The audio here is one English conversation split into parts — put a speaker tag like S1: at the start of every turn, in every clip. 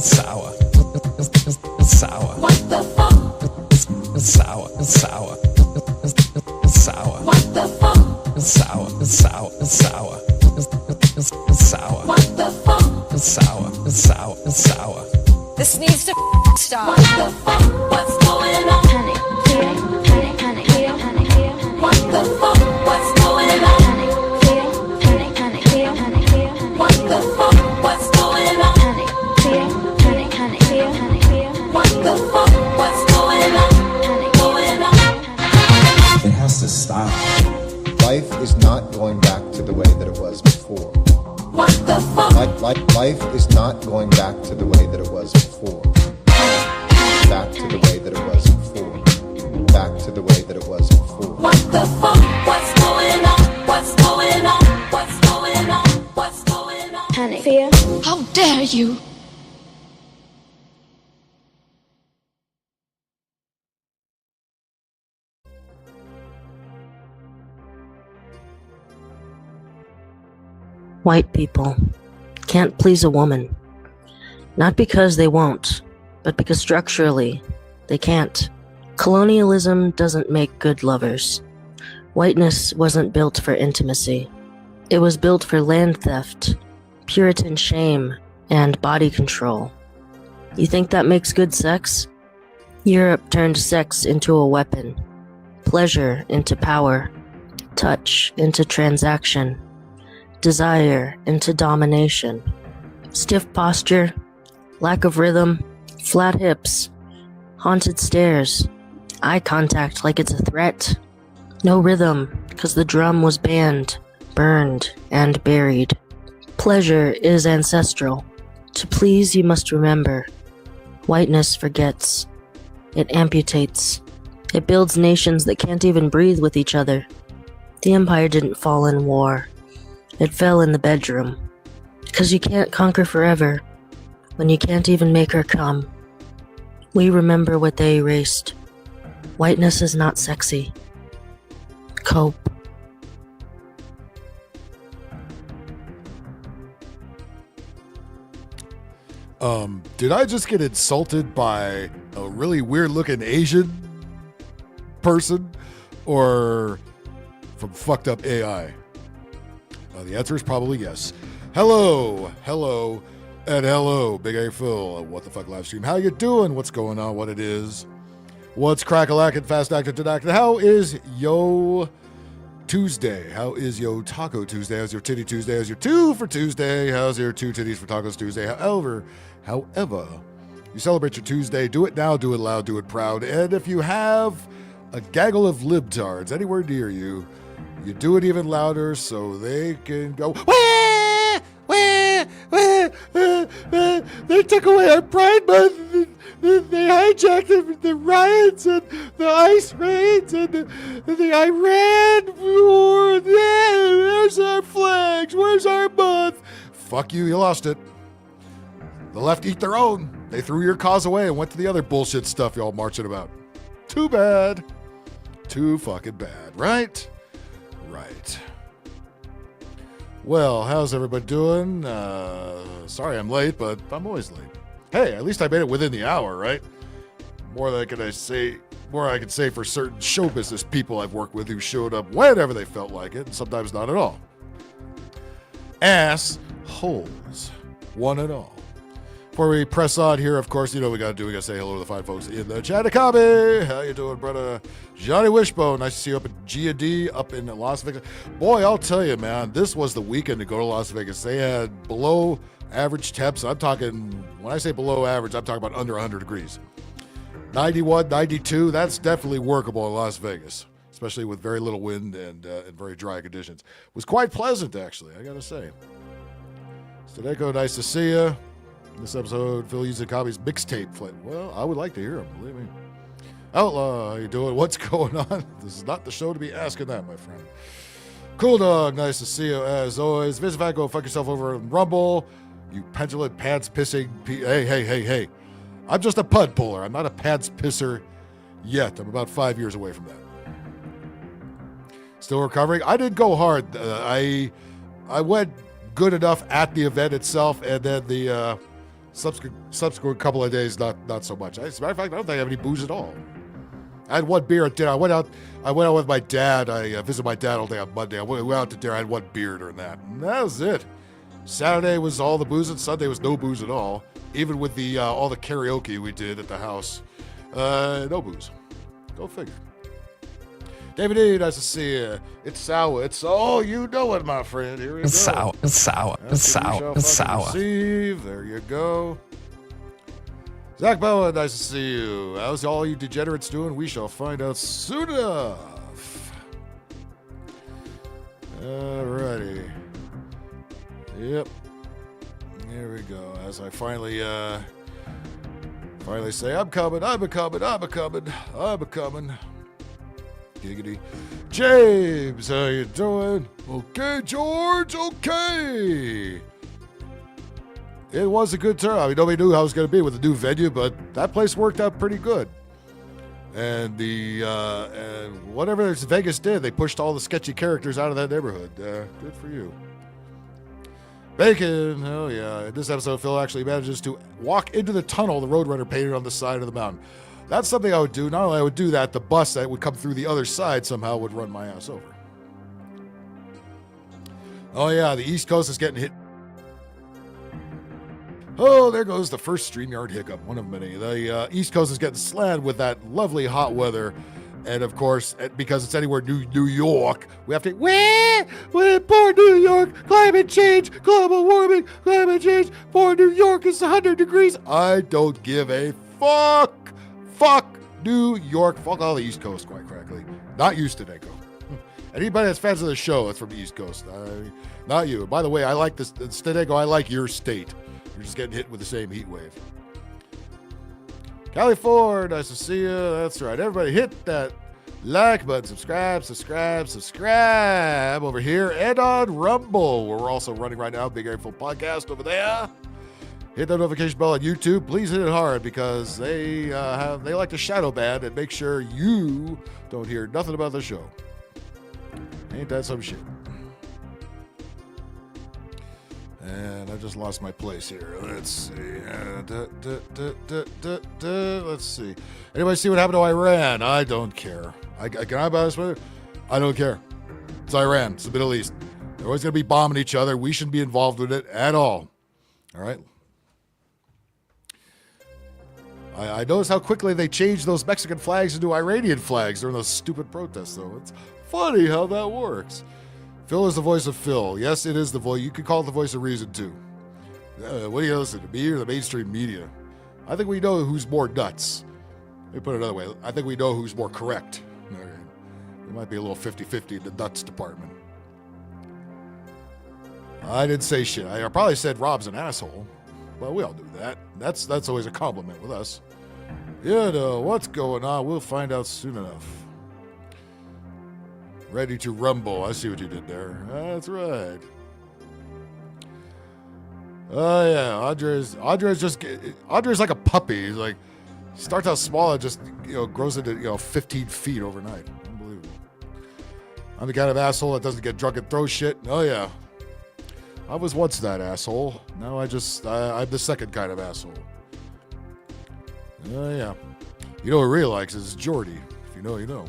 S1: sour. It's sour. What the fuck? It's sour. It's sour. It's sour. What the fuck? It's sour. It's sour. It's sour. It's sour. What the fuck? It's sour. It's sour. It's sour.
S2: This needs to stop.
S3: What the fuck? What's going on?
S4: Panic, panic, panic, panic, panic.
S3: What the fuck? What's going on?
S4: Panic, panic, panic.
S3: What the fuck? What's going on?
S4: Panic, panic, panic.
S3: What the fuck? What's going on? Going on?
S5: It has to stop. Life is not going back to the way that it was before.
S3: What the fuck?
S5: Life is not going back to the way that it was before. Back to the way that it was before. Back to the way that it was before.
S3: What the fuck? What's going on? What's going on? What's going on? What's going on?
S4: Panic, fear.
S2: How dare you?
S6: White people can't please a woman. Not because they won't, but because structurally, they can't. Colonialism doesn't make good lovers. Whiteness wasn't built for intimacy. It was built for land theft, Puritan shame, and body control. You think that makes good sex? Europe turned sex into a weapon, pleasure into power, touch into transaction, desire into domination. Stiff posture, lack of rhythm, flat hips, haunted stares, eye contact like it's a threat. No rhythm, because the drum was banned, burned, and buried. Pleasure is ancestral. To please, you must remember. Whiteness forgets. It amputates. It builds nations that can't even breathe with each other. The empire didn't fall in war. It fell in the bedroom. Because you can't conquer forever when you can't even make her come. We remember what they erased. Whiteness is not sexy. Cope.
S7: Did I just get insulted by a really weird looking Asian person or from fucked up AI? The answer is probably yes. Hello, and hello, BigAngryPhil. What the fuck live stream? How you doing? What's going on? What it is? What's crack-a-lackin', fast-actin', to-actin'? How is yo Tuesday? How is yo Taco Tuesday? How's your Titty Tuesday? How's your two for Tuesday? How's your two titties for tacos Tuesday? However, you celebrate your Tuesday. Do it now, do it loud, do it proud. And if you have a gaggle of libtards anywhere near you, you do it even louder so they can go, wah, wah, wah, wah, wah. They took away our Pride Month. They hijacked the riots and the ICE raids and the Iran war. Yeah, there's our flags. Where's our month? Fuck you, you lost it. The left eat their own. They threw your cause away and went to the other bullshit stuff y'all marching about. Too bad. Too fucking bad, right? Right. Well, how's everybody doing? Sorry I'm late, but I'm always late. Hey, at least I made it within the hour, right? More I can say for certain show business people I've worked with who showed up whenever they felt like it, and sometimes not at all. Assholes. One and all. Before we press on here, of course, you know what we gotta do. We gotta say hello to the fine folks in the chat. Akabe, how you doing, brother? Johnny Wishbone, nice to see you up at G&D up in Las Vegas. Boy, I'll tell you, man, this was the weekend to go to Las Vegas. They had below average temps. I'm talking, when I say below average, I'm talking about under 100 degrees. 91, 92, that's definitely workable in Las Vegas, especially with very little wind and very dry conditions. It was quite pleasant, actually, I gotta say. Stadeko, nice to see you. This episode, Phil using Cobby's mixtape flip. Well, I would like to hear him, believe me. Outlaw, how you doing? What's going on? This is not the show to be asking that, my friend. Cool Dog, nice to see you as always. Visit go fuck yourself over in Rumble. You petulant pants pissing. Hey. I'm just a pud puller. I'm not a pants pisser yet. I'm about 5 years away from that. Still recovering. I didn't go hard. I went good enough at the event itself, and then the Subsequent couple of days, not so much. As a matter of fact, I don't think I have any booze at all. I had one beer at dinner. I went out with my dad. I visited my dad all day on Monday. I went out to dinner. I had one beer during that. And that was it. Saturday was all the booze, and Sunday was no booze at all. Even with the all the karaoke we did at the house, no booze. Go figure. David E, nice to see you. It's sour. You know it, my friend. Here we go.
S1: It's sour. It's sour. It's sour. It's sour.
S7: Receive. There you go. Zach Bowen, nice to see you. How's all you degenerates doing? We shall find out soon enough. Alrighty. Yep. Here we go. As I finally say, I'm coming. Giggity. James, how you doing? Okay, George, okay. It was a good turn. I mean, nobody knew how it was going to be with the new venue, but that place worked out pretty good. And and whatever Vegas did, they pushed all the sketchy characters out of that neighborhood. Good for you. Bacon, oh yeah. In this episode, Phil actually manages to walk into the tunnel the Roadrunner painted on the side of the mountain. That's something I would do. Not only I would do that, the bus that would come through the other side somehow would run my ass over. Oh yeah, the East Coast is getting hit. Oh, there goes the first StreamYard hiccup, one of many. The East Coast is getting slammed with that lovely hot weather. And of course, because it's anywhere New York, we have to, poor New York, climate change, global warming, climate change, poor New York, it's 100 degrees. I don't give a fuck. Fuck New York. Fuck all the East Coast, quite frankly. Not you, Stadenko. Anybody that's fans of the show that's from the East Coast. Not you. By the way, I like this, Stadenko, I like your state. You're just getting hit with the same heat wave. Callie Ford, nice to see you. That's right. Everybody hit that like button. Subscribe over here and on Rumble, where we're also running right now. BigAngryPhil podcast over there. Hit that notification bell on YouTube. Please hit it hard because they like to shadow ban and make sure you don't hear nothing about the show. Ain't that some shit? And I just lost my place here. Let's see. Let's see. Anybody see what happened to Iran? I don't care. Can I buy this with it? I don't care. It's Iran. It's the Middle East. They're always going to be bombing each other. We shouldn't be involved with it at all. All right? I noticed how quickly they changed those Mexican flags into Iranian flags during those stupid protests, though. It's funny how that works. Phil is the voice of Phil. Yes, it is the voice. You could call it the voice of reason, too. What do you listen to, me or the mainstream media? I think we know who's more nuts. Let me put it another way. I think we know who's more correct. It might be a little 50-50 in the nuts department. I didn't say shit. I probably said Rob's an asshole. Well, we all do that. That's always a compliment with us. You know, what's going on? We'll find out soon enough. Ready to rumble. I see what you did there. That's right. Oh yeah, Andre's like a puppy. He's like, starts out small and just grows into 15 feet overnight. Unbelievable. I'm the kind of asshole that doesn't get drunk and throw shit. Oh yeah, I was once that asshole. Now I'm the second kind of asshole. Oh yeah, who really likes is Jordy. If you know, you know.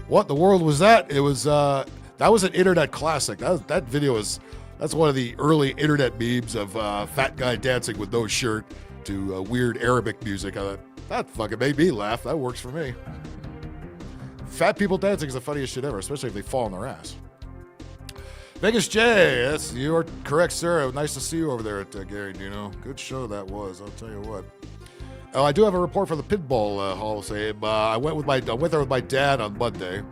S7: What in the world was that? It was that was an internet classic. That video that's one of the early internet memes of fat guy dancing with no shirt to weird Arabic music. I thought, that fucking made me laugh. That works for me. Fat people dancing is the funniest shit ever, especially if they fall on their ass. Vegas J, you are correct, sir. Nice to see you over there at Gary Dino. Good show that was. I'll tell you what. I do have a report from the Pinball Hall of Fame. I went there with my dad on Monday,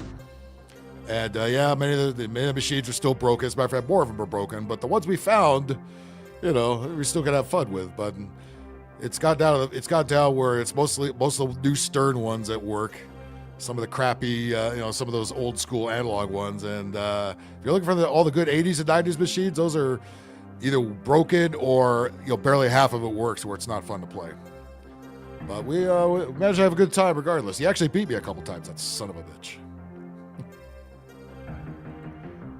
S7: and many of the machines are still broken. As a matter of fact, more of them are broken, but the ones we found, we still can have fun with. But it's got down where it's most of the new Stern ones that work. Some of the crappy, some of those old school analog ones. And if you're looking for all the good 80s and 90s machines, those are either broken or barely half of it works, where it's not fun to play. But we managed to have a good time regardless. He actually beat me a couple times, that son of a bitch.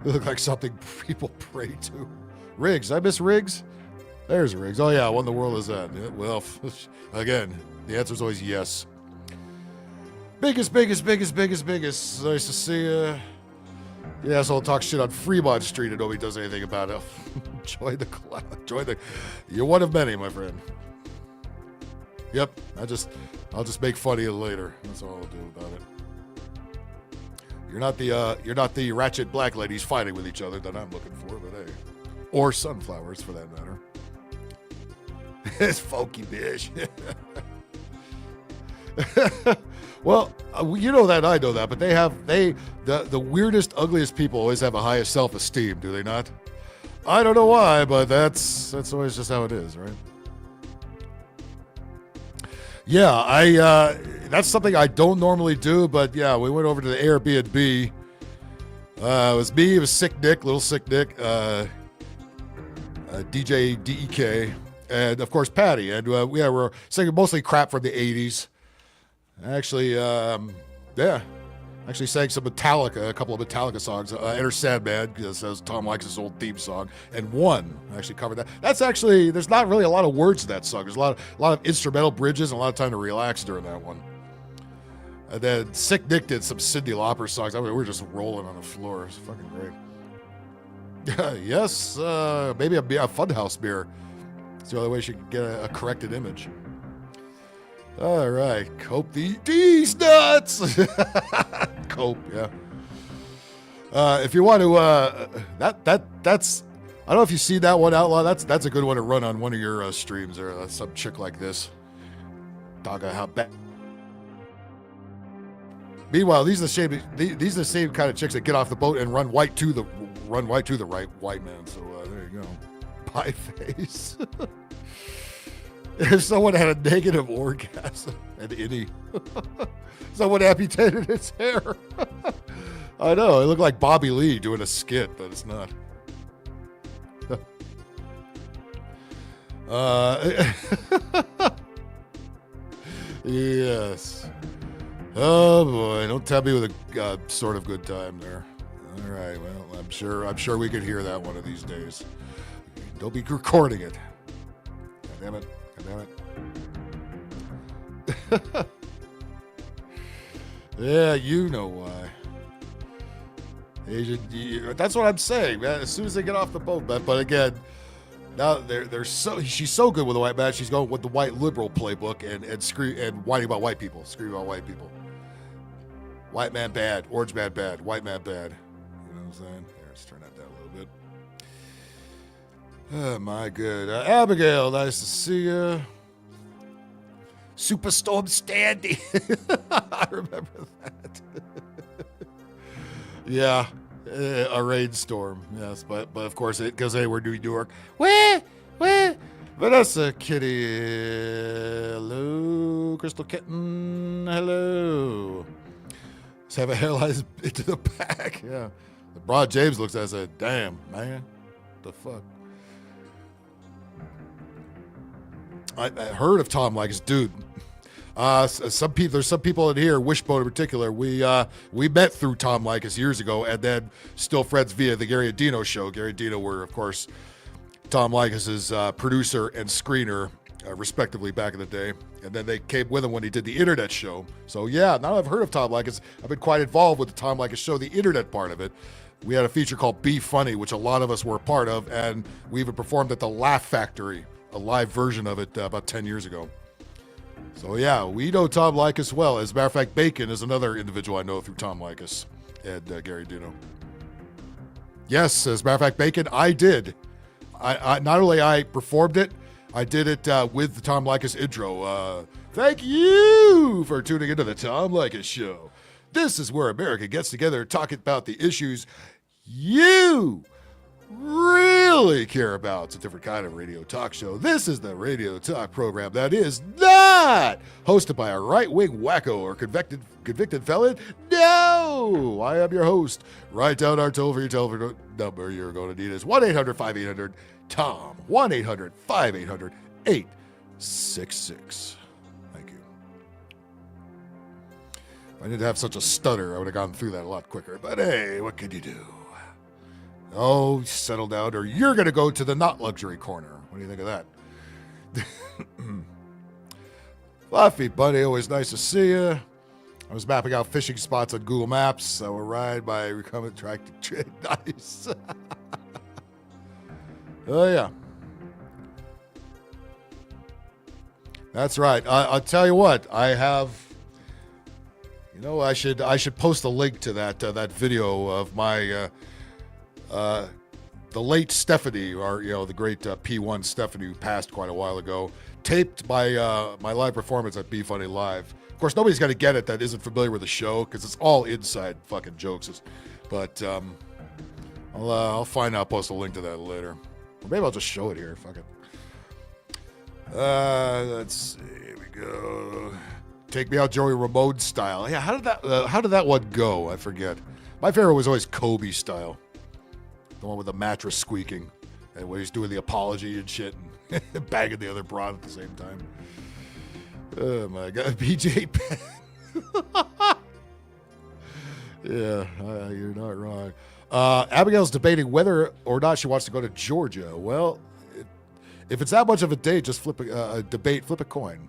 S7: It looked like something people pray to. Riggs, I miss Riggs. There's Riggs. Oh, yeah, when the world is at. Yeah, well, again, the answer is always yes. Biggest. Nice to see you. Yeah, so I'll talk shit on Fremont Street and nobody does anything about it. Join the club. You're one of many, my friend. Yep, I'll just make fun of you later. That's all I'll do about it. You're not the ratchet black ladies fighting with each other that I'm looking for, but hey. Or sunflowers, for that matter. It's funky bitch. Well, you know that, I know that, but the weirdest, ugliest people always have the highest self-esteem, do they not? I don't know why, but that's always just how it is, right? Yeah, that's something I don't normally do, but yeah, we went over to the Airbnb. It was me, it was Sick Nick, Little Sick Nick, DJ DEK, and of course Patty, and we're singing mostly crap from the 80s. Actually, actually sang some Metallica, a couple of Metallica songs. Enter Sandman, because that was Tom Waits' old theme song, and one actually covered that. That's actually, there's not really a lot of words to that song. There's a lot of instrumental bridges and a lot of time to relax during that one. And then Sick Nick did some Cyndi Lauper songs. I mean, we were just rolling on the floor. It was fucking great. Yes, maybe a Funhouse beer. It's the only way she can get a corrected image. All right, cope these nuts. Cope, yeah. If you want to, that's. I don't know if you see that one, Outlaw. That's a good one to run on one of your streams, or some chick like this. Talking how bad. Meanwhile, these are the same kind of chicks that get off the boat and run white to the right white man. So there you go. Pie face. If someone had a negative orgasm at any, someone amputated his hair. I know, it looked like Bobby Lee doing a skit, but it's not. Yes. Oh boy, don't tell me with a sort of good time there. All right, well, I'm sure we could hear that one of these days. Don't be recording it. God damn it. Yeah, you know why. That's what I'm saying, man. As soon as they get off the boat, but again, now she's so good with the white man. She's going with the white liberal playbook and whining about white people, screaming about white people. White man bad, orange man bad, white man bad. You know what I'm saying? Here, let's turn that down a little bit. Oh, my good. Abigail, nice to see you. Superstorm Standy. I remember that. Yeah, a rainstorm. Yes, but of course, because we're New York. Where? Vanessa Kitty. Hello. Crystal Kitten. Hello. Let's have a hairline into the back. Yeah. Broad James looks at it and said, damn, man. What the fuck? I heard of Tom Likas, dude. There's some people in here, Wishbone in particular. We met through Tom Likas years ago, and then still friends via the Gary Adino show. Gary Adino were, of course, Tom Likas's producer and screener, respectively, back in the day. And then they came with him when he did the internet show. So yeah, now I've heard of Tom Likas. I've been quite involved with the Tom Likas show, the internet part of it. We had a feature called Be Funny, which a lot of us were a part of, and we even performed at the Laugh Factory, a live version of it about 10 years ago. So yeah, we know Tom Likas well. As a matter of fact, Bacon is another individual I know through Tom Likas and Gary Dino. Yes, as a matter of fact, Bacon, I did. I not only I performed it, I did it with the Tom Likas intro. Thank you for tuning into the Tom Likas Show. This is where America gets together talking about the issues you really care about. It's a different kind of radio talk show. This is the radio talk program that is not hosted by a right-wing wacko or convicted felon. No! I am your host. Write down our toll-free telephone number. You're going to need is 1-800-5800-TOM. 1-800-5800-866. Thank you. If I didn't have such a stutter, I would have gone through that a lot quicker. But hey, what can you do? Oh, settle down, or you're going to go to the not luxury corner. What do you think of that? Fluffy buddy, always nice to see you. I was mapping out fishing spots on Google Maps. So we'll ride by becoming attracted. Nice. Oh, yeah. That's right. I'll tell you what. I have... You know, I should post a link to that video of my the late Stephanie, or the great P1 Stephanie, who passed quite a while ago, taped my my live performance at Be Funny Live. Of course, nobody's going to get it that isn't familiar with the show because it's all inside fucking jokes. But I'll find out, post a link to that later, or maybe I'll just show it here. Fuck it. Let's see. Here we go. Take Me Out Joey Ramone style. Yeah, how did that one go? I forget. My favorite was always Kobe style. The one with the mattress squeaking. And when he's doing the apology and shit and banging the other broad at the same time. Oh my God. BJ Penn. Yeah, you're not wrong. Abigail's debating whether or not she wants to go to Georgia. Well, if it's that much of a date, just flip a coin.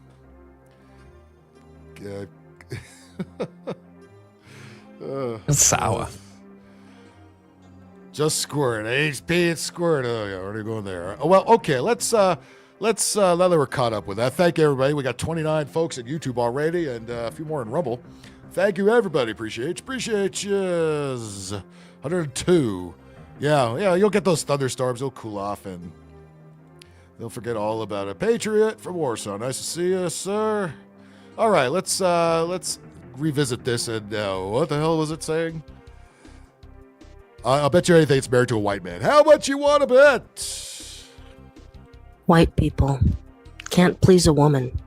S1: Sour.
S7: Just squirt. HP and squirt. Oh yeah, already going there. Oh, well, okay. Let's now that we're caught up with that. Thank you, everybody. We got 29 folks at YouTube already, and a few more in Rumble. Thank you, everybody. Appreciate you. 102. Yeah. You'll get those thunderstorms. They'll cool off, and they'll forget all about it. Patriot from Warsaw. Nice to see you, sir. All right, let's revisit this. And what the hell was it saying? I'll bet you anything it's married to a white man. How much you want to bet?
S6: White people can't please a woman.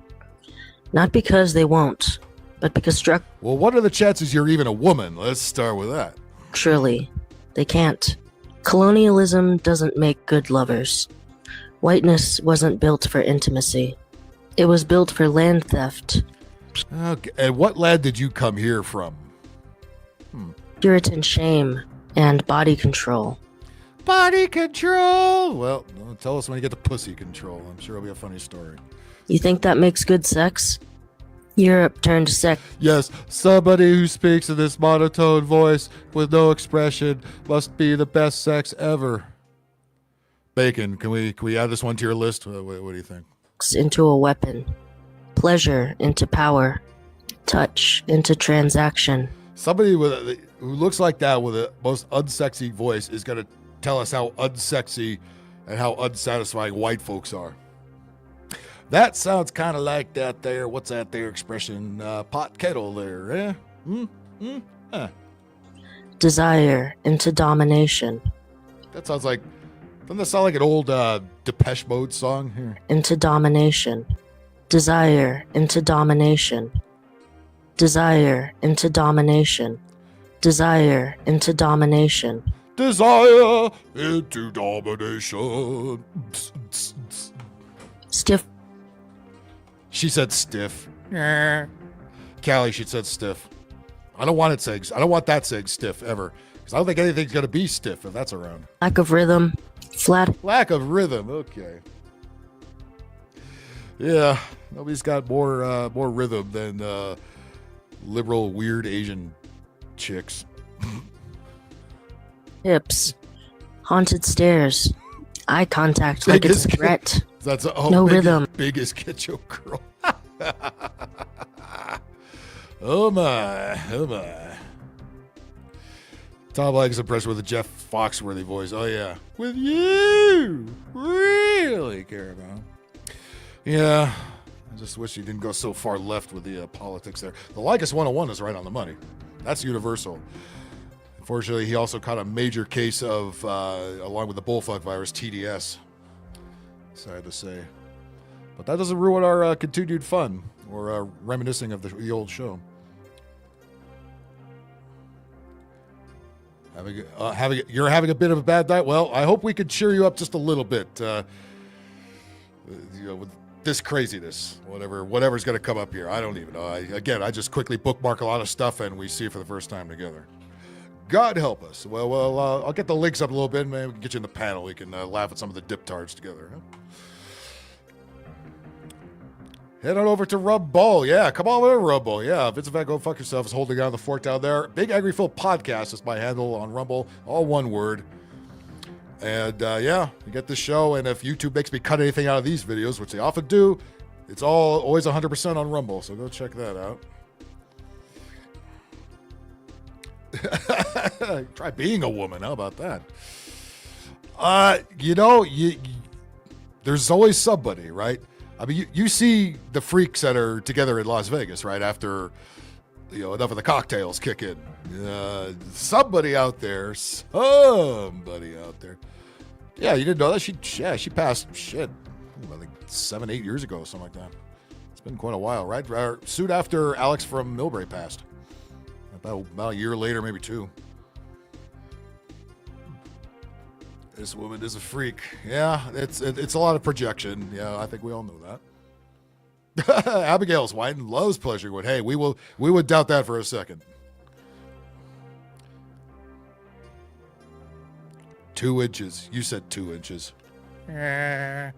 S6: Not because they won't, but because
S7: Well, what are the chances you're even a woman? Let's start with that.
S6: structurally, they can't. Colonialism doesn't make good lovers. Whiteness wasn't built for intimacy. It was built for land theft.
S7: Okay. And what land did you come here from?
S6: Puritan shame and body control.
S7: Body control. Well, tell us when you get the pussy control. I'm sure it'll be a funny story.
S6: You think that makes good sex? Europe turned sex.
S7: Yes, somebody who speaks in this monotone voice with no expression must be the best sex ever. Bacon, can we add this one to your list? What do you think?
S6: Into a weapon. Pleasure into power. Touch into transaction.
S7: Somebody who looks like that with the most unsexy voice is going to tell us how unsexy and how unsatisfying white folks are. That sounds kind of like that there, what's that there expression, pot kettle there, eh?
S6: Desire into domination.
S7: That sounds like, doesn't that sound like an old Depeche Mode song here?
S6: Into domination. Desire into domination. Desire into domination. Desire into domination.
S7: Desire into domination.
S6: Stiff.
S7: She said stiff. Callie, she said stiff. I don't want that saying stiff ever. Because I don't think anything's going to be stiff if that's around.
S6: Lack of rhythm. Flat.
S7: Lack of rhythm. Okay. Yeah. Nobody's got more rhythm than liberal, weird Asian chicks.
S6: Hips. Haunted stairs. Eye contact like it's a threat.
S7: That's
S6: no rhythm.
S7: Biggest get your girl. Oh my. Tom Lang is impressed with the Jeff Foxworthy voice. Oh yeah. With you. Really care about. Yeah. I just wish he didn't go so far left with the politics there. The Lycus 101 is right on the money. That's universal. Unfortunately, he also caught a major case of, along with the bullfrog virus, TDS. Sad to say. But that doesn't ruin our continued fun or reminiscing of the old show. You're having a bit of a bad night? Well, I hope we could cheer you up just a little bit. With this craziness, whatever's going to come up here. I don't even know. I just quickly bookmark a lot of stuff and we see it for the first time together. God help us. Well, I'll get the links up a little bit, and maybe we can get you in the panel. We can laugh at some of the diptards together. Huh? Head on over to Rub Ball. Yeah, come on over to Rub Ball. Yeah, Vince Van Go Fuck Yourself is holding down the fort down there. Big Angry Phil Podcast is my handle on Rumble. All one word. And yeah, you get this show. And if YouTube makes me cut anything out of these videos, which they often do, it's always 100% on Rumble. So go check that out. Try being a woman. How about that? There's always somebody, right? I mean, you see the freaks that are together in Las Vegas, right? After, enough of the cocktails kick in. Somebody out there. Yeah, you didn't know that? She passed, I think 7-8 years ago, something like that. It's been quite a while, right? Soon after Alex from Millbrae passed. About a year later, maybe 2. This woman is a freak. Yeah, it's a lot of projection. Yeah, I think we all know that. Abigail's whining, loves Pleasurewood. Hey, we would doubt that for a second. 2 inches. You said 2 inches. No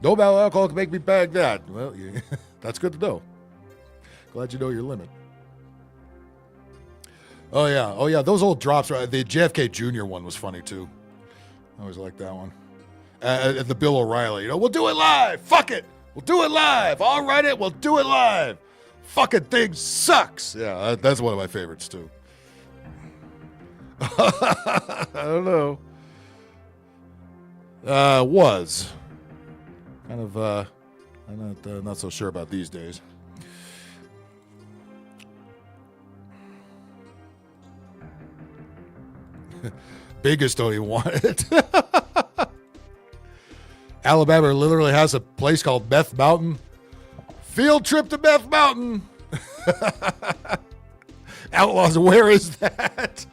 S7: amount of alcohol can make me bag that. Well, that's good to know. Glad you know your limit. Oh yeah. Those old drops. Right? The JFK Jr. one was funny too. I always like that one. The Bill O'Reilly, we'll do it live. Fuck it. We'll do it live. I'll write it. We'll do it live. Fucking thing sucks. Yeah, that's one of my favorites too. I don't know. Was. Kind of, I'm not so sure about these days. Biggest don't even want it. Alabama literally has a place called Meth Mountain. Field trip to Meth Mountain. Outlaws, where is that?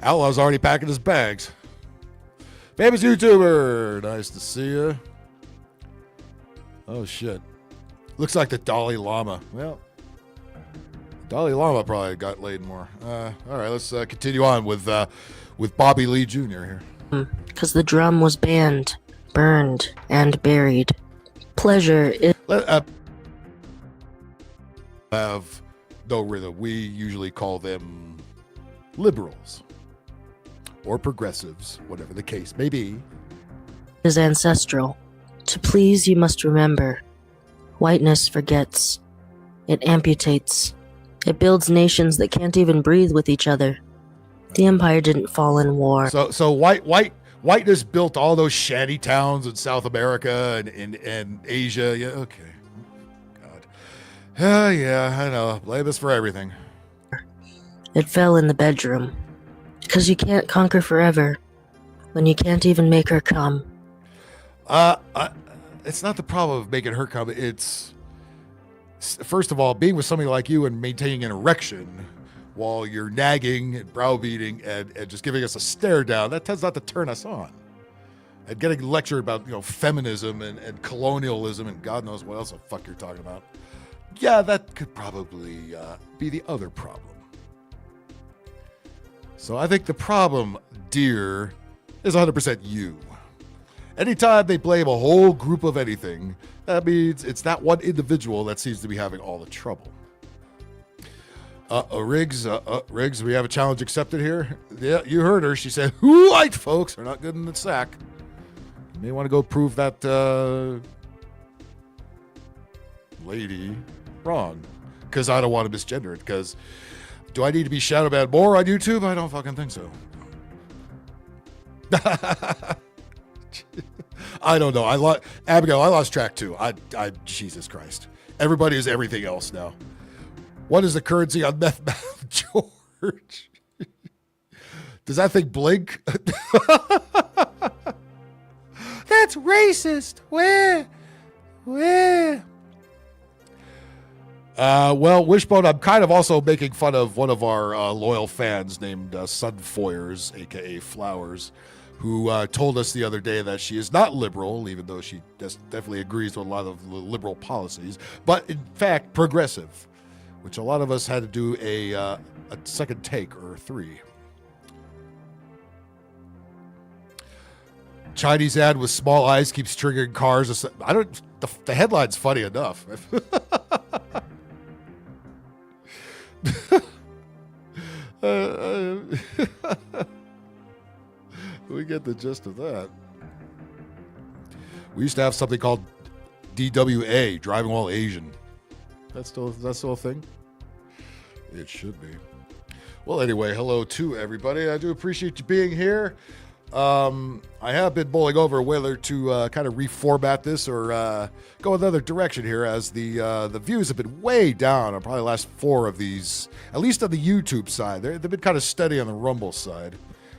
S7: Outlaw's already packing his bags. Famous YouTuber. Nice to see you. Oh, shit. Looks like the Dalai Lama. Well, Dalai Lama probably got laid more. All right, let's continue on with Bobby Lee Jr. here.
S6: Because the drum was banned, burned, and buried. Pleasure is...
S7: have no rhythm. We usually call them liberals. Or progressives, whatever the case may be.
S6: Is ancestral. To please, you must remember. Whiteness forgets. It amputates. It builds nations that can't even breathe with each other. The empire didn't fall in war.
S7: So whiteness built all those shanty towns in South America and Asia. Yeah, okay. God. Yeah, I know. Blame us for everything.
S6: It fell in the bedroom. Because you can't conquer forever when you can't even make her come.
S7: It's not the problem of making her come. It's, first of all, being with somebody like you and maintaining an erection while you're nagging and browbeating and just giving us a stare down, that tends not to turn us on. And getting lectured about, feminism and colonialism and God knows what else the fuck you're talking about. Yeah, that could probably be the other problem. So I think the problem, dear, is 100% you. Anytime they blame a whole group of anything, that means it's that one individual that seems to be having all the trouble. Riggs, we have a challenge accepted here. Yeah, you heard her. She said, white folks are not good in the sack. You may want to go prove that lady wrong. Because I don't want to misgender it. Because do I need to be shadowbanned more on YouTube? I don't fucking think so. I don't know. Abigail, I lost track too. Jesus Christ. Everybody is everything else now. What is the currency on Meth Mouth, George? Does that thing blink? That's racist. Where? Well, Wishbone, I'm kind of also making fun of one of our loyal fans named Sunfoyers, a.k.a. Flowers, who told us the other day that she is not liberal, even though she definitely agrees with a lot of liberal policies, but in fact, progressive. which a lot of us had to do a second take or 3. Chinese ad with small eyes keeps triggering cars. I don't. The headline's funny enough. We get the gist of that. We used to have something called DWA, driving while Asian. That's still a thing? It should be. Well, anyway, hello to everybody. I do appreciate you being here. I have been mulling over whether to kind of reformat this or go another direction here, as the views have been way down on probably the last 4 of these, at least on the YouTube side. They've been kind of steady on the Rumble side,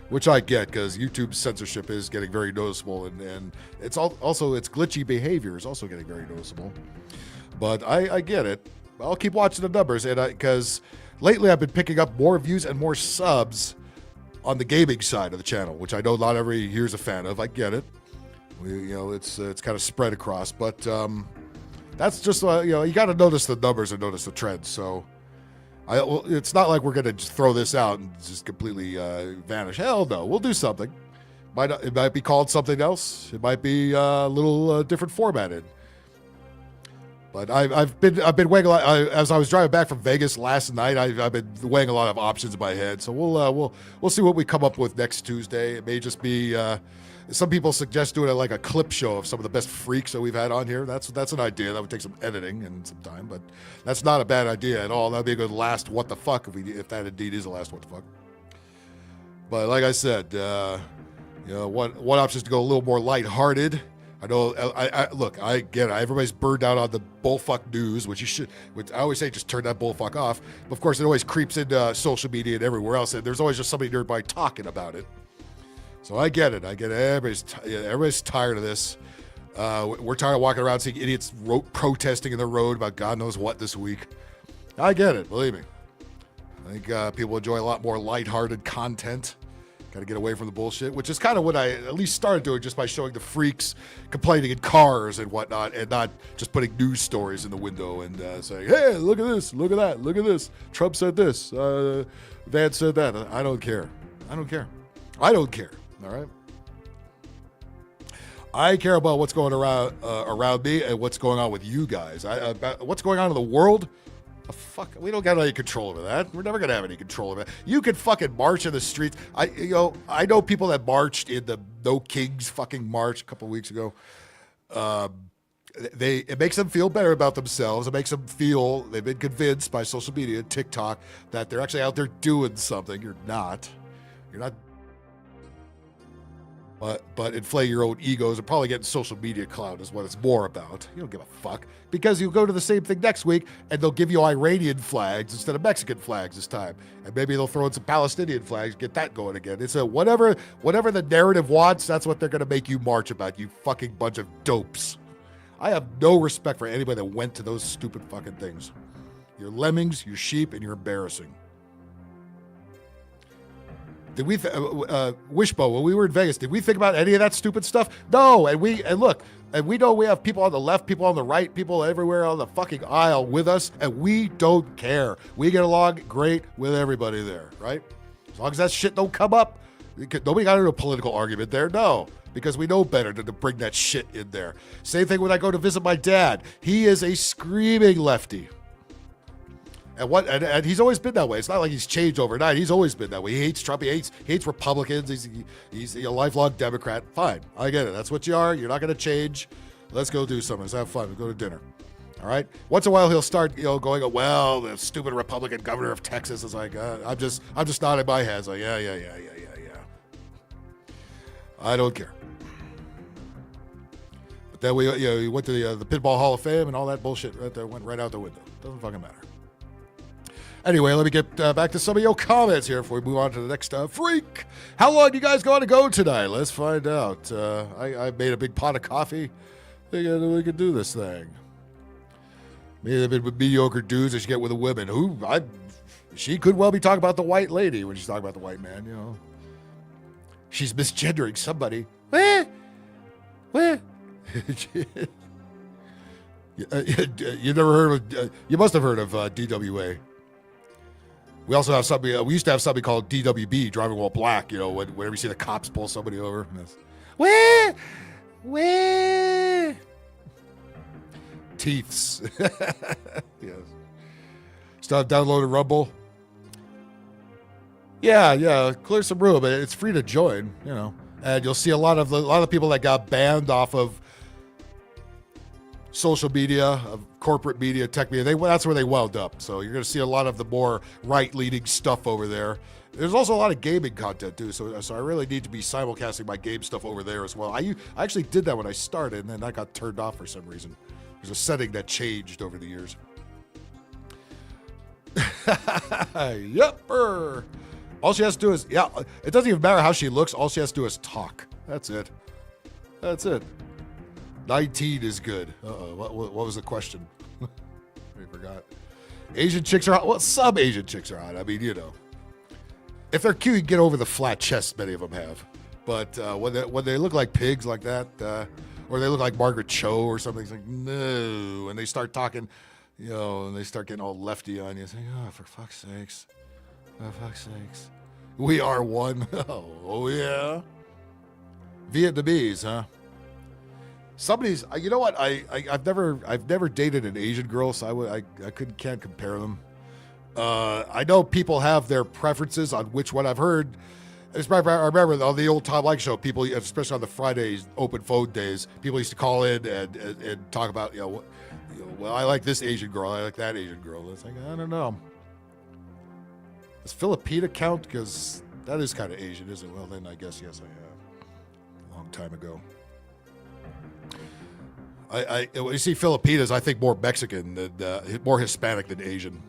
S7: which I get because YouTube's censorship is getting very noticeable, and it's also its glitchy behavior is also getting very noticeable. But I get it. I'll keep watching the numbers, and because lately I've been picking up more views and more subs on the gaming side of the channel, which I know not everybody here's a fan of. I get it. It's kind of spread across, but that's just you got to notice the numbers and notice the trends. So it's not like we're gonna just throw this out and just completely vanish. Hell no, we'll do something. It might be called something else. It might be a little different formatted. But I've been weighing a lot as I was driving back from Vegas last night. I've been weighing a lot of options in my head. So we'll see what we come up with next Tuesday. It may just be some people suggest doing like a clip show of some of the best freaks that we've had on here. That's an idea. That would take some editing and some time, but that's not a bad idea at all. That'd be a good last what the fuck if that indeed is the last what the fuck. But like I said, one option is to go a little more lighthearted. I know. Look. I get it. Everybody's burned out on the bullfuck news, which you should. Which I always say, just turn that bullfuck off. But of course, it always creeps into social media and everywhere else, and there's always just somebody nearby talking about it. So I get it. Everybody's tired of this. We're tired of walking around seeing idiots protesting in the road about God knows what this week. I get it. Believe me. I think people enjoy a lot more lighthearted content. Got to get away from the bullshit, which is kind of what I at least started doing just by showing the freaks complaining in cars and whatnot, and not just putting news stories in the window and saying, hey, look at this, look at that, look at this. Trump said this. Vance said that. I don't care. I don't care. All right? I care about what's going around me and what's going on with you guys. About what's going on in the world. Fuck, we don't got any control over that. We're never gonna have any control over that. You can fucking march in the streets. I know people that marched in the No Kings fucking march a couple of weeks ago. It makes them feel better about themselves. It makes them feel they've been convinced by social media and TikTok that they're actually out there doing something. You're not. But inflate your own egos and probably getting social media clout is what it's more about. You don't give a fuck. Because you'll go to the same thing next week and they'll give you Iranian flags instead of Mexican flags this time. And maybe they'll throw in some Palestinian flags, get that going again. It's whatever the narrative wants, that's what they're going to make you march about, you fucking bunch of dopes. I have no respect for anybody that went to those stupid fucking things. You're lemmings, you're sheep, and you're embarrassing. Did we, Wishbo, when we were in Vegas, did we think about any of that stupid stuff? No, and we know we have people on the left, people on the right, people everywhere on the fucking aisle with us, and we don't care. We get along great with everybody there, right? As long as that shit don't come up, nobody got into a political argument there, no, because we know better than to bring that shit in there. Same thing when I go to visit my dad. He is a screaming lefty. And he's always been that way. It's not like he's changed overnight. He's always been that way. He hates Trump. He hates Republicans. He's a lifelong Democrat. Fine, I get it. That's what you are. You're not going to change. Let's go do something. Let's have fun. We'll go to dinner. All right. Once in a while he'll start, going, well, the stupid Republican governor of Texas is like, I'm just nodding my head. It's like, yeah. I don't care. But then we went to the Pinball Hall of Fame and all that bullshit right there went right out the window. Doesn't fucking matter. Anyway, let me get back to some of your comments here before we move on to the next freak. How long you guys going to go tonight? Let's find out. I made a big pot of coffee. Thinking we could do this thing. Maybe they've been mediocre dudes that you get with the women. She could well be talking about the white lady when she's talking about the white man, She's misgendering somebody. What? You never heard of? You must have heard of DWA. We also have something. We used to have something called DWB, driving while black. You know, whenever you see the cops pull somebody over. Where? Teeths. Yes. Still have downloaded Rumble. Yeah. Clear some room, but it's free to join. You know, and you'll see a lot of people that got banned off of social media, of corporate media, tech media. That's where they wound up. So you're going to see a lot of the more right-leaning stuff over there. There's also a lot of gaming content too. So I really need to be simulcasting my game stuff over there as well. I actually did that when I started, and then that got turned off for some reason. There's a setting that changed over the years. Yep. All she has to do is, it doesn't even matter how she looks. All she has to do is talk. That's it. 19 is good. Uh-oh. What was the question? I forgot. Asian chicks are hot. Well, some Asian chicks are hot. I mean, you know. If they're cute, you get over the flat chest many of them have. But when they look like pigs like that, or they look like Margaret Cho or something, it's like, no. And they start talking, you know, and they start getting all lefty on you. It's like, oh, for fuck's sakes. For fuck's sakes. We are one. Oh yeah. Vietnamese, huh? Somebody's, you know what? I've never dated an Asian girl, so I can't compare them. I know people have their preferences on which one. I've heard. I remember on the old Tom Like show, people, especially on the Fridays open phone days, people used to call in and talk about, well, I like this Asian girl, I like that Asian girl. It's like, I don't know. Does Filipina count? Because that is kind of Asian, isn't it? Well, then I guess yes, I have. A long time ago. When you see Filipinas, I think more Mexican than more Hispanic than Asian,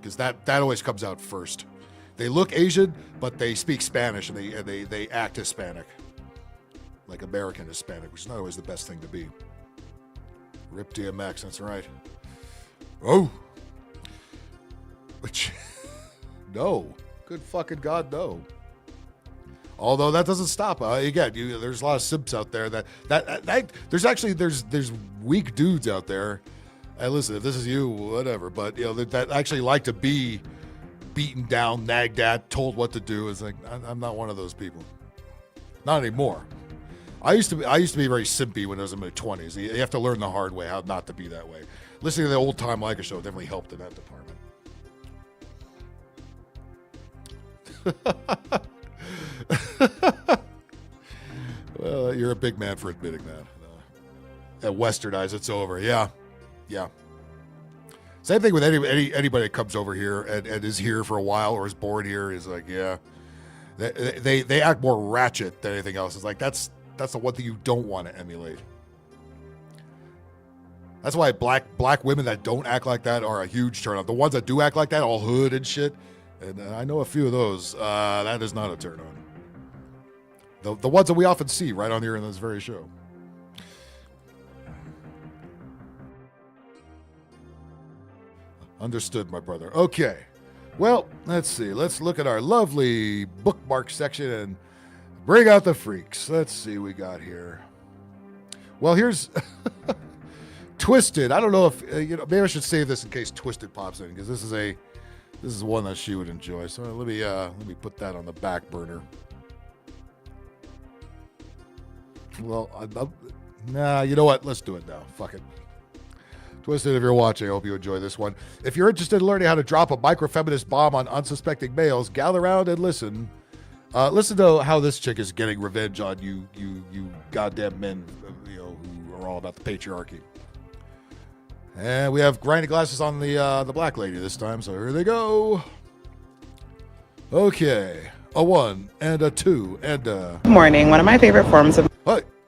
S7: because that always comes out first. They look Asian, but they speak Spanish and they act Hispanic, like American Hispanic, which is not always the best thing to be. Rip DMX, that's right. Oh, which no, good fucking God, no. Although that doesn't stop. Again, there's a lot of simps out there that there's weak dudes out there. And listen, if this is you, whatever. But that actually like to be beaten down, nagged at, told what to do. It's like I'm not one of those people. Not anymore. I used to be very simpy when I was in my 20s. You have to learn the hard way how not to be that way. Listening to the old time Leica show definitely helped in that department. Well, you're a big man for admitting that. At Westernized, it's over. Yeah. Same thing with anybody that comes over here and is here for a while or is born here is like, yeah. They act more ratchet than anything else. It's like that's the one thing you don't want to emulate. That's why black women that don't act like that are a huge turn on. The ones that do act like that, all hood and shit, and I know a few of those. That is not a turn on. The ones that we often see right on here in this very show. Understood, my brother. Okay. Well, let's see. Let's look at our lovely bookmark section and bring out the freaks. Let's see what we got here. Well, here's Twisted. I don't know if maybe I should save this in case Twisted pops in, because this is one that she would enjoy. So let me put that on the back burner. Well, nah, you know what? Let's do it now. Fuck it. Twisted, if you're watching, I hope you enjoy this one. If you're interested in learning how to drop a microfeminist bomb on unsuspecting males, gather around and listen. Listen to how this chick is getting revenge on you goddamn men, who are all about the patriarchy. And we have grinding glasses on the black lady this time, so here they go. Okay, a 1 and a 2 and a...
S8: Good morning. One of my favorite forms of...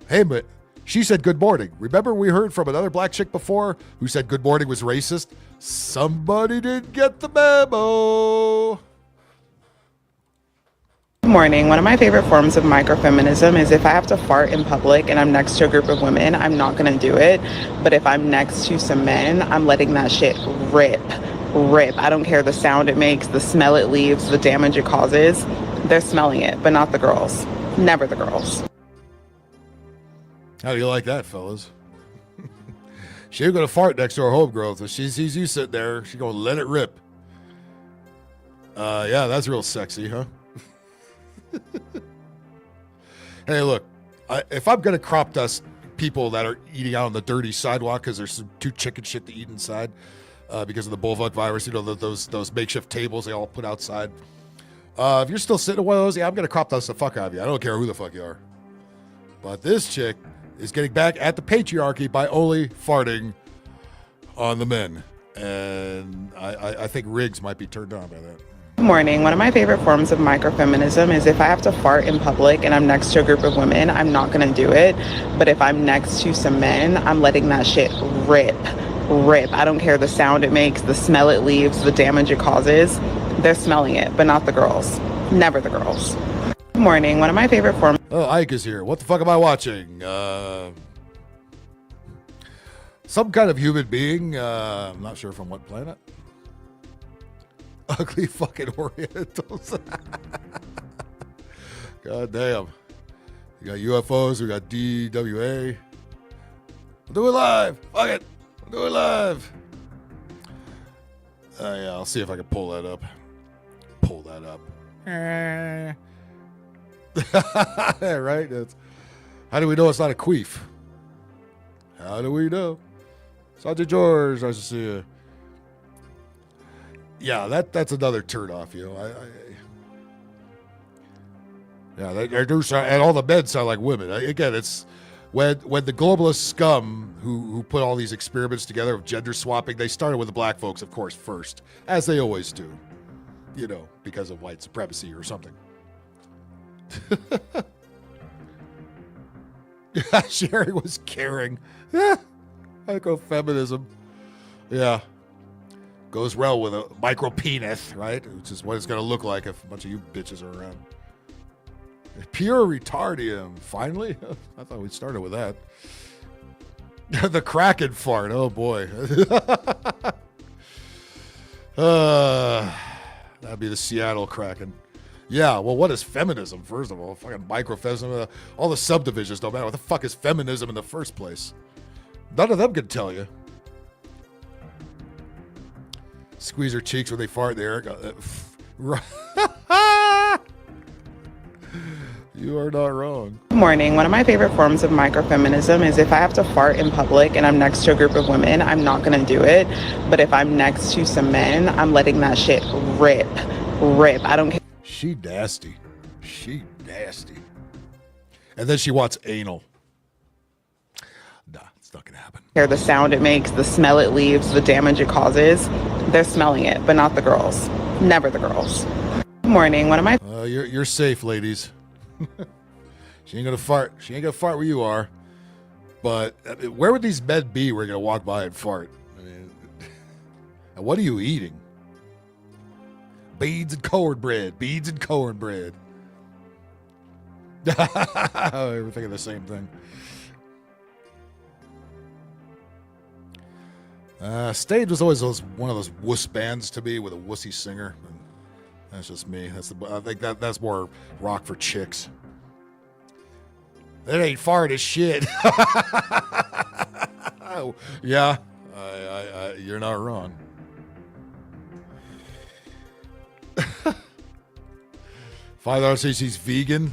S7: Hey, but she said good morning. Remember we heard from another black chick before who said good morning was racist? Somebody didn't get the memo.
S8: Good morning. One of my favorite forms of microfeminism is if I have to fart in public and I'm next to a group of women, I'm not going to do it. But if I'm next to some men, I'm letting that shit rip. I don't care the sound it makes, the smell it leaves, the damage it causes. They're smelling it, but not the girls. Never the girls.
S7: How do you like that, fellas? She ain't gonna fart next to her homegirl. So she sees you sitting there, she gonna let it rip. Yeah, that's real sexy, huh? Hey, look, if I'm gonna crop dust people that are eating out on the dirty sidewalk because there's some too chicken shit to eat inside because of the bullbug virus, you know, those makeshift tables they all put outside. If you're still sitting in one of those, yeah, I'm gonna crop dust the fuck out of you. I don't care who the fuck you are. But this chick is getting back at the patriarchy by only farting on the men. And I think Riggs might be turned on by that.
S8: Good morning. One of my favorite forms of microfeminism is if I have to fart in public and I'm next to a group of women, I'm not going to do it. But if I'm next to some men, I'm letting that shit rip. I don't care the sound it makes, the smell it leaves, the damage it causes. They're smelling it, but not the girls. Never the girls. Good morning. One of my favorite forms.
S7: Oh, Ike is here. What the fuck am I watching? Some kind of human being. I'm not sure from what planet. Ugly fucking Orientals. God damn. You got UFOs. We got DWA. We'll do it live. Fuck it. We'll do it live. Yeah, I'll see if I can pull that up. Right? How do we know it's not a queef? How do we know? Sergeant George, nice to see you. Yeah, that's another turn off, you know. Yeah, they do sound, and all the men sound like women. Again, it's when the globalist scum who put all these experiments together of gender swapping, they started with the black folks, of course, first, as they always do, you know, because of white supremacy or something. Sherry was caring. Microfeminism. Yeah. Goes well with a micro penis, right? Which is what it's going to look like if a bunch of you bitches are around. Pure retardium. Finally? I thought we started with that. The Kraken fart. Oh, boy. That'd be the Seattle Kraken. Yeah, well, what is feminism, first of all? Fucking microfeminism. All the subdivisions don't matter. What the fuck is feminism in the first place? None of them can tell you. Squeeze her cheeks when they fart there. You are not wrong.
S8: Good morning. One of my favorite forms of microfeminism is if I have to fart in public and I'm next to a group of women, I'm not going to do it. But if I'm next to some men, I'm letting that shit rip. I don't care.
S7: She nasty. And then she wants anal. Nah, it's not gonna happen.
S8: Hear the sound it makes, the smell it leaves, the damage it causes. They're smelling it, but not the girls. Never the girls. Good morning. One of my.
S7: You're safe, ladies. She ain't gonna fart. She ain't gonna fart where you are. But where would these men be? We're gonna walk by and fart. I mean, and what are you eating? Beans and cornbread. We're thinking the same thing. Stage was always one of those wuss bands to me with a wussy singer. That's just me. I think that's more rock for chicks. That ain't fart as shit. Yeah, you're not wrong. $5 says she's vegan.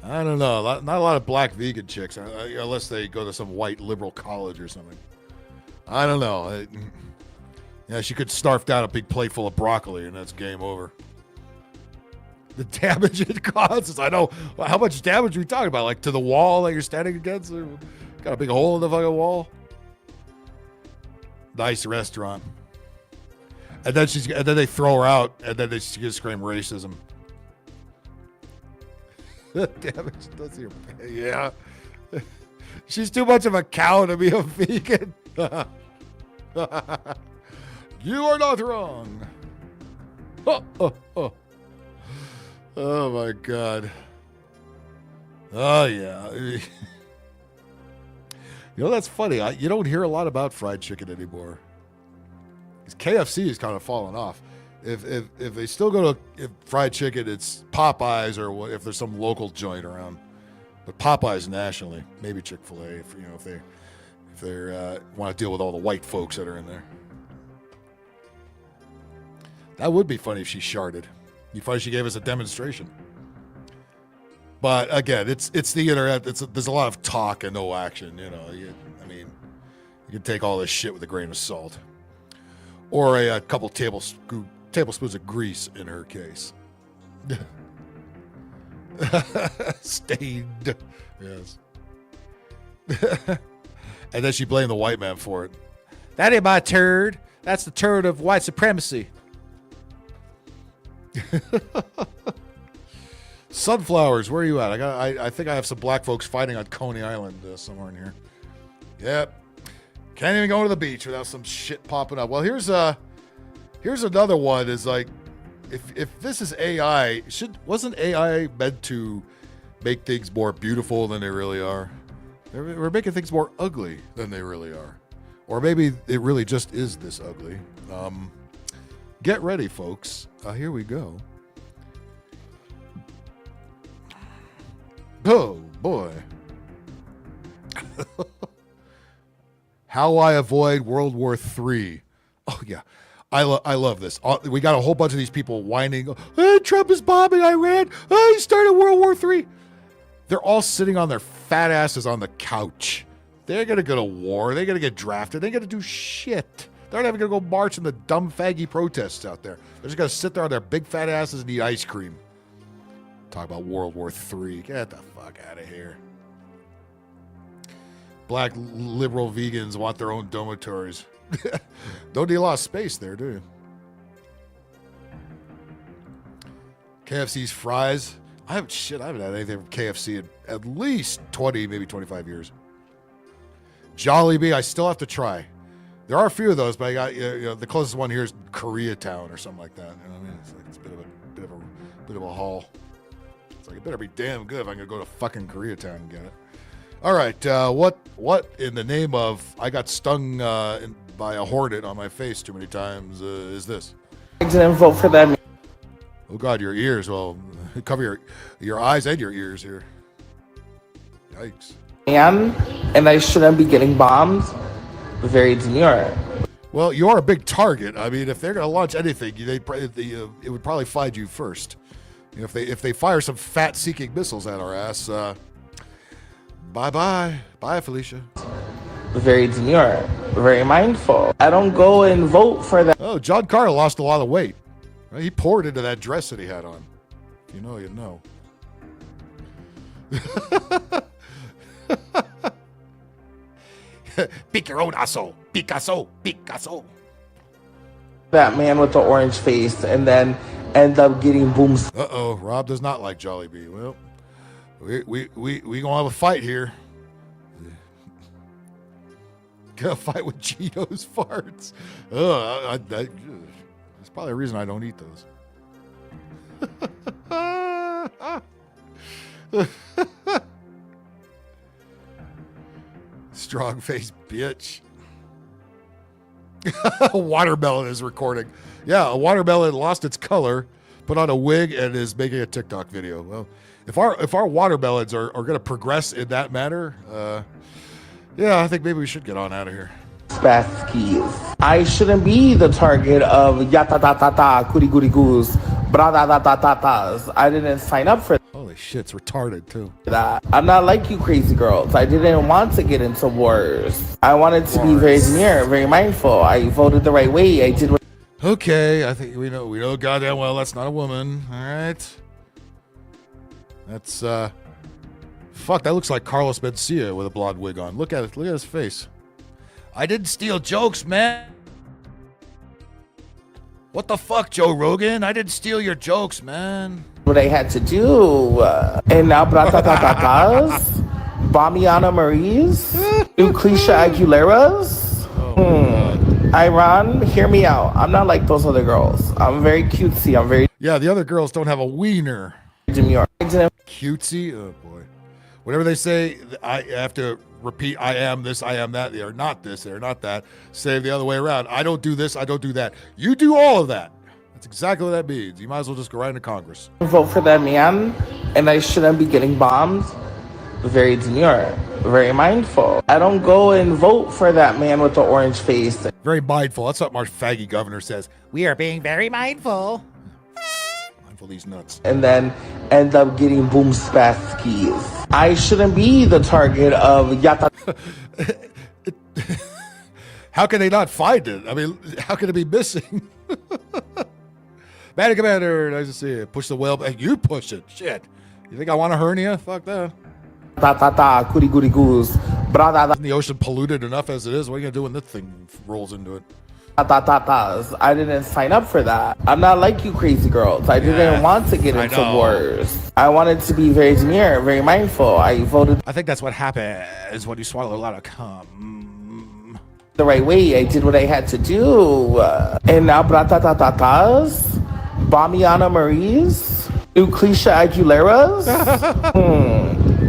S7: I don't know. Not a lot of black vegan chicks, unless they go to some white liberal college or something. I don't know. Yeah, she could snarf down a big plate full of broccoli, and that's game over. The damage it causes. I know. How much damage are we talking about? Like to the wall that you're standing against? Got a big hole in the fucking wall? Nice restaurant. And then they throw her out, and then she just scream racism. Damage does your pay. Yeah. She's too much of a cow to be a vegan. You are not wrong. Oh my God. Oh yeah. You know, that's funny. You don't hear a lot about fried chicken anymore. KFC is kind of falling off. If they still go to fried chicken, it's Popeyes or if there's some local joint around. But Popeyes nationally, maybe Chick-fil-A, if they want to deal with all the white folks that are in there. That would be funny if she sharded. It'd be funny if she gave us a demonstration. But again, it's the internet. There's a lot of talk and no action. You can take all this shit with a grain of salt, or a couple tablespoons of grease in her case. Stained, yes. And then she blamed the white man for it. That ain't my turd. That's the turd of white supremacy. Sunflowers, where are you at? I think I have some black folks fighting on Coney Island somewhere in here. Yep. Can't even go to the beach without some shit popping up. Well, here's another one. Is like, if this is AI, wasn't AI meant to make things more beautiful than they really are? We're making things more ugly than they really are, or maybe it really just is this ugly. Get ready, folks. Here we go. Oh boy. How I avoid World War III. Oh yeah, I love this. We got a whole bunch of these people whining. Oh, Trump is bombing Iran. Oh, he started World War III. They're all sitting on their fat asses on the couch. They're gonna go to war. They're gonna get drafted. They're gonna do shit. They're not even gonna go march in the dumb faggy protests out there. They're just gonna sit there on their big fat asses and eat ice cream. Talk about World War III. Get the fuck out of here. Black liberal vegans want their own dormitories. Don't need a lot of space there, do you? KFC's fries. I haven't had anything from KFC in at least 20, maybe 25 years. Jollibee, I still have to try. There are a few of those, but I got the closest one here is Koreatown or something like that. You know what I mean? It's like it's a bit of a haul. It's like it better be damn good if I'm gonna go to fucking Koreatown and get it. All right, what in the name of I got stung by a hornet on my face too many times is this?
S9: I didn't vote for them.
S7: Oh God, your ears. Well, cover your eyes and your ears here. Yikes.
S9: And I shouldn't be getting bombed. Very demure.
S7: Well, you are a big target. I mean, if they're going to launch anything, it would probably find you first. You know, if they fire some fat-seeking missiles at our ass, bye, Felicia.
S9: Very demure. Very mindful. I don't go and vote for them.
S7: Oh, John Carter lost a lot of weight. He poured into that dress that he had on. If you know, you know. Pick your own asshole. Picasso.
S9: That man with the orange face and then end up getting booms.
S7: Uh-oh, Rob does not like Jollibee. Well, we gonna have a fight here. Gonna fight with Cheetos farts. That's probably a reason I don't eat those. Strong face bitch. A watermelon is recording. Yeah, a watermelon lost its color, put on a wig, and is making a TikTok video. Well, if our watermelons are going to progress in that manner, yeah, I think maybe we should get on out of here.
S9: Spaskies. I shouldn't be the target of yata-ta-ta-ta, goody-goody-goos, bra-da-da-da-da-tas. I didn't sign up for
S7: Holy shit, it's retarded too.
S9: that. I'm not like you crazy girls. I didn't want to get into wars. I wanted to be very demure, very mindful. I voted the right way. I did what
S7: Okay, I think we know goddamn well that's not a woman. All right. That's fuck, that looks like Carlos Mencia with a blonde wig on. Look at it. Look at his face. I didn't steal jokes, man. What the fuck, Joe Rogan? I didn't steal your jokes, man.
S9: I had to do. And now bra-ta-ta-ta-tas, Bamiana Marie's, Euclicia Aguilera's. Iran, hear me out. I'm not like those other girls. I'm very cutesy. I'm very
S7: Yeah, the other girls don't have a wiener.
S9: demure.
S7: Cutesy? Oh boy. Whatever they say, I have to repeat, I am this, I am that. They are not this, they are not that. Say the other way around. I don't do this, I don't do that. You do all of that. That's exactly what that means. You might as well just go right into Congress.
S9: Vote for that man, and I shouldn't be getting bombed. very demure, very mindful. I don't go and vote for that man with the orange face.
S7: Very mindful. That's what our faggy governor says. We are being very mindful. Mindful of these nuts.
S9: And then end up getting boom spaskies. I shouldn't be the target of yata.
S7: How can they not find it? I mean, how can it be missing? Batty Commander, nice to see you. Push the whale. You push it. Shit. You think I want a hernia? Fuck that.
S9: Goody goody goose.
S7: Isn't the ocean polluted enough as it is? What are you going to do when this thing rolls into it?
S9: I didn't sign up for that. I'm not like you crazy girls. I didn't want to get into wars. I wanted to be very demure, very mindful. I voted.
S7: I think that's what happens when you swallow a lot of cum.
S9: The right way. I did what I had to do. And now bratatatas, Bamiana Marie's, Euclicia Aguilera's.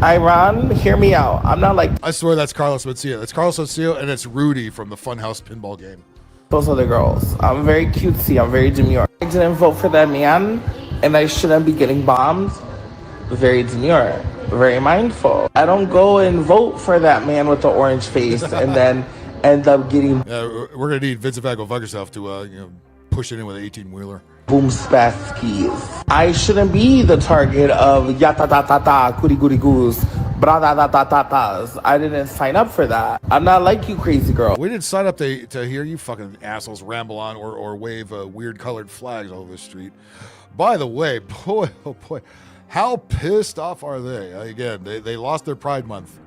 S9: Iran, hear me out. I'm not like
S7: I swear that's Carlos Mencia. It's Carlos Mencia and it's Rudy from the Funhouse Pinball game.
S9: those other girls. I'm very cutesy. I'm very demure. I didn't vote for that man, and I shouldn't be getting bombed. Very demure. Very mindful. I don't go and vote for that man with the orange face and then end up getting
S7: we're gonna need Vincent Van Gogh fuck yourself to push it in with an 18-wheeler.
S9: boom spaskies. I shouldn't be the target of yata goody goody goose. Bradatatas. I didn't sign up for that. I'm not like you crazy girl.
S7: We didn't sign up to hear you fucking assholes ramble on or wave weird colored flags all over the street. By the way, boy, oh boy, how pissed off are they? Again, they lost their Pride Month.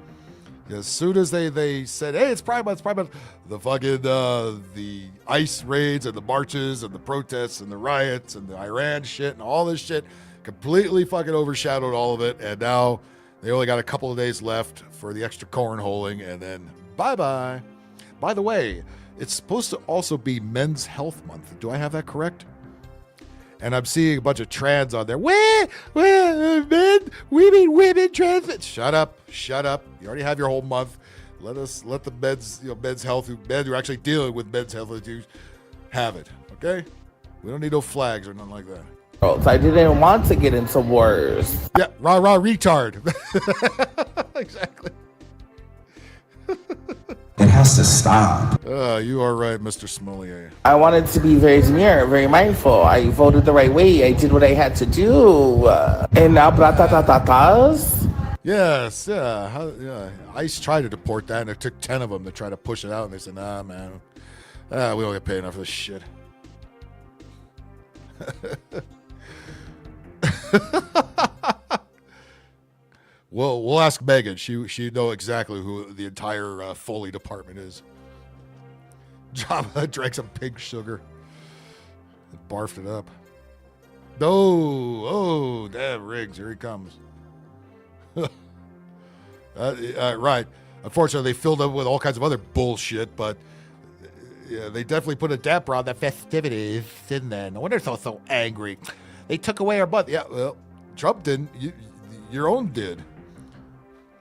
S7: As soon as they said, hey, it's Pride Month, it's Pride Month, the fucking, the ICE raids and the marches and the protests and the riots and the Iran shit and all this shit completely fucking overshadowed all of it. And now they only got a couple of days left for the extra cornholing and then bye-bye. By the way, it's supposed to also be Men's Health Month. Do I have that correct? And I'm seeing a bunch of trans on there. Men, women, trans. Shut up. You already have your whole month. Let the men's health, men who are actually dealing with men's health issues have it. Okay? We don't need no flags or nothing like that.
S9: I didn't want to get into wars.
S7: Yeah, rah retard. Exactly.
S10: It has to stop.
S7: You are right, Mr. Smollier.
S9: I wanted to be very demure, very mindful. I voted the right way. I did what I had to do. And now bratatatas.
S7: Yes, yeah. ICE tried to deport that, and it took 10 of them to try to push it out, and they said, nah, man. We don't get paid enough for this shit. Well, we'll ask Megan. She know exactly who the entire Foley department is. Java drank some pig sugar and barfed it up. Oh, damn, Riggs, here he comes. Right. Unfortunately, they filled up with all kinds of other bullshit, but yeah, they definitely put a damper on the festivities, didn't they? No wonder they're so angry. They took away our month. Yeah, well, Trump didn't. Your own did.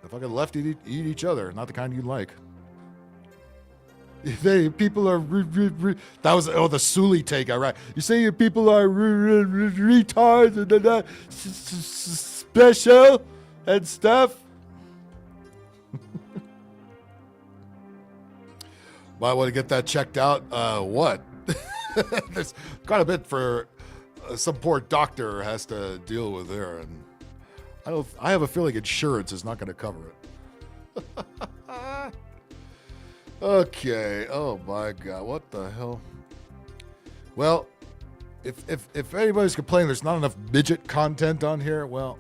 S7: The fucking left eat each other. Not the kind you like. People are that was the Sully take. All right, you say people are retards and that special and stuff. Might want to get that checked out. What? There's quite a bit for some poor doctor has to deal with there, and I have a feeling insurance is not going to cover it. Okay. Oh my God. What the hell? Well, if anybody's complaining there's not enough midget content on here, well,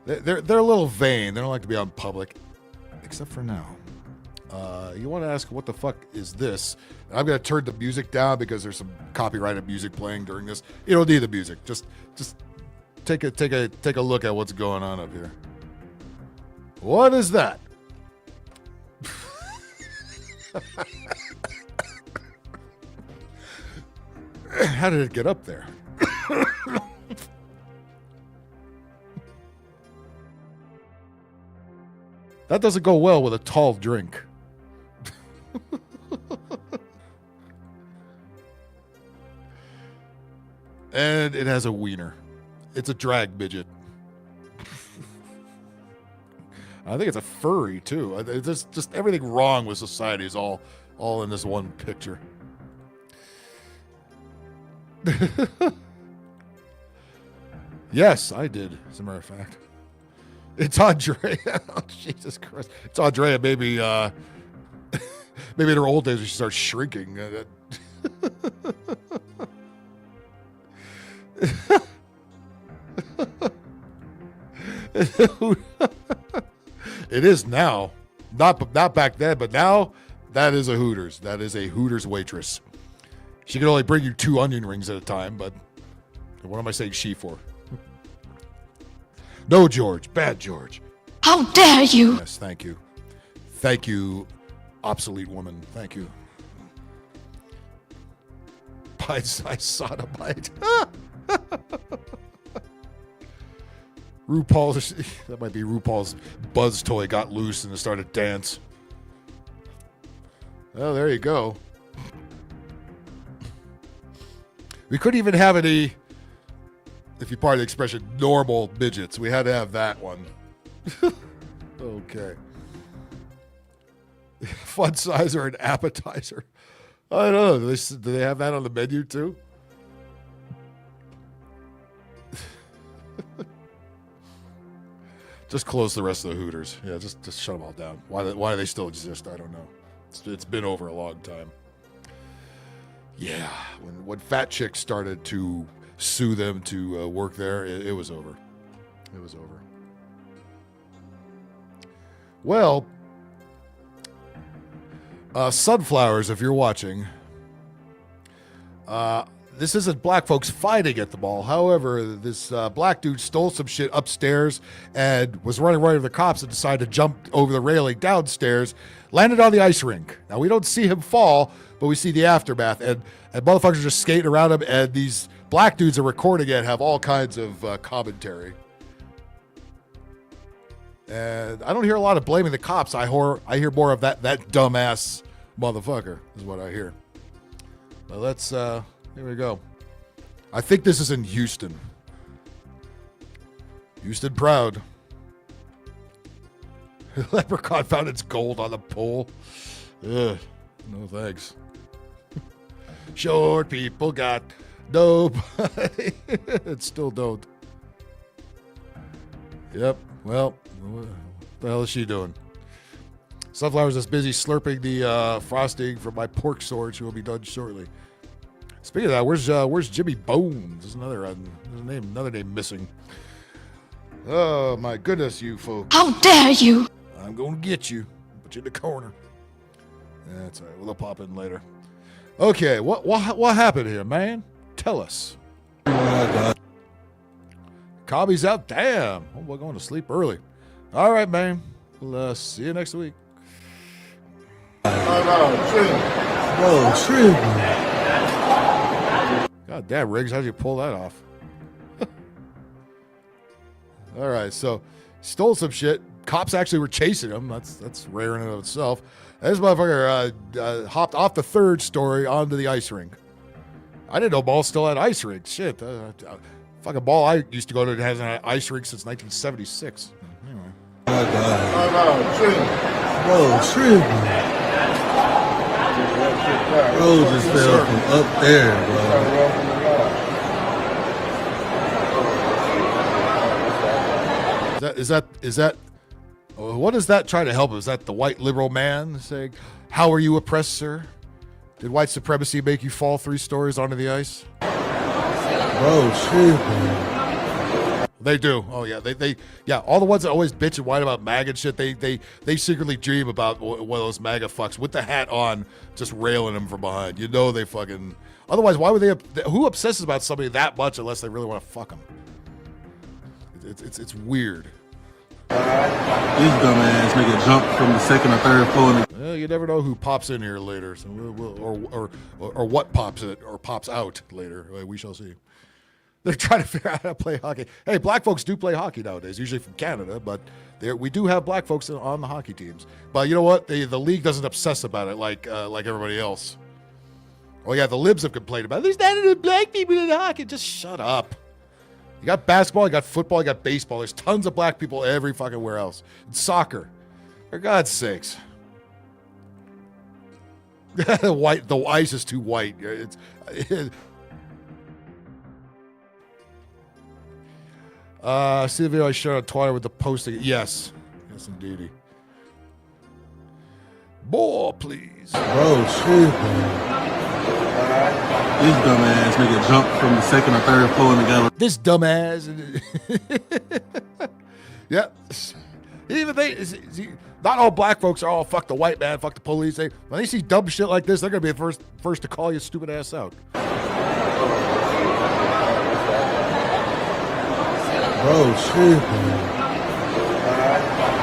S7: they're a little vain. They don't like to be on public, except for now. You want to ask what the fuck is this? I'm gonna turn the music down because there's some copyrighted music playing during this. You don't need the music. Just take a look at what's going on up here. What is that? How did it get up there? That doesn't go well with a tall drink. And it has a wiener. It's a drag midget. I think it's a furry too. There's just everything wrong with society is all in this one picture. Yes, I did, as a matter of fact. It's Andrea. Oh, Jesus Christ. It's Andrea. Maybe maybe in her old days she starts shrinking. It is now. Not back then, but now that is a Hooters. That is a Hooters waitress. She can only bring you 2 onion rings at a time, but what am I saying she for? No, George. Bad George.
S2: How dare you?
S7: Yes, thank you. Thank you, obsolete woman. Thank you. Bite-sized sodomite. RuPaul's, that might be RuPaul's buzz toy got loose and it started to dance. Oh, there you go. We couldn't even have any, if you pardon the expression, normal midgets. We had to have that one. Okay. Fun size or an appetizer? I don't know. Do they have that on the menu too? Just close the rest of the Hooters. Yeah, just shut them all down. Why do they still exist? I don't know. It's been over a long time. Yeah, when fat chicks started to sue them to work there, it was over. It was over. Well, Sunflowers, if you're watching, this isn't black folks fighting at the mall. However, this black dude stole some shit upstairs and was running right over the cops and decided to jump over the railing downstairs, landed on the ice rink. Now, we don't see him fall, but we see the aftermath. And motherfuckers are just skating around him, and these black dudes are recording it, have all kinds of commentary. And I don't hear a lot of blaming the cops. I hear more of that dumbass motherfucker is what I hear. But let's... Here we go. I think this is in Houston. Houston proud. Leprechaun found its gold on the pole. Ugh, no thanks. Short people got nobody. It still don't. Yep, well, what the hell is she doing? Sunflower's just busy slurping the frosting from my pork sword. She will be done shortly. Speaking of that, where's Jimmy Bones? There's another name missing. Oh my goodness, you folks!
S2: How dare you?
S7: I'm gonna get you. Put you in the corner. That's all right. We'll pop in later. Okay, what happened here, man? Tell us. Cobby's out. Damn. Oh, we're going to sleep early. All right, man. We'll see you next week.
S10: Whoa, trip.
S7: God damn, Riggs, how'd you pull that off? All right, so stole some shit. Cops actually were chasing him. That's rare in and of itself. And this motherfucker hopped off the 3rd story onto the ice rink. I didn't know balls still had ice rinks. Shit. Fucking ball I used to go to has an ice rink since 1976. Anyway.
S10: Oh my God. Whoa, trip. Bro just fell from up there, bro.
S7: Is that what is that trying to help? Is that the white liberal man saying, "How are you oppressed, sir? Did white supremacy make you fall 3 stories onto the ice?"
S10: Bro, shit.
S7: They do. Oh yeah, they all the ones that always bitch and whine about MAGA and shit, they secretly dream about one of those MAGA fucks with the hat on, just railing them from behind. You know they fucking. Otherwise, why would they? Who obsesses about somebody that much unless they really want to fuck them? It's weird.
S10: These dumbass nigga jump from the 2nd or 3rd floor.
S7: Well, you never know who pops in here later, so or what pops in or pops out later. We shall see. They're trying to figure out how to play hockey. Hey, black folks do play hockey nowadays, usually from Canada, but we do have black folks on the hockey teams. But you know what? The league doesn't obsess about it like everybody else. Oh yeah, the libs have complained about it. There's not enough black people in hockey. Just shut up. You got basketball, you got football, you got baseball. There's tons of black people every fucking where else. It's soccer. For God's sakes. White, the ice is too white. See the video I showed on Twitter with the posting. Yes. Yes, indeedy. More, please.
S10: Bro, shit, man. This dumbass nigga jumped from the second or third floor in the gallery.
S7: This dumbass. Yep. Even not all black folks are all fuck the white man, fuck the police. When they see dumb shit like this, they're gonna be the first to call you stupid ass out.
S10: Bro, shit, man.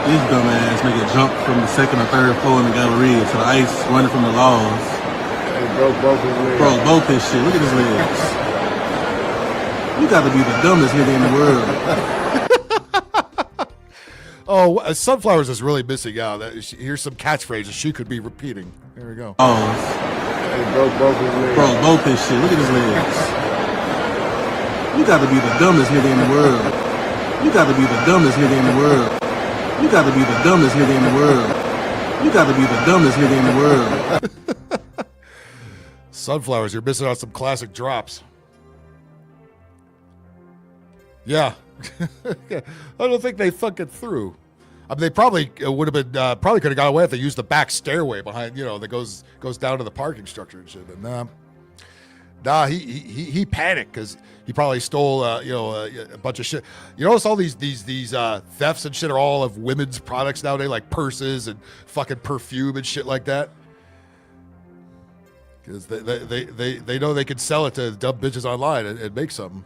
S10: This dumbass nigga jumped from the second or third floor in the Galleria to the ice running from the laws.
S11: Broke both his legs.
S10: Broke both his shit. Look at his legs. You gotta be the dumbest nigga in the world.
S7: Oh, Sunflowers is really missing out. Here's some catchphrases she could be repeating. There we go.
S10: Oh.
S11: Broke both his legs.
S10: Broke both his shit. Look at his legs. You gotta be the dumbest nigga in the world. You gotta be the dumbest nigga in the world. You gotta be the dumbest nigga in the world. You gotta be the dumbest nigga in the world.
S7: Sunflowers, you're missing out some classic drops. Yeah. I don't think they fucking threw. I mean, they probably would have been, probably could have got away if they used the back stairway behind, that goes down to the parking structure and shit. But nah, he panicked because he probably stole, a bunch of shit. You notice all these thefts and shit are all of women's products nowadays, like purses and fucking perfume and shit like that. Because they know they can sell it to dumb bitches online and make something.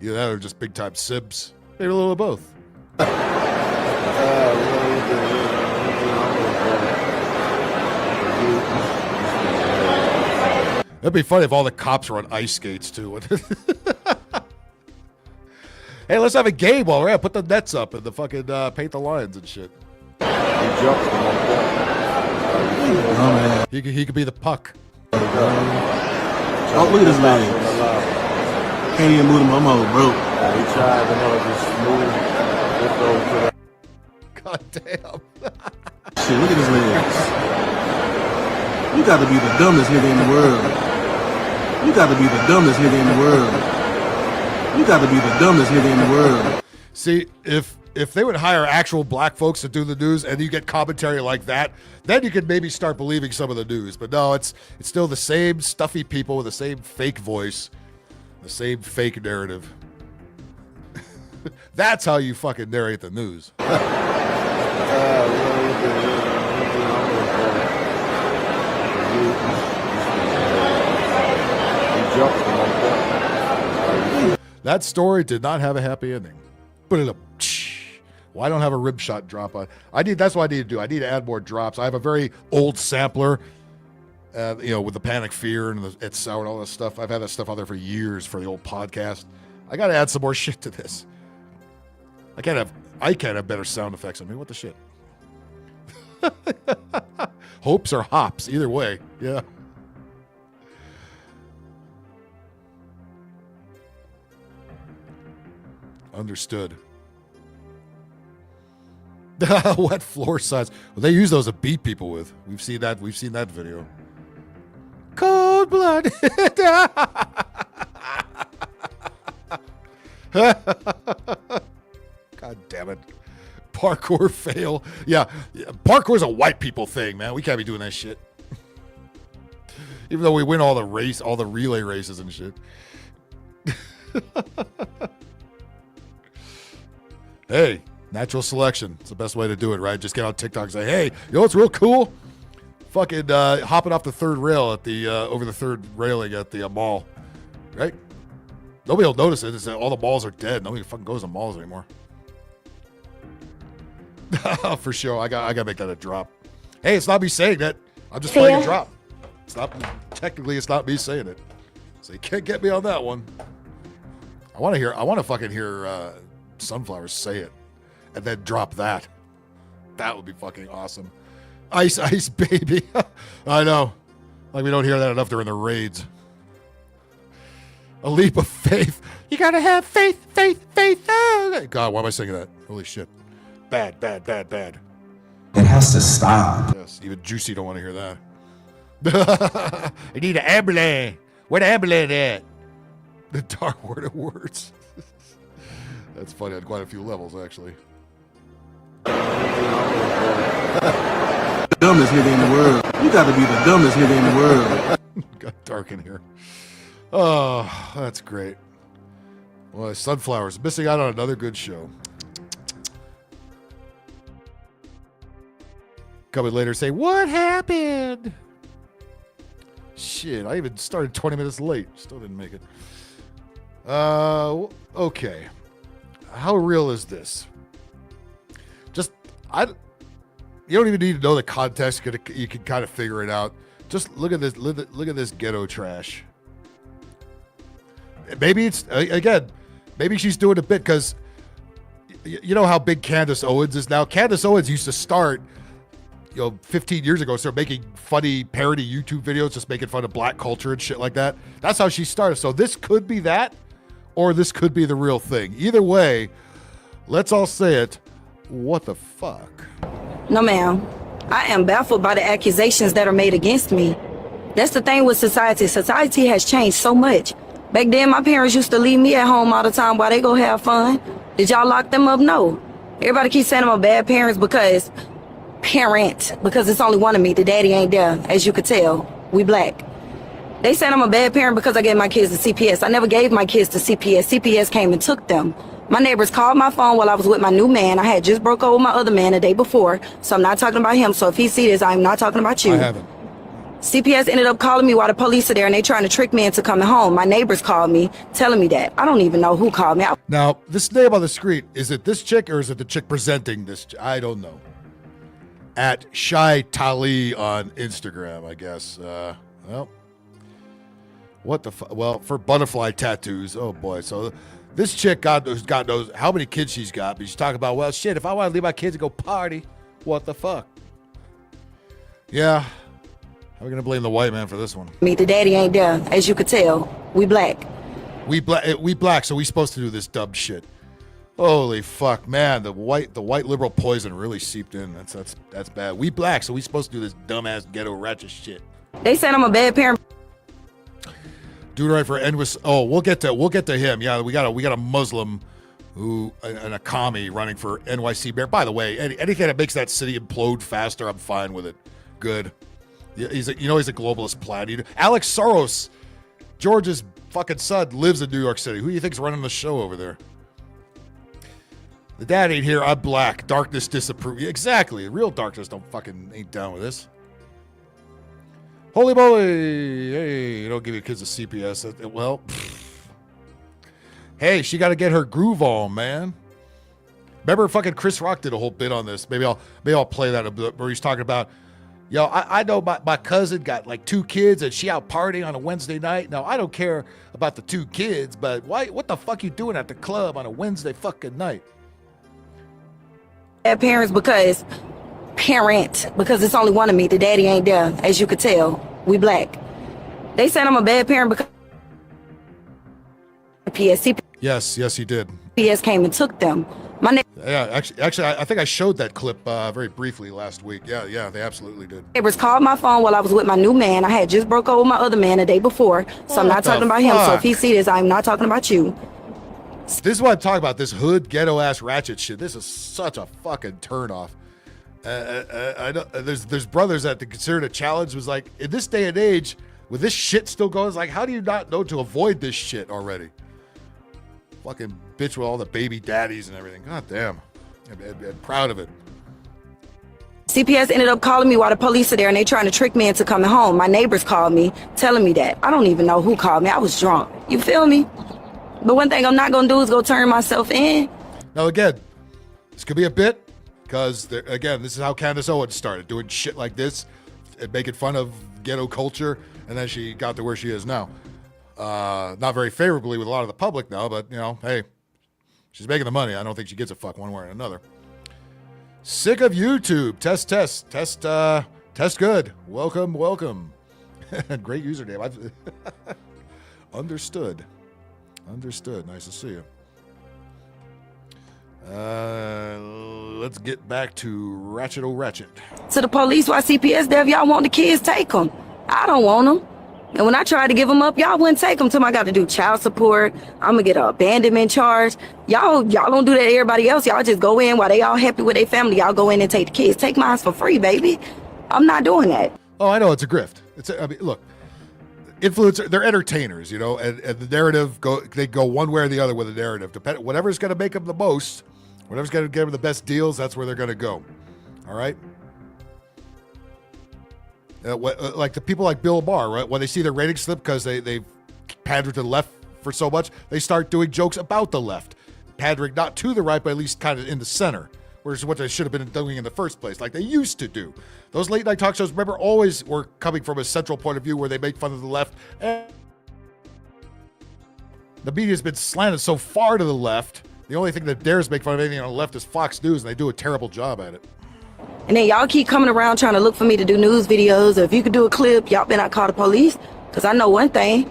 S7: Either that or just big time sibs. Maybe a little of both. It'd be funny if all the cops were on ice skates too. Hey, let's have a game while we're at. Put the nets up and the fucking paint the lines and shit. He could be the puck.
S10: Oh, look at his legs. Can't even move them. I'm all broke.
S11: He tried to just move.
S7: God damn.
S10: Shit, look at his legs. You gotta be the dumbest nigga in the world. You gotta be the dumbest nigga in the world. You gotta be the dumbest nigga in the world.
S7: See, if they would hire actual black folks to do the news and you get commentary like that, then you could maybe start believing some of the news. But no, it's still the same stuffy people with the same fake voice, the same fake narrative. That's how you fucking narrate the news. That story did not have a happy ending. Put it up. Well, I don't have a rib shot drop on. That's what I need to do. I need to add more drops. I have a very old sampler, with the Panic Fear and It's Sour and all this stuff. I've had that stuff out there for years for the old podcast. I got to add some more shit to this. I can't have better sound effects on me. What the shit? Hopes or hops, either way. Yeah. Understood. Wet floor sides. Well, they use those to beat people with. We've seen that video. Cold blood. God damn it. Parkour fail. Yeah, parkour's a white people thing, man. We can't be doing that shit. Even though we win all the relay races and shit. Hey, natural selection. It's the best way to do it, right? Just get on TikTok and say, hey, you know what's real cool? Fucking hopping off the third rail at the over the third railing at the mall, right? Nobody will notice it. It's that all the malls are dead. Nobody fucking goes to malls anymore. For sure, I got to make that a drop. Hey, it's not me saying that. I'm just playing a drop. It's not me saying it. So you can't get me on that one. I want to fucking hear Sunflowers say it and then drop that. That would be fucking awesome. Ice, ice, baby. I know. Like we don't hear that enough during the raids. A leap of faith. You gotta have faith, faith, faith. Oh. God, why am I singing that? Holy shit. Bad, bad, bad, bad.
S12: It has to stop.
S7: Yes, even Juicy don't want to hear that. I need an ambulance. Where the ambulance at? The dark word of words. That's funny on quite a few levels, actually.
S10: Dumbest nigga in the world. You gotta be the dumbest nigga in the world.
S7: Got dark in here. Oh, that's great. Well, Sunflowers missing out on another good show. Coming later, say, what happened? Shit, I even started 20 minutes late. Still didn't make it. Okay. How real is this? You don't even need to know the context. You can kind of figure it out. Just look at this. Look at this ghetto trash. Maybe it's maybe she's doing a bit because you know how big Candace Owens is now. Candace Owens used to start, 15 years ago, started making funny parody YouTube videos, just making fun of black culture and shit like that. That's how she started. So this could be that, or this could be the real thing. Either way, let's all say it. What the fuck?
S13: No, ma'am. I am baffled by the accusations that are made against me. That's the thing with society. Society has changed so much. Back then, my parents used to leave me at home all the time while they go have fun. Did y'all lock them up? No. Everybody keeps saying I'm a bad parent because it's only one of me. The daddy ain't there, as you could tell. We black. They said I'm a bad parent because I gave my kids to CPS. I never gave my kids to CPS. CPS came and took them. My neighbors called my phone while I was with my new man. I had just broke up with my other man the day before, so I'm not talking about him. So if he sees this, I'm not talking about you.
S7: I haven't.
S13: CPS ended up calling me while the police are there, and they trying to trick me into coming home. My neighbors called me, telling me that. I don't even know who called me.
S7: Now, this name on the screen, is it this chick or is it the chick presenting this? I don't know. At Shy Tali on Instagram, I guess. Well, what the fuck? Well, for butterfly tattoos, oh boy. So this chick, God knows how many kids she's got, but she's talking about, well, shit, if I want to leave my kids and go party, what the fuck? Yeah. How are we going to blame the white man for this one?
S13: Me, the daddy ain't there, as you could tell. We black.
S7: We black, so we supposed to do this dumb shit. Holy fuck, man! The white liberal poison really seeped in. That's bad. We black, so we supposed to do this dumbass ghetto ratchet shit.
S13: They said I'm a bad parent.
S7: Dude, right for endless. Oh, we'll get to him. Yeah, we got a Muslim who and a commie running for NYC mayor. By the way, anything that makes that city implode faster, I'm fine with it. Good. He's a globalist plaid eater. Alex Soros, George's fucking son, lives in New York City. Who do you think's running the show over there? The dad ain't here. I'm black. Darkness disapprove. Exactly. Real darkness ain't down with this. Holy moly. Hey, you don't give your kids a CPS. Well, hey, she got to get her groove on, man. Remember fucking Chris Rock did a whole bit on this. Maybe I'll play that a bit where he's talking about, I know my cousin got like 2 kids and she out partying on a Wednesday night. Now, I don't care about the 2 kids, but what the fuck you doing at the club on a Wednesday fucking night?
S13: Bad parents because it's only one of me. The daddy ain't there, as you could tell. We black. They said I'm a bad parent because PSC.
S7: Yes, he did.
S13: PS came and took them.
S7: Yeah, actually, I think I showed that clip very briefly last week. Yeah, they absolutely did.
S13: Neighbors called my phone while I was with my new man. I had just broke up with my other man the day before, so I'm not talking about him. So if he sees this, I'm not talking about you.
S7: This is what I'm talking about. This hood ghetto ass ratchet shit. This is such a fucking turnoff. I know there's brothers that considered a challenge was like, in this day and age, with this shit still going, it's like, how do you not know to avoid this shit already? Fucking bitch with all the baby daddies and everything. God damn. I'm proud of it.
S13: CPS ended up calling me while the police are there, and they trying to trick me into coming home. My neighbors called me, telling me that. I don't even know who called me. I was drunk. You feel me? But one thing I'm not going to do is go turn myself in.
S7: Now, again, this could be a bit, because, again, this is how Candace Owens started, doing shit like this, and making fun of ghetto culture, and then she got to where she is now. Not very favorably with a lot of the public now, but, hey, she's making the money. I don't think she gives a fuck one way or another. Sick of YouTube. Test good. Welcome. Great username. I've understood. Understood. Nice to see you. Let's get back to Ratchet O'Ratchet.
S13: To the police, why CPS dev, y'all want the kids, take them. I don't want them. And when I tried to give them up, y'all wouldn't take them. Till I got to do child support. I'm going to get an abandonment charge. Y'all don't do that to everybody else. Y'all just go in while they all happy with their family. Y'all go in and take the kids. Take mine for free, baby. I'm not doing that.
S7: Oh, I know it's a grift. I mean, look, influencers, they're entertainers, you know, and the narrative, they go one way or the other with the narrative. Whatever's going to make them the most, whatever's going to give them the best deals, that's where they're going to go. All right? Like the people like Bill Maher, right? When they see their rating slip because they pander to the left for so much, they start doing jokes about the left, pandering not to the right, but at least kind of in the center, which is what they should have been doing in the first place, like they used to do. Those late night talk shows, remember, always were coming from a central point of view where they make fun of the left. And the media's been slanted so far to the left, the only thing that dares make fun of anything on the left is Fox News, and they do a terrible job at it.
S13: And then y'all keep coming around trying to look for me to do news videos. Or if you could do a clip, y'all better not call the police. Because I know one thing.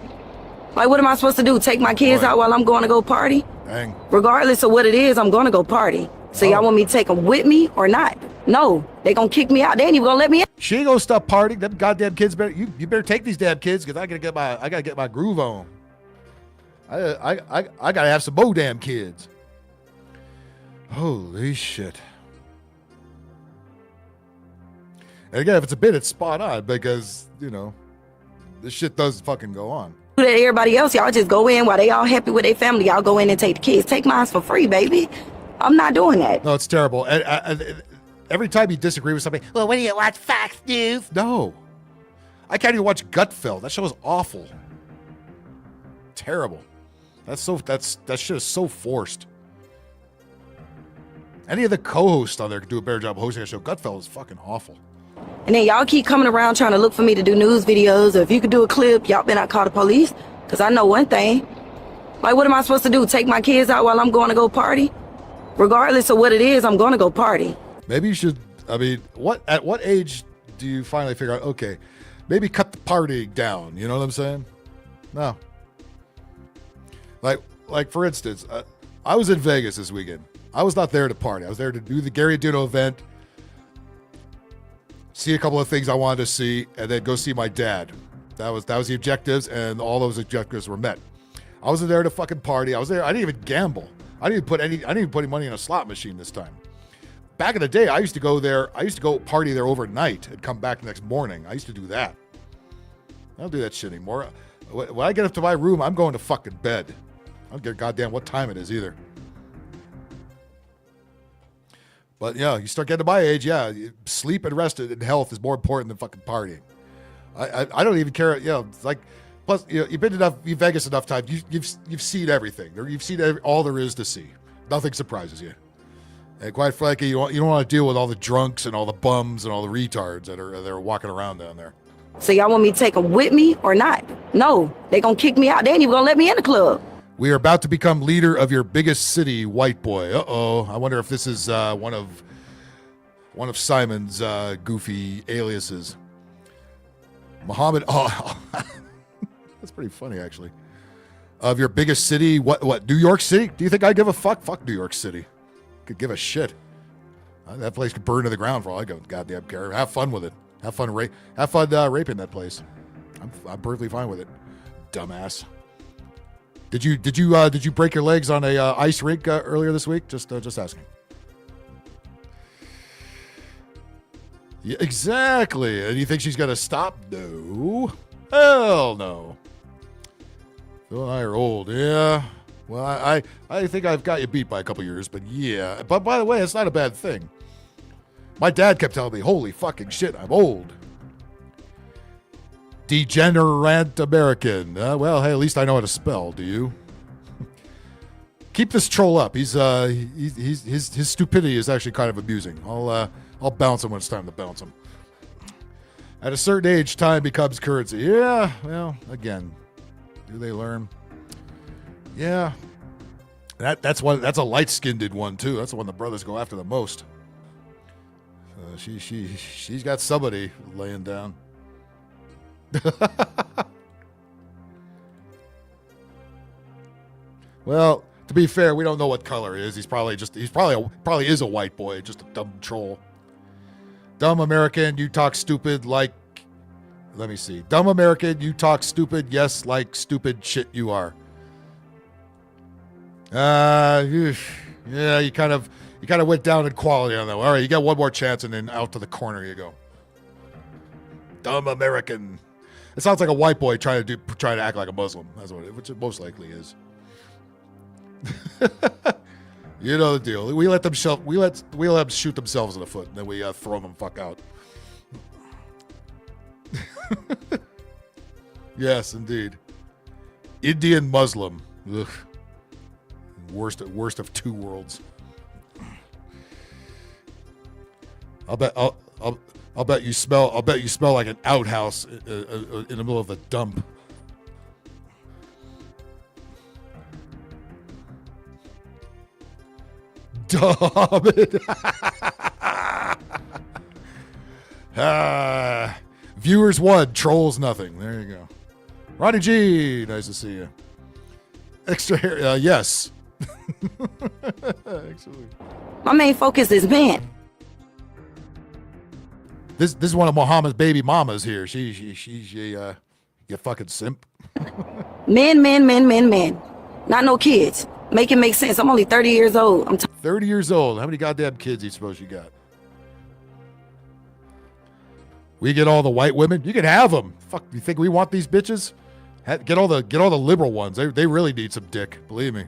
S13: Like, what am I supposed to do? Take my kids out while I'm going to go party?
S7: Dang.
S13: Regardless of what it is, I'm going to go party. So y'all want me to take them with me or not? No. They going to kick me out. They ain't even going to let me in.
S7: She ain't going to stop partying. Them goddamn kids better, you better take these damn kids because I got to get my groove on. I got to have some more damn kids. Holy shit. And again, if it's a bit, it's spot on because, you know, this shit does fucking go on.
S13: Do that to everybody else. Y'all just go in while they all happy with their family. Y'all go in and take the kids. Take mine for free, baby. I'm not doing that.
S7: No, it's terrible. And every time you disagree with somebody, well, when do you watch Fox News? No. I can't even watch Gutfeld. That show is awful. Terrible. That shit is so forced. Any of the co-hosts on there could do a better job hosting a show. Gutfeld is fucking awful.
S13: And then y'all keep coming around trying to look for me to do news videos. Or if you could do a clip, y'all better not call the police. Because I know one thing. Like, what am I supposed to do? Take my kids out while I'm going to go party? Regardless of what it is, I'm going to go party.
S7: Maybe you should, I mean, at what age do you finally figure out, okay, maybe cut the partying down? You know what I'm saying? No. Like for instance, I was in Vegas this weekend. I was not there to party. I was there to do the Gary Duno event, see a couple of things I wanted to see, and then go see my dad. That was the objectives, and all those objectives were met. I wasn't there to fucking party. I was there. I didn't even gamble. I didn't even put any money in a slot machine this time. Back in the day, I used to go there. I used to go party there overnight and come back the next morning. I used to do that. I don't do that shit anymore. When I get up to my room, I'm going to fucking bed. I don't care goddamn what time it is either. But yeah, you start getting to my age, yeah, sleep and rest and health is more important than fucking partying. I don't even care. You know, it's like, plus, you know, you've been to Vegas enough times. You've seen everything. You've seen all there is to see. Nothing surprises you. And quite frankly, you don't want to deal with all the drunks and all the bums and all the retards that are walking around down there.
S13: So y'all want me to take them with me or not? No, they gonna kick me out. They ain't even gonna let me in the club.
S7: We are about to become leader of your biggest city, white boy. Uh-oh. I wonder if this is one of Simon's goofy aliases. Muhammad. Oh, that's pretty funny, actually. Of your biggest city, what? New York City? Do you think I give a fuck? Fuck New York City. Could give a shit. That place could burn to the ground for all I goddamn care. Have fun with it. Have fun raping that place. I'm perfectly fine with it. Dumbass. Did you break your legs on a ice rink earlier this week? Just asking. Yeah, exactly. And you think she's gonna stop? No. Hell no. Phil and I are old. Yeah. Well, I think I've got you beat by a couple years, but yeah. But by the way, it's not a bad thing. My dad kept telling me, holy fucking shit, I'm old. Degenerate American. Well, hey, at least I know how to spell. Do you? Keep this troll up. His stupidity is actually kind of amusing. I'll bounce him when it's time to bounce him. At a certain age, time becomes currency. Yeah, well, again, do they learn? Yeah. That's a light-skinned one too. That's the one the brothers go after the most. She's got somebody laying down. Well, to be fair, we don't know what color he is. He's probably is a white boy, just a dumb troll. Dumb American, you talk stupid like. Let me see. Dumb American, you talk stupid. Yes, like stupid shit you are. Yeah, you kind of went down in quality on that one. All right, you got one more chance, and then out to the corner you go. Dumb American. It sounds like a white boy trying to act like a Muslim. That's what which it most likely is. You know the deal. We let them shoot themselves in the foot, and then we throw them fuck out. Yes, indeed. Indian Muslim. Ugh. Worst of two worlds. I'll bet you smell like an outhouse in the middle of the dump. Dumb it. Viewers 1, trolls nothing. There you go. Ronnie G, nice to see you. Extra hair, yes. Excellent.
S13: My main focus is men.
S7: This is one of Muhammad's baby mamas here. She's you fucking simp.
S13: Men. Not no kids. Make it make sense. I'm only 30 years old.
S7: 30 years old. How many goddamn kids do you suppose you got? We get all the white women. You can have them. Fuck, you think we want these bitches? Get all the liberal ones. They really need some dick. Believe me.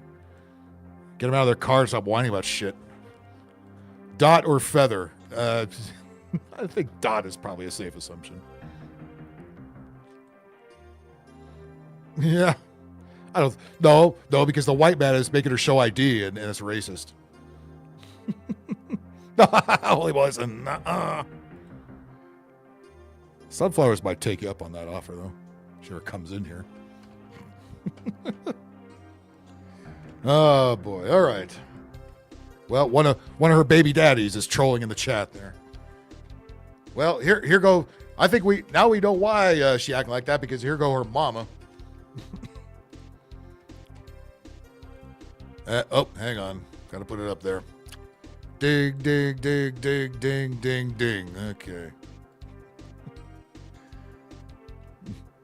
S7: Get them out of their car and stop whining about shit. Dot or feather? I think dot is probably a safe assumption. Yeah. I don't. No, because the white man is making her show ID and it's racist. Holy boys and Sunflowers might take you up on that offer, though. Sure, it comes in here. Oh boy! All right. Well, one of her baby daddies is trolling in the chat there. Well, here go. I think we know why she acting like that, because here go her mama. Oh, hang on. Got to put it up there. Ding, ding, ding, ding, ding, ding, ding. Okay.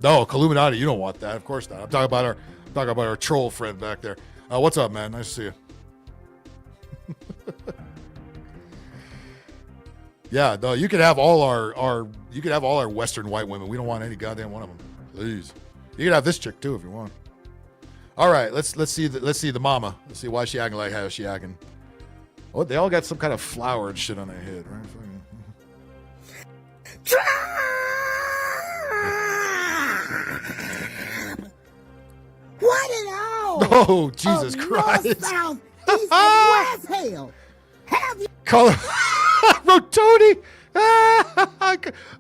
S7: No, Illuminati, you don't want that. Of course not. I'm talking about our troll friend back there. What's up, man? Nice to see you. Yeah, no, you can have all our Western white women. We don't want any goddamn one of them. Please. You can have this chick too if you want. All right, let's see the mama. Let's see why she acting like how she acting. Oh, they all got some kind of flower and shit on their head, right?
S14: What it all?
S7: Oh, Jesus Christ.
S14: North, south, east, and west hell. Have you...
S7: Color... Rotoni!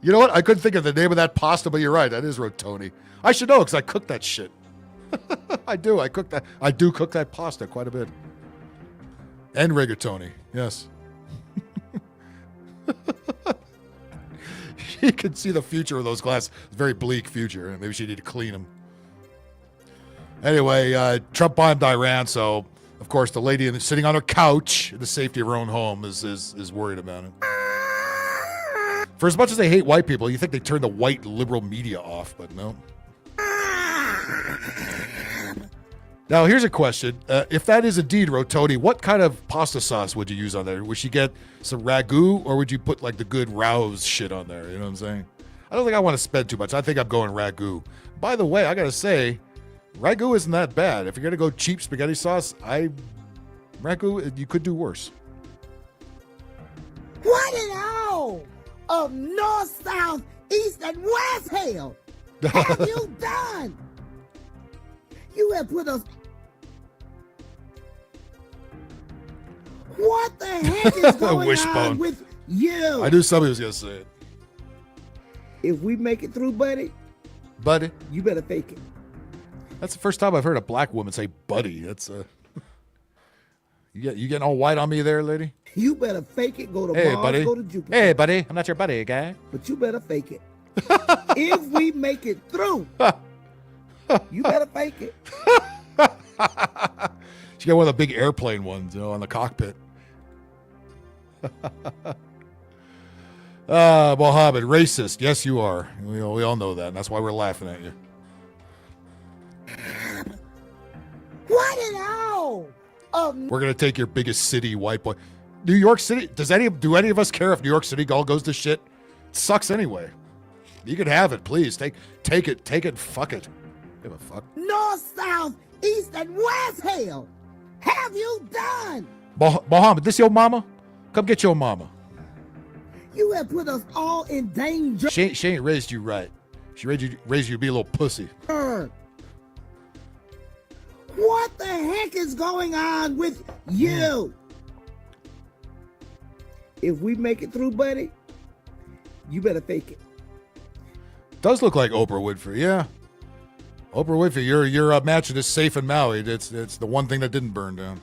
S7: You know what? I couldn't think of the name of that pasta, but you're right. That is rotoni. I should know because I cook that shit. I do. I do cook that pasta quite a bit. And rigatoni. Yes. She can see the future of those glasses. Very bleak future. Maybe she need to clean them. Anyway, Trump bombed Iran, so of course the lady sitting on her couch in the safety of her own home is worried about it. For as much as they hate white people, you think they turn the white liberal media off, but no. Now, here's a question. If that is indeed rotoni, what kind of pasta sauce would you use on there? Would she get some ragu, or would you put like the good Rouse shit on there? You know what I'm saying? I don't think I want to spend too much. I think I'm going ragu. By the way, I got to say, ragu isn't that bad. If you're going to go cheap spaghetti sauce, ragu, you could do worse.
S14: What it all of north, south, east, and west hell have you done? You have put us... What the heck is going on with you?
S7: I knew somebody was going to say it.
S14: If we make it through, buddy, you better fake it.
S7: That's the first time I've heard a black woman say buddy. That's you getting all white on me there, lady?
S14: You better fake it, go to
S7: Hey,
S14: Mars,
S7: buddy.
S14: go to Jupiter.
S7: Hey, buddy. I'm not your buddy, guy.
S14: But you better fake it. If we make it through, you better fake it.
S7: She got one of the big airplane ones, you know, on the cockpit. Mohammed, racist. Yes, you are. We all know that, and that's why we're laughing at you.
S14: What in all?
S7: We're gonna take your biggest city, white boy. New York City. Do any of us care if New York City all goes to shit? It sucks anyway. You can have it, please. Take it. Fuck it. Give a fuck.
S14: North, south, east, and west. Hell, have you done?
S7: Mohammed, this your mama? Come get your mama.
S14: You have put us all in danger.
S7: She ain't raised you right. She raised you to be a little pussy.
S14: What the heck is going on with you? If we make it through, buddy, you better fake it.
S7: Does look like Oprah Winfrey, yeah. Oprah Winfrey, your mansion is safe in Maui. It's the one thing that didn't burn down.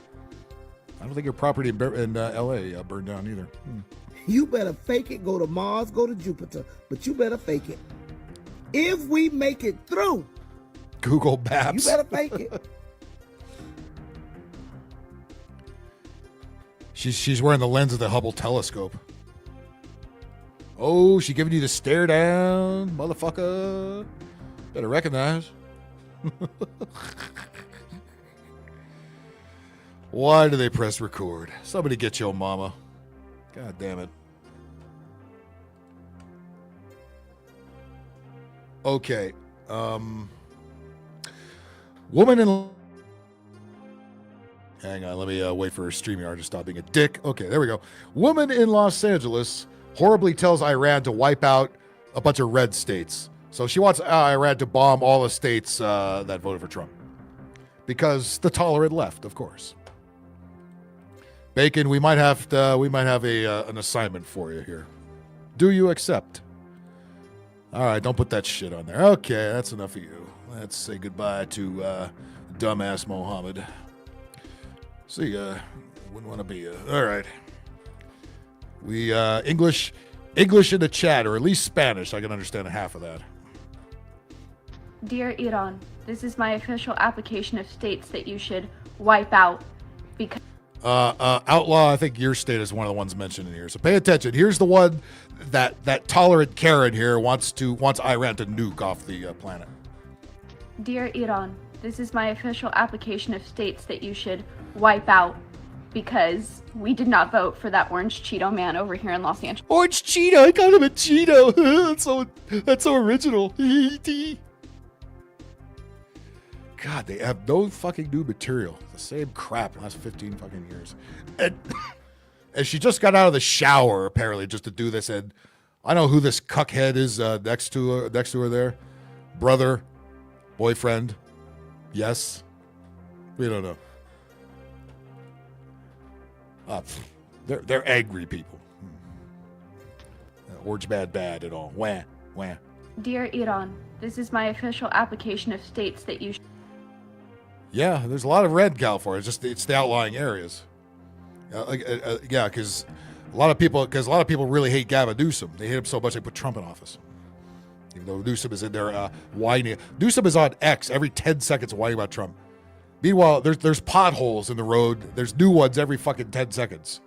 S7: I don't think your property in L.A. Burned down either.
S14: You better fake it. Go to Mars, go to Jupiter, but you better fake it. If we make it through,
S7: Google Maps.
S14: You better fake it.
S7: She's wearing the lens of the Hubble telescope. Oh, she giving you the stare down, motherfucker. Better recognize. Why do they press record? Somebody get your mama. God damn it. Okay. Woman in... Hang on, let me wait for StreamYard to stop being a dick. Okay, there we go. Woman in Los Angeles horribly tells Iran to wipe out a bunch of red states. So she wants Iran to bomb all the states that voted for Trump. Because the tolerant left, of course. Bacon, we might have an assignment for you here. Do you accept? All right, don't put that shit on there. Okay, that's enough of you. Let's say goodbye to dumbass Mohammed. See ya. Wouldn't want to be all right. We English in the chat, or at least Spanish. I can understand half of that.
S15: Dear Iran, this is my official application of states that you should wipe out because.
S7: Outlaw, I think your state is one of the ones mentioned in here. So pay attention. Here's the one that tolerant Karen here wants Iran to nuke off the planet.
S15: Dear Iran, this is my official application of states that you should wipe out because we did not vote for that orange Cheeto man over here in Los Angeles.
S7: Orange Cheeto, I called him a Cheeto. that's so original. God, they have no fucking new material. The same crap in the last 15 fucking years. And she just got out of the shower, apparently, just to do this. And I know who this cuckhead is next to her there. Brother, boyfriend, yes. We don't know. They're angry people. Orange bad and all. Wah.
S15: Dear Iran, this is my official application of states that you should.
S7: Yeah, there's a lot of red in California. It's the outlying areas. Yeah, because a lot of people really hate Gavin Newsom. They hate him so much they put Trump in office. Even though Newsom is in there whining. Newsom is on X every 10 seconds whining about Trump. Meanwhile, there's potholes in the road. There's new ones every fucking 10 seconds.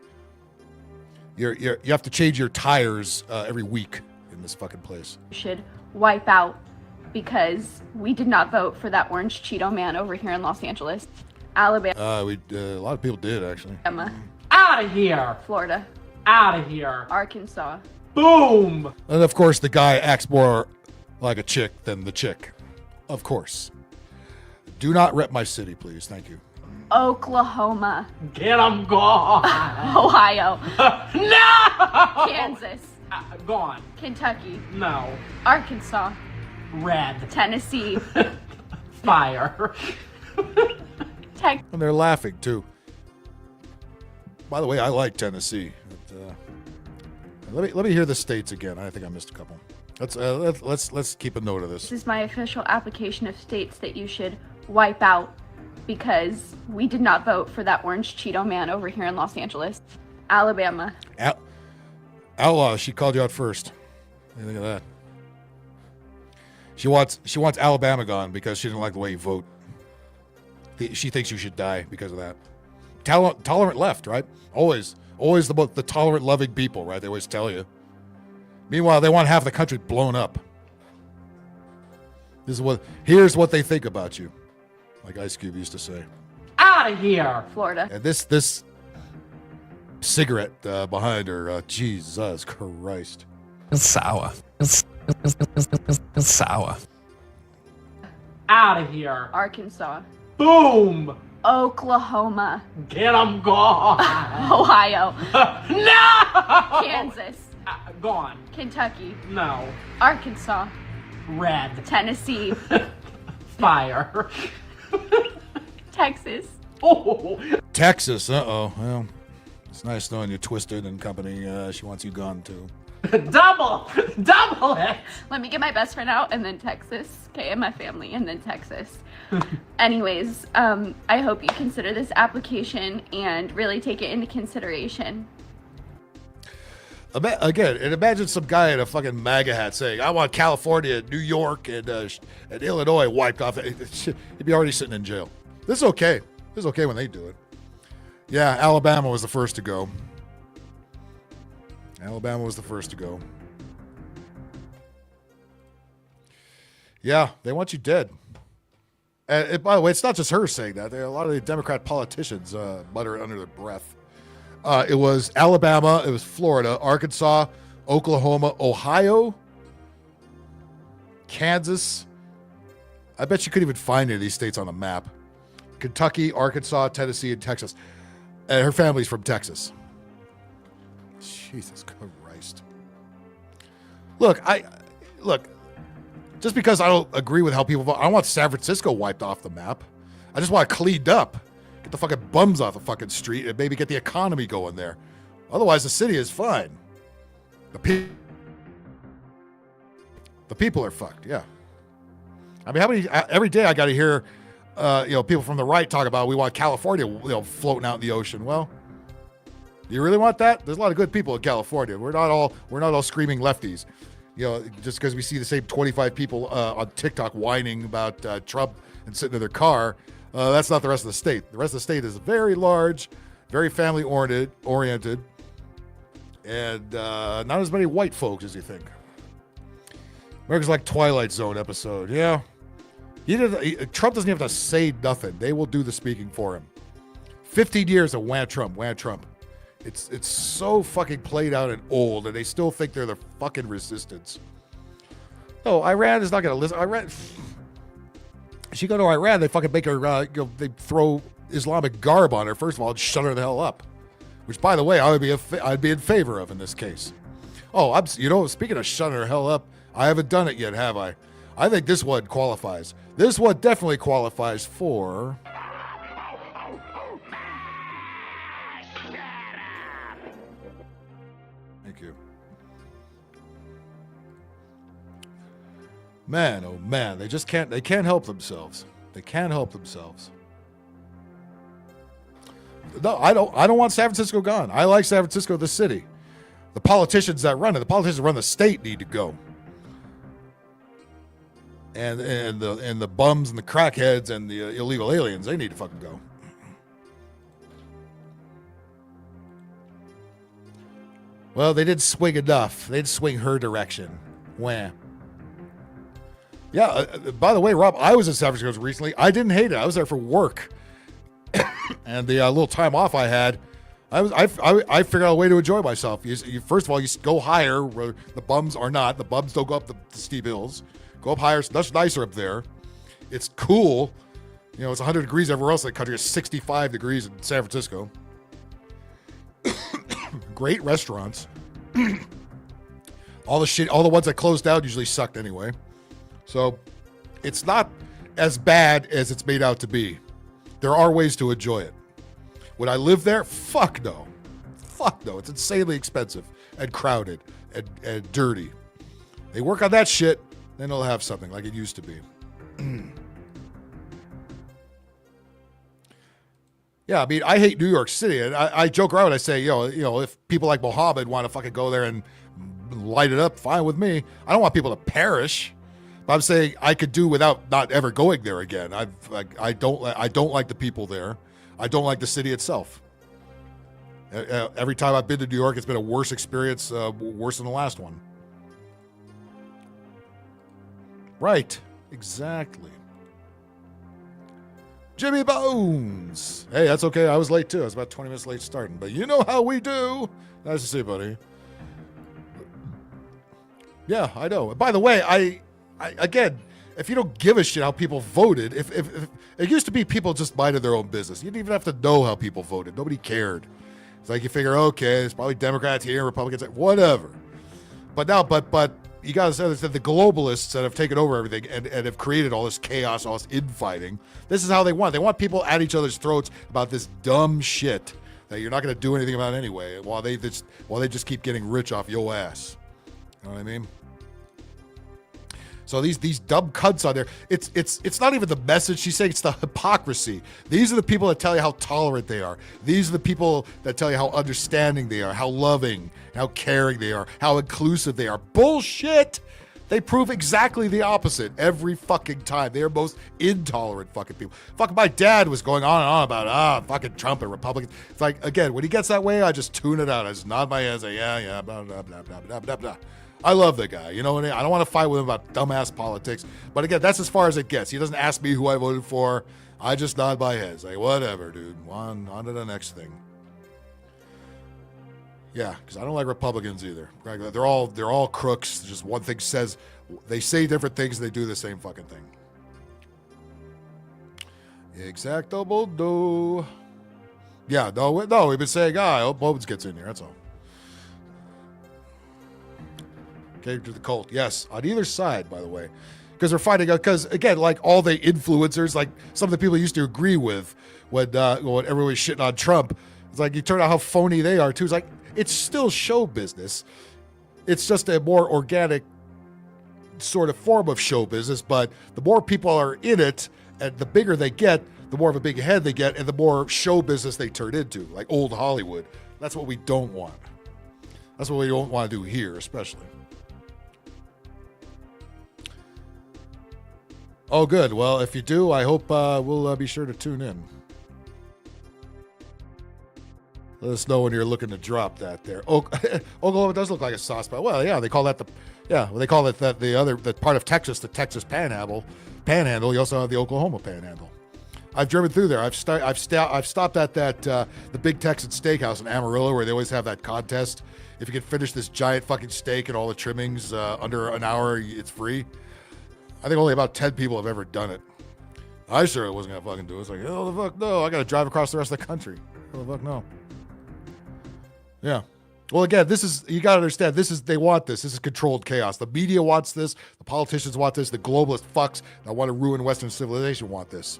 S7: You have to change your tires every week in this fucking place.
S15: Should wipe out because we did not vote for that orange Cheeto man over here in Los Angeles. Alabama.
S7: A lot of people did, actually.
S16: Out of here.
S15: Florida.
S16: Out of here.
S15: Arkansas.
S16: Boom.
S7: And of course, the guy acts more like a chick than the chick. Of course. Do not rep my city, please. Thank you.
S15: Oklahoma.
S16: Get them gone.
S15: Ohio.
S16: No.
S15: Kansas.
S16: Gone.
S15: Kentucky.
S16: No.
S15: Arkansas.
S16: Red.
S15: Tennessee.
S16: Fire.
S7: And they're laughing too. By the way, I like Tennessee. But, let me hear the states again. I think I missed a couple. Let's keep a note of this.
S15: This is my official application of states that you should wipe out because we did not vote for that orange Cheeto man over here in Los Angeles. Alabama.
S7: Outlaw, she called you out first. What do you think of that? She wants Alabama gone because she didn't like the way you vote. She thinks you should die because of that. Tolerant left, right? Always the tolerant, loving people, right? They always tell you. Meanwhile, they want half the country blown up. Here's what they think about you, like Ice Cube used to say.
S16: Out of here,
S15: Florida.
S7: And this cigarette behind her, Jesus Christ.
S1: It's sour. It's sour.
S16: Out of here.
S15: Arkansas.
S16: Boom.
S15: Oklahoma.
S16: Get 'em gone.
S15: Ohio.
S16: No.
S15: Kansas.
S16: Gone.
S15: Kentucky.
S16: No.
S15: Arkansas.
S16: Red.
S15: Tennessee.
S16: Fire.
S15: Texas.
S16: Oh.
S7: Texas, well, it's nice knowing you, Twisted and company. She wants you gone too.
S16: Double it.
S15: Let me get my best friend out, and then Texas. Okay, and my family, and then Texas. Anyways, I hope you consider this application and really take it into consideration.
S7: Again, and imagine some guy in a fucking MAGA hat saying, I want California, New York, and Illinois wiped off. He'd be already sitting in jail. This is okay. This is okay when they do it. Yeah, Alabama was the first to go. Alabama was the first to go. Yeah, they want you dead. And by the way, it's not just her saying that. A lot of the Democrat politicians mutter it under their breath. It was Alabama, it was Florida, Arkansas, Oklahoma, Ohio, Kansas. I bet you couldn't even find any of these states on a map. Kentucky, Arkansas, Tennessee, and Texas. And her family's from Texas. Jesus Christ. Look, just because I don't agree with how people vote, I don't want San Francisco wiped off the map. I just want it cleaned up. Get the fucking bums off the fucking street and maybe get the economy going there. Otherwise, the city is fine. The people are fucked, yeah. I mean, every day I got to hear, people from the right talk about we want California, floating out in the ocean. Well, do you really want that? There's a lot of good people in California. We're not all screaming lefties. Just because we see the same 25 people on TikTok whining about Trump and sitting in their car, that's not the rest of the state. The rest of the state is very large, very family oriented, and not as many white folks as you think. America's like Twilight Zone episode. Yeah. Trump doesn't have to say nothing. They will do the speaking for him. 15 years of wham Trump. It's so fucking played out and old, and they still think they're the fucking resistance. No, Iran is not going to listen. Iran. She go to Iran, they fucking make her. They throw Islamic garb on her first of all and shut her the hell up. Which, by the way, I'd be in favor of in this case. Oh, speaking of shutting her hell up, I haven't done it yet, have I? I think this one qualifies. This one definitely qualifies for. Thank you. Man, oh man, they can't help themselves. They can't help themselves. No, I don't want San Francisco gone. I like San Francisco, the city. The politicians that run the state need to go. And the bums and the crackheads and the illegal aliens, they need to fucking go. Well, they didn't swing enough. They didn't swing her direction. Wham. Yeah, by the way, Rob, I was in San Francisco recently. I didn't hate it. I was there for work. And the little time off I had, I figured out a way to enjoy myself. First of all, you go higher where the bums are not. The bums don't go up the steep hills. Go up higher. It's much nicer up there. It's cool. It's 100 degrees everywhere else in the country. It's 65 degrees in San Francisco. Great restaurants. All the ones that closed down usually sucked anyway. So it's not as bad as it's made out to be. There are ways to enjoy it. Would I live there? Fuck no. Fuck no. It's insanely expensive and crowded and dirty. They work on that shit, then they'll have something like it used to be. Yeah, I mean, I hate New York City. And I joke around. I say, if people like Mohammed want to fucking go there and light it up, fine with me. I don't want people to perish. I'm saying I could do without not ever going there again. I don't like the people there. I don't like the city itself. Every time I've been to New York, it's been a worse experience, worse than the last one. Right, exactly. Jimmy Bones. Hey, that's okay. I was late too. I was about 20 minutes late starting, but you know how we do. Nice to see you, buddy. Yeah, I know. By the way, I again, if you don't give a shit how people voted, if it used to be people just minded their own business. You didn't even have to know how people voted. Nobody cared. It's like you figure, okay, it's probably Democrats here, Republicans, whatever. But now, but you gotta say that the globalists that have taken over everything and have created all this chaos, all this infighting, this is how they want. They want people at each other's throats about this dumb shit that you're not gonna do anything about anyway, while they just keep getting rich off your ass. You know what I mean? So these dumb cunts on there, it's not even the message she's saying, it's the hypocrisy. These are the people that tell you how tolerant they are. These are the people that tell you how understanding they are, how loving, how caring they are, how inclusive they are. Bullshit! They prove exactly the opposite every fucking time. They are most intolerant fucking people. Fucking my dad was going on and on about, fucking Trump and Republicans. It's like, again, when he gets that way, I just tune it out. I just nod my head and say, yeah, blah, blah, blah, blah, blah, blah, blah. I love the guy, you know what I mean? I don't want to fight with him about dumbass politics. But again, that's as far as it gets. He doesn't ask me who I voted for. I just nod my head. It's like, whatever, dude. On to the next thing. Yeah, because I don't like Republicans either. They're all crooks. Just one thing says, they say different things, they do the same fucking thing. Exacto mundo. Yeah, no, we've been saying, I hope Bobens gets in here, that's all. To the cult, yes, on either side, by the way, because they're fighting. Because again, like all the influencers, like some of the people I used to agree with when everyone was shitting on Trump, it's like you turn out how phony they are too. It's like it's still show business. It's just a more organic sort of form of show business. But the more people are in it, and the bigger they get, the more of a big head they get, and the more show business they turn into, like old Hollywood. That's what we don't want. That's what we don't want to do here, especially. Oh, good. Well, if you do, I hope we'll be sure to tune in. Let us know when you're looking to drop that there. Oklahoma does look like a soft spot. Well, yeah, they call that they call it the part of Texas, the Texas Panhandle. You also have the Oklahoma Panhandle. I've driven through there. I've stopped at that the Big Texan Steakhouse in Amarillo, where they always have that contest. If you can finish this giant fucking steak and all the trimmings under an hour, it's free. I think only about 10 people have ever done it. I sure wasn't gonna fucking do it. It's like, hell the fuck no, I gotta drive across the rest of the country. Hell the fuck no. Yeah. Well, again, you gotta understand, they want this. This is controlled chaos. The media wants this. The politicians want this. The globalist fucks that want to ruin Western civilization want this.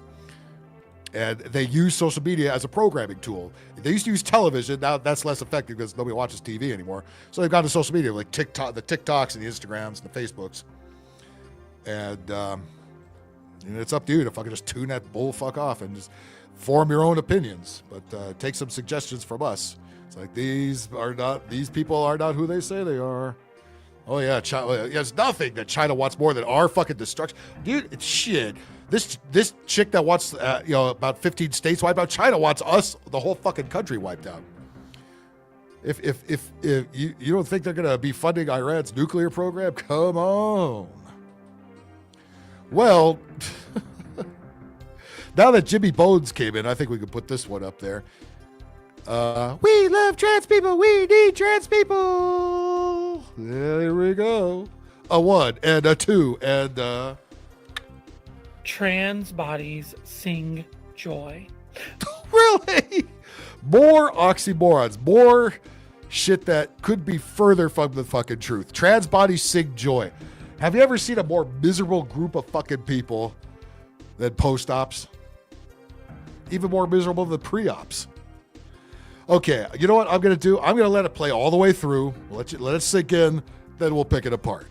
S7: And they use social media as a programming tool. They used to use television. Now that's less effective because nobody watches TV anymore. So they've gone to social media, like TikTok, the TikToks and the Instagrams and the Facebooks. And it's up to you to fucking just tune that bull fuck off and just form your own opinions. But take some suggestions from us. It's like these people are not who they say they are. Oh yeah, it's nothing that China wants more than our fucking destruction, dude. It's shit. This chick that wants about 15 states wiped out. China wants us, the whole fucking country, wiped out. If you don't think they're gonna be funding Iran's nuclear program, come on. Well, now that Jimmy Bones came in, I think we could put this one up there. We love trans people. We need trans people. Yeah, here we go. A 1 and a 2 and
S17: trans bodies sing joy.
S7: Really? More oxymorons. More shit that could be further from the fucking truth. Trans bodies sing joy. Have you ever seen a more miserable group of fucking people than post-ops? Even more miserable than pre-ops. Okay, you know what I'm going to do? I'm going to let it play all the way through. Let it sink in, then we'll pick it apart.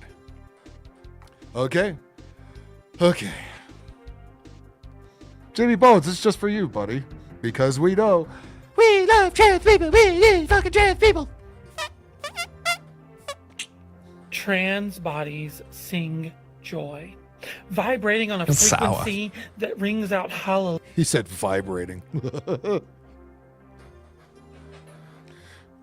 S7: Okay? Okay. Jimmy Bones, this is just for you, buddy. Because we know we love trans people. We need fucking trans people.
S17: Trans bodies sing joy. vibrating on a
S1: Sour.
S17: frequency that rings out hollow.
S7: He said vibrating.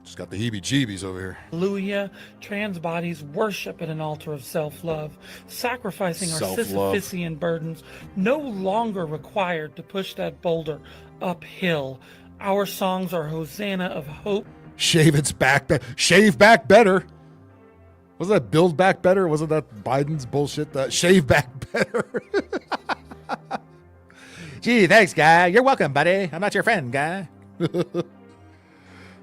S7: Just got the heebie-jeebies over here.
S17: Hallelujah. Trans bodies worship at an altar of self-love, sacrificing our
S7: Self-love.
S17: Sisyphusian burdens, no longer required to push that boulder uphill. Our songs are Hosanna of hope.
S7: Shave its back. Shave back better. Wasn't that build back better? Wasn't that Biden's bullshit? That shave back better. Gee, thanks, guy. You're welcome, buddy. I'm not your friend, guy.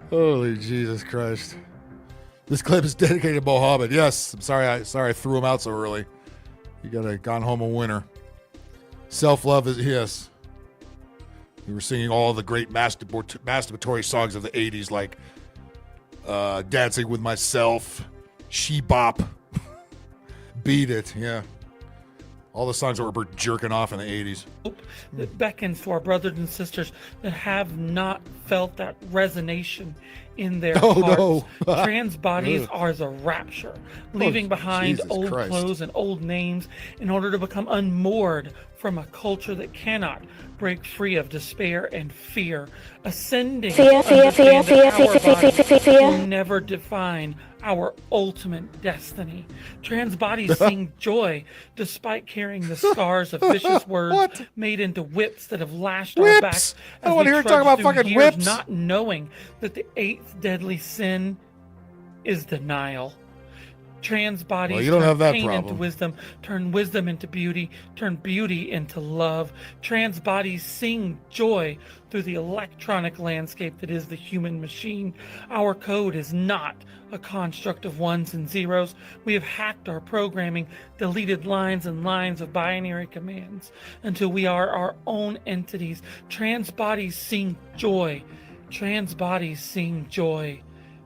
S7: Holy Jesus Christ. This clip is dedicated to Mohammed. Yes, I'm sorry I threw him out so early. You gotta gone home a winner. Self-love is, yes. We were singing all the great masturbatory songs of the 80s, like Dancing with Myself, She Bop, Beat It, yeah. All the songs that were jerking off in the 80s.
S17: That beckons to our brothers and sisters that have not felt that resonation in their hearts.
S7: No.
S17: Trans bodies are as a rapture, leaving behind
S7: Jesus
S17: old
S7: Christ.
S17: clothes and old names in order to become unmoored from a culture that cannot break free of despair and fear. Ascending
S4: Fear,
S17: to understand that our bodies
S4: fear.
S17: will never define our ultimate destiny. Trans bodies sing joy despite carrying the scars of vicious words made into whips that have lashed our backs.
S7: I don't want to hear talk about fucking
S17: years,
S7: whips.
S17: not knowing that the eighth deadly sin is denial. Trans bodies
S7: Well, you don't
S17: turn
S7: have that
S17: pain
S7: problem.
S17: into wisdom, turn wisdom into beauty, turn beauty into love. Trans bodies sing joy through the electronic landscape that is the human machine. Our code is not a construct of ones and zeros. We have hacked our programming, deleted lines and lines of binary commands until we are our own entities. Trans bodies sing joy. Trans bodies sing joy.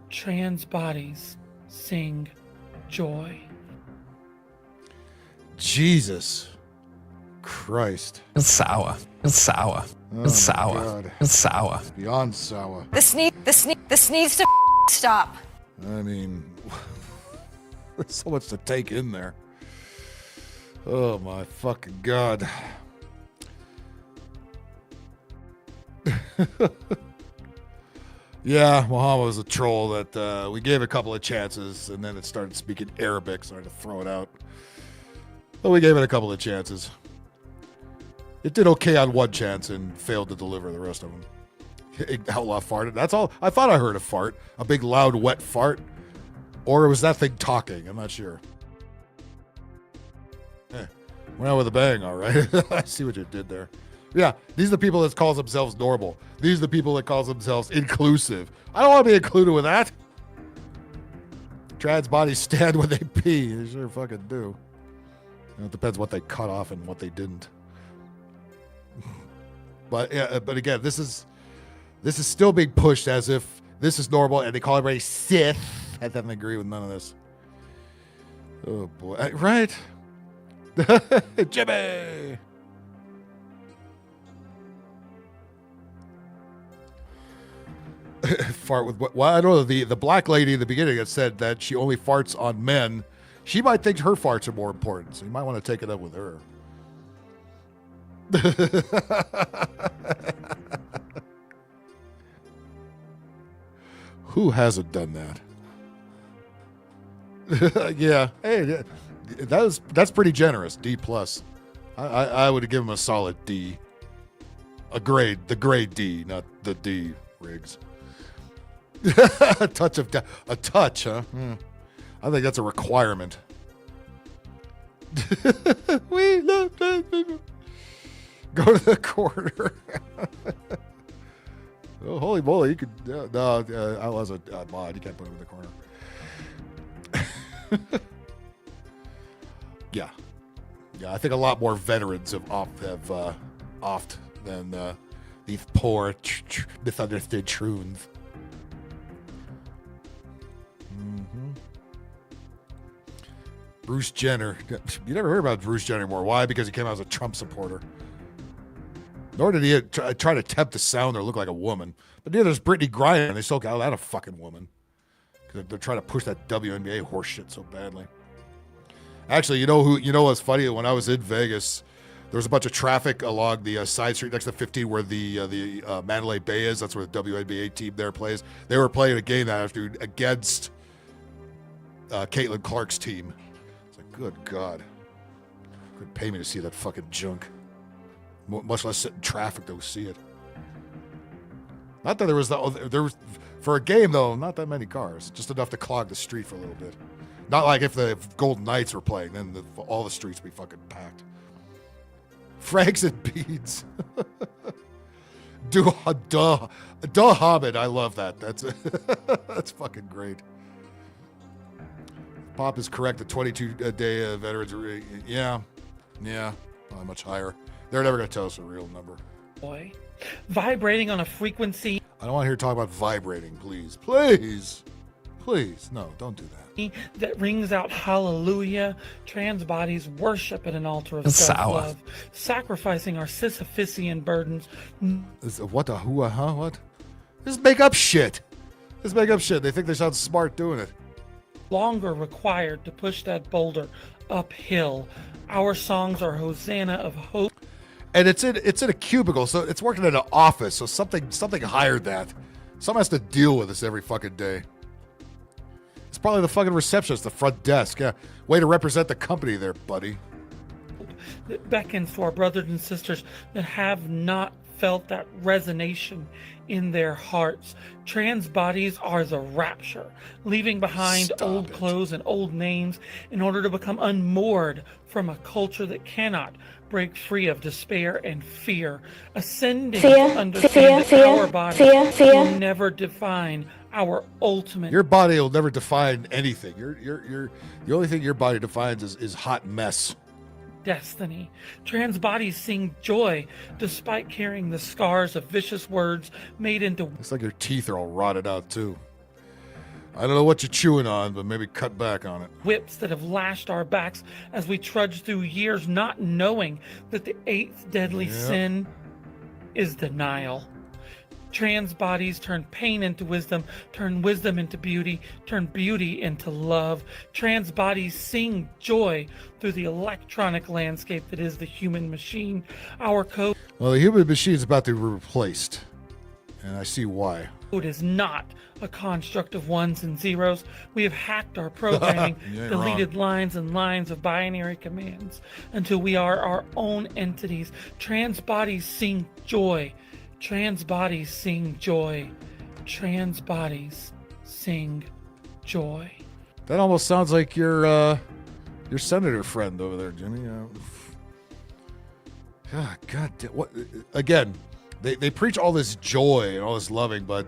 S17: Trans bodies sing joy.
S7: Jesus Christ.
S1: It's sour. It's sour.
S7: Oh
S1: It's
S7: my
S1: sour.
S7: God.
S1: It's sour.
S7: Beyond sour.
S18: This needs to stop.
S7: I mean, there's so much to take in there. Oh my fucking God. Yeah, Muhammad was a troll that we gave a couple of chances, and then it started speaking Arabic, so I had to throw it out. But we gave it a couple of chances. It did okay on one chance and failed to deliver the rest of them. Outlaw farted. That's all. I thought I heard a fart. A big, loud, wet fart. Or was that thing talking? I'm not sure. Went out with a bang, all right. I see what you did there. Yeah, these are the people that calls themselves normal. These are the people that calls themselves inclusive. I don't want to be included with that. Trans bodies stand when they pee. They sure fucking do. It depends what they cut off and what they didn't. But yeah, but again, this is still being pushed as if this is normal, and they call everybody Sith. I definitely agree with none of this. Oh boy, right? Jimmy. Fart with what? Well, I don't know. The black lady in the beginning that said that she only farts on men. She might think her farts are more important, so you might want to take it up with her. Who hasn't done that? Yeah. Hey, that's pretty generous. D plus. I would give him a solid D. The grade D, not the D, Riggs. A touch, huh? I think that's a requirement. We love trans people. Go to the corner. Oh, holy moly! You could I was a mod. You can't put him in the corner. Yeah. I think a lot more veterans have offed than these poor misunderstood troons. Bruce Jenner. You never heard about Bruce Jenner anymore. Why? Because he came out as a Trump supporter. Nor did he try to attempt to sound or look like a woman. But neither does Brittany Griner, and they still got out a fucking woman. Because they're trying to push that WNBA horse shit so badly. Actually, you know what's funny? When I was in Vegas, there was a bunch of traffic along the side street next to 15 where the Mandalay Bay is. That's where the WNBA team there plays. They were playing a game that afternoon against Caitlin Clark's team. It's like, good God. Couldn't pay me to see that fucking junk. Much less sit in traffic to see it. Not that there was for a game though, not that many cars. Just enough to clog the street for a little bit. Not like if the Golden Knights were playing, then all the streets would be fucking packed. Franks and beads. Duh, Hobbit. I love that. That's fucking great. Pop is correct. The 22-day veterans are, yeah, much higher. They're never going to tell us a real number.
S17: Boy, vibrating on a frequency.
S7: I don't want to hear you talk about vibrating, please. Please. No, don't do that.
S17: That rings out hallelujah. Trans bodies worship at an altar of self-love, sacrificing our Sisyphusian burdens.
S7: What the who, huh? What? This is make up shit. They think they sound smart doing it.
S17: Longer required to push that boulder uphill. Our songs are Hosanna of hope.
S7: And it's in a cubicle, so it's working in an office, so something hired that. Someone has to deal with this every fucking day. It's probably the fucking receptionist, the front desk. Yeah, way to represent the company there, buddy.
S17: That beckons to our brothers and sisters that have not felt that resonation in their hearts. Trans bodies are the rapture, leaving behind old clothes and old names in order to become unmoored from a culture that cannot break free of despair and fear. Ascending to understand that our body will never define our ultimate.
S7: Your body will never define anything. The only thing your body defines is hot mess.
S17: Destiny. Trans bodies sing joy despite carrying the scars of vicious words made into.
S7: Looks like your teeth are all rotted out too. I don't know what you're chewing on, but maybe cut back on it.
S17: Whips that have lashed our backs as we trudge through years, not knowing that the eighth deadly sin is denial. Trans bodies turn pain into wisdom, turn wisdom into beauty, turn beauty into love. Trans bodies sing joy through the electronic landscape that is the human machine. Our code.
S7: Well, the human machine is about to be replaced, and I see why.
S17: Code is not a construct of ones and zeros. We have hacked our programming, deleted lines and lines of binary commands until we are our own entities. Trans bodies sing joy. Trans bodies sing joy. Trans bodies sing joy.
S7: That almost sounds like your senator friend over there, Jimmy. God, what? Again, they preach all this joy and all this loving, but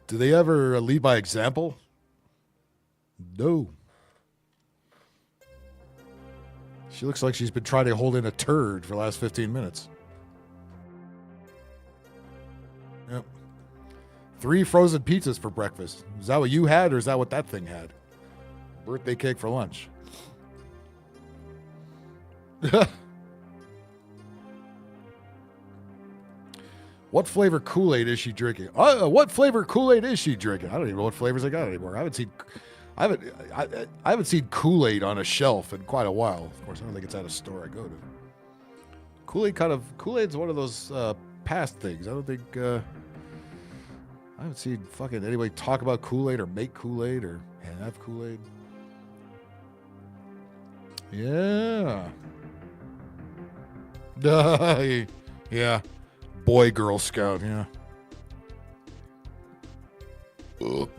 S7: do they ever lead by example? No. She looks like she's been trying to hold in a turd for the last 15 minutes. Yep. 3 frozen pizzas for breakfast. Is that what you had, or is that what that thing had? Birthday cake for lunch. What flavor Kool-Aid is she drinking? What flavor Kool-Aid is she drinking? I don't even know what flavors they got anymore. I haven't seen Kool-Aid on a shelf in quite a while. Of course, I don't think it's at a store I go to. Kool-Aid's one of those past things. I don't think I haven't seen fucking anybody talk about Kool-Aid or make Kool-Aid or have Kool-Aid. Yeah. Yeah. Boy Girl Scout, yeah. Ugh.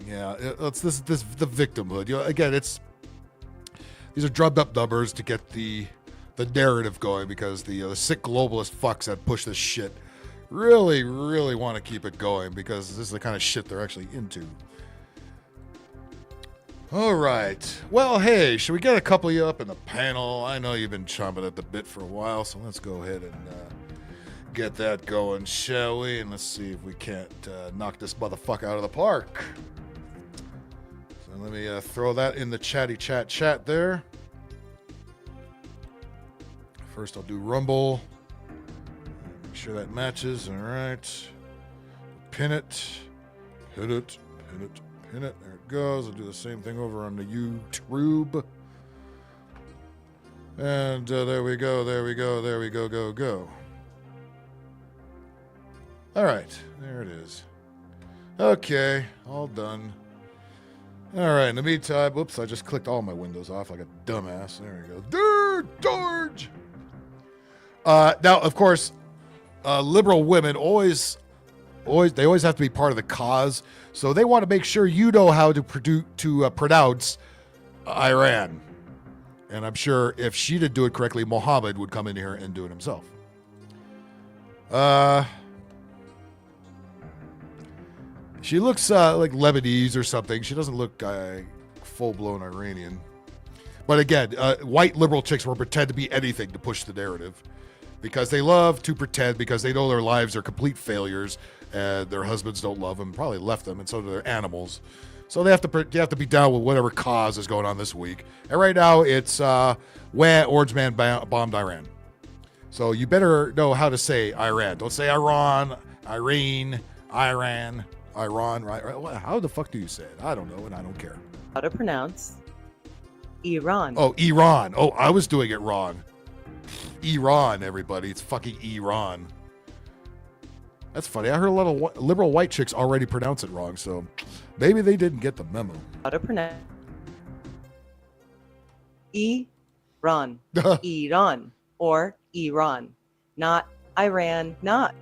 S7: Yeah, it's this the victimhood. You know, again, these are drummed up numbers to get the narrative going, because the sick globalist fucks that push this shit really want to keep it going, because this is the kind of shit they're actually into. All right. Well, hey, should we get a couple of you up in the panel? I know you've been chomping at the bit for a while, so let's go ahead and get that going, shall we? And let's see if we can't knock this motherfucker out of the park. So let me throw that in the chatty chat there. First, I'll do Rumble. Make sure that matches. All right. Pin it. Pin it. Pin it. Pin it. There it goes. I'll do the same thing over on the YouTube. And there we go. There we go. There we go. Go. All right. There it is. Okay. All done. All right. In the meantime, whoops, I just clicked all my windows off like a dumbass. There we go. George. Now, of course, liberal women always have to be part of the cause. So they want to make sure you know how to pronounce Iran. And I'm sure if she didn't do it correctly, Mohammed would come in here and do it himself. She looks like Lebanese or something. She doesn't look full-blown Iranian. But again, white liberal chicks will pretend to be anything to push the narrative. Because they love to pretend, because they know their lives are complete failures, and their husbands don't love them, probably left them, and so do their animals. So you have to be down with whatever cause is going on this week. And right now, it's when Orange Man bombed Iran. So you better know how to say Iran. Don't say Iran, Irene, Iran, Iran. Right? How the fuck do you say it? I don't know, and I don't care.
S19: How to pronounce Iran.
S7: Oh, Iran. Oh, I was doing it wrong. Iran, everybody. It's fucking Iran. That's funny. I heard a lot of liberal white chicks already pronounce it wrong, so maybe they didn't get the memo.
S19: How to pronounce Iran. Iran or Iran. Not Iran, not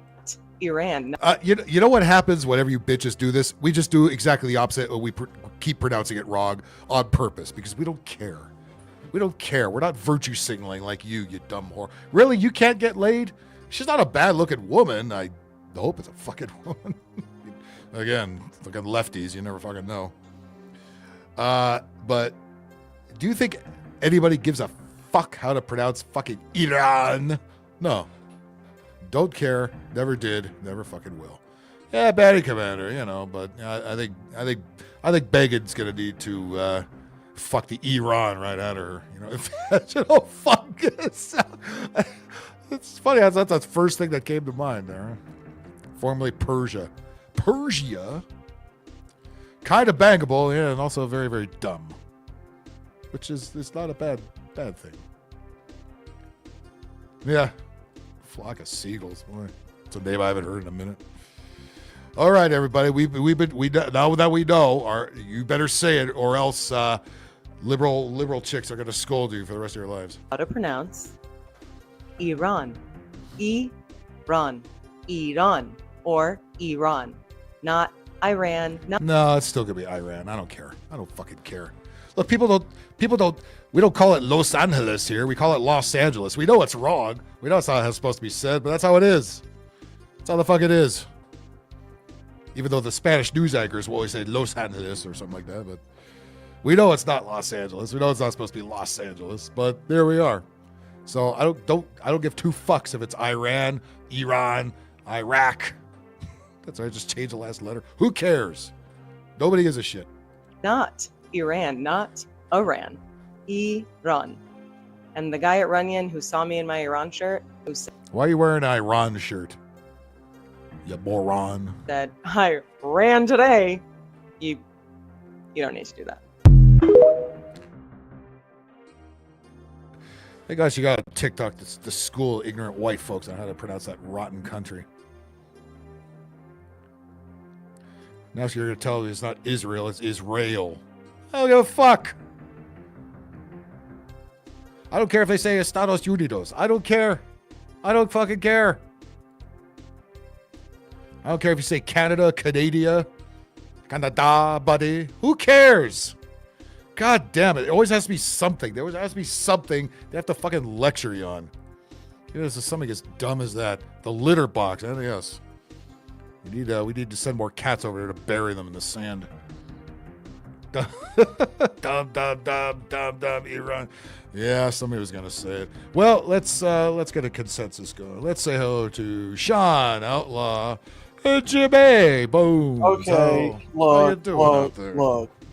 S19: Iran.
S7: You know what happens whenever you bitches do this? We just do exactly the opposite, and we keep pronouncing it wrong on purpose because we don't care. We don't care. We're not virtue signaling like you dumb whore. Really? You can't get laid? She's not a bad-looking woman. I hope it's a fucking woman. Again, fucking lefties. You never fucking know. But do you think anybody gives a fuck how to pronounce fucking Iran? No. Don't care. Never did. Never fucking will. Yeah, baddie commander, but I think Begin's gonna need to fuck the Iran right out of her. Fuck this. It's funny how that's the first thing that came to mind there. Formerly Persia. Kind of bangable, yeah, and also very, very dumb. Which is not a bad thing. Yeah. Flock of seagulls, boy. It's a name I haven't heard in a minute. All right, everybody. Now that we know, you better say it, or else liberal chicks are going to scold you for the rest of your lives.
S19: How to pronounce Iran. Iran. Iran or Iran. Not Iran.
S7: No, it's still going to be Iran. I don't care. I don't fucking care. Look, we don't call it Los Angeles here. We call it Los Angeles. We know it's wrong. We know it's not how it's supposed to be said, but that's how it is. That's how the fuck it is. Even though the Spanish news anchors will always say Los Angeles or something like that, but we know it's not Los Angeles. We know it's not supposed to be Los Angeles, but there we are. So I don't give two fucks if it's Iran, Iran, Iraq. That's right. Just change the last letter. Who cares? Nobody gives a shit.
S19: Not Iran, not Iran. Iran. And the guy at Runyon who saw me in my Iran shirt, who said,
S7: why are you wearing an Iran shirt? You moron.
S19: That I ran today. You don't need to do that.
S7: Hey guys, you got a TikTok to school ignorant white folks on how to pronounce that rotten country. Now you're going to tell me it's not Israel, it's Israel. I don't give a fuck. I don't care if they say Estados Unidos. I don't care. I don't fucking care. I don't care if you say Canada, Canada, buddy. Who cares? God damn it. It always has to be something. There always has to be something they have to fucking lecture you on. This is something as dumb as that. The litter box. Anything else? We need to send more cats over there to bury them in the sand. Dumb, Iran. Yeah, somebody was gonna say it. Well, let's get a consensus going. Let's say hello to Sean Outlaw and Jimmy. Boom.
S20: Okay,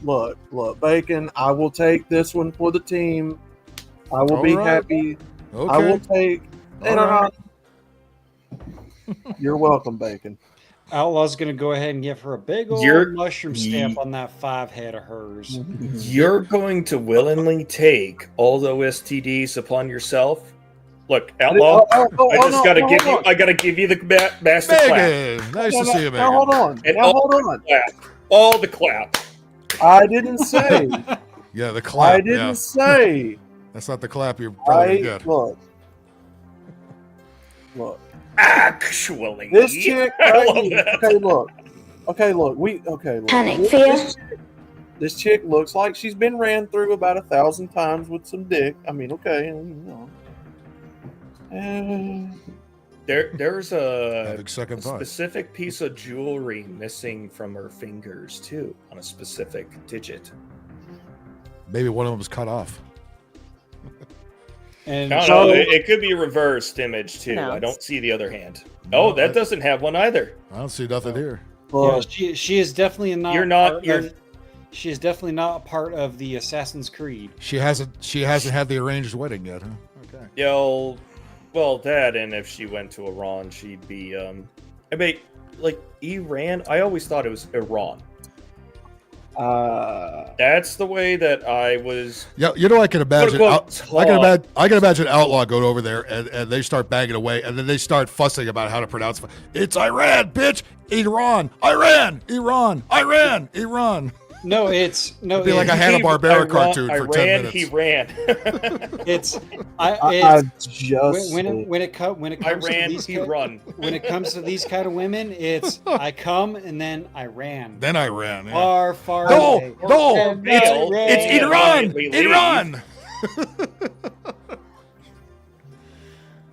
S20: look, Bacon. I will take this one for the team. I will be happy.
S7: Okay.
S20: I will take. You're welcome, Bacon.
S21: Outlaw's gonna go ahead and give her a big old mushroom stamp on that 5 head of hers.
S22: You're going to willingly take all the STDs upon yourself? Look, Outlaw, I gotta give you the master clap.
S7: Nice to see you, Megan.
S20: Now hold on.
S22: And
S20: Now hold on.
S22: All the clap.
S20: I didn't say.
S7: Yeah, the clap.
S20: I didn't say.
S7: That's not the clap you're probably gonna get.
S20: Look.
S22: Actually,
S20: This chick. Okay, look.
S4: Panic, fear.
S20: This chick looks like she's been ran through about 1,000 times with some dick. I mean, okay, you know.
S22: There's a
S7: second thought.
S22: specific piece of jewelry missing from her fingers too, on a specific digit.
S7: Maybe one of them was cut off.
S21: And
S22: no, it could be a reversed image too. I don't see the other hand. Oh, that doesn't have one either.
S7: I don't see nothing here.
S21: Yeah, she is definitely not.
S22: You're not.
S21: She is definitely not a part of the Assassin's Creed.
S7: She hasn't had the arranged wedding yet, huh? Okay.
S22: Yo, well, that, and if she went to Iran, she'd be I mean, like Iran. I always thought it was Iran. That's the way that I was.
S7: Yeah, you know, I can imagine. I can imagine Outlaw going over there and they start banging away, and then they start fussing about how to pronounce it. It's Iran, bitch. Iran, Iran, Iran, Iran, Iran.
S21: No, it's no.
S7: It'd be like a Hanna-Barbera cartoon for 10 minutes.
S22: He ran.
S21: When it comes to these kind of women, it's I come and then I ran.
S7: Then I ran. Yeah.
S21: Far
S7: no,
S21: away.
S7: No, it's Iran, Iran.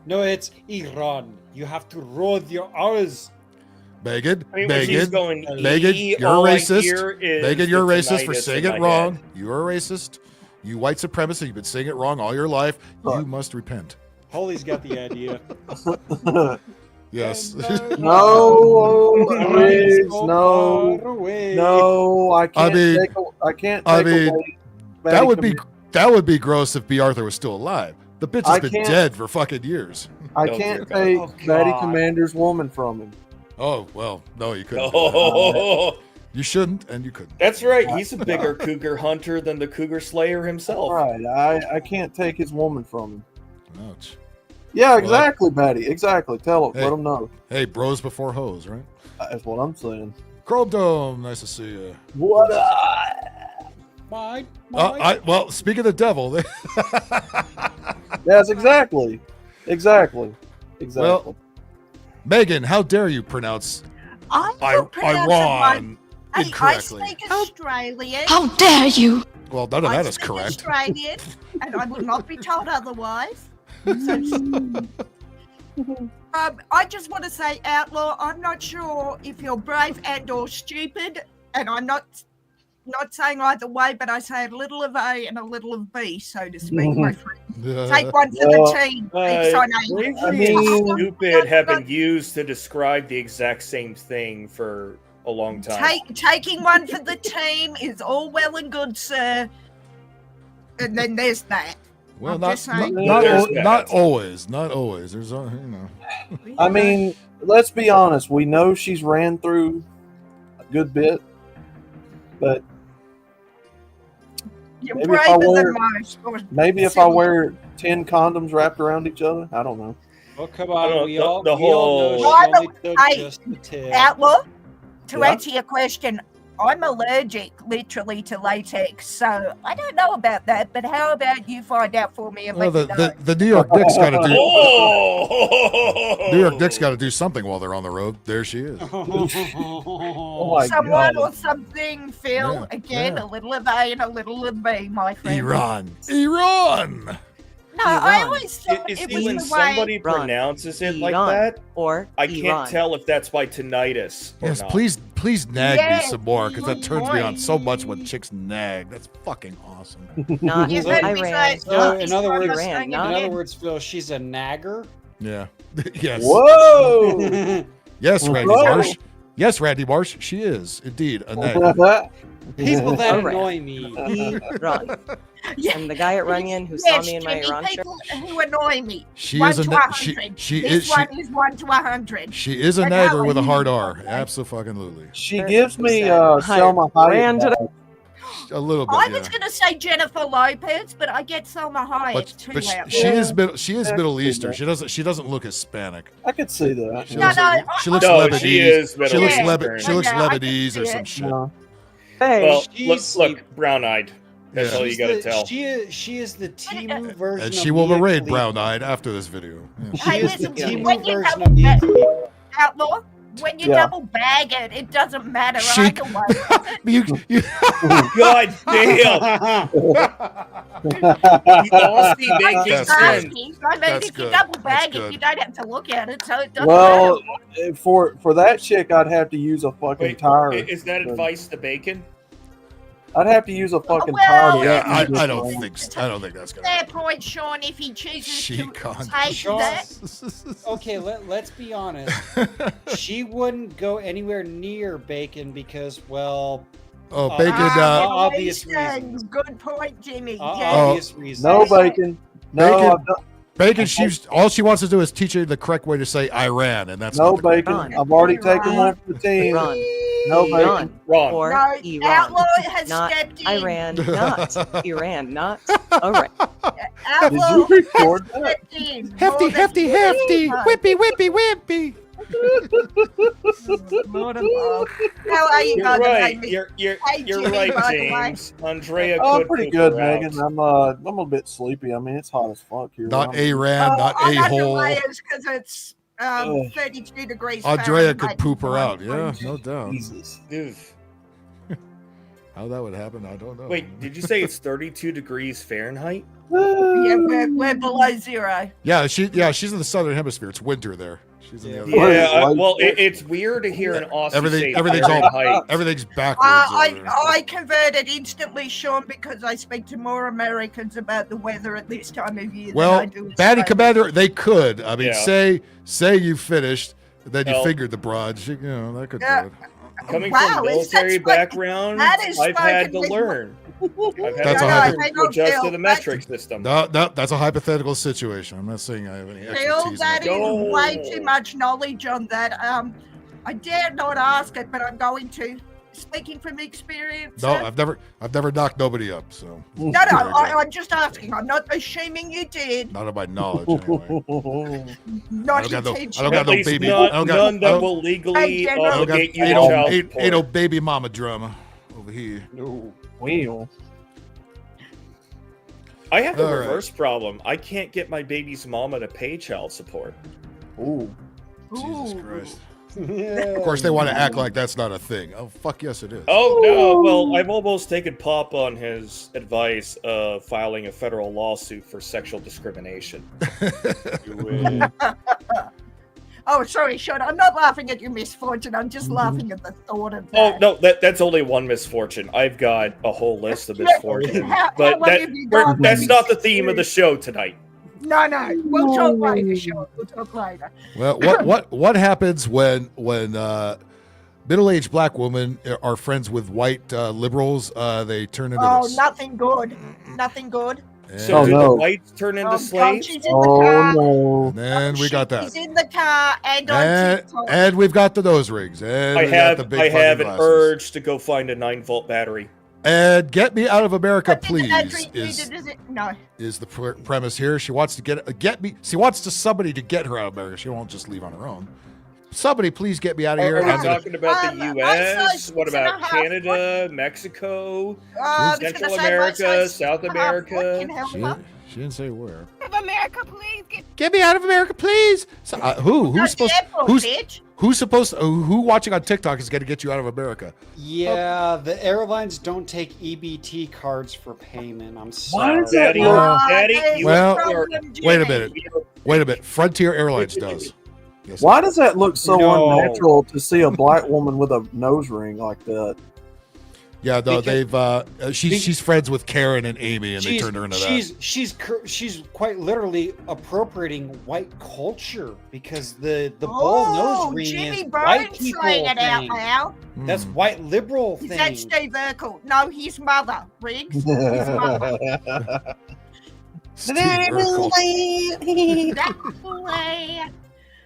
S21: No, it's Iran. You have to roll your R's.
S7: Megan,
S22: you're
S7: a racist. Megan, you're a racist for saying it wrong. You're a racist. You white supremacist. You've been saying it wrong all your life. You must repent.
S21: Holly's got the idea.
S7: Yes.
S20: No, I can't.
S7: I mean, that would be gross if B. Arthur was still alive. The bitch has been dead for fucking years.
S20: I can't take Betty Commander's woman from him.
S7: Oh, well, no, you couldn't. You shouldn't, and you couldn't.
S22: That's right. He's a bigger cougar hunter than the cougar slayer himself.
S20: Right. I can't take his woman from him.
S7: Ouch.
S20: Yeah, exactly, Betty. Exactly. Tell him. Let him know.
S7: Hey, bros before hoes, right?
S20: That's what I'm saying.
S7: Chrome Dome, nice to see you.
S20: What up?
S7: Well, speak of the devil.
S20: Yes, exactly.
S7: Well, Megan, how dare you pronounce Iran incorrectly?
S23: I speak Australian.
S2: How dare you?
S7: Well, none of that is
S23: speak
S7: correct.
S23: Australian, and I will not be told otherwise. So, I just want to say, Outlaw, I'm not sure if you're brave and or stupid, and I'm not saying either way, but I say a little of A and a little of B, so to speak, my friend. Take one for the team.
S22: Stupid have been used to describe the exact same thing for a long time.
S23: Taking one for the team is all well and good, sir. And then there's that.
S7: Well,
S23: I'm
S7: not
S23: just saying.
S7: always. Not always. There's,
S20: I mean, let's be honest. We know she's ran through a good bit, but maybe if I wear 10 condoms wrapped around each other, I don't know.
S21: Oh, come on. We all know she only took just the tip.
S23: Outlaw, to answer your question, I'm allergic, literally, to latex, so I don't know about that. But how about you find out for me and let me know?
S7: The New York Knicks got to do. New York Knicks got to do something while they're on the road. There she is.
S23: Someone or something, Phil. Yeah, again, a little of A and a little of B, my friend.
S7: Iran.
S23: No, I always thought
S22: Is
S23: it
S22: it
S23: was
S22: when
S23: the
S22: somebody
S23: way.
S22: pronounces it like
S19: Iran,
S22: that?
S19: Or
S22: I can't tell if that's by tinnitus or
S7: Yes,
S22: not.
S7: please nag me some more, because that turns me on so much when chicks nag. That's fucking awesome.
S19: Not Iran.
S21: So, in other words, Phil, she's a nagger.
S7: Yeah. Yes.
S20: Whoa.
S7: Yes, Randy Marsh. Yes, Randy Marsh. She is indeed a nag.
S21: People that
S19: Iran.
S21: annoy me.
S19: Iran. And the guy at Runyon who saw
S23: Yes,
S19: me in my
S23: Jimmy,
S19: Iran shirt.
S23: people who annoy me.
S7: She
S23: 1
S7: is a
S23: to
S7: ne-
S23: 100.
S7: she
S23: This
S7: is-
S23: one is 1 to 100.
S7: She is a
S23: That's how
S7: nagger
S23: I
S7: with a hard
S23: use it.
S7: R. Absolutely.
S20: She gives me Selma
S19: ran
S20: Hayek.
S19: to
S20: vibes.
S7: A little bit,
S23: I
S7: yeah.
S23: was going to say Jennifer Lopez, but I get Selma Hayek too
S7: But
S23: out
S7: she
S23: there.
S7: is Middle
S20: Yeah.
S7: Eastern. She doesn't look Hispanic.
S20: I could see that.
S7: She
S23: No,
S7: looks,
S23: no,
S7: she looks
S22: No,
S7: Lebanese.
S22: she is
S7: She looks
S22: Middle
S7: She looks
S23: Eastern. Yeah, I can
S7: Lebanese or
S23: see
S7: some
S23: it.
S7: shit.
S20: No.
S22: Well,
S21: She's-
S22: look, brown-eyed. That's all you got to tell.
S21: She is the Timu version
S7: And
S21: of
S7: she will
S21: Mia
S7: remain
S21: Khalifa.
S7: brown-eyed after this video. Yeah.
S21: She
S23: Hey,
S21: is the
S23: listen,
S21: Timu
S23: when you
S21: version
S23: double
S21: of Mia
S23: back,
S21: Khalifa.
S23: Outlaw, when you
S7: Yeah.
S23: double bag it, it doesn't matter
S7: She-
S23: either way.
S7: You
S22: God damn! Aussie making
S7: That's
S23: I
S7: good.
S23: mean,
S7: That's
S23: if you
S7: good.
S23: double bag
S7: That's
S23: it,
S7: good.
S23: you don't have to look at it, so it doesn't
S20: Well,
S23: matter.
S20: for that chick, I'd have to use a fucking
S22: Wait,
S20: tire.
S22: is that advice to bacon?
S20: I'd have to use a fucking
S23: Well,
S20: tire.
S7: Yeah,
S20: to
S7: I
S20: use this
S7: don't
S20: thing.
S7: think I don't think that's gonna.
S23: Fair point, Sean. If he chooses
S7: She
S23: to
S7: can't.
S23: take
S21: Sean-
S23: that,
S21: Okay, let's be honest. She wouldn't go anywhere near bacon because, well,
S7: Oh, bacon.
S21: obvious
S23: these things.
S21: reasons.
S23: Good point, Jimmy. Yeah.
S21: Obvious reasons.
S20: No bacon. No,
S7: Bacon.
S20: I've done-
S7: Bacon. All she wants to do is teach you the correct way to say Iran, and that's
S20: no
S7: not the correct
S20: bacon.
S7: way.
S20: I've already taken one for the team.
S19: Iran.
S20: No bacon.
S19: Iran.
S22: Wrong.
S19: Or
S23: No,
S19: Iran.
S23: Outlaw has
S19: Not
S23: stepped in.
S19: Iran. Not Iran. Not Iran.
S23: Outlaw
S20: you record
S23: has
S20: that?
S23: stepped in.
S7: Hefty,
S23: more than
S7: hefty,
S23: you
S7: hefty.
S23: know.
S7: Whippy, whippy, whippy.
S23: Lord above. How are you
S22: You're
S23: guys
S22: right.
S23: today,
S22: You're
S23: Hey,
S22: you're
S23: Jimmy,
S22: right,
S23: by the way.
S22: James. Andrea
S20: Oh,
S22: could
S20: I'm pretty
S22: poop
S20: good,
S22: her out.
S20: Megan. I'm a bit sleepy. I mean, it's hot as fuck here.
S7: Not
S20: I'm-
S7: Iran, not
S23: I'm
S7: a
S23: under
S7: hole.
S23: layers because it's
S20: Ugh.
S23: 32 degrees
S7: Andrea
S23: Fahrenheit.
S7: could poop her out. Yeah, no doubt.
S20: Jesus.
S22: Ew.
S7: How that would happen, I don't know.
S22: Wait, did you say it's 32 degrees Fahrenheit?
S23: Yeah, we're below zero.
S7: Yeah, she's in the southern hemisphere. It's winter there. She's in the other.
S22: Yeah, well, it's weird to hear an Aussie say
S7: everything's
S22: Fahrenheit.
S7: everything's backwards. over there.
S23: I converted instantly, Sean, because I speak to more Americans about the weather at this time of year than I
S7: Well,
S23: do.
S7: Batty
S23: Australians.
S7: Commander, they could. I mean,
S22: Yeah.
S7: say you finished, and then you
S22: Well-
S7: fingered the broad. That could
S23: Yeah.
S7: do it.
S22: Coming
S23: Wow,
S22: from
S23: is
S22: military
S23: that
S22: background,
S23: that is
S22: I've had to
S23: spoken with-
S22: learn. I've had
S7: That's
S22: to
S7: a
S22: learn
S7: hypo-
S22: to adjust to
S23: Phil,
S22: the metric system.
S7: No, that's a hypothetical situation. I'm not saying I have any
S23: Phil,
S7: expertise.
S23: that
S7: in
S23: is
S7: that.
S23: way too much knowledge on that. I dare not ask it, but I'm going to. Speaking from experience.
S7: No, I've never knocked nobody up. So
S23: No,
S7: There you go.
S23: I'm just asking. I'm not assuming you did.
S7: Not of my knowledge anyway.
S23: Not
S7: I don't got no-
S23: intentionally.
S7: I don't got
S22: At
S7: no
S22: least
S7: baby.
S22: none,
S7: I don't got-
S22: none
S7: I
S22: that
S7: don't-
S22: will legally
S23: Hey, General.
S22: obligate you to
S7: ain't
S22: child
S7: no
S22: support.
S7: baby mama drama over here.
S20: No. Well.
S22: I have the
S7: All right.
S22: reverse problem. I can't get my baby's mama to pay child support.
S20: Ooh.
S7: Jesus Christ. Of course, they want to act like that's not a thing. Oh, fuck yes, it is.
S22: Oh no! Well, I've almost taken Pop on his advice of filing a federal lawsuit for sexual discrimination.
S23: Oh, sorry, Sean. I'm not laughing at your misfortune. I'm just laughing at the thought of
S22: Oh
S23: that.
S22: no, that's only one misfortune. I've got a whole list of misfortunes,
S23: How
S22: but
S23: long have you got
S22: that's
S23: with
S22: not the
S23: this
S22: theme of the show tonight.
S23: No. We'll talk later, Sean. We'll talk later.
S7: Well, what happens when middle-aged black women are friends with white liberals? They turn into
S23: Oh,
S7: this.
S23: nothing good. Nothing good.
S22: So do the whites turn into slaves?
S23: Coach is in the car.
S20: no.
S7: And then we got that.
S23: He's in the car and on TikTok.
S7: And we've got the nose rings. And
S22: I
S7: we got the
S22: have
S7: big
S22: I
S7: fucking
S22: have an
S7: glasses.
S22: urge to go find a 9-volt battery.
S7: And get me out of America,
S23: But did the
S7: please.
S23: battery
S7: Is
S23: needed, is it? No.
S7: is the premise here? She wants to get me. She wants somebody to get her out of America. She won't just leave on her own. Somebody, please get me out of here.
S22: Are we
S7: I'm gonna-
S22: talking about the
S23: I
S22: U.S.?
S23: saw
S22: What about
S23: 6.5.
S22: Canada, Mexico,
S23: I was
S22: Central
S23: gonna say,
S22: America,
S23: my size
S22: South
S23: 6.5.
S22: America?
S23: What can help
S7: She,
S23: her?
S7: she didn't say where.
S23: Of America, please.
S7: Get me out of America, please. So, who?
S23: Not
S7: Who's supposed?
S23: the airport,
S7: Who's
S23: bitch.
S7: who's supposed? Who watching on TikTok is going to get you out of America?
S21: Yeah, the airlines don't take EBT cards for payment. I'm
S20: Why
S21: sorry.
S20: does that
S22: Daddy,
S20: look?
S22: Daddy, you
S7: Well,
S22: are
S7: Wait a minute. Wait a minute. Frontier Airlines does. Yes,
S20: Why does that look so
S21: No.
S20: unnatural to see a black woman with a nose ring like that?
S7: Yeah, no,
S21: Because-
S7: they've. She's friends with Karen and Amy, and they
S21: She's-
S7: turned her into that.
S21: She's quite literally appropriating white culture because the bull nose ring
S23: Jimmy
S21: is white
S23: Bones
S21: people
S23: saying it out
S21: thing.
S23: loud.
S21: That's white liberal
S23: Is
S21: thing.
S23: that Steve Urkel? No, his mother, Riggs. His mother.
S7: Steve Urkel.
S23: That way.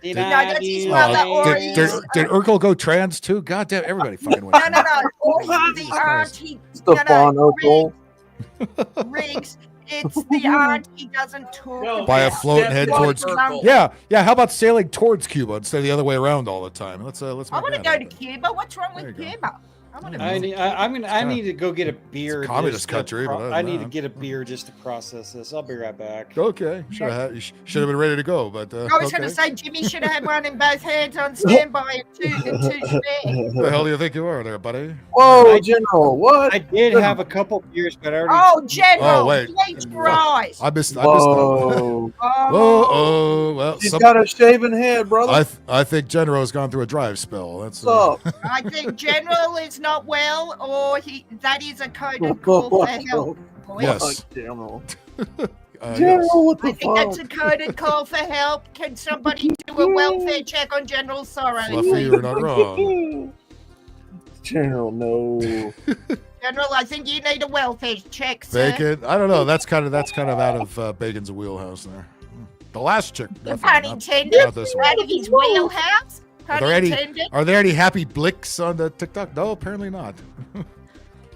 S21: Did
S23: No,
S21: I
S23: that's
S21: do
S23: his
S7: Oh,
S23: mother, or
S7: did Urkel go trans too? God damn, everybody fucking went.
S23: No. Or he's the aunt.
S20: Stefan Urkel.
S23: Riggs. It's the aunt. He doesn't talk.
S7: By a float and head towards. Yeah. How about sailing towards Cuba instead of the other way around all the time? Let's.
S23: I want to go to Cuba. What's wrong with Cuba?
S21: I need to go get a beer.
S7: It's a communist
S21: just to
S7: country, but
S21: I need to
S7: no.
S21: get a beer just to process this. I'll be right back.
S7: Okay, should have been ready to go, but
S23: I was going to say Jimmy should have had one in both hands on standby and two spare.
S7: the hell do you think you are there, buddy?
S20: Whoa, General, what?
S21: I did have a couple beers, but I already.
S23: Oh, General,
S7: Oh, wait.
S23: please rise.
S7: I missed.
S20: Whoa.
S7: Oh, well,
S20: She's got a shaven head, brother.
S7: I think General's gone through a drive spell. That's
S20: What's up?
S23: I think General is not well, or that is a coded call for help.
S7: Yes.
S20: General.
S7: General,
S20: what the
S23: I think that's a coded call for help. Can somebody do a welfare check on General Sorrow?
S7: Fluffy, you're not wrong.
S20: General, no.
S23: General, I think you need a welfare check, sir.
S7: Bacon. I don't know. That's kind of out of Bacon's wheelhouse there. The last chick.
S23: Pun
S7: definitely
S23: intended.
S7: not this one.
S23: Out of his wheelhouse.
S7: Are
S23: Pun
S7: there
S23: intended.
S7: any happy blicks on the TikTok? No, apparently not.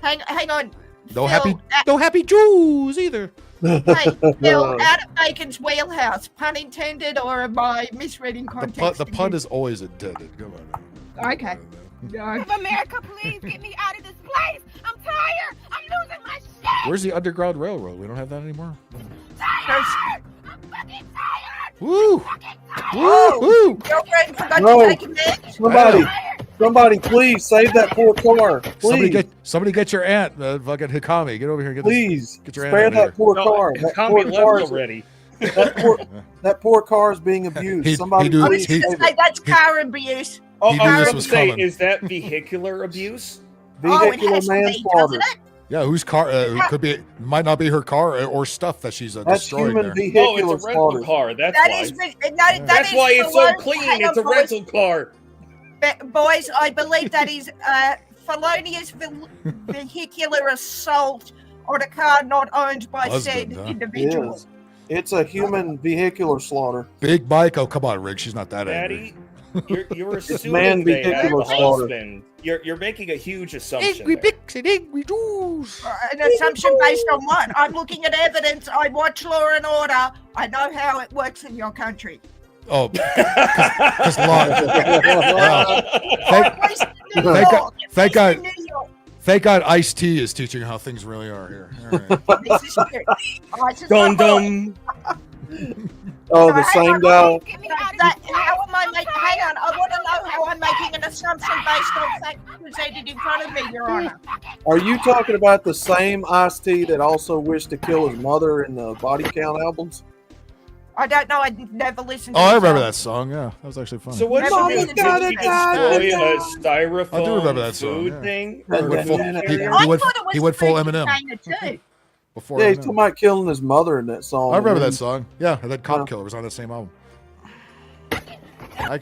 S23: Hang on.
S7: No
S23: Phil,
S7: happy Jews either.
S23: Hey, Phil, out of Bacon's wheelhouse. Pun intended, or am I misreading context?
S7: The pun is always intended. Come on.
S23: Okay.
S3: America, please get me out of this place. I'm tired. I'm losing my shit.
S7: Where's the Underground Railroad? We don't have that anymore.
S3: Tired. I'm fucking tired.
S7: Woo!
S23: Oh,
S7: Woo!
S23: girlfriend forgot
S20: No.
S23: to take a nap.
S20: Somebody, please save that poor car. Please,
S7: Somebody get your aunt, fucking Hikami. Get over here and get
S20: please,
S7: Get your
S20: spare
S7: aunt
S20: that poor
S22: No,
S20: car.
S22: it's
S20: That
S22: Tommy
S20: poor
S22: left
S20: car is-
S22: already.
S20: That poor car is being abused. Somebody,
S7: do-
S20: please
S7: he-
S20: save
S23: Hey,
S20: it.
S23: that's car abuse.
S22: Oh,
S7: He
S22: I
S7: knew
S22: was
S7: this
S22: going
S7: was
S22: to say,
S7: coming.
S22: is that vehicular abuse?
S23: Oh, it
S20: Vehicular
S23: has to be,
S20: manslaughter.
S23: doesn't it?
S7: Yeah, whose car? Could be. Might not be her car or stuff that she's
S20: That's
S7: destroying
S20: human
S7: there.
S20: vehicular
S22: Oh, it's a rental
S20: slaughter.
S22: car. That's
S23: That
S22: why.
S23: is
S22: That's why it's so clean. It's a rental car.
S23: Boys, I believe that is felonious vehicular assault on a car not owned by
S7: Husband,
S23: said
S7: huh?
S23: individual.
S20: Yes. It's a human vehicular slaughter.
S7: Big Mike. Oh, come on, Rick. She's not that
S22: Daddy,
S7: angry.
S22: you're assuming
S20: man
S22: they have
S20: vehicular
S22: a
S20: slaughter.
S22: husband. You're making a huge assumption.
S7: Angry
S22: there.
S7: Bix and angry Jews.
S23: An assumption based on what? I'm looking at evidence. I watch Law and Order. I know how it works in your country.
S7: Oh, because law. Well, thank God. Thank God, Ice-T is teaching how things really are here. All right.
S23: This is true.
S22: Dum dum.
S20: Oh, the same guy.
S23: How am I making? Hang on, I want to know how I'm making an assumption based on facts presented in front of me, Your Honor.
S20: Are you talking about the same Ice-T that also wished to kill his mother in the Body Count albums?
S23: I don't know. I never listened to
S7: Oh, I
S23: the
S7: remember
S23: song.
S7: that song. Yeah, that was actually fun.
S22: So what
S23: Never
S22: you
S23: listened
S22: do?
S23: to
S22: Did
S23: it.
S22: he destroy a styrofoam
S7: I do remember that song,
S22: food
S7: yeah.
S22: thing?
S7: He went full, he,
S23: I
S7: went,
S23: thought it was
S7: he went full
S23: food
S7: Eminem.
S23: container too.
S7: Before
S20: Yeah, he's
S7: Eminem.
S20: talking about killing his mother in that song.
S7: I remember
S20: man.
S7: that song. Yeah, and then Cop
S20: Yeah.
S7: Killer was on that same album. I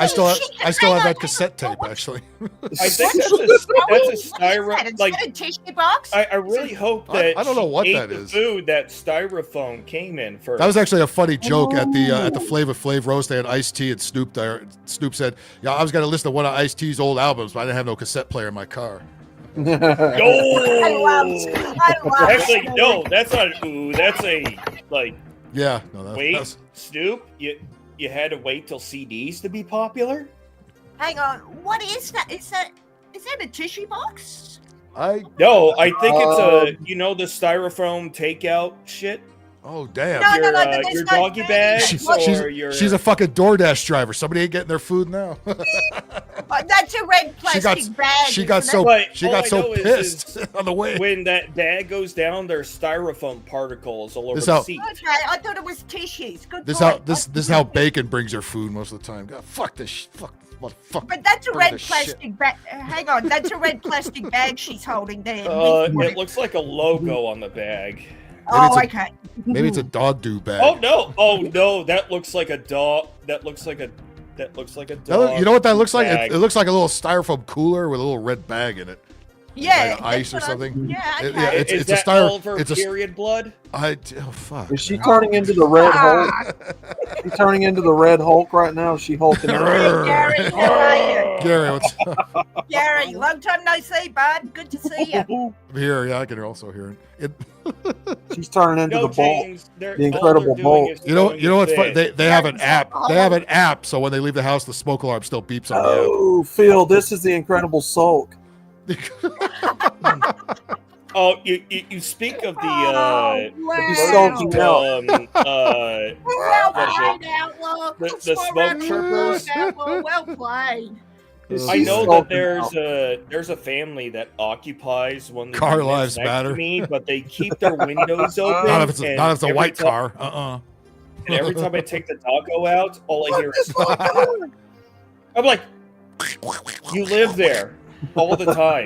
S7: still have that. I still have that cassette tape actually.
S22: I think that's a styrofoam.
S23: Is
S22: Like
S23: that a tissue box?
S22: I really hope that
S7: I don't know
S22: she
S7: what
S22: ate
S7: that
S22: the
S7: is.
S22: food that styrofoam came in first.
S7: That was actually a funny joke at the Flavor Flav roast. They had Ice-T and Snoop there. Snoop said, "Yeah, I was gonna listen to one of Ice-T's old albums, but I didn't have no cassette player in my car."
S22: Oh,
S23: I love
S22: actually,
S23: Snoop.
S22: no, that's not an ooh. That's a like.
S7: Yeah, no, that,
S22: Wait,
S7: that's
S22: Snoop, you had to wait till CDs to be popular.
S23: Hang on. What is that? Is that a tissue box?
S22: No, I think it's a the styrofoam takeout shit.
S7: Oh damn!
S23: No, there's
S22: Your
S23: no
S22: doggy
S23: food.
S22: bags or your.
S7: She's a fucking DoorDash driver. Somebody ain't getting their food now.
S23: That's a red plastic bag.
S7: She got
S23: isn't
S7: so
S23: it?
S22: But all I know is
S7: pissed on the way.
S22: When that bag goes down, there's styrofoam particles all over
S7: This
S22: the
S7: how-
S22: seat.
S23: Okay, I thought it was tissues. Good
S7: This
S23: point.
S7: how this is how Bacon brings her food most of the time. God, fuck this. Fuck. Motherfucker.
S23: But that's a
S7: Look at
S23: red
S7: this shit.
S23: plastic bag. Hang on, that's a red plastic bag she's holding there.
S22: It looks like a logo on the bag.
S23: Oh, okay.
S7: Maybe it's a dog do bag.
S22: Oh no! Oh no! That looks like a dog. That looks like a dog.
S7: You know what that looks like?
S22: bag.
S7: It looks like a little styrofoam cooler with a little red bag in it.
S23: Yeah,
S7: Like ice or
S23: that's what
S7: something.
S23: Yeah,
S22: Is
S7: it's a
S22: that all of her
S7: it's a
S22: period blood?
S7: Oh fuck.
S20: Is she turning into the Red Hulk? She's turning into the Red Hulk right now. Is she hulking out?
S23: Gary, how are you?
S7: Gary, what's up?
S23: Gary, long time no see, bud. Good to see you.
S7: I'm here, yeah, I can also hear it.
S20: She's turning into
S22: No,
S20: the Bulk,
S22: James,
S20: the Incredible
S22: doing
S20: Bulk.
S22: is
S7: You know
S22: throwing
S7: what's
S22: a
S7: funny?
S22: fit.
S7: They have an app. They have an app, so when they leave the house, the smoke alarm still beeps on the app.
S20: Oh, Phil, this is the Incredible Sulk.
S22: Oh, you speak of the
S23: wow. Well played, Outlaw.
S22: the smoke chirpers.
S23: Outlaw. Well played.
S22: I know that there's a family that occupies one of the
S7: Car
S22: units
S7: lives
S22: next
S7: matter.
S22: to me, but they keep their windows open.
S7: Not if it's a
S22: every
S7: white
S22: time-
S7: car.
S22: And every time I take the doggo out, all I hear is I'm like, you live there all the time.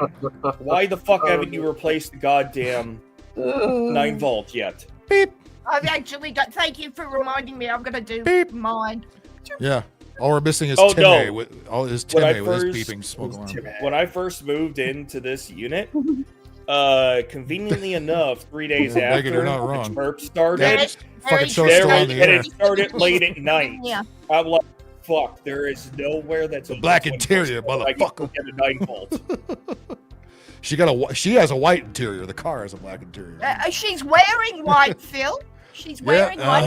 S22: Why the fuck haven't you replaced the goddamn 9-volt yet?
S7: Beep.
S23: I've actually got. Thank you for reminding me. I'm gonna do mine.
S7: Yeah. All we're missing is
S22: Oh,
S7: Timmy
S22: no.
S7: with all his
S22: When I
S7: Timmy with his
S22: first-
S7: beeping smoke alarm.
S22: When I first moved into this unit, conveniently enough, 3 days
S7: Well, Megan,
S22: after
S7: you're not
S22: the
S7: wrong.
S22: chirp started,
S7: Yeah, fucking show's
S22: there
S7: still on
S22: was-
S7: the
S22: and
S7: air.
S22: it started late at night.
S23: Yeah.
S22: I'm like, fuck, there is nowhere that's a
S7: Black interior, motherfucker.
S22: Get a 9-volt.
S7: She has a white interior. The car has a black interior.
S23: She's wearing white, Phil. She's wearing white.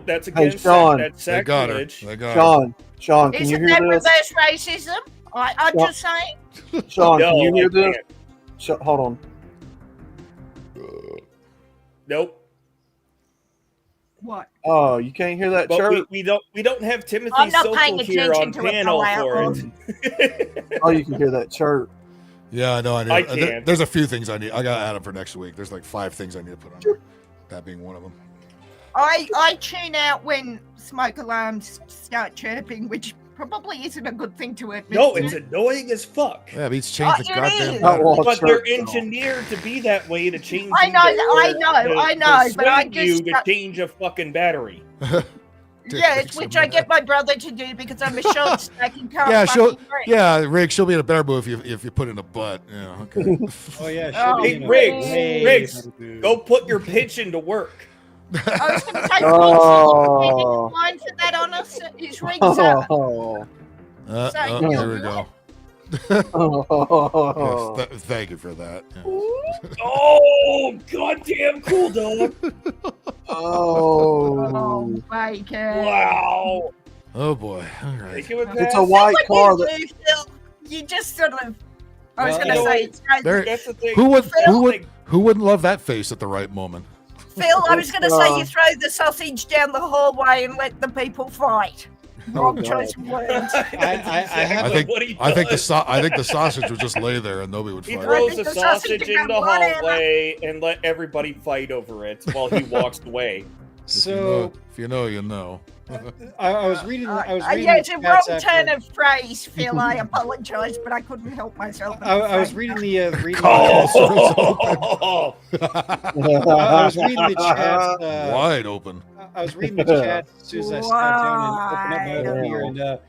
S22: That's
S20: Hey,
S22: against
S20: Sean.
S22: that's
S7: They got her.
S22: sacrilege.
S7: They got her.
S20: Sean, can you
S23: Isn't
S20: hear
S23: that
S20: this?
S23: reverse racism? I'm
S20: Sean-
S23: just saying.
S20: Sean,
S22: No,
S20: can you hear
S22: I
S20: this?
S22: can't.
S20: Hold on.
S22: Nope.
S23: What?
S20: Oh, you can't hear that
S22: But
S20: chirp?
S22: we don't have Timothy
S23: I'm not paying
S22: Sokol here
S23: attention
S22: on
S23: to it,
S22: panel
S23: though,
S22: for
S23: Outlaw.
S22: it.
S20: Oh, you can hear that chirp.
S7: Yeah, I know. I need.
S22: I can't.
S7: There's a few things I need. I gotta add them for next week. There's like 5 things I need to put on. That being one of them.
S23: I tune out when smoke alarms start chirping, which probably isn't a good thing to admit.
S22: No,
S23: to.
S22: it's annoying as fuck.
S7: Yeah, he's changed the
S23: it
S7: goddamn.
S23: is.
S7: battery.
S22: But they're engineered to be that way to change.
S23: I know,
S22: to
S23: I know, but I
S22: persuade you
S23: just-
S22: to change a fucking battery.
S23: Yes, which I get my brother to do because I'm a short stack and can't
S7: Yeah,
S23: fucking
S7: she'll.
S23: breathe.
S7: Yeah, Rick, she'll be in a better mood if you put in a butt. Yeah, okay.
S21: Oh yeah,
S23: Oh,
S22: Hey, Riggs, go put your pitch into work.
S23: I was going to say,
S20: Oh.
S23: line for that on us. Is Riggs up?
S20: Oh.
S23: So,
S7: Here we go.
S20: Oh.
S7: Yes, thank you for that. Yeah.
S22: Oh, goddamn cool dog!
S20: Oh.
S23: Bacon.
S22: Wow.
S7: Oh boy. All right.
S22: Take it with
S20: It's
S22: that.
S20: a white
S23: What
S20: car
S23: you
S20: that.
S23: do, Phil, you just sort of. I was
S21: Well,
S23: going to
S22: you
S23: say,
S22: know,
S23: it's crazy.
S7: There-
S22: That's the thing.
S7: Who wouldn't love that face at the right moment?
S23: Phil, I was going to say you throw the sausage down the hallway and let the people fight. Wrong
S20: God.
S23: choice of words.
S22: Exactly
S7: I think
S22: what he
S7: I think
S22: does.
S7: the sausage would just lay there and nobody would
S22: He
S7: fight.
S22: throws
S23: think
S22: the
S23: the sausage
S22: sausage
S23: got
S22: in the
S23: whatever.
S22: hallway and let everybody fight over it while he walks away.
S21: So
S7: If you know, you know.
S21: I was reading. I was reading.
S23: Yeah,
S21: the
S23: it's a wrong
S21: chats
S23: turn
S21: after-
S23: of phrase, Phil. I apologize, but I couldn't help myself.
S21: I was reading the reading.
S22: Oh,
S21: I was reading the chat.
S7: Wide open.
S21: I was reading the chat as soon as I sat down and opened up my other beer and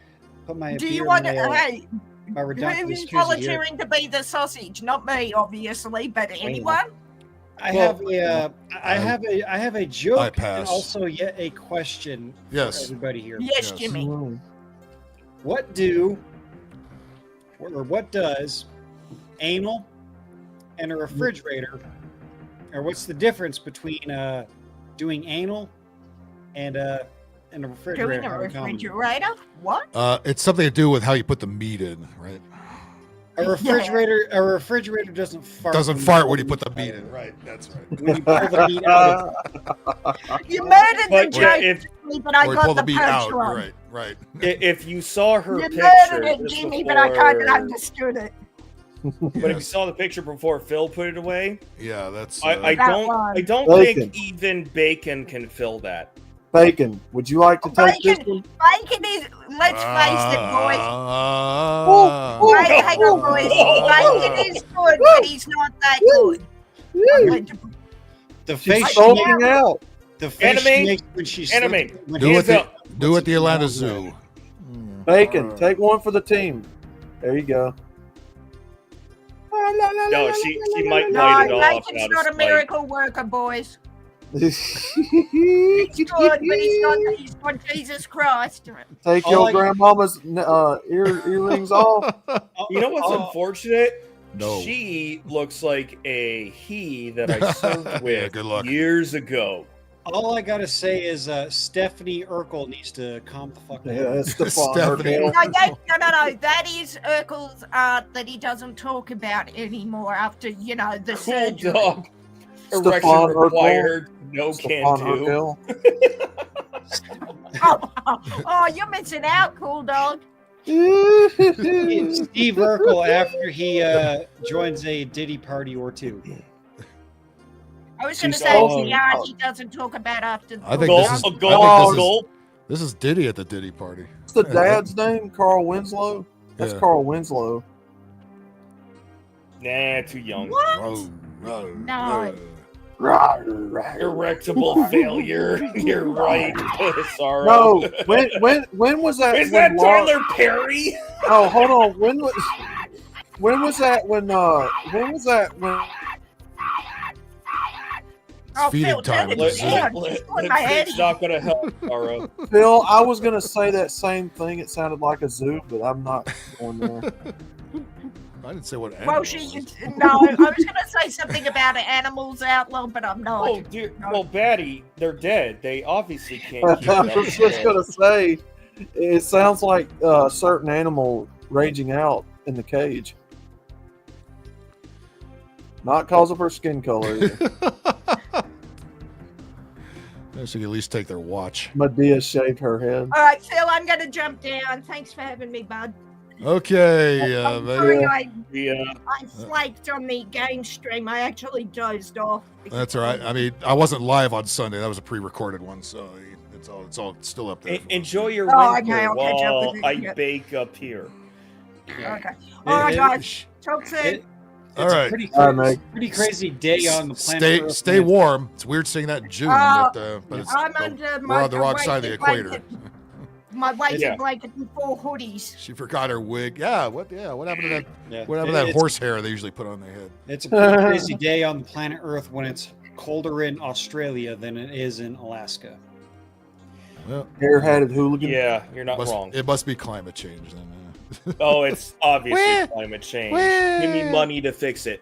S21: put my
S23: Do
S21: beer
S23: you want to?
S21: in my,
S23: Hey,
S21: my redundant
S23: who's
S21: koozie here.
S23: volunteering to be the sausage? Not me, obviously, but anyone.
S21: I have a joke
S7: I
S21: and
S7: pass.
S21: also yet a question
S7: Yes.
S21: for everybody here.
S23: Yes, Jimmy.
S21: What does anal and a refrigerator, or what's the difference between doing anal and a refrigerator?
S23: Doing a
S21: How common?
S23: refrigerator? What?
S7: It's something to do with how you put the meat in, right?
S21: A refrigerator doesn't fart.
S7: Doesn't fart when you put the meat in, right? That's right.
S21: When you pull the meat out of it.
S23: You murdered the
S22: But
S23: joke,
S22: if,
S23: but I
S7: Or you
S23: got
S7: pull
S23: the
S7: the meat
S23: punch
S7: out,
S23: wrong.
S7: right? Right.
S22: if you saw her
S23: You
S22: picture,
S23: murdered it,
S22: just
S23: Jimmy, but I kind of
S22: before-
S23: understood it.
S22: But if you saw the picture before Phil put it away,
S7: Yeah, that's.
S22: I
S23: That
S22: don't
S23: one.
S22: I don't
S20: Bacon.
S22: think even bacon can fill that.
S20: Bacon, would you like to take this
S23: Bacon,
S20: one?
S23: bacon is. Let's face it, boys.
S20: Ooh,
S23: Wait, hang on, boys. Bacon is good, but he's not that good. I'm going to
S21: The
S20: She's
S21: face she
S20: sulking
S21: makes,
S20: out.
S21: the face she
S22: Enemy,
S21: makes when she's
S22: enemy.
S21: sleeping, when
S7: Do
S21: he's
S7: it
S21: up.
S7: at the Atlanta Zoo.
S20: Bacon, take one for the team. There you go.
S22: No, she might
S23: No,
S22: light it off.
S23: bacon's
S22: out of
S23: not a
S22: spite.
S23: miracle worker, boys.
S20: Take
S23: He's good, but he's not Jesus Christ.
S20: your grandmama's earrings off.
S22: You know what's unfortunate?
S7: No.
S22: She looks like a he that I served with
S7: good luck.
S22: years ago.
S21: All I gotta say is Stephanie Urkel needs to calm the fuck down.
S20: Yeah, Stefan
S7: Stephanie.
S20: Urkel.
S23: No. That is Urkel's art that he doesn't talk about anymore after, the
S22: Cool
S23: surgery.
S22: dog.
S20: Stefan
S22: Erection
S20: Urkel.
S22: required. No
S20: Stefan
S22: can do.
S20: Urkel.
S23: Oh, you're missing out, cool dog.
S21: Steve Urkel after he joins a Diddy party or two.
S23: I was going to
S20: She's
S23: say
S20: awesome.
S23: the art he doesn't talk about after the
S7: I think
S22: Gulp,
S7: this is,
S22: a
S7: I
S22: gulp,
S7: think
S22: a gulp.
S7: this is Diddy at the Diddy party.
S20: What's the dad's name? Carl Winslow? That's
S7: Yeah.
S20: Carl Winslow.
S22: Nah, too young.
S23: No.
S22: Erectable failure. You're right. Sorry.
S20: No, when was that?
S22: Is
S20: when
S22: that Tyler Perry?
S20: Oh, hold on. When was that? When
S23: Oh,
S7: feeding
S23: Phil,
S7: time
S23: turn
S7: with
S23: it
S7: the
S23: down.
S7: Zoom.
S23: He's pulling my head
S22: Lipstick's not gonna help, Tara.
S20: Phil, I was gonna say that same thing. It sounded like a zoo, but I'm not going there.
S7: I didn't say what
S23: Well,
S7: animal.
S23: I was going to say something about an animals outlaw, but I'm not.
S22: Oh, dear. Well, Batty, they're dead. They obviously can't keep
S20: I
S22: up
S20: was
S22: with
S20: just
S22: it.
S20: gonna say, it sounds like a certain animal raging out in the cage. Not cause of her skin color. Either.
S7: They should at least take their watch.
S20: Medea shaved her head.
S23: All right, Phil, I'm going to jump down. Thanks for having me, bud.
S7: Okay,
S23: I'm sorry
S7: maybe-
S23: I flaked on the game stream. I actually dozed off.
S7: That's all right. I mean, I wasn't live on Sunday. That was a pre-recorded one, so it's all still up there.
S22: Enjoy your
S23: Oh,
S22: winter
S23: okay, I'll catch up
S22: while
S23: with it,
S22: I
S23: yeah.
S22: bake up here.
S23: Okay. All right, guys. Talk soon.
S7: All right.
S21: Pretty
S20: All
S21: crazy,
S20: right,
S21: pretty crazy day on the planet Earth.
S7: Stay
S21: man.
S7: warm. It's weird saying that in June, but it's,
S23: I'm under
S7: we're
S23: my
S7: on the wrong side of the equator.
S23: blanket. My weighted
S7: Yeah.
S23: blanket and 4 hoodies.
S7: She forgot her wig. Yeah, what happened to that?
S21: Yeah.
S7: What happened to that
S21: It's-
S7: horsehair they usually put on their head?
S21: It's a pretty crazy day on the planet Earth when it's colder in Australia than it is in Alaska.
S7: Well,
S20: hair-hatted hooligan.
S22: Yeah, you're not
S7: must-
S22: wrong.
S7: It must be climate change then.
S22: Oh, it's obviously
S7: Where?
S22: climate change.
S7: Where?
S22: Give me money to fix it.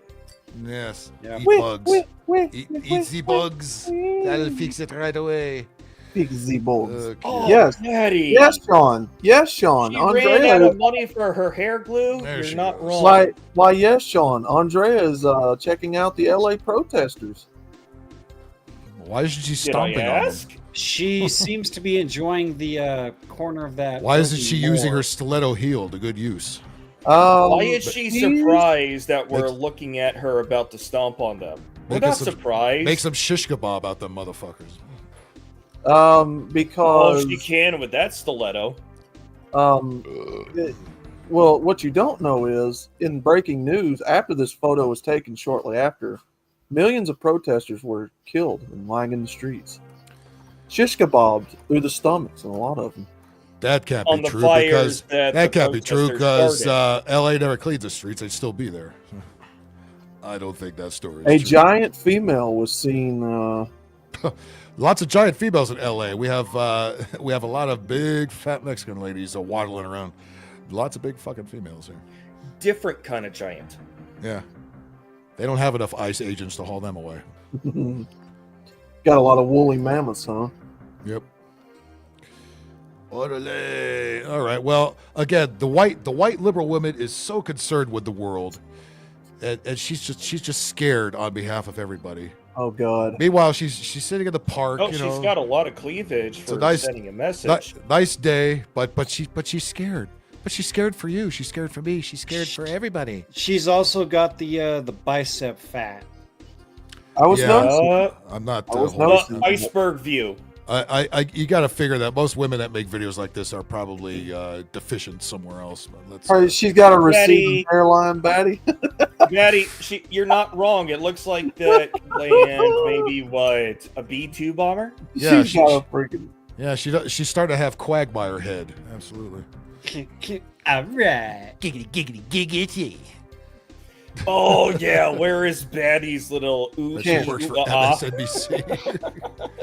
S7: Yes.
S21: Yeah.
S7: Eat
S20: Wait,
S7: bugs.
S20: wait, wait,
S7: Eat
S20: wait,
S7: the bugs. That'll fix it right away.
S20: Pixie bugs.
S7: Okay.
S22: Oh,
S20: Yes.
S22: Daddy.
S20: Yes, Sean. Yes, Sean.
S22: She ran out
S20: Andrea.
S22: of money for her hair glue.
S7: There
S22: You're
S7: she
S22: not
S7: goes.
S22: wrong.
S20: Why, yes, Sean. Andrea is checking out the LA protesters.
S7: Why isn't she
S22: Did I
S7: stomping on them?
S22: ask?
S21: She seems to be enjoying the corner of that.
S7: Why isn't
S21: building
S7: she using
S21: more.
S7: her stiletto heel to good use?
S22: Why is she
S20: he's-
S22: surprised that we're
S7: Makes-
S22: looking at her about to stomp on them? We're
S7: Making
S22: not
S7: some-
S22: surprised.
S7: Make some shish kebab out them motherfuckers.
S22: Oh,
S20: Because
S22: she can with that stiletto.
S20: well, what you don't know is in breaking news, after this photo was taken shortly after, millions of protesters were killed and lying in the streets. Shish kebabbed through the stomachs, and a lot of them.
S7: That can't
S22: On
S7: be
S22: the
S7: true
S22: fires
S7: because
S22: that
S7: that
S22: the
S7: can't be true
S22: protesters
S7: because LA never cleans the streets. They'd still be there. I don't think that story is
S20: A
S7: true.
S20: giant female was seen.
S7: Lots of giant females in LA. We have a lot of big fat Mexican ladies waddling around. Lots of big fucking females here.
S22: Different kind of giant.
S7: Yeah. They don't have enough ICE agents to haul them away.
S20: Got a lot of woolly mammoths, huh?
S7: Yep. Orale. All right. Well, again, the white liberal woman is so concerned with the world, and she's just scared on behalf of everybody.
S20: Oh God.
S7: Meanwhile, she's sitting in the park.
S22: Oh,
S7: you
S22: she's
S7: know,
S22: got a lot of cleavage
S7: it's a
S22: for sending a message.
S7: nice day, but she's scared. But she's scared for you. She's scared for me. She's scared for everybody.
S21: She's also got the bicep fat.
S20: I was noticing.
S7: I'm not.
S20: I was
S22: The
S20: noticing.
S22: iceberg view.
S7: You got to figure that most women that make videos like this are probably deficient somewhere else. But
S20: She's got a receding hairline, Batty.
S22: Batty, you're not wrong. It looks like that land maybe a B-2 bomber.
S7: Yeah,
S20: she's got a freaking.
S7: Yeah, she's starting to have Quagmire head. Absolutely.
S21: All right.
S1: Giggity, giggity, giggity.
S22: Oh yeah, where is Batty's little ooh?
S7: She works for MSNBC.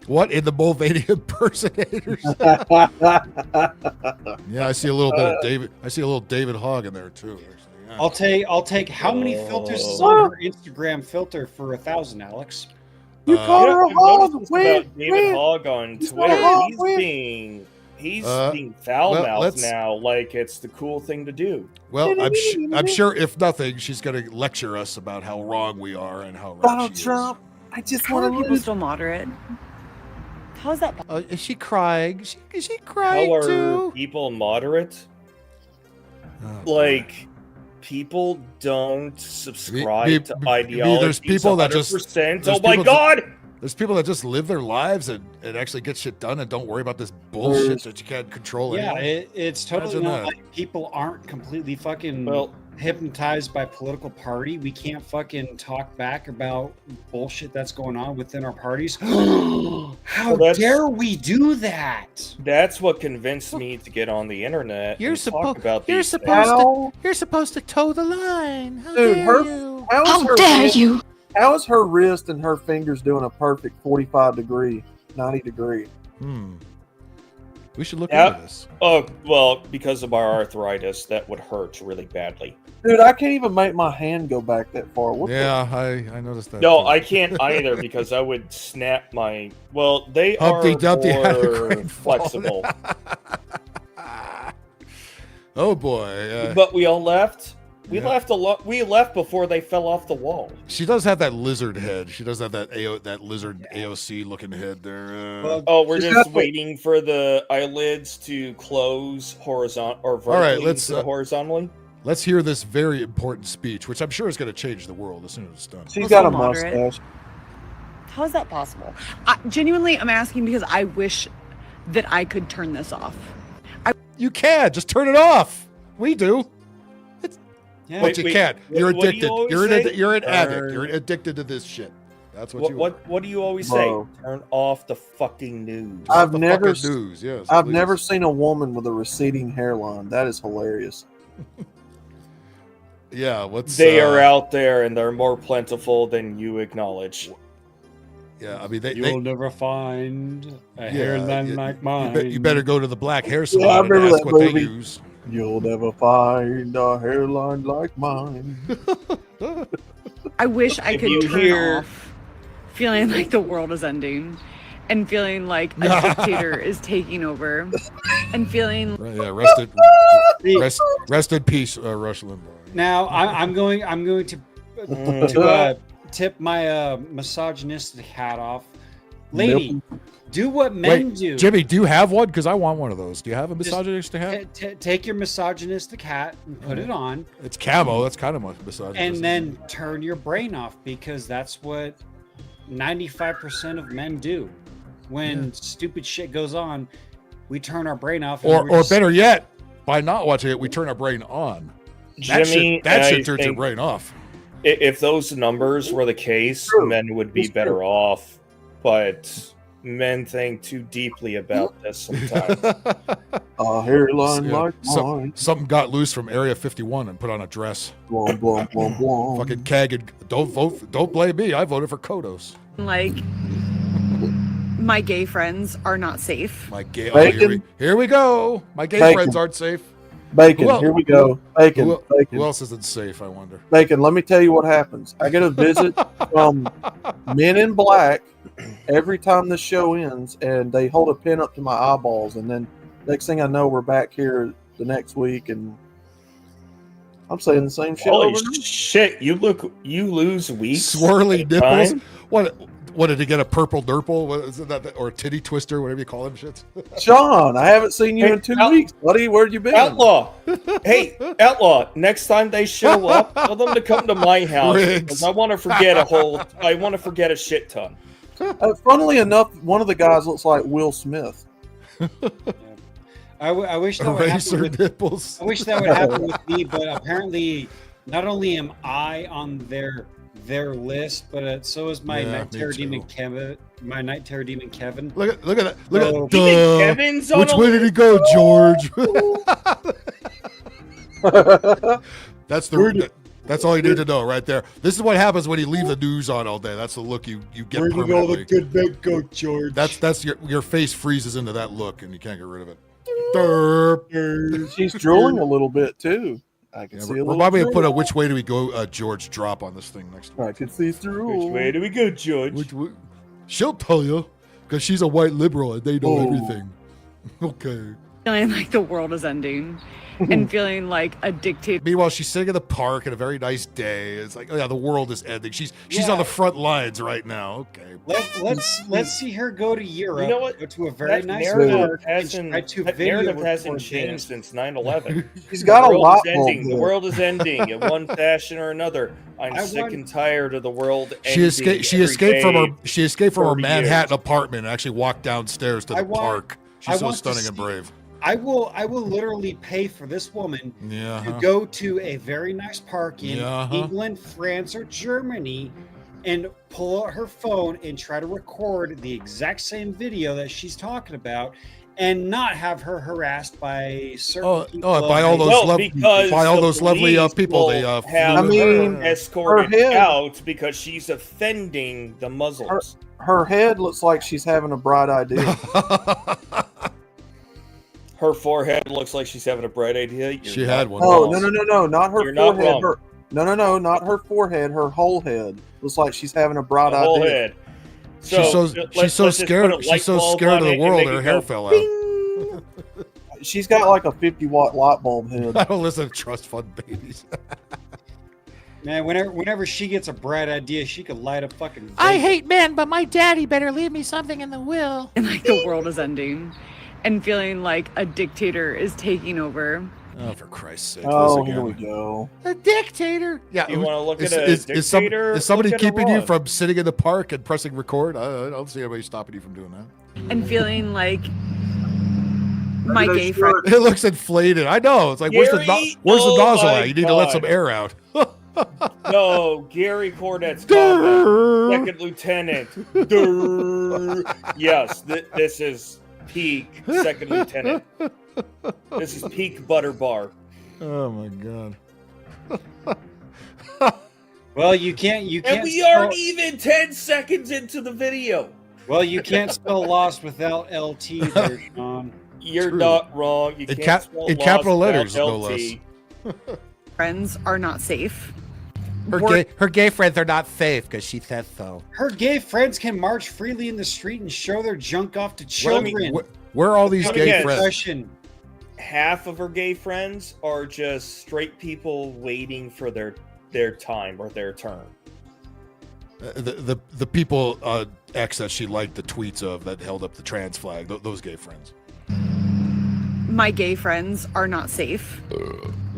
S7: What in the Mulvaney impersonators? Yeah, I see a little bit of David. I see a little David Hogg in there too. Actually. Yeah.
S21: I'll take. How many filters is on her Instagram filter for 1,000, Alex?
S20: You call her a hog?
S22: About David Hogg on Twitter. He's being foul-mouthed now, like it's the cool thing to do.
S7: Well, I'm sure if nothing, she's going to lecture us about how wrong we are and how right
S20: Donald
S7: she
S20: Trump. I just
S5: How
S20: want
S5: are
S20: to
S5: people still moderate? How's that?
S1: Is she crying? Is she crying
S22: How are
S1: too?
S22: people moderate? People don't subscribe to ideology.
S7: There's people that just.
S22: Oh my god!
S7: There's people that just live their lives and actually get shit done and don't worry about this bullshit that you can't control.
S21: Yeah,
S7: anymore.
S21: it's totally
S7: Imagine
S21: not
S7: that.
S21: like people aren't completely fucking hypnotized by political party. We can't fucking talk back about bullshit that's going on within our parties. How dare we do that?
S22: That's what convinced me to get on the internet.
S1: You're
S22: and talk about
S1: You're
S22: these
S1: supposed to toe the line. How
S20: Dude,
S1: dare you?
S20: How dare you? How is her wrist and her fingers doing a perfect 45 degree, 90 degree?
S7: We should look into this.
S22: Oh, well, because of our arthritis, that would hurt really badly.
S20: Dude, I can't even make my hand go back that far.
S7: I noticed that.
S22: No, I can't either because I would snap my. Well, they
S7: Humpty
S22: are
S7: Dumpty had a
S22: more
S7: great fall.
S22: flexible.
S7: Oh boy!
S22: But we all left. We left a lot. We left before they fell off the wall.
S7: She does have that lizard head. She does have that lizard AOC looking head there.
S22: We're just waiting for the eyelids to close horizontal or vertically.
S7: All right, let's
S22: horizontally.
S7: Let's hear this very important speech, which I'm sure is going to change the world as soon as it's done.
S20: She's got a mustache.
S5: How is that possible? Genuinely, I'm asking because I wish that I could turn this off.
S7: You can just turn it off. We do.
S22: Yeah.
S7: But you can't. You're
S22: what do you
S7: addicted.
S22: always
S7: You're
S22: say?
S7: you're an addict. You're addicted to this shit. That's what you.
S22: What do you always
S20: Bro.
S22: say? Turn off the fucking news.
S20: I've
S7: the
S20: never
S7: fucking news. Yes.
S20: I've
S7: please.
S20: never seen a woman with a receding hairline. That is hilarious.
S7: Yeah. What's
S22: They are out there and they're more plentiful than you acknowledge.
S7: Yeah, I mean
S21: You'll never find a hairline like mine.
S7: You better go to the black hair
S20: Yeah, I
S7: salon and
S20: remember
S7: ask
S20: that
S7: what they
S20: movie.
S7: use.
S20: You'll never find a hairline like mine.
S5: I wish I
S22: If
S5: could
S22: you
S5: turn
S22: hear-
S5: off feeling like the world is ending and feeling like a dictator is taking over and feeling
S7: Yeah, rest in peace, Rush Limbaugh.
S21: Now I'm going to tip my misogynistic hat off, lady. Do what men do.
S7: Jimmy, do you have one? Because I want one of those. Do you have a misogynistic hat?
S21: Take your misogynistic hat and put it on.
S7: It's camo. That's kind of misogynistic.
S21: And then turn your brain off because that's what 95% of men do. When stupid shit goes on, we turn our brain off. And
S7: Or better yet, by not watching it, we turn our brain on.
S22: Jimmy,
S7: that
S22: I
S7: shit turns your
S22: think
S7: brain off.
S22: If those numbers were the case, men would be better off. But men think too deeply about this sometimes.
S20: A hairline
S7: Yeah,
S20: like mine.
S7: something got loose from Area 51 and put on a dress.
S20: Blom, blom, blom, blom.
S7: Fucking Kagan. Don't blame me. I voted for Kodos.
S5: like my gay friends are not safe.
S7: My gay.
S20: Bacon.
S7: Here we go. My gay
S20: Bacon.
S7: friends aren't safe.
S20: Bacon,
S7: Who el-
S20: here we go. Bacon,
S7: Who,
S20: bacon.
S7: who else isn't safe? I wonder.
S20: Bacon, let me tell you what happens. I get a visit from Men in Black every time the show ends, and they hold a pin up to my eyeballs, and then next thing I know, we're back here the next week, and I'm saying the same shit.
S22: Holy
S20: over and over.
S22: shit! You lose weeks.
S7: Swirly
S22: at a
S7: nipples.
S22: time?
S7: What did he get? A purple nurple? What is it that? Or a titty twister? Whatever you call them shits.
S20: Sean, I haven't seen you in 2 weeks, buddy. Where you been?
S22: Outlaw. Hey, Outlaw. Next time they show up, tell them to come to my house
S7: Riggs.
S22: because I want to forget a shit ton.
S20: Funnily enough, one of the guys looks like Will Smith.
S21: I wish that would happen
S7: Eraser
S21: with
S7: nipples.
S21: I wish that would happen with me, but apparently, not only am I on their list, but so is my
S7: Yeah,
S21: night
S7: me
S21: terror
S7: too.
S21: demon Kevin. My night terror demon Kevin.
S7: Look at that.
S21: So-
S7: Look at
S22: Kevin's on
S7: Which
S22: a
S7: way did he go, George? That's that's all you need to know right there. This is what happens when you leave the news on all day. That's the look you get
S21: Where did all the
S7: permanently.
S21: good men go, George?
S7: That's your face freezes into that look and you can't get rid of it. Derp.
S20: She's drooling a little bit too. I can see a little.
S7: Remind me to put a
S20: drool.
S7: which way do we go, George drop on this thing next week.
S20: I can see through.
S22: Which way do we go, George?
S7: She'll tell you because she's a white liberal and they know
S20: Oh.
S7: everything. Okay.
S5: Feeling like the world is ending and feeling like a dictator.
S7: Meanwhile, she's sitting in the park on a very nice day. It's like, oh yeah, the world is ending. She's
S21: Yeah.
S7: on the front lines right now. Okay.
S21: Let's see her go to Europe.
S22: You know what?
S21: Go to a very
S22: That
S21: nice
S22: narrative
S21: park. and
S22: hasn't,
S21: try to
S22: that
S21: video
S22: narrative hasn't
S21: record
S22: changed
S21: this.
S22: since 9/11.
S20: She's got
S22: The
S20: a
S22: world
S20: lot
S22: is ending.
S20: more
S22: The
S20: good.
S22: world is ending in one fashion or another. I'm
S21: I
S22: sick
S21: want-
S22: and tired of the world
S7: She
S22: ending.
S7: escaped. She
S22: every
S7: escaped from her.
S22: day
S7: She escaped from her
S22: 40
S7: Manhattan
S22: years.
S7: apartment and actually walked downstairs to the
S21: I want-
S7: park.
S21: I
S7: She's so
S21: want to
S7: stunning and
S21: see-
S7: brave.
S21: I will literally pay for this woman
S7: Yeah.
S21: to go to a very nice park in
S7: Yeah.
S21: England, France, or Germany and pull out her phone and try to record the exact same video that she's talking about and not have her harassed by certain people.
S7: by all those
S22: Well, because
S7: by all
S22: the
S7: those lovely
S22: police
S7: people.
S22: will
S7: They
S22: have
S20: I mean,
S22: her escorted
S20: her head-
S22: out because she's offending the Muslims.
S20: Her head looks like she's having a bright idea.
S22: Her forehead looks like she's having a bright idea. You're
S7: She
S22: not
S7: had one.
S20: Oh
S22: wrong.
S20: no, not her
S22: You're not
S20: forehead.
S22: wrong.
S20: Not her forehead. Her whole head looks like she's having a bright
S22: The whole
S20: idea.
S22: head.
S7: She's so
S22: let's
S7: she's so
S22: just
S7: scared.
S22: put a
S7: She's
S22: light
S7: so
S22: bulb
S7: scared
S22: on
S7: of the
S22: it and
S7: world.
S22: make
S7: Her
S22: it
S7: hair
S22: go
S7: fell out.
S22: bing.
S20: She's got like a 50-watt light bulb head.
S7: I don't listen to trust fund babies.
S21: Man, whenever she gets a bright idea, she could light up fucking.
S6: I hate men, but my daddy better leave me something in the will.
S5: And like the world is ending and feeling like a dictator is taking over.
S7: Oh, for Christ's sake!
S20: Oh,
S7: this
S20: here
S7: again.
S20: we go.
S6: A dictator.
S7: Yeah,
S22: You wanna look
S7: is,
S22: at a
S7: is,
S22: dictator?
S7: is somebody
S22: Look at
S7: keeping you
S22: Iran.
S7: from sitting in the park and pressing record? I don't see anybody stopping you from doing that.
S5: And feeling like my
S20: Look at
S5: gay
S20: that
S5: friend.
S20: shirt.
S7: It looks inflated. I know. It's like where's the
S22: Gary?
S7: where's the
S22: Oh
S7: nozzle
S22: my
S7: at? You need to let
S22: God.
S7: some air out.
S22: No, Gary Cornett's comment. Second Lieutenant. Durr. Yes, this is peak Second Lieutenant. This is peak butter bar.
S7: Oh my god.
S21: Well, you can't.
S22: And we aren't even 10 seconds into the video.
S21: Well, you can't spell lost without LT there, Sean.
S22: You're
S7: True.
S22: not wrong. You
S7: In
S22: can't spell
S7: in
S22: lost
S7: capital
S22: without
S7: letters, no
S22: LT.
S7: less.
S5: Friends are not safe.
S6: Her gay friends are not safe because she says so.
S21: Her gay friends can march freely in the street and show their junk off to
S22: Well, I
S21: children.
S22: mean,
S7: Where are all these
S22: Come
S7: gay
S22: again.
S7: friends?
S21: Question.
S22: Half of her gay friends are just straight people waiting for their time or their turn.
S7: The people X that she liked the tweets of that held up the trans flag. Those gay friends.
S5: My gay friends are not safe.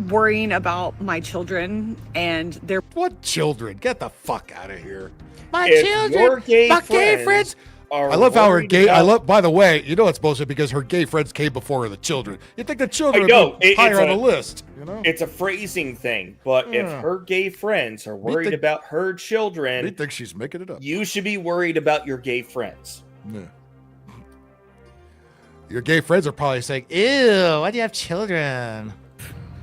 S5: Worrying about my children and their
S7: What children? Get the fuck out of here.
S6: My
S22: If
S6: children,
S22: your gay
S6: my gay friends.
S22: are
S7: I love how her
S22: worried
S7: gay. I
S22: about-
S7: love. By the way, you know it's bullshit because her gay friends came before the children. You think the children
S22: I know,
S7: would be higher on the list? You know.
S22: It's a phrasing thing, but if
S7: Yeah.
S22: her gay friends are worried
S7: think-
S22: about her
S7: They
S22: children,
S7: think she's making it up.
S22: you should be worried about your gay friends.
S7: Yeah. Your gay friends are probably saying,
S6: Ew, why do you have children?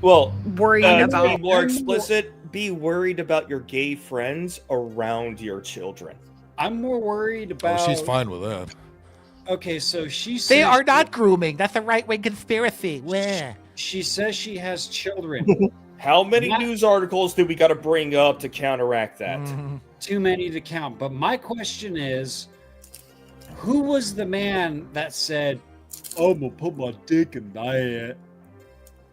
S22: Well,
S5: worrying
S22: to
S5: about
S22: be more explicit, be worried about your gay friends around your children.
S21: I'm more worried
S7: "Oh,
S21: about.
S7: she's fine with that."
S21: Okay, so she says
S6: They are not grooming. That's a right-wing conspiracy. Where?
S21: She says she has children.
S22: How many
S21: Not-
S22: news articles do we got to bring up to counteract that?
S21: Too many to count. But my question is, who was the man that said, "I'm gonna put my dick in that.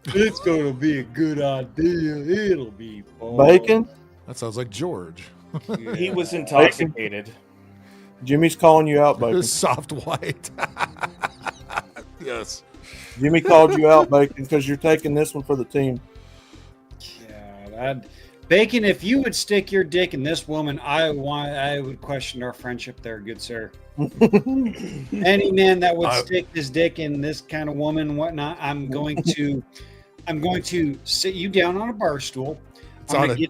S21: It's gonna be a good idea. It'll be fun."
S20: Bacon?
S7: That sounds like George.
S22: He was intoxicated.
S20: Jimmy's calling you out, Bacon.
S7: Soft white. Yes.
S20: Jimmy called you out, Bacon, because you're taking this one for the team.
S21: Yeah, Bacon, if you would stick your dick in this woman, I would question our friendship there, good sir. Any man that would stick his dick in this kind of woman and whatnot, I'm going to sit you down on a bar stool. I'm going to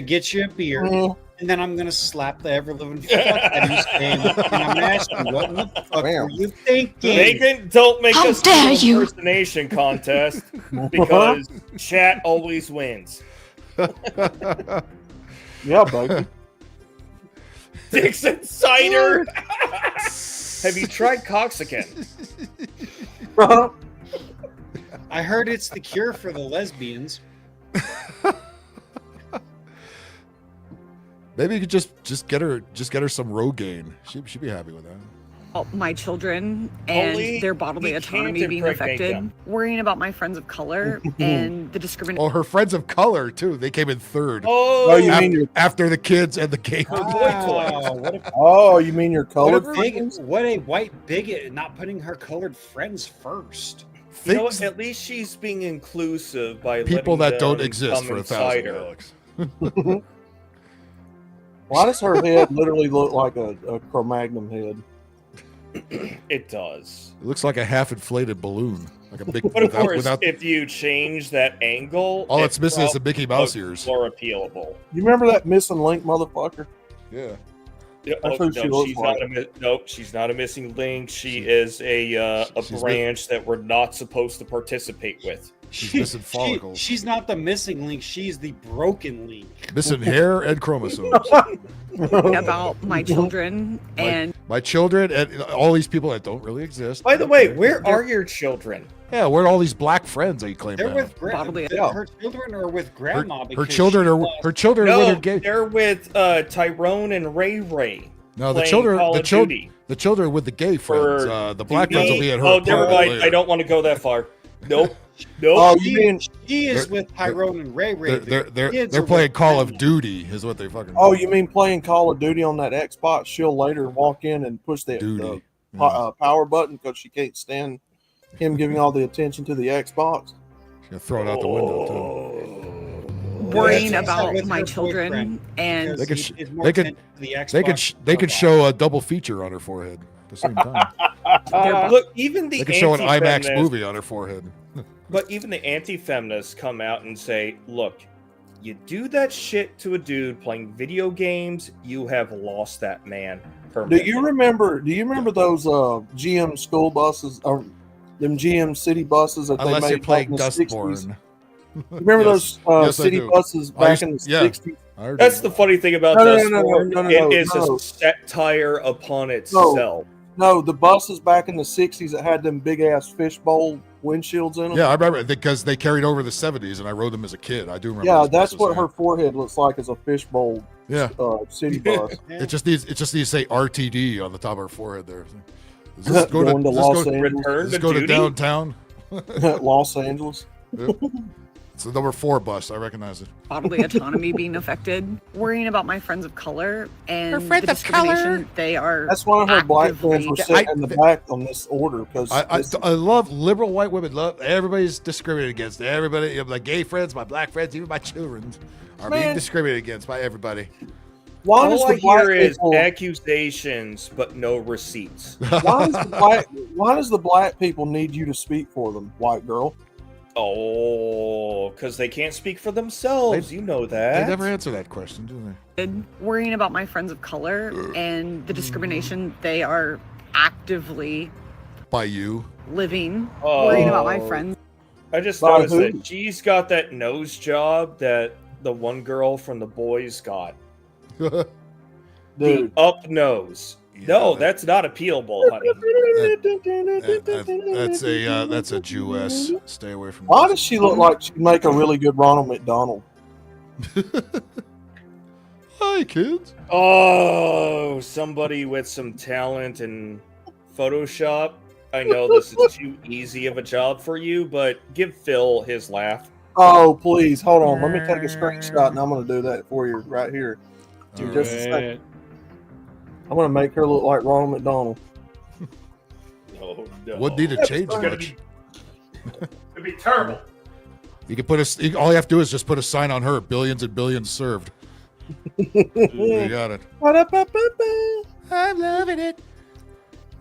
S21: get you a beer, and then I'm going to slap the ever-living fuck out of you, and I'm asking, what in the fuck were you thinking?
S22: Bacon, don't make
S2: How
S22: us do
S2: dare
S22: an
S2: you.
S22: impersonation contest because chat always wins.
S20: Yeah, Bacon.
S22: Dixon cider. Have you tried Coxican?
S21: I heard it's the cure for the lesbians.
S7: Maybe you could just get her some Rogaine. She'd be happy with that.
S5: My children and
S22: Only
S5: their bodily
S22: he
S5: autonomy
S22: can't
S5: being
S22: impregnate
S5: affected,
S22: them.
S5: worrying about my friends of color and the discrimination.
S7: Oh, her friends of color too. They came in third.
S22: Oh,
S20: you mean your
S7: after the kids and the gay
S20: Oh, you mean your colored
S21: friends? What a white bigot not putting her colored friends first.
S22: You know what? At least she's being inclusive by
S7: people
S22: letting
S7: that don't
S22: them
S7: exist
S22: come
S7: for
S22: inside
S7: 1,000,
S22: her.
S7: Alex.
S20: Why does her head literally look like a Cro-Magnon head?
S22: It does.
S7: It looks like a half-inflated balloon, like a big.
S22: But of course,
S7: without
S22: if you change that angle,
S7: all it's missing is the Mickey Mouse
S22: looks
S7: ears.
S22: More appealable.
S20: You remember that missing link, motherfucker?
S7: Yeah.
S22: Yeah,
S20: That's
S22: oh,
S20: who she
S22: no,
S20: looks
S22: she's
S20: like.
S22: nope, she's not a missing link. She is a branch that we're not supposed to participate with.
S7: She's missing follicles.
S21: She's not the missing link. She's the broken link.
S7: Missing hair and chromosomes.
S5: About my children and
S7: my children and all these people that don't really exist.
S22: By the way, where are your children?
S7: Yeah, where are all these black friends that you claim
S21: They're
S7: to
S21: with
S7: have?
S21: her children are with grandma.
S7: Her
S21: because
S7: children
S21: she
S7: are
S22: No,
S7: with her gay.
S22: they're with Tyrone and Ray Ray.
S7: No, the
S22: playing
S7: children,
S22: Call
S7: the
S22: of
S7: children,
S22: Duty.
S7: the children with the gay friends.
S22: For
S7: The black friends will be at her.
S22: Oh, never
S7: apartment
S22: mind.
S7: later.
S22: I don't want to go that far. Nope. Nope.
S20: Oh, you mean
S21: she is with Tyrone and Ray Ray.
S7: They're playing Call of Duty, is what they fucking.
S20: Oh, you mean playing Call of Duty on that Xbox? She'll later walk in and push the power button because she can't stand him giving all the attention to the Xbox.
S7: She's gonna throw it out the window too.
S5: worrying
S21: Yeah,
S5: about
S21: with
S5: my
S21: her
S5: children
S21: boyfriend,
S5: and
S7: They could,
S21: He is more
S7: they could,
S21: attentive to the
S7: they
S21: Xbox
S7: could show a double feature on her forehead at the same time.
S22: Look, even the
S7: They could show an IMAX
S22: anti-feminists-
S7: movie on her forehead.
S22: But even the anti-feminists come out and say, "Look, you do that shit to a dude playing video games, you have lost that man
S20: Do
S22: permanently."
S20: you remember those GM school buses or them GM city buses that
S7: Unless
S20: they
S7: you're
S20: made
S7: playing
S20: back in the 60s?
S7: Dustborn.
S20: Remember
S7: Yes.
S20: those
S7: Yes, I
S20: city
S7: do.
S20: buses
S7: I
S20: back
S7: used-
S20: in the
S7: yeah.
S20: 60s?
S22: That's the funny thing about
S20: No, no,
S22: Dustborn.
S20: no, no, no, no,
S22: It is
S20: no.
S22: a satire upon itself.
S20: No, the buses back in the 60s that had them big ass fishbowl windshields in them.
S7: Yeah, I remember because they carried over the 70s, and I rode them as a kid. I do remember.
S20: Yeah,
S7: those
S20: that's
S7: buses,
S20: what
S7: yeah.
S20: her forehead looks like, is a fishbowl.
S7: Yeah.
S20: City bus.
S7: It just needs to say RTD on the top of her forehead there. Does this go
S20: Going to Los Angeles.
S7: does this go to downtown?
S20: Los Angeles.
S7: Yep. It's the number 4 bus. I recognize it.
S5: bodily autonomy being affected, worrying about my friends of color and
S6: Her friends
S5: the
S6: of color?
S5: discrimination they are.
S20: That's why her black friends
S5: actively-
S20: were sitting in the back on this order because
S7: I love liberal white women. Love everybody's discriminated against. Everybody, you know, my gay friends, my black friends, even my children are being
S22: Man.
S7: discriminated against by everybody.
S20: why does
S22: All
S20: the
S22: I
S20: black
S22: hear is
S20: people,
S22: accusations, but no receipts.
S20: why does the black people need you to speak for them, white girl?
S22: Oh, because they can't speak for themselves. You know that.
S7: They never answer that question, do they?
S5: worrying about my friends of color and the discrimination they are actively
S7: By you.
S5: living,
S22: Oh.
S5: worrying about my friends.
S22: I just
S20: By
S22: noticed
S20: who?
S22: that she's got that nose job that the one girl from The Boys got. The
S20: Dude.
S22: up nose. No, that's not appealable, honey.
S7: That's a Jewess. Stay away from.
S20: Why does she look like she'd make a really good Ronald McDonald?
S7: Hi, kids.
S22: Oh, somebody with some talent in Photoshop. I know this is too easy of a job for you, but give Phil his laugh.
S20: Oh, please, hold on. Let me take a screenshot and I'm going to do that for you right here. In just a second. I'm going to make her look like Ronald McDonald.
S22: No.
S7: Wouldn't need to change
S22: It's gonna
S7: much.
S22: It'd be terrible.
S7: You can put all you have to do is just put a sign on her: billions and billions served. You got it.
S6: I'm loving it.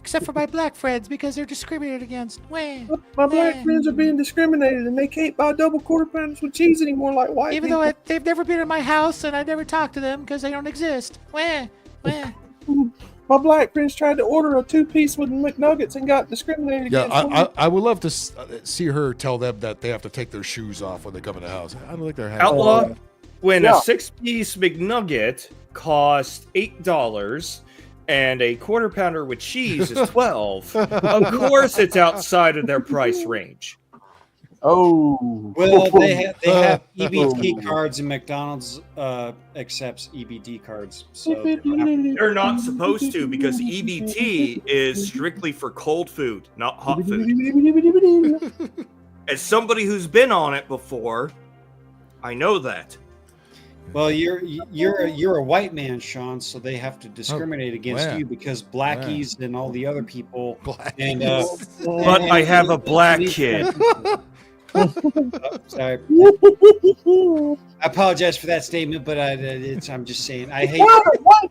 S6: Except for my black friends because they're discriminated against. Wah,
S20: My black friends are being discriminated and they can't buy double quarter pounders with cheese anymore like white
S6: Even
S20: people.
S6: though they've never been in my house and I never talked to them because they don't exist. Wah, wah.
S20: My black friends tried to order a 2-piece with McNuggets and got discriminated
S7: Yeah,
S20: against.
S7: I would love to see her tell them that they have to take their shoes off when they come in the house. I don't think they're happy.
S22: Outlaw, when
S20: Yeah.
S22: a 6-piece McNugget costs $8 and a quarter pounder with cheese is $12, of course it's outside of their price range.
S20: Oh.
S21: Well, they have EBT cards and McDonald's accepts EBT cards. So
S22: They're not supposed to because EBT is strictly for cold food, not hot food. As somebody who's been on it before, I know that.
S21: Well, you're a white man, Sean, so they have to discriminate against you because blackies and all the other people. And
S22: But I have a black kid.
S21: Sorry. I apologize for that statement, but I'm just saying I hate.
S22: No,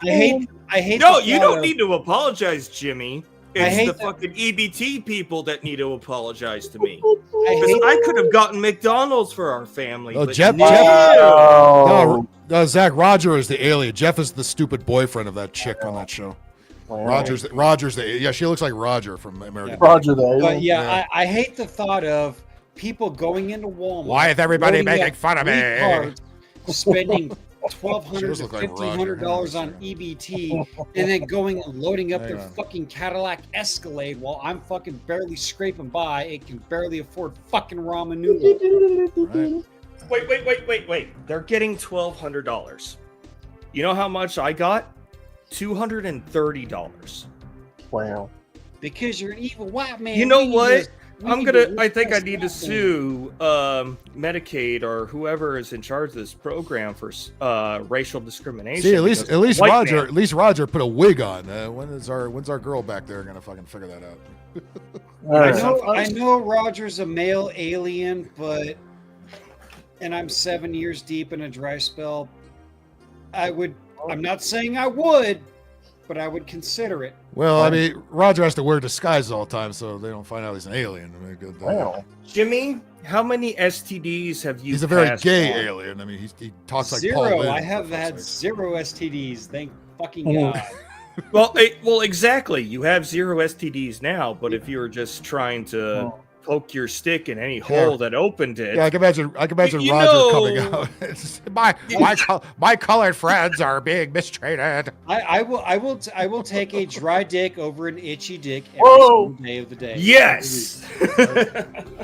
S21: the
S22: you
S21: thought
S22: don't
S21: of-
S22: need to apologize, Jimmy.
S21: I
S22: It's
S21: hate
S22: the
S21: that-
S22: fucking EBT people that need to apologize to me. Because I could have gotten McDonald's for our family.
S7: No,
S22: but
S7: Jeff.
S22: no.
S7: No, Zach. Roger is the alien. Jeff is the stupid boyfriend of that chick on that show. Roger's the she looks like Roger from American.
S20: Roger the
S21: But
S20: alien.
S21: yeah, I hate the thought of people going into Walmart.
S6: Why is everybody
S21: loading
S6: making
S21: up
S6: fun of me?
S21: 3 cards, spending $1,200
S7: She
S21: to
S7: does look like
S21: $1,500 on EBT, and then going and loading up
S7: Hang
S21: their
S7: on.
S21: fucking Cadillac Escalade while I'm fucking barely scraping by. It can barely afford fucking ramen noodles.
S22: Wait. They're getting $1,200. You know how much I got? $230.
S20: Wow.
S21: Because you're an evil white man.
S22: You know
S21: We need
S22: what?
S21: to- we
S22: I think I
S21: repress
S22: need to
S21: that
S22: sue Medicaid or whoever is in charge of this program for racial discrimination.
S7: See, at least
S22: because white
S7: Roger,
S22: man-
S7: at least Roger put a wig on. When's our girl back there gonna fucking figure that out?
S21: I know Roger's a male alien, but and I'm 7 years deep in a dry spell. I'm not saying I would, but I would consider it.
S7: Well, I mean, Roger has to wear disguise all the time, so they don't find out he's an alien. I mean, good,
S22: Jimmy, how many STDs have you?
S7: he's a very
S22: passed
S7: gay
S22: on?
S7: alien. I mean, he talks like Paul
S21: Zero.
S7: Lynde,
S21: I
S7: for
S21: have
S7: fuck's
S21: had
S7: sake.
S21: 0 STDs. Thank fucking God.
S22: Well, exactly. You have 0 STDs now, but if you were just trying to poke your stick in any hole that opened it,
S7: Yeah, I can imagine
S22: You
S7: Roger
S22: know-
S7: coming out. It's, my colored friends are being mistreated.
S21: I will take a dry dick over an itchy dick every
S7: Whoa.
S21: single day of the day.
S22: Yes.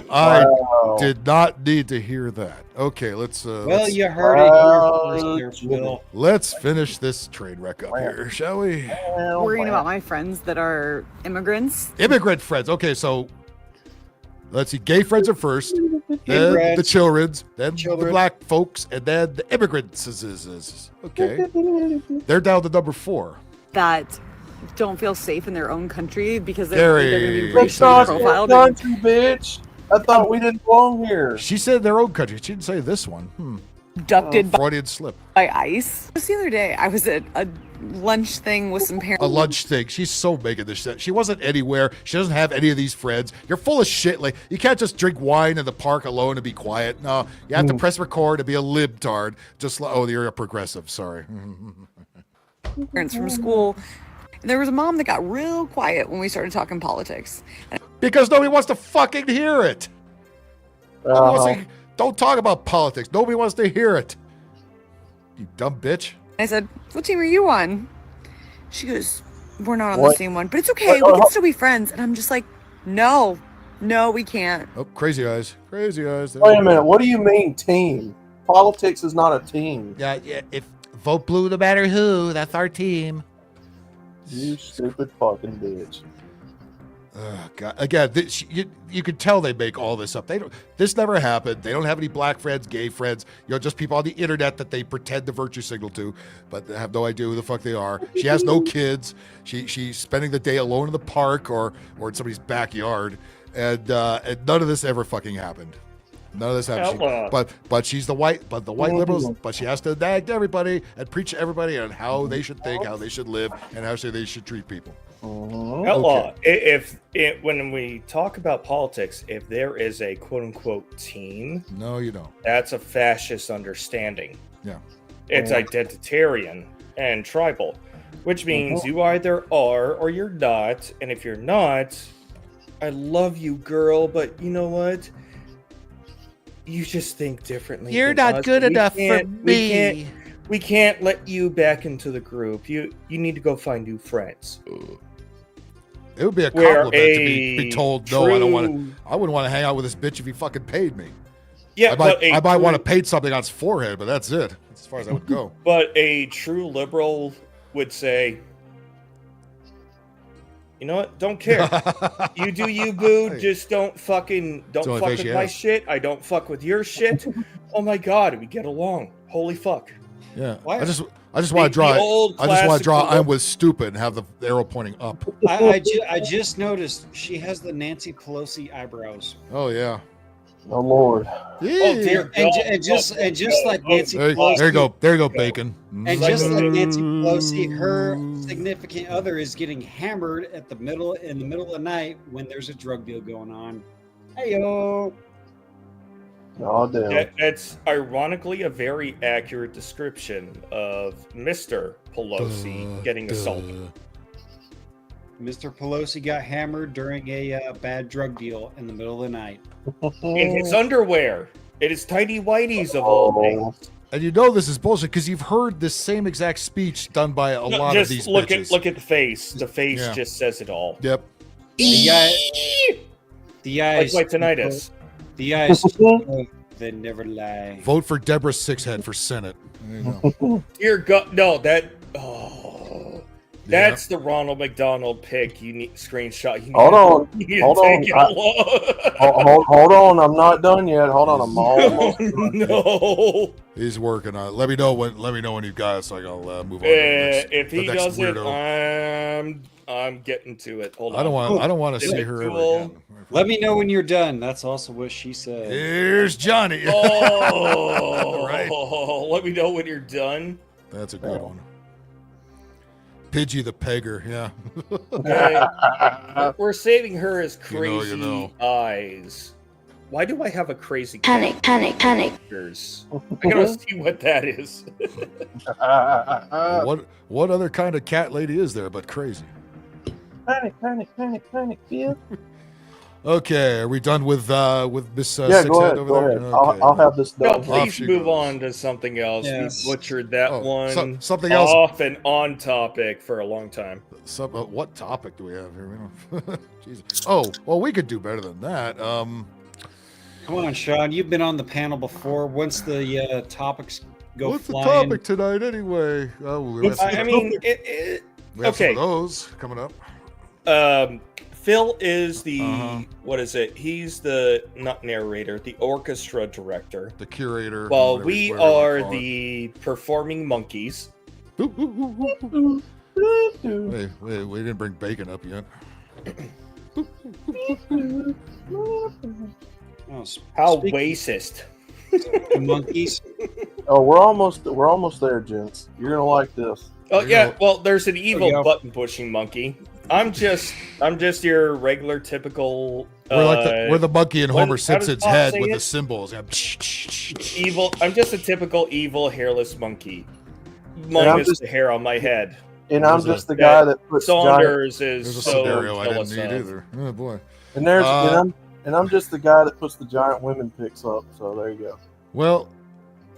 S7: I
S20: Wow.
S7: did not need to hear that. Okay, let's.
S21: Well, you heard it here first, there, Phil.
S7: Let's finish this train wreck up here, shall we?
S5: Worrying about my friends that are immigrants.
S7: Immigrant friends. Okay, so let's see. Gay friends are first, then the
S21: Immigrants.
S7: children's, then the
S21: Children.
S7: black folks, and then the immigrants. Okay, they're down to number 4.
S5: That don't feel safe in their own country because they're
S7: Very-
S5: going to be
S7: That's
S5: racially
S20: not
S5: profiled.
S20: your country, bitch. I thought we didn't belong here.
S7: She said their own country. She didn't say this one.
S5: Abducted
S7: Freudian slip.
S5: by ICE. Just the other day, I was at a lunch thing with some parents.
S7: A lunch thing. She's so making this shit. She wasn't anywhere. She doesn't have any of these friends. You're full of shit. Like, you can't just drink wine in the park alone and be quiet. No, you have to press record and be a libtard. Just like, oh, you're a progressive. Sorry.
S5: Parents from school. And there was a mom that got real quiet when we started talking politics.
S7: Because nobody wants to fucking hear it. Nobody wants to- don't talk about politics. Nobody wants to hear it. You dumb bitch.
S5: I said, "What team are you on?" She goes, "We're not on
S7: What?
S5: the same one, but it's okay. We can still be friends." And I'm just like, "No, we can't."
S7: Oh, crazy eyes. Crazy eyes. There
S20: Wait
S7: you
S20: a
S7: go.
S20: minute. What do you mean team? Politics is not a team.
S6: Yeah. If vote blue no matter who, that's our team.
S20: You stupid fucking bitch.
S7: Oh, God. Again, you can tell they make all this up. They don't. This never happened. They don't have any black friends, gay friends. Just people on the internet that they pretend to virtue signal to, but they have no idea who the fuck they are. She has no kids. She's spending the day alone in the park or in somebody's backyard, and none of this ever fucking happened. None of this happens.
S22: Outlaw.
S7: But she's the white liberals. But she has to nag to everybody and preach to everybody on how they should think, how they should live, and how they should treat people.
S22: Outlaw. When we talk about politics, if there is a quote unquote team,
S7: no, you don't.
S22: That's a fascist understanding.
S7: Yeah.
S22: It's identitarian and tribal, which means you either are or you're not. And if you're not, I love you, girl, but you know what? You just think differently.
S6: You're
S22: than
S6: not
S22: us.
S6: good
S22: We
S6: enough for
S22: can't-
S6: me.
S22: We can't let you back into the group. You need to go find new friends.
S7: It would be a
S22: Where
S7: compliment to be told, no, I don't want to. I wouldn't want to hang out with this bitch if he fucking paid me.
S22: Yeah,
S7: I might want to paint something on his forehead, but that's it. That's as far as I would go.
S22: But a true liberal would say, you know what? Don't care. You do you, boo. Just don't fuck with my shit. I don't fuck with your shit. Oh my god, we get along. Holy fuck.
S7: Yeah.
S22: Why-
S7: I just want to draw.
S22: the old
S7: I just want to draw.
S22: classical-
S7: I'm with stupid and have the arrow pointing up.
S21: I just noticed she has the Nancy Pelosi eyebrows.
S7: Oh yeah.
S20: Oh Lord.
S21: And, and just like Nancy Pelosi.
S7: There you go. There you go, Bacon.
S21: And just like Nancy Pelosi, her significant other is getting hammered in the middle of the night when there's a drug deal going on. Heyo.
S20: Oh damn.
S22: That's ironically a very accurate description of Mr. Pelosi getting assaulted.
S21: Mr. Pelosi got hammered during a bad drug deal in the middle of the night.
S22: In his underwear. It is tidy whities of all things.
S7: And you know this is bullshit because you've heard this same exact speech done by a lot of these bitches.
S22: Look at the face. The face just says it all.
S7: Yep.
S21: The eyes.
S22: Like tinnitus.
S21: The eyes. They never lie.
S7: Vote for Deborah Sixhead for Senate. There you go.
S22: Dear God, no, that's the Ronald McDonald pick. You need screenshot. You
S20: Hold on.
S22: You need
S20: Hold
S22: to
S20: on.
S22: take it along.
S20: Hold on. I'm not done yet. Hold on. I'm almost.
S22: No.
S7: He's working on it. Let me know when you've got it, so I'll move on. To the next,
S22: If he
S7: the next
S22: does it,
S7: weirdo.
S22: I'm getting to it. Hold on.
S7: I don't want to see her ever again.
S21: Let me know when you're done. That's also what she said.
S7: Here's Johnny.
S22: Oh,
S7: Right.
S22: Let me know when you're done.
S7: That's a good one. Pidgey the Pegger, yeah.
S22: We're saving her as crazy
S7: You know.
S22: eyes. Why do I have a crazy
S4: Panic.
S22: I gotta see what that is.
S7: What other kind of cat lady is there but crazy?
S20: Panic, Phil.
S7: Okay, are we done with Miss
S20: Yeah,
S7: Sixhead
S20: go ahead.
S7: over
S20: Go
S7: there?
S20: ahead.
S7: Okay.
S20: I'll have this
S22: No,
S20: done.
S22: please move on to something else.
S7: Yes.
S22: We butchered that one.
S7: something else.
S22: Off and on topic for a long time.
S7: What topic do we have here? We don't. Jesus. Oh, well, we could do better than that.
S21: Come on, Sean. You've been on the panel before. Once the topics go
S7: What's
S21: flying.
S7: the topic tonight anyway? Oh, we have
S22: I mean,
S7: we have some
S22: okay.
S7: of those coming up.
S22: Phil is the
S7: Uh-huh.
S22: what is it? He's the not narrator, the orchestra director,
S7: the curator.
S22: While
S7: whatever-
S22: we
S7: whatever you
S22: are
S7: call it.
S22: the performing monkeys.
S7: Wait, we didn't bring Bacon up yet.
S22: How racist.
S21: Monkeys.
S20: Oh, we're almost there, gents. You're gonna like this.
S22: Oh yeah, well, there's an evil
S20: go.
S22: button pushing monkey. I'm just your regular typical.
S7: We're the monkey in
S22: what-
S7: Homer
S22: how does
S7: Simpson's
S22: Bob
S7: head
S22: say
S7: with
S22: it?
S7: the symbols. Yeah.
S22: Evil. I'm just a typical evil hairless monkey,
S20: I'm
S22: minus
S20: just-
S22: the hair on my head.
S20: And I'm just the guy that puts
S22: Saunders
S20: giant-
S22: is
S7: There's a
S22: so
S7: scenario I didn't
S22: jealous
S7: need
S22: of.
S7: either. Oh boy.
S20: And I'm just the guy that puts the giant women pics up. So there you go.
S7: Well,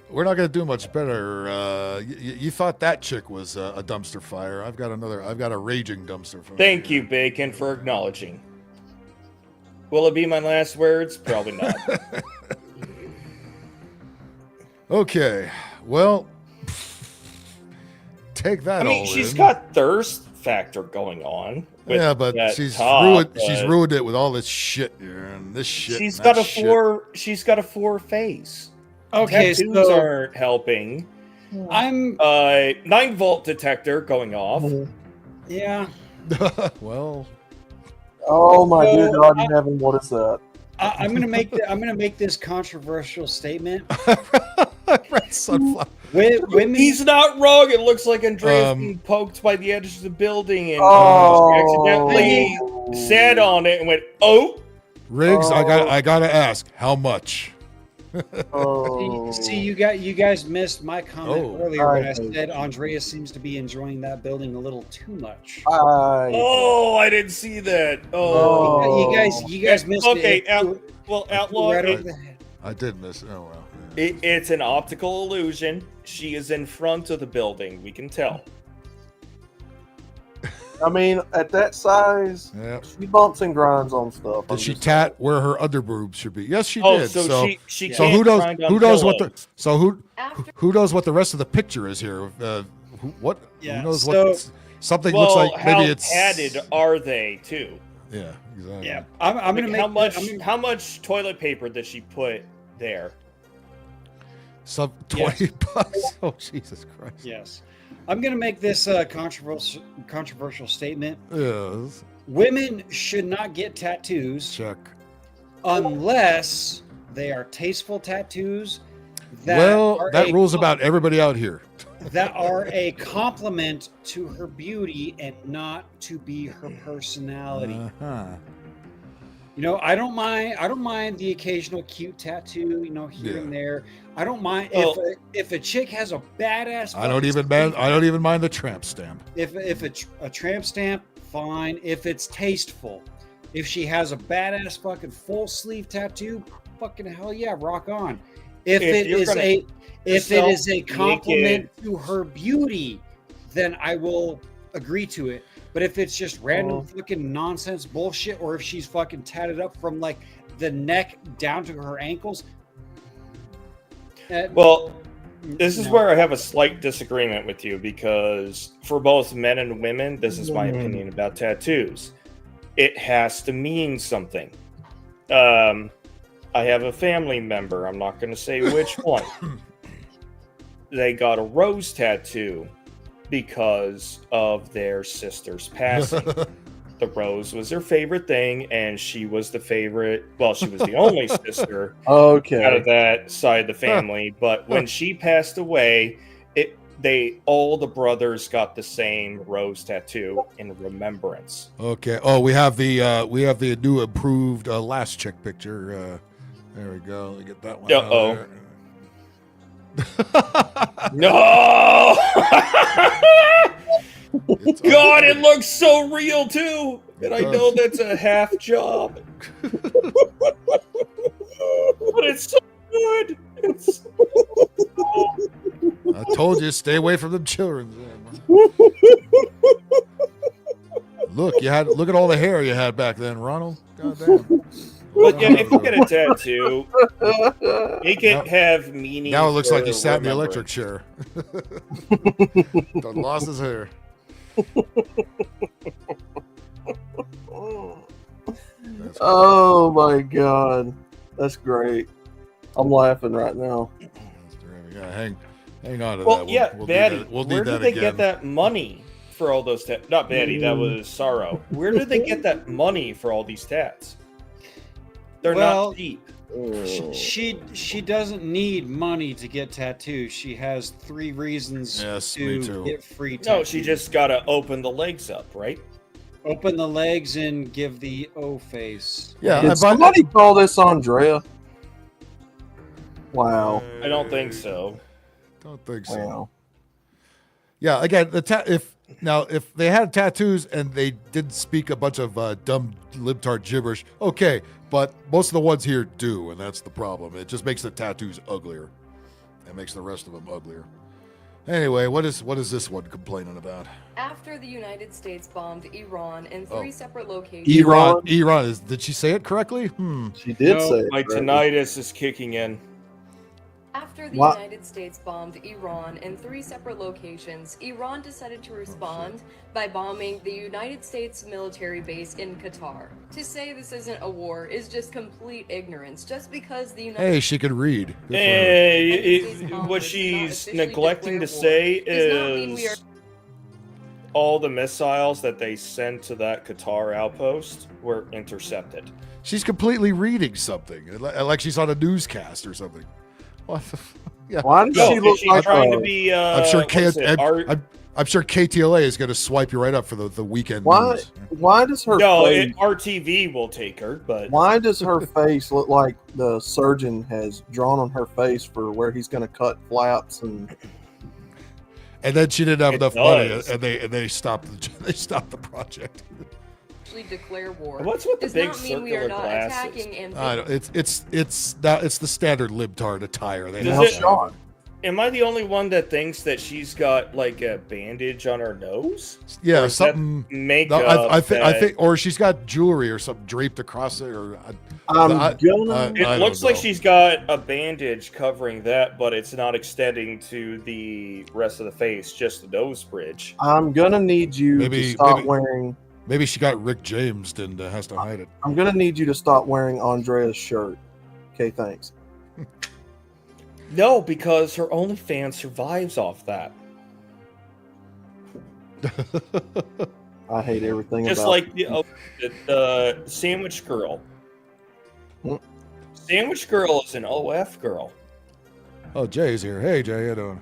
S7: we're not going to do much better. You thought that chick was a dumpster fire. I've got a raging dumpster fire.
S22: Thank you, Bacon, for acknowledging. Will it be my last words? Probably not.
S7: Okay. Well, take that
S22: I mean,
S7: all
S22: she's
S7: in.
S22: got thirst factor going on. with
S7: Yeah, but
S22: that
S7: she's
S22: top,
S7: ruined
S22: but
S7: it with all this shit here and this shit.
S22: She's
S7: and
S22: got
S7: that
S22: a
S7: shit.
S22: four. She's got a 4 face.
S21: Okay,
S22: Tattoos
S21: so-
S22: aren't helping.
S21: I'm
S22: 9-volt detector going off.
S21: Yeah.
S7: Well.
S20: Oh my
S21: So,
S20: dear God in heaven, what is that?
S21: I'm gonna make this controversial statement.
S7: Red sunflower.
S21: Women,
S22: He's not wrong. It looks like Andrea's being poked by the edge of the building, and she accidentally sat on it and went, "Oh,
S7: Riggs, I gotta ask, how much?"
S21: See, you guys missed my comment earlier when I said Andrea seems to be enjoying that building a little too much.
S22: Oh, I didn't see that. Oh,
S21: you guys missed it.
S22: Okay, Outlaw.
S7: I did miss it. Oh well.
S22: It's an optical illusion. She is in front of the building. We can tell.
S20: I mean, at that size, she bumps and grinds on stuff.
S7: Did she tat where her underboobs should be? Yes, she
S22: Oh,
S7: did.
S22: so she
S7: so
S22: can't grind on
S7: who knows what
S22: pillows.
S7: who knows what the rest of the picture is here? Who knows what something
S22: well,
S7: looks like? Maybe
S22: how
S7: it's
S22: padded are they too?
S7: Yeah, exactly.
S21: Yeah, I'm gonna make
S22: how much toilet paper does she put there?
S7: Some $20. Oh, Jesus Christ.
S21: Yes. I'm going to make this controversial statement.
S7: Yes.
S21: Women should not get tattoos.
S7: Check.
S21: Unless they are tasteful tattoos.
S7: That rules about everybody out here.
S21: That are a compliment to her beauty and not to be her personality. You know, I don't mind the occasional cute tattoo, here and there. I don't mind if a chick has a badass.
S7: I don't even mind the tramp stamp.
S21: If a tramp stamp, fine. If it's tasteful, if she has a badass fucking full sleeve tattoo, fucking hell yeah, rock on. If it is a compliment to her beauty, then I will agree to it. But if it's just random fucking nonsense bullshit, or if she's fucking tatted up from like the neck down to her ankles.
S22: This is where I have a slight disagreement with you, because for both men and women, this is my opinion about tattoos. It has to mean something. I have a family member, I'm not going to say which one. They got a rose tattoo because of their sister's passing. The rose was her favorite thing, and she was the favorite. Well, she was the only sister out of that side of the family. But when she passed away, all the brothers got the same rose tattoo in remembrance.
S7: Okay. Oh, we have the new improved last chick picture. There we go. Let me get that one.
S22: No! God, it looks so real too, and I know that's a half job, but it's so good.
S7: I told you, stay away from them children. Look at all the hair you had back then, Ronald. God damn.
S22: But yeah, if you get a tattoo, it can have meaning.
S7: Now it looks like he sat in the electric chair. Done lost his hair.
S20: Oh my God, that's great. I'm laughing right now.
S7: Yeah, hang on to
S22: well,
S7: that.
S22: Yeah, Betty.
S7: We'll
S22: where did they get that money for all those tats? Not Betty, that was Sorrow. Where did they get that money for all these tats? They're not cheap.
S21: She doesn't need money to get tattoos. She has 3 reasons to get free tattoos.
S22: No, she just gotta open the legs up, right?
S21: Open the legs and give the O face.
S7: Yeah,
S20: did somebody call this Andrea? Wow.
S22: I don't think so.
S7: Don't think so.
S20: Wow.
S7: Yeah, again, if they had tattoos and they didn't speak a bunch of dumb libtard gibberish, okay, but most of the ones here do, and that's the problem. It just makes the tattoos uglier. It makes the rest of them uglier. Anyway, what is this one complaining about?
S8: After the United States bombed Iran in 3 separate locations.
S7: Iran did she say it correctly?
S20: She did say it.
S22: My tinnitus is kicking in.
S8: After the United States bombed Iran in 3 separate locations, Iran decided to respond by bombing the United States military base in Qatar. To say this isn't a war is just complete ignorance, just because the United
S7: Hey, she can read.
S22: What she's neglecting to say is all the missiles that they sent to that Qatar outpost were intercepted.
S7: She's completely reading something, like she's on a newscast or something. What the yeah.
S20: Why does she look like
S22: trying to be?
S7: I'm sure I'm sure KTLA is going to swipe you right up for the weekend news.
S20: Why does her face,
S22: RTV will take her, but
S20: why does her face look like the surgeon has drawn on her face for where he's going to cut flaps and
S7: then she didn't have enough money, and they stopped the project.
S8: Declare war.
S22: What's with the
S8: does
S22: big
S8: not mean we are
S22: circular
S8: not
S22: glasses?
S8: attacking
S7: I don't, it's the standard libtard attire. They
S22: Does
S7: have
S22: am I the only one that thinks that she's got like a bandage on her nose?
S7: Yeah,
S22: Or is
S7: something.
S22: that makeup.
S7: I think, or she's got jewelry or something draped across it. Or
S22: it looks like she's got a bandage covering that, but it's not extending to the rest of the face, just the nose bridge.
S20: I'm gonna need you to stop wearing.
S7: Maybe she got Rick James and has to hide it.
S20: I'm gonna need you to stop wearing Andrea's shirt. Okay, thanks.
S22: No, because her OnlyFans survives off that.
S20: I hate everything
S22: Just
S20: about
S22: like the Sandwich Girl. Sandwich Girl is an OF girl.
S7: Oh, Jay's here. Hey, Jay, how you doing?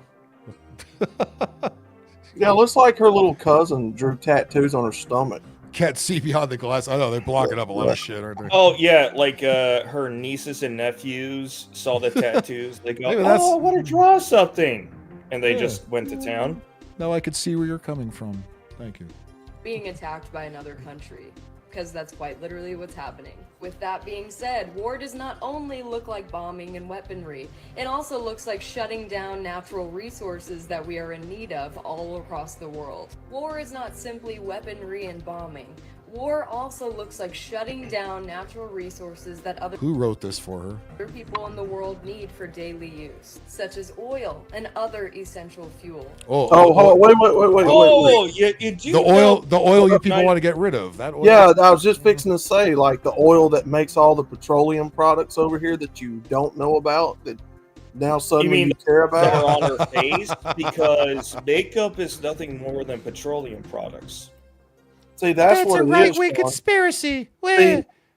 S20: Yeah, it looks like her little cousin drew tattoos on her stomach.
S7: Can't see beyond the glass. I know they're blocking up a lot of shit, aren't they?
S22: Oh yeah, like her nieces and nephews saw the tattoos. They go,
S7: Maybe
S22: "Oh, I want to draw something," and they just went to town.
S7: Now I could see where you're coming from. Thank you.
S8: being attacked by another country, because that's quite literally what's happening. With that being said, war does not only look like bombing and weaponry, it also looks like shutting down natural resources that we are in need of all across the world. War is not simply weaponry and bombing. War also looks like shutting down natural resources that other
S7: Who wrote this for her?
S8: people in the world need for daily use, such as oil and other essential fuel.
S20: Wait.
S22: You do
S7: the oil you people want to get rid of. That oil.
S20: Yeah, I was just fixing to say, like the oil that makes all the petroleum products over here that you don't know about, that now suddenly you care
S22: that are
S20: about.
S22: on her face? Because makeup is nothing more than petroleum products.
S20: See, that's what
S6: a
S20: it is.
S6: right-wing
S20: Sean.
S6: conspiracy.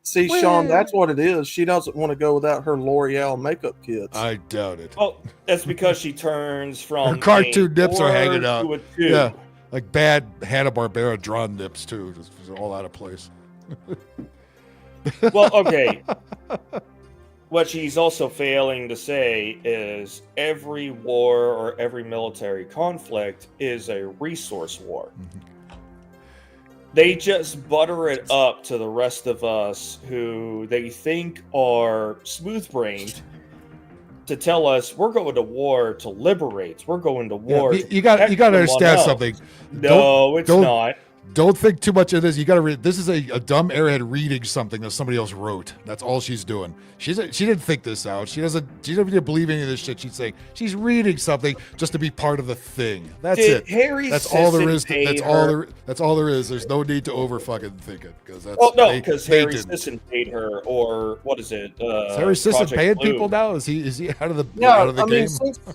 S20: See, Sean, that's what it is. She doesn't want to go without her L'Oreal makeup kits.
S7: I doubt it.
S22: Oh, that's because she turns from
S7: Her cartoon
S22: a
S7: nips are
S22: 4
S7: hanging out.
S22: to a 2.
S7: Yeah, like bad Hanna-Barbera drawn nips too. Just all out of place.
S22: Well, okay. What she's also failing to say is every war or every military conflict is a resource war. They just butter it up to the rest of us who they think are smooth-brained to tell us we're going to war to liberate. We're going to war.
S7: You got to understand something.
S22: No, it's not.
S7: Don't think too much of this. You got to read. This is a dumb airhead reading something that somebody else wrote. That's all she's doing. She didn't think this out. She doesn't believe any of this shit she's saying. She's reading something just to be part of the thing. That's it. That's all there is. That's all there is. There's no need to over fucking think it because that's.
S22: Well, no, because Harry Sisson paid her, or what is it?
S7: Is Harry Sisson paying people now? Is he out of the game?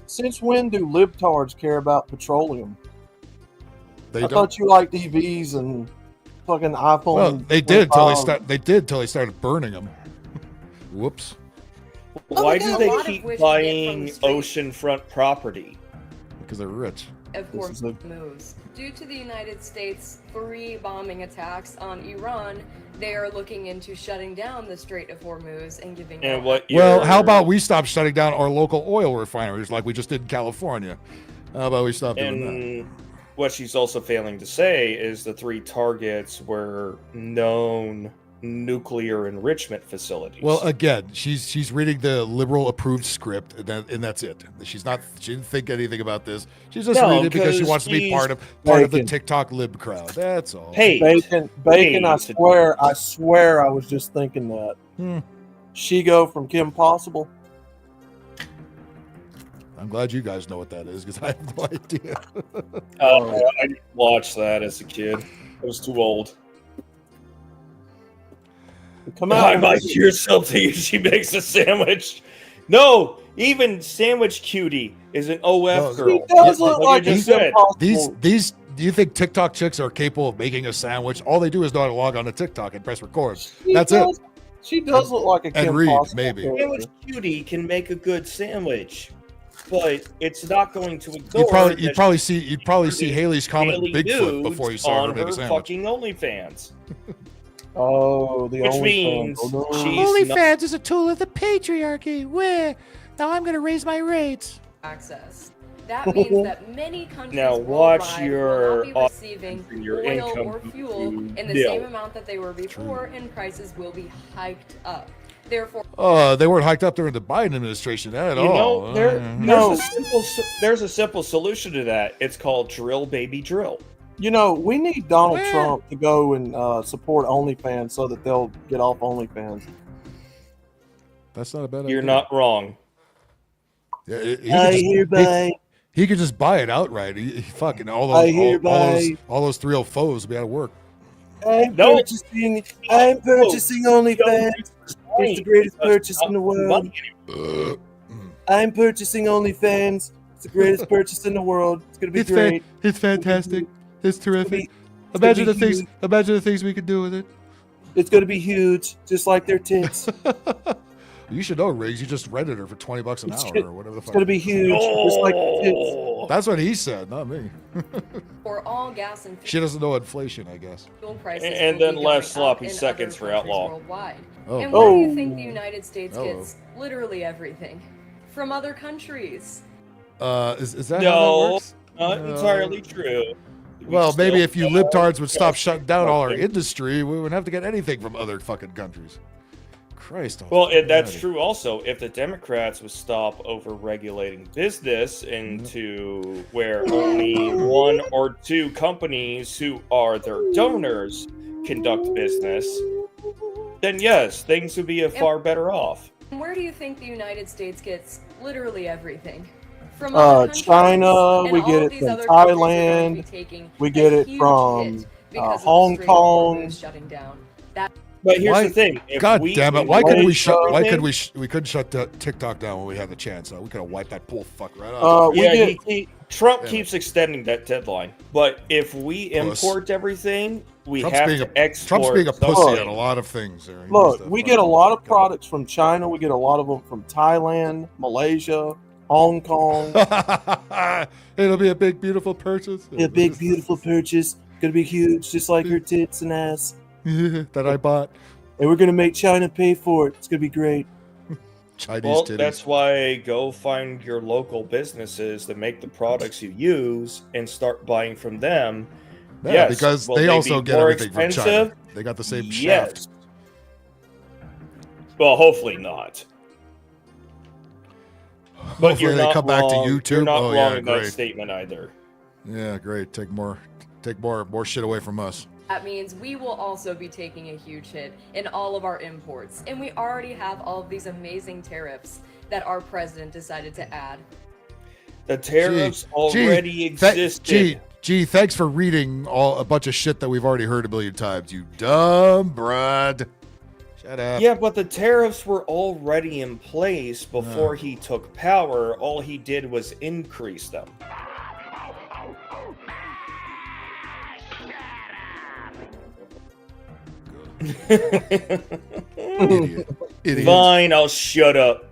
S20: Since when do libtards care about petroleum?
S7: They
S20: I thought you liked EVs and fucking iPhone.
S7: Well, they did till they started burning them. Whoops.
S22: Why do they keep buying oceanfront property?
S7: Because they're rich.
S8: Of course, moves. Due to the United States' 3 bombing attacks on Iran, they are looking into shutting down the Strait of Hormuz and giving.
S7: Well, how about we stop shutting down our local oil refineries like we just did in California? How about we stop doing that?
S22: What she's also failing to say is the 3 targets were known nuclear enrichment facilities.
S7: Well, again, she's reading the liberal approved script, and that's it. She didn't think anything about this. She's just reading it because she wants to be part of the TikTok lib crowd. That's all.
S22: Hey,
S20: Bacon. I swear, I was just thinking that. She go from Kim Possible.
S7: I'm glad you guys know what that is because I have no idea.
S22: I didn't watch that as a kid. I was too old.
S20: Come on!
S22: I might hear something if she makes a sandwich. No, even Sandwich Cutie is an OF girl.
S20: She does look like
S7: these Do you think TikTok chicks are capable of making a sandwich? All they do is know how to log on to TikTok and press record. That's it.
S20: She does look like a
S7: And
S20: Kim
S7: read,
S20: Possible
S7: maybe.
S20: character.
S22: Sandwich Cutie can make a good sandwich, but it's not going to ignore.
S7: You'd probably see Haley's comment
S22: daily
S7: Bigfoot
S22: nudes
S7: before you saw her
S22: on
S7: make a
S22: her
S7: sandwich.
S22: fucking OnlyFans.
S20: Oh, the
S22: Which
S20: OnlyFans.
S22: means
S20: Oh, no.
S22: she's
S6: OnlyFans is a tool of the patriarchy. Where? Now I'm going to raise my rates.
S8: Access. That means that many countries
S22: Now watch
S8: worldwide
S22: your
S8: will not be receiving
S22: your
S8: oil
S22: income
S8: or fuel in the
S22: bill.
S8: same amount that they were before, and prices will be hiked up. Therefore,
S7: They weren't hiked up during the Biden administration at all.
S22: There's a simple solution to that. It's called drill, baby, drill.
S20: You know, we need Donald Trump to go and support OnlyFans so that they'll get off OnlyFans.
S7: That's not a bad idea.
S22: You're not wrong.
S7: Yeah, he could just buy it outright. He fucking all those 304s will be out of work.
S20: I'm purchasing OnlyFans. It's the greatest purchase in the world. I'm purchasing OnlyFans. It's the greatest purchase in the world. It's gonna be great.
S7: It's fantastic. It's terrific. Imagine the things we could do with it.
S20: It's gonna be huge, just like their tits.
S7: You should know, Riggs. You just rented her for $20 an hour or whatever the fuck.
S20: It's gonna be huge, just like their tits.
S7: That's what he said, not me.
S8: for all gas and
S7: She doesn't know inflation, I guess.
S8: fuel prices
S22: And
S8: will
S22: then
S8: be
S22: left
S8: going up
S22: sloppy
S8: in
S22: seconds
S8: other
S22: for
S8: countries
S22: outlaw.
S8: worldwide.
S7: Oh.
S8: And where do you think the United States
S7: Hello.
S8: gets literally everything from other countries?
S7: Is that how that
S22: No,
S7: works?
S22: not entirely true.
S7: Well, maybe
S22: still
S7: if you
S22: have
S7: libtards would stop
S22: gas
S7: shutting down all our
S22: market.
S7: industry, we wouldn't have to get anything from other fucking countries. Christ.
S22: Well, and that's
S7: almighty.
S22: true also. If the Democrats would stop over-regulating business into where only one or two companies who are their donors conduct business, then yes, things would be far better off.
S8: And where do you think the United States gets literally everything? From other countries?
S20: China,
S8: And
S20: we
S8: all
S20: get
S8: of
S20: it
S8: these
S20: from
S8: other countries are going to
S20: Thailand,
S8: be taking
S20: we get
S8: a
S20: it
S8: huge
S20: from
S8: hit because of the
S20: Hong
S8: Strait of
S20: Kong.
S8: Hormuz shutting down. That
S22: But here's the thing. If
S7: God
S22: we
S7: damn it! Why couldn't we shut?
S22: import
S7: Why
S22: everything-
S7: could we couldn't shut TikTok down when we had the chance? We could have wiped that poor fuck right out.
S22: Trump
S7: Damn
S22: keeps extending that deadline. But if we
S7: Puss.
S22: import everything, we
S7: Trump's
S22: have
S7: being
S22: to
S7: a
S22: export.
S7: Trump's being a pussy
S22: something.
S7: on a lot of things. There. He
S20: Look,
S7: needs to
S20: we
S7: fucking-
S20: get a lot of products from China. We get a lot of them from Thailand, Malaysia, Hong Kong.
S7: It'll be a big, beautiful purchase.
S20: A big, beautiful purchase. Gonna be huge, just like her tits and ass.
S7: that I bought.
S20: And we're gonna make China pay for it. It's gonna be great.
S7: Chinese
S22: Well,
S7: titties.
S22: that's why go find your local businesses that make the products you use and start buying from them.
S7: Yeah,
S22: Yes,
S7: because
S22: will
S7: they
S22: be
S7: also get
S22: more
S7: everything from China.
S22: expensive?
S7: They got the same
S22: Yes.
S7: shaft.
S22: Well, hopefully not. But
S7: Hopefully
S22: you're
S7: they
S22: not
S7: come back to
S22: wrong.
S7: YouTube.
S22: You're not
S7: Oh,
S22: wrong
S7: yeah,
S22: in that
S7: great.
S22: statement either.
S7: Yeah, great. Take more shit away from us.
S8: That means we will also be taking a huge hit in all of our imports. And we already have all of these amazing tariffs that our president decided to add.
S22: The tariffs already existed.
S7: Gee, thanks for reading a bunch of shit that we've already heard a million times. You dumb broad. Shut up.
S22: Yeah, but the tariffs were already in place before he took power. All he did was increase them.
S7: Idiot.
S22: Fine, I'll shut up.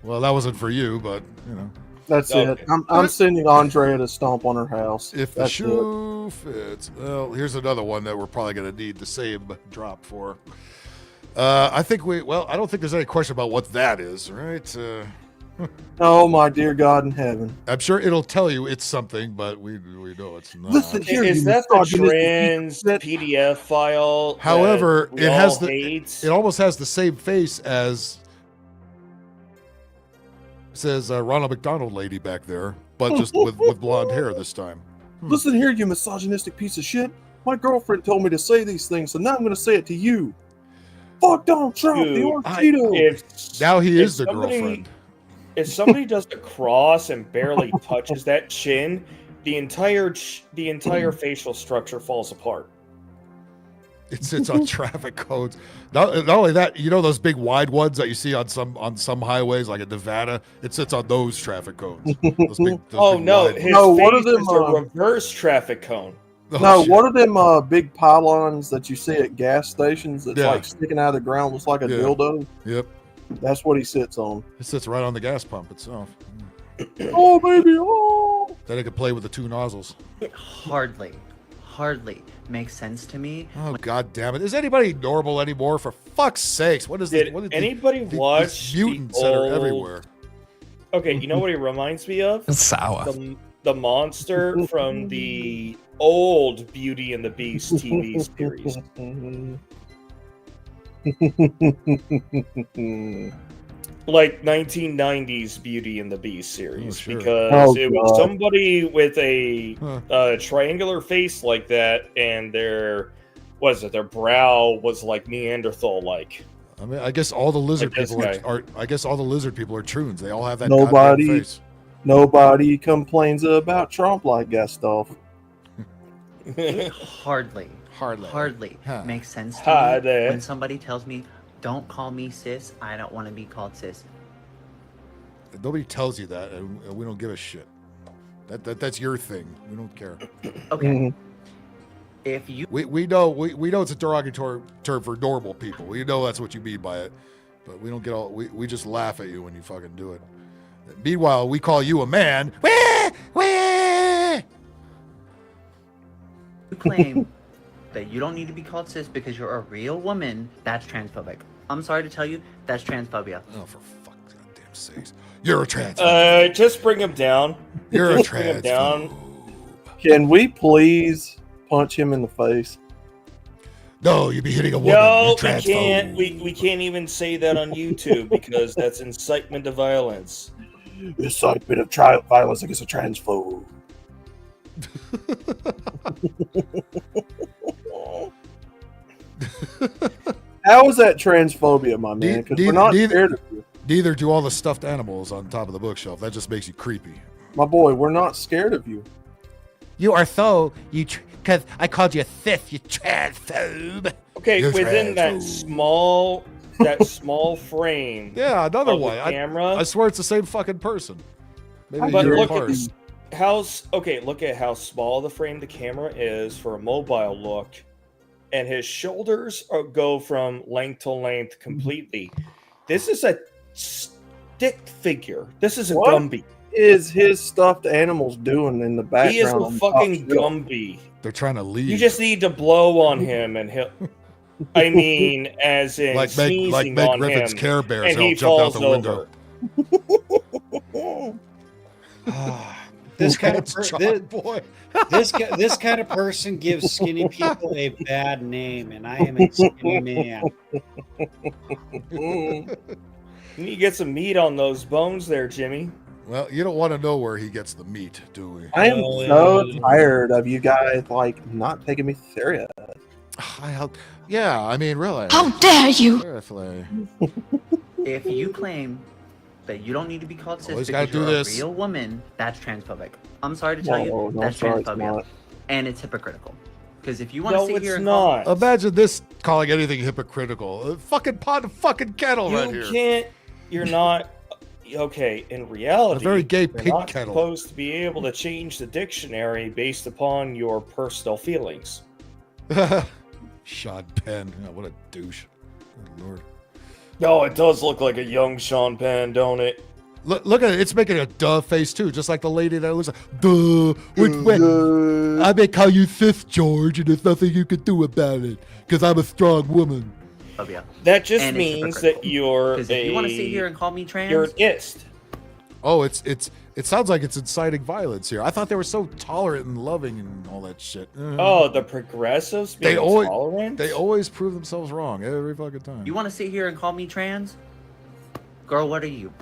S7: Well, that wasn't for you, but you know.
S20: That's
S22: Okay.
S20: it. I'm sending Andrea to stomp on her house.
S7: If the
S20: That's
S7: shoe fits. Well, here's another one that we're probably going to need the same drop for. I think I don't think there's any question about what that is, right?
S20: Oh, my dear God in heaven.
S7: I'm sure it'll tell you it's something, but we know it's not.
S20: Listen here,
S22: Is
S20: you
S22: that the
S20: misogynistic
S22: trans PDF file?
S7: However,
S22: that we
S7: it has
S22: all
S7: the
S22: hate?
S7: it almost has the same face as says Ronald McDonald lady back there, but just with blonde hair this time.
S20: Listen here, you misogynistic piece of shit. My girlfriend told me to say these things, so now I'm going to say it to you. Fuck Donald Trump, the orange Cheeto.
S7: Now he
S22: if
S7: is the
S22: somebody-
S7: girlfriend.
S22: If somebody does a cross and barely touches that chin, the entire facial structure falls apart.
S7: It sits on traffic cones. Not only that, you know those big wide ones that you see on some highways, like in Nevada. It sits on those traffic cones. Those big
S22: Oh
S7: big
S22: no,
S7: wide
S22: his
S7: ones.
S22: face is a reverse traffic cone.
S20: No, what are them big pylons that you see at gas stations that's
S7: Yeah.
S20: like sticking out of the ground, looks like a
S7: Yeah.
S20: dildo?
S7: Yep.
S20: That's what he sits on.
S7: It sits right on the gas pump itself.
S20: Oh, baby, oh!
S7: Then it can play with the two nozzles.
S9: It hardly makes sense to me.
S7: Oh, God damn it. Is anybody normal anymore? For fuck's sakes. What is
S22: Did
S7: this? What is
S22: anybody watch
S7: these mutants
S22: the
S7: that are
S22: old-
S7: everywhere?
S22: Okay, you know what he reminds me of?
S1: Sour.
S22: The monster from the old Beauty and the Beast TV series. Like 1990s Beauty and the Beast series, because it was somebody with a triangular face like that, and their brow was like Neanderthal-like.
S7: I mean, I guess all the lizard
S22: Like this
S7: people
S22: guy.
S7: are. I guess all the lizard people are troons. They all have that goddamn face.
S20: Nobody complains about Trump like Gustav.
S9: It hardly makes sense to me
S22: Hardly.
S9: when somebody tells me, "Don't call me sis. I don't want to be called sis."
S7: Nobody tells you that, and we don't give a shit. That's your thing. We don't care.
S9: Okay. If you
S7: we know it's a derogatory term for normal people. We know that's what you mean by it, but we don't get all. We just laugh at you when you fucking do it. Meanwhile, we call you a man.
S9: You claim that you don't need to be called cis because you're a real woman, that's transphobic. I'm sorry to tell you, that's transphobia.
S7: Oh, for fuck's goddamn sakes. You're a transphobe.
S22: Just bring him down.
S7: You're a
S22: Just bring him down.
S20: Can we please punch him in the face?
S7: No, you'd be hitting a woman.
S22: No,
S7: You're
S22: we
S7: transphobe.
S22: can't. We can't even say that on YouTube because that's incitement to violence.
S20: Incitement of child violence against a transphobe. How is that transphobia, my man? Because we're not scared of you.
S7: Neither do all the stuffed animals on top of the bookshelf. That just makes you creepy.
S20: My boy, we're not scared of you.
S6: You are so because I called you cis, you transphobe.
S22: Okay,
S7: You're
S22: within that
S7: transphobe.
S22: small frame.
S7: Yeah, another
S22: of the
S7: one.
S22: Camera.
S7: I swear it's the same fucking person. Maybe
S22: But
S7: you're
S22: look
S7: apart.
S22: at look at how small the frame the camera is for a mobile look, and his shoulders go from length to length completely. This is a stick figure. This is a
S20: What
S22: Gumby.
S20: is his stuffed animals doing in the background?
S22: He is
S20: on
S22: a
S20: the
S22: fucking
S20: top shelf?
S22: Gumby.
S7: They're trying to leave.
S22: You just need to blow on him, and he'll. I mean, as in
S7: like Meg
S22: sneezing
S7: Meg
S22: on
S7: Griffin's
S22: him,
S7: Care Bears.
S22: and
S7: They'll
S22: he
S7: jump out
S22: falls
S7: the window.
S22: over.
S21: This kind of
S7: It's John Boy.
S21: this kind of person gives skinny people a bad name, and I am a skinny man.
S22: You need to get some meat on those bones there, Jimmy.
S7: Well, you don't want to know where he gets the meat, do we?
S20: I am so tired of you guys not taking me serious.
S7: Yeah, I mean, really.
S2: How dare you?
S7: Seriously.
S9: If you claim that you don't need to be called cis
S7: Always
S9: because
S7: gotta do
S9: you're
S7: this.
S9: a real woman, that's transphobic. I'm sorry to tell
S20: No,
S9: you,
S20: no,
S9: that's
S20: sorry, it's
S9: transphobia.
S20: not.
S9: And it's hypocritical. Because if you want to
S22: No,
S9: sit
S22: it's
S9: here and
S22: not.
S7: Imagine this calling anything hypocritical. A fucking pot of fucking kettle right
S22: You
S7: here.
S22: can't. You're not. Okay, in reality,
S7: A very gay
S22: you're
S7: pink
S22: not
S7: kettle.
S22: supposed to be able to change the dictionary based upon your personal feelings.
S7: Sean Penn. Oh, what a douche. Good Lord.
S22: No, it does look like a young Sean Penn, don't it?
S7: Look at it. It's making a duh face, too. Just like the lady that looks like, duh. I may call you cis, George, and there's nothing you can do about it. Because I'm a strong woman.
S9: Phobia.
S22: That just
S9: And it's
S22: means
S9: hypocritical.
S22: that you're
S9: Because if you want to sit here and call me trans,
S22: you're an ist.
S7: Oh, it sounds like it's inciting violence here. I thought they were so tolerant and loving and all that shit.
S22: Oh, the progressives being tolerant?
S7: They always prove themselves wrong every fucking time.
S9: you want to sit here and call me trans? Girl, what are you?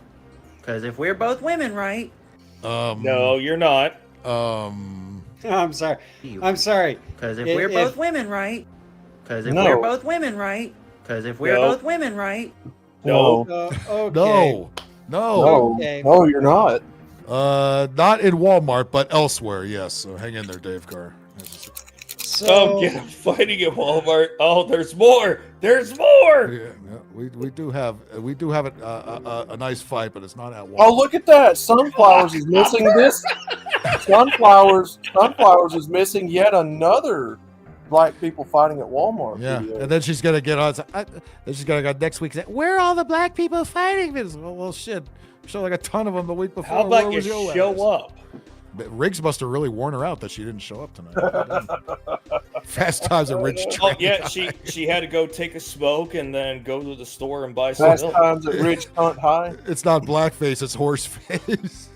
S9: Because if we're both women, right?
S22: No, you're not.
S21: I'm sorry. I'm sorry.
S9: Because if we're both women, right? Because if
S20: No.
S9: we're both women, right? Because if we're
S22: No.
S9: both women, right?
S22: No.
S21: Okay.
S7: No.
S21: Okay.
S20: No, you're not.
S7: Not in Walmart, but elsewhere, yes. So hang in there, Dave Carr.
S21: So
S22: get them fighting at Walmart. Oh, there's more. There's more.
S7: Yeah, we do have a nice fight, but it's not at Walmart.
S20: Oh, look at that! Sunflowers is missing this. Sunflowers is missing yet another black people fighting at Walmart.
S7: Yeah,
S20: video.
S7: and then she's gonna get on. Then she's gonna go next week. Say, where are all the black people fighting? Well, shit. I'm sure like a ton of them the week before.
S22: How about
S7: Where
S22: you
S7: was your
S22: show
S7: ass?
S22: up?
S7: But Riggs must have really worn her out that she didn't show up tonight. Fast Times at Ridge
S22: Oh
S7: Train.
S22: yeah, she had to go take a smoke and then go to the store and buy
S20: Fast
S22: some milk.
S20: Times at Ridge Cunt High.
S7: It's not blackface, it's horse face.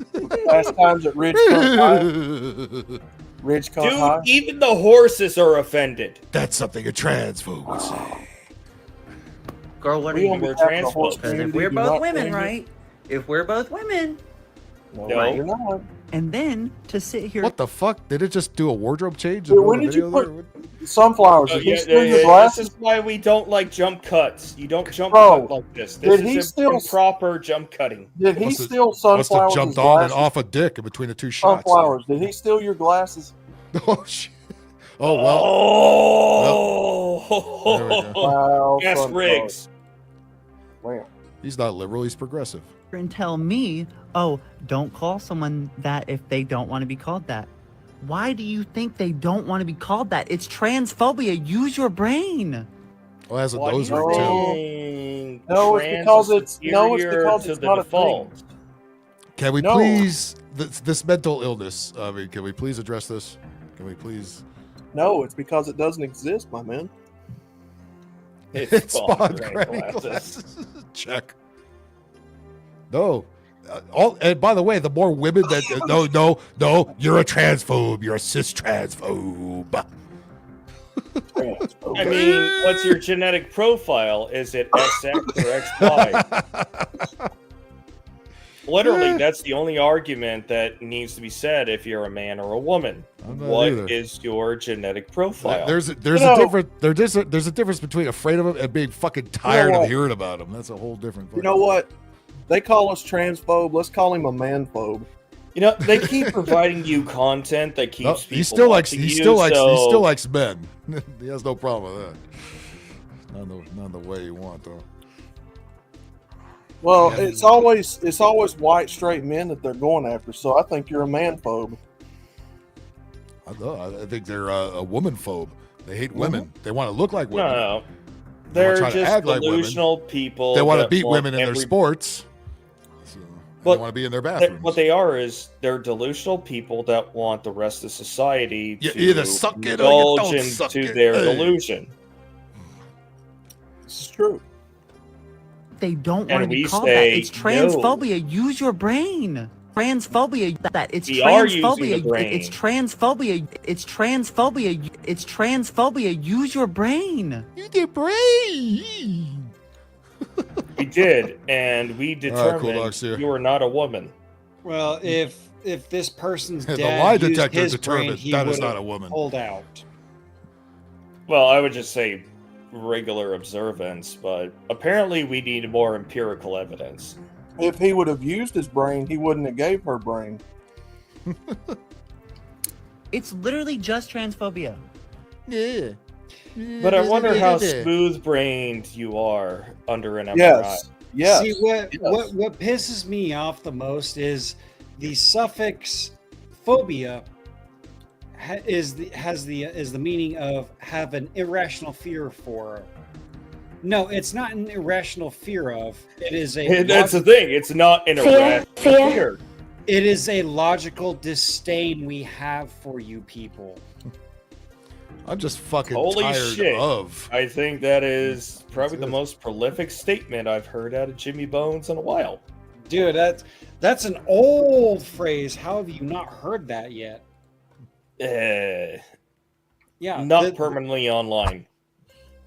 S20: Fast Times at Ridge Cunt High. Ridge Cunt
S22: Dude,
S20: High.
S22: even the horses are offended.
S7: That's something a transphobe would say.
S9: Girl, what are
S20: We
S9: you?
S20: don't be
S9: We're
S20: having a horse
S9: transphobes. If
S20: community,
S9: we're
S20: do
S9: both
S20: not
S9: women,
S20: change it.
S9: right? If we're both women,
S20: No, you're not.
S9: and then to sit here.
S7: What the fuck? Did it just do a wardrobe change?
S20: Dude, when did you put sunflowers? Did he steal your
S22: This
S20: glasses?
S22: is why we don't like jump cuts. You don't jump
S20: Bro,
S22: cut like this.
S20: did
S22: This
S20: he
S22: is
S20: steal-
S22: improper jump cutting.
S20: Did he
S7: Must have-
S20: steal
S7: Must have
S20: sunflowers?
S7: jumped on and off a dick in between the two shots.
S20: Sunflowers. Did he steal your glasses?
S7: Oh shit! Oh well.
S22: Oh,
S7: There we go.
S20: Wow,
S22: yes,
S20: sunflowers.
S22: Riggs.
S20: Wow.
S7: He's not liberal. He's progressive.
S9: And tell me, oh, don't call someone that if they don't want to be called that. Why do you think they don't want to be called that? It's transphobia. Use your brain.
S7: Oh, it has a
S22: Why do
S7: nose
S22: you
S7: ring too.
S22: think
S20: No, it's
S22: trans
S20: because
S22: is
S20: it's
S22: superior to the
S20: not a
S22: default?
S20: thing.
S7: Can we
S20: No.
S7: please this mental illness? I mean, can we please address this? Can we please?
S20: No, it's because it doesn't exist, my man.
S7: It spawned
S22: granny
S7: granny
S22: glasses.
S7: glasses. Check. No. And by the way, the more women that no, you're a transphobe. You're a cis transphobe.
S22: I mean, what's your genetic profile? Is it XX or XY? Literally, that's the only argument that needs to be said if you're a man or a woman.
S7: I'm not
S22: What
S7: either.
S22: is your genetic profile?
S7: There's a difference between afraid of him and being fucking tired of
S20: what?
S7: hearing about him. That's a whole different.
S20: You know what? They call us transphobe. Let's call him a manphobe.
S22: You know, they keep providing you content that keeps
S7: No,
S22: people
S7: he still likes
S22: watching
S7: he
S22: you,
S7: still likes
S22: so-
S7: he still likes men. He has no problem with that. Not the way you want though.
S20: Well,
S7: Yeah.
S20: it's always white straight men that they're going after. So I think you're a manphobe.
S7: I know. I think they're a woman phobe. They hate women. They want to look like women.
S22: No,
S7: They wanna
S22: they're
S7: try to
S22: just
S7: act like women.
S22: delusional people.
S7: They want to
S22: that
S7: beat
S22: want
S7: women in their
S22: every-
S7: sports. So,
S22: But
S7: they want to be in their bathrooms.
S22: What they are is they're delusional people that want the rest of society
S7: You
S22: to
S7: either suck it or you
S22: indulge
S7: don't suck
S22: into
S7: it.
S22: their
S7: Hey.
S22: delusion.
S20: This is true.
S9: They don't
S22: And
S9: want to be
S22: we
S9: called that.
S22: say
S9: It's transphobia. Use your brain. Transphobia. That it's
S22: We are using
S9: transphobia.
S22: the brain.
S9: It's transphobia. It's transphobia. It's transphobia. Use your brain.
S7: Use your brain.
S22: We did, and we
S7: Cool
S22: determined
S7: Dogs here.
S22: you are not a woman.
S21: Well, if this person's
S7: The
S21: dad
S7: lie
S21: used
S7: detector
S21: his brain,
S7: determined
S21: he
S7: that is
S21: would've
S7: not a woman.
S21: Pulled out.
S22: Well, I would just say regular observance, but apparently we need more empirical evidence.
S20: If he would have used his brain, he wouldn't have gave her brain.
S9: It's literally just transphobia.
S7: Yeah.
S22: But I wonder how smooth-brained you are under an MRI.
S20: Yes. Yes.
S21: See what
S20: Yes.
S21: what pisses me off the most is the suffix phobia is the meaning of have an irrational fear for. No, it's not an irrational fear of. It is a.
S22: That's the thing. It's not an irrational fear.
S21: It is a logical disdain we have for you people.
S7: I'm just fucking
S22: Holy
S7: tired
S22: shit.
S7: of.
S22: I think that is probably the most prolific statement I've heard out of Jimmy Bones in a while.
S21: Dude, that's an old phrase. How have you not heard that yet? Yeah,
S22: Not permanently online.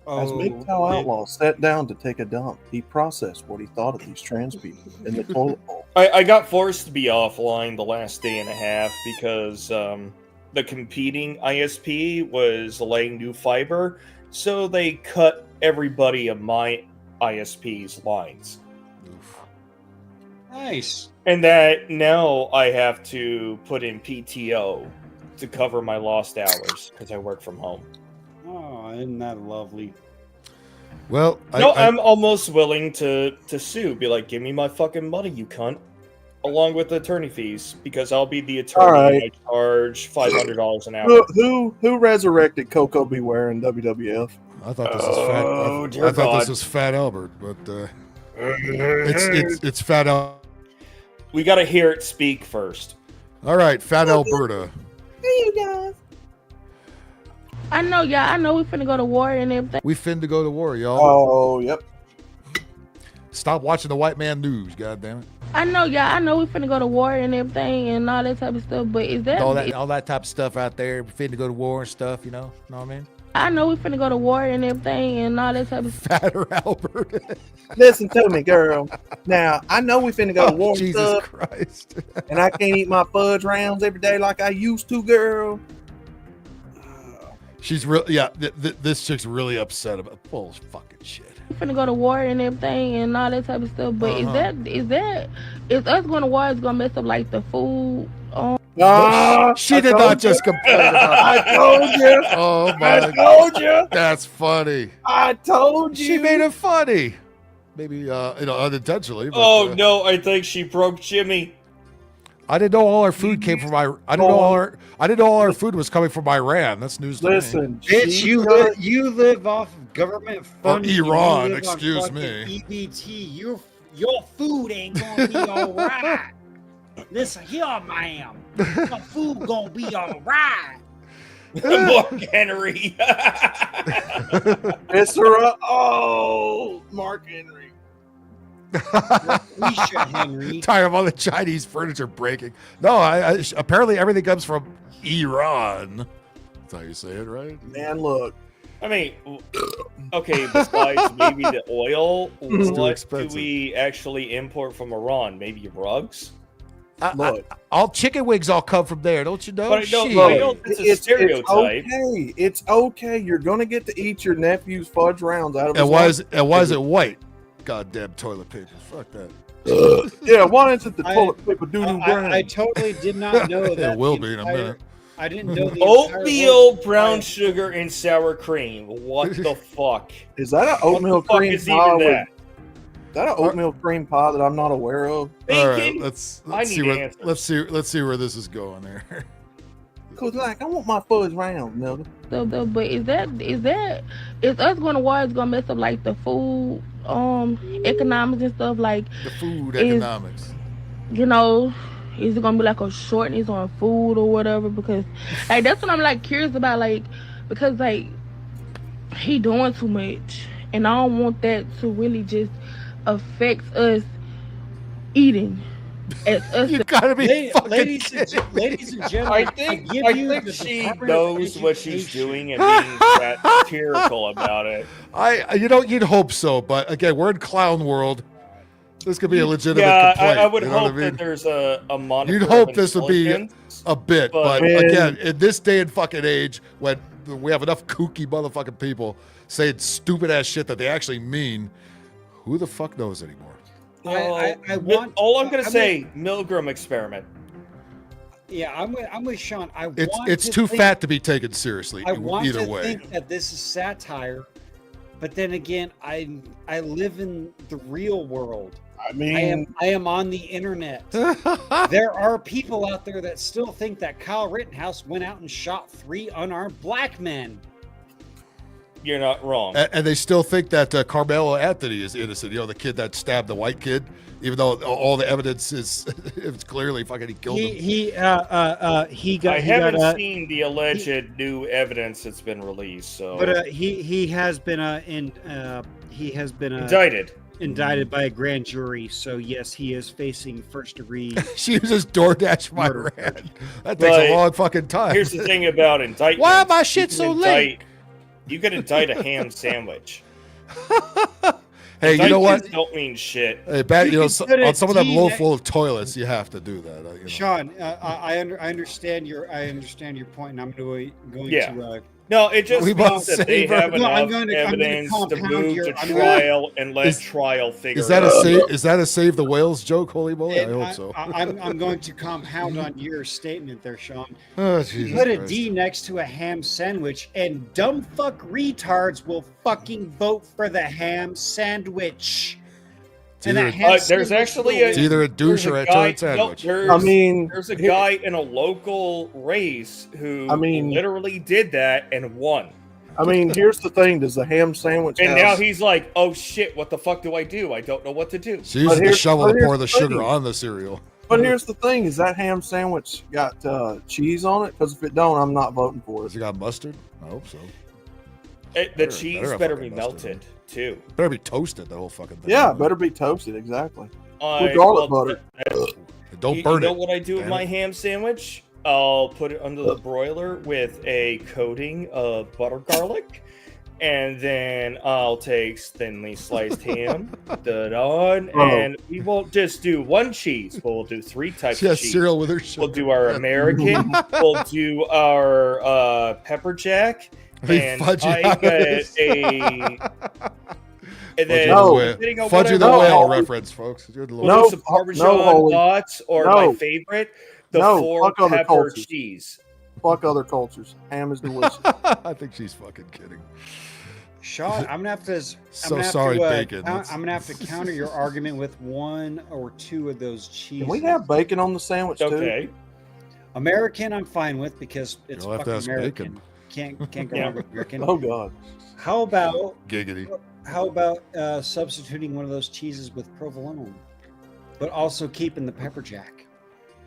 S20: As MGTOW Outlaw sat down to take a dump, he processed what he thought of these trans people in the toilet bowl.
S22: I got forced to be offline the last day and a half because the competing ISP was laying new fiber, so they cut everybody of my ISP's lines.
S21: Nice.
S22: And that now I have to put in PTO to cover my lost hours because I work from home.
S21: Oh, isn't that lovely?
S7: Well,
S22: I'm almost willing to sue. Be like, give me my fucking money, you cunt, along with the attorney fees, because I'll be the attorney.
S20: All right.
S22: And I charge $500 an hour.
S20: Who resurrected Coco Beware in WWF?
S7: I thought this was Fat. I thought this was Fat Albert, but it's Fat Albert.
S22: We got to hear it speak first.
S7: All right, Fat Alberta.
S14: Hey, you guys.
S10: I know, y'all. I know we finna go to war and everything.
S7: We finna go to war, y'all.
S20: Oh, yep.
S7: Stop watching the white man news, goddammit.
S10: I know, y'all. I know we finna go to war and everything and all that type of stuff. But is that
S6: all that type of stuff out there? We finna go to war and stuff, you know? Know what I mean?
S10: I know we finna go to war and everything and all that type of stuff.
S7: Fatter Albert.
S20: Listen to me, girl. Now, I know we finna go to war and
S7: Jesus
S20: stuff,
S7: Christ.
S20: and I can't eat my fudge rounds every day like I used to, girl.
S7: She's really, this chick's really upset about fucking shit.
S10: We finna go to war and everything and all that type of stuff. But is us going to war is gonna mess up like the food?
S7: She did not just complain about
S20: I told you.
S7: Oh my
S20: I told you.
S7: That's funny.
S20: I told you.
S7: She made it funny. Maybe unintentionally. But,
S22: Oh no, I think she broke Jimmy.
S7: I didn't know all our food came from I didn't know all our food was coming from Iran. That's news to me.
S20: Listen,
S21: Bitch, you live off of government funding.
S7: Iran,
S21: You live on
S7: excuse
S21: fucking
S7: me.
S21: EBT. Your food ain't gonna be all right. Listen here, ma'am. Your food gonna be all right.
S22: Mark Henry.
S20: Mark Henry.
S21: Henry.
S7: Tired of all the Chinese furniture breaking. No, apparently everything comes from Iran. That's how you say it, right?
S20: Man, look.
S22: I mean, okay, besides maybe the oil,
S7: It's too
S22: what do
S7: expensive.
S22: we actually import from Iran? Maybe rugs?
S6: All chicken wings all come from there, don't you know?
S22: But I know-
S6: Shit.
S22: I know it's a stereotype.
S20: It's okay. You're gonna get to eat your nephew's fudge rounds out of his
S7: It wasn't white. Goddamn toilet paper. Fuck that.
S20: Yeah, why isn't the toilet paper doo-doo brown?
S21: I totally did not know that.
S7: It will
S21: the
S7: be in a
S21: entire-
S7: minute.
S21: I didn't know the
S22: Oatmeal, brown sugar, and sour cream. What the fuck?
S20: Is that an oatmeal
S22: What the fuck
S20: cream
S22: is
S20: pie?
S22: even that?
S20: Is that an oatmeal cream pie that I'm not aware of?
S7: All right,
S22: Bacon?
S7: let's
S22: I
S7: see
S22: need
S7: where
S22: answers.
S7: let's see where this is going there.
S20: Cause like I want my fudge round, Nelda.
S10: But is us going to war is gonna mess up like the food economics and stuff like
S7: The food economics.
S10: You know, is it gonna be like a shortness on food or whatever? Because like that's what I'm like curious about, like because like he doing too much and I don't want that to really just affect us eating.
S7: You gotta be fucking
S21: ladies and gentlemen,
S22: I think she knows what she's doing and being satirical about it.
S7: You'd hope so, but again, we're in clown world. This could be a legitimate
S22: Yeah,
S7: complaint.
S22: I would
S7: you know
S22: hope
S7: what I mean?
S22: that there's a moniker.
S7: You'd
S22: of
S7: hope this would be
S22: intelligence,
S7: a bit, but
S22: but-
S7: again, in this day and fucking age, when we have enough kooky motherfucking people saying stupid ass shit that they actually mean, who the fuck knows anymore?
S22: All I'm gonna say, Milgram experiment.
S21: Yeah, I'm with Sean.
S7: It's too fat to be taken seriously.
S21: I want
S7: either
S21: to
S7: way.
S21: think that this is satire, but then again, I live in the real world.
S20: I mean,
S21: I am on the internet. There are people out there that still think that Kyle Rittenhouse went out and shot 3 unarmed black men.
S22: You're not wrong.
S7: And they still think that Carmelo Anthony is innocent. You know, the kid that stabbed the white kid, even though all the evidence is it's clearly fucking he killed him.
S21: He got.
S22: I haven't seen the alleged new evidence that's been released. So,
S21: But he has been indicted by a grand jury. So yes, he is facing first degree.
S7: She uses DoorDash my
S21: murder.
S7: rant. That takes a long fucking time.
S22: Here's the thing about indictment.
S7: Why my shit so late?
S22: You can indict a ham sandwich.
S7: Hey, you know what?
S22: Indictments don't mean shit.
S7: Hey, on
S21: put
S7: some
S21: a
S7: of them
S21: D
S7: low
S21: next-
S7: full of toilets, you have to do that. You know.
S21: Sean, I understand your point, and I'm going
S22: Yeah.
S21: to
S22: No, it just
S7: We
S22: means
S7: must
S22: that they
S7: save her.
S22: have
S21: No, I'm
S22: enough
S21: going to
S22: evidence to
S21: compound
S22: move
S21: your-
S22: to
S21: I'm
S22: trial and let trial figure
S7: Is that
S22: it out.
S7: Is that a save the whales joke? Holy moly! I
S21: And
S7: hope so.
S21: I'm going to compound on your statement there, Sean.
S7: Oh,
S21: You
S7: Jesus
S21: put a
S7: Christ.
S21: D next to a ham sandwich, and dumb fuck retards will fucking vote for the ham sandwich. And that ham
S22: There's
S21: sandwich
S22: actually
S21: will
S22: a
S7: It's either a douche
S22: there's
S7: or a
S22: guy-
S7: turd
S22: no,
S7: sandwich.
S22: there's a guy in a local race who literally did that and won.
S20: I mean, here's the thing: does the ham sandwich?
S22: And
S20: have-
S22: now he's like, "Oh shit! What the fuck do? I don't know what to do."
S7: She uses the shovel to pour the sugar on the cereal.
S20: But here's the thing: is that ham sandwich got cheese on it? Because if it don't, I'm not voting for it.
S7: Has it got mustard? I hope so.
S22: The cheese
S7: have
S22: better
S7: fucking
S22: be
S7: mustard
S22: melted too.
S7: Better be toasted. The whole fucking thing.
S20: Yeah, it better be toasted exactly. With
S22: Well,
S20: garlic butter.
S7: Don't burn
S22: You know
S7: it.
S22: what I do with
S7: Damn
S22: my
S7: it.
S22: ham sandwich? I'll put it under the broiler with a coating of butter garlic, and then I'll take thinly sliced ham, put it on, and we won't just do one cheese. We'll do 3 types
S7: She
S22: of
S7: has
S22: cheese.
S7: cereal with her sugar.
S22: We'll do our American. We'll do our pepper jack,
S7: They
S22: and
S7: fudge it
S22: I
S7: out of
S22: get
S7: this.
S22: And then depending on what
S7: Fudgy
S22: I
S7: the
S22: want,
S7: whale reference, folks. You're the
S22: we'll do some Parmesan thoughts, or my favorite, the four
S20: fuck other
S22: pepper
S20: cultures.
S22: cheese.
S20: Fuck other cultures. Ham is delicious.
S7: I think she's fucking kidding.
S21: Sean, I'm gonna have to.
S7: So
S21: I'm gonna
S7: sorry,
S21: have to,
S7: bacon.
S21: I'm gonna have to counter your argument with 1 or 2 of those cheeses.
S20: Can we have bacon on the sandwich too?
S22: Okay.
S21: American, I'm fine with because it's
S7: You'll have to
S21: fucking
S7: ask
S21: American.
S7: bacon.
S21: Can't go wrong with American.
S20: Oh God.
S21: How about
S7: Giggity.
S21: How about substituting one of those cheeses with provolone, but also keeping the pepper jack?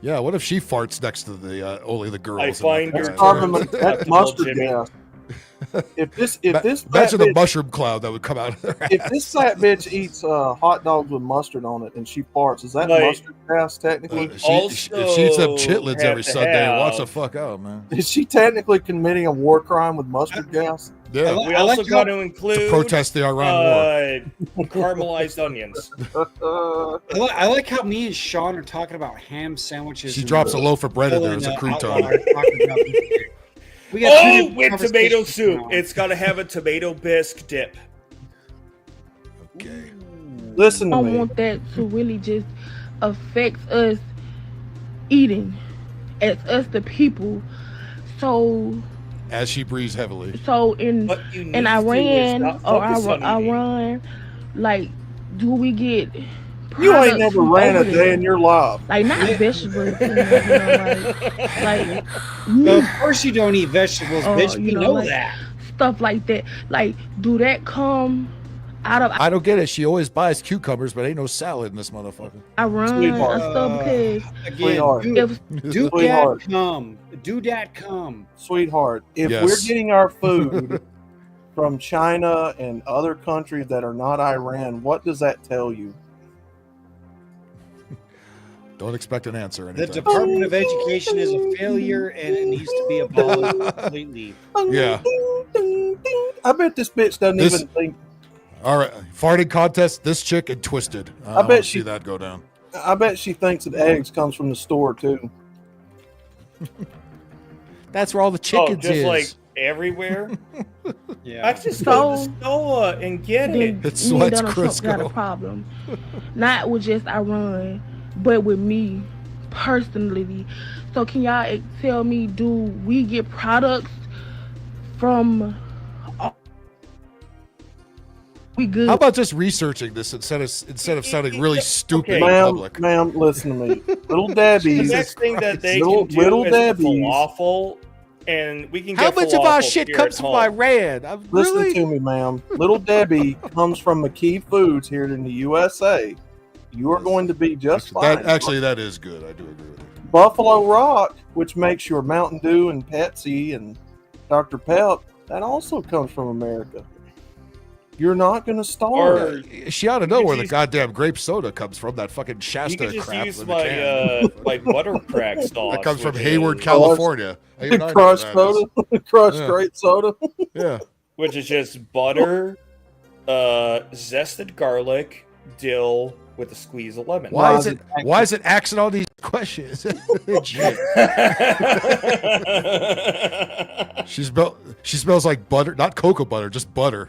S7: Yeah, what if she farts next to the only the girls?
S22: I
S7: in
S22: find
S7: the
S22: your
S7: guys?
S20: Carbon
S22: That's
S20: mustard
S22: Jimmy.
S20: gas. If this
S7: Imagine
S20: fat
S7: the
S20: bitch-
S7: mushroom cloud that would come out of their
S20: if
S7: ass.
S20: this fat bitch eats hot dogs with mustard on it and she farts, is that
S22: Like,
S20: mustard gas technically?
S7: If she eats them chitlins
S22: have
S7: every
S22: to
S7: Sunday,
S22: have-
S7: watch the fuck out, man.
S20: Is she technically committing a war crime with mustard gas?
S7: Yeah,
S22: We also got to include
S7: to protest the Iran war.
S22: caramelized onions.
S21: I like how me and Sean are talking about ham sandwiches.
S7: She
S21: and
S7: drops a loaf of bread in there as a
S21: pulling
S7: crouton.
S21: outlier, talking about- We got two
S22: Oh,
S21: different
S22: with tomato
S21: conversations
S22: soup.
S21: now.
S22: It's got to have a tomato bisque dip.
S7: Okay.
S20: Listen
S10: I
S20: to
S10: don't
S20: me.
S10: want that to really just affect us eating as us the people. So
S7: As she breathes heavily.
S10: in
S22: What you need
S10: in
S22: to do is
S10: Iran
S22: not
S10: or
S22: focus on eating.
S10: Iran, like, do we get
S20: You ain't
S10: products
S20: never
S10: from
S20: ran a
S10: over
S20: day
S10: there?
S20: in your life.
S10: Like, not vegetables, you know, like
S21: Well, of course you don't eat vegetables, bitch.
S10: you
S21: We
S10: know,
S21: know
S10: like,
S21: that.
S10: stuff like that. Like, do that come out of
S7: I don't get it. She always buys cucumbers, but ain't no salad in this motherfucker.
S10: Iran
S20: Sweetheart.
S10: or stuff? Because
S21: Again,
S20: Sweetheart.
S21: do
S20: Sweetheart.
S21: that come. Do that come.
S20: Sweetheart, if
S7: Yes.
S20: we're getting our food from China and other countries that are not Iran, what does that tell you?
S7: Don't expect an answer.
S21: The
S7: Anytime.
S21: Department of Education is a failure and it needs to be abolished completely.
S7: Yeah.
S20: I bet this bitch doesn't
S7: This-
S20: even think.
S7: All right. Farting contest. This chick and Twisted. I
S20: bet
S7: wanna
S20: she-
S7: see that go down.
S20: I bet she thinks that eggs comes from the store too.
S6: That's where all the
S22: Oh,
S6: chickens
S22: just
S6: is.
S22: like everywhere.
S21: Yeah.
S22: I just go to the
S10: So-
S22: store and get it.
S7: It
S10: me and
S7: sweats
S10: Donald Trump got a
S7: Crisco.
S10: problem. Not with just Iran, but with me personally. So can y'all tell me, do we get products from we good?
S7: How about just researching this instead of sounding really stupid in
S20: Ma'am,
S7: public?
S20: ma'am, listen to me. Little
S22: The
S20: Debbie's.
S22: next thing that they
S20: Little-
S22: can do
S20: little
S22: is
S20: Debbie's.
S22: falafel, and we can
S6: How
S22: get
S6: much of our
S22: falafel
S6: shit
S22: here
S6: comes
S22: at
S6: from
S22: home.
S6: Iran?
S20: Listen
S6: Really?
S20: to me, ma'am. Little Debbie comes from McKee Foods here in the USA. You are going to be just fine.
S7: That is good. I do agree with you.
S20: Buffalo Rock, which makes your Mountain Dew and Pepsi and Dr. Pep, that also comes from America. You're not going to starve.
S7: She ought to know where the goddamn grape soda comes from. That fucking
S22: You
S7: Shasta
S22: can just
S7: crap
S22: use
S7: in the
S22: my
S7: can.
S22: my butter crack sauce.
S7: That comes from
S22: which
S7: Hayward,
S22: is-
S7: California. How you not know
S20: Crushed
S7: where that
S20: soda,
S7: is?
S20: crushed
S7: Yeah.
S20: grape soda.
S7: Yeah.
S22: which is just butter, zested garlic, dill with a squeeze of lemon.
S7: Why is it axing all these questions? Shit. She smells like butter, not cocoa butter, just butter.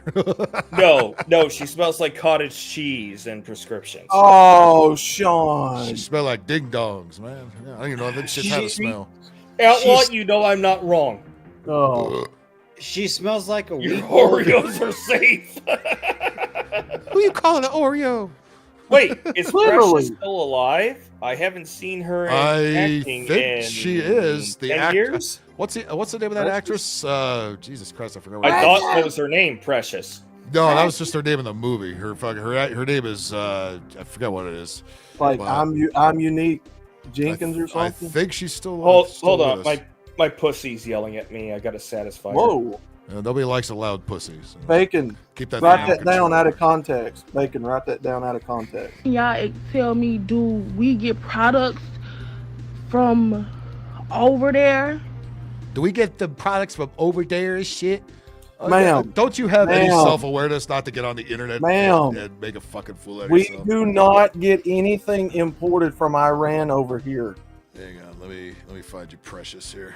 S22: No, she smells like cottage cheese and prescriptions.
S20: Oh, Sean.
S7: She smells like ding dongs, man. Yeah, I don't even know that shit had a smell.
S22: Outlaw, you know I'm not wrong.
S20: Oh.
S21: She smells like a
S22: Your
S21: week
S22: Oreos are safe.
S6: Who you calling an Oreo?
S22: Wait, is
S20: Literally.
S22: Precious still alive? I haven't seen her in
S7: I
S22: acting
S7: think
S22: in
S7: she is the
S22: 10
S7: actress.
S22: years?
S7: What's the name of that actress? Jesus Christ, I forgot.
S22: I thought that was her name, Precious.
S7: No, that was just her name in the movie. Her name is I forgot what it is.
S20: Like
S7: But
S20: I'm unique Jenkins or
S7: I
S20: something.
S7: think she's still.
S22: Hold on,
S7: with us.
S22: my pussy's yelling at me. I gotta satisfy her.
S20: Whoa.
S7: Nobody likes a loud pussy. So
S20: Bacon.
S7: keep that.
S20: Write
S7: thing
S20: that
S7: under
S20: down
S7: control.
S20: out of context. Bacon. Write that down out of context.
S10: Y'all tell me, do we get products from over there?
S6: Do we get the products from over there and shit?
S20: Ma'am.
S7: Don't you have any
S20: Ma'am.
S7: self-awareness not to get on the internet
S20: Ma'am.
S7: and make a fucking fool out of
S20: We
S7: yourself?
S20: do not get anything imported from Iran over here.
S7: Hang on, let me find you Precious here.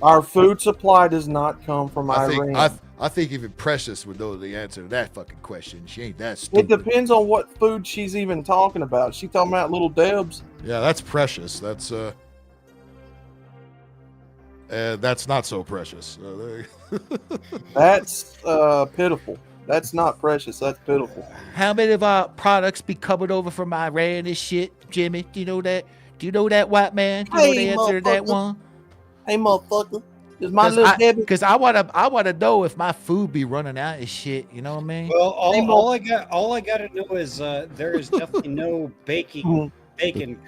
S20: Our food supply does not come from
S7: I
S20: Iran.
S7: think I think even Precious would know the answer to that fucking question. She ain't that
S20: It
S7: stupid.
S20: depends on what food she's even talking about. She talking about Little Debs?
S7: Yeah, that's Precious. That's that's not so precious.
S20: That's pitiful. That's not precious. That's pitiful.
S6: How many of our products be coming over from Iran and shit, Jimmy? Do you know that? Do you know that, white man? Do you know the answer to that
S20: motherfucker.
S6: one?
S20: Hey, motherfucker. Is my little Debbie?
S6: Because I wanna know if my food be running out and shit. You know what I mean?
S21: Well, all I got to know is there is definitely no bacon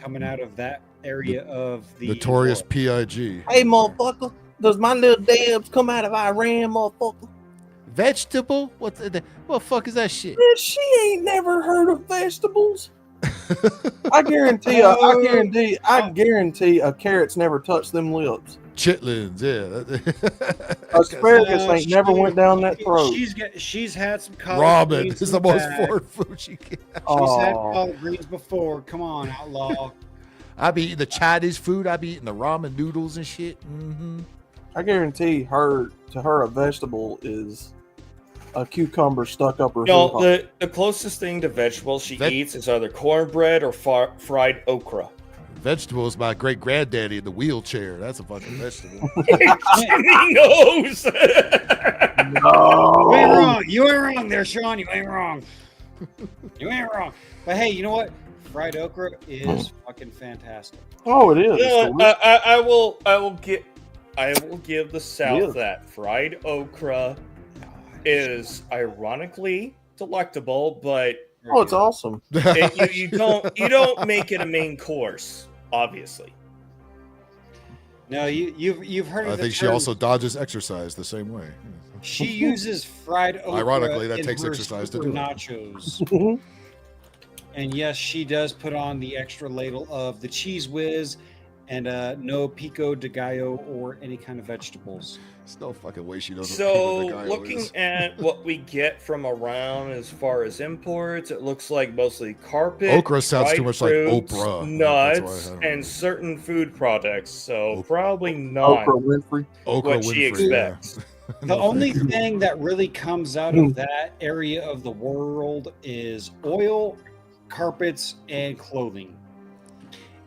S21: coming out of that area of the
S7: Notorious PIG.
S20: Hey, motherfucker. Does my little Debs come out of Iran, motherfucker?
S6: Vegetable? What the fuck is that shit?
S20: Man, she ain't never heard of vegetables. I guarantee a carrot's never touched them lips.
S7: Chitlins, yeah.
S20: Asparagus ain't never went down that throat.
S21: She's had some collard
S7: Ramen
S21: greens
S7: is
S21: in
S7: the most
S21: bag.
S7: foreign food she can.
S21: She's had collard greens before. Come on, outlaw.
S6: I be eating the Chinese food. I be eating the ramen noodles and shit. Mm-hmm.
S20: I guarantee to her a vegetable is a cucumber stuck up her
S22: No,
S20: hoo-ha.
S22: the closest thing to vegetables she eats is either cornbread or fried okra.
S7: Vegetable is my great granddaddy in the wheelchair. That's a fucking vegetable.
S22: Jimmy knows.
S20: No.
S21: You ain't wrong. You ain't wrong there, Sean. You ain't wrong. You ain't wrong. But hey, you know what? Fried okra is fucking fantastic.
S20: Oh, it is.
S22: You know what? I will give the South that fried okra is ironically delectable, but
S20: Oh, it's awesome.
S22: you don't make it a main course, obviously.
S21: No, you've heard of
S7: I
S21: the
S7: think she
S21: term-
S7: also dodges exercise the same way.
S21: She uses fried okra.
S7: Ironically, that
S21: in
S7: takes
S21: her
S7: exercise to
S21: super
S7: do it.
S21: nachos. And yes, she does put on the extra ladle of the cheese whiz and no pico de gallo or any kind of vegetables.
S7: There's no fucking way she doesn't.
S22: So, looking at what we get from around as far as imports, it looks like mostly carpet,
S7: Okra sounds
S22: dried
S7: too much like
S22: fruits,
S7: Oprah.
S22: nuts,
S7: That's why I don't
S22: and certain food products. So probably not
S20: Oprah Winfrey.
S22: what she
S7: Winfrey, yeah.
S22: expects.
S21: The only thing that really comes out of that area of the world is oil, carpets, and clothing.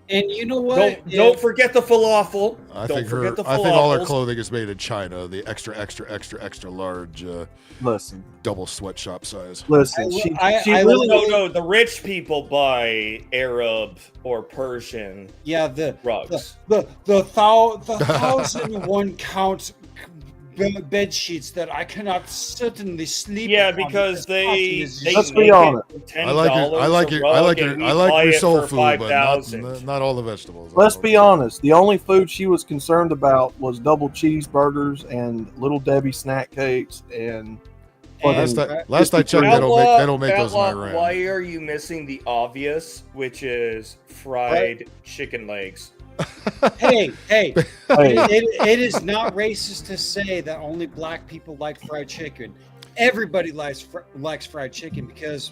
S21: And you know what?
S22: Don't forget the falafel.
S7: I
S22: Don't
S7: think
S22: forget the
S7: I think all her
S22: falafels.
S7: clothing is made in China. The extra large.
S20: Listen,
S7: double sweatshop size.
S20: Listen,
S22: No, the rich people buy Arab or Persian.
S21: Yeah, the
S22: rugs.
S21: The 1,001 count bed sheets that I cannot certainly sleep.
S22: Yeah,
S21: upon
S22: because they
S20: Let's be honest.
S7: I like your soul food, but not all the vegetables.
S20: Let's be honest. The only food she was concerned about was double cheeseburgers and Little Debbie snack cakes and.
S7: Last I checked, they don't make those in
S22: Outlaw,
S7: Iran.
S22: why are you missing the obvious, which is fried chicken legs?
S21: Hey, it is not racist to say that only black people like fried chicken. Everybody likes fried chicken because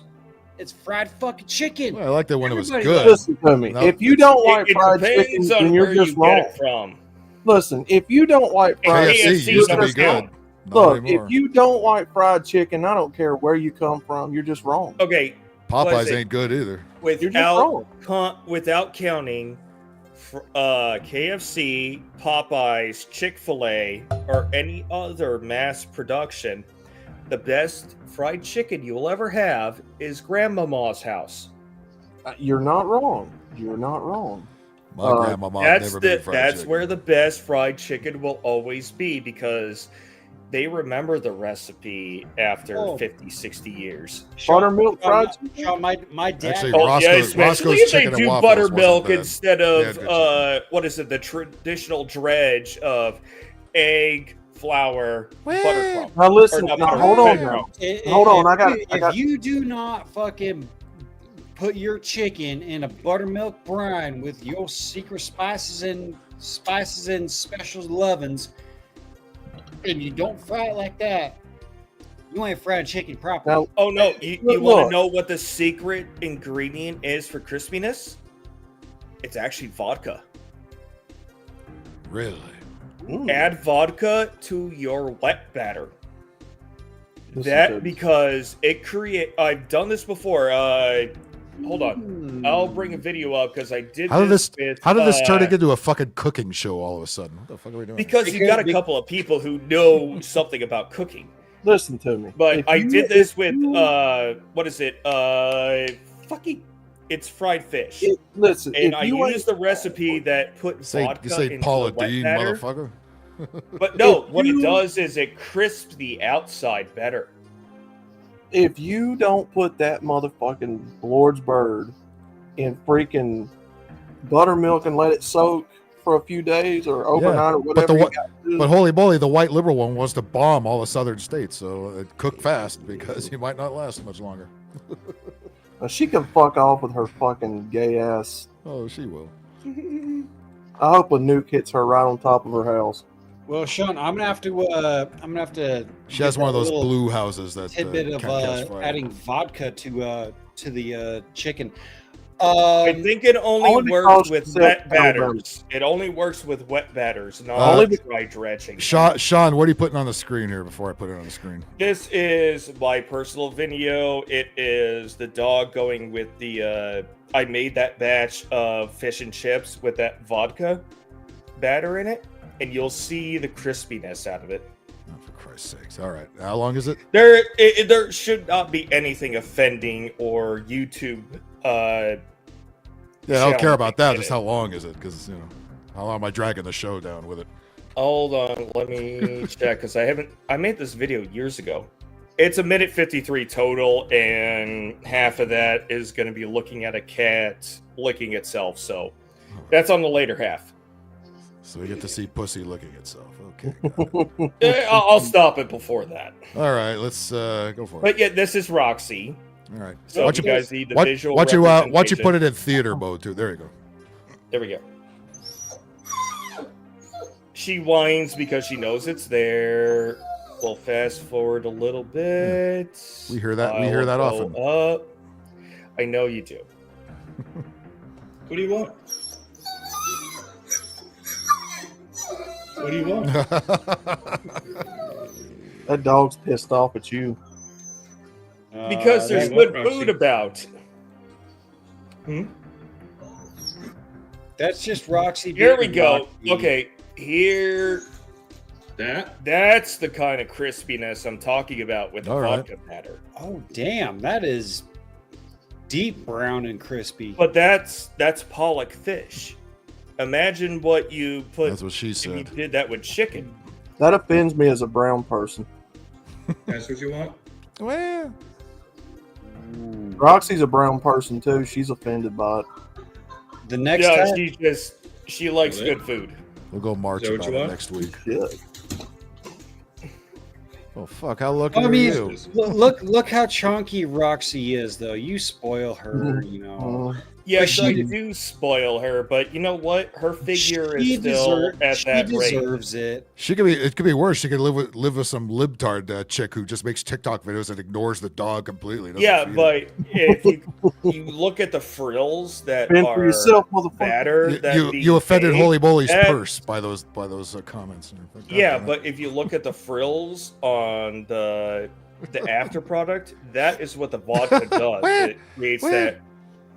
S21: it's fried fucking chicken.
S7: Well, I like that when it was
S21: Everybody
S7: good.
S20: Listen to me. If you don't like fried chicken,
S22: depends
S20: then
S22: on
S20: you're
S22: where
S20: just
S22: you
S20: wrong.
S22: get it from.
S20: Listen, if you don't like fried
S7: KFC
S20: chicken,
S7: used to be good.
S20: Look,
S7: anymore.
S20: if you don't like fried chicken, I don't care where you come from. You're just wrong.
S22: Okay.
S7: Popeyes ain't good either.
S22: Without counting KFC, Popeyes, Chick-fil-A, or any other mass production, the best fried chicken you'll ever have is Grandmama's house.
S20: You're not wrong. You're not wrong.
S7: My grandmama never made fried
S22: That's
S7: chicken.
S22: where the best fried chicken will always be, because they remember the recipe after 50, 60 years.
S20: Buttermilk fried chicken?
S21: Sean, my dad.
S7: Actually,
S22: Especially
S7: Roscoe's
S22: if they
S7: chicken and
S22: do
S7: waffles wasn't
S22: buttermilk
S7: bad.
S22: instead
S7: They had
S22: of
S7: good
S22: what is it? The traditional dredge of egg, flour, buttercrumb.
S20: Now listen.
S22: Or not
S20: Now,
S22: buttercrumb,
S20: hold on.
S22: breadcrumb.
S20: Now. Hold on. I got.
S21: If you do not fucking put your chicken in a buttermilk brine with your secret spices and special lovin's, and you don't fry it like that, you ain't fried chicken properly.
S20: Now,
S22: Oh no! You want to know what the secret ingredient is for crispiness? It's actually vodka.
S7: Really?
S22: Add vodka to your wet batter.
S20: This is good.
S22: Because it create. I've done this before. Hold on, I'll bring a video up because I did.
S7: How did this turn
S22: with,
S7: into a fucking cooking show all of a sudden? What the fuck are we doing?
S22: Because you got a couple of people who know something about cooking.
S20: Listen to me.
S22: But I did this with what is it? It's fried fish.
S20: Listen,
S22: and
S20: if
S22: I
S20: you
S22: used the recipe that put vodka
S7: you say
S22: into
S7: Paula
S22: the wet
S7: Deen,
S22: batter.
S7: motherfucker.
S22: But no, what it does is it crisps the outside better.
S20: If you don't put that motherfucking Lord's bird in freaking buttermilk and let it soak for a few days or overnight or whatever,
S7: But holy moly, the white liberal one wants to bomb all the southern states, so cook fast because you might not last much longer.
S20: She can fuck off with her fucking gay ass.
S7: Oh, she will.
S20: I hope a nuke hits her right on top of her house.
S21: Well, Sean, I'm gonna have to.
S7: She has one of those blue houses that
S21: tidbit of
S7: can't catch fire.
S21: adding vodka to the chicken.
S22: I think it only
S20: Only
S22: works
S20: because
S22: with
S20: it's
S22: wet
S20: a-
S22: batters. It only works with wet batters, not dry dredging.
S7: Sean, what are you putting on the screen here before I put it on the screen?
S22: This is my personal video. It is the dog going with the. I made that batch of fish and chips with that vodka batter in it, and you'll see the crispiness out of it.
S7: Oh, for Christ's sakes! All right, how long is it?
S22: There should not be anything offending or YouTube.
S7: Yeah, I don't care about that. Just how long is it? Because how long am I dragging the show down with it?
S22: Hold on, let me check because I made this video years ago. It's 1:53 total, and half of that is going to be looking at a cat licking itself. So that's on the later half.
S7: So we get to see pussy licking itself. Okay.
S22: I'll stop it before that.
S7: All right, let's go for it.
S22: But yeah, this is Roxy.
S7: All right.
S22: So
S7: Watch
S22: you
S7: you
S22: guys need the
S7: watch,
S22: visual
S7: watch you
S22: representation.
S7: put it in theater mode too. There you go.
S22: There we go. She whines because she knows it's there. We'll fast forward a little bit.
S7: We hear that. We hear that
S22: I'll
S7: often.
S22: go up. I know you do. What do you want? What do you want?
S20: That dog's pissed off at you.
S22: Because there's good food about.
S21: That's just Roxy.
S22: Here we
S21: being
S22: go.
S21: Roxy.
S22: Okay, here. That's the kind of crispiness I'm talking about with the
S7: All right.
S22: vodka batter.
S21: Oh damn, that is deep brown and crispy.
S22: But that's pollock fish. Imagine what you put.
S7: That's what she
S22: if you
S7: said.
S22: did that with chicken.
S20: That offends me as a brown person.
S22: That's what you want.
S7: Well,
S20: Roxy's a brown person too. She's offended by it.
S21: The next
S22: Yeah,
S21: time,
S22: she likes good food.
S7: we'll go march
S22: Is that what
S7: about
S22: you
S7: it
S22: want?
S7: next week.
S20: Shit.
S7: Oh fuck! How lucky
S21: I
S7: are
S21: mean,
S7: you?
S21: look how chunky Roxy is, though. You spoil her, you know.
S22: Yes, I do spoil her, but you know what? Her figure is still at that rate.
S21: She deserves it.
S7: It could be worse. She could live with some libtard chick who just makes TikTok videos and ignores the dog completely.
S22: Yeah, but if you look at the frills that
S20: Fend for
S22: are
S20: yourself, motherfucker.
S22: better,
S7: You offended Holy Moly's purse by those comments.
S22: Yeah, but if you look at the frills on the after product, that is what the vodka does. It creates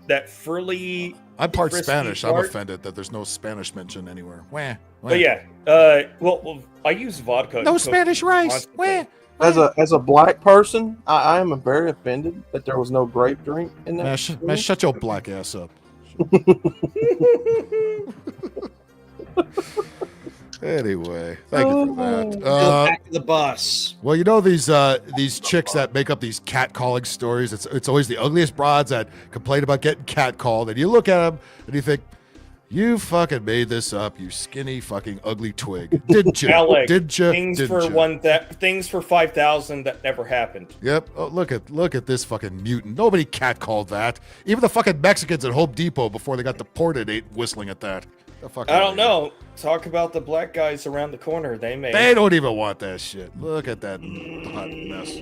S22: that frilly.
S7: I'm part
S22: crispy
S7: Spanish. I'm
S22: part.
S7: offended that there's no Spanish mention anywhere.
S22: But yeah, well, I use vodka.
S6: No
S22: to cook
S6: Spanish rice.
S22: constantly.
S20: As a black person, I am very offended that there was no grape drink in that.
S7: Man, shut your black ass up. Anyway, thank you for that.
S21: Back to the bus.
S7: Well, you know these chicks that make up these catcalling stories. It's always the ugliest broads that complain about getting catcalled, and you look at them and you think, you fucking made this up, you skinny fucking ugly twig, didn't you?
S22: Alec,
S7: Didn't you?
S22: Things
S7: Didn't
S22: for
S7: you?
S22: things for 5,000 that never happened.
S7: Yep. Oh, look at this fucking mutant. Nobody catcalled that. Even the fucking Mexicans at Home Depot before they got deported ain't whistling at that.
S22: I don't know. Talk about the black guys around the corner. They
S7: don't even want that shit. Look at that hot mess.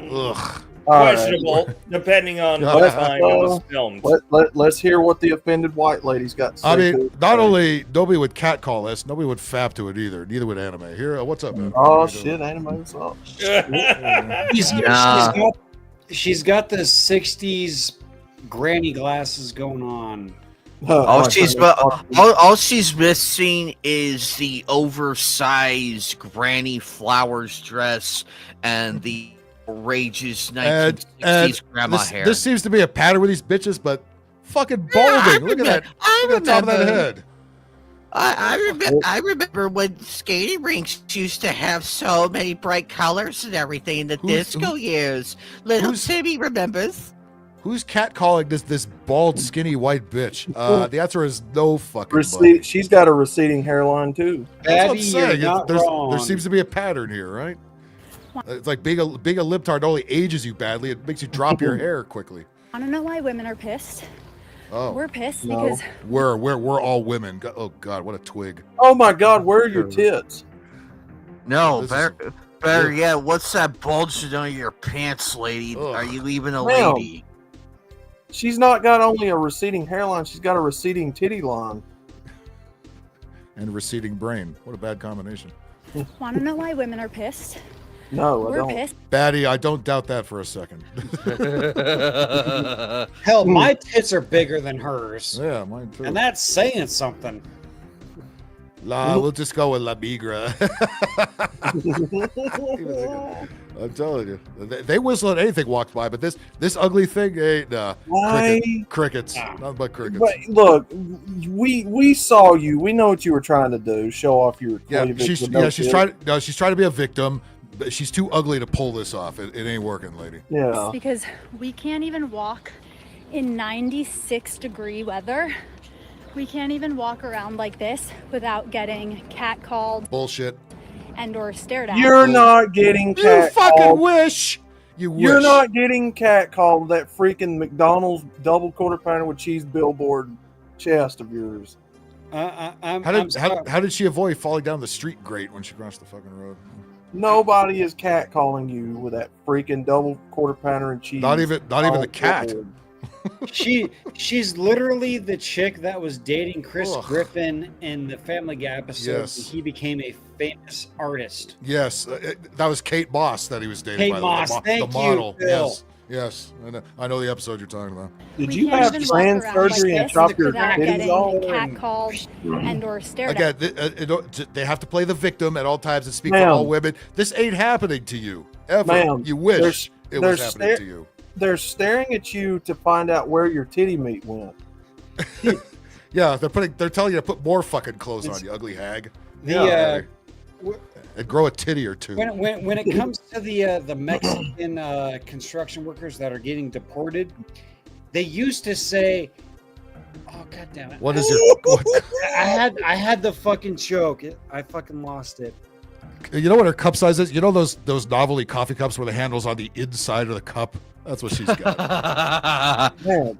S7: Ugh.
S22: Questionable, depending on what time it was filmed.
S20: Let's hear what the offended white lady's got to say.
S7: I mean, not only nobody would catcall this, nobody would fap to it either. Neither would anime. Here, what's up, man?
S20: Oh shit, anime's up.
S21: She's got the 60s granny glasses going on.
S11: All she's missing is the oversized Granny Flowers dress and the outrageous 1960s grandma hair.
S7: This seems to be a pattern with these bitches, but fucking balding. Look at that. Look at the top of that head.
S11: I remember when skating rinks used to have so many bright colors and everything in the disco years. Little Timmy remembers.
S7: Who's catcalling this bald, skinny white bitch? The answer is no fucking buddy.
S20: She's got a receding hairline too.
S7: That's what I'm saying. There seems to be a pattern here, right? It's like being a libtard only ages you badly. It makes you drop your hair quickly.
S12: I don't know why women are pissed.
S7: Oh,
S12: we're pissed because
S7: we're all women. Oh God, what a twig!
S20: Oh my God, where are your tits?
S11: No, better yet, what's that bulging on your pants, lady? Are you even a
S20: Ma'am,
S11: lady?
S20: She's not got only a receding hairline; she's got a receding titty line
S7: and a receding brain. What a bad combination.
S12: Want to know why women are pissed?
S20: No,
S12: we're
S20: I don't.
S12: Pissed.
S7: Batty, I don't doubt that for a second.
S21: Hell, my tits are bigger than hers.
S7: Yeah, mine too.
S21: And that's saying something.
S7: We'll just go with La Migra. I'm telling you, they whistle at anything walks by, but this ugly thing ain't crickets. Nothing but crickets.
S20: But look, we saw you. We know what you were trying to do. Show off your cleavage.
S7: She's trying to be a victim. But she's too ugly to pull this off. It ain't working, lady.
S20: Yeah.
S12: It's because we can't even walk in 96-degree weather. We can't even walk around like this without getting catcalled.
S7: Bullshit.
S12: And or stared at.
S20: You're not getting catcalled.
S7: You fucking wish.
S20: You're not getting catcalled. That freaking McDonald's double quarter pounder with cheese billboard chest of yours.
S7: How did she avoid falling down the street grate when she crossed the fucking road?
S20: Nobody is catcalling you with that freaking double quarter pounder and cheese.
S7: Not even the cat.
S21: She's literally the chick that was dating Chris Griffin in the Family Guy episode.
S7: Yes.
S21: When he became a famous artist.
S7: Yes, that was Kate Moss that he was dating.
S21: Kate
S7: by
S21: Moss,
S7: the model.
S21: Phil.
S7: Yes. I know the episode you're talking about.
S20: Did you have trans surgery and chop your titties off?
S12: Catcalled and or stared at.
S7: Again, they have to play the victim at all times and speak for all women. This ain't happening to you ever.
S20: Ma'am,
S7: you wish it was happening to you.
S20: They're staring at you to find out where your titty meat went.
S7: Yeah, they're telling you to put more fucking clothes on, you ugly hag. And grow a titty or two.
S21: When it comes to the Mexican construction workers that are getting deported, they used to say, "Oh God damn it!"
S7: What is your?
S21: I had the fucking joke. I fucking lost it.
S7: You know what her cup size is? You know those novelty coffee cups where the handle's on the inside of the cup? That's what she's got.
S20: Man.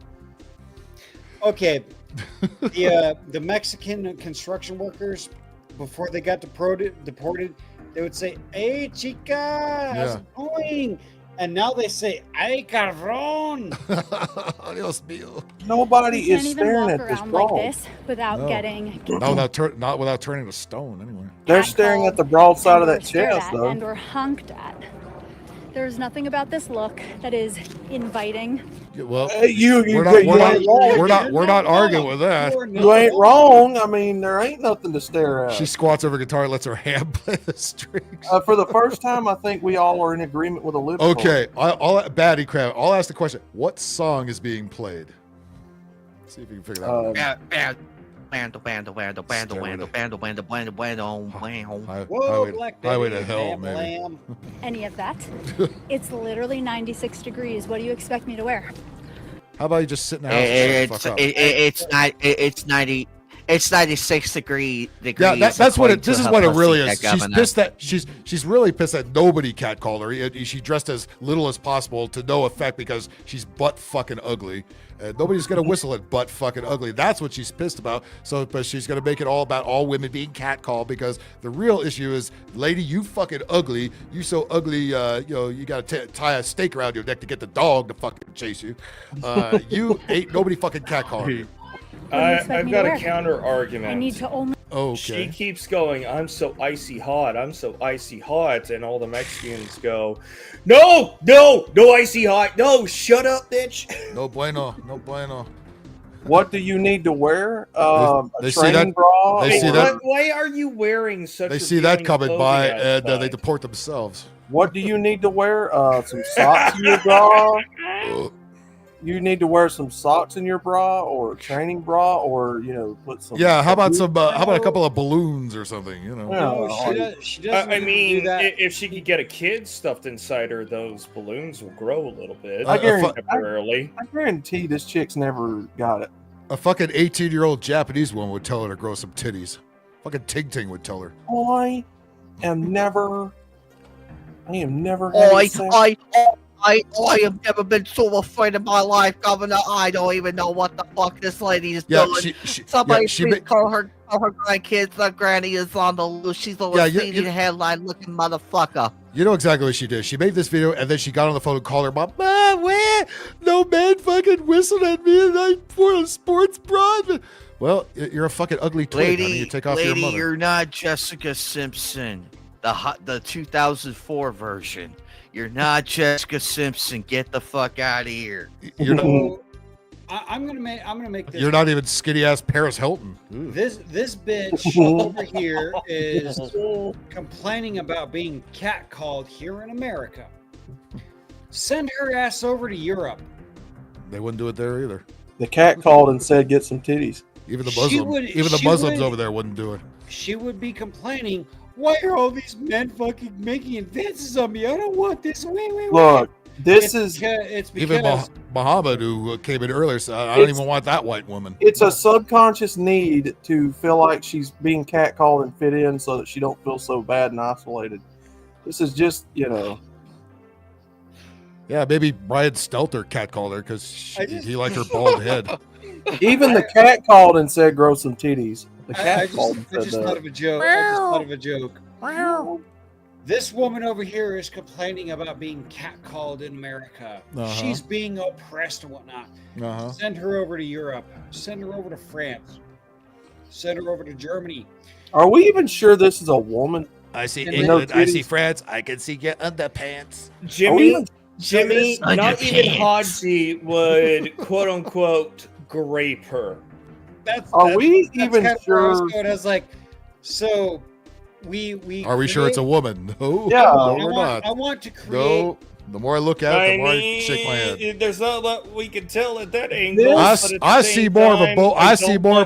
S21: Okay, the Mexican construction workers, before they got deported, they would say, "Hey, chica, how's it going?" And now they say, "Ay, cabrón."
S7: Dios mío.
S20: Nobody
S12: You can't
S20: is
S12: even
S20: staring
S12: walk
S20: at this
S12: around
S20: broad.
S12: like this without getting
S7: Not without turning to stone, anyway.
S20: They're staring at the broad side of that
S12: stared
S20: chest,
S12: at
S20: though.
S12: and or honked at. There's nothing about this look that is inviting.
S7: Well,
S20: we're
S7: not arguing with that.
S20: You ain't wrong. I mean, there ain't nothing to stare at.
S7: She squats over a guitar, lets her hand play the strings.
S20: For the first time, I think we all are in agreement with a lip.
S7: Okay, Batty Crab. I'll ask the question: what song is being played? See if you can figure that out. Highway to hell, maybe.
S12: Any of that. It's literally 96 degrees. What do you expect me to wear?
S7: How about you just sit in the house?
S11: It's 96 degrees.
S7: Yeah, that's what it. This is what it really is. She's pissed that she's really pissed that nobody catcalled her. She dressed as little as possible to no effect because she's butt fucking ugly. Nobody's gonna whistle at butt fucking ugly. That's what she's pissed about. So, but she's gonna make it all about all women being catcalled because the real issue is, lady, you fucking ugly. You so ugly. You gotta tie a stake around your neck to get the dog to fucking chase you. You ain't nobody fucking catcalling you.
S22: I've got a counter argument.
S12: I need to only.
S7: Okay.
S22: She keeps going, "I'm so icy hot. I'm so icy hot," and all the Mexicans go, "No, icy hot. No, shut up, bitch."
S7: No bueno, no bueno.
S20: What do you need to wear?
S7: They
S20: a
S7: see
S20: training
S7: that.
S20: bra?
S7: They see that.
S22: Why are you wearing such?
S7: They see that coming by, and
S22: outside?
S7: they deport themselves.
S20: What do you need to wear? Some socks in your bra? You need to wear some socks in your bra, or a training bra, or put some.
S7: Yeah, how about a couple of balloons or something?
S22: No,
S21: she doesn't.
S22: I mean, if she could get a kid stuffed inside her, those balloons will grow a little bit temporarily.
S20: I guarantee this chick's never got it.
S7: A fucking 18-year-old Japanese woman would tell her to grow some titties. Fucking Ting Ting would tell her.
S20: I am never.
S11: I have never been so afraid in my life, Governor. I don't even know what the fuck this lady is doing. Somebody please call her grandkids. Her granny is on the loose. She's a receding headline looking motherfucker.
S7: You know exactly what she did. She made this video, and then she got on the phone and called her mom. Mom, where? No man fucking whistled at me, and I wore a sports bra. Well, you're a fucking ugly twig, honey. You take off your mother.
S11: You're not Jessica Simpson, the 2004 version. You're not Jessica Simpson. Get the fuck out of here.
S7: You're not.
S21: I'm gonna make this.
S7: You're not even skinny ass Paris Hilton.
S21: This bitch over here is complaining about being catcalled here in America. Send her ass over to Europe.
S7: They wouldn't do it there either.
S20: The cat called and said, "Get some titties."
S7: Even the Muslims over there wouldn't do it.
S21: She would be complaining. Why are all these men fucking making advances on me? I don't want this.
S20: Look, it's
S21: because
S7: even Muhammad, who came in earlier, said, I don't even want that white woman.
S20: It's a subconscious need to feel like she's being catcalled and fit in so that she don't feel so bad and isolated. This is just,
S7: Yeah, maybe Brian Stelter catcalled her because he liked her bald head.
S20: Even the cat called and said, "Grow some titties." The cat
S21: I
S20: called and said
S21: just
S20: that.
S21: thought of a joke. I just thought of a joke. This woman over here is complaining about being catcalled in America. She's being oppressed and whatnot. Send her over to Europe. Send her over to France. Send her over to Germany.
S20: Are we even sure this is a woman?
S7: I see England. I see France. I can see your underpants.
S22: Jimmy, not even Hodgie would quote unquote grape her.
S20: Are we even sure?
S21: It's like, so we
S7: are we sure it's a woman? No,
S20: yeah,
S7: no, we're not.
S21: I want to create.
S7: No, the more I look at it, the more I shake my head.
S22: There's not a lot we can tell at that angle.
S7: I see more of a bulge. I see more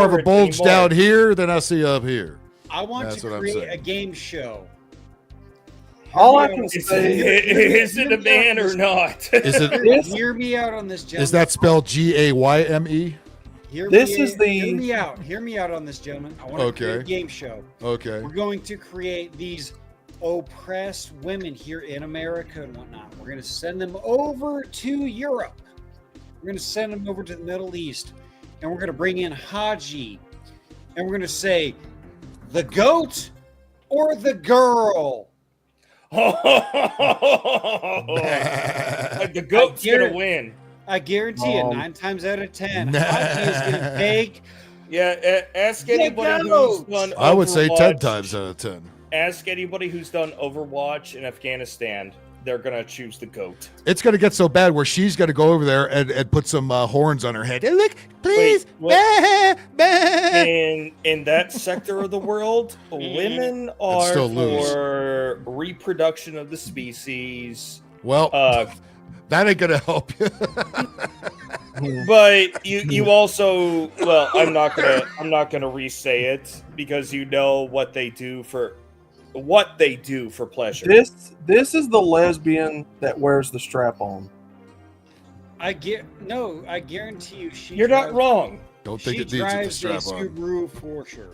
S7: of a bulge down here than I see up here.
S21: I want to create a game show.
S20: All I can say
S22: is it a man or not?
S7: Is it?
S21: Hear me out on this, gentleman.
S7: Is that spelled GAYME?
S21: Hear me out on this, gentleman. I want to create a game show.
S7: Okay.
S21: We're going to create these oppressed women here in America and whatnot. We're going to send them over to Europe. We're going to send them over to the Middle East, and we're going to bring in Haji, and we're going to say, the goat or the girl?
S22: The goat's going to win.
S21: I guarantee it, 9 times out of 10, Haji is going to take.
S22: Yeah, ask anybody who's done Overwatch.
S7: I would say 10 times out of 10.
S22: Ask anybody who's done Overwatch in Afghanistan. They're going to choose the goat.
S7: It's going to get so bad where she's going to go over there and put some horns on her head. Hey, look, please.
S22: In that sector of the world, women are for reproduction of the species.
S7: Well, that ain't going to help you.
S22: But you also, well, I'm not gonna re-say it because you know what they do for pleasure.
S20: This is the lesbian that wears the strap on.
S21: I guarantee you,
S22: You're not wrong.
S7: Don't think it needs the strap
S21: drives a
S7: on.
S21: Subaru for sure.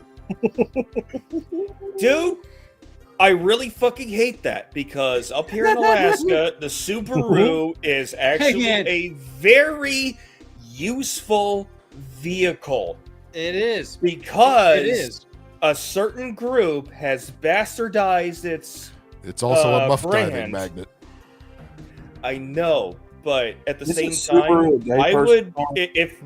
S22: Dude, I really fucking hate that because up here in Alaska, the Subaru is actually a very useful vehicle.
S21: It is.
S22: Because a certain group has bastardized its
S7: It's also a muff
S22: brand.
S7: diving magnet.
S22: I know, but at the
S20: This
S22: same
S20: is Subaru,
S22: time,
S20: gay
S22: I
S20: person.
S22: would, if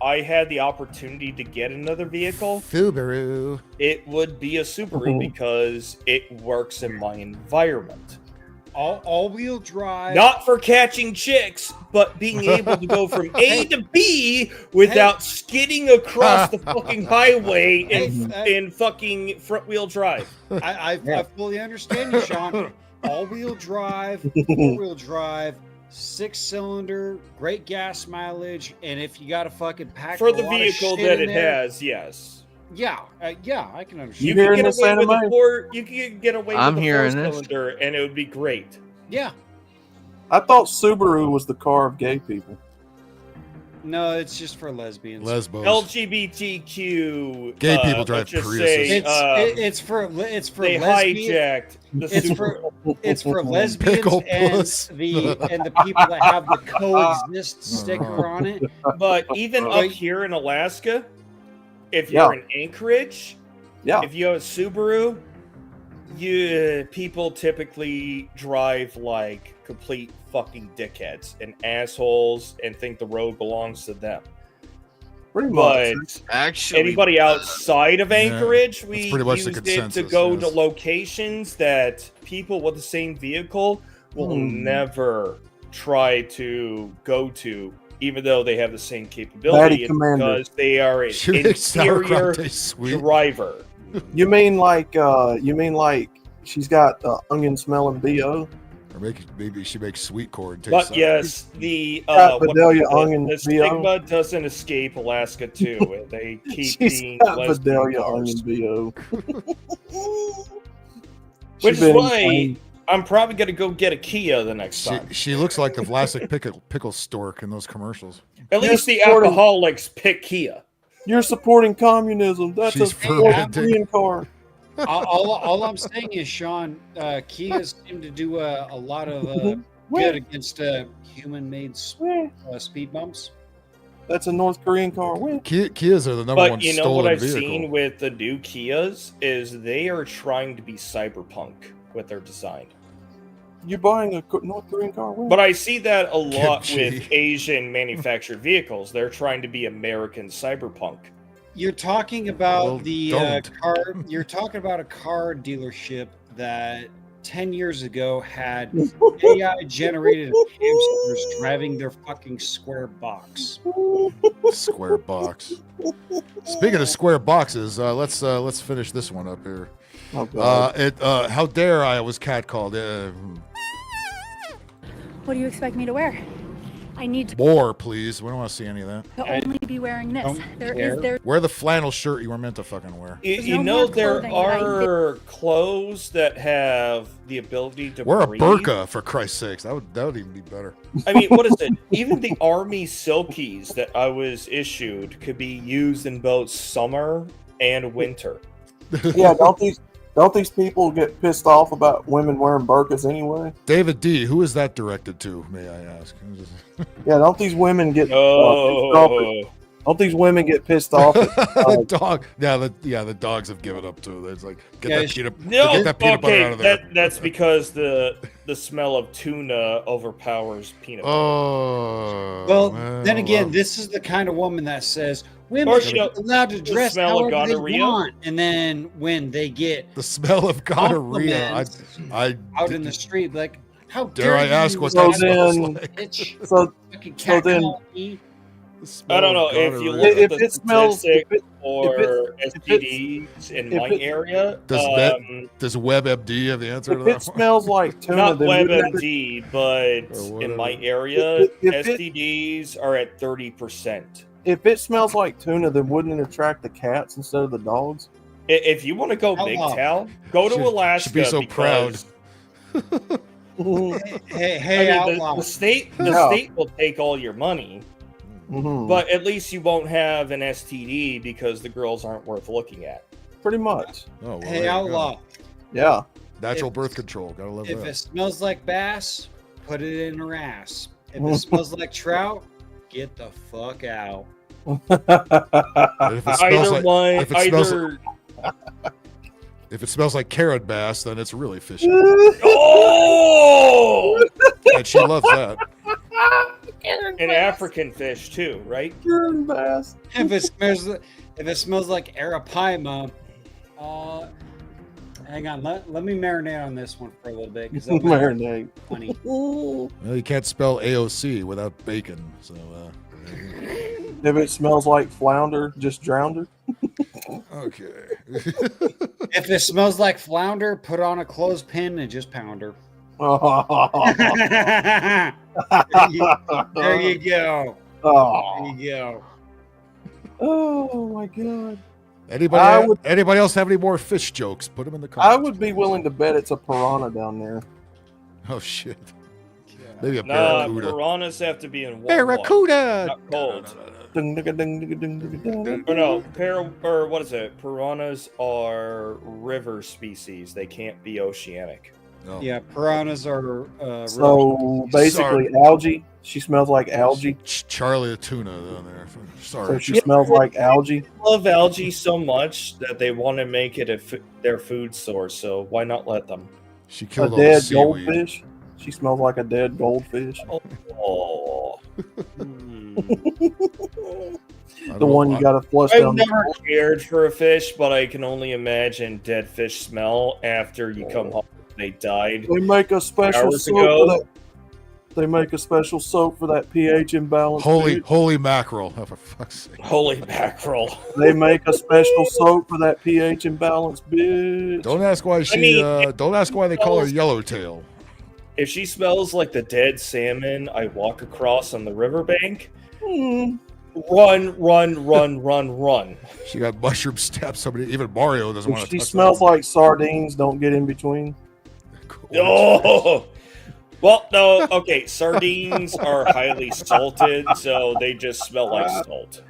S22: I had the opportunity to get another vehicle,
S7: Subaru,
S22: it would be a Subaru because it works in my environment.
S21: All-wheel drive.
S22: Not for catching chicks, but being able to go from A to B without skidding across the fucking highway in fucking front-wheel drive.
S21: I fully understand you, Sean. All-wheel drive, four-wheel drive, 6-cylinder, great gas mileage, and if you got a fucking pack
S22: For
S21: a
S22: the
S21: lot of
S22: vehicle
S21: shit
S22: that
S21: in
S22: it
S21: there,
S22: has, yes.
S21: Yeah, I can understand.
S22: You can get away with a four. You can get away
S11: I'm
S22: with a
S11: hearing this.
S22: four-cylinder, and it would be great.
S21: Yeah.
S20: I thought Subaru was the car of gay people.
S21: No, it's just for lesbians.
S7: Lesbos.
S22: LGBTQ.
S7: Gay people
S22: let's
S7: drive
S22: just
S7: Priuses.
S22: say,
S21: It's for
S22: they
S21: lesbian-
S22: hijacked the
S21: It's for lesbians
S7: Pickle
S21: and
S7: puss.
S21: the people that have the coexist sticker on it.
S22: But even up here in Alaska, if you're in Anchorage, if you have a Subaru, people typically drive like complete fucking dickheads and assholes and think the road belongs to them.
S20: Pretty
S22: But
S11: much. Actually,
S22: anybody outside of Anchorage,
S7: that's
S22: we
S7: pretty much the
S22: used it to
S7: consensus,
S22: go
S7: yes.
S22: to locations that people with the same vehicle will never try to go to, even though they have the same capability. It's because they are an
S7: She makes
S22: inferior
S7: sauerkraut taste sweet.
S22: driver.
S20: You mean like she's got onion smelling BO?
S7: Or maybe she makes sweet corn taste
S22: But
S7: sour.
S22: yes, the
S20: Vidalia onion
S22: the
S20: BO.
S22: stigma doesn't escape Alaska too, and they keep
S20: She's
S22: being
S20: got
S22: lesbian
S20: Vidalia
S22: cars.
S20: onion BO.
S22: Which
S20: She's
S22: is
S20: been
S22: why
S20: playing-
S22: I'm probably gonna go get a Kia the next time.
S7: She looks like the Vlasic pickle stork in those commercials.
S22: At least the
S20: supporting-
S22: alcoholics pick Kia.
S20: You're supporting communism. That's
S7: She's
S20: a
S7: fermenting.
S20: green car.
S21: all I'm saying is, Sean, Kias seem to do a lot of good against human-made speed bumps.
S20: That's a North Korean car. Win.
S7: Kias are the number
S22: But
S7: one
S22: you know
S7: stolen
S22: what I've
S7: vehicle.
S22: seen with the new Kias is they are trying to be cyberpunk with their design.
S20: You're buying a North Korean car. Win.
S22: But I see that a lot
S7: Kimchi.
S22: with Asian manufactured vehicles. They're trying to be American cyberpunk.
S21: You're talking about
S7: Well,
S21: the
S7: don't.
S21: car. You're talking about a car dealership that 10 years ago had AI generated hamsters driving their fucking square box.
S7: Square box. Speaking of square boxes, let's finish this one up here.
S20: Oh, God.
S7: How dare I was catcalled?
S12: What do you expect me to wear? I need to
S7: More, please. We don't want to see any of that.
S12: only be wearing this. There
S7: Wear the flannel shirt you were meant to fucking wear.
S22: You
S12: no
S22: know
S12: more
S22: there
S12: clothing that I
S22: are clothes that have the ability to
S7: Wear a
S22: breathe.
S7: burqa, for Christ's sakes. That would even be better.
S22: I mean, what is it? Even the army silkies that I was issued could be used in both summer and winter.
S20: Yeah, don't Don't these people get pissed off about women wearing burqas anyway?
S7: David D, who is that directed to, may I ask?
S20: Yeah, don't these women get pissed off? Don't these women get pissed off?
S7: The dog. Yeah, the dogs have given up too. It's like get that peanut butter out of there.
S22: That's because the smell of tuna overpowers peanut butter.
S7: Oh.
S21: Well, then again, this is the kind of woman that says women are allowed to dress however they want, and then when they get
S7: the smell of gonorrhea, I
S21: out in the street, like how
S7: dare I ask what that smells like?
S20: So then.
S22: I don't know if you look at the statistics for STDs in my area.
S7: Does WebMD have the answer to that?
S20: It smells like tuna.
S22: Not WebMD, but in my area, STDs are at 30%.
S20: If it smells like tuna, then wouldn't it attract the cats instead of the dogs?
S22: If you want to go big town, go to Alaska.
S7: Should be so proud.
S21: Hey,
S22: the state will take all your money. But at least you won't have an STD because the girls aren't worth looking at.
S20: Pretty much.
S7: Oh, well,
S21: hey, outlaw.
S20: Yeah.
S7: Natural birth control. Gotta love that.
S21: If it smells like bass, put it in her ass. If it smells like trout, get the fuck out.
S7: If it smells like carrot bass, then it's really fishy.
S22: Oh!
S7: And she loves that.
S22: And African fish too, right?
S20: Carrot bass.
S21: If it smells like arapaima, hang on, let me marinate on this one for a little bit because
S20: marinate.
S21: Funny.
S7: Well, you can't spell AOC without bacon, so.
S20: If it smells like flounder, just drowned her.
S7: Okay.
S21: If it smells like flounder, put on a clothespin and just pound her. There you go.
S20: Oh.
S21: There you go.
S20: Oh my god.
S7: Anybody else have any more fish jokes? Put them in the comments.
S20: I would be willing to bet it's a piranha down there.
S7: Oh shit. Maybe a
S22: barracuda.
S7: barracuda.
S22: Piranhas have to be in warm
S6: Barracuda!
S22: water, not cold. Or no, or what is it? Piranhas are river species. They can't be oceanic.
S7: No.
S21: Yeah, piranhas are.
S20: So basically, algae. She smells like algae.
S7: Charlie the tuna down there. Sorry.
S20: So she smells like algae.
S22: I love algae so much that they want to make it their food source. So why not let them?
S7: She killed
S20: a dead goldfish. She smells like a dead goldfish.
S22: Oh.
S20: The one you got to flush
S22: I've
S20: down.
S22: never cared for a fish, but I can only imagine dead fish smell after you come home. They died.
S20: They make a special soap for that. They make a special soap for that pH imbalance.
S7: Holy mackerel! Oh, for fuck's sake!
S22: Holy mackerel!
S20: They make a special soap for that pH imbalance, bitch.
S7: Don't ask why don't ask why they call her Yellowtail.
S22: If she smells like the dead salmon I walk across on the riverbank, run, run, run, run, run.
S7: She got mushroom steps. Somebody, even Mario doesn't want to.
S20: She smells like sardines. Don't get in between.
S22: Oh, well, no. Okay, sardines are highly salted, so they just smell like salt.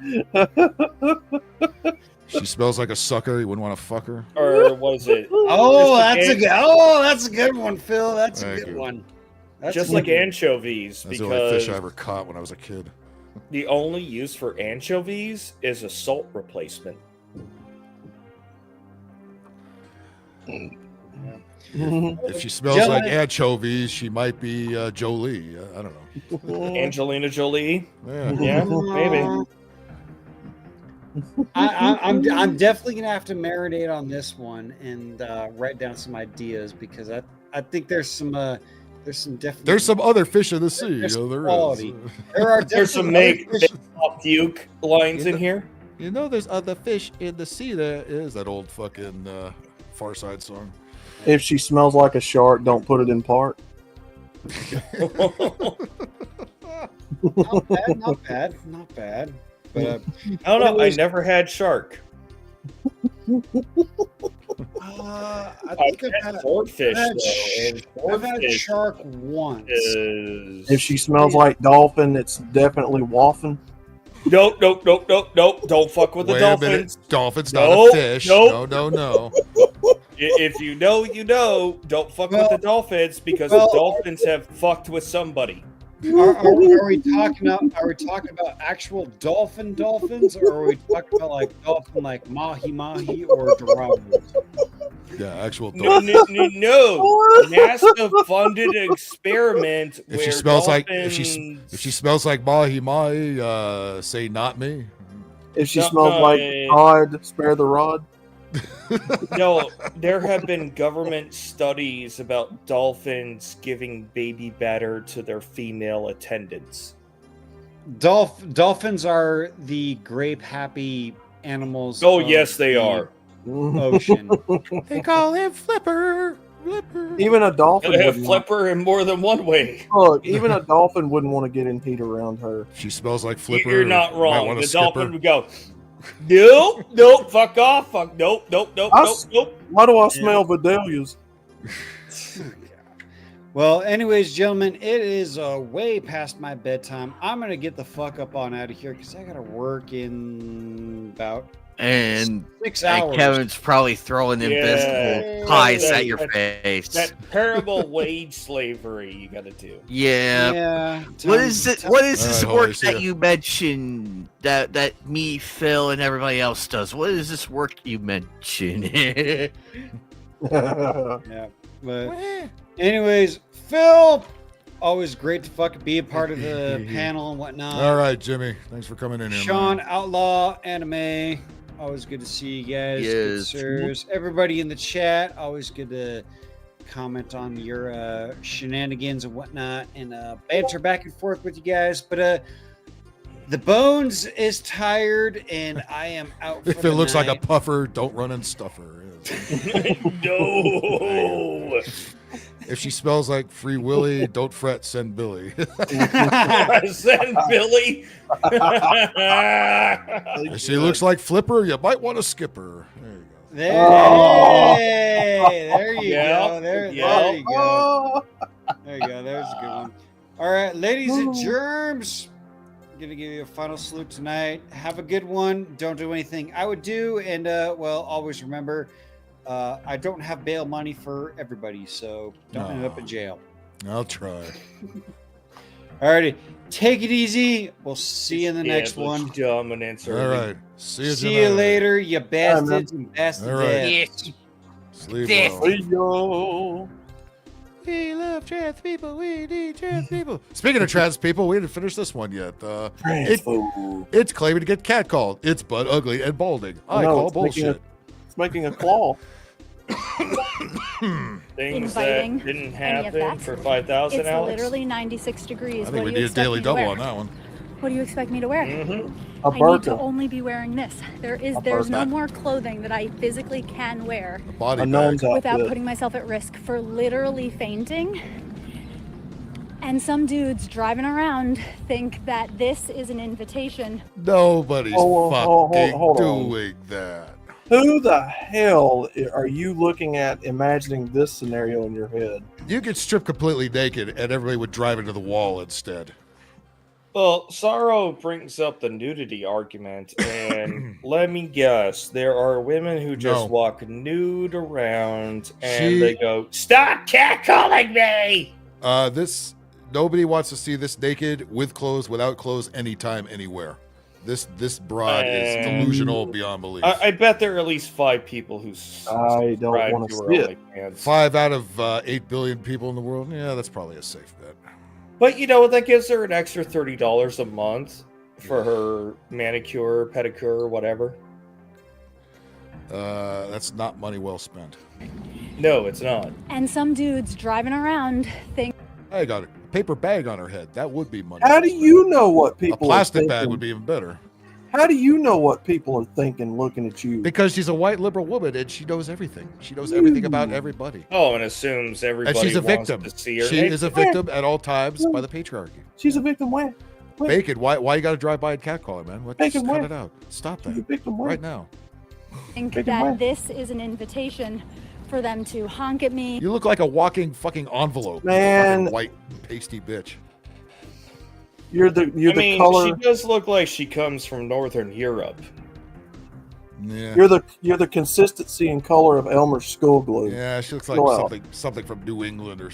S7: She smells like a sucker. You wouldn't want to fuck her.
S22: Or was it?
S21: That's a good one, Phil. That's a good one. That's
S22: just like anchovies.
S7: That's
S22: because
S7: the only fish I ever caught when I was a kid.
S22: The only use for anchovies is a salt replacement.
S7: If she smells like anchovies, she might be Jolie. I don't know.
S22: Angelina Jolie.
S7: Yeah,
S22: maybe.
S21: I'm definitely gonna have to marinate on this one and write down some ideas because I think there's some definitely
S7: there's some other fish in the sea.
S21: There's
S7: there
S21: quality.
S7: is.
S22: There's some make puke lines in here.
S7: You know, there's other fish in the sea. There is that old fucking Far Side song.
S20: If she smells like a shark, don't put it in park.
S21: Not bad. But
S22: I don't know. I never had shark.
S21: I think
S22: I've had swordfish
S21: I've had shark once.
S20: If she smells like dolphin, it's definitely waffin.
S22: Nope. Don't fuck with the
S7: Wait
S22: dolphins.
S7: a minute. Dolphins, not a fish. No.
S22: If you know, you know. Don't fuck with the dolphins because the dolphins have fucked with somebody.
S21: Are we talking about actual dolphins, or are we talking about like dolphin like mahi or dorados?
S7: Yeah, actual
S22: No.
S7: dolphin.
S22: NASA funded an experiment
S7: If
S22: where
S7: she smells
S22: dolphins...
S7: if she smells like mahi, say not me.
S20: If she smells like cod, spare the rod.
S22: No, there have been government studies about dolphins giving baby batter to their female attendants.
S21: Dolphins are the grape happy animals.
S22: Oh, yes, they are.
S21: Ocean.
S6: They call him Flipper.
S20: Even a dolphin
S22: They have
S20: wouldn't
S22: Flipper in more than one way.
S20: Look, even a dolphin wouldn't want to get in heat around her.
S7: She smells like Flipper.
S22: You're not
S7: might
S22: wrong.
S7: wanna
S22: The
S7: skip
S22: dolphin
S7: her.
S22: would go, nope, fuck off, nope.
S20: Why do I smell Vidalias?
S21: Well, anyways, gentlemen, it is way past my bedtime. I'm gonna get the fuck up on out of here because I gotta work in about
S13: And
S21: 6 hours.
S13: Kevin's probably throwing invisible pies at your face.
S22: That terrible wage slavery you got to do.
S13: Yeah. What is it? What is this work that you mentioned that me, Phil, and everybody else does? What is this work you mentioned?
S21: Yeah. But anyways, Phil, always great to fucking be a part of the panel and whatnot.
S7: All right, Jimmy. Thanks for coming in here.
S21: Sean,
S7: man.
S21: Outlaw, Anime. Always good to see you guys. Good
S13: Yes.
S21: sirs. Everybody in the chat, always good to comment on your shenanigans and whatnot and banter back and forth with you guys. But the Bones is tired and I am out for
S7: If
S21: the
S7: it looks like a
S21: night.
S7: puffer, don't run and stuff her.
S22: No.
S7: If she smells like Free Willy, don't fret, send Billy.
S22: Send Billy.
S7: If she looks like Flipper, you might want to skip her. There you go.
S21: There you go. There you go. There you go. There's a good one. All right, ladies and germs. I'm gonna give you a final salute tonight. Have a good one. Don't do anything I would do, and well, always remember, I don't have bail money for everybody, so don't end up in jail.
S7: I'll try.
S21: Alrighty, take it easy. We'll see you in the next one.
S22: Dominance.
S7: All right. See you,
S21: See you later, you bastards and bastards.
S7: All right. Sleep well.
S6: We love trans people. We need trans people.
S7: Speaking of trans people, we didn't finish this one yet.
S20: Trans
S7: It's claiming to get catcalled. It's butt ugly and balding. I call bullshit.
S20: It's making a claw.
S22: Things
S12: Inviting
S22: that didn't
S12: any of
S22: happen
S12: that.
S22: for 5,000,
S12: It's
S22: Alex.
S12: literally 96 degrees.
S7: I
S12: What
S7: think
S12: do
S7: we
S12: you
S7: need a
S12: expect
S7: daily
S12: me to
S7: double
S12: wear?
S7: on that one.
S12: What do you expect me to wear?
S20: A
S12: I need to
S20: burqa.
S12: only be wearing this. There's
S20: burqa.
S12: no more clothing that I physically can wear
S7: Body
S20: A nun's
S7: bag.
S12: without
S20: outfit.
S12: putting myself at risk for literally fainting. And some dudes driving around think that this is an invitation.
S7: Nobody's
S20: hold on.
S7: doing that.
S20: Who the hell are you looking at imagining this scenario in your head?
S7: You could strip completely naked and everybody would drive into the wall instead.
S22: Well, Sorrow brings up the nudity argument, and let me guess, there are women who just walk nude around and they go, "Stop catcalling me!"
S7: Nobody wants to see this naked, with clothes, without clothes, anytime, anywhere. This broad is delusional beyond belief.
S22: I bet there are at least 5 people who
S20: I don't want to see it.
S7: 5 out of 8 billion people in the world? Yeah, that's probably a safe bet.
S22: But you know, that gives her an extra $30 a month for her manicure, pedicure, whatever.
S7: That's not money well spent.
S22: No, it's not.
S12: And some dudes driving around think
S7: I got a paper bag on her head. That would be money.
S20: How do you know what people
S7: A plastic
S20: are
S7: bag
S20: thinking?
S7: would be even better.
S20: How do you know what people are thinking looking at you?
S7: Because she's a white liberal woman and she knows everything. She knows everything about everybody.
S22: Oh, and assumes everybody
S7: And she's a
S22: wants
S7: victim.
S22: to see her.
S7: She is a victim at all times by the patriarchy.
S20: She's a victim where?
S7: Bacon, why you got to drive by and catcall her, man? What,
S20: Bacon
S7: just cut
S20: where?
S7: it out. Stop that.
S20: She's a victim where?
S7: Right now.
S12: that this is an invitation for them to honk at me.
S7: You look like a walking fucking envelope.
S20: Man.
S7: Fucking white pasty bitch.
S20: You're the color.
S22: She does look like she comes from Northern Europe.
S7: Yeah.
S20: You're the consistency and color of Elmer's skull glue.
S7: Yeah, she looks like something from New England or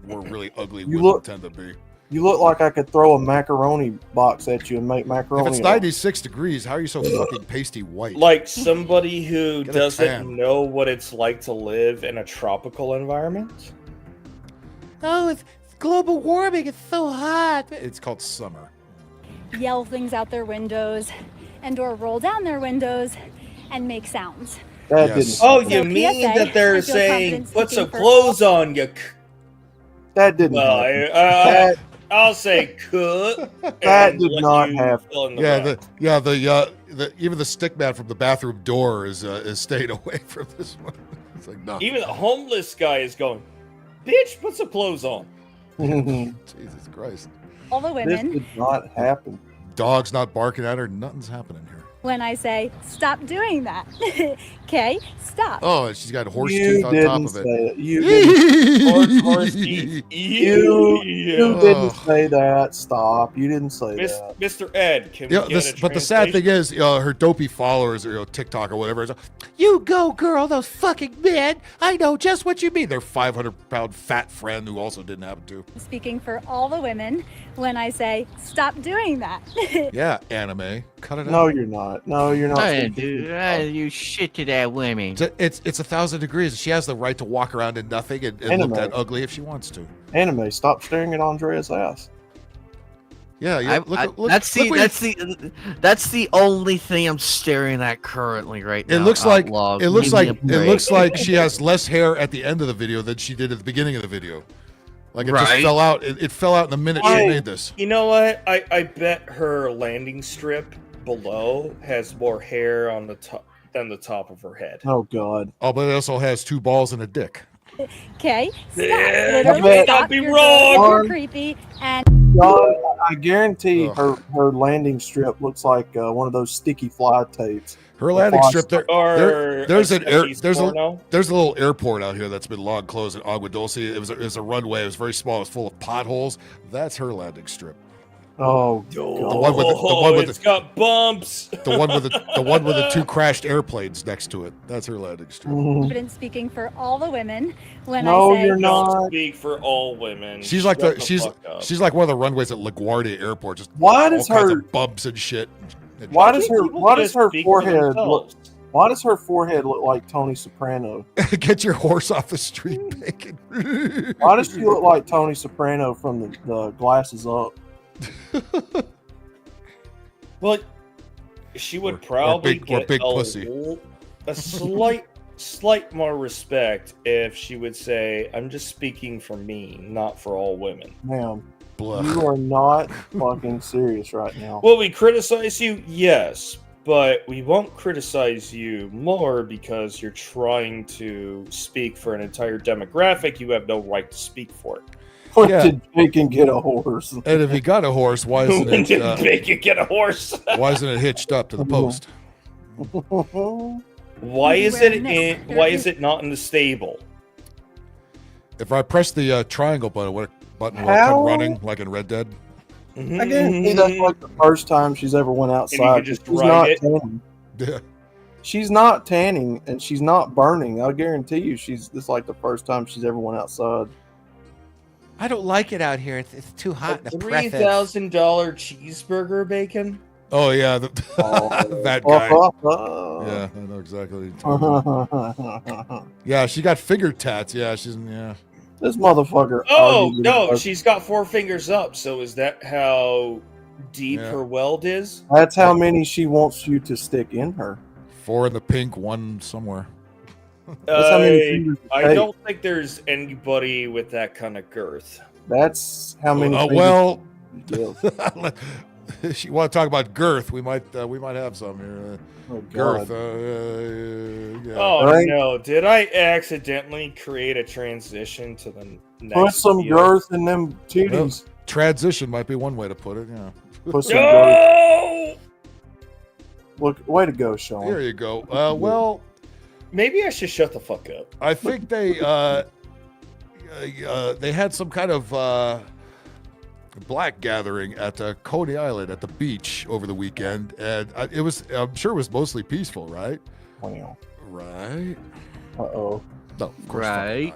S7: more really ugly
S20: You
S7: women tend to be.
S20: You look like I could throw a macaroni box at you and make macaroni.
S7: If it's 96 degrees, how are you so fucking pasty white?
S22: Like somebody who
S7: Get a
S22: doesn't
S7: tan.
S22: know what it's like to live in a tropical environment.
S6: Oh, it's global warming. It's so hot.
S7: It's called summer.
S12: Yell things out their windows and or roll down their windows and make sounds.
S22: Oh, you mean that they're saying put some clothes on you?
S20: That didn't.
S22: Well, I'll say cut.
S20: That did not happen.
S7: Even the stick man from the bathroom door is staying away from this one. It's like no.
S22: Even the homeless guy is going, bitch, put some clothes on.
S7: Jesus Christ.
S12: All the women.
S20: This did not happen.
S7: Dog's not barking at her. Nothing's happening here.
S12: When I say stop doing that. Okay, stop.
S7: Oh, and she's got horse teeth on top of it.
S20: You didn't.
S22: Horse teeth.
S20: You didn't say that. Stop. You didn't say that.
S22: Mr. Ed, can we get
S7: But the sad thing is, her dopey followers, or TikTok or whatever, is,
S6: You go, girl. Those fucking men. I know just what you mean.
S7: their 500-pound fat friend who also didn't happen to.
S12: Speaking for all the women when I say stop doing that.
S7: Yeah, anime. Cut it out.
S20: No, you're not. No, you're not.
S13: Hey, dude, you shit to that women.
S7: It's 1,000 degrees. She has the right to walk around in nothing and look that ugly if she wants to.
S20: Anime, stop staring at Andrea's ass.
S7: Yeah,
S13: that's the only thing I'm staring at currently right now.
S7: It looks like she has less hair at the end of the video than she did at the beginning of the video. Like it just fell out. It fell out in the minute she made this.
S22: You know what? I bet her landing strip below has more hair on the top than the top of her head.
S20: Oh God.
S7: Oh, but it also has 2 balls and a dick.
S12: Okay, stop.
S22: Yeah,
S12: Literally
S22: stop.
S12: stop.
S22: Be
S12: You're
S22: wrong.
S12: You're creepy and
S20: John, I guarantee her landing strip looks like one of those sticky fly tapes.
S7: Her landing strip. There's a
S22: porno.
S7: little airport out here that's been long closed in Agua Dulce. It was a runway. It was very small. It was full of potholes. That's her landing strip.
S20: Oh,
S7: the one with
S22: it's got bumps.
S7: The one with the 2 crashed airplanes next to it. That's her landing strip.
S12: confident speaking for all the women when
S20: No,
S12: I say
S20: you're not.
S22: Speak for all women.
S7: She's like
S22: Shut
S7: she's
S22: fuck up.
S7: like one of the runways at LaGuardia Airport. Just
S20: Why
S7: all
S20: does
S7: kinds
S20: her-
S7: of bumps and shit?
S20: Why does her
S22: speak for
S20: forehead look?
S22: themselves.
S20: Why does her forehead look like Tony Soprano?
S7: Get your horse off the street, bacon.
S20: Why does she look like Tony Soprano from the Glasses Up?
S22: Well, she would probably get
S7: big
S22: a,
S7: pussy.
S22: a slight more respect if she would say, "I'm just speaking for me, not for all women."
S20: Ma'am, you are not fucking serious right now.
S22: Will we criticize you? Yes, but we won't criticize you more because you're trying to speak for an entire demographic you have no right to speak for.
S20: When did Bacon get a horse?
S7: And if he got a horse, why isn't
S22: When
S7: it?
S22: did Bacon get a horse?
S7: Why isn't it hitched up to the post?
S22: Why is it not in the stable?
S7: If I press the triangle button, will it come
S20: How?
S7: running like in Red Dead?
S20: I guarantee that's like the first time she's ever went outside.
S22: just
S20: She's
S22: ride
S20: not
S22: it?
S20: tanning.
S7: Yeah.
S20: She's not tanning and she's not burning. I guarantee you, this like the first time she's ever went outside.
S6: I don't like it out here. It's too hot and oppressive.
S22: $3,000 cheeseburger, Bacon.
S7: Oh yeah, that guy. Yeah, I know exactly. Yeah, she got finger tats. Yeah,
S20: This motherfucker.
S22: Oh no, she's got 4 fingers up. So is that how deep her weld is?
S20: That's how many she wants you to stick in her.
S7: 4 in the pink, 1 somewhere.
S20: That's how many fingers it
S22: I
S20: takes.
S22: don't think there's anybody with that kind of girth.
S20: That's how many.
S7: Well,
S20: fingers
S7: if you want to talk about girth, we might have some here. Girth. Yeah.
S22: Oh no! Did I accidentally create a transition to the next?
S20: Put some
S22: video?
S20: girth in them titties.
S7: Transition might be one way to put it. Yeah.
S20: Put some girth. Look, way to go, Sean.
S7: There you go. Well,
S22: maybe I should shut the fuck up.
S7: I think they had some kind of black gathering at Coney Island at the beach over the weekend, and I'm sure it was mostly peaceful, right?
S20: Wow.
S7: Right.
S20: Uh-oh.
S7: No, of course
S13: Right.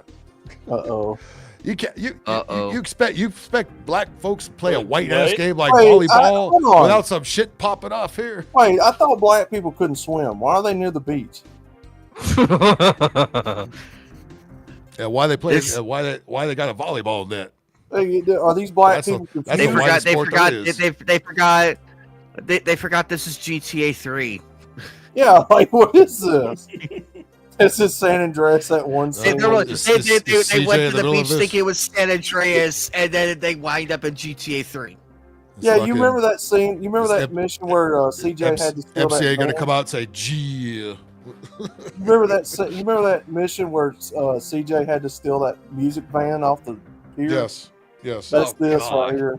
S7: not.
S20: Uh-oh.
S7: You can't. You expect black folks to play a white ass
S20: Wait.
S7: game like
S20: Wait,
S7: volleyball
S20: hold on.
S7: without some shit popping off here?
S20: Wait, I thought black people couldn't swim. Why are they near the beach?
S7: Yeah, why they play? Why they got a volleyball net?
S20: Are these black
S7: That's a-
S20: people?
S7: that's
S13: They
S7: the
S13: forgot.
S7: whitest
S13: They
S7: sport
S13: forgot.
S7: there is.
S13: They forgot this is GTA 3.
S20: Yeah, like what is this? This is San Andreas at one
S13: They
S20: scene.
S13: went to the beach thinking it was San Andreas, and then they wind up in GTA 3.
S20: Yeah, you remember that scene? You remember that mission where CJ had to steal that
S7: MCA gonna
S20: van?
S7: come out and say, "Gee."
S20: You remember that mission where CJ had to steal that music van off the pier?
S7: Yes, yes.
S20: That's
S7: Oh,
S20: this
S7: God.
S20: right here.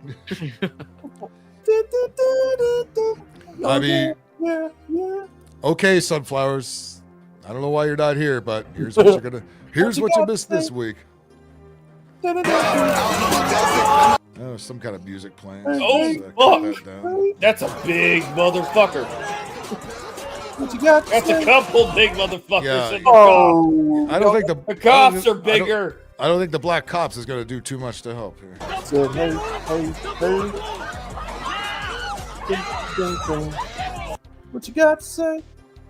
S7: I mean,
S20: yeah.
S7: okay, sunflowers. I don't know why you're not here, but here's what you're gonna. Here's what you missed this week. Oh, some kind of music playing.
S22: Oh,
S7: Cut
S22: fuck.
S7: that down.
S22: That's a big motherfucker.
S20: What you got?
S22: That's a couple big motherfuckers
S7: Yeah.
S22: in the cop.
S7: I don't think the
S22: cops are bigger.
S7: I don't think the black cops is gonna do too much to help here.
S20: Said, hey. What you got to say?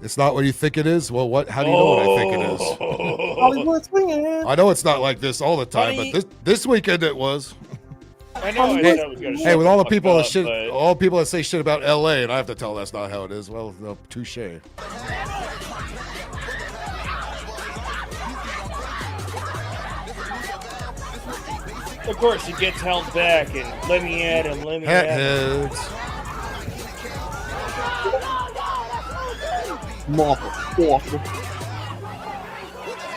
S7: It's not what you think it is. Well, what? How do you know what I think it is?
S20: Hollywood swinging.
S7: I know it's not like this all the time,
S22: Honey.
S7: but this weekend it was.
S22: I know. I said I was gonna
S7: Hey,
S22: shut
S7: with all the
S22: fuck
S7: people that
S22: up,
S7: shit,
S22: but-
S7: all the people that say shit about LA, and I have to tell that's not how it is. Well, no, touche.
S22: Of course, he gets held back and let me at him.
S7: Hat heads.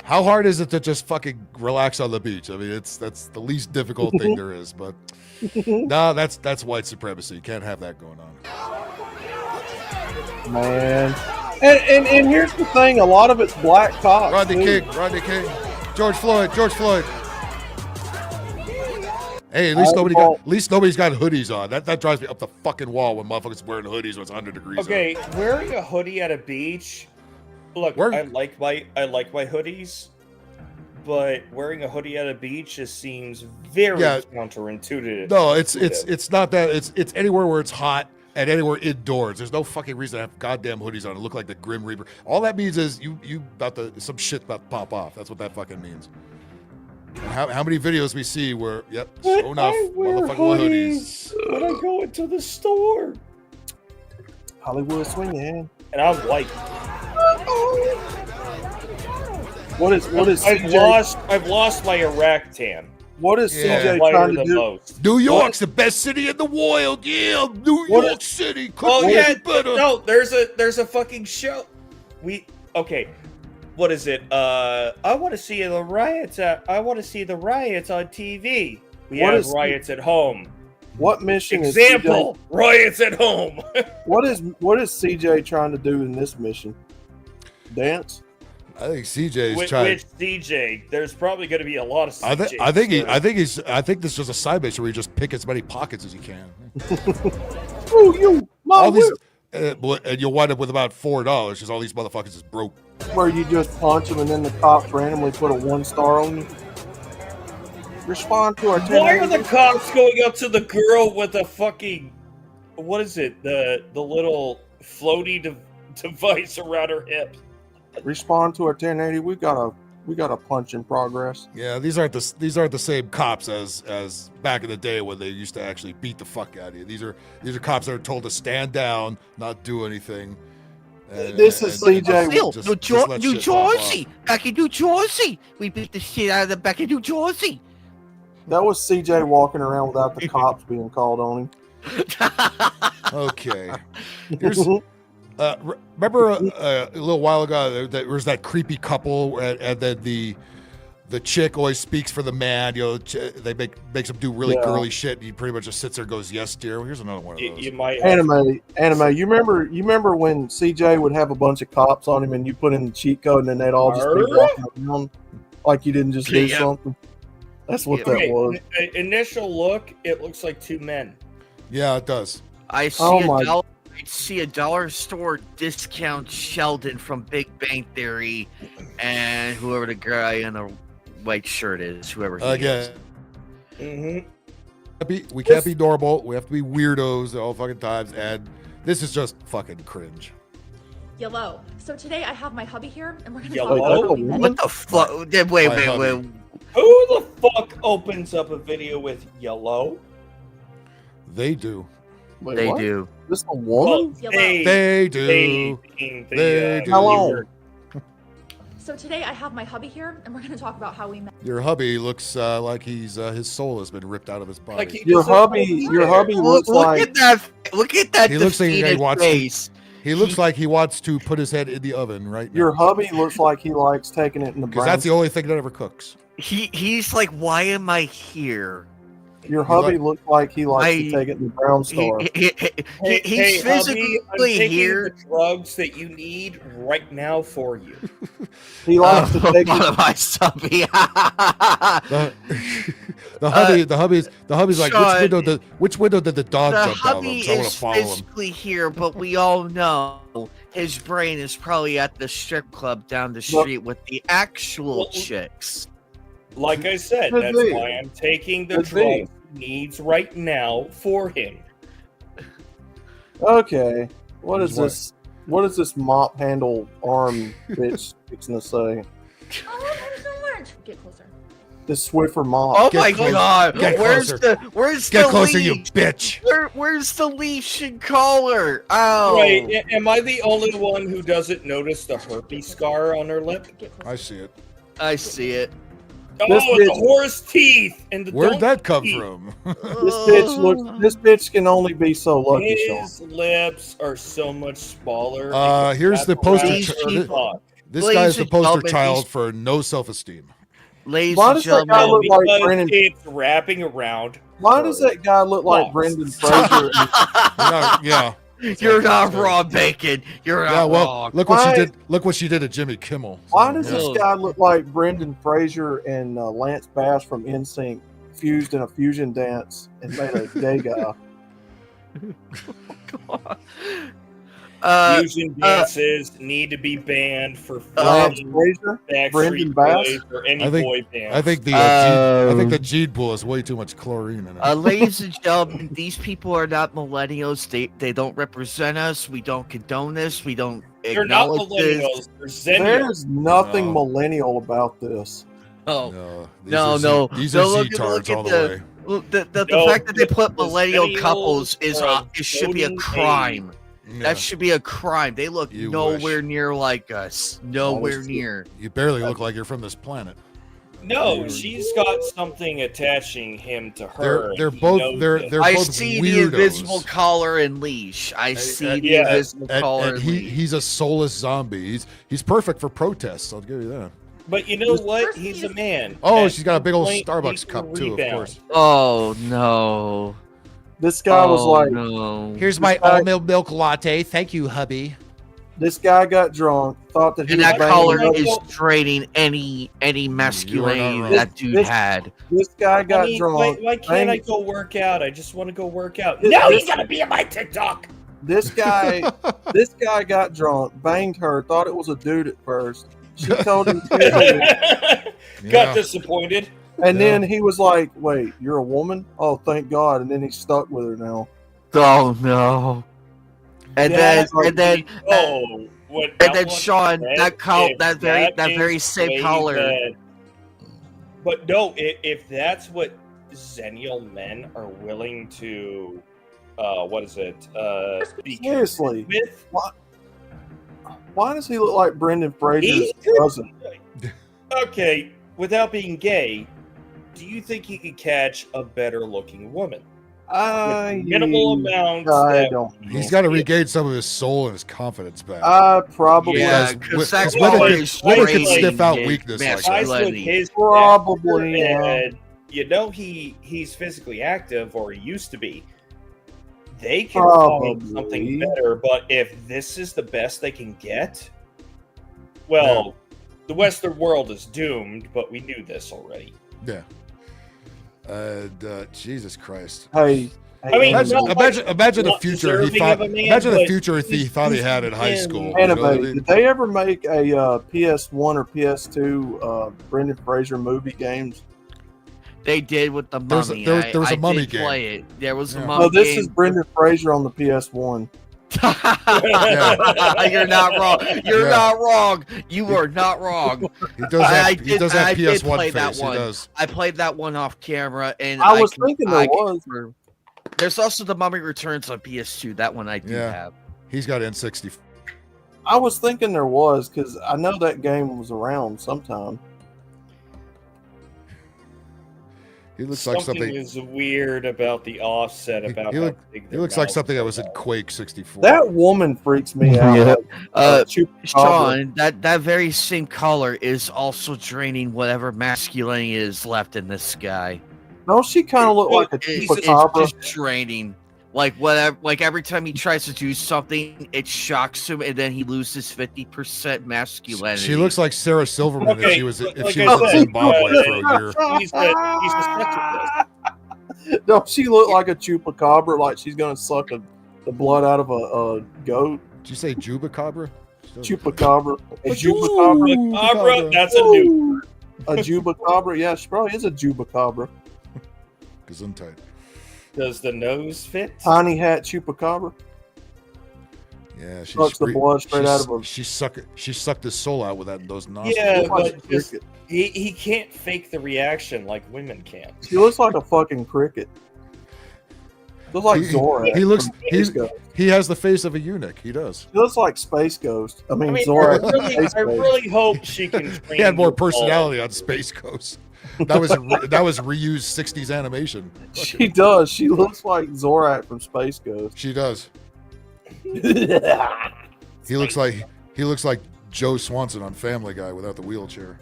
S7: How hard is it to just fucking relax on the beach? I mean, that's the least difficult thing there is. But no, that's white supremacy. You can't have that going on.
S20: Man. And here's the thing, a lot of it's black cops.
S7: Rodney
S20: too.
S7: King, George Floyd. Hey, at least nobody's got hoodies on. That drives me up the fucking wall when motherfuckers wearing hoodies when it's 100 degrees.
S22: Okay, wearing a hoodie at a beach. Look, I like my hoodies, but wearing a hoodie at a beach just seems very counterintuitive.
S7: No, it's not that. It's anywhere where it's hot and anywhere indoors. There's no fucking reason to have goddamn hoodies on and look like the Grim Reaper. All that means is you some shit about to pop off. That's what that fucking means. And how many videos we see where, sure enough, motherfucking hoodies.
S22: When I go into the store.
S20: Hollywood swinging.
S22: And I'm like,
S20: What is
S22: I've
S20: CJ?
S22: lost my Iraq tan.
S20: What is CJ
S22: Lighter
S20: trying to
S22: than
S20: do?
S22: most.
S7: New York's the best city in the world. Yeah, New York City. Couldn't get better.
S22: No, there's a fucking show. What is it? I want to see the riots. I want to see the riots on TV. We have riots at home.
S20: What mission
S22: Example,
S20: is
S22: riots at home.
S20: What is CJ trying to do in this mission? Dance?
S7: I think CJ's
S22: Which
S7: trying.
S22: CJ? There's probably going to be a lot of CJs.
S7: I think this is just a side mission where you just pick as many pockets as you can.
S20: Screw you,
S7: All these, and you'll wind up with about $4 because all these motherfuckers is broke.
S20: Where you just punch them and then the cops randomly put a 1 star on you. Respond to our.
S22: Why are the cops going up to the girl with a fucking, what is it? The little floaty device around her hip.
S20: Respond to our 1080. We got a punch in progress.
S7: Yeah, these aren't the same cops as back in the day when they used to actually beat the fuck out of you. These are cops that are told to stand down, not do anything.
S20: This is CJ.
S13: New Jersey. Back in New Jersey. We beat the shit out of them back in New Jersey.
S20: That was CJ walking around without the cops being called on him.
S7: Okay. Here's, remember a little while ago there was that creepy couple, and then the chick always speaks for the man. You know, they makes him do really girly shit, and he pretty much just sits there and goes, "Yes, dear." Well, here's another one of those.
S22: You might
S20: anime. You remember when CJ would have a bunch of cops on him, and you put in the cheat code, and then they'd all just be walking around like you didn't just do something. That's what that was.
S22: Initial look, it looks like two men.
S7: Yeah, it does.
S13: I see a dollar store discount Sheldon from Big Bang Theory, and whoever the guy in the white shirt is, whoever he is.
S7: We can't be normal. We have to be weirdos at all fucking times, and this is just fucking cringe.
S15: Yellow. So today I have my hubby here, and we're gonna
S22: Yellow?
S15: talk about how we met.
S13: What the fuck? Wait.
S22: Who the fuck opens up a video with yellow?
S7: They do.
S20: Wait,
S13: They
S20: what?
S13: do.
S20: This a woman?
S7: They do. They do.
S20: Hello.
S15: So today I have my hubby here, and we're gonna talk about how we met.
S7: Your hubby looks like he's his soul has been ripped out of his body.
S20: Your hubby looks like.
S13: Look at that.
S7: He looks like he wants
S13: face.
S7: to. He looks like he wants to put his head in the oven right now.
S20: Your hubby looks like he likes taking it in the brown.
S7: Because that's the only thing that ever cooks.
S13: He's like, why am I here?
S20: Your hubby looks like he likes to take it in the brown star.
S13: He's physically
S22: hubby, I'm taking
S13: here.
S22: the drugs that you need right now for you.
S20: He likes to take
S13: it. My subby.
S7: The hubby's like,
S13: Sean,
S7: which window did the dog
S13: The
S7: jump out of?
S13: hubby
S7: So I want to
S13: is
S7: follow him.
S13: physically here, but we all know his brain is probably at the strip club down the street with the actual chicks.
S22: Like I said,
S13: Could
S22: that's
S13: be.
S22: why I'm taking the
S20: Could be.
S22: drugs he needs right now for him.
S20: Okay, what is this? What is this mop handle arm bitch fixing to say?
S15: Oh, I'm so much. Get closer.
S20: This Swiffer mop.
S13: Oh my god!
S7: Get
S13: Where's
S7: closer.
S13: the
S7: Get closer,
S13: leash?
S7: you bitch!
S13: Where's the leash and collar? Oh,
S22: Right, am I the only one who doesn't notice the herpes scar on her lip?
S7: I see it.
S13: I see it.
S22: Oh,
S20: This
S22: it's the
S20: bitch-
S22: horse teeth and the
S7: Where'd
S22: donkey
S7: that come
S22: teeth.
S7: from?
S20: This bitch can only be so lucky, Sean.
S22: His lips are so much smaller.
S7: Here's the poster. This guy is the
S13: Ladies and
S7: poster
S13: gentlemen,
S7: child for no self-esteem.
S13: Ladies
S20: Why
S13: and
S20: does that guy
S13: gentlemen,
S20: look like
S22: Because
S20: Brendan?
S22: it's wrapping around.
S20: Why does that guy look like
S22: Fox.
S20: Brendan Fraser?
S7: Yeah.
S13: you're not wrong, Bacon. You're
S7: Yeah,
S13: not
S7: well,
S13: wrong.
S7: look what
S20: Why-
S7: she did. Look what she did at Jimmy Kimmel.
S20: Why does
S7: Yeah.
S20: this guy look like Brendan Fraser and Lance Bass from NSYNC fused in a fusion dance and made a gay guy?
S22: Fusion dances need to be banned for
S20: Lance
S22: fucking
S20: Fraser,
S22: Backstreet
S20: Brendan Bass.
S22: Boys or any
S7: I think-
S22: boy band.
S7: I think the Gene pool has way too much chlorine in it.
S13: Ladies and gentlemen, these people are not millennials. They don't represent us. We don't condone this. We don't
S22: They're not
S13: acknowledge
S22: millennials.
S13: this.
S22: They're zennials.
S20: There's nothing
S7: No.
S20: millennial about this.
S13: Oh,
S7: These
S13: no,
S7: are
S13: no.
S7: These
S13: No,
S7: are
S13: look
S7: Z-tards
S13: at
S7: all the
S13: the-
S7: way.
S13: Look, the
S22: No,
S13: fact that they put
S22: the
S13: millennial
S22: millennials
S13: couples is
S22: are
S13: it should be a
S22: voting
S13: crime.
S7: Yeah.
S13: That should be a crime. They look
S7: You
S13: nowhere
S7: wish.
S13: near like us. Nowhere
S20: Honestly.
S13: near.
S7: You barely look like you're from this planet.
S22: No, she's got something attaching him to her.
S7: They're
S22: and he
S7: both
S22: knows
S7: they're
S22: it.
S7: they're
S13: I
S7: both
S13: see
S7: weirdos.
S13: the invisible collar and leash. I see the
S22: yeah.
S13: invisible collar
S7: And
S13: and
S7: he,
S13: leash.
S7: he's a soulless zombie. He's perfect for protests. I'll give you that.
S22: But you know what? He's a man.
S7: Oh,
S22: At
S7: she's got a big old
S22: some point,
S7: Starbucks
S22: he
S7: cup
S22: can
S7: too, of
S22: rebound.
S7: course.
S13: Oh no.
S20: This guy was like,
S13: no.
S6: Here's my
S20: This guy-
S6: almond milk latte. Thank you, hubby.
S20: this guy got drunk, thought that he
S13: And
S20: was
S13: that
S20: banging
S13: collar
S20: another-
S13: is draining any masculinity
S7: wrong.
S13: that dude
S20: This-
S13: had.
S20: This guy got
S22: Honey,
S20: drunk.
S22: why can't I
S20: banged-
S22: go work out? I just want to go work out.
S20: This-
S22: No,
S20: this-
S22: he's gonna be in my TikTok.
S20: This guy got drunk, banged her, thought it was a dude at first. She told him,
S22: Got
S7: Yeah.
S22: disappointed.
S20: and then he was like, "Wait, you're a woman? Oh, thank God!" And then he's stuck with her now.
S13: Oh no. And then
S22: oh, what?
S13: and then Sean, that very
S22: is
S13: same
S22: way
S13: collar.
S22: that- But no, if that's what Zennial men are willing to, what is it? Be
S20: Seriously,
S22: with,
S20: why does he look like Brendan Fraser's
S22: He's-
S20: cousin?
S22: okay, without being gay, do you think he could catch a better looking woman? Minimal amounts.
S20: I
S22: that-
S20: don't.
S7: He's got to regain some of his soul and his confidence back.
S20: Probably.
S13: Yeah,
S7: Because
S13: because that's
S7: women
S13: why
S7: can-
S13: he's
S7: women can
S13: draining
S7: sniff out
S13: his
S7: weakness like that.
S22: Guys with
S13: masculinity.
S22: his
S20: Probably,
S22: stature
S20: yeah.
S22: and you know he's physically active, or he used to be. They can find something
S20: Probably.
S22: better, but if this is the best they can get, well, the Western world is doomed. But we knew this already.
S7: Yeah. Jesus Christ.
S20: Hey,
S22: I mean,
S7: imagine the future he thought. Imagine the future
S22: but
S7: he thought he had in high school. You know
S20: Anime,
S7: what I mean?
S20: did they ever make a PS1 or PS2 Brendan Fraser movie games?
S13: They did with the Mummy.
S7: There was a Mummy
S13: did
S7: game.
S13: Play it. There was a Mummy
S20: No, this
S13: game.
S20: is Brendan Fraser on the PS1.
S13: You're not wrong. You're not wrong. You are not wrong.
S7: He does have, he does have
S13: I did
S7: PS1
S13: play that
S7: face.
S13: one.
S7: He does.
S13: I played that one off camera, and
S20: I was thinking there was.
S13: There's also the Mummy Returns on PS2. That one I do have.
S7: He's got N64.
S20: I was thinking there was because I know that game was around sometime.
S7: He looks like something.
S22: is weird about the offset. About
S7: He looks like something that was in Quake 64.
S20: That woman freaks me out.
S13: Sean, that very same color is also draining whatever masculinity is left in this guy.
S20: No, she kind of looked like a chupacabra.
S13: It's just draining. Like whatever. Like every time he tries to do something, it shocks him, and then he loses 50% masculinity.
S7: She looks like Sarah Silverman if she was in Zimbabwe for a year.
S22: He's the
S20: No, she looked like a chupacabra, like she's gonna suck the blood out of a goat.
S7: Did you say Jubacabra?
S20: Chupacabra. A
S22: Chupacabra. That's a new word.
S20: A Jubacabra. Yeah, she probably is a Jubacabra.
S7: Gesundheit.
S22: Does the nose fit?
S20: Tiny hat Chupacabra.
S7: Yeah, she
S20: sucks the blood straight out of him.
S7: She sucked his soul out with those nostrils.
S22: Yeah, but he can't fake the reaction like women can.
S20: She looks like a fucking cricket. Looks like Zora.
S7: He has the face of a eunuch. He does.
S20: She looks like Space Ghost. I mean Zora.
S22: I really hope she can.
S7: He had more personality on Space Ghost. That was reused 60s animation.
S20: She does. She looks like Zorak from Space Ghost.
S7: She does. He looks like Joe Swanson on Family Guy without the wheelchair.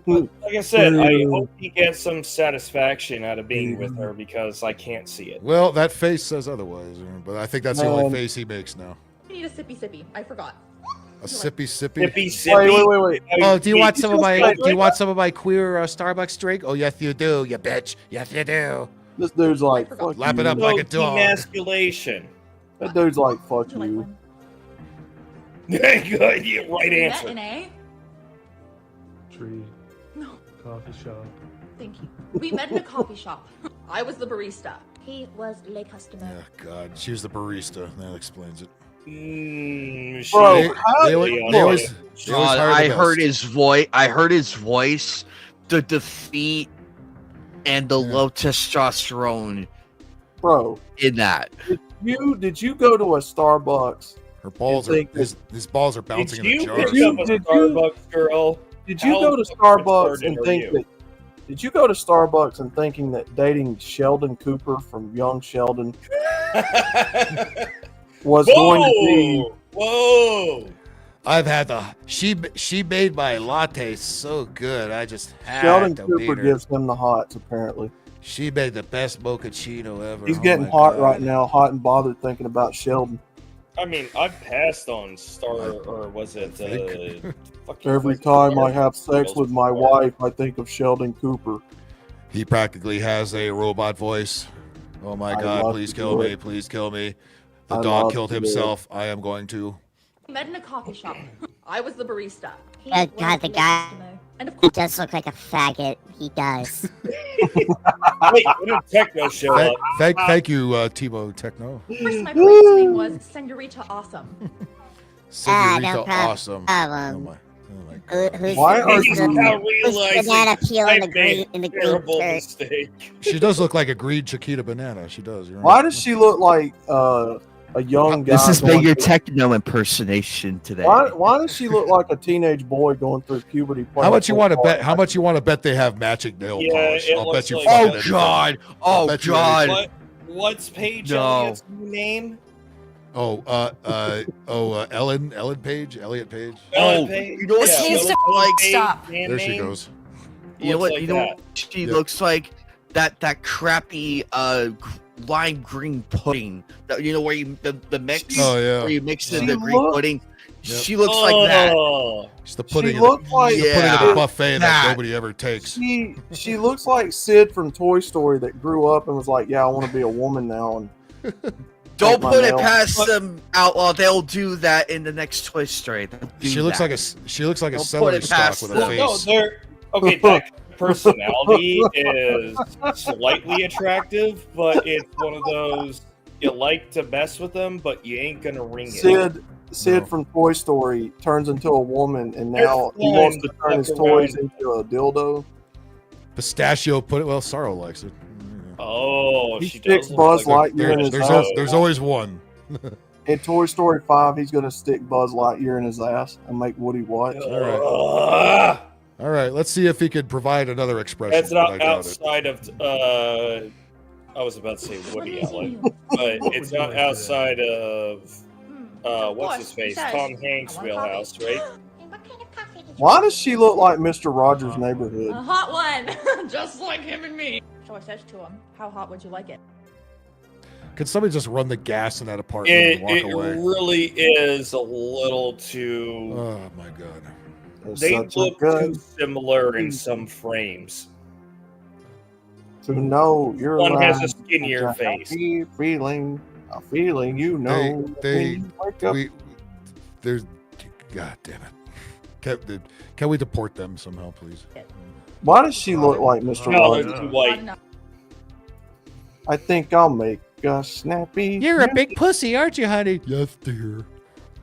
S22: Like I said, I hope he gets some satisfaction out of being with her because I can't see it.
S7: Well, that face says otherwise, but I think that's the only face he makes now.
S15: I need a sippy. I forgot.
S7: A sippy.
S20: Wait.
S6: Oh, do you want some of my queer Starbucks drink? Oh, yes, you do, you bitch. Yes, you do.
S20: This dude's like, fuck
S7: lap it
S20: you.
S7: up like a dog.
S22: Demasculation.
S20: That dude's like, fuck you.
S22: Good, yeah, right answer.
S15: Met in a?
S16: Tree.
S15: No.
S16: Coffee shop.
S15: Thank you. We met in a coffee shop. I was the barista.
S17: He was le customer.
S7: Yeah, God, she was the barista. That explains it.
S20: Bro,
S13: I heard his voice. The defeat and the low testosterone.
S20: Bro,
S13: in that.
S20: Did you go to a Starbucks?
S7: Her balls are his balls are bouncing in the jar.
S22: Did you pick up a Starbucks girl?
S20: Did you go to Starbucks and think that? Did you go to Starbucks and thinking that dating Sheldon Cooper from Young Sheldon was going to be?
S22: Whoa!
S6: I've had she made my latte so good. I just had
S20: Sheldon
S6: to
S20: Cooper
S6: beat her.
S20: gives him the hots apparently.
S6: She made the best mochaccino ever.
S20: He's
S6: Oh
S20: getting
S6: my
S20: hot
S6: God.
S20: right now, hot and bothered thinking about Sheldon.
S22: I mean, I've passed on or was it?
S20: Every time I have sex with my wife, I think of Sheldon Cooper.
S7: He practically has a robot voice. Oh my
S20: I
S7: God!
S20: love
S7: Please
S20: to
S7: kill
S20: do
S7: me!
S20: it.
S7: Please kill me! The
S20: I
S7: dog
S20: love
S7: killed
S20: to do it.
S7: himself. I am going to.
S15: We met in a coffee shop. I was the barista.
S17: God, the guy does look like a faggot. He does.
S22: Wait, when did Techno show up?
S7: Thank you, Timo Techno.
S15: First, my barista name was Senorita Awesome.
S7: Senorita
S17: no
S7: Awesome.
S17: problem. Who's
S7: Why are
S17: who's
S7: you-
S17: the-
S7: now
S17: who's banana peel in the green
S22: terrible
S17: shirt?
S22: mistake.
S7: She does look like a green Chiquita banana. She does. You're
S20: Why
S7: right.
S20: does she look like a young guy?
S13: This is
S20: going
S13: your
S20: through-
S13: techno impersonation today.
S20: Why does she look like a teenage boy going through puberty?
S7: How much you want to bet? How much you want to bet they have matching nail polish?
S22: it
S7: I'll
S22: looks
S7: bet you.
S22: like-
S7: fucking
S22: Oh,
S7: anything.
S13: God.
S7: I'll
S13: Oh,
S7: bet you
S13: God.
S7: anything.
S22: What's Paige
S7: No.
S22: Elliott's new name?
S7: Ellen Page, Elliot Page.
S22: Page?
S13: You know what
S22: Yeah,
S13: she
S22: Ellen
S13: looks
S22: Page,
S13: like?
S22: Stop.
S7: There she goes.
S13: You know what?
S22: Looks
S13: You
S22: like
S13: know what she looks like? That crappy lime green pudding. You know where you the mix?
S7: Oh, yeah.
S13: Where you mix in
S20: She
S13: the green
S20: look-
S13: pudding.
S7: Yep.
S13: She looks like that.
S7: It's the pudding,
S20: She looks like
S7: the pudding at a buffet that nobody ever takes.
S20: She looks like Sid from Toy Story that grew up and was like, "Yeah, I want to be a woman now." And
S13: don't put it past them, Outlaw. They'll do that in the next Toy Story.
S7: She looks like a celery stalk with a face.
S22: Okay, that personality is slightly attractive, but it's one of those you like to mess with them, but you ain't gonna ring it.
S20: Sid from Toy Story turns into a woman, and now he wants to turn his toys into a dildo.
S7: Pistachio pudding. Well, Sorrow likes it.
S22: Oh,
S20: He
S22: she
S20: sticks
S22: does.
S20: Buzz Lightyear in his ass.
S7: There's always one.
S20: In Toy Story 5, he's gonna stick Buzz Lightyear in his ass and make Woody watch.
S7: All right. Let's see if he could provide another expression.
S22: That's not outside of. I was about to say Woody Allen, but it's not outside of. What's his face? Tom Hanks' wheelhouse, right?
S20: Why does she look like Mr. Rogers' Neighborhood?
S15: A hot one, just like him and me. So I said to him, "How hot would you like it?"
S7: Can somebody just run the gas in that apartment and walk away?
S22: It really is a little too.
S7: Oh my god!
S22: They look too similar in some frames.
S20: To know you're
S22: One has a
S20: alive,
S22: skinnier
S20: it's a
S22: face.
S20: happy feeling, a feeling you know.
S7: There's, god damn it! Can we deport them somehow, please?
S20: Why does she look like Mr. Rogers?
S22: White.
S20: I think I'll make a snappy.
S6: You're a big pussy, aren't you, honey?
S7: Yes, dear.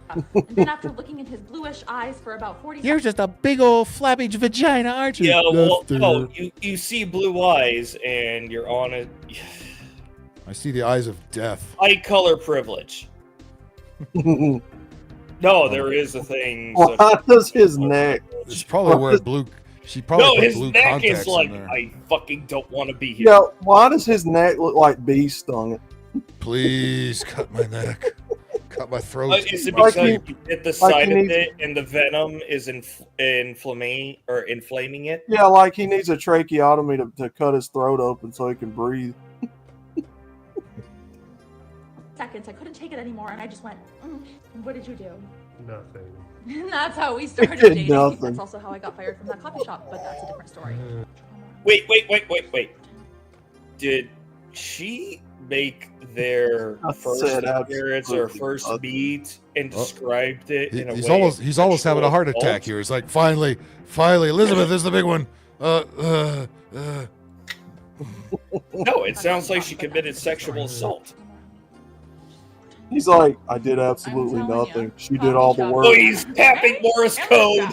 S15: And then after looking in his bluish eyes for about 40
S6: You're just a big old flappy vagina, aren't you?
S22: Yeah, well, no, you see blue eyes and you're on it.
S7: I see the eyes of death.
S22: Eye color privilege. No, there is a thing.
S20: Why does his neck?
S7: It's probably where blue. She probably
S22: No,
S7: put
S22: his
S7: blue
S22: neck
S7: contacts
S22: is like,
S7: in there.
S22: I fucking don't want to be here.
S20: Yeah, why does his neck look like bee stung?
S7: Please cut my neck. Cut my throat.
S22: Is it because you hit the side of it and the venom is inflaming it?
S20: Yeah, like he needs a tracheotomy to cut his throat open so he can breathe.
S15: seconds. I couldn't take it anymore, and I just went, "What did you do?"
S16: Nothing.
S15: And that's how we started
S20: did
S15: dating.
S20: nothing.
S15: That's also how I got fired from that coffee shop, but that's a different story.
S22: Wait. Did she make their first appearance or first meet and described it in a way?
S7: He's almost having a heart attack here. It's like, finally, Elizabeth is the big one.
S22: No, it sounds like she committed sexual assault.
S20: He's like, I did absolutely nothing. She did all the work.
S22: Oh, he's tapping Morse code.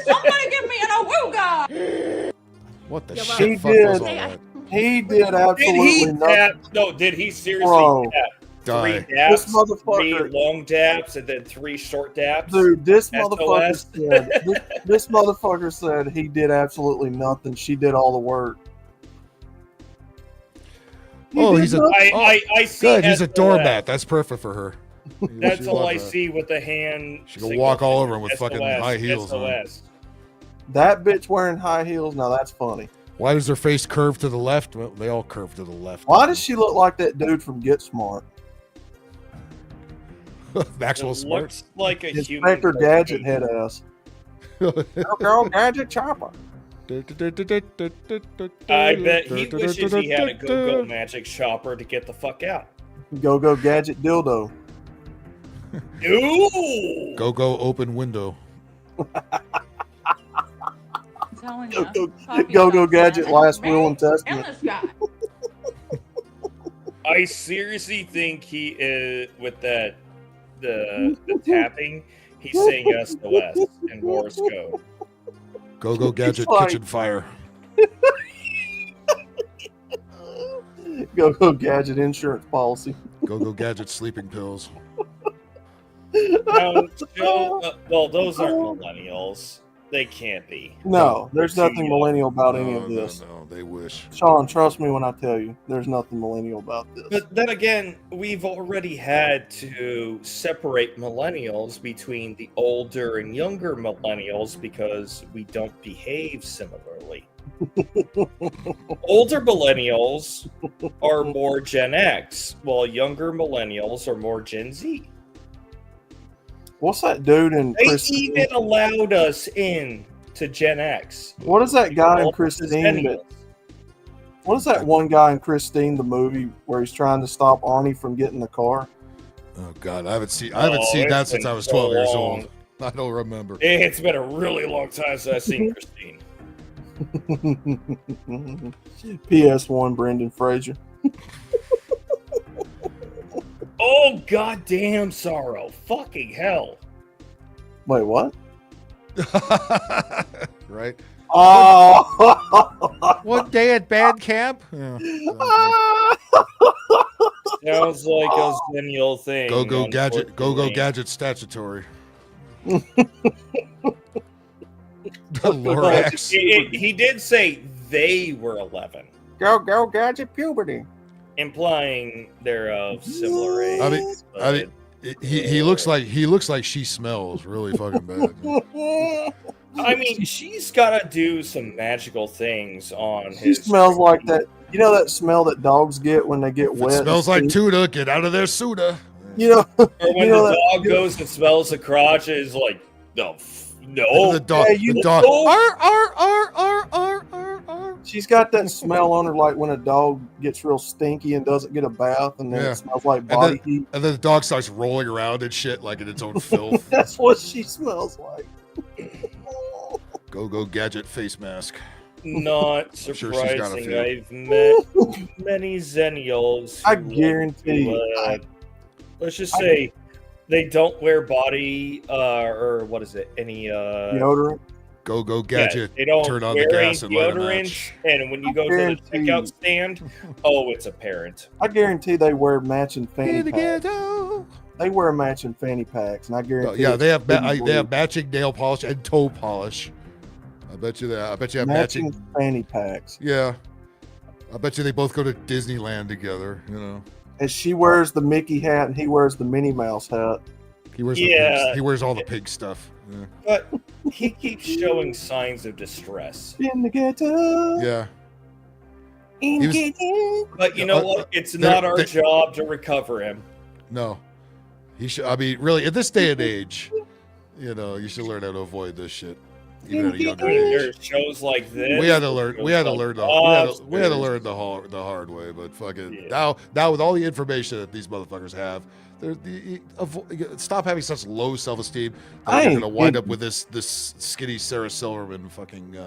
S15: Somebody give me an awooga!
S7: What the
S20: He
S7: shit? Fuck
S20: did.
S7: was all that?
S20: He did absolutely nothing.
S22: Did he seriously
S20: Bro.
S22: tap?
S7: Die.
S22: 3 daps,
S20: This motherfucker-
S22: 3 long daps, and then 3 short daps?
S20: Dude, this
S22: SOS?
S20: motherfucker said this motherfucker said he did absolutely nothing. She did all the work.
S7: Oh, he's a
S22: I see
S7: good. He's a
S22: SOS.
S7: doormat. That's perfect for her.
S22: That's
S7: She
S22: all
S7: loves
S22: I
S7: that.
S22: see with the hand.
S7: She can walk all over him with fucking
S22: SOS,
S7: high heels on.
S22: SOS.
S20: That bitch wearing high heels. Now that's funny.
S7: Why does her face curve to the left? Well, they all curve to the left.
S20: Why does she look like that dude from Get Smart?
S7: Maxwell
S22: It
S7: Smart.
S22: looks like a human.
S20: Inspector Gadget head ass. Girl, Gadget Chopper.
S22: I bet he wishes he had a go-go magic shopper to get the fuck out.
S20: Go Gadget dildo.
S22: Ooh!
S7: Go open window.
S15: I'm telling you.
S20: Go Gadget last will and testament.
S15: And this guy.
S22: I seriously think he is with that the tapping. He's saying SOS and Morse code.
S7: Go Gadget
S20: like-
S7: kitchen fire.
S20: Go Gadget insurance policy.
S7: Go Gadget sleeping pills.
S22: No, Joe, well, those aren't millennials. They can't be.
S20: No, there's nothing millennial about any of this.
S7: No, they wish.
S20: Sean, trust me when I tell you, there's nothing millennial about this.
S22: But then again, we've already had to separate millennials between the older and younger millennials because we don't behave similarly. Older millennials are more Gen X, while younger millennials are more Gen Z.
S20: What's that dude in
S22: They
S20: Christine?
S22: even allowed us in to Gen X.
S20: What is that guy in Christine? What is that one guy in Christine, the movie, where he's trying to stop Arnie from getting the car?
S7: Oh God, I haven't seen that since I was 12 years old. I don't remember.
S22: It's been a really long time since I've seen Christine.
S20: PS1, Brendan Fraser.
S22: Oh goddamn sorrow! Fucking hell!
S20: Wait, what?
S7: Right.
S20: Oh,
S6: One day at band camp. Yeah.
S22: Sounds like a Zennial thing.
S7: Go gadget statutory. Lorax.
S22: He did say they were 11.
S20: Go gadget puberty.
S22: Implying they're of similar age.
S7: I mean, he looks like she smells really fucking bad.
S22: I mean, she's got to do some magical things on
S20: She
S22: his.
S20: smells like that. You know that smell that dogs get when they get wet?
S7: It smells like tuna. Get out of there, Suda.
S20: You know,
S22: Or when
S20: you know
S22: the
S20: that-
S22: dog goes and smells the crotch, is like, no.
S7: The dog.
S22: Hey,
S7: the dog.
S20: She's got that smell on her, like when a dog gets real stinky and doesn't get a bath, and then
S7: Yeah.
S20: it smells like body heat.
S7: And then the dog starts rolling around and shit like in its own filth.
S20: That's what she smells like.
S7: Go gadget face mask.
S22: Not
S7: I'm sure she's got a
S22: surprising.
S7: few.
S22: I've met many Zennials.
S20: I
S22: who
S20: guarantee.
S22: let's just say they don't wear body or what is it? Any
S20: Deodorant.
S7: Go gadget.
S22: they don't
S7: Turn on the
S22: wear any
S7: gas and light a match.
S22: deodorant, and when you
S20: I
S22: go to the
S20: guarantee.
S22: checkout stand, oh, it's apparent.
S20: I guarantee they wear matching fanny
S6: In the
S20: packs.
S6: ghetto.
S20: They wear matching fanny packs, and I guarantee.
S7: Yeah,
S20: it's
S7: they have
S20: pretty
S7: they have
S20: blue.
S7: matching nail polish and toe polish. I bet you that. I bet you have matching.
S20: fanny packs.
S7: Yeah, I bet you they both go to Disneyland together. You know,
S20: And she wears the Mickey hat, and he wears the Minnie Mouse hat.
S7: he wears he wears all the pig stuff. Yeah.
S22: But he keeps showing signs of distress.
S20: In the ghetto.
S7: Yeah.
S20: In
S7: He was-
S20: ghetto.
S22: But you know what? It's
S7: they're-
S22: not our
S7: they-
S22: job to recover him.
S7: No, he should. I mean, really, at this day and age, you know, you should learn how to avoid this shit, even at a younger age.
S22: There's shows like this.
S7: We had to learn. We had to
S22: shows
S7: learn.
S22: like
S7: We had to
S22: Oz,
S7: learn the hard way. But fucking now with all the information that these motherfuckers have, stop having such low self-esteem.
S20: I
S7: You're
S20: ain't
S7: gonna wind up
S20: kidding.
S7: with this skinny Sarah Silverman fucking.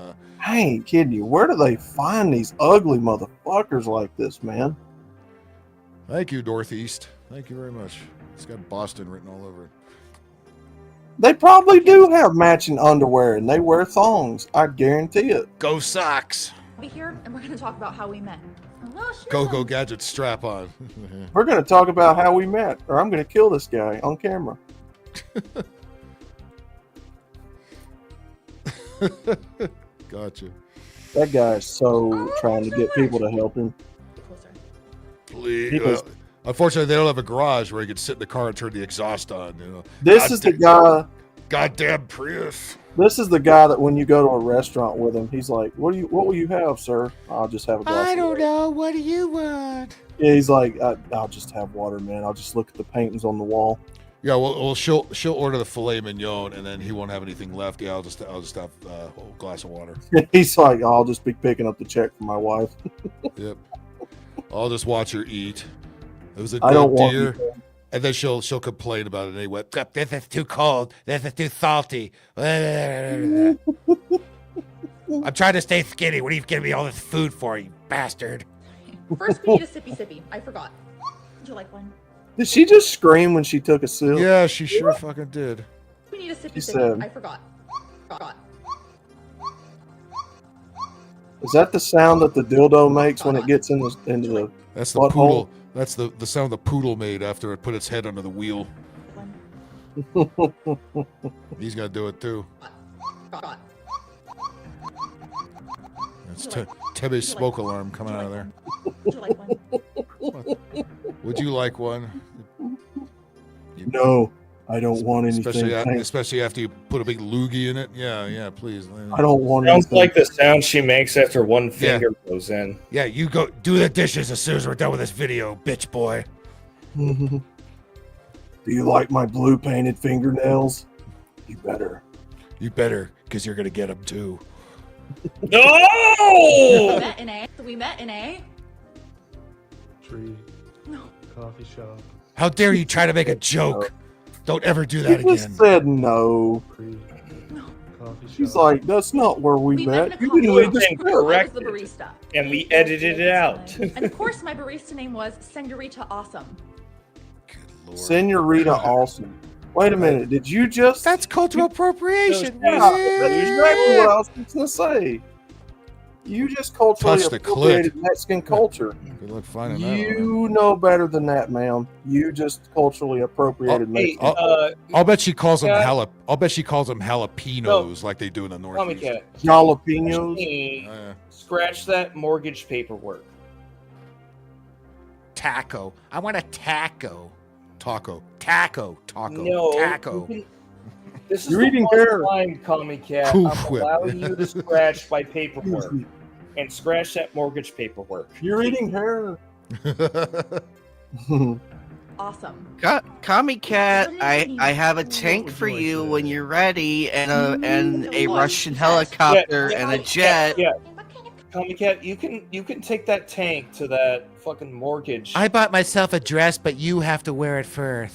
S20: I ain't kidding you. Where do they find these ugly motherfuckers like this, man?
S7: Thank you, Northeast. Thank you very much. It's got Boston written all over it.
S20: They probably do have matching underwear, and they wear thongs. I guarantee it.
S7: Go socks.
S15: Be here, and we're going to talk about how we met.
S7: Go gadget strap on.
S20: We're going to talk about how we met, or I'm going to kill this guy on camera.
S7: Gotcha.
S20: That guy's so trying to get people to help him.
S7: Please.
S20: Because-
S7: Unfortunately, they don't have a garage where you can sit in the car and turn the exhaust on. You know,
S20: This is the guy.
S7: Goddamn Prius.
S20: This is the guy that when you go to a restaurant with him, he's like, "What will you have, sir?" "I'll just have a glass."
S6: I
S20: of
S6: don't
S20: water."
S6: know. What do you want?
S20: Yeah, he's like, "I'll just have water, man. I'll just look at the paintings on the wall."
S7: Yeah, well, she'll order the filet mignon, and then he won't have anything left. Yeah, I'll just have a whole glass of water.
S20: He's like, "I'll just be picking up the check for my wife."
S7: Yep. I'll just watch her eat. It was a
S20: I don't
S7: dead
S20: want
S7: deer.
S20: you.
S7: And then she'll complain about it anyway. This is too cold. This is too salty. I'm trying to stay skinny. What are you giving me all this food for, you bastard?
S15: First, we need a sippy sippy. I forgot. Would you like one?
S20: Did she just scream when she took a sip?
S7: Yeah, she sure fucking did.
S15: We need a sippy
S20: She
S15: sippy.
S20: said-
S15: I forgot.
S20: Is that the sound that the dildo makes when it gets into the
S7: That's the
S20: butthole?
S7: poodle. That's the sound the poodle made after it put its head under the wheel. He's gonna do it too. That's Tebby's smoke alarm coming out of there.
S15: Would you like one?
S7: Would you like one?
S20: No, I don't want anything.
S7: Especially after you put a big loogie in it. Yeah, please.
S20: I don't want
S22: Sounds
S20: anything.
S22: like the sound she makes after one finger goes in.
S7: Yeah, you go do the dishes as soon as we're done with this video, bitch boy.
S20: Do you like my blue painted fingernails? You better.
S7: You better, because you're going to get them too.
S22: No!
S15: We met in a
S16: Tree.
S15: No.
S16: Coffee shop.
S7: How dare you try to make a joke? Don't ever do that
S20: She just
S7: again.
S20: said no.
S16: Coffee shop.
S20: She's like, that's not where we met.
S15: in a
S20: You didn't read the
S15: I was
S20: script.
S15: the barista.
S22: And we edited it out.
S15: And of course, my barista name was Senorita Awesome.
S20: Senorita Awesome. Wait a minute. Did you just?
S6: That's cultural appropriation.
S20: Yeah, that's exactly what I was going to say. You just culturally
S7: Touch the
S20: appropriated
S7: clit.
S20: Mexican culture.
S7: Good luck finding that.
S20: You know better than that, ma'am. You just culturally appropriated Mexican.
S7: I'll bet she calls them
S22: Yeah.
S7: I'll bet she calls them jalapenos like they do in the Northeast.
S20: Jalapenos.
S22: Scratch that mortgage paperwork.
S6: Taco. I want a taco.
S7: Taco.
S6: Taco.
S22: No.
S7: Taco.
S22: This is
S20: You're
S22: the
S20: eating
S22: one
S20: hair.
S22: time, Comic Cat.
S7: Cool
S22: I'm
S7: whip.
S22: allowing you to scratch my paperwork. And scratch that mortgage paperwork.
S20: You're eating hair.
S15: Awesome.
S13: Comic Cat, I have a tank for you when you're ready, and a Russian helicopter and a jet.
S22: Yeah. Comic Cat, you can take that tank to that fucking mortgage.
S6: I bought myself a dress, but you have to wear it first.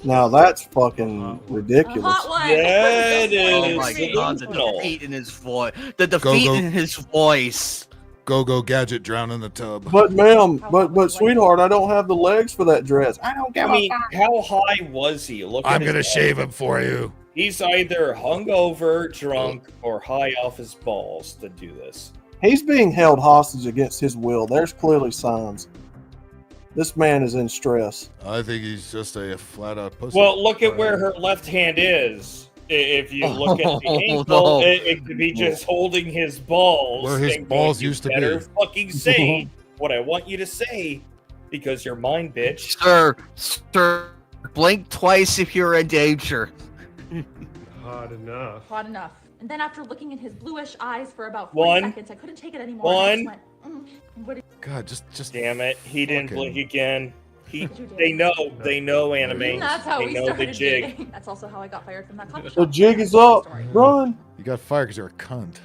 S20: Now that's fucking ridiculous.
S22: Yeah, it is.
S13: Oh my god, the defeat in his voice. The
S7: Go,
S13: defeat
S7: go.
S13: in his voice.
S7: Go gadget drown in the tub.
S20: But ma'am, but sweetheart, I don't have the legs for that dress. I don't give
S22: I mean,
S20: a fuck.
S22: how high was he? Look at
S7: I'm
S22: his
S7: gonna
S22: balls.
S7: shave him for you.
S22: He's either hungover, drunk, or high off his balls to do this.
S20: He's being held hostage against his will. There's clearly signs. This man is in stress.
S7: I think he's just a flat out pussy.
S22: Well, look at where her left hand is. If you look at the ankle,
S7: no.
S22: it could be just holding his balls.
S7: Where his
S22: and
S7: balls
S22: going, "You
S7: used to
S22: better
S7: be."
S22: fucking say what I want you to say, because you're mine, bitch.
S13: Sir, blink twice if you're in danger.
S16: Hot enough.
S15: Hot enough. And then after looking in his bluish eyes for about 40
S22: One.
S15: seconds, I couldn't take it anymore. and I
S22: One.
S15: just went, what did
S7: God, just
S22: Damn it, he didn't
S7: fucking-
S22: blink again.
S15: you do?
S22: They know anime.
S15: That's how
S22: they
S15: we
S22: know
S15: started
S22: the jig.
S15: dating. That's also how I got fired from that coffee shop.
S20: The jig is up. Run.
S7: You got fired because you're a cunt.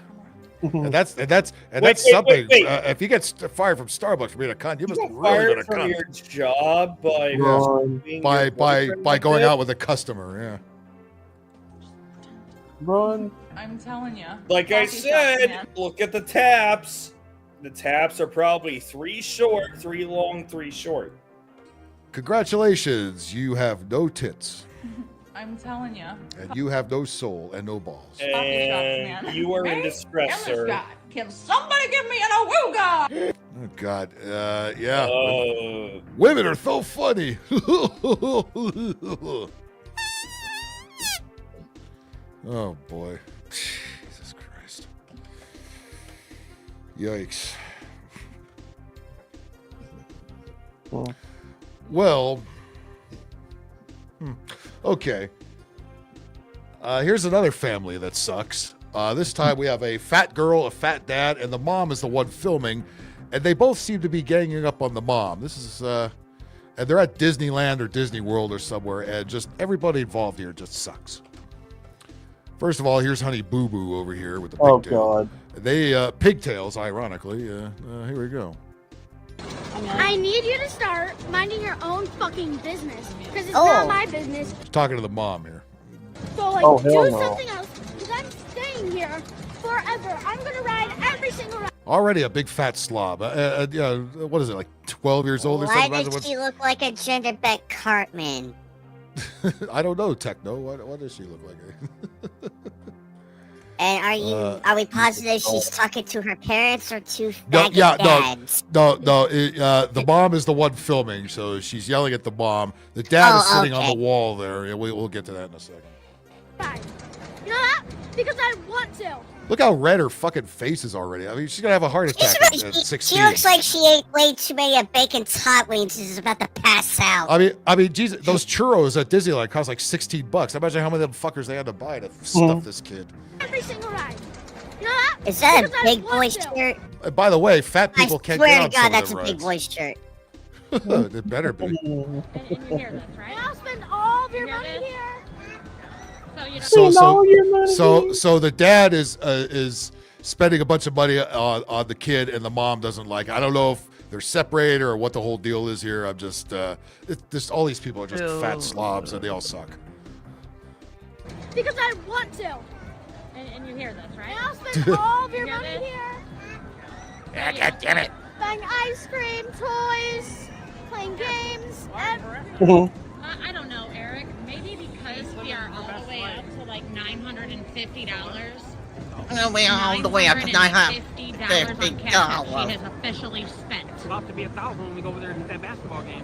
S7: and that's
S22: Wait,
S7: something.
S22: wait.
S7: If you get fired from Starbucks for being a cunt, you must
S22: You
S7: have
S22: got
S7: really been
S22: fired
S7: a
S22: from
S7: cunt.
S22: your job by
S20: Run.
S22: being
S7: By
S22: your boyfriend like
S7: going
S22: that?
S7: out with a customer. Yeah.
S20: Run.
S15: I'm telling you.
S22: Like I said, look at the taps. The taps are probably 3 short, 3 long, 3 short.
S7: Congratulations, you have no tits,
S15: I'm telling you.
S7: and you have no soul and no balls.
S15: Coffee shops, man.
S22: And you are in
S15: Hey,
S22: distress,
S15: Emma's
S22: sir.
S15: got- Can somebody give me an awooga?
S7: Oh God, yeah.
S22: Oh.
S7: Women are so funny. Oh boy, Jesus Christ! Yikes. Well, okay. Here's another family that sucks. This time we have a fat girl, a fat dad, and the mom is the one filming, and they both seem to be ganging up on the mom. This is, and they're at Disneyland or Disney World or somewhere, and just everybody involved here just sucks. First of all, here's Honey Boo Boo over here with the pigtail.
S20: God.
S7: They pigtails, ironically. Here we go.
S3: I need you to start minding your own fucking business because it's
S17: Oh.
S3: not my business.
S7: She's talking to the mom here.
S3: So like,
S7: Oh, hell
S3: do
S7: no.
S3: something else because I'm staying here forever. I'm gonna ride every single ride.
S7: Already a big fat slob. Yeah, what is it, like 12 years old or
S17: Why
S7: something?
S17: does she look like a gender bent Cartman?
S7: I don't know, Techno. What does she look like?
S17: And are we positive she's talking to her parents or to
S7: No,
S17: faggot
S7: yeah,
S17: dads?
S7: no. The mom is the one filming, so she's yelling at the mom. The dad is sitting on
S17: okay.
S7: the wall there. Yeah, we'll get to that in a second.
S3: You know that? Because I want to.
S7: Look how red her fucking face is already. I mean, she's gonna have a heart attack at 16.
S17: She looks like she ate way too many of Bacon's hot wings and is about to pass out.
S7: I mean, Jesus, those churros at Disneyland cost like $16. Imagine how many of them fuckers they had to buy to stuff this kid.
S3: Every single ride. You know that?
S17: Is that
S3: Because
S17: a
S3: I
S17: big
S3: want
S17: boy
S3: to.
S17: shirt?
S7: By the way, fat people
S17: I
S7: can't
S17: swear
S7: get
S17: to
S7: on
S17: God,
S7: some
S17: that's
S7: of
S17: a
S7: the
S17: big
S7: rides.
S17: boy shirt.
S7: It better be.
S3: And you hear this, right? all of your money here.
S7: So the dad is spending a bunch of money on the kid, and the mom doesn't like it. I don't know if they're separated or what the whole deal is here. I'm just all these people are just fat slobs, and they all suck.
S3: Because I want to.
S18: And you hear this, right?
S3: I'll spend all of your money here.
S7: God damn it.
S3: Buying ice cream, toys, playing games,
S18: I don't know, Eric. Maybe because we are all the way up to like $950.
S11: All the way up to $950.
S18: $950 on cash she has officially spent.
S19: It's about to be 1,000 when we go over there and hit that basketball game.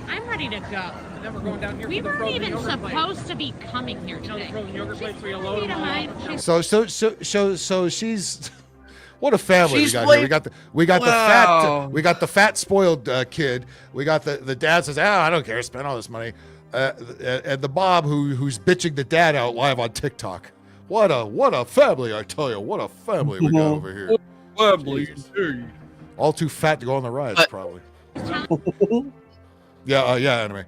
S18: I'm ready to go.
S19: And then we're going down here.
S18: We
S19: for the
S18: weren't
S19: frozen
S18: even
S19: yogurt
S18: supposed to be coming here today.
S19: The frozen yogurt place where you load them all up.
S7: So she's what a family
S13: She's
S7: we got
S13: like-
S7: here. We got the fat spoiled kid. We got the dad says, I don't care, spend all this money, and the Bob who's bitching the dad out live on TikTok. What a family, I tell you. What a family we got over here.
S13: Family.
S7: All too fat to go on the rides, probably. Yeah, anyway.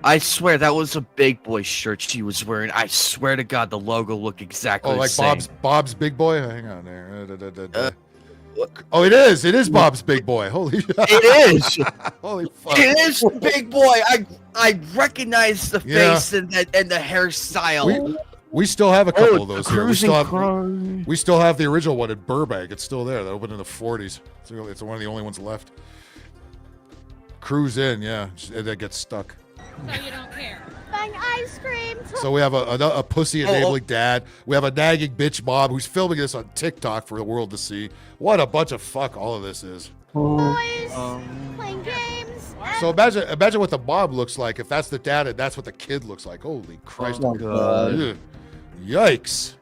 S13: I swear that was a big boy shirt she was wearing. I swear to God, the logo looked exactly the
S7: like
S13: same.
S7: Bob's Big Boy. Hang on there. It is. It is Bob's Big Boy. Holy shit.
S13: It is.
S7: Holy fuck.
S13: It is Big Boy. I recognize the face and the hairstyle.
S7: We still have a couple of those here. We
S13: Cruising
S7: still have the original one in Burbank. It's still there. That opened in the 40s. It's one of the only ones left. Cruise in, yeah. That gets stuck.
S18: So you don't care.
S3: Buying ice cream, toys.
S7: So we have a pussy enabling dad. We have a nagging bitch Bob who's filming this on TikTok for the world to see. What a bunch of fuck all of this is.
S3: Toys, playing games.
S7: So imagine what the Bob looks like if that's the dad and that's what the kid looks like. Holy Christ.
S13: Oh, God.
S7: Ugh. Yikes.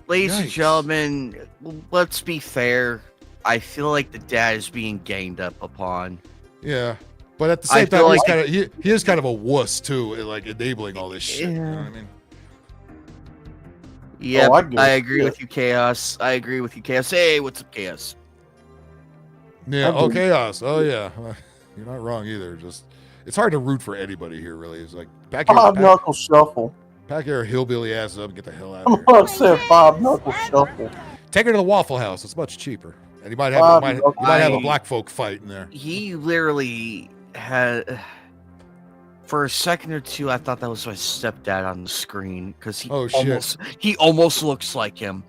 S13: Ladies and gentlemen, let's be fair. I feel like the dad is being ganged up upon.
S7: Yeah. But at the same time, he is kind of a wuss too, like enabling all this shit. You know what I mean?
S13: Yeah,
S20: Oh,
S13: I agree with you, Chaos. I agree with you, Chaos. Hey, what's up, Chaos?
S7: Yeah, Chaos. Oh yeah. You're not wrong either. Just it's hard to root for anybody here, really. It's like pack
S20: Knuckle Shuffle.
S7: Pack your hillbilly ass up and get the hell out
S20: I'm
S7: of here.
S20: about to say 5 Knuckle Shuffle.
S7: Take her to the Waffle House. It's much cheaper. And you might have a black folk fight in there.
S13: He literally had, for a second or two, I thought that was my stepdad on the screen because he almost looks like him.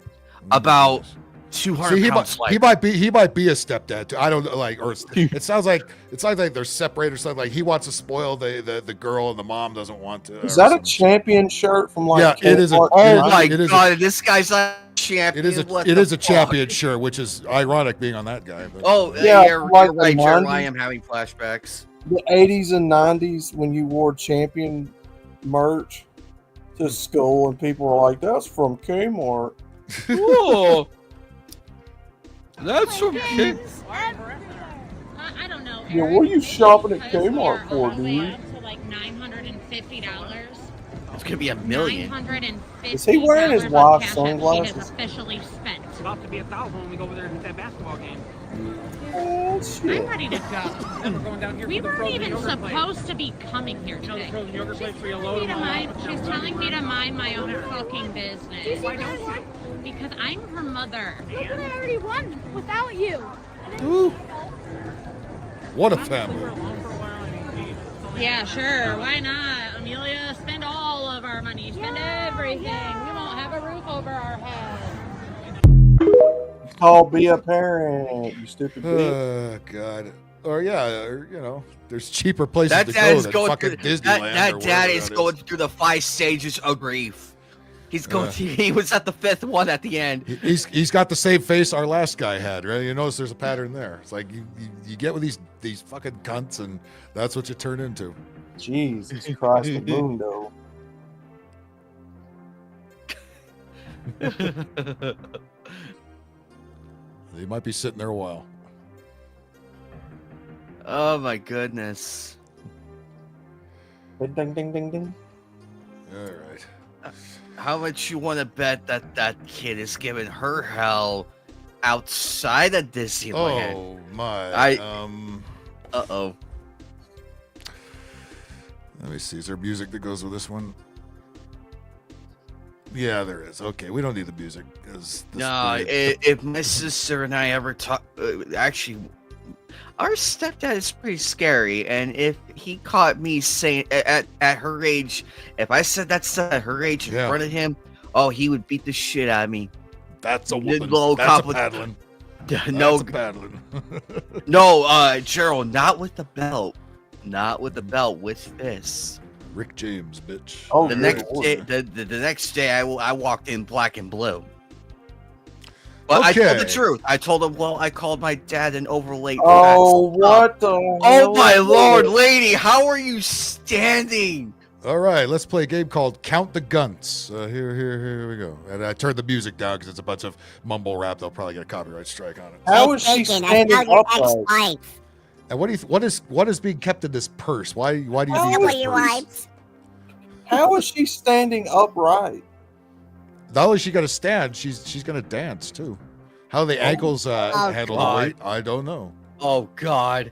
S13: About 200 pounds lighter.
S7: He might be a stepdad too. I don't know, or it sounds like they're separated or something. Like he wants to spoil the girl and the mom doesn't want to.
S20: Is that a champion shirt from
S7: Yeah, it is.
S13: Oh my God, this guy's a champion.
S7: It is a champion shirt, which is ironic being on that guy. But.
S13: Oh
S20: yeah,
S13: you're
S20: like
S13: right,
S20: the
S13: Jeremy.
S20: 90s.
S13: I am having flashbacks.
S20: The 80s and 90s when you wore champion merch to school and people were like, that's from Kmart.
S13: Whoa. That's from Kmart.
S18: I don't know.
S20: Yeah, what are you shopping at Kmart for, dude?
S18: To like $950.
S13: It's gonna be $1 million.
S20: Is he wearing his wife's
S18: She
S20: sunglasses?
S18: has officially spent.
S19: It's about to be 1,000 when we go over there and hit that basketball game.
S20: Oh, shit.
S18: I'm ready to go.
S19: Then we're going down here.
S18: We
S19: for the
S18: weren't
S19: frozen
S18: even
S19: yogurt place.
S18: supposed to be coming here
S19: You know the
S18: today.
S19: frozen yogurt place where you load them all up?
S18: She's telling me to mind my own fucking business.
S19: Why don't you?
S18: Because I'm her mother.
S3: Look what I already won without you.
S7: Ooh. What a family.
S18: Yeah, sure. Why not? Amelia, spend all of our money. Spend everything. We won't have a roof over our head.
S20: It's called Be a Parent, you stupid bitch.
S7: Oh God. Or there's cheaper places to go than fucking Disneyland.
S13: That
S7: or
S13: dad
S7: whatever
S13: is
S7: that
S13: going through the 5 stages of grief. He's going. He was at the 5th one at the end.
S7: He's got the same face our last guy had, right? You notice there's a pattern there. It's like you get with these fucking cunts, and that's what you turn into.
S20: Jesus Christ, the mundo.
S7: They might be sitting there a while.
S13: Oh my goodness.
S20: Ding ding ding ding ding.
S7: All right.
S13: How much you want to bet that kid is giving her hell outside of Disneyland?
S7: Oh my.
S13: Uh-oh.
S7: Let me see. Is there music that goes with this one? Yeah, there is. Okay, we don't need the music.
S13: No, if my sister and I ever talk, actually, our stepdad is pretty scary, and if he caught me saying at her age, if I said that stuff at her age in front of him, oh, he would beat the shit out of me.
S7: That's a woman.
S13: That's
S7: a paddling.
S13: No,
S7: That's a paddling.
S13: No, Gerald, not with the belt. Not with the belt, with fists.
S7: Rick James, bitch.
S20: Oh,
S13: the next day, I walked in black and blue. But I told the truth. I told him, well, I called my dad an overlate.
S20: Oh, what the
S13: Oh, my lord, lady, how are you standing?
S7: All right, let's play a game called Count the Guns. Here we go. And I turned the music down because it's a bunch of mumble rap. They'll probably get a copyright strike on it.
S20: How is she standing upright?
S7: And what is being kept in this purse? Why do you need this purse?
S20: How is she standing upright?
S7: Not only she got to stand, she's gonna dance too. How the ankles handle the weight, I don't know.
S13: Oh God.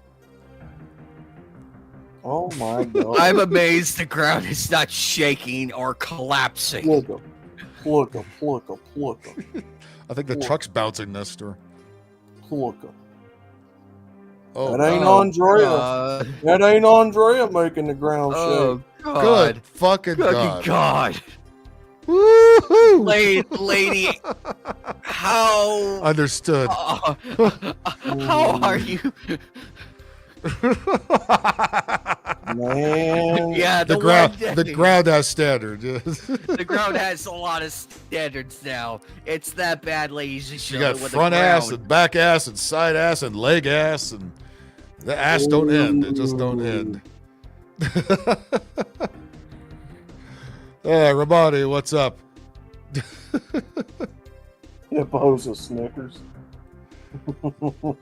S20: Oh my God.
S13: I'm amazed the ground is not shaking or collapsing.
S20: Pluck 'em.
S7: I think the truck's bouncing, Nestor.
S20: Pluck 'em.
S7: Oh,
S20: that ain't Andrea. That ain't Andrea making the ground shake.
S13: God.
S7: Good fucking God.
S13: God.
S7: Woo-hoo!
S13: Lady, how...
S7: Understood.
S13: How are you?
S20: Man.
S13: Yeah,
S7: the ground has standard.
S13: The ground has a lot of standards now. It's that bad, ladies and
S7: You got
S13: gentlemen.
S7: front ass and back ass and side ass and leg ass, and the ass don't end. It just don't end. Ramadi, what's up?
S20: Hippos of Snickers.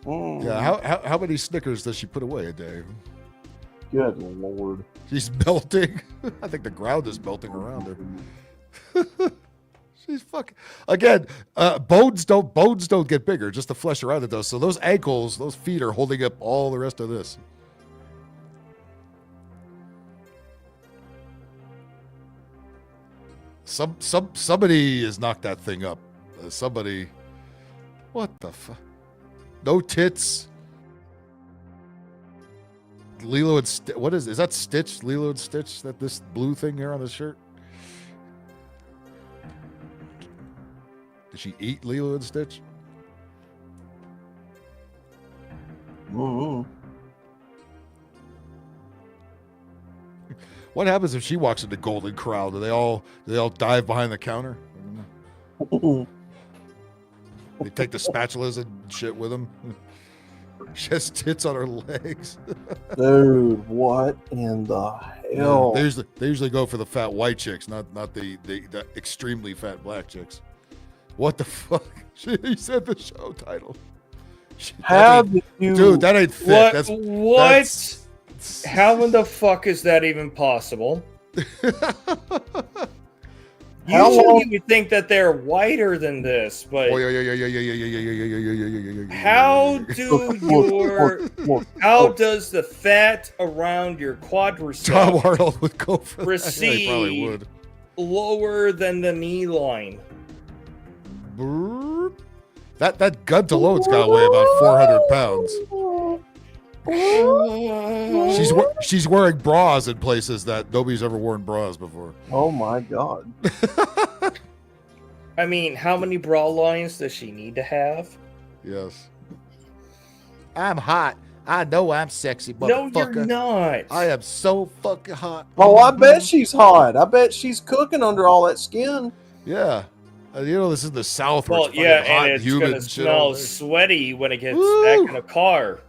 S7: Yeah, how many Snickers does she put away a day?
S20: Good Lord.
S7: She's melting. I think the ground is melting around her. She's fucking. Again, bones don't get bigger, just the flesh around it does. So those ankles, those feet are holding up all the rest of this. Somebody has knocked that thing up. Somebody. What the fuck? No tits. Lilo and what is that Stitch? Lilo and Stitch? That this blue thing here on the shirt? Did she eat Lilo and Stitch?
S20: Mm-hmm.
S7: What happens if she walks into Golden Corral? Do they all dive behind the counter? They take the spatulas and shit with them. She has tits on her legs.
S20: Dude, what in the hell?
S7: Yeah, they usually go for the fat white chicks, not the extremely fat black chicks. What the fuck? He said the show title.
S20: How did you...
S7: Dude, that ain't fit.
S22: What? How in the fuck is that even possible? Usually you would think that they're whiter than this, but how does the fat around your quadricep
S7: Tom Arnold would go for
S22: recede
S7: that. Yeah, he probably would.
S22: Lower than the knee line?
S7: That gun alone's got to weigh about 400 pounds. She's wearing bras in places that nobody's ever worn bras before.
S20: Oh my God.
S22: I mean, how many bra lines does she need to have?
S7: Yes. I'm hot. I know I'm sexy,
S22: No,
S7: motherfucker.
S22: you're not.
S7: I am so fucking hot.
S20: Oh, I bet she's hot. I bet she's cooking under all that skin.
S7: Yeah. You know, this is the South. Where
S22: Well,
S7: it's
S22: yeah,
S7: hot
S22: and it's
S7: humid
S22: going to smell sweaty when it gets back in a car.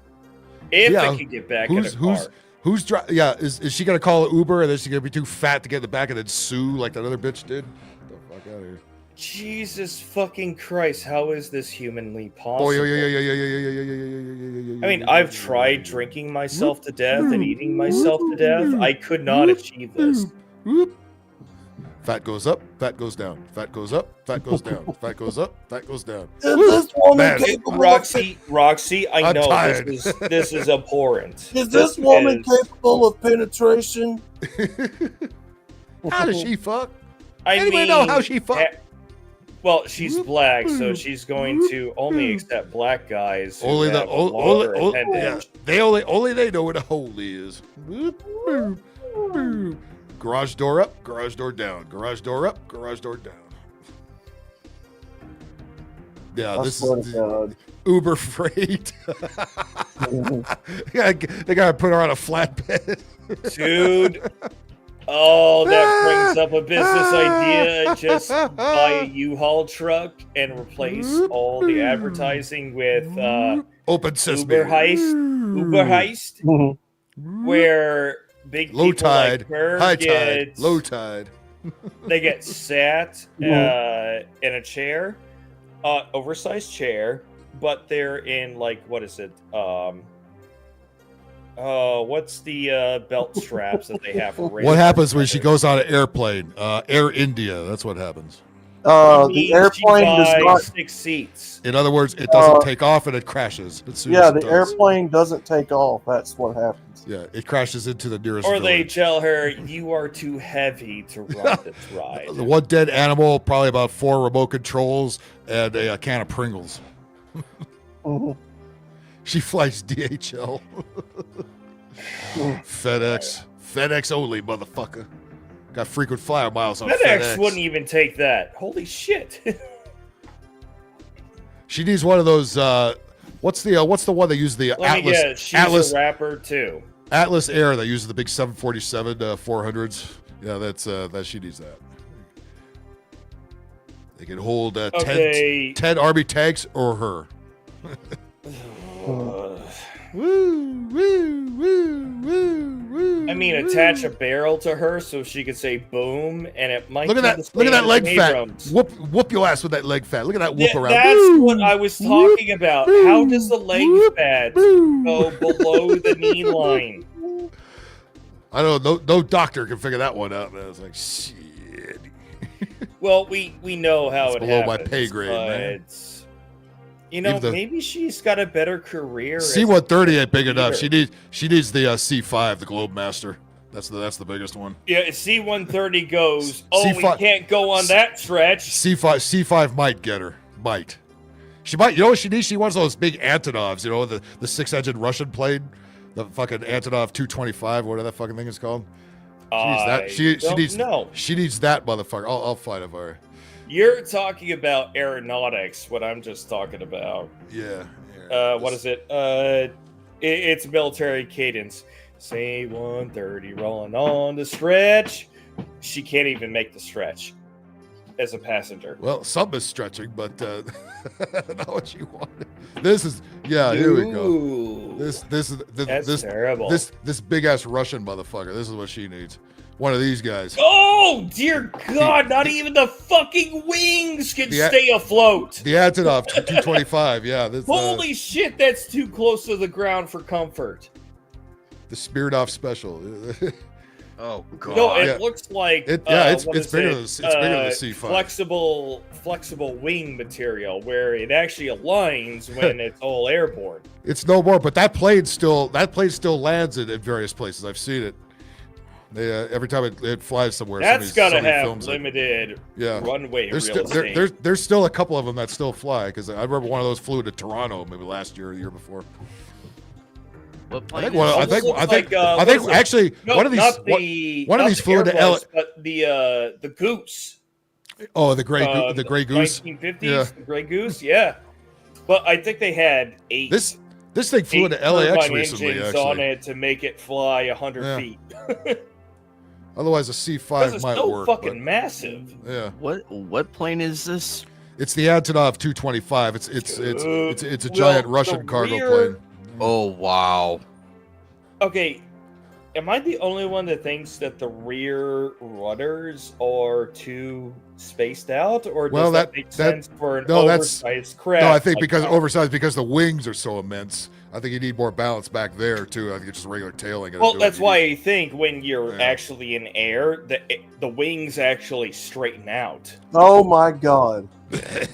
S22: If it can get back in a car.
S7: Who's driving? Yeah, is she gonna call it Uber, and then she's gonna be too fat to get in the back and then sue like that other bitch did? Get the fuck out of here!
S22: Jesus fucking Christ! How is this humanly possible? I mean, I've tried drinking myself to death and eating myself to death. I could not achieve this.
S7: Fat goes up, fat goes down. Fat goes up, fat goes down. Fat goes up, fat goes down.
S22: Is this woman
S7: Man.
S22: capable Roxy, I
S7: I'm
S22: know
S7: tired.
S22: this is abhorrent.
S20: Is this woman capable of penetration?
S7: How does she fuck?
S22: Anybody
S7: know how she fuck?
S22: Well, she's black, so she's going to only accept black guys. Who
S7: Only the
S22: have a longer
S7: yeah,
S22: appendage.
S7: they only they know what a hole is. Garage door up, garage door down, garage door up, garage door down. Yeah, this is Uber freight. They gotta put her on a flatbed.
S22: Dude. Oh, that brings up a business idea. Just buy a U-Haul truck and replace all the advertising with
S7: Open Sesame.
S22: Uber Heist, where big
S7: Low
S22: people
S7: tide,
S22: like her
S7: high
S22: get,
S7: tide, low tide.
S22: They get sat in a chair, oversized chair, but they're in like, what is it? What's the belt straps that they have for race?
S7: What happens when she goes on an airplane? Air India. That's what happens.
S20: The airplane does not.
S22: 6 seats.
S7: In other words, it doesn't take off and it crashes. As soon
S20: Yeah,
S7: as it
S20: the
S7: does.
S20: airplane doesn't take off. That's what happens.
S7: Yeah, it crashes into the nearest.
S22: Or they
S7: village.
S22: tell her, you are too heavy to run this ride.
S7: The one dead animal, probably about 4 remote controls, and a can of Pringles. She flies DHL. FedEx only, motherfucker. Got frequent flyer miles on FedEx.
S22: wouldn't even take that. Holy shit.
S7: She needs one of those. What's the one that uses the
S22: Let me
S7: Atlas?
S22: guess, she's
S7: Atlas
S22: a rapper too.
S7: Atlas Air that uses the big 747 400s. Yeah, that's that. She needs that. They can hold 10 Army tanks or her.
S22: I mean, attach a barrel to her so she could say boom, and it might.
S7: Look at that! Look at that leg fat. Whoop your ass with that leg fat. Look at that whoop around.
S22: That's what I was talking about. How does the leg fat go below the knee line?
S7: I don't know. No doctor can figure that one out. Man. I was like, shit.
S22: Well, we know how it
S7: below
S22: happens.
S7: my pay grade, man.
S22: You know,
S7: Even the-
S22: maybe she's got a better career.
S7: C-130 ain't big enough.
S22: leader.
S7: She needs the C5, the Globemaster. That's the biggest one.
S22: Yeah, C-130 goes. Oh, we
S7: C5
S22: can't go on that stretch.
S7: C5 might get her. Might. She might. You know what she needs? She wants those big Antonovs. You know the 6-engine Russian plane, the fucking Antonov 225, whatever that fucking thing is called. She needs that. She needs that motherfucker. I'll fight it for her.
S22: You're talking about aeronautics. What I'm just talking about.
S7: Yeah.
S22: What is it? It's military cadence. C-130 rolling on the stretch. She can't even make the stretch as a passenger.
S7: Well, some is stretching, but not what you wanted. This is here we go. That's
S22: terrible.
S7: This big ass Russian motherfucker. This is what she needs. One of these guys.
S22: Oh dear God! Not even the fucking wings can stay afloat.
S7: The Antonov 225. Yeah.
S22: Holy shit! That's too close to the ground for comfort.
S7: The Smirnoff Special.
S13: Oh God!
S22: No, it looks like
S7: it's bigger than the C5.
S22: Flexible wing material where it actually aligns when it's all airborne.
S7: It's no more, but that plane still lands in various places. I've seen it. They every time it flies somewhere.
S22: That's got to
S7: somebody
S22: have
S7: films
S22: limited runway real estate.
S7: There's still a couple of them that still fly because I remember one of those flew to Toronto maybe last year or the year before. I think actually one of these flew into LA.
S22: But the Goose.
S7: Oh, the gray goose.
S22: 1950s,
S7: yeah.
S22: the gray goose. Yeah, but I think they had 8.
S7: This thing flew into LAX
S22: turbine
S7: recently.
S22: engines
S7: Actually,
S22: on it to make it fly 100 feet.
S7: Otherwise, a C5 might
S22: so
S7: work.
S22: Fucking massive.
S7: Yeah.
S13: What plane is this?
S7: It's the Antonov 225. It's a giant Russian cargo plane.
S13: Oh wow.
S22: Okay, Am I the only one that thinks that the rear rudders are too spaced out, or does that make sense for an oversized craft?
S7: No, I think because oversized, because the wings are so immense. I think you need more balance back there too. I think it's just regular tailing.
S22: Well, that's why I think when you're actually in air, the wings actually straighten out.
S20: Oh my god!
S22: I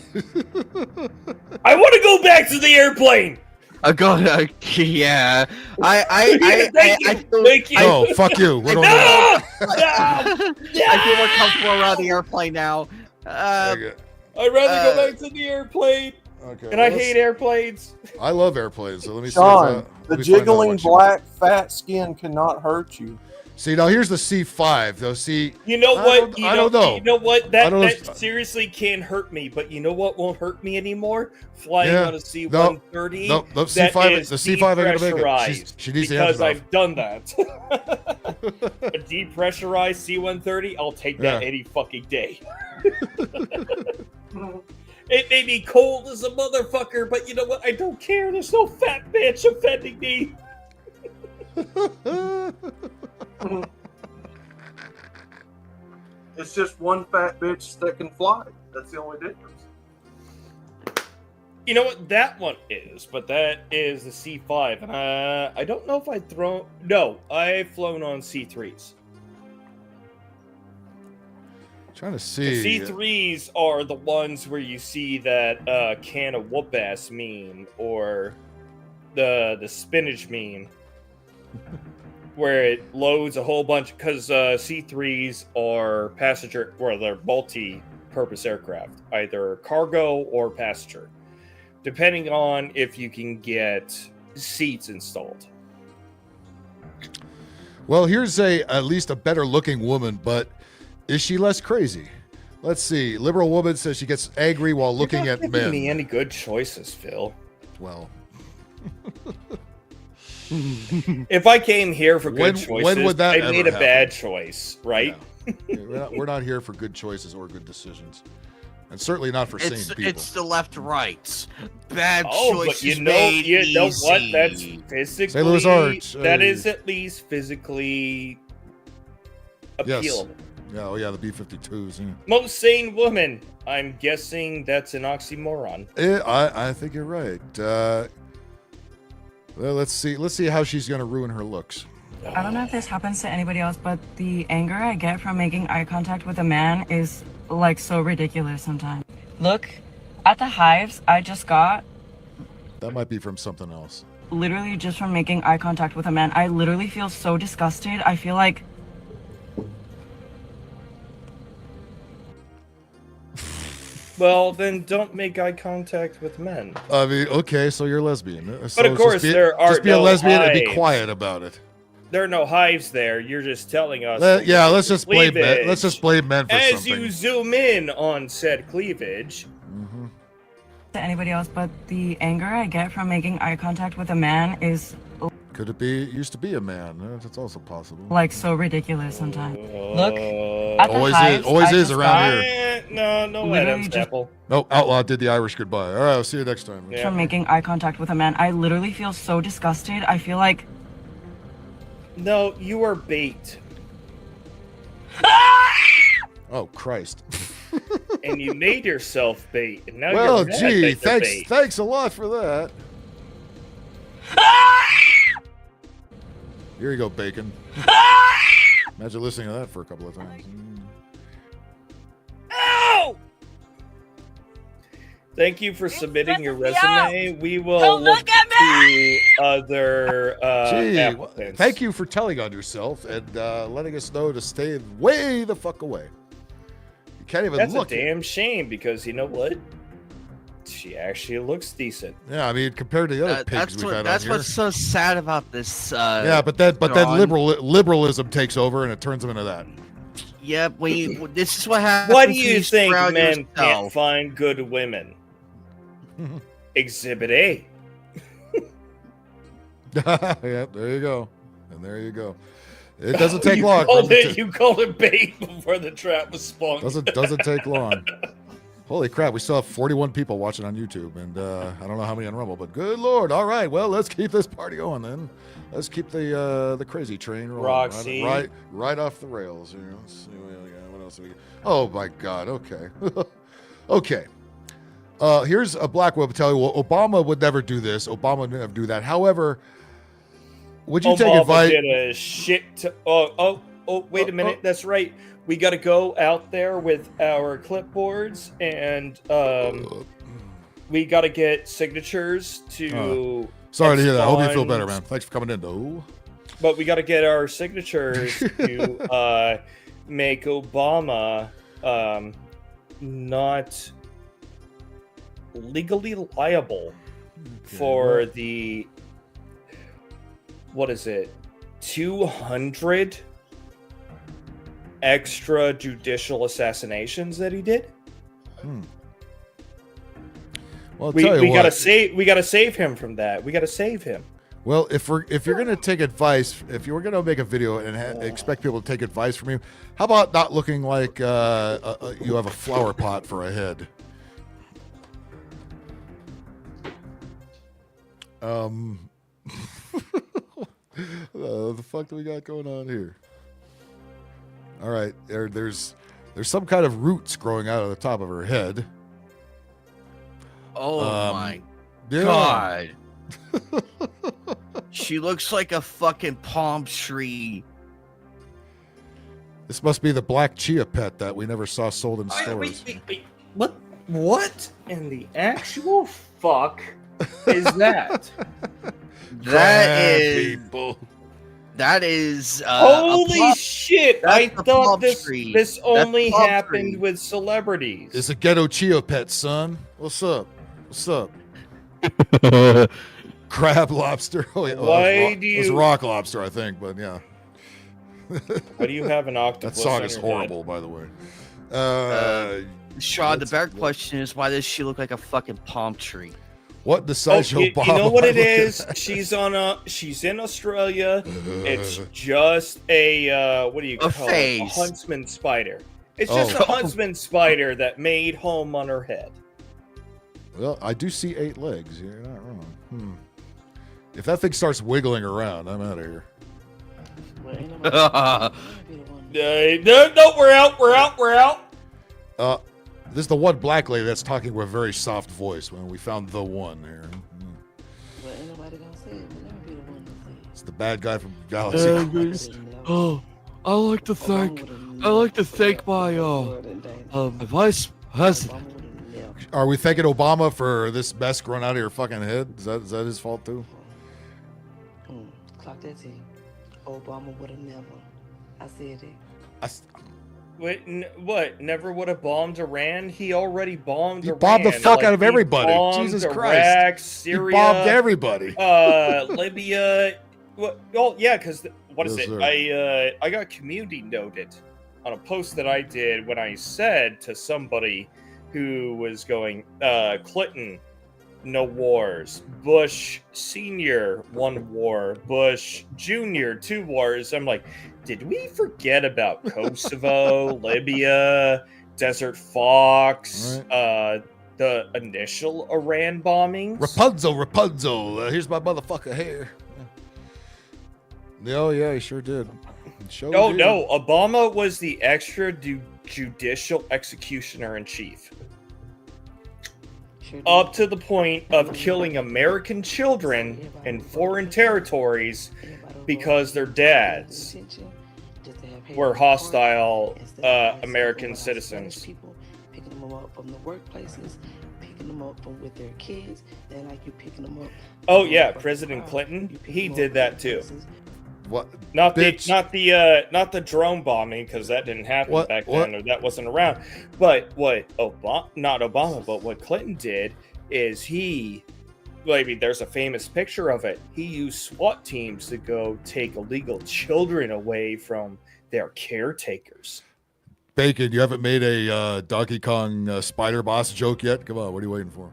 S22: want to go back to the airplane.
S13: Yeah.
S22: Thank you.
S7: No, fuck you. We don't
S13: I feel more comfortable around the airplane now.
S22: I'd rather go back to the airplane.
S7: Okay.
S22: And I hate airplanes.
S7: I love airplanes. So let me
S20: Sean,
S7: see.
S20: the jiggling black fat skin cannot hurt you.
S7: See, now here's the C5. Though, see,
S22: You know what?
S7: I don't know.
S22: You know what? That
S7: I don't-
S22: seriously can hurt me. But you know what won't hurt me anymore? Flying on a C-130.
S7: No,
S22: that
S7: C5.
S22: is
S7: The C5 ain't gonna make it.
S22: depressurized,
S7: She needs to
S22: because
S7: have
S22: I've done that. A depressurized C-130. I'll take that any fucking day. It may be cold as a motherfucker, but you know what? I don't care. There's no fat bitch offending me.
S20: It's just one fat bitch that can fly. That's the only difference.
S22: You know what? That one is, but that is the C5. And I don't know if I've thrown... No, I've flown on C3s.
S7: Trying to see.
S22: The C3s are the ones where you see that can of whoop ass meme, or the spinach meme, where it loads a whole bunch, because C3s are passenger, or they're multi-purpose aircraft, either cargo or passenger, depending on if you can get seats installed.
S7: Well, here's at least a better looking woman, but is she less crazy? Let's see. Liberal woman says she gets angry while looking at men.
S22: You're not giving me any good choices, Phil.
S7: Well,
S22: if I came here for good choices,
S7: when would that
S22: I made
S7: ever
S22: a bad choice, right?
S7: Yeah. We're not here for good choices or good decisions, and certainly not for sane people.
S13: It's the left-rights. Bad
S22: But
S13: choices
S22: you
S13: made
S22: know what?
S13: easy.
S22: That's physically.
S7: St. Louis Arts.
S22: That is at least physically appealable.
S7: Yes. Yeah, oh yeah, the B-52s. Yeah.
S22: Most sane woman. I'm guessing that's an oxymoron.
S7: I think you're right. Well, let's see how she's going to ruin her looks.
S4: I don't know if this happens to anybody else, but the anger I get from making eye contact with a man is like so ridiculous sometimes. Look at the hives I just got.
S7: That might be from something else.
S4: Literally just from making eye contact with a man. I literally feel so disgusted. I feel like...
S22: Well, then don't make eye contact with men.
S7: I mean, okay, so you're lesbian.
S22: But of course, there are
S7: just be a
S22: no
S7: lesbian and be
S22: hives.
S7: quiet about it.
S22: There are no hives there. You're just telling us.
S7: Yeah, let's just blame men.
S22: cleavage.
S7: Let's just blame men for
S22: As
S7: something.
S22: you zoom in on said cleavage.
S4: to anybody else, but the anger I get from making eye contact with a man is
S7: Could it be? Used to be a man. That's also possible.
S4: like so ridiculous sometimes. Look at the
S7: Always
S4: hives
S7: is. Always
S4: I
S7: is
S4: just
S7: around
S4: got
S7: here.
S22: No
S4: Literally
S22: Adam's
S4: just-
S22: apple.
S7: Nope. Outlaw did the Irish goodbye. All right. I'll see you next time.
S4: from making eye contact with a man. I literally feel so disgusted. I feel like
S22: No, you are bait.
S7: Oh Christ.
S22: And you made yourself bait. And now
S7: Well,
S22: you're mad
S7: gee,
S22: that you're bait.
S7: thanks a lot for that. Here you go, bacon. Imagine listening to that for a couple of times.
S22: Ow! Thank you for submitting your resume. We will look to other
S7: Gee,
S22: applicants.
S7: thank you for telling on yourself and letting us know to stay way the fuck away. You can't even
S22: That's
S7: look.
S22: a damn shame because you know what? She actually looks decent.
S7: Yeah, I mean, compared to the other pigs we've had on here.
S13: What's so sad about this.
S7: Yeah, but then
S13: Ron.
S7: liberalism takes over and it turns them into that.
S13: Yeah, this is what happens.
S22: What do
S13: when
S22: you think
S13: surround
S22: men can't
S13: yourself.
S22: find good women? Exhibit A.
S7: Yeah, there you go. And there you go. It doesn't take long.
S22: You called it bait before the trap was spun.
S7: Doesn't take long. Holy crap, we still have 41 people watching on YouTube, and I don't know how many on Rumble, but good lord. All right, well, let's keep this party going then. Let's keep the crazy train rolling.
S22: Roxy.
S7: Right off the rails here. Let's see what else we got. Oh my god, okay. Okay. Here's a black woman tell you, well, Obama would never do this. Obama would never do that. However, would you take advice?
S22: Did a shit. Oh, wait a minute. That's right. We got to go out there with our clipboards, and we got to get signatures to.
S7: Sorry to hear that. I hope you feel better, man. Thanks for coming in, though.
S22: But we got to get our signatures to make Obama not legally liable for the, what is it, 200 extrajudicial assassinations that he did.
S7: Well,
S22: we gotta save him from that. We gotta save him.
S7: Well, if you're gonna take advice, if you were gonna make a video and expect people to take advice from you, how about not looking like you have a flower pot for a head? The fuck do we got going on here? All right, there's some kind of roots growing out of the top of her head.
S13: Oh my god. She looks like a fucking palm tree.
S7: This must be the black chia pet that we never saw sold in stores.
S22: Wait. What in the actual fuck is that?
S13: That is
S22: holy shit! I thought this only happened with celebrities.
S7: It's a ghetto chia pet, son. What's up? Crab lobster. Oh, yeah. It's rock lobster, I think, but yeah.
S22: Why do you have an octopus?
S7: That song is horrible, by the way.
S13: Sean, the better question is, why does she look like a fucking palm tree?
S7: What decides Obama?
S22: You know what it is? She's in Australia. It's just a what do you call it? A huntsman spider. It's just a huntsman spider that made home on her head.
S7: Well, I do see 8 legs. You're not wrong. If that thing starts wiggling around, I'm out of here.
S22: No, we're out.
S7: This is the one black lady that's talking with a very soft voice when we found the one here.
S5: Well, ain't nobody gonna say it, but let me be the one to say it.
S7: It's the bad guy from Galaxy.
S5: I like to thank my vice president.
S7: Are we thanking Obama for this mess growing out of your fucking head? Is that his fault too?
S5: Clock that T. Obama would have never. I said it.
S22: Wait, what? Never would have bombed Iran? He already bombed Iran.
S7: He bombed the fuck out of everybody. Jesus Christ.
S22: Iraq, Syria.
S7: He bombed everybody.
S22: Libya. Well, yeah, because what is
S7: Yes,
S22: it? I got community noted on a post that I did when I said to somebody who was going, Clinton, no wars. Bush Sr., 1 war. Bush Jr., 2 wars. I'm like, did we forget about Kosovo, Libya, Desert Fox, the initial Iran bombings?
S7: Rapunzel. Here's my motherfucker hair. Oh, yeah, he sure did.
S22: No, Obama was the extrajudicial executioner in chief. Up to the point of killing American children in foreign territories because their dads were hostile American citizens.
S5: Picking them up from the workplaces, picking them up from with their kids, and like you picking them up.
S22: Oh yeah, President Clinton, he did that too.
S7: What?
S22: Not the drone bombing, because that didn't happen back then, or that wasn't around. But what not Obama, but what Clinton did is there's a famous picture of it. He used SWAT teams to go take illegal children away from their caretakers.
S7: Bacon, you haven't made a Donkey Kong spider boss joke yet? Come on, what are you waiting for?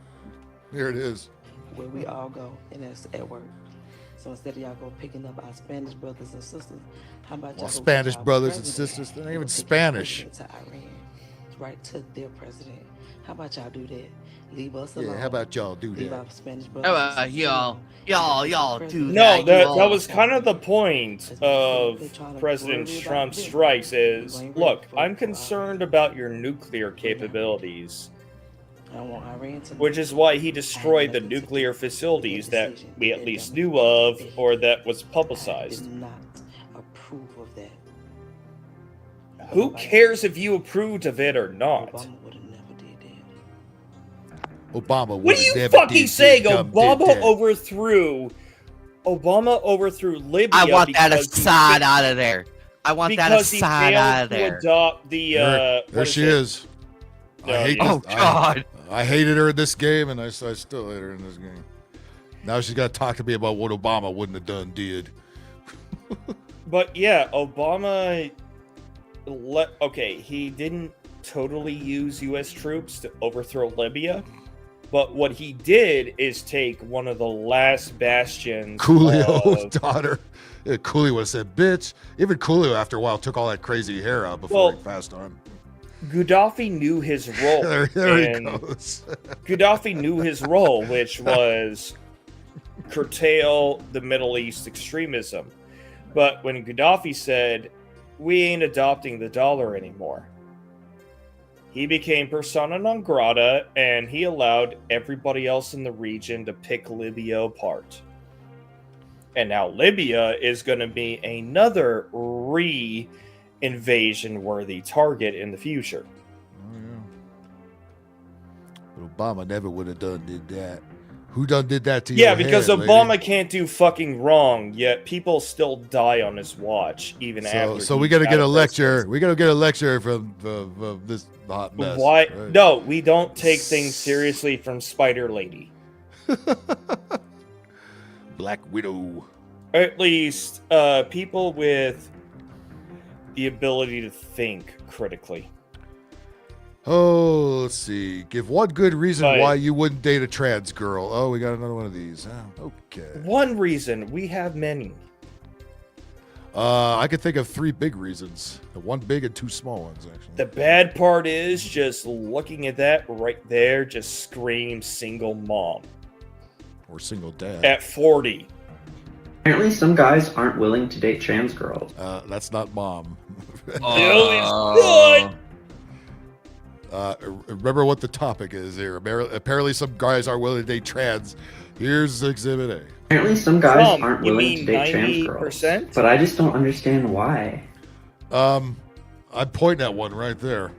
S7: Here it is.
S5: Where we all go, and that's at work. So instead of y'all go picking up our Spanish brothers and sisters, how about y'all
S7: Spanish brothers and sisters? They're not even Spanish.
S5: To Iran. right to their president. How about y'all do that? Leave us alone.
S7: Yeah, how about y'all do
S5: Leave
S7: that?
S5: our Spanish brothers.
S13: Y'all do
S22: No,
S13: that.
S22: that was kind of the point of President Trump's strikes is, look, I'm concerned about your nuclear capabilities.
S5: I want Iran to,
S22: which is why he destroyed the nuclear facilities that we at least knew of or that was publicized.
S5: did not approve of that.
S22: Who cares if you approved of it or not?
S5: Obama would have never did that.
S7: Obama
S22: What are you fucking saying? Obama overthrew Libya.
S13: I want that Assad out of there. I want that Assad out of there.
S22: To adopt the,
S7: there she is. I hate
S13: oh God!
S7: I hated her in this game, and I still hate her in this game. Now she's got to talk to me about what Obama wouldn't have done, did.
S22: But yeah, Obama. Okay, he didn't totally use U.S. troops to overthrow Libya, but what he did is take one of the last bastions.
S7: Coolio's daughter. Yeah, Coolio would have said, "Bitch." Even Coolio, after a while, took all that crazy hair out before he passed on.
S22: Gaddafi knew his role.
S7: there he goes.
S22: Gaddafi knew his role, which was curtail the Middle East extremism. But when Gaddafi said, "We ain't adopting the dollar anymore," he became persona non grata, and he allowed everybody else in the region to pick Libya apart. And now Libya is going to be another invasion-worthy target in the future.
S7: Oh, yeah. But Obama never would have did that. Who did that to you?
S22: Yeah, because Obama can't do fucking wrong, yet people still die on his watch, even after.
S7: So we got to get a lecture. We got to get a lecture from this hot mess.
S22: Why?
S7: Right?
S22: No, we don't take things seriously from Spider Lady.
S7: Black Widow.
S22: Or at least people with the ability to think critically.
S7: Oh, let's see. Give one good reason why you wouldn't date a trans girl. Oh, we got another one of these. Oh, okay.
S22: One reason. We have many.
S7: I could think of 3 big reasons. One big and 2 small ones, actually.
S22: The bad part is just looking at that right there just screams single mom.
S7: Or single dad.
S22: At 40.
S1: Apparently some guys aren't willing to date trans girls.
S7: That's not mom. Remember what the topic is here. Apparently some guys are willing to date trans. Here's Exhibit A.
S1: Apparently some guys aren't willing to date trans girls. But I just don't understand why.
S7: I'm pointing at one right there.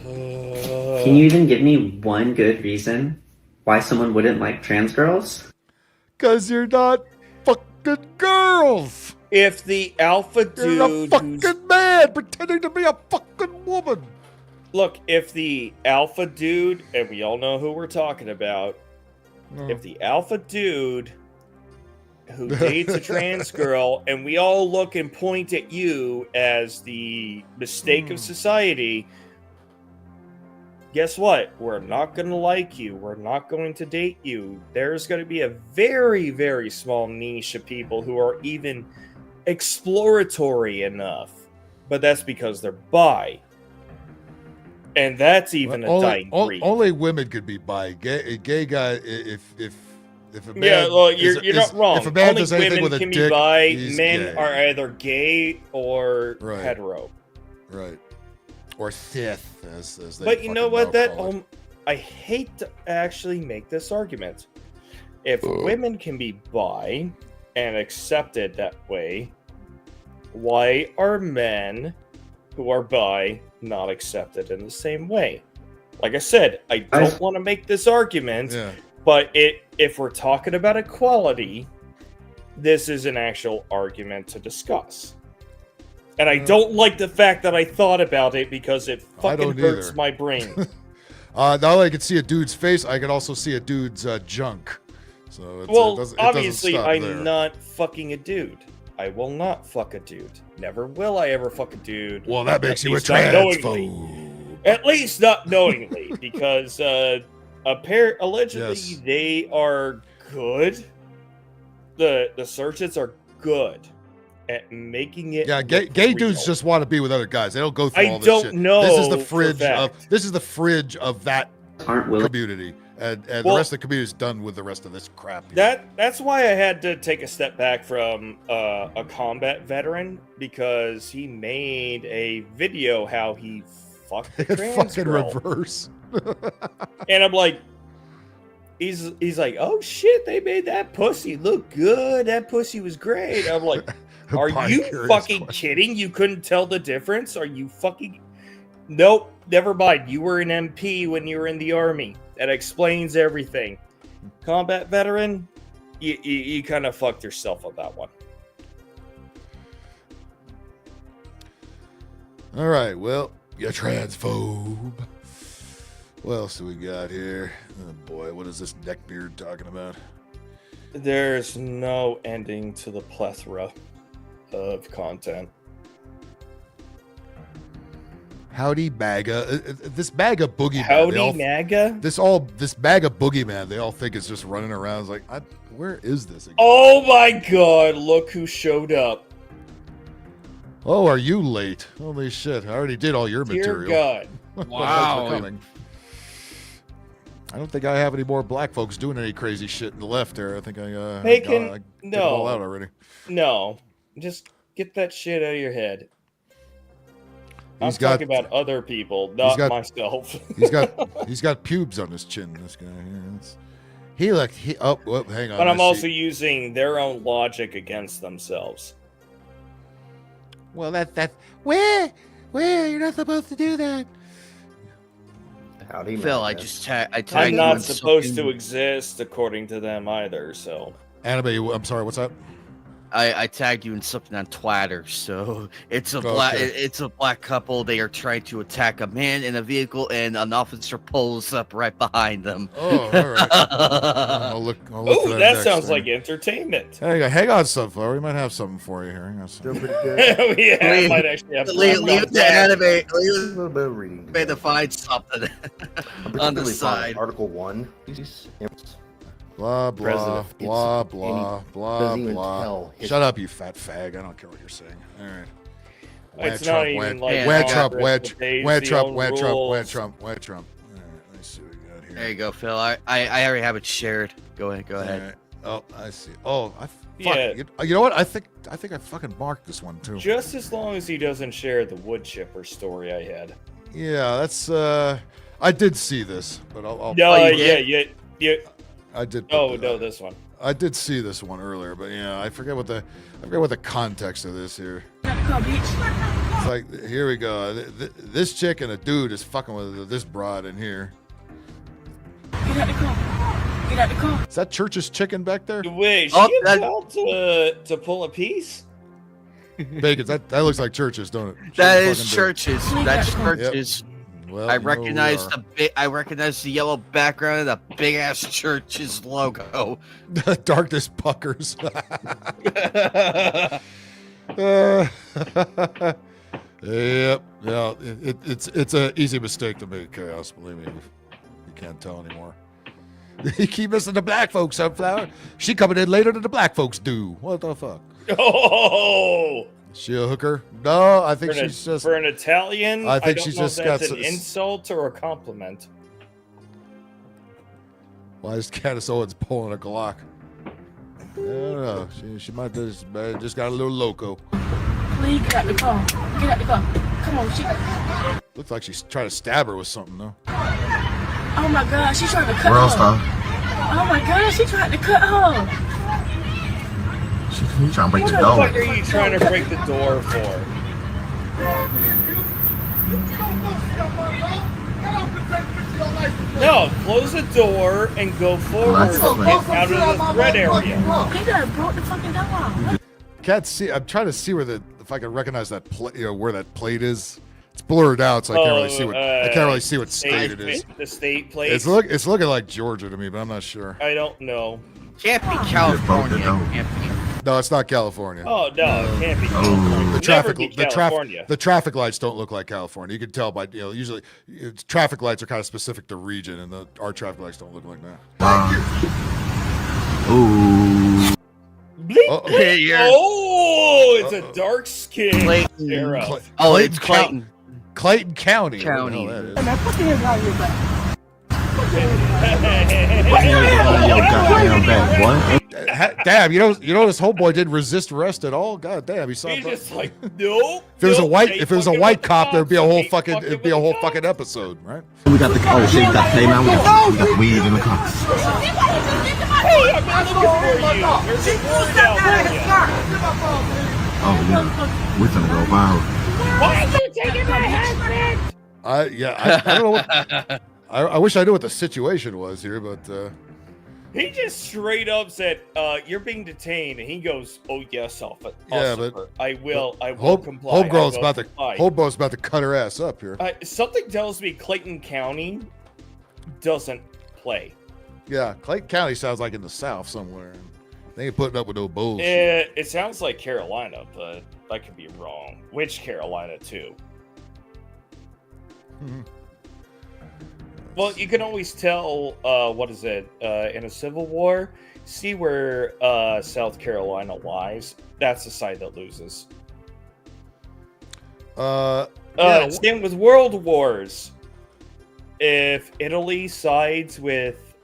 S1: Can you even give me one good reason why someone wouldn't like trans girls?
S7: Because you're not fucking girls.
S22: If the alpha dude...
S7: You're a fucking man pretending to be a fucking woman.
S22: Look, if the alpha dude, and we all know who we're talking about, if the alpha dude who dates a trans girl, and we all look and point at you as the mistake of society, guess what? We're not going to like you. We're not going to date you. There's going to be a very, very small niche of people who are even exploratory enough. But that's because they're bi. And that's even a dying breed.
S7: Only women could be bi. Gay guy, if a man,
S22: yeah, well, you're not wrong.
S7: If a man
S22: only
S7: does anything
S22: women
S7: with a
S22: can
S7: dick,
S22: be bi.
S7: he's
S22: Men
S7: gay.
S22: are either gay or hetero.
S7: Right. Or Sith, as they.
S22: But you know what?
S7: fucking now call it.
S22: I hate to actually make this argument. If women can be bi and accepted that way, why are men who are bi not accepted in the same way? Like I said, I don't want to make this argument, but if we're talking about equality, this is an actual argument to discuss. And I don't like the fact that I thought about it because it fucking hurts my brain.
S7: Now I can see a dude's face, I can also see a dude's junk. So
S22: obviously,
S7: I'm
S22: I'm not fucking a dude. I will not fuck a dude. Never will I ever fuck a dude.
S7: Well, that makes you a transphobe.
S22: At least not knowingly, because allegedly they are good. The searches are good. at making it.
S7: Yeah, gay
S22: real.
S7: dudes just want to be with other guys. They don't go through all this shit.
S22: know.
S7: This is the
S22: for
S7: fridge
S22: fact.
S7: of this is the fridge of that community, and the
S22: Well,
S7: rest of the community is done with the rest of this crap.
S22: That's why I had to take a step back from a combat veteran, because he made a video how he fucked the trans
S7: Fucking
S22: girl.
S7: reverse.
S22: And I'm like, he's like, oh shit, they made that pussy look good. That pussy was great. I'm like, are you fucking kidding? You couldn't tell the difference? Are you fucking? Nope, never mind. You were an MP when you were in the army. That explains everything. Combat veteran, you kind of fucked yourself on that one.
S7: All right, well, you transphobe. What else do we got here? Oh boy, what is this neckbeard talking about?
S22: There's no ending to the plethora of content.
S7: Howdy MAGA. This MAGA boogeyman.
S22: Howdy MAGA?
S7: This MAGA boogeyman, they all think is just running around. It's like, where is this again?
S22: Oh my god, look who showed up.
S7: Oh, are you late? Holy shit, I already did all your
S22: Dear
S7: material.
S22: God.
S7: Thanks
S22: Wow.
S7: for coming. I don't think I have any more black folks doing any crazy shit in the left there. I think I got it all out already.
S22: No, just get that shit out of your head. I'm
S7: He's got-
S22: talking about other people, not myself.
S7: he's got pubes on his chin. This guy here. Hang on.
S22: But I'm
S7: I
S22: also
S7: see.
S22: using their own logic against themselves.
S6: Well, where you're not supposed to do that.
S13: Howdy, Phil, I tagged
S22: I'm
S13: you
S22: not
S13: in
S22: supposed
S13: something-
S22: to exist according to them either, so.
S7: Annabelle, I'm sorry, what's that?
S13: I tagged you in something on Twitter. So it's a black couple. They are trying to attack a man in a vehicle, and an officer pulls up right behind them.
S7: Oh, all right. I'll look for
S22: Ooh, that
S7: next
S22: sounds
S7: thing.
S22: like entertainment.
S7: Hang on, Sunflower. We might have something for you here. Hang on.
S22: Yeah, I might actually have
S13: Leave it to animate.
S2: A little bit of reading.
S13: Leave it to find something on the side.
S2: Article 1.
S7: Blah, blah,
S2: President,
S7: blah,
S2: it's
S7: blah,
S2: any-
S7: blah,
S2: doesn't even
S7: blah.
S2: tell his-
S7: Shut up, you fat fag. I don't care what you're saying. All right.
S22: It's not even like
S7: Wed Trump,
S22: Congress
S7: Trump,
S22: obeys
S7: Wed
S22: the
S7: Trump,
S22: own
S7: Wed Trump,
S22: rules.
S7: Wed Trump, Wed Trump. All right, let's see what we got here.
S13: There you go, Phil. I already have it shared. Go ahead.
S7: All right. Oh, I see. Oh,
S22: Yeah.
S7: You know what? I think I fucking marked this one too.
S22: Just as long as he doesn't share the wood chipper story I had.
S7: Yeah, that's I did see this, but I'll
S22: No,
S7: I did.
S22: Oh no, this one.
S7: I did see this one earlier, but yeah, I forget what the context of this here. It's like, here we go. This chick and a dude is fucking with this broad in here.
S10: Get out the car. Get out the car.
S7: Is that Church's chicken back there?
S22: Wait,
S7: Oh,
S22: she
S7: that-
S22: about to pull a piece?
S7: Bacon, that looks like Church's, don't it?
S13: That
S7: She
S13: is
S7: fucking
S13: Church's.
S7: did.
S13: That's
S7: Yep.
S13: Church's.
S7: Well,
S13: I
S7: you know who we
S13: recognize
S7: are.
S13: I recognize the yellow background and the big ass Church's logo.
S7: Darkness puckers. Yep. Yeah. It's a easy mistake to make, Chaos. Believe me, you can't tell anymore. You keep missing the black folks, Sunflower. She coming in later than the black folks do. What the fuck?
S22: Oh,
S7: She a hooker? No, I think
S22: for an,
S7: she's just.
S22: for an Italian.
S7: I think
S22: don't
S7: she's
S22: know
S7: just
S22: if that's
S7: got
S22: an
S7: s-
S22: insult or a compliment.
S7: Why is Candace Owens pulling a Glock? I don't know. She might just got a little loco.
S10: Please get out the car. Get out the car. Come on, she.
S7: Looks like she's trying to stab her with something, though.
S10: Oh my God, she's trying to cut
S7: Where else,
S10: her.
S7: huh?
S10: Oh my God, she tried to cut her.
S2: He's trying to break
S22: What
S2: the
S22: the
S2: door.
S22: fuck are you trying to break the door for? No, close the door and go forward
S2: That's
S22: and
S2: fine.
S22: out of the threat area.
S10: He done broke the fucking door.
S7: Can't see. I'm trying to see if I can recognize that where that plate is. It's blurred out, so I can't really see what I can't really see what state it is.
S22: The state plate.
S7: It's looking like Georgia to me, but I'm not sure.
S22: I don't know.
S13: Can't be California. Can't be.
S7: No, it's not California.
S22: Oh no, it can't be.
S7: The
S22: Never
S7: traffic,
S22: be
S7: the
S22: California.
S7: traffic lights don't look like California. You can tell by usually traffic lights are kind of specific to region, and our traffic lights don't look like that.
S2: Ooh.
S22: Oh, it's a dark skin sheriff.
S13: Oh, it's Clayton.
S7: Clayton County.
S13: County.
S7: What the hell that is.
S14: Man, put the hands out of your back.
S7: Damn, you know this homeboy didn't resist arrest at all. God damn, he saw.
S22: He's just like, nope.
S7: If it was
S22: nope,
S7: if it was a white cop, there'd be a whole fucking episode, right?
S2: We got the shit, we got Playman, we got weed in the car.
S22: Hey, I'm not looking for you. There's a word out for you.
S2: Oh yeah, we're gonna go viral.
S3: Why are you taking my husband?
S7: I don't know what. I wish I knew what the situation was here, but
S22: He just straight up said, "You're being detained," and he goes, "Oh yes, officer.
S7: Yeah, but
S22: I will comply."
S7: Homegirl's about to cut her ass up here.
S22: Something tells me Clayton County doesn't play.
S7: Yeah, Clayton County sounds like in the South somewhere. They ain't putting up with no bullshit.
S22: It sounds like Carolina, but I could be wrong. Which Carolina too? Well, you can always tell, what is it, in a civil war, see where South Carolina lies. That's the side that loses. Same with World Wars. If Italy sides with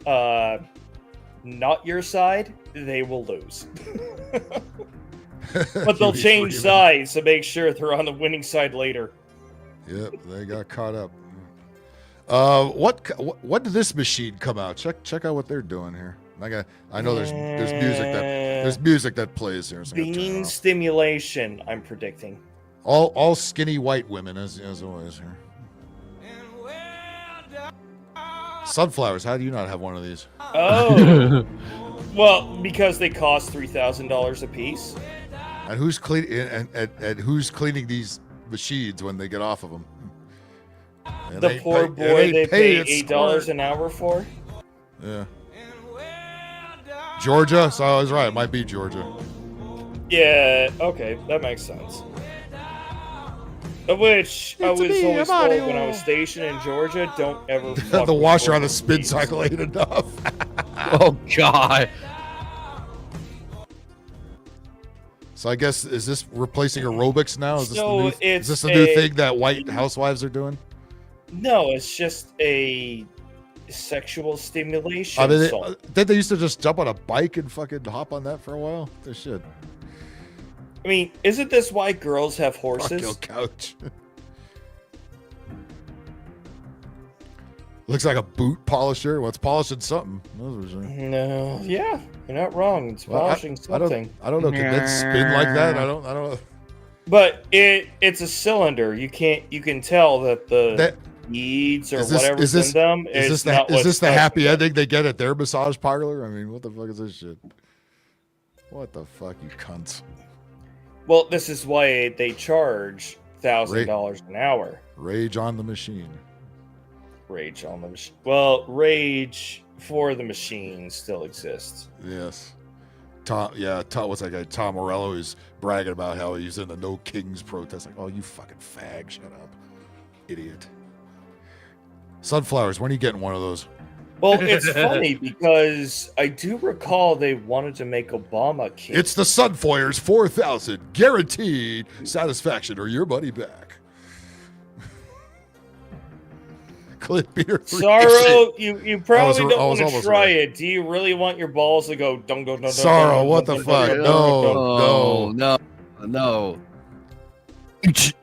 S22: not your side, they will lose. But they'll change sides to make sure they're on the winning side later.
S7: Yep, they got caught up. What did this machine come out? Check out what they're doing here. I know there's music that plays here. So
S22: Beam stimulation, I'm predicting.
S7: All skinny white women as always here. Sunflowers. How do you not have one of these?
S22: Oh, well, because they cost $3,000 a piece.
S7: And who's who's cleaning these machines when they get off of them?
S22: The poor boy they pay $8 an hour for.
S7: Yeah. Georgia, so I was right. It might be Georgia.
S22: Yeah. Okay, that makes sense. Which I was always told when I was stationed in Georgia, don't ever.
S7: The washer on the spin cycle ain't enough.
S13: Oh God.
S7: So I guess is this replacing aerobics now? Is
S22: So
S7: this the new thing that white housewives are doing?
S22: No, it's just a sexual stimulation.
S7: I mean,
S22: song.
S7: did they used to just jump on a bike and fucking hop on that for a while? They should.
S22: I mean, isn't this why girls have horses?
S7: Fuck your couch. Looks like a boot polisher. Well, it's polishing something.
S22: No, yeah, you're not wrong. It's polishing something.
S7: I don't know. Can that spin like that? I don't know.
S22: But it's a cylinder. You can tell that the beads or whatever's in them
S7: is this the happy ending they get at their massage parlor? I mean, what the fuck is this shit? What the fuck, you cunts?
S22: Well, this is why they charge $1,000 an hour.
S7: Rage on the machine.
S22: Rage on the machine. Well, Rage for the machine still exists.
S7: Yes. What's that guy? Tom Morello is bragging about how he's in the No Kings protest. Like, oh, you fucking fag, shut up, idiot. Sunflowers, when are you getting one of those?
S22: Well, it's funny because I do recall they wanted to make Obama king.
S7: It's the Sunflowers 4,000 guaranteed satisfaction or your money back. Clint Beer.
S22: Sorrow, you probably don't want to try it. Do you really want your balls to go dun dun dun?
S7: Sorrow, what the fuck?
S13: No.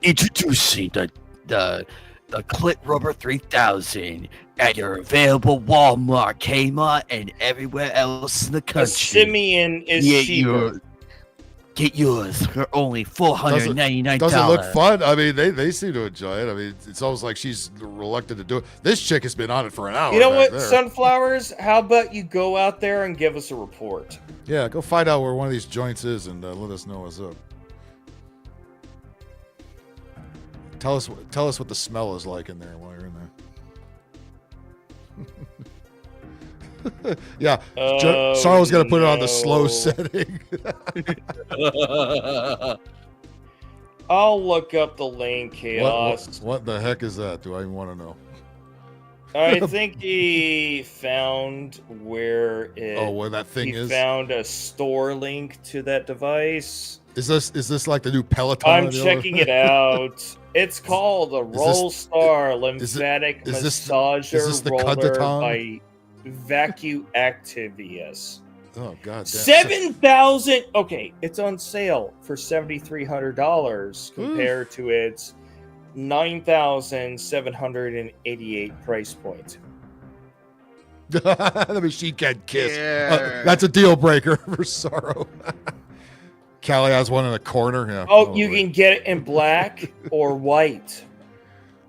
S13: Introducing the Clit Rubber 3000 at your available Walmart, Kmart, and everywhere else in the country.
S22: A Simeon is cheaper.
S13: Get yours for only $499.
S7: Does it look fun? I mean, they seem to enjoy it. I mean, it's almost like she's reluctant to do it. This chick has been on it for an hour.
S22: You know what, Sunflowers? How about you go out there and give us a report?
S7: Yeah, go find out where one of these joints is and let us know what's up. Tell us what the smell is like in there while you're in there. Yeah, Sorrow's gonna put it on the slow setting.
S22: I'll look up the lane chaos.
S7: What the heck is that? Do I even want to know?
S22: I think he found where it.
S7: Oh, where that thing is?
S22: He found a store link to that device.
S7: Is this like the new Peloton?
S22: I'm checking it out. It's called a Roll Star Lymphatic Massager Roller by Vacu Activius.
S7: Oh god, damn.
S22: 7,000. Okay, it's on sale for $7,300 compared to its 9,788 price point.
S7: The machine can kiss. That's a deal breaker for Sorrow. Callie has one in the corner. Yeah,
S22: oh, you can get it in black or white.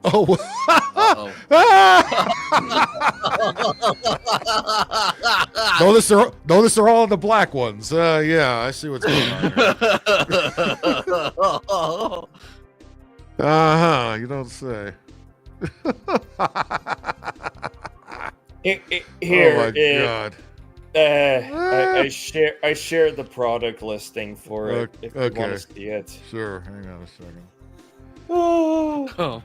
S7: Oh. Notice they're all the black ones. Yeah, I see what's going on here. You don't say.
S22: Here,
S7: oh my god.
S22: I share the product listing for it if you want to see it.
S7: Sure, hang on a second.
S22: Oh,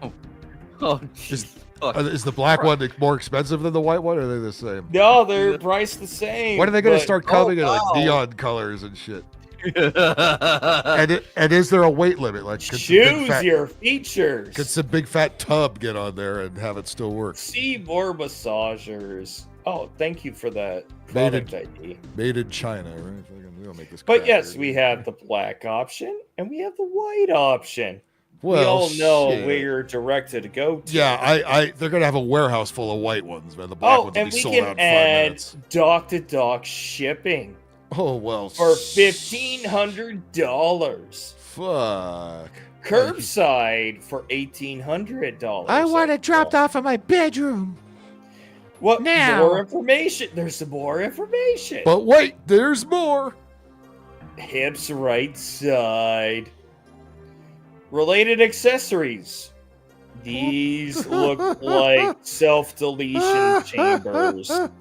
S7: is the black one more expensive than the white one, or are they the same?
S22: No, they're priced the same.
S7: When are they going to start coming in like neon colors and shit? and is there a weight limit? Like,
S22: choose your features.
S7: Could some big fat tub get on there and have it still work?
S22: See more massagers. Oh, thank you for that product ID.
S7: Made in China, right? We don't make this.
S22: But yes, we have the black option and we have the white option.
S7: Well,
S22: we all know where you're directed to go to.
S7: Yeah, they're gonna have a warehouse full of white ones, man. The black ones will be sold out in 5 minutes.
S22: Dock-to-dock shipping.
S7: Oh well,
S22: for $1,500.
S7: Fuck.
S22: Curbside for $1,800.
S6: I want it dropped off in my bedroom.
S22: What
S6: now?
S22: More information? There's some more information.
S7: But wait, there's more.
S22: Hips right side. Related accessories. These look like self-deletion chambers. A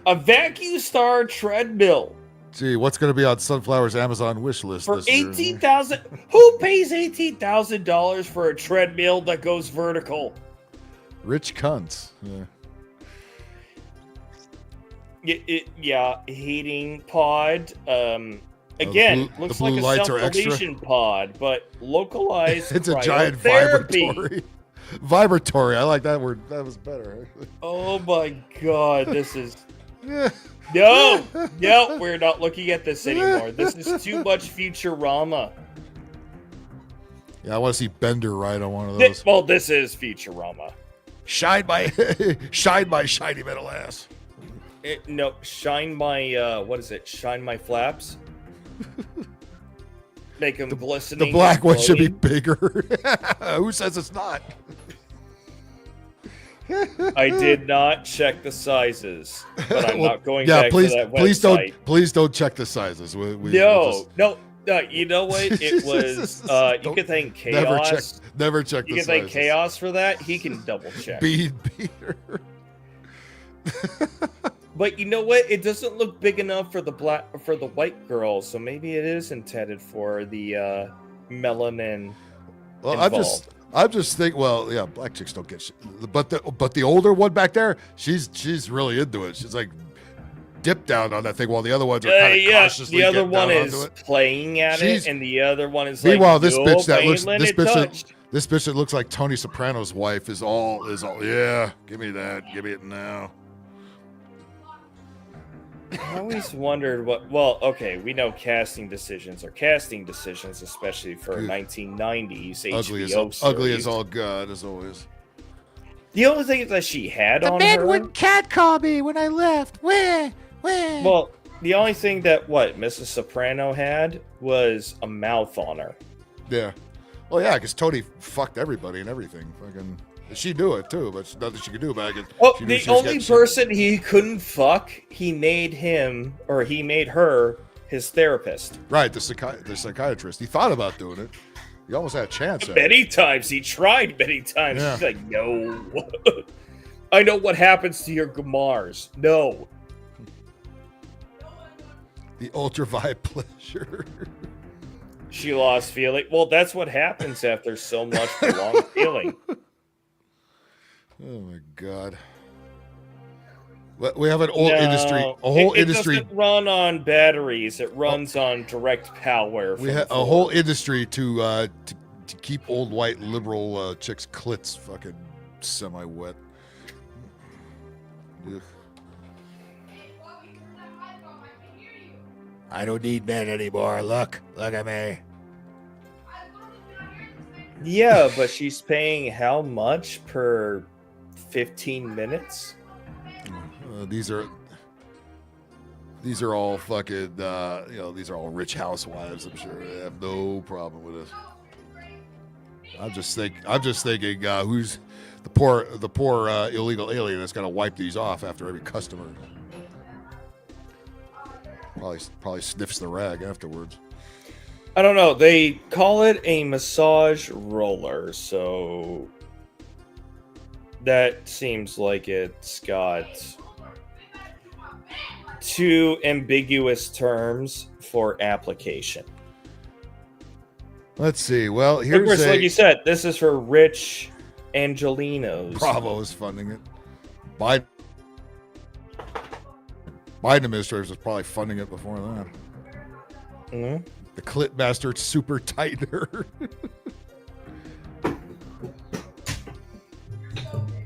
S22: VacuStar treadmill.
S7: Gee, what's going to be on Sunflower's Amazon wish list
S22: for
S7: this year?
S22: $18,000? Who pays $18,000 for a treadmill that goes vertical?
S7: Rich cunts.
S22: Yeah, heating pod. Again, looks like a self-deletion pod, but localized.
S7: It's a giant vibratory. I like that word. That was better, actually.
S22: Oh my god, this is. No, we're not looking at this anymore. This is too much Futurama.
S7: Yeah, I want to see Bender ride on one of those.
S22: This is Futurama.
S7: Shine my shiny metal ass.
S22: Shine my what is it? Shine my flaps. Make them glistening.
S7: The black one should be bigger. Who says it's not?
S22: I did not check the sizes, but I'm not going back to that website.
S7: Please don't check the sizes.
S22: No. You know what? It was. You can thank Chaos.
S7: Never check.
S22: You can thank Chaos for that. He can double check.
S7: Beater.
S22: But you know what? It doesn't look big enough for the white girl, so maybe it is intended for the melanin.
S7: Well, I'm just thinking. Well, yeah, black chicks don't get shit. But the older one back there, she's really into it. She's like dipped down on that thing, while the other ones are kind of cautiously.
S22: The other one
S7: is
S22: playing at it, and the other one is
S7: meanwhile,
S22: like.
S7: Meanwhile, this bitch that looks like Tony Soprano's wife is all. Yeah, give me that. Give me it now.
S22: I always wondered what. Well, okay, we know casting decisions are casting decisions, especially for 1990s HBO series.
S7: Ugly as all God, as always.
S22: The only thing that she had on her.
S6: The man wouldn't catcall me when I left. Where?
S22: Well, the only thing that Mrs. Soprano had was a mouth on her.
S7: Yeah. Well, yeah, because Tony fucked everybody and everything. Fucking. She knew it too, but nothing she could do about it.
S22: Well, the only person he couldn't fuck, he made her his therapist.
S7: Right, the psychiatrist. He thought about doing it. He almost had a chance.
S22: Many times. He tried many times.
S7: Yeah.
S22: She's like, no. I know what happens to your Gamars. No.
S7: The ultraviolet pleasure.
S22: She lost feeling. Well, that's what happens after so much prolonged feeling.
S7: Oh my god. We have an old industry, a whole industry.
S22: It doesn't run on batteries. It runs on direct power.
S7: We have a whole industry to keep old white liberal chicks' clits fucking semi-wet. Ugh. I don't need men anymore. Look at me.
S22: Yeah, but she's paying how much per 15 minutes?
S7: These are all fucking these are all rich housewives. I'm sure they have no problem with it. I'm just thinking who's the poor illegal alien that's gonna wipe these off after every customer. Probably sniffs the rag afterwards.
S22: I don't know. They call it a massage roller, so that seems like it's got two ambiguous terms for application.
S7: Let's see. Well, here's
S22: like you said, this is for rich Angelinos.
S7: Bravo is funding it. Biden administrators was probably funding it before that.
S22: Mm-hmm.
S7: The Clit Master Super Tightener.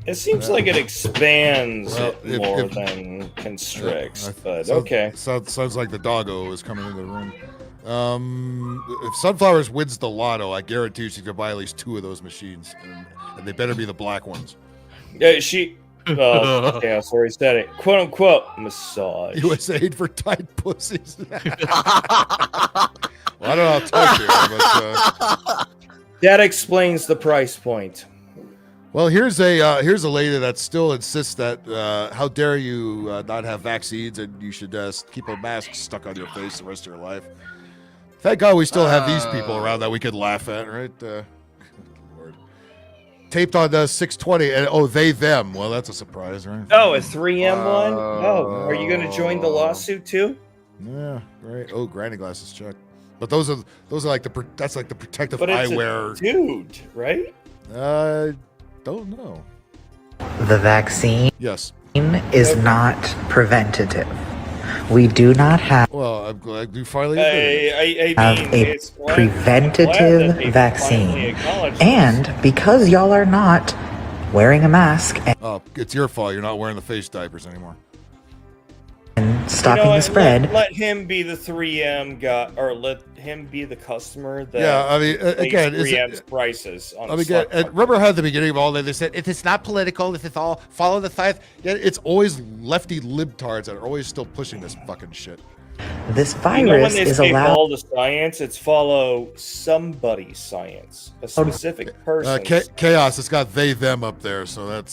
S22: It seems like it expands more than constricts, but okay.
S7: Sounds like the doggo is coming into the room. If Sunflowers wins the lotto, I guarantee she's gonna buy at least 2 of those machines, and they better be the black ones.
S22: Yeah, yeah, sorry, said it. "Quote unquote" massage.
S7: USAID for tight pussies. Well, I don't know how tight they are, but
S22: that explains the price point.
S7: Well, here's a lady that still insists that how dare you not have vaccines and you should keep a mask stuck on your face the rest of your life. Thank God we still have these people around that we could laugh at, right? Lord. Taped on the 620 and they them. Well, that's a surprise, right?
S22: Oh, a 3M one? Oh, are you going to join the lawsuit too?
S7: Yeah, right. Oh, granny glasses, check. But those are like that's like the protective
S22: but it's
S7: eyewear.
S22: A dude, right?
S7: Don't know.
S8: The vaccine
S7: is
S8: not preventative. We do not have
S7: Well, I'm glad you finally
S8: have a preventative vaccine. And because y'all are not wearing a mask
S7: Oh, it's your fault. You're not wearing the face diapers anymore.
S8: and stopping the spread,
S22: Let him be the 3M guy, or let him be the customer that
S7: Yeah, I mean, again,
S22: 3M's prices on
S7: I mean, again, and remember how at the beginning of all that they said, if it's not political, if it's all follow the science, yeah, it's always lefty libtards that are always still pushing this fucking shit.
S8: this
S22: when
S8: virus
S22: they
S8: is
S22: say
S8: allowed.
S22: follow the science, it's follow somebody's science, a specific person.
S7: Chaos, it's got they them up there, so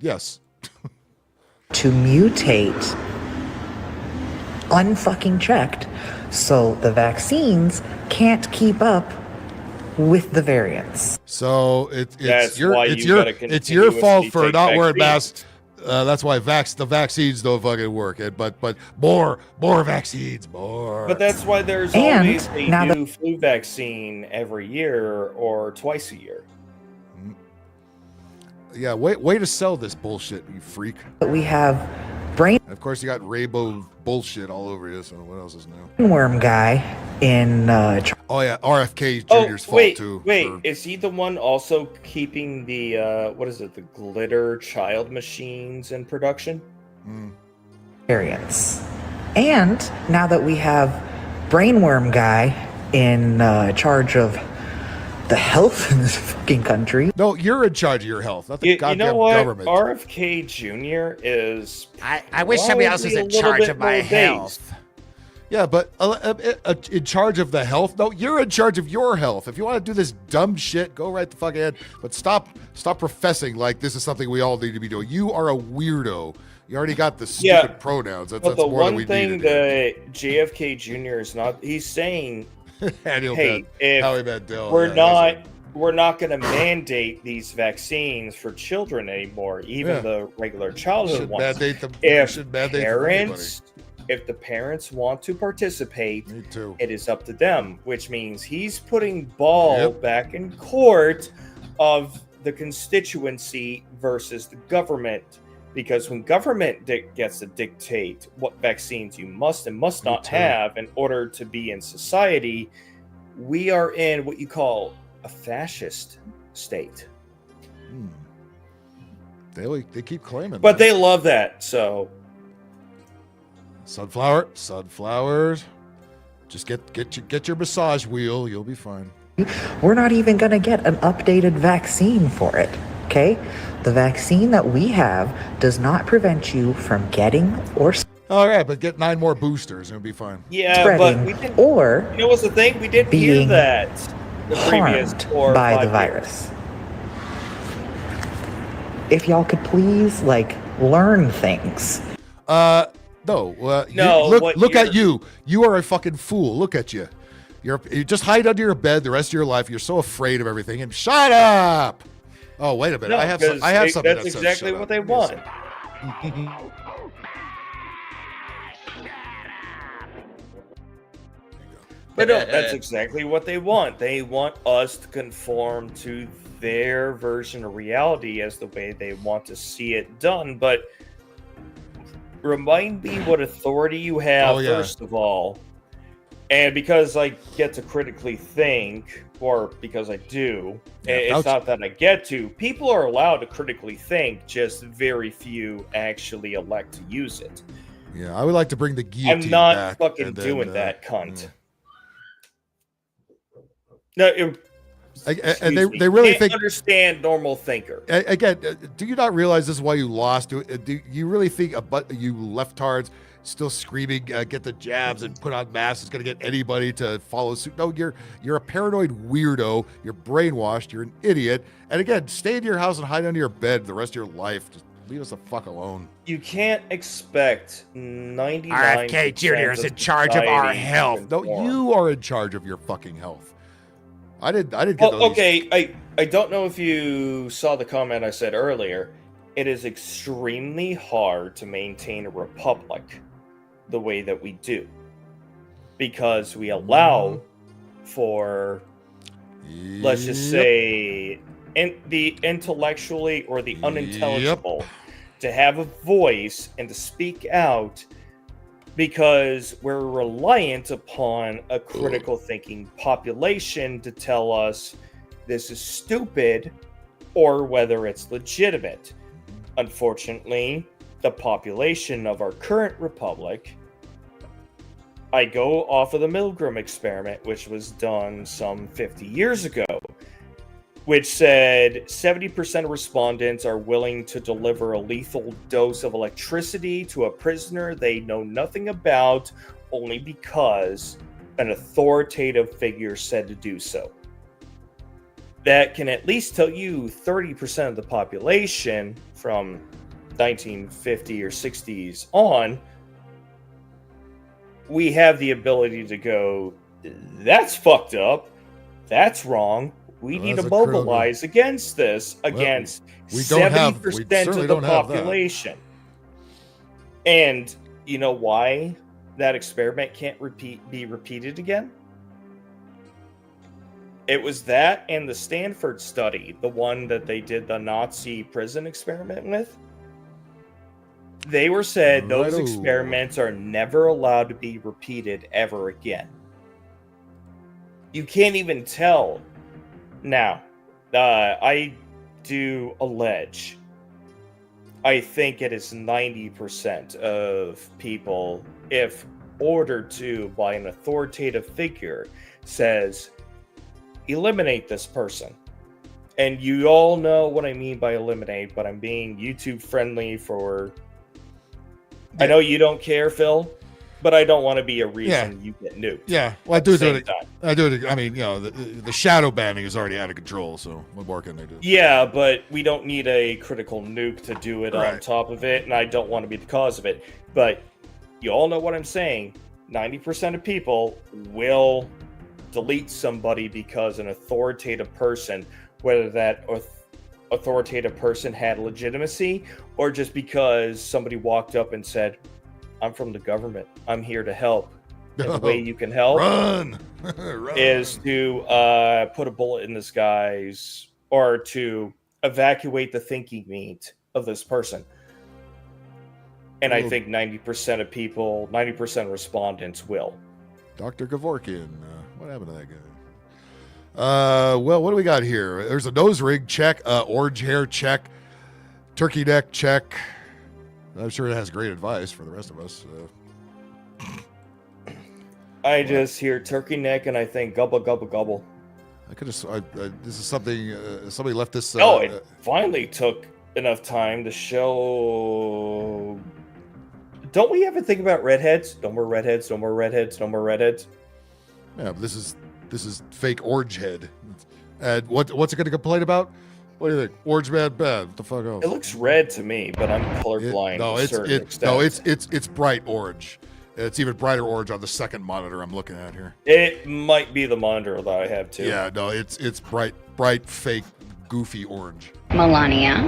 S7: yes.
S8: To mutate unfucking checked, so the vaccines can't keep up with the variants.
S7: So it's
S22: That's
S7: your
S22: why
S7: it's
S22: you
S7: your
S22: gotta
S7: it's your fault
S22: continuously
S7: for
S22: take
S7: not wearing
S22: vaccines.
S7: masks. That's why the vaccines don't fucking work. But more vaccines, more.
S22: But that's why there's
S8: And
S22: always a
S8: now
S22: new flu vaccine every year or twice a year.
S7: Yeah, way to sell this bullshit, you freak.
S8: We have brain
S7: And of course, you got rainbow bullshit all over you. So what else is new?
S8: worm guy in
S7: Oh yeah, RFK Jr.'s fault too.
S22: Wait,
S7: for-
S22: is he the one also keeping the what is it, the glitter child machines in production?
S8: variants. And now that we have brainworm guy in charge of the health in this fucking country.
S7: No, you're in charge of your health, not the
S22: You
S7: goddamn
S22: know what?
S7: government.
S22: RFK Jr. is.
S9: I wish somebody else was
S22: probably
S9: in
S22: a little
S9: charge
S22: bit
S9: of my
S22: more
S9: health.
S22: based.
S7: Yeah, but in charge of the health? No, you're in charge of your health. If you want to do this dumb shit, go right the fuck ahead. But stop professing like this is something we all need to be doing. You are a weirdo. You already got the stupid pronouns. That's
S22: But the
S7: more than we
S22: one thing
S7: needed.
S22: that JFK Jr. is not, he's saying,
S7: Annual
S22: hey,
S7: bet. Howie
S22: if
S7: Mandel,
S22: we're
S7: yeah,
S22: not going to mandate these vaccines for children anymore, even
S7: Yeah.
S22: the regular childhood
S7: should
S22: ones.
S7: mandate them. We
S22: If
S7: should mandate for
S22: parents, if the parents want to participate,
S7: Me too.
S22: it is up to them. Which means he's putting ball back in court of the constituency versus the government. Because when government gets to dictate what vaccines you must and must not have in order to be in society, we are in what you call a fascist state.
S7: They keep claiming
S22: but
S7: that.
S22: they love that. So
S7: sunflowers, just get your massage wheel, you'll be fine.
S8: We're not even going to get an updated vaccine for it, okay? The vaccine that we have does not prevent you from getting or
S7: all right, but get 9 more boosters and it'll be fine.
S22: yeah,
S8: spreading
S22: but we didn't,
S8: or
S22: you know what's the thing? We didn't hear
S8: being
S22: that the previous
S8: harmed
S22: 4 or
S8: by
S22: 5
S8: the virus. If y'all could please, like, learn things.
S7: No,
S22: No,
S7: look at you. You are a fucking fool. Look at you. You just hide under your bed the rest of your life. You're so afraid of everything. And shut up. Oh, wait a minute.
S22: No,
S7: I have something.
S22: That's
S7: that says
S22: exactly
S7: shut
S22: what
S7: up.
S22: they want. But no, that's exactly what they want. They want us to conform to their version of reality as the way they want to see it done. But remind me what authority you have, first of all. And because I get to critically think, or because I do, it's not that I get to, people are allowed to critically think, just very few actually elect to use it.
S7: Yeah, I would like to bring the guillotine
S22: I'm not
S7: back
S22: fucking doing that, cunt. No,
S7: and they really
S22: can't understand normal thinker.
S7: Again, do you not realize this is why you lost? Do you really think you leftards still screaming, get the jabs and put on masks is going to get anybody to follow suit? No, you're a paranoid weirdo. You're brainwashed. You're an idiot. And again, stay in your house and hide under your bed the rest of your life. Just leave us the fuck alone.
S22: You can't expect 99%
S7: RFK Jr. is in charge of our health. No, you are in charge of your fucking health. I didn't get those.
S22: Okay, I don't know if you saw the comment I said earlier. It is extremely hard to maintain a republic the way that we do. Because we allow for, let's just say, the intellectually or the unintelligible to have a voice and to speak out, because we're reliant upon a critical thinking population to tell us this is stupid or whether it's legitimate. Unfortunately, the population of our current republic, I go off of the Milgram experiment, which was done some 50 years ago, which said 70% of respondents are willing to deliver a lethal dose of electricity to a prisoner they know nothing about, only because an authoritative figure said to do so. That can at least tell you 30% of the population from 1950 or 60s on, we have the ability to go, that's fucked up, that's wrong, we need to mobilize against this, against 70% of the population. And you know why that experiment can't be repeated again? It was that and the Stanford study, the one that they did the Nazi prison experiment with. They were said those experiments are never allowed to be repeated ever again. You can't even tell. Now, I do allege, I think it is 90% of people, if ordered to by an authoritative figure, says, eliminate this person. And you all know what I mean by eliminate, but I'm being YouTube friendly for... I know you don't care, Phil, but I don't want to be a reason you get nuked.
S7: Yeah, well, I do it. I mean, you know, the shadow banning is already out of control, so what more can they do?
S22: Yeah, but we don't need a critical nuke to do it on top of it, and I don't want to be the cause of it. But you all know what I'm saying. 90% of people will delete somebody because an authoritative person, whether that authoritative person had legitimacy or just because somebody walked up and said, I'm from the government, I'm here to help. And the way you can help is to put a bullet in this guy's, or to evacuate the thinking meat of this person. And I think 90% of people, 90% of respondents will.
S7: Dr. Gavorkian. What happened to that guy? Well, what do we got here? There's a nose rig, check. Orange hair, check. Turkey neck, check. I'm sure it has great advice for the rest of us.
S22: I just hear turkey neck and I think gobble, gobble, gobble.
S7: I could just, this is something, somebody left this.
S22: It finally took enough time to show. Don't we ever think about redheads? No more redheads, no more redheads, no more redheads.
S7: Yeah, but this is fake orange head. And what's it going to complain about? What do you think? Orange man bad. What the fuck else?
S22: It looks red to me, but I'm colorblind.
S7: It's bright orange. It's even brighter orange on the second monitor I'm looking at here.
S22: It might be the monitor that I have too.
S7: Yeah, no, it's bright, fake, goofy orange.
S9: Melania,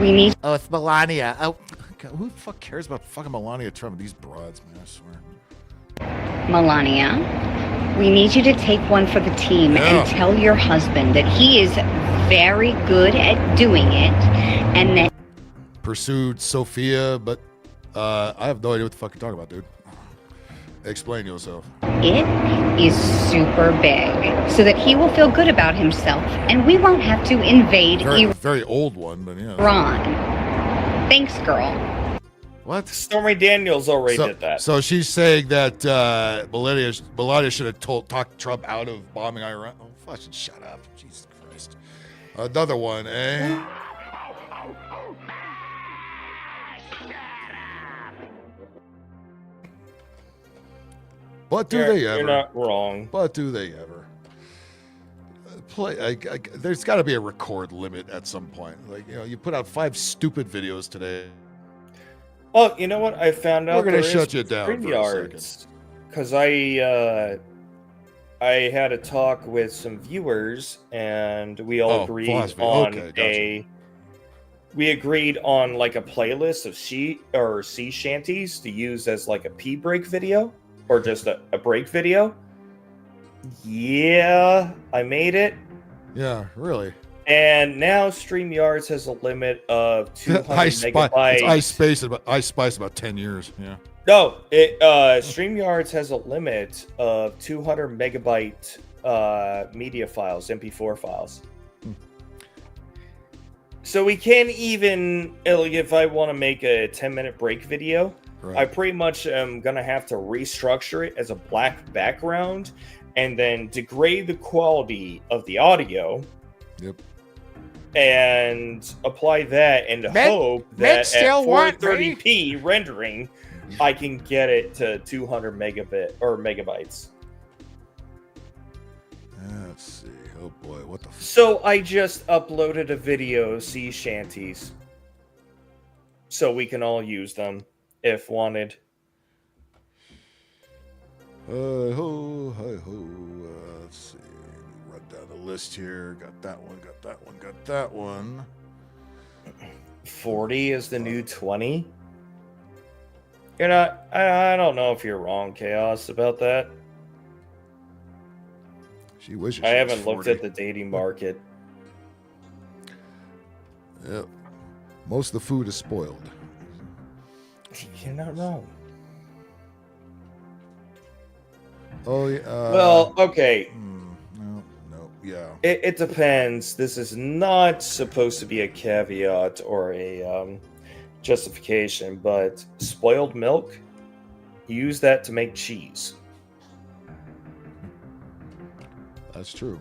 S9: we need.
S7: Oh, it's Melania. Oh, God, who the fuck cares about fucking Melania Trump? These broads, man, I swear.
S9: Melania, we need you to take one for the team and tell your husband that he is very good at doing it, and that.
S7: Pursued Sophia, but I have no idea what the fuck you're talking about, dude. Explain yourself.
S9: It is super big, so that he will feel good about himself, and we won't have to invade
S7: very old one, but yeah.
S9: Iran. Thanks, girl.
S7: What?
S22: Stormy Daniels already did that.
S7: So she's saying that Melania should have talked Trump out of bombing Iran. Oh, fucking shut up. Jesus Christ. Another one, eh? But do they ever?
S22: You're not wrong.
S7: But do they ever? There's got to be a record limit at some point. Like, you put out 5 stupid videos today.
S22: Oh, you know what? I found out
S7: we're gonna shut you down for a second.
S22: Because I had a talk with some viewers, and we all agreed on we agreed on like a playlist of sea shanties to use as like a pee break video. Or just a break video. Yeah, I made it.
S7: Yeah, really.
S22: And now StreamYards has a limit of 200 megabytes.
S7: I spiced about 10 years. Yeah.
S22: No, StreamYards has a limit of 200 megabyte media files, MP4 files. So we can't even, like, if I want to make a 10-minute break video, I pretty much am going to have to restructure it as a black background and then degrade the quality of the audio.
S7: Yep.
S22: And apply that and hope that at 430p rendering, I can get it to 200 megabytes.
S7: Let's see. Oh boy, what the
S22: So I just uploaded a video of sea shanties. So we can all use them. If wanted.
S7: Let's see. Run down the list here. Got that one, got that one, got that one.
S22: 40 is the new 20? You're not... I don't know if you're wrong, Chaos, about that.
S7: She wishes
S22: I haven't looked at the dating market.
S7: Yep. Most of the food is spoiled.
S22: You're not wrong.
S7: Oh, yeah.
S22: Well, okay.
S7: No, yeah.
S22: It depends. This is not supposed to be a caveat or a justification, but spoiled milk, use that to make cheese.
S7: That's true.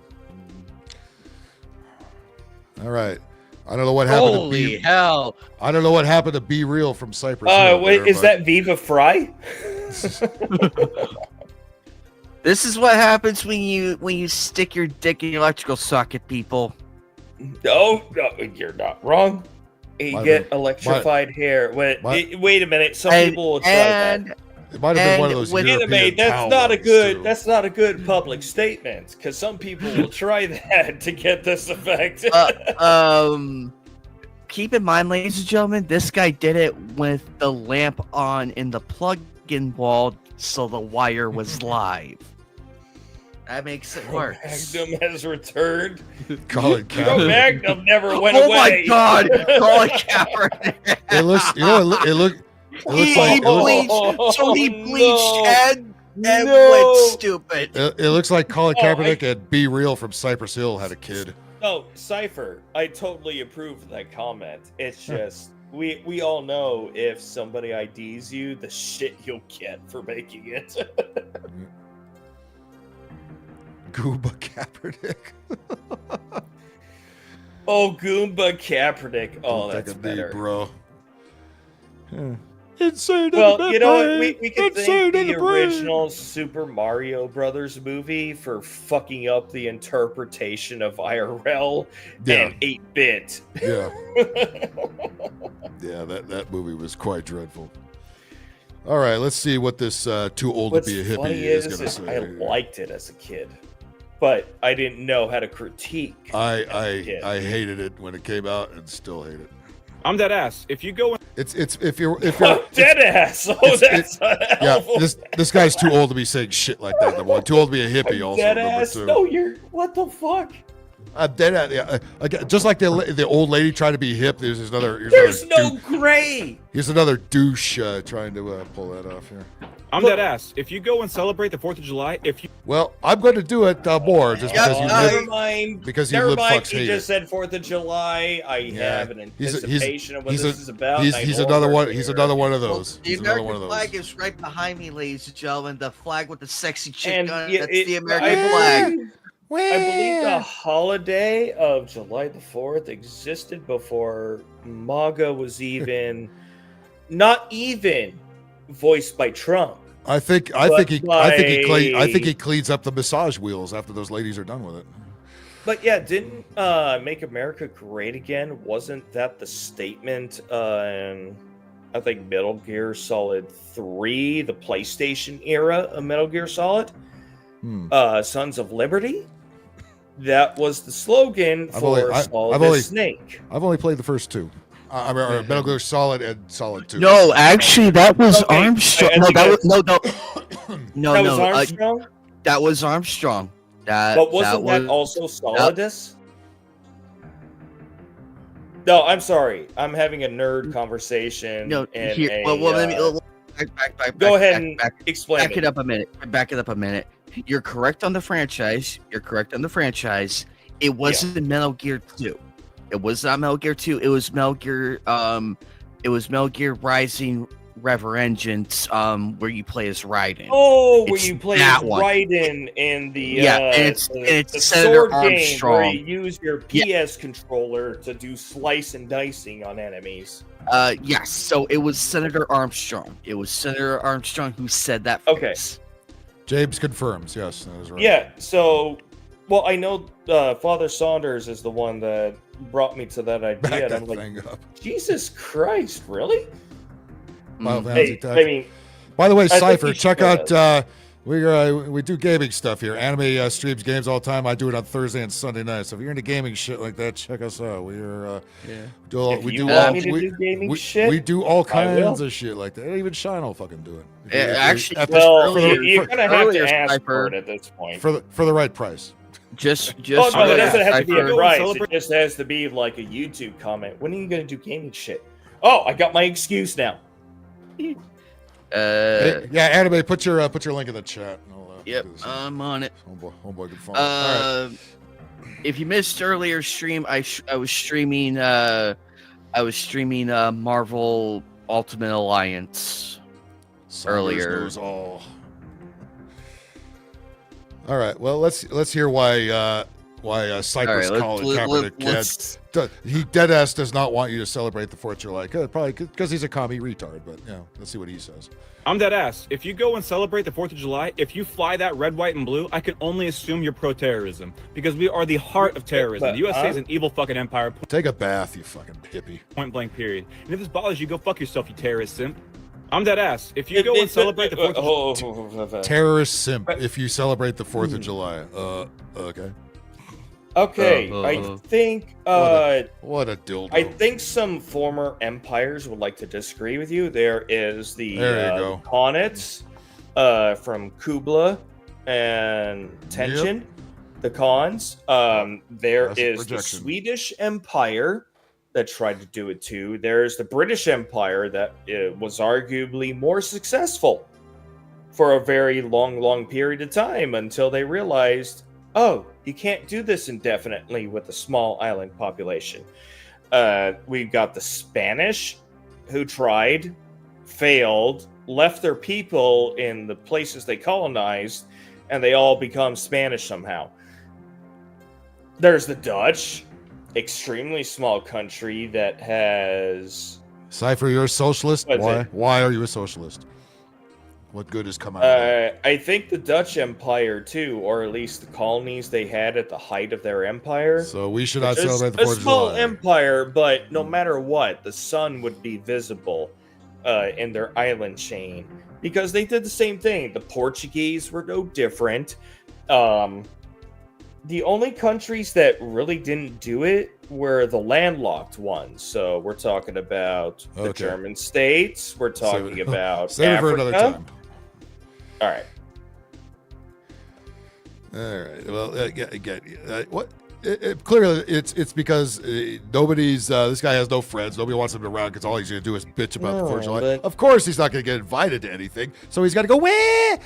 S7: All right. I don't know what happened
S13: Holy hell.
S7: I don't know what happened to Be Real from Cypress.
S22: Wait, is that Viva Fry?
S13: This is what happens when you stick your dick in your electrical socket, people.
S22: No, you're not wrong. You get electrified hair. Wait a minute. Some people will try that.
S7: It might have been one of those European
S22: that's not a good public statement, because some people will try that to get this effect.
S13: Keep in mind, ladies and gentlemen, this guy did it with the lamp on in the plug-in wall, so the wire was live. That makes it worse.
S22: Magnum has returned.
S7: Colin Kaepernick.
S22: Magnum never went
S13: Oh
S22: away.
S13: my God, Colin Kaepernick.
S7: It looks, you know, it looks like
S13: he bleached and went stupid.
S7: It looks like Colin Kaepernick and Be Real from Cypress Hill had a kid.
S22: No, Cypher, I totally approve of that comment. It's just we all know if somebody IDs you, the shit you'll get for making it.
S7: Goomba Kaepernick.
S22: Oh, Goomba Kaepernick. Oh, that's better,
S7: bro. Insane.
S22: Well, you know what? We can thank the original Super Mario Brothers movie for fucking up the interpretation of IRL and 8-bit.
S7: Yeah. Yeah, that movie was quite dreadful. All right, let's see what this too old
S22: What's
S7: to be a hippie
S22: funny
S7: is going to say.
S22: I liked it as a kid, but I didn't know how to critique.
S7: I hated it when it came out and still hate it.
S19: I'm dead ass. If you go,
S7: it's if you're
S22: dead ass. Oh, that's
S7: yeah. This guy's too old to be saying shit like that. Number one, too old to be a hippie. Also,
S22: dead
S7: number
S22: ass.
S7: two.
S22: No, you're what the fuck?
S7: I'm dead ass. Yeah, just like the old lady trying to be hip. There's another.
S22: There's no gray.
S7: Here's another douche trying to pull that off here.
S19: I'm dead ass. If you go and celebrate the 4th of July,
S7: well, I'm going to do it more just because you
S22: never
S7: live.
S22: mind.
S7: Because you
S22: never
S7: live
S22: mind.
S7: fucks
S22: You
S7: hate
S22: just
S7: it.
S22: said 4th of July. I have an
S7: He's
S22: anticipation of what this is about.
S7: He's another one. He's another one of those.
S13: The
S7: He's another
S13: American
S7: one of those.
S13: flag is right behind me, ladies and gentlemen. The flag with the sexy chick
S22: And
S13: on it.
S22: yeah,
S13: That's
S22: it-
S13: the American
S22: I
S13: flag.
S22: I believe the holiday of July the 4th existed before MAGA was even, not even voiced by Trump.
S7: I think he cleans up the massage wheels after those ladies are done with it.
S22: But yeah, didn't Make America Great Again? Wasn't that the statement? I think Metal Gear Solid 3, the PlayStation era of Metal Gear Solid, Sons of Liberty. That was the slogan for Solid Snake.
S7: I've only played the first two. I mean, Metal Gear Solid and Solid 2.
S13: No, actually, that was Armstrong.
S22: I
S13: No,
S22: think
S13: that was
S22: That was Armstrong?
S13: That was Armstrong.
S22: But wasn't that also Solidus? No, I'm sorry. I'm having a nerd conversation.
S13: No,
S22: and
S13: here. Well, let me
S22: go ahead and explain.
S13: Back it up a minute. Back it up a minute. You're correct on the franchise. It wasn't Metal Gear 2. It was not Metal Gear 2. It was Metal Gear. It was Metal Gear Rising Revengeance, where you play as Raiden.
S22: Oh, where
S13: It's
S22: you play
S13: that
S22: as
S13: one.
S22: Raiden in the
S13: and it's
S22: the
S13: Senator
S22: sword game where
S13: Armstrong.
S22: you use your PS controller to do slice and dicing on enemies.
S13: Yes. So it was Senator Armstrong. It was Senator Armstrong who said that.
S22: Okay.
S7: James confirms. Yes, that is right.
S22: Yeah. So, well, I know Father Saunders is the one that brought me to that idea.
S7: Back
S22: and
S7: that
S22: I'm like,
S7: thing up.
S22: Jesus Christ, really?
S7: Final
S22: Hey,
S7: Fantasy
S22: I mean,
S7: by the way,
S22: I think
S7: Cypher,
S22: you
S7: check
S22: should,
S7: out. We do gaming stuff here. Anime streams games all the time. I do it on Thursday and Sunday nights. So if you're into gaming shit like that, check us out. We're we do all kinds of shit like that. Even Shine will fucking do it.
S13: Actually,
S22: you're gonna have to ask for it at this point.
S7: for the right price.
S13: Just
S22: Oh no, it doesn't have to be a
S19: Cypher.
S22: price. It just has to be like a YouTube comment. When are you gonna do gaming shit? Oh, I got my excuse now.
S7: Yeah, Anime, put your link in the chat.
S13: Yep, I'm on it.
S7: Homeboy can follow. All right.
S13: If you missed earlier stream, I was streaming Marvel Ultimate Alliance earlier.
S7: Knows all. All right. Well, let's hear why Cypress Colin Kaepernick he deadass does not want you to celebrate the 4th of July. Probably because he's a commie retard. But yeah, let's see what he says.
S19: I'm dead ass. If you go and celebrate the 4th of July, if you fly that red, white, and blue, I can only assume you're pro-terrorism because we are the heart of terrorism. The USA is an evil fucking empire.
S7: Take a bath, you fucking hippie.
S19: Point blank. Period. And if this bothers you, go fuck yourself, you terrorist simp. I'm dead ass. If you go and celebrate the 4th of July,
S7: Terrorist simp. If you celebrate the 4th of July. Okay.
S22: Okay, I think
S7: what a dildo.
S22: I think some former empires would like to disagree with you. There is the
S7: There you go.
S22: Khanate from Kubla, and tension. The cons. There is the Swedish Empire that tried to do it too. There's the British Empire that was arguably more successful for a very long period of time until they realized, oh, you can't do this indefinitely with a small island population. We've got the Spanish who tried, failed, left their people in the places they colonized, and they all become Spanish somehow. There's the Dutch, extremely small country that has...
S7: Cypher, you're a socialist? Why are you a socialist? What good has come out of that?
S22: I think the Dutch Empire, too, or at least the colonies they had at the height of their empire.
S7: So we should not celebrate the 4th of
S22: July. A small
S7: July.
S22: empire, but no matter what, the sun would be visible in their island chain. Because they did the same thing. The Portuguese were no different. The only countries that really didn't do it were the landlocked ones. So we're talking about the German states. We're talking about
S7: Save it
S22: Africa.
S7: for another time.
S22: All right.
S7: All right. Well, what? Clearly, it's because nobody's. This guy has no friends. Nobody wants him around because all he's going to do is bitch about the 4th of July.
S22: but-
S7: Of course, he's not going to get invited to anything. So he's got to go. Where?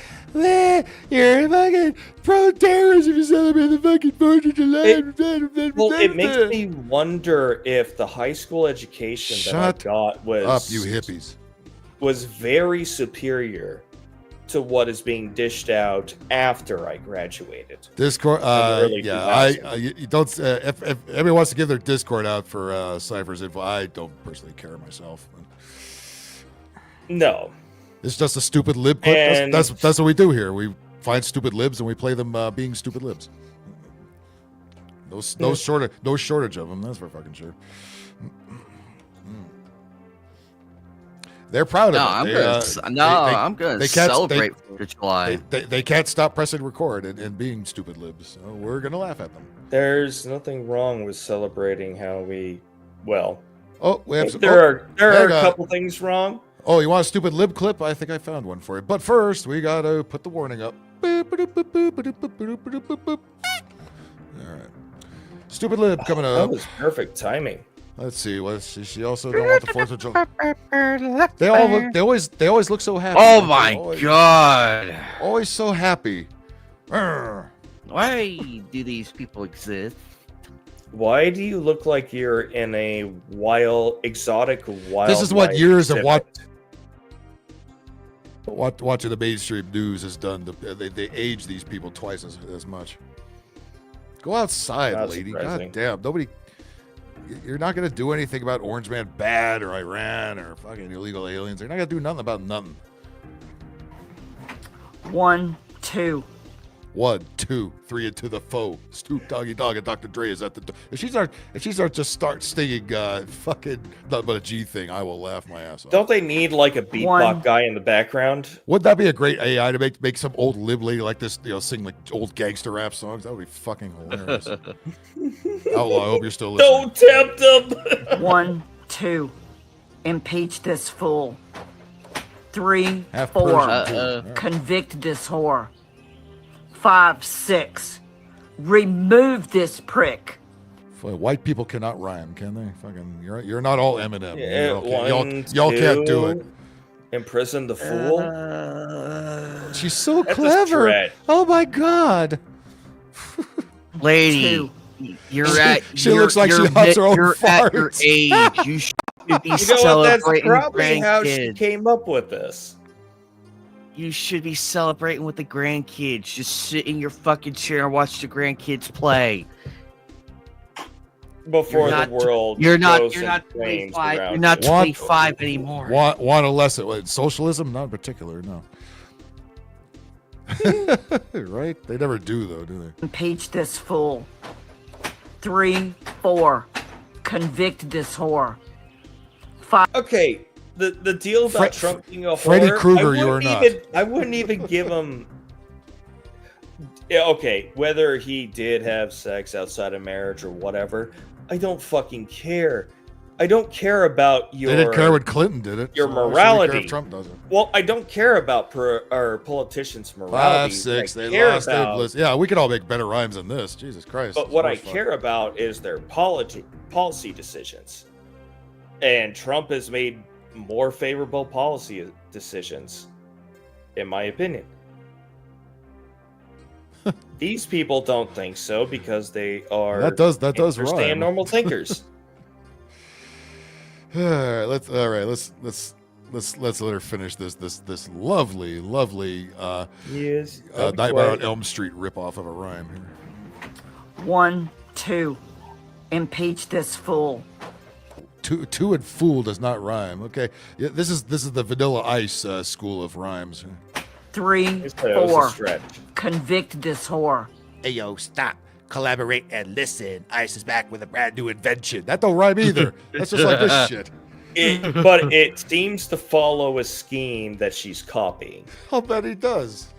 S7: You're fucking pro-terrorism. You celebrate the fucking 4th of July.
S22: Well, it makes me wonder if the high school education that I got was
S7: up, you hippies.
S22: Was very superior to what is being dished out after I graduated.
S7: Discord,
S22: in the early
S7: yeah,
S22: 2000s.
S7: you don't. If everyone wants to give their Discord out for Cypher's info, I don't personally care myself.
S22: No,
S7: it's just a stupid lib clip.
S22: And-
S7: That's what we do here. We find stupid libs and we play them being stupid libs. No shortage of them. That's for fucking sure. They're proud of it.
S13: I'm going to celebrate 4th of July.
S7: They can't stop pressing record and being stupid libs. So we're going to laugh at them.
S22: There's nothing wrong with celebrating how we. Well,
S7: we have
S22: there are a couple things wrong.
S7: Oh, you want a stupid lib clip? I think I found one for you. But first, we got to put the warning up. All right. Stupid lib coming up.
S22: That was perfect timing.
S7: Let's see. She also don't want the 4th of July. They always look so happy.
S13: Oh my god!
S7: Always so happy.
S13: Why do these people exist?
S22: Why do you look like you're in a exotic wild?
S7: This is what years of watching the mainstream news has done. They age these people twice as much. Go outside,
S22: Not
S7: lady.
S22: surprising.
S7: God damn. Nobody. You're not going to do anything about Orange Man bad or Iran or fucking illegal aliens. You're not going to do nothing about nothing.
S4: 1, 2.
S7: 1, 2, 3 into the foe. Stoop doggy dog and Dr. Dre is at the door. If she start stinging fucking nothing but a G thing, I will laugh my ass off.
S22: Don't they need like a beatbox guy in the background?
S7: Wouldn't that be a great AI to make some old lib lady like this, sing like old gangster rap songs? That would be fucking hilarious. Outlaw, I hope you're still listening.
S22: Don't tempt him.
S4: 1, 2. Impeach this fool. 3,
S7: Half
S4: 4.
S7: Persian, too.
S4: Convict this whore. 5, 6. Remove this prick.
S7: White people cannot rhyme, can they? Fucking, you're not all Eminem.
S22: Yeah,
S7: y'all can't do it.
S22: Imprison the fool.
S7: She's so
S22: That's a
S7: clever.
S22: stretch.
S7: Oh my god.
S13: Lady, you're at.
S7: She looks like she hunts her own
S13: You're at your
S7: farts.
S13: age. You should be
S22: You know what? That's
S13: celebrating
S22: probably how she
S13: grandkids.
S22: came up with this.
S13: You should be celebrating with the grandkids. Just sit in your fucking chair and watch the grandkids play.
S22: Before
S13: You're
S22: the
S13: not-
S22: world
S13: You're not.
S22: goes
S13: You're
S22: in
S13: not
S22: flames
S13: 25.
S22: around
S13: You're not
S22: you.
S13: 25 anymore.
S7: Want a lesson? What, socialism? Not in particular, no. Right? They never do, though, do they?
S4: Impeach this fool. 3, 4. Convict this whore. 5.
S22: Okay, the deal about Trump being a
S7: Freddy
S22: whore,
S7: Krueger, you are not.
S22: I wouldn't even give him. Yeah, okay, whether he did have sex outside of marriage or whatever, I don't fucking care. I don't care about your.
S7: They didn't care when Clinton did it.
S22: Your
S7: so why should we
S22: morality.
S7: care if Trump does it.
S22: Well, I don't care about our politicians' morality.
S7: 5, 6,
S22: What I
S7: they
S22: care
S7: lost.
S22: about-
S7: Yeah, we could all make better rhymes than this. Jesus Christ.
S22: But what I care about is their policy decisions. And Trump has made more favorable policy decisions, in my opinion. These people don't think so because they are
S7: That does
S22: understand
S7: rhyme.
S22: normal thinkers.
S7: All right, let's let her finish this lovely
S22: Yes.
S7: Nightmare on Elm Street ripoff of a rhyme here.
S4: 1, 2. Impeach this fool.
S7: Two and fool does not rhyme. Okay, yeah, this is the Vanilla Ice school of rhymes.
S4: 3,
S22: That was a
S4: 4.
S22: stretch.
S4: Convict this whore.
S6: Hey, yo, stop. Collaborate and listen. Ice is back with a brand new invention.
S7: That don't rhyme either. That's just like this shit.
S22: But it seems to follow a scheme that she's copying.
S7: I'll bet he does.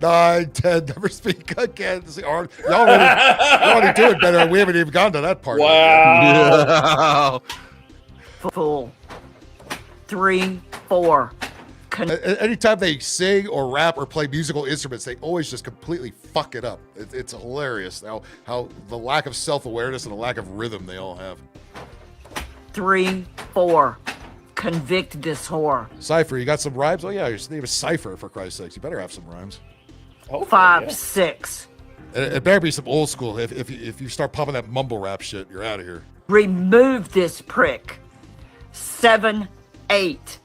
S7: 9, 10, never speak again. Y'all already doing better. We haven't even gone to that part.
S22: Wow.
S4: Fool. 3, 4.
S7: Anytime they sing or rap or play musical instruments, they always just completely fuck it up. It's hilarious how the lack of self-awareness and the lack of rhythm they all have.
S4: 3, 4. Convict this whore.
S7: Cypher, you got some rhymes? Oh yeah, your name is Cypher, for Christ's sakes. You better have some rhymes.
S4: 5, 6.
S7: It better be some old school. If you start popping that mumble rap shit, you're out of here.
S4: Remove this prick. 7, 8.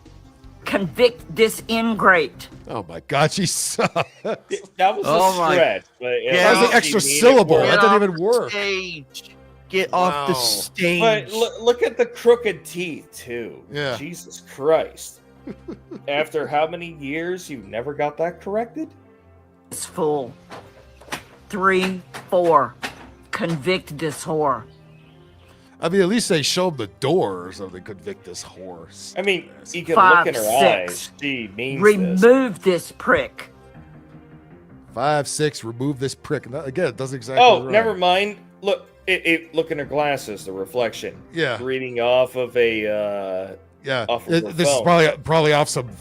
S4: Convict this ingrate.
S7: Oh my God, she sucks.
S22: That was a stretch. But
S7: that was an extra syllable. That didn't even work.
S11: Get off the stage.
S22: But look at the crooked teeth too.
S7: Yeah.
S22: Jesus Christ. After how many years you never got that corrected?
S4: This fool. 3, 4. Convict this whore.
S7: I mean, at least they show him the door or something. Convict this horse.
S22: I mean, you can
S4: 5,
S22: look in her
S4: 6.
S22: eyes. She means
S4: Remove this prick.
S7: 5, 6. Remove this prick. Again, it doesn't exactly.
S22: Oh,
S7: rhyme.
S22: never mind. Look, look in her glasses. The reflection.
S7: Yeah.
S22: Reading off of a.
S7: Yeah,
S22: off of her
S7: this is
S22: phone.
S7: probably off some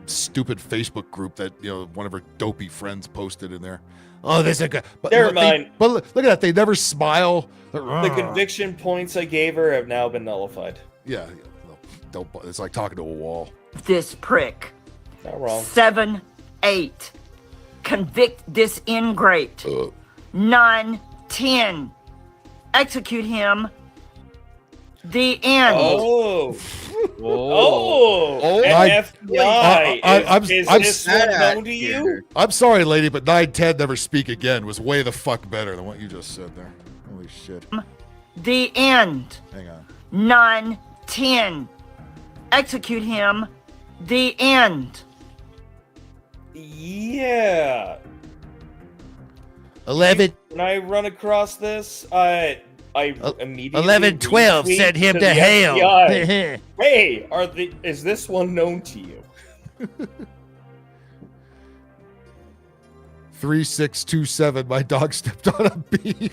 S7: stupid Facebook group that one of her dopey friends posted in there. Oh, this is a good. But
S22: Never mind.
S7: But look at that. They never smile.
S22: The conviction points I gave her have now been nullified.
S7: Yeah, don't. It's like talking to a wall.
S4: This prick.
S22: Not wrong.
S4: 7, 8. Convict this ingrate. 9, 10. Execute him. The end.
S22: Oh. FBI. Is this one known to you?
S7: I'm sorry, lady, but 9, 10, never speak again was way the fuck better than what you just said there. Holy shit.
S4: The end.
S7: Hang on.
S4: 9, 10. Execute him. The end.
S22: Yeah.
S6: 11.
S22: When I run across this, I immediately
S6: 11, 12,
S22: retweet
S6: send him to
S22: the
S6: hell.
S22: FBI. Hey, is this one known to you?
S7: 3, 6, 2, 7. My dog stepped on a bee.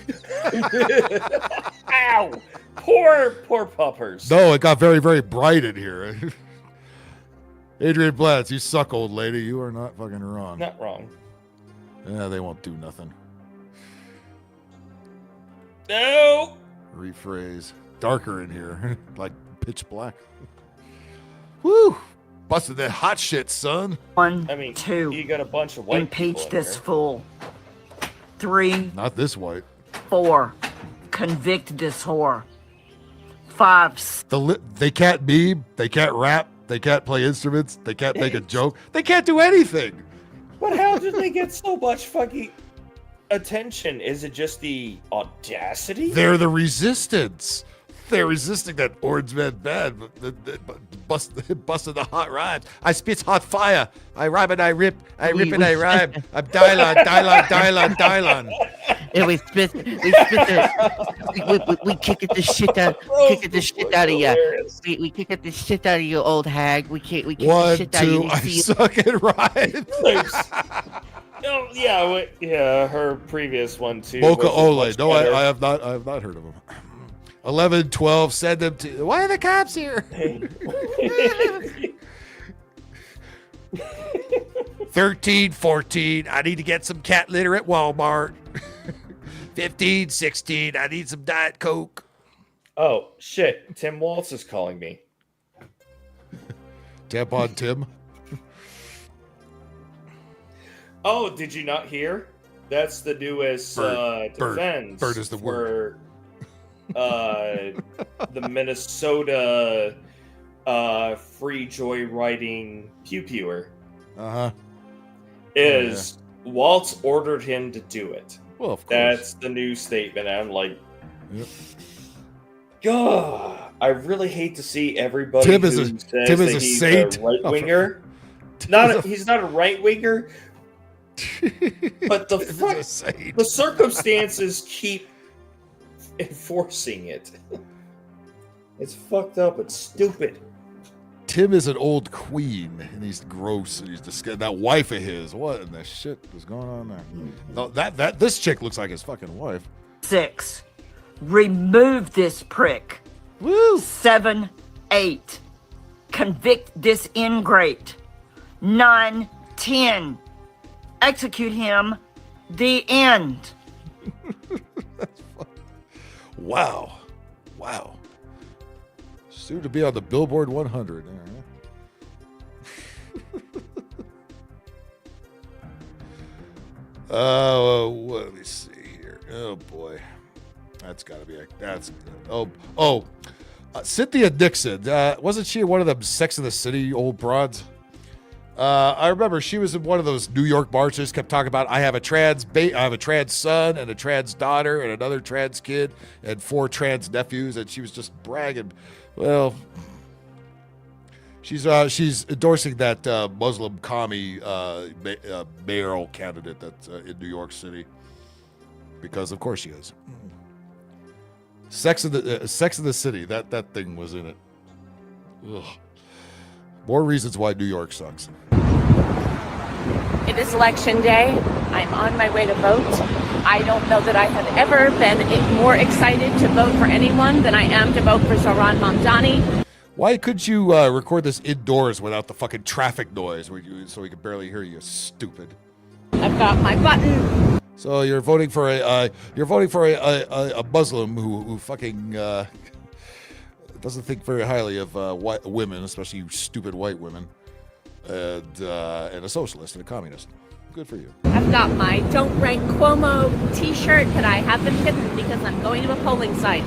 S22: Ow! Poor puppers.
S7: No, it got very, very bright in here. Adrian Blatz, you suck, old lady. You are not fucking wrong.
S22: Not wrong.
S7: Yeah, they won't do nothing.
S22: No.
S7: Rephrase. Darker in here. Like pitch black. Woo! Busted that hot shit, son.
S4: 1,
S22: I mean,
S4: 2.
S22: you got a bunch of white
S4: Impeach
S22: people in
S4: this
S22: here.
S4: fool. 3,
S7: Not this white.
S4: 4. Convict this whore. 5.
S7: They can't meme. They can't rap. They can't play instruments. They can't make a joke. They can't do anything.
S22: But how did they get so much fucking attention? Is it just the audacity?
S7: They're the resistance. They're resisting that orange man bad, but busting the hot rhymes. I spit hot fire. I rhyme and I rip. I rip and I rhyme. I'm Dylon.
S11: And we kick it the shit out of you. We kick it the shit out of you, old hag. We kick the
S7: 1,
S11: shit out of
S7: 2.
S11: you.
S7: I suck at rhymes.
S22: Oh yeah, her previous one too.
S7: Mocha
S22: was
S7: Ole.
S22: much
S7: No,
S22: better.
S7: I have not. I have not heard of him. 11, 12, send them to. Why are the cops here? 13, 14, I need to get some cat litter at Walmart. 15, 16, I need some Diet Coke.
S22: Oh, shit. Tim Waltz is calling me.
S7: Tampon Tim.
S22: Oh, did you not hear? That's the newest defense
S7: Bird is the word.
S22: The Minnesota free joyriding pew-pewer.
S7: Uh-huh.
S22: Is Waltz ordered him to do it.
S7: Well, of course.
S22: That's the new statement. I'm like,
S7: yep.
S22: God, I really hate to see everybody
S7: Tim
S22: who
S7: is a
S22: says
S7: Tim
S22: that
S7: is a
S22: he's
S7: saint.
S22: a right-winger. He's not a right-winger, but the circumstances keep enforcing it. It's fucked up. It's stupid.
S7: Tim is an old queen, and he's gross, and he's disgusting. That wife of his, what in the shit is going on there? No, this chick looks like his fucking wife.
S4: 6. Remove this prick.
S7: Woo.
S4: 7, 8. Convict this ingrate. 9, 10. Execute him. The end.
S7: Wow. Soon to be on the Billboard 100. Let me see here. Oh boy, that's got to be Cynthia Nixon. Wasn't she one of them Sex and the City old broads? I remember she was in one of those New York marches. Kept talking about I have a trans son and a trans daughter and another trans kid and 4 trans nephews, and she was just bragging. Well, she's endorsing that Muslim commie mayoral candidate that's in New York City because of course she is. Sex in the City. That thing was in it. Ugh. More reasons why New York sucks.
S12: It is election day. I'm on my way to vote. I don't know that I have ever been more excited to vote for anyone than I am to vote for Zoran Mamdani.
S7: Why couldn't you record this indoors without the fucking traffic noise so we could barely hear you, stupid?
S12: I've got my button.
S7: So you're voting for a Muslim who fucking doesn't think very highly of white women, especially you stupid white women, and a socialist and a communist. Good for you.
S12: I've got my Don't Rank Cuomo t-shirt, but I have them hidden because I'm going to a polling site.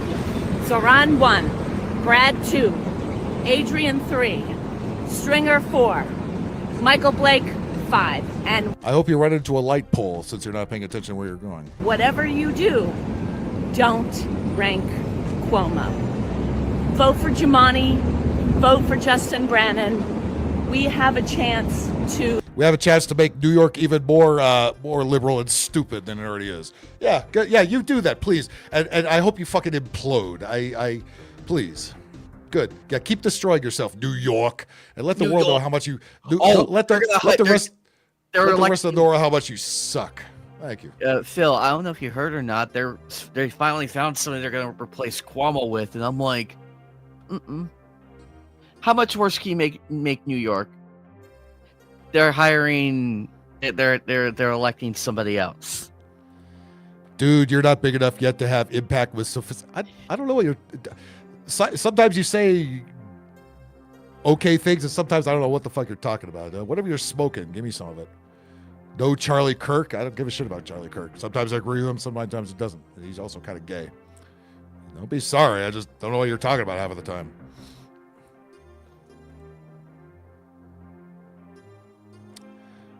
S12: Zoran 1, Brad 2, Adrian 3, Stringer 4, Michael Blake 5, and
S7: I hope you run into a light pole since you're not paying attention where you're going.
S12: whatever you do, don't rank Cuomo. Vote for Jumaane, vote for Justin Brannan. We have a chance to
S7: make New York even more liberal and stupid than it already is. Yeah, you do that, please. And I hope you fucking implode. I please. Good. Yeah, keep destroying yourself, New York, and let the world know how much you let the rest of the world how much you suck. Thank you.
S13: Phil, I don't know if you heard or not. They finally found somebody they're going to replace Cuomo with, and I'm like, how much worse can you make New York? They're hiring. They're electing somebody else.
S7: Dude, you're not big enough yet to have impact with I don't know what you're. Sometimes you say okay things, and sometimes I don't know what the fuck you're talking about. Whatever you're smoking, give me some of it. No Charlie Kirk. I don't give a shit about Charlie Kirk. Sometimes I agree with him, sometimes it doesn't. He's also kind of gay. Don't be sorry. I just don't know what you're talking about half of the time.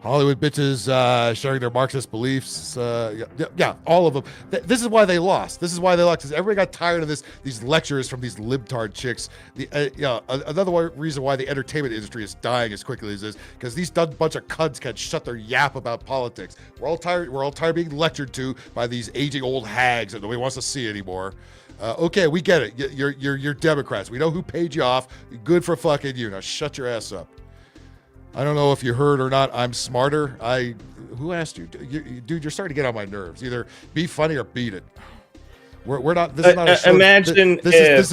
S7: Hollywood bitches sharing their Marxist beliefs. Yeah, all of them. This is why they lost. Because everybody got tired of these lectures from these libtard chicks. Another reason why the entertainment industry is dying as quickly as this, because these bunch of cunts can't shut their yap about politics. We're all tired of being lectured to by these aging old hags that nobody wants to see anymore. Okay, we get it. You're Democrats. We know who paid you off. Good for fucking you. Now shut your ass up. I don't know if you heard or not. I'm smarter. Who asked you? Dude, you're starting to get on my nerves. Either be funny or beat it. We're not. This is not a show.
S22: Imagine
S7: this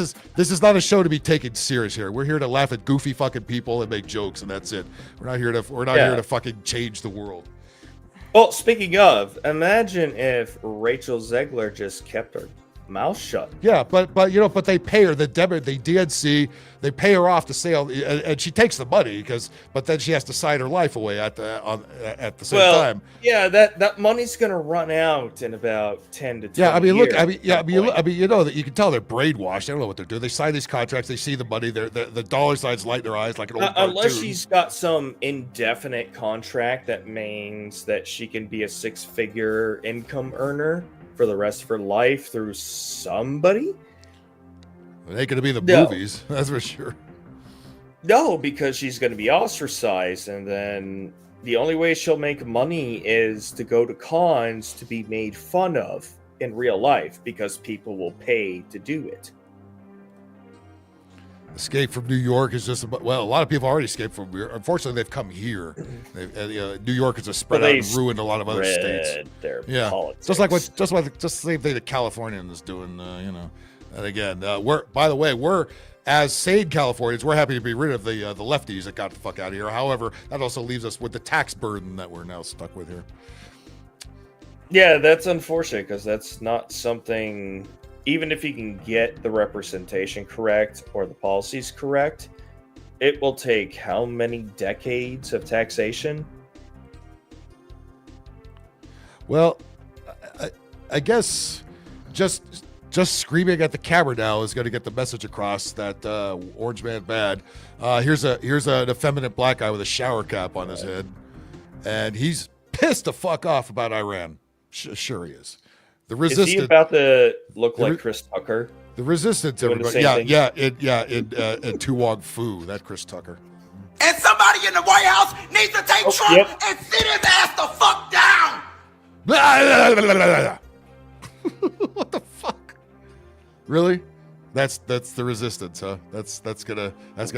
S7: is not a show to be taken serious here. We're here to laugh at goofy fucking people and make jokes, and that's it. We're not here to fucking change the world.
S22: Well, speaking of, imagine if Rachel Zegler just kept her mouth shut.
S7: Yeah, but they pay her the DNC. They pay her off to say, and she takes the money but then she has to sign her life away at the same time.
S22: Yeah, that money's gonna run out in about 10 to 20 years.
S7: That you can tell they're brainwashed. I don't know what they're doing. They sign these contracts. They see the money. The dollar signs light in their eyes like an old cartoon.
S22: Unless she's got some indefinite contract that means that she can be a 6-figure income earner for the rest of her life through somebody.
S7: It ain't gonna be the movies, that's for sure.
S22: No, because she's gonna be ostracized, and then the only way she'll make money is to go to cons to be made fun of in real life because people will pay to do it.
S7: Escape from New York is just a lot of people already escaped from here. Unfortunately, they've come here. New York is a spread out and ruined a lot of other states.
S22: Their politics.
S7: just the same thing that California is doing. And again, we're as sane Californians, we're happy to be rid of the lefties that got the fuck out of here. However, that also leaves us with the tax burden that we're now stuck with here.
S22: Yeah, that's unfortunate because that's not something. Even if you can get the representation correct or the policies correct, it will take how many decades of taxation?
S7: Well, I guess just screaming at the camera now is going to get the message across that Orange Man bad. Here's an effeminate black guy with a shower cap on his head, and he's pissed the fuck off about Iran. Sure he is. The Resistance.
S22: Is he about to look like Chris Tucker?
S7: The Resistance, everybody. In Tu Wong Fu, that Chris Tucker.
S16: And somebody in the White House needs to take Trump and sit his ass the fuck down.
S7: What the fuck? Really? That's the Resistance, huh? That's gonna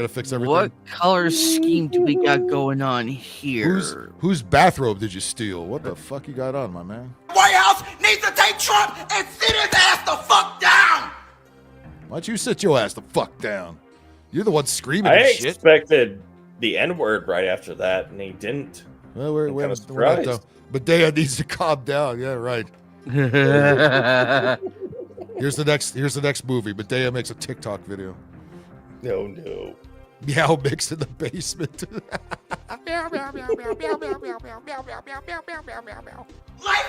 S7: fix everything.
S13: What color scheme do we got going on here?
S7: Whose bathrobe did you steal? What the fuck you got on, my man?
S16: White House needs to take Trump and sit his ass the fuck down.
S7: Why don't you sit your ass the fuck down? You're the one screaming
S22: I
S7: shit.
S22: expected the N-word right after that, and he didn't.
S7: Well, we're not, Medea needs to calm down. Yeah, right. Here's the next movie. Medea makes a TikTok video.
S22: No.
S7: Meow mix in the basement.
S16: Life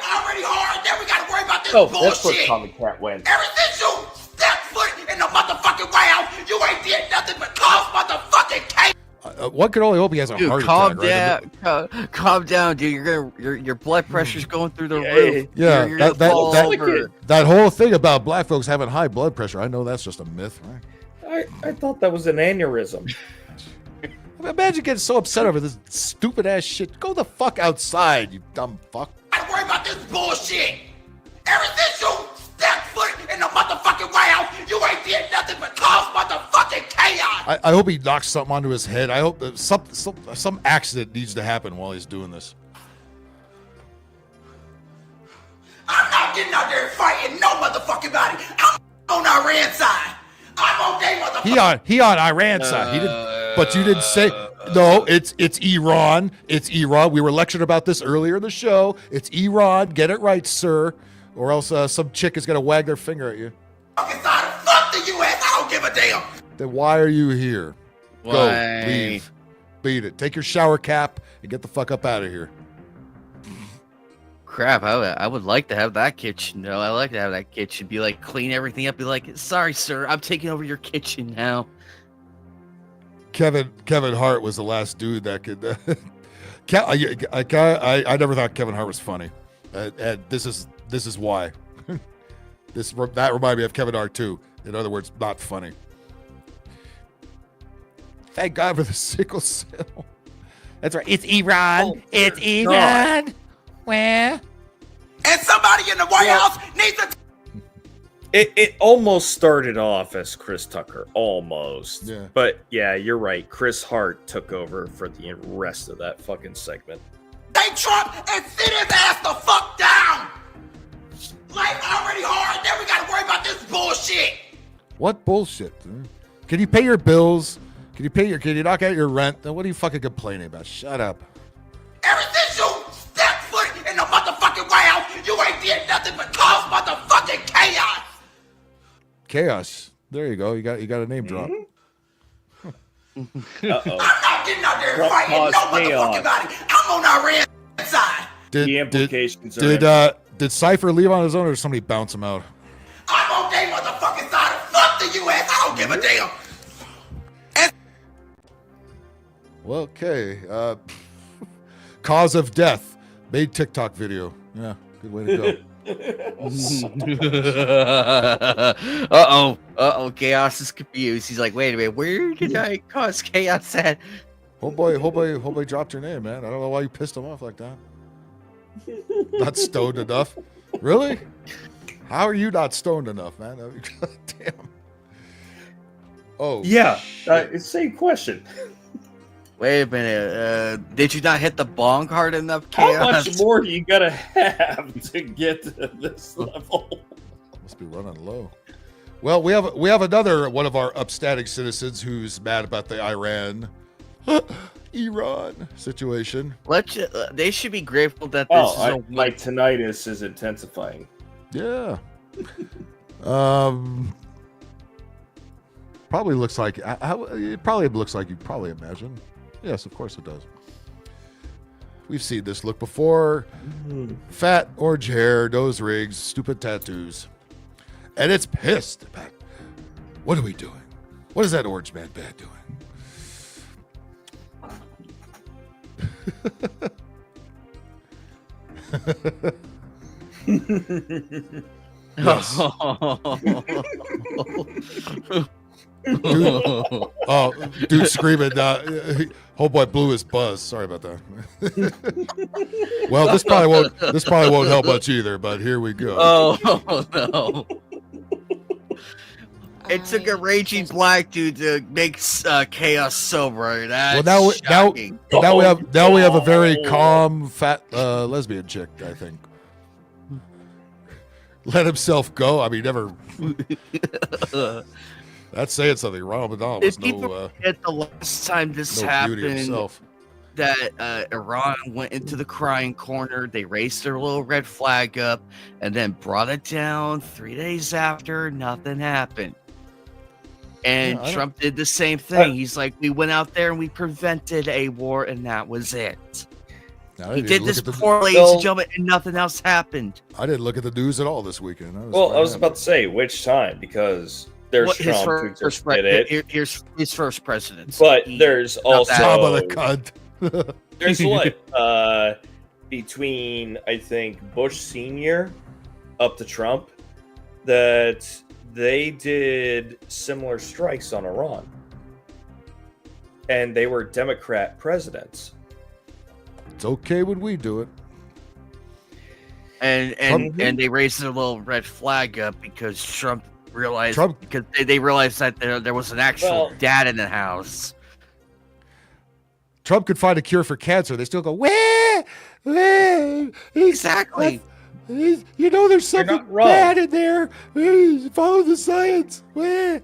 S16: already hard, then we gotta worry about this
S22: bullshit.
S16: That's
S22: where Tommy Cat went.
S16: Ever since you stepped foot in the motherfucking White House, you ain't did nothing but cause motherfucking chaos.
S7: One can only hope he has a heart attack.
S13: Calm down, dude. Your blood pressure's going through the roof.
S7: Yeah,
S13: you're
S7: that whole thing about black folks having high blood pressure. I know that's just a myth, right?
S22: I thought that was an aneurysm.
S7: Imagine getting so upset over this stupid ass shit. Go the fuck outside, you dumb fuck.
S16: I worry about this bullshit. Ever since you stepped foot in the motherfucking White House, you ain't did nothing but cause motherfucking chaos.
S7: I hope he knocks something onto his head. I hope that some accident needs to happen while he's doing this.
S16: I'm not getting out there and fighting no motherfucking body. I'm on Iran's side. I'm on their motherfucking.
S7: He on Iran's side. He didn't, but you didn't say no. It's Iran. It's Iran. We were lectured about this earlier in the show. It's Iran. Get it right, sir, or else some chick is gonna wag their finger at you.
S16: Fuck the U.S. I don't give a damn.
S7: Then why are you here?
S13: Why?
S7: Go, leave, beat it. Take your shower cap and get the fuck up out of here.
S13: Crap, I would like to have that kitchen. No, I like to have that kitchen. Be like, clean everything up. Be like, sorry, sir, I'm taking over your kitchen now.
S7: Kevin Hart was the last dude that could. I never thought Kevin Hart was funny, and this is why. That reminded me of Kevin Hart too. In other words, not funny. Thank God for the sickle cell. That's right. It's Iran. It's Iran. God. Where?
S16: And somebody in the White House needs to.
S22: It almost started off as Chris Tucker, almost.
S7: Yeah.
S22: But yeah, you're right. Chris Hart took over for the rest of that fucking segment.
S16: Take Trump and sit his ass the fuck down. Life already hard, then we gotta worry about bullshit.
S7: What bullshit? Can you pay your bills? Can you knock out your rent? Then what are you fucking complaining about? Shut up.
S16: Ever since you stepped foot in the motherfucking White House, you ain't did nothing but cause motherfucking chaos.
S7: Chaos. There you go. You got a name drop.
S16: I'm not getting out there and fighting no motherfucking body. I'm on our red side.
S22: The implications
S7: Did Cypher leave on his own or did somebody bounce him out?
S16: I'm on their motherfucking side. Fuck the U.S. I don't give a damn.
S7: Well, okay. Cause of death. Made TikTok video. Yeah, good way to go.
S13: Chaos is confused. He's like, wait a minute, where did I cause chaos at?
S7: Homeboy dropped your name, man. I don't know why you pissed him off like that. Not stoned enough. Really? How are you not stoned enough, man? Damn. Oh.
S22: Yeah, same question.
S13: Wait a minute. Did you not hit the bong hard enough, Chaos?
S22: How much more do you gotta have to get to this level?
S7: Must be running low. Well, we have another one of our upstanding citizens who's mad about the Iran situation.
S13: They should be grateful that this
S22: my tinnitus is intensifying.
S7: Yeah. Probably looks like it probably looks like you probably imagine. Yes, of course it does. We've seen this look before. Fat orange hair, nose rings, stupid tattoos. And it's pissed about, what are we doing? What is that orange man bad doing? Yes. Dude screaming. Homeboy blew his buzz. Sorry about that. Well, this probably won't help much either. But here we go.
S13: Oh no! It took a raging black dude to make chaos sober. That's shocking.
S7: Now we have a very calm fat lesbian chick. I think. Let himself go. I mean, never. That's saying something wrong, but no,
S13: If people forget the last time this happened, that Iran went into the crying corner, they raised their little red flag up, and then brought it down 3 days after, nothing happened. And Trump did the same thing. He's like, we went out there and we prevented a war, and that was it. He did this before, ladies and gentlemen, and nothing else happened.
S7: I didn't look at the news at all this weekend.
S22: I was about to say, which time? Because there's Trump who just did it.
S13: Here's his first presidency.
S22: But there's also
S7: the cunt.
S22: There's what between I think Bush Sr. up to Trump that they did similar strikes on Iran, and they were Democrat presidents.
S7: It's okay when we do it.
S13: And they raised their little red flag up because Trump realized because they realized that there was an actual dad in the house.
S7: Trump could find a cure for cancer. They still go, where?
S13: Exactly.
S7: You know there's something bad in there. Follow the science. Where?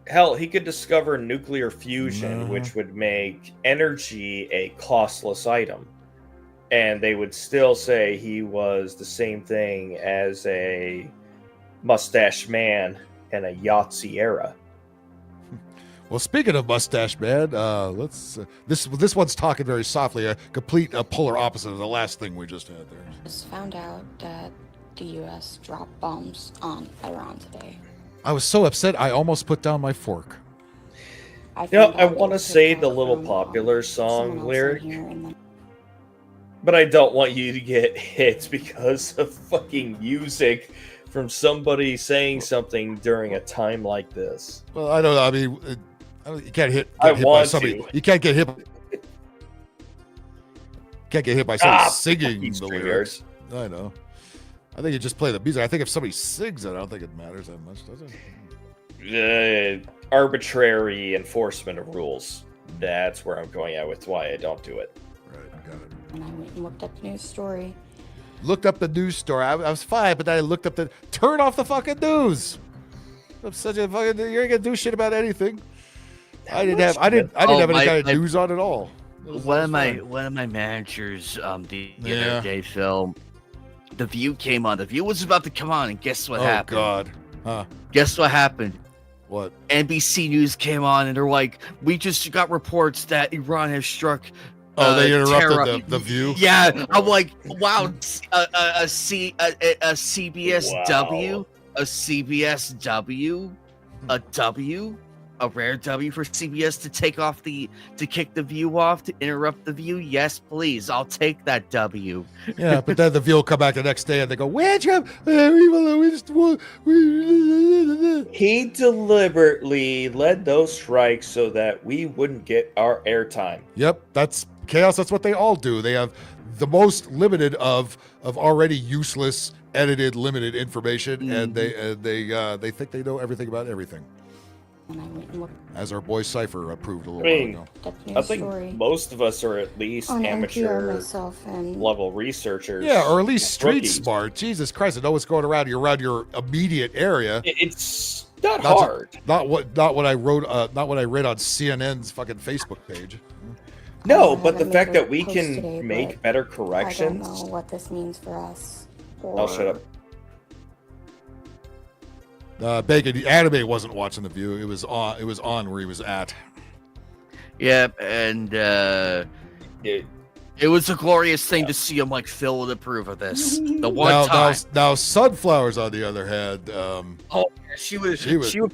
S22: Hell, he could discover nuclear fusion, which would make energy a costless item. And they would still say he was the same thing as a mustache man in a Yahtzee era.
S7: Well, speaking of mustache man, let's this one's talking very softly. A complete polar opposite of the last thing we just had there.
S15: Just found out that the U.S. dropped bombs on Iran today.
S7: I was so upset I almost put down my fork.
S22: I want to say the little popular song lyric, but I don't want you to get hit because of fucking music from somebody saying something during a time like this.
S7: Well, I don't know. I mean, you can't get hit by somebody. You can't get hit. Can't get hit by somebody singing the lyrics. I know. I think you just play the music. I think if somebody sings it, I don't think it matters that much, does
S22: it? Arbitrary enforcement of rules. That's where I'm going at with why I don't do it.
S7: Right, got it.
S15: And I went and looked up the news story.
S7: looked up the news story. I was fine, but then I looked up turn off the fucking news. I'm such a fucking, you ain't gonna do shit about anything. I didn't have any kind of news on at all.
S13: One of my managers, the other day, Phil, The View came on. The View was about to come on, and guess what happened?
S7: Oh God! Huh?
S13: Guess what happened?
S7: What?
S13: NBC News came on, and they're like, "We just got reports that Iran has struck."
S7: Oh, they interrupted the View.
S13: Yeah, I'm like, wow, a CBSW, a CBSW, a W. A rare W for CBS to kick the View off, to interrupt the View. Yes, please. I'll take that W.
S7: Yeah, but then the View will come back the next day and they go,
S22: He deliberately led those strikes so that we wouldn't get our airtime.
S7: Yep, that's chaos. That's what they all do. They have the most limited of already useless, edited, limited information, and they think they know everything about everything. As our boy Cypher proved a little while ago.
S22: I think most of us are at least amateur level researchers.
S7: Yeah, or at least street smart. Jesus Christ, I know what's going around your immediate area.
S22: It's not hard.
S7: Not what I wrote. Not what I read on CNN's fucking Facebook page.
S22: No, but the fact that we can make better corrections.
S15: I don't know what this means for us.
S22: I'll shut up.
S7: Bacon, the anime wasn't watching The View. It was on where he was at.
S13: Yep, and it was a glorious thing to see him. Like, Phil would approve of this. The one time.
S7: Now, Sunflowers, on the other hand.
S13: She would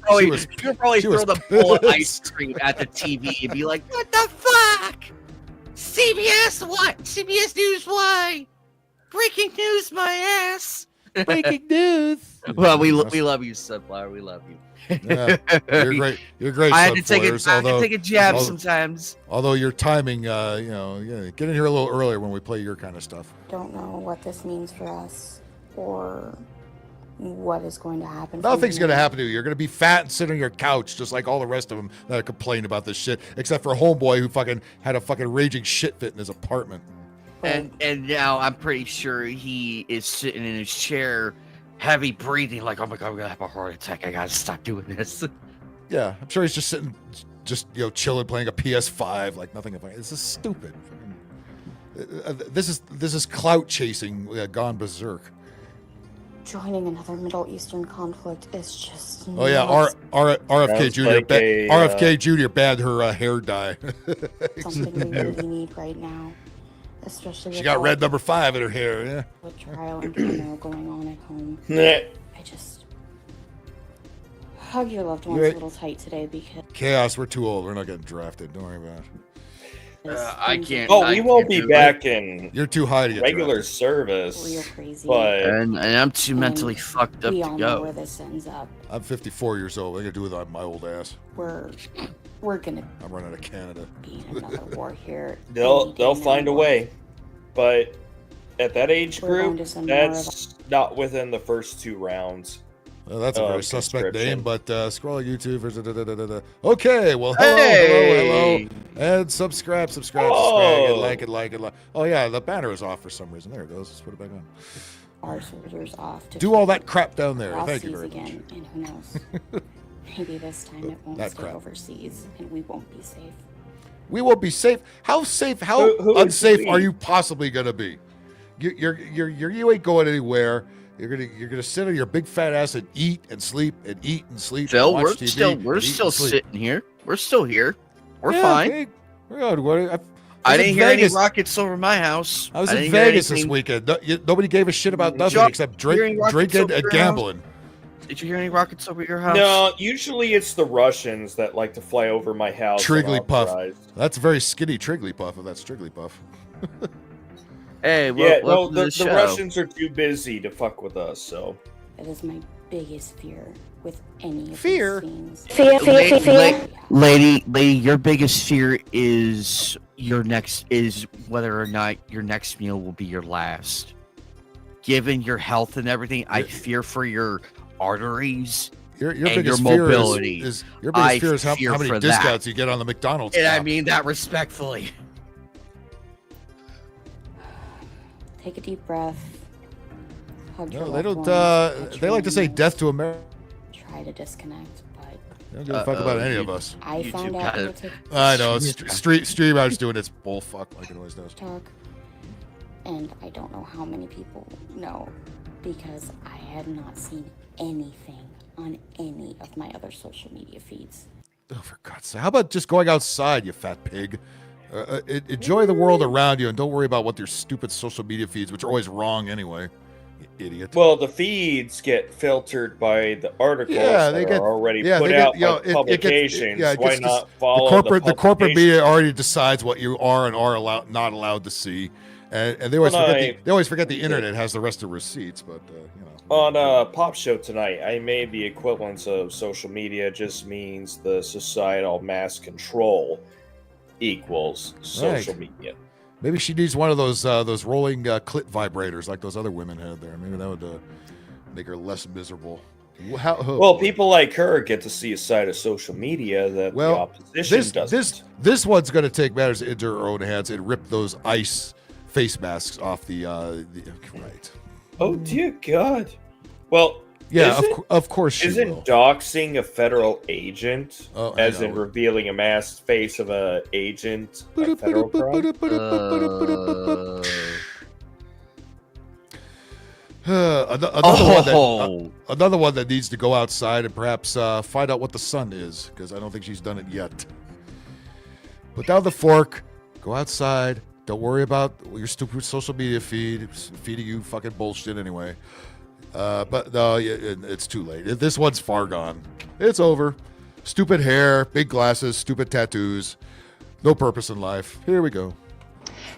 S13: probably throw the bowl of ice cream at the TV and be like, "What the fuck? CBS what? CBS News why? Breaking news, my ass."
S7: Breaking news.
S13: Well, we love you, Sunflower. We love you.
S7: Yeah, you're great. You're great.
S13: I had to take a jab sometimes.
S7: Although your timing, get in here a little earlier when we play your kind of stuff.
S15: Don't know what this means for us or what is going to happen.
S7: Nothing's going to happen to you. You're going to be fat and sit on your couch just like all the rest of them that complain about this shit, except for Homeboy who fucking had a fucking raging shit fit in his apartment.
S13: And now I'm pretty sure he is sitting in his chair, heavy breathing, like, "Oh my God, I'm gonna have a heart attack. I gotta stop doing this."
S7: Yeah, I'm sure he's just sitting, chilling, playing a PS5, like nothing. This is stupid. This is clout chasing gone berserk.
S15: Joining another Middle Eastern conflict is just.
S7: Oh yeah, RFK Jr. RFK Jr. banned her hair dye.
S15: Something we really need right now. Especially
S7: she got red number 5 in her hair, yeah.
S15: With trial and turmoil going on at home. I just hug your loved ones a little tight today because
S7: chaos. We're too old. We're not getting drafted. Don't worry about it.
S13: I can't.
S22: Oh, we won't be back in.
S7: You're too high to get
S22: regular
S7: drafted.
S22: Service.
S15: Real crazy.
S22: But
S13: and I'm too mentally fucked up
S15: we
S13: to
S15: all
S13: go.
S15: know where this ends up.
S7: I'm 54 years old. What are you gonna do with my old ass?
S15: We're gonna.
S7: I'm running out of Canada.
S15: Be in another war here.
S22: They'll find a way, but at that age group, that's not within the first 2 rounds.
S7: Well, that's a very suspect name, but scroll YouTube. Okay, well, hello, and subscribe, and like it. Oh yeah, the banner is off for some reason. There it goes. Let's put it back on.
S15: Our soldiers off.
S7: Do all that crap down there. Thank you very much.
S15: Again, and who knows? Maybe this time it won't stay overseas, and we won't be safe.
S7: We won't be safe. How safe? How unsafe are you possibly gonna be? You ain't going anywhere. You're gonna sit on your big fat ass and eat and sleep and eat and sleep.
S13: Phil,
S7: and watch
S13: we're still sitting here. We're still here. We're fine.
S7: Okay. We're good.
S13: I didn't hear any rockets over my house.
S7: I was in Vegas this weekend. Nobody gave a shit about nothing except drinking and gambling.
S13: Did you hear any rockets over your house?
S22: No, usually it's the Russians that like to fly over my house.
S7: Trigglypuff. That's a very skinny Trigglypuff, if that's Trigglypuff.
S22: Hey, the Russians are too busy to fuck with us, so.
S15: That is my biggest fear with any of
S7: fear.
S15: These things. Fear.
S13: Lady, your biggest fear is whether or not your next meal will be your last. Given your health and everything, I fear for your arteries.
S7: Your
S13: and
S7: biggest
S13: your mobility.
S7: Your biggest fear is how many discounts you get on the McDonald's.
S13: And I mean that respectfully.
S15: Take a deep breath. hugged
S7: No,
S15: your
S7: they
S15: loved
S7: don't.
S15: ones,
S7: They like to say death to America.
S15: try to disconnect, but
S7: They don't give a fuck about any of us.
S15: I found out on the
S7: I know. Streamer's doing its bullfuck like it always does.
S15: TikTok, and I don't know how many people know because I have not seen anything on any of my other social media feeds.
S7: Oh, for God's sake! How about just going outside, you fat pig? Enjoy the world around you, and don't worry about what their stupid social media feeds, which are always wrong anyway. You idiot.
S22: Well, the feeds get filtered by the articles that are already put out by publications. Why not follow
S7: the corporate media already decides what you are and are not allowed to see, and they always forget the internet has the rest of the receipts. But
S22: on a pop show tonight, I made the equivalence of social media just means the societal mass control equals social media.
S7: Maybe she needs one of those rolling clit vibrators like those other women had there. Maybe that would make her less miserable.
S22: Well, people like her get to see a side of social media that the opposition doesn't.
S7: This one's going to take matters into her own hands and rip those ice face masks off the right.
S22: Oh dear God! Well,
S7: yeah, of course she
S22: isn't doxing a federal agent, as in revealing a masked face of a agent, a federal crime?
S7: Another one that needs to go outside and perhaps find out what the sun is, because I don't think she's done it yet. Put down the fork, go outside. Don't worry about your stupid social media feed. It's feeding you fucking bullshit anyway. But no, it's too late. This one's far gone. It's over. Stupid hair, big glasses, stupid tattoos. No purpose in life. Here we go.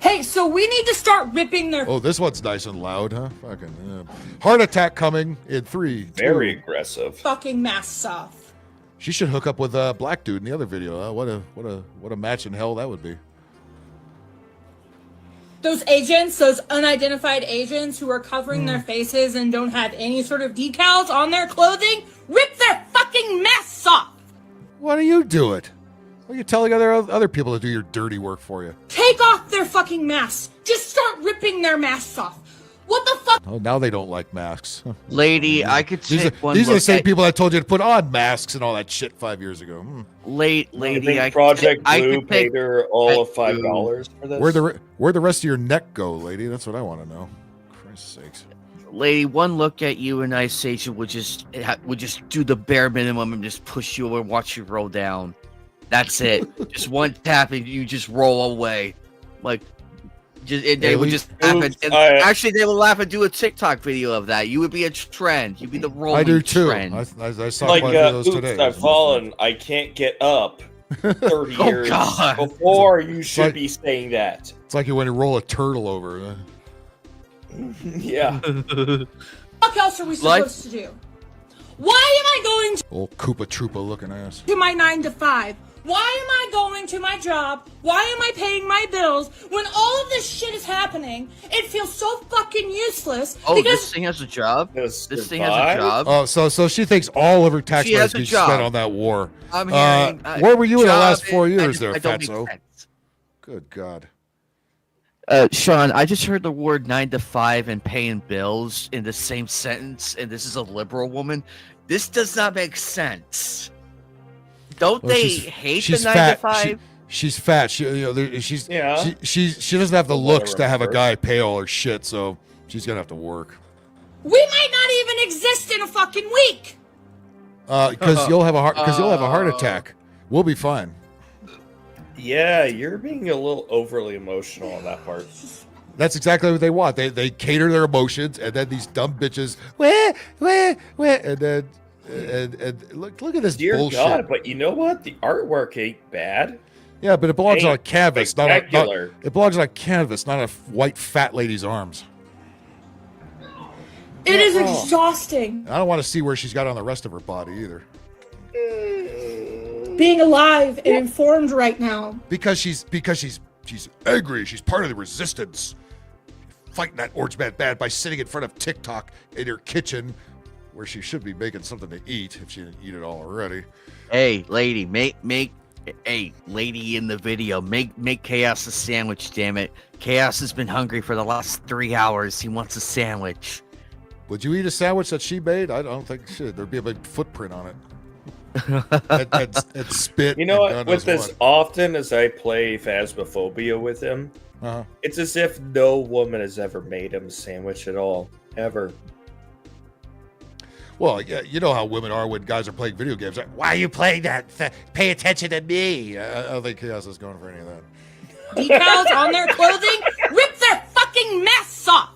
S17: Hey, so we need to start ripping their...
S7: Oh, this one's nice and loud, huh? Fucking heart attack coming in 3, 2.
S22: Very aggressive.
S17: Fucking masks off.
S7: She should hook up with a black dude in the other video. Huh? What a match in hell that would be.
S17: Those agents, those unidentified agents who are covering their faces and don't have any sort of decals on their clothing, rip their fucking masks off!
S7: Why don't you do it? Why are you telling other people to do your dirty work for you?
S17: Take off their fucking masks! Just start ripping their masks off! What the fuck?
S7: Oh, now they don't like masks.
S13: Lady, I could take one
S7: These are
S13: look
S7: the same
S13: at-
S7: people that told you to put on masks and all that shit 5 years ago.
S13: Lady, I
S22: Project
S13: I
S22: Blue
S13: could take-
S22: paid her all of $5 for this.
S7: Where'd the rest of your neck go, lady? That's what I want to know. Christ's sakes.
S13: Lady, one look at you and Ice Agent would just do the bare minimum and just push you over and watch you roll down. That's it. Just one tap and you just roll away. Like, they would just laugh and actually they would laugh and do a TikTok video of that. You would be a trend. You'd be the rolling
S7: I do too.
S13: trend.
S7: I saw
S22: Like,
S7: quite a few of those today.
S22: I've fallen. I can't get up. 30
S13: Oh,
S22: years
S13: God.
S22: before you should be saying that.
S7: It's like you want to roll a turtle over.
S22: Yeah.
S17: What else are we supposed to do? Why am I going
S7: Old Koopa Troopa looking ass.
S17: to my 9 to 5? Why am I going to my job? Why am I paying my bills when all of this shit is happening? It feels so fucking useless.
S13: Oh,
S17: because
S13: this thing has a job? This thing has
S22: survive?
S13: a job?
S7: Oh, so she thinks all of her tax
S13: She
S7: money
S13: has
S7: is
S13: a
S7: being
S13: job.
S7: spent on that war.
S13: I'm hearing,
S7: where were you in the
S13: job
S7: last 4
S13: is-
S7: years there,
S13: I don't make
S7: Fatso?
S13: sense.
S7: Good God.
S13: Sean, I just heard the word 9 to 5 and paying bills in the same sentence, and this is a liberal woman. This does not make sense. Don't
S7: Well,
S13: they
S7: she's-
S13: hate
S7: she's
S13: the 9
S7: fat.
S13: to 5?
S7: She's fat. She doesn't have the looks to have a guy pay all her shit, so she's gonna have to work.
S17: we might not even exist in a fucking week.
S7: Because you'll have a heart attack. We'll be fine.
S22: Yeah, you're being a little overly emotional on that part.
S7: That's exactly what they want. They cater their emotions, and then these dumb bitches, wah, wah, wah, and then and look at this
S22: Dear
S7: bullshit.
S22: God, but you know what? The artwork ain't bad.
S7: Yeah, but it belongs on a
S22: Ain't
S7: canvas, not
S22: spectacular.
S7: it belongs on a canvas, not a white fat lady's arms.
S17: It is exhausting.
S7: I don't want to see where she's got on the rest of her body either.
S17: Being alive and informed right now.
S7: Because she's angry. She's part of the resistance. Fighting that orange man bad by sitting in front of TikTok in her kitchen, where she should be making something to eat if she didn't eat it all already.
S13: Hey, lady, lady in the video, make Chaos a sandwich, damn it. Chaos has been hungry for the last 3 hours. He wants a sandwich.
S7: Would you eat a sandwich that she made? I don't think shit. There'd be a big footprint on it. and spit.
S22: You know
S7: and
S22: what?
S7: God
S22: With
S7: knows
S22: as often as I play Phasmophobia with him, it's as if no woman has ever made him a sandwich at all, ever.
S7: Well, yeah, you know how women are when guys are playing video games. Like, why are you playing that? Pay attention to me. I don't think Chaos is going for any of that.
S17: Decals on their clothing, rip their fucking masks off.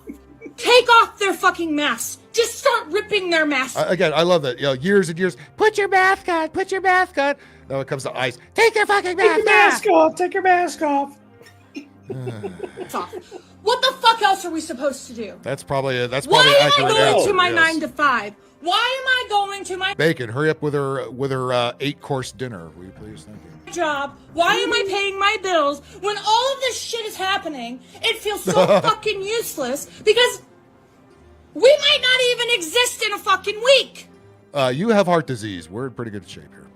S17: Take off their fucking masks. Just start ripping their masks.
S7: Again, I love that. You know, years and years. Put your mask on. Put your mask on. Now it comes to ice. Take your fucking mask off.
S22: Take your mask off. Take your mask off.
S17: It's off. What the fuck else are we supposed to do?
S7: That's probably
S17: Why
S7: accurate
S17: am I going
S7: answer,
S17: to my
S7: yes.
S17: 9 to 5? Why am I going to my
S7: Bacon, hurry up with her 8-course dinner, will you please? Thank you.
S17: job? Why am I paying my bills when all of this shit is happening? It feels so fucking useless because we might not even exist in a fucking week.
S7: You have heart disease. We're in pretty good shape here.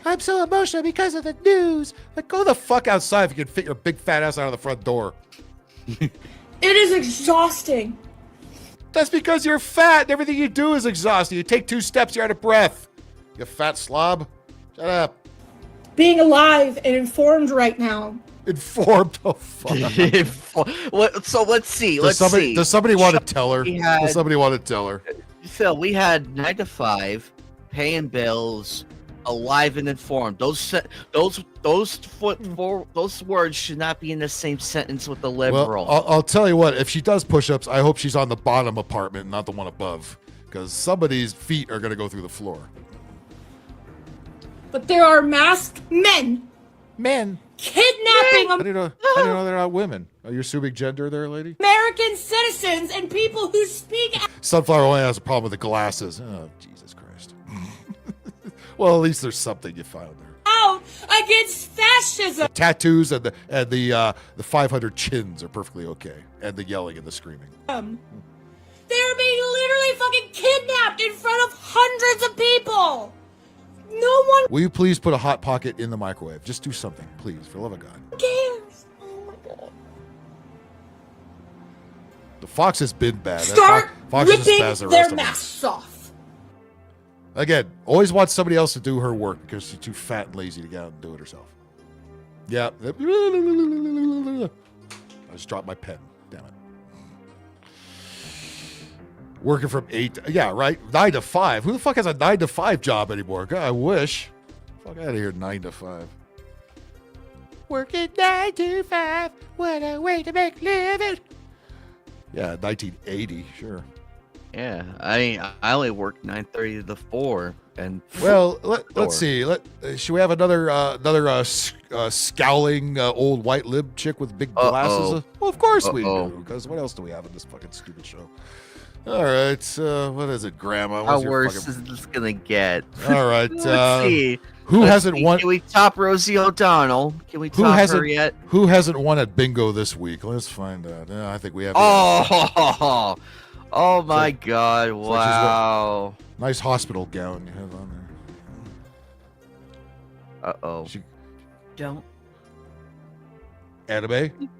S7: I'm so emotional because of the news. Like, go the fuck outside if you can fit your big fat ass out of the front door.
S17: It is exhausting.
S7: That's because you're fat and everything you do is exhausting. You take 2 steps, you're out of breath. You fat slob. Shut up.
S17: Being alive and informed right now.
S7: Informed? Oh, fuck.
S11: So let's see.
S7: Does somebody want to tell her? Does somebody want to tell her?
S11: Phil, we had 9 to 5, paying bills, alive and informed. Those words should not be in the same sentence with the liberal.
S7: Well, I'll tell you what. If she does push-ups, I hope she's on the bottom apartment, not the one above, because somebody's feet are going to go through the floor.
S17: But there are masked men.
S7: Men.
S17: Kidnapping
S7: How do you know they're not women? Are you assuming gender there, lady?
S17: American citizens and people who speak
S7: Sunflower only has a problem with the glasses. Oh, Jesus Christ. Well, at least there's something you found there.
S17: out against fascism.
S7: Tattoos and the 500 chins are perfectly okay, and the yelling and the screaming.
S17: They're being literally fucking kidnapped in front of hundreds of people. No one
S7: Will you please put a hot pocket in the microwave? Just do something, please, for the love of God.
S17: cares. Oh my god.
S7: The Fox has been bad.
S17: Start
S7: Fox is as
S17: ripping
S7: bad as the
S17: their
S7: rest of us.
S17: masks off.
S7: Again, always want somebody else to do her work because she's too fat and lazy to get out and do it herself. Yeah. I just dropped my pen. Damn it. Working from 8 yeah, right? 9 to 5. Who the fuck has a 9 to 5 job anymore? God, I wish. Fuck out of here, 9 to 5. Working 9 to 5. What a way to make living. Yeah, 1980, sure.
S11: Yeah, I only worked 9:30 to 4, and
S7: well, let's see. Should we have another scowling old white lib chick with big glasses? Well, of course we do. Because what else do we have in this fucking stupid show? All right, what is it, Grandma?
S11: How worse is this gonna get?
S7: All right,
S11: let's see.
S7: Who hasn't won?
S11: Can we top Rosie O'Donnell? Can we top her yet?
S7: Who hasn't won at bingo this week? Let's find out. I think we have.
S11: Oh my God! Wow.
S7: Nice hospital gown you have on there.
S11: Don't.
S7: Anime.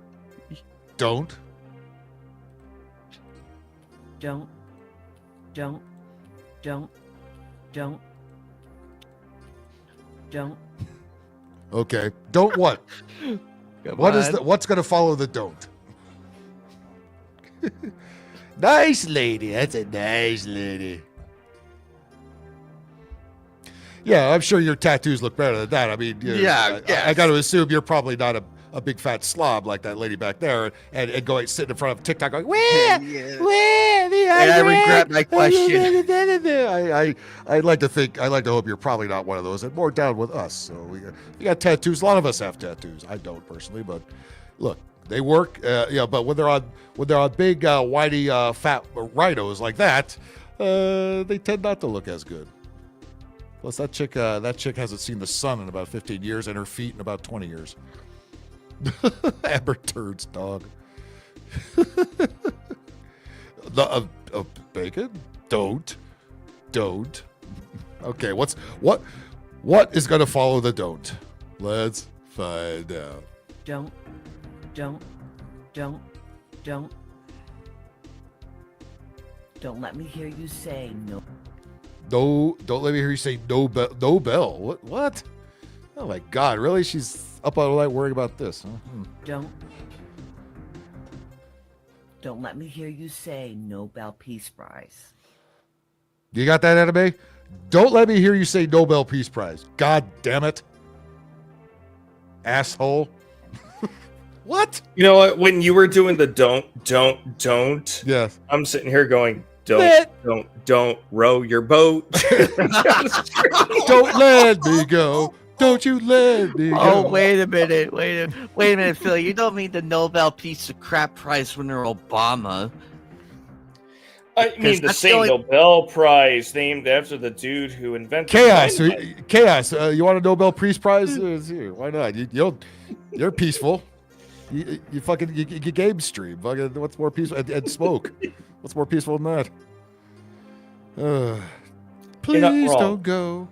S7: Don't. Okay. Don't what? What's going to follow the don't? Nice lady. That's a nice lady. Yeah, I'm sure your tattoos look better than that. I mean, I got to assume you're probably not a big fat slob like that lady back there, and going sitting in front of TikTok going, where the
S11: and I regret my question.
S7: I'd like to hope you're probably not one of those, and more down with us. So you got tattoos. A lot of us have tattoos. I don't personally, but look, they work. But when they're on big whitey fat rhinos like that, they tend not to look as good. Plus, that chick hasn't seen the sun in about 15 years, and her feet in about 20 years. Amber turds, dog. Bacon? Don't. Okay, what is going to follow the don't? Let's find out.
S18: Don't let me hear you say no.
S7: No, don't let me hear you say no bell. What? Oh my God, really? She's up all night worrying about this. Huh?
S18: Don't let me hear you say Nobel Peace Prize.
S7: You got that, anime? Don't let me hear you say Nobel Peace Prize. God damn it. Asshole. What?
S22: You know what? When you were doing the don't,
S7: yes,
S22: I'm sitting here going, don't row your boat.
S7: Don't let me go. Don't you let me go.
S11: Oh, wait a minute, Phil. You don't mean the Nobel Peace of Crap Prize winner Obama.
S22: I mean the same Nobel Prize named after the dude who invented
S7: Chaos. You want a Nobel Peace Prize? Here. Why not? You're peaceful. You game stream. Fucking, what's more peaceful? And smoke. What's more peaceful than that? Please don't go.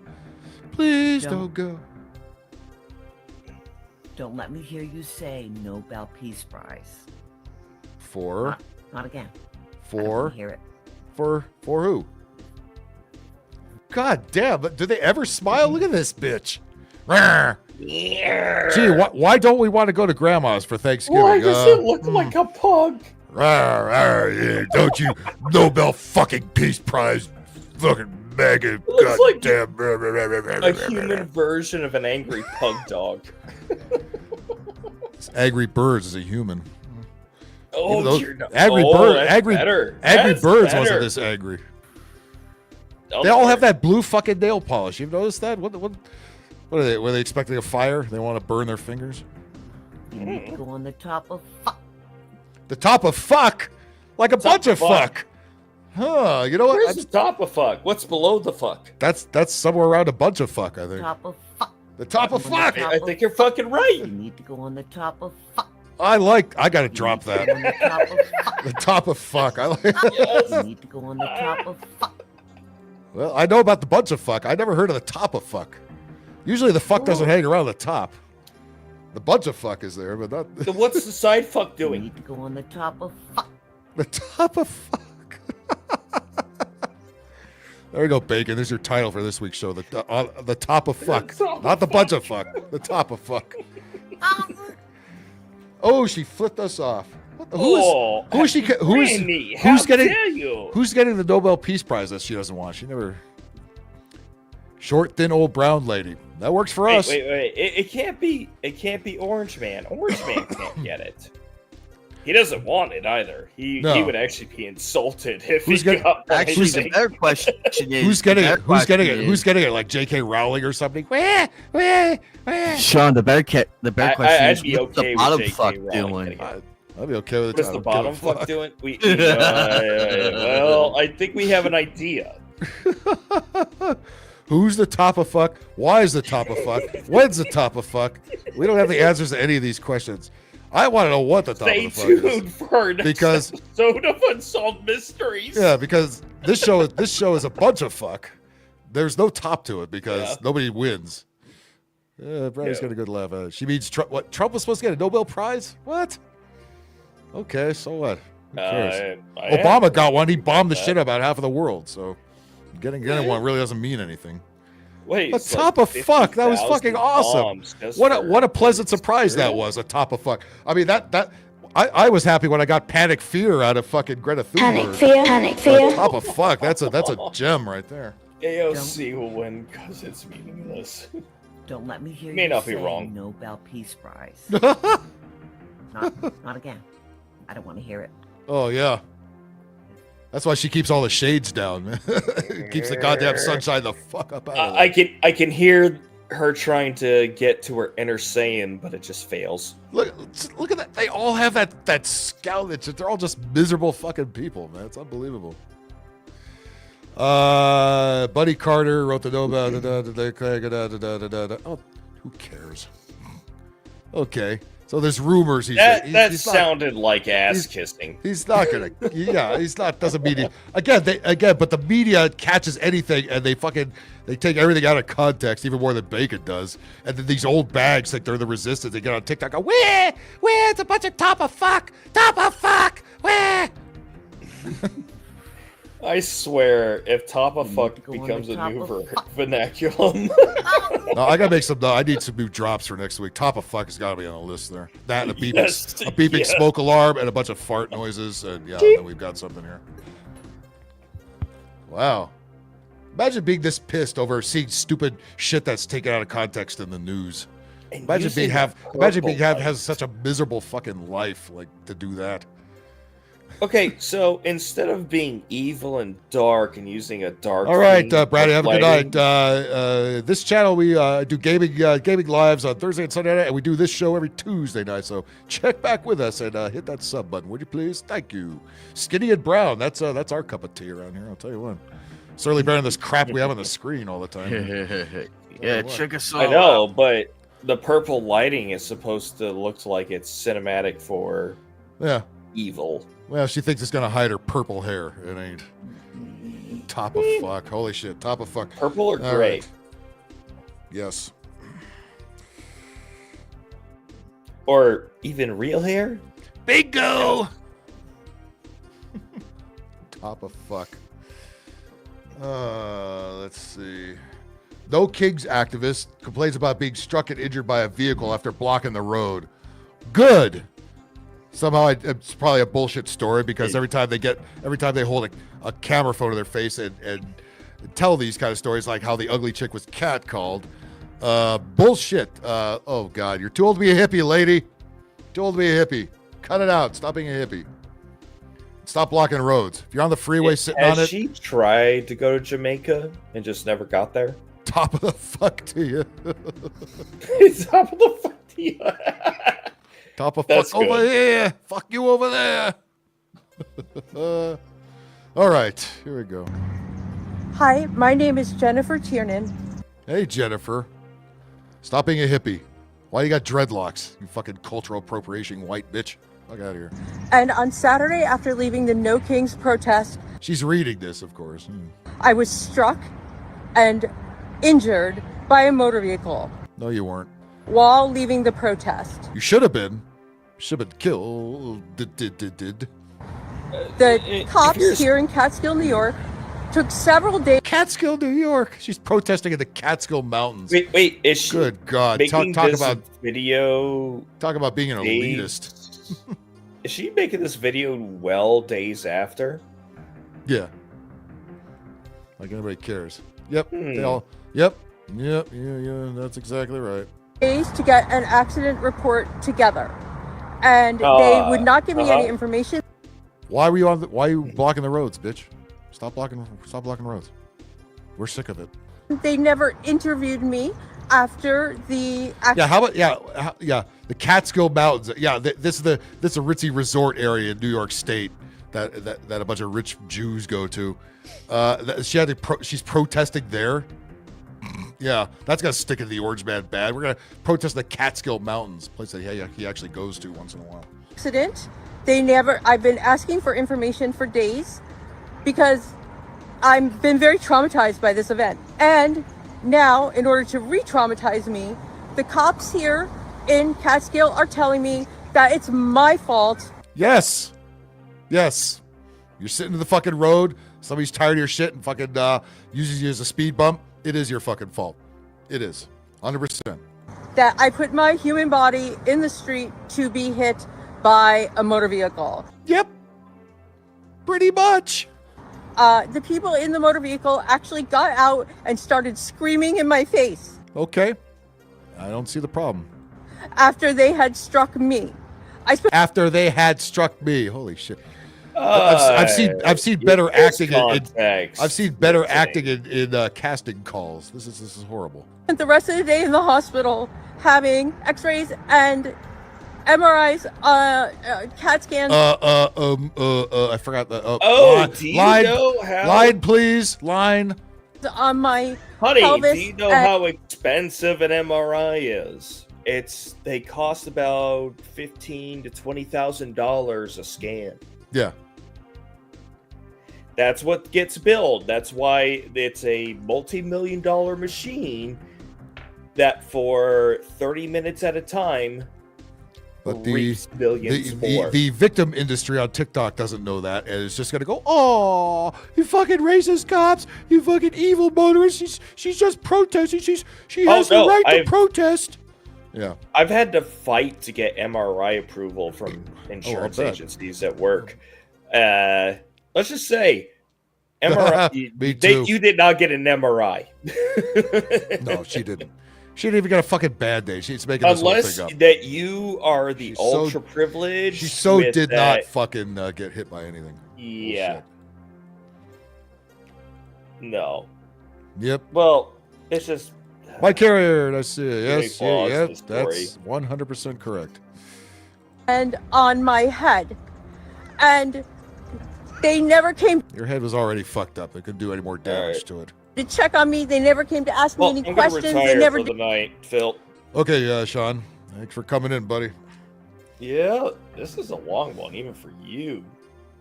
S7: Please don't go.
S18: Don't let me hear you say Nobel Peace Prize.
S7: For?
S18: Not again.
S7: For?
S18: I don't wanna hear it.
S7: For who? God damn, but do they ever smile? Look at this bitch. Gee, why don't we want to go to Grandma's for Thanksgiving?
S22: Why does it look like a pug?
S7: Yeah, don't you Nobel fucking Peace Prize fucking maggot. God
S22: Like
S7: damn.
S22: a human version of an angry pug dog.
S7: Angry Birds is a human.
S22: Oh, you're not.
S7: Angry Birds wasn't this angry. They all have that blue fucking nail polish. You've noticed that? What are they? Were they expecting a fire? They want to burn their fingers?
S18: You need to go on the top of fuck.
S7: The top of fuck? Like a bunch of fuck. Huh, you know what?
S22: Where's the top of fuck? What's below the fuck?
S7: That's somewhere around a bunch of fuck, I think.
S18: Top of fuck.
S7: The top of fuck.
S22: I think you're fucking right.
S18: You need to go on the top of fuck.
S7: I gotta drop that. The top of fuck. I like.
S18: You need to go on the top of fuck.
S7: Well, I know about the bunch of fuck. I never heard of the top of fuck. Usually the fuck doesn't hang around the top. The bunch of fuck is there, but not.
S22: So what's the side fuck doing?
S18: You need to go on the top of fuck.
S7: The top of fuck. There you go, Bacon. There's your title for this week's show. The top of fuck, not the bunch of fuck. The top of fuck. Oh, she flipped us off. Who's getting the Nobel Peace Prize that she doesn't want? She never. Short, thin, old brown lady. That works for us.
S22: Wait. It can't be Orange Man. Orange Man can't get it. He doesn't want it either. He would actually be insulted if he got one.
S11: Actually, the better question is
S7: who's getting it? Who's getting it? Who's getting it? Like J.K. Rowling or something?
S11: Sean, the better question is
S22: be
S11: what's
S22: okay
S11: the bottom
S22: with
S11: fuck
S22: J.K.
S11: doing?
S7: I'd be okay with it.
S22: What's the bottom fuck doing? Well, I think we have an idea.
S7: Who's the top of fuck? Why is the top of fuck? When's the top of fuck? We don't have the answers to any of these questions. I want to know what the top of the fuck is.
S22: Stay tuned for an episode of Unsolved Mysteries.
S7: Yeah, because this show is a bunch of fuck. There's no top to it because nobody wins. Yeah, Bradley's got a good laugh. She means Trump. What? Trump was supposed to get a Nobel Prize? What? Okay, so what? Who cares? Obama got one. He bombed the shit about half of the world. So getting one really doesn't mean anything.
S22: Wait,
S7: a top of fuck. That was fucking awesome. What a pleasant surprise that was. A top of fuck. I mean I was happy when I got Panic Fear out of fucking Greta Thunberg.
S3: Panic fear.
S7: Top of fuck. That's a gem right there.
S22: AOC will win because it's meaningless.
S18: Don't let me hear
S22: May
S18: you
S22: not be
S18: say
S22: wrong.
S18: Nobel Peace Prize. not again. I don't want to hear it.
S7: Oh yeah. That's why she keeps all the shades down, man. Keeps the goddamn sunshine the fuck up out of there.
S22: I can hear her trying to get to her inner Saiyan, but it just fails.
S7: Look at that. They all have that scowl. They're all just miserable fucking people, man. It's unbelievable. Buddy Carter wrote the Nobel. Oh, who cares? Okay. So there's rumors
S22: that
S7: he's
S22: sounded like ass kissing.
S7: He's not gonna. Yeah, he's not. Doesn't mean it. Again, but the media catches anything and they take everything out of context even more than Bacon does. And then these old bags think they're the resistance. They get on TikTok, go, where? It's a bunch of top of fuck, where?
S22: I swear, if top of fuck becomes a new vernaculum.
S7: No, I gotta make some. I need some new drops for next week. Top of fuck has gotta be on the list there. That and a beeping, smoke alarm and a bunch of fart noises, and yeah, then we've got something here. Wow. Imagine being this pissed over seeing stupid shit that's taken out of context in the news. Imagine being has such a miserable fucking life, like, to do that.
S22: Okay, so instead of being evil and dark and using a dark.
S7: All right, Brady, have a good night. This channel, we do gaming lives on Thursday and Sunday night, and we do this show every Tuesday night. So check back with us and hit that sub button, would you please? Thank you. Skinny and Brown, that's our cup of tea around here. I'll tell you what. Certainly better than this crap we have on the screen all the time.
S13: Yeah, check us out.
S22: I know, but the purple lighting is supposed to look like it's cinematic for evil.
S7: Well, she thinks it's gonna hide her purple hair. It ain't. Top of fuck. Holy shit. Top of fuck.
S22: Purple or gray? Right.
S7: Yes.
S22: Or even real hair?
S7: Bingo! Top of fuck. Let's see. No Kings activist complains about being struck and injured by a vehicle after blocking the road. Good. Somehow it's probably a bullshit story because every time they hold a camera phone to their face and tell these kind of stories, like how the ugly chick was catcalled, bullshit. Oh God, you're too old to be a hippie, lady. Too old to be a hippie. Cut it out. Stop being a hippie. Stop blocking roads. If you're on the freeway sitting on it.
S22: Has she tried to go to Jamaica and just never got there?
S7: Top of the fuck to you.
S22: Top of the fuck to you.
S7: Top of fuck over here. Fuck you over there. All right, here we go.
S20: Hi, my name is Jennifer Tiernan.
S7: Hey, Jennifer. Stop being a hippie. Why you got dreadlocks? You fucking cultural appropriation white bitch. Fuck out of here.
S20: And on Saturday, after leaving the No Kings protest,
S7: she's reading this, of course.
S20: I was struck and injured by a motor vehicle.
S7: No, you weren't.
S20: While leaving the protest.
S7: You should have been. Should have been killed.
S20: The cops here in Catskill, New York, took several days.
S7: Catskill, New York. She's protesting in the Catskill Mountains.
S22: Wait, is she?
S7: Good God!
S22: Talk
S7: this
S22: about video.
S7: Talk about being an elitist.
S22: Is she making this video days after?
S7: Yeah. Like anybody cares. Yep. They all. Yep. Yeah. That's exactly right.
S20: Days to get an accident report together, and they would not give me any information.
S7: Why were you why are you blocking the roads, bitch? Stop blocking roads. We're sick of it.
S20: They never interviewed me after the accident.
S7: Yeah, how about the Catskill Mountains. Yeah, this is a ritzy resort area in New York State that a bunch of rich Jews go to. She's protesting there. Yeah, that's gonna stick in the Orange Man bad. We're gonna protest the Catskill Mountains, place that he actually goes to once in a while.
S20: Accident. I've been asking for information for days because I've been very traumatized by this event. And now, in order to re-traumatize me, the cops here in Catskill are telling me that it's my fault.
S7: Yes. You're sitting in the fucking road. Somebody's tired of your shit and fucking uses you as a speed bump. It is your fucking fault. It is. 100%.
S20: That I put my human body in the street to be hit by a motor vehicle.
S7: Yep. Pretty much.
S20: The people in the motor vehicle actually got out and started screaming in my face.
S7: Okay. I don't see the problem.
S20: After they had struck me.
S7: After they had struck me. Holy shit. I've seen better acting in casting calls. This is horrible.
S20: And the rest of the day in the hospital having x-rays and MRIs, CAT scans.
S7: I forgot the. Line, please. Line.
S20: On my
S22: Honey,
S20: pelvis
S22: do you know how expensive an MRI is? They cost about $15,000 to $20,000 a scan.
S7: Yeah.
S22: That's what gets billed. That's why it's a multi-million-dollar machine that for 30 minutes at a time
S7: But
S22: reaps billions more.
S7: the victim industry on TikTok doesn't know that, and it's just gonna go, "Oh, you fucking racist cops! You fucking evil motorists! She's just protesting. She has the right to protest." Yeah.
S22: I've had to fight to get MRI approval from insurance agencies at work. Let's just say, MRI.
S7: Me too.
S22: You did not get an MRI.
S7: No, she didn't. She didn't even get a fucking Band-Aid. She's making this whole
S22: Unless
S7: thing up.
S22: that you are the ultra privileged.
S7: She so
S22: with
S7: did
S22: that-
S7: not fucking get hit by anything.
S22: Yeah. No.
S7: Yep.
S22: Well, it's just.
S7: My carrier, that's it.
S22: Really
S7: Yes,
S22: flaws
S7: yeah,
S22: to the story.
S7: that's 100% correct.
S20: And on my head. And they never came
S7: Your head was already fucked up. They couldn't do any more damage to it.
S20: to check on me. They never came to ask me any
S22: I'm gonna
S20: questions.
S22: retire
S20: They never
S22: for the night, Phil.
S7: Okay, Sean. Thanks for coming in, buddy.
S22: Yeah, this is a long one, even for you.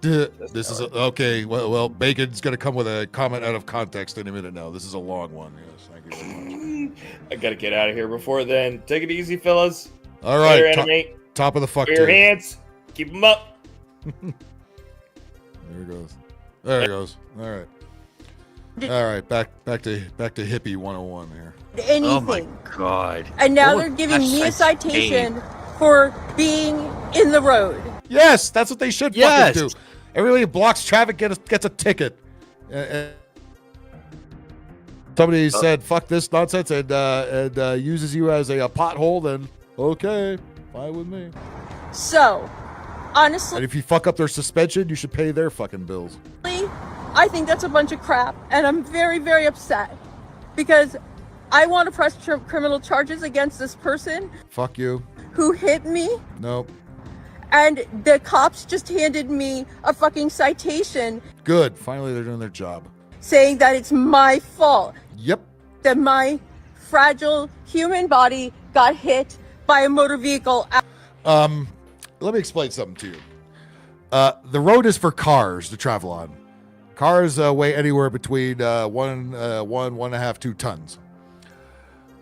S7: This is okay. Well, Bacon's gonna come with a comment out of context in a minute. Now, this is a long one. Yes, thank you very much.
S22: I gotta get out of here before then. Take it easy, fellas.
S7: All right,
S22: Later, enemy.
S7: top of the fuck.
S22: Clear your
S7: tier.
S22: hands. Keep them up.
S7: There it goes. There it goes. All right. All right. Back to hippie 101 here.
S20: anything.
S13: Oh my god.
S20: And now
S13: What
S20: they're
S13: was
S20: giving
S13: that
S20: me a
S13: such
S20: citation for being in the road.
S7: Yes, that's what they should fucking do. Everybody who blocks traffic gets a ticket. Somebody said, "Fuck this nonsense," and uses you as a pothole. Then okay, fine with me.
S20: So, honestly,
S7: And if you fuck up their suspension, you should pay their fucking bills.
S20: I think that's a bunch of crap, and I'm very, very upset because I want to press criminal charges against this person
S7: Fuck you.
S20: who hit me,
S7: Nope.
S20: and the cops just handed me a fucking citation
S7: Good. Finally, they're doing their job.
S20: saying that it's my fault.
S7: Yep.
S20: That my fragile human body got hit by a motor vehicle.
S7: Let me explain something to you. The road is for cars to travel on. Cars weigh anywhere between 1.5, 2 tons.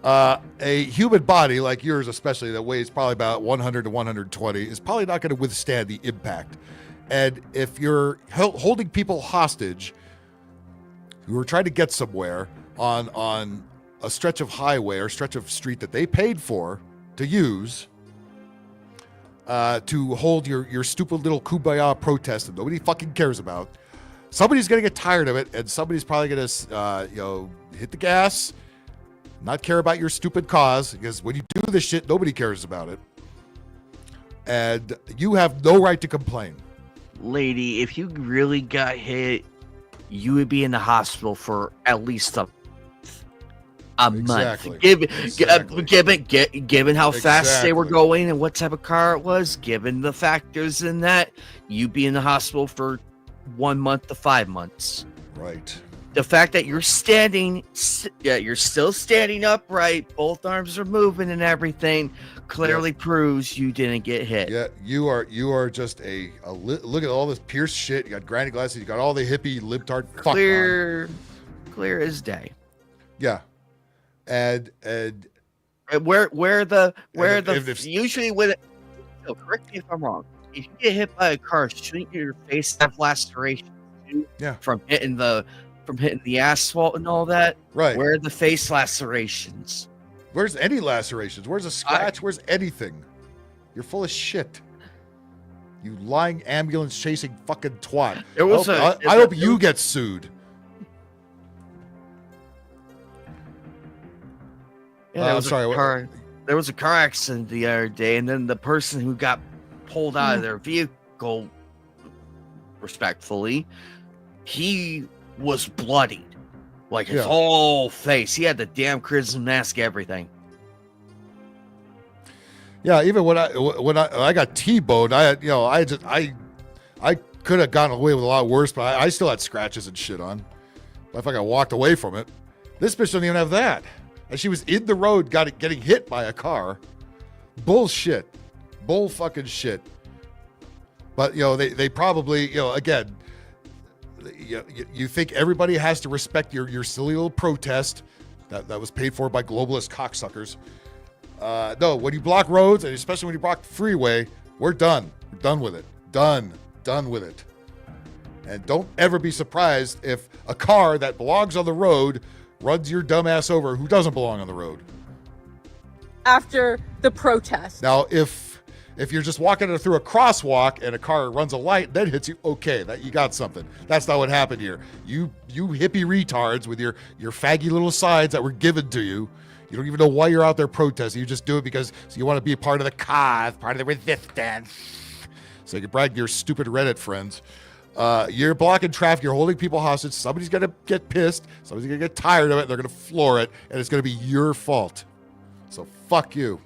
S7: A human body like yours, especially that weighs probably about 100 to 120, is probably not going to withstand the impact. And if you're holding people hostage who are trying to get somewhere on a stretch of highway or stretch of street that they paid for to use, to hold your stupid little kumbaya protest that nobody fucking cares about, somebody's gonna get tired of it, and somebody's probably gonna hit the gas, not care about your stupid cause, because when you do this shit, nobody cares about it, and you have no right to complain.
S13: Lady, if you really got hit, you would be in the hospital for at least a month. Given how fast they were going and what type of car it was, given the factors in that, you'd be in the hospital for 1 month to 5 months.
S7: Right.
S13: The fact that you're you're still standing upright, both arms are moving and everything, clearly proves you didn't get hit.
S7: Yeah, you are just look at all this pierced shit. You got granny glasses. You got all the hippie libtard fuck on.
S13: Clear as day.
S7: Yeah, and
S13: usually when correct me if I'm wrong. If you get hit by a car, shouldn't your face have lacerations too?
S7: Yeah.
S13: From hitting the asphalt and all that.
S7: Right.
S13: Where are the face lacerations?
S7: Where's any lacerations? Where's a scratch? Where's anything? You're full of shit. You lying ambulance chasing fucking twat. I hope you get sued.
S13: Yeah, there was a car accident the other day, and then the person who got pulled out of their vehicle, respectfully, he was bloodied. Like his whole face. He had the damn prison mask, everything.
S7: Yeah, even when I got T-boned, I could have gotten away with a lot worse, but I still had scratches and shit on. If I walked away from it. This bitch doesn't even have that. And she was in the road getting hit by a car. Bullshit. Bull fucking shit. But, they probably, again, you think everybody has to respect your silly little protest that was paid for by globalist cocksuckers. No, when you block roads, and especially when you block freeway, we're done. We're done with it. Done with it. And don't ever be surprised if a car that belongs on the road runs your dumbass over who doesn't belong on the road.
S20: After the protest.
S7: Now, if you're just walking through a crosswalk and a car runs a light and then hits you, okay, that you got something. That's not what happened here. You hippie retards with your faggy little signs that were given to you. You don't even know why you're out there protesting. You just do it because you want to be a part of the cause, part of the resistance. So you can brag to your stupid Reddit friends. You're blocking traffic. You're holding people hostage. Somebody's going to get pissed. Somebody's going to get tired of it. They're going to floor it. And it's going to be your fault. So fuck you.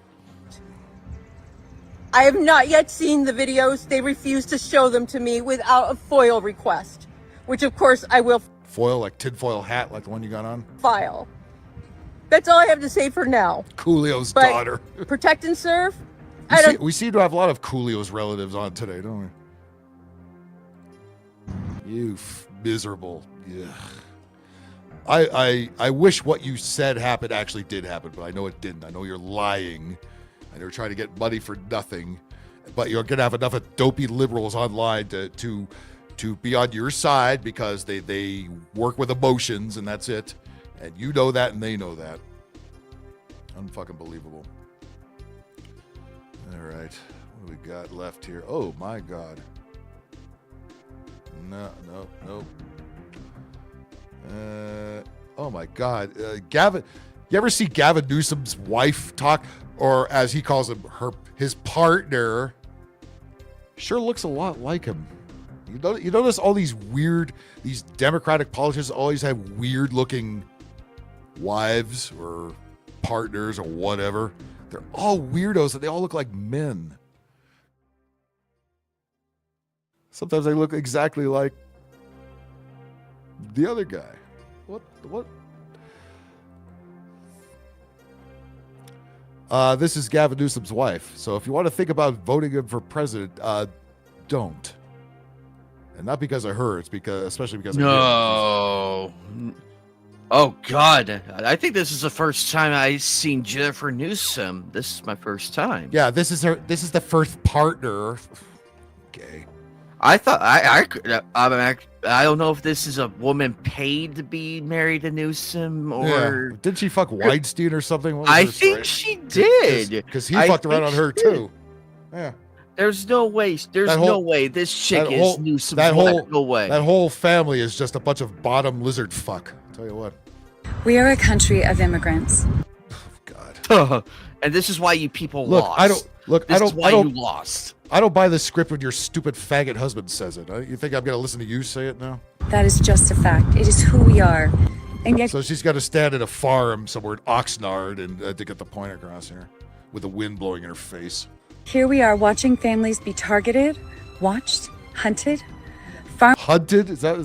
S20: I have not yet seen the videos. They refuse to show them to me without a FOIL request, which of course I will
S7: foil, like tinfoil hat, like the one you got on?
S20: File. That's all I have to say for now.
S7: Coolio's daughter.
S20: Protect and serve?
S7: We seem to have a lot of Coolio's relatives on today, don't we? You miserable. Yeah. I wish what you said happened actually did happen, but I know it didn't. I know you're lying. And you're trying to get money for nothing. But you're going to have enough of dopey liberals online to be on your side because they work with emotions and that's it. And you know that and they know that. Unfucking believable. All right. What do we got left here? Oh, my God. No. Oh, my God. Gavin, you ever see Gavin Newsom's wife talk? Or as he calls him, his partner sure looks a lot like him. You notice all these Democratic politicians always have weird looking wives or partners or whatever. They're all weirdos and they all look like men. Sometimes they look exactly like the other guy. What? This is Gavin Newsom's wife. So if you want to think about voting him for president, don't. And not because of her. It's especially because of him.
S13: No. Oh, God. I think this is the first time I've seen Jennifer Newsom. This is my first time.
S7: Yeah, this is the first partner. Okay.
S13: I thought I don't know if this is a woman paid to be married to Newsom or
S7: did she fuck Weinstein or something?
S13: I think she did
S7: because he fucked around on her too. Yeah.
S13: There's no way. No way this chick is Newsom's wife. No way.
S7: That whole family is just a bunch of bottom lizard fuck. I'll tell you what.
S5: We are a country of immigrants.
S7: God.
S13: And this is why you people
S7: look.
S13: lost. This is why you lost.
S7: I don't buy the script when your stupid faggot husband says it. You think I'm going to listen to you say it now?
S5: That is just a fact. It is who we are. And yet,
S7: so she's got to stand at a farm somewhere in Oxnard and to get the point across here with the wind blowing in her face.
S5: Here we are watching families be targeted, watched, hunted.
S7: Hunted? Is that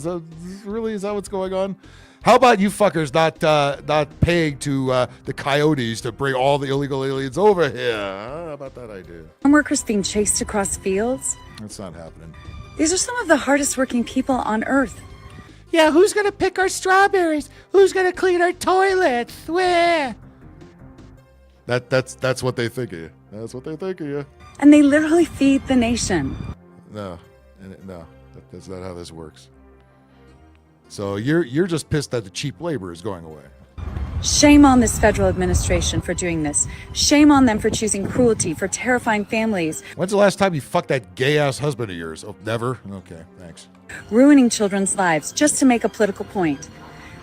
S7: what's going on? How about you fuckers not paying to the coyotes to bring all the illegal aliens over here? How about that idea?
S5: Farm workers being chased across fields.
S7: That's not happening.
S5: These are some of the hardest working people on earth.
S6: Yeah, who's gonna pick our strawberries? Who's gonna clean our toilets? Where?
S7: That's what they think of you. That's what they think of you.
S5: And they literally feed the nation.
S7: No, that's not how this works. So you're just pissed that the cheap labor is going away.
S5: Shame on this federal administration for doing this. Shame on them for choosing cruelty, for terrifying families.
S7: When's the last time you fucked that gay-ass husband of yours? Oh, never? Okay, thanks.
S5: Ruining children's lives just to make a political point.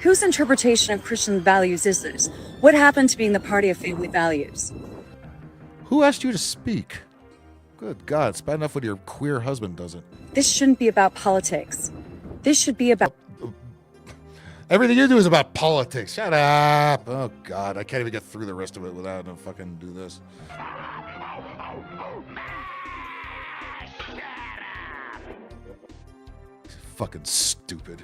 S5: Whose interpretation of Christian values is this? What happened to being the party of family values?
S7: Who asked you to speak? Good God, it's bad enough when your queer husband doesn't.
S5: This shouldn't be about politics. This should be about...
S7: Everything you do is about politics. Shut up. Oh, God. I can't even get through the rest of it without him fucking do this. Fucking stupid.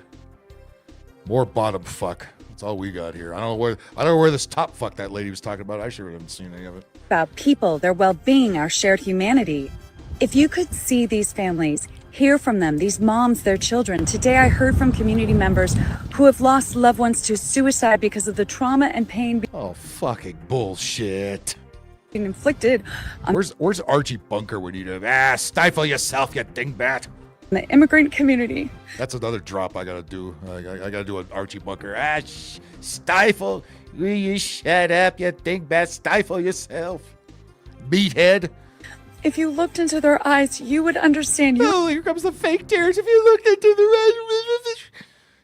S7: More bottom fuck. That's all we got here. I don't know where this top fuck that lady was talking about. I sure haven't seen any of it.
S5: About people, their well-being, our shared humanity. If you could see these families, hear from them, these moms, their children. Today I heard from community members who have lost loved ones to suicide because of the trauma and pain
S7: Oh, fucking bullshit.
S5: being inflicted on
S7: Where's Archie Bunker when you do? Stifle yourself, you dingbat.
S5: the immigrant community.
S7: That's another drop I gotta do. I gotta do an Archie Bunker. Stifle. Will you shut up, you dingbat? Stifle yourself. Meathead.
S5: If you looked into their eyes, you would understand.
S7: Oh, here comes the fake tears. If you looked into the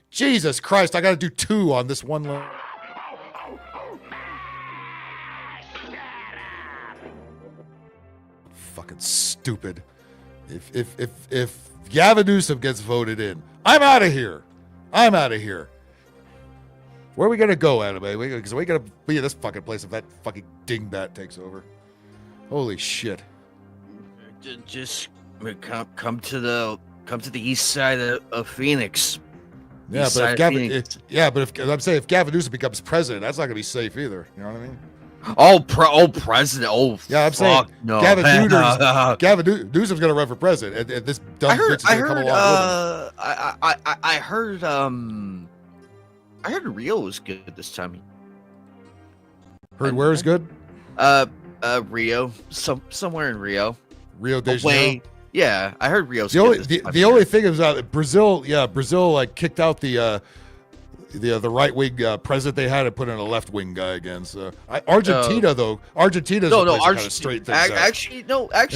S7: Jesus Christ, I gotta do 2 on this one line. Fucking stupid. If Gavin Newsom gets voted in, I'm out of here. Where are we gonna go, anime? Because we gotta be in this fucking place if that fucking dingbat takes over. Holy shit.
S13: Just come to the east side of Phoenix.
S7: Yeah, but if Gavin Newsom becomes president, that's not gonna be safe either. You know what I mean?
S13: President. Oh,
S7: yeah, I'm saying
S13: no.
S7: Gavin Newsom's gonna run for president, and this dumb bitch is gonna come along with him.
S13: I heard Rio was good this time.
S7: Heard where is good?
S13: Rio, somewhere in Rio.
S7: Rio de Janeiro.
S13: Yeah, I heard Rio's
S7: the
S13: good.
S7: The only thing is Brazil. Yeah, Brazil like kicked out the right wing president they had and put in a left wing guy again. So Argentina Argentina's kind of straight things out.
S13: Actually,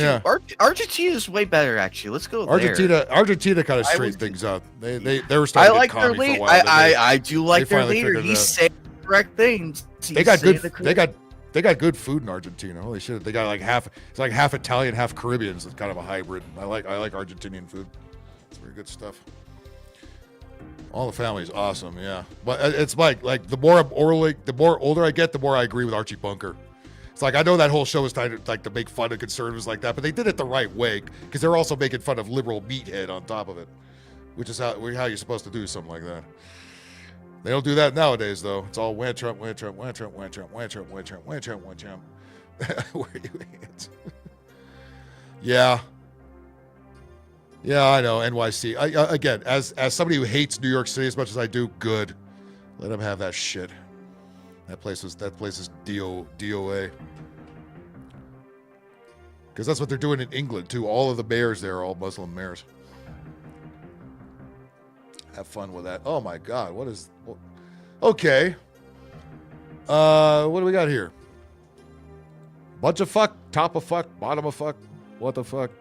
S13: yeah. Argentina's way better. Actually, let's go
S7: there. Argentina kind of straight things out. They were starting to get commie for a while.
S13: I do like their leader. He's saying the correct things.
S7: They got good food in Argentina. Holy shit! They got it's like half Italian, half Caribbean. So it's kind of a hybrid. I like Argentinian food. It's very good stuff. All the family's awesome, yeah. But it's like the more older I get, the more I agree with Archie Bunker. It's like I know that whole show was trying to make fun of conservatives like that, but they did it the right way because they're also making fun of liberal meathead on top of it, which is how you're supposed to do something like that. They don't do that nowadays, though. It's all wham Trump, wham Trump, wham Trump, wham Trump, wham Trump, wham Trump, wham Trump, wham Trump. Where are you at? Yeah. Yeah, I know, NYC. Again, as somebody who hates New York City as much as I do, good. Let them have that shit. That place is DOA. Because that's what they're doing in England, too. All of the mayors there are all Muslim mayors. Have fun with that. Oh, my God. What is... Okay. What do we got here? Bunch of fuck, top of fuck, bottom of fuck. What the fuck?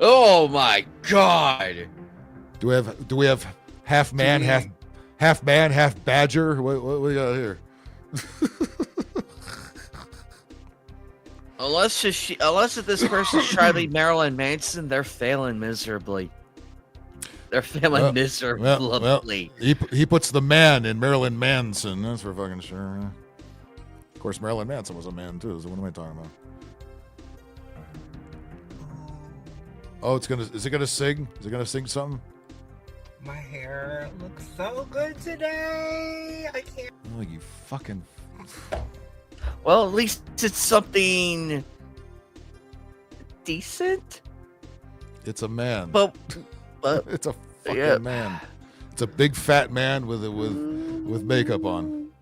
S13: Oh my God!
S7: Do we have half man, half badger? What we got here?
S13: Unless if this person's Charlie Marilyn Manson, they're failing miserably. They're failing miserably.
S7: Well, he puts the man in Marilyn Manson. That's for fucking sure. Of course, Marilyn Manson was a man too. So what am I talking about? Oh, is it gonna sing? Is it gonna sing something?
S1: My hair looks so good today. I can't.
S7: Oh, you fucking.
S13: Well, at least it's something decent.
S7: It's a man.
S13: But
S7: it's a fucking man. It's a big fat man with makeup on.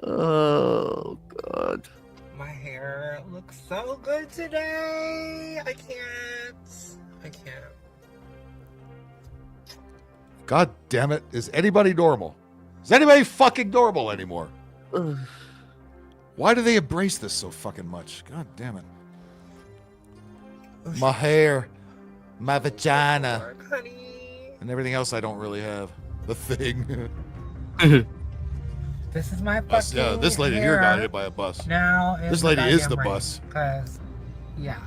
S13: Oh God.
S1: My hair looks so good today. I can't.
S7: God damn it. Is anybody normal? Is anybody fucking normal anymore? Why do they embrace this so fucking much? God damn it. My hair, my vagina, and everything else I don't really have. The thing.
S1: This is my fucking
S7: yeah, this lady here got hit by a bus.
S1: Now
S7: this lady is the bus.
S1: Cause, yeah.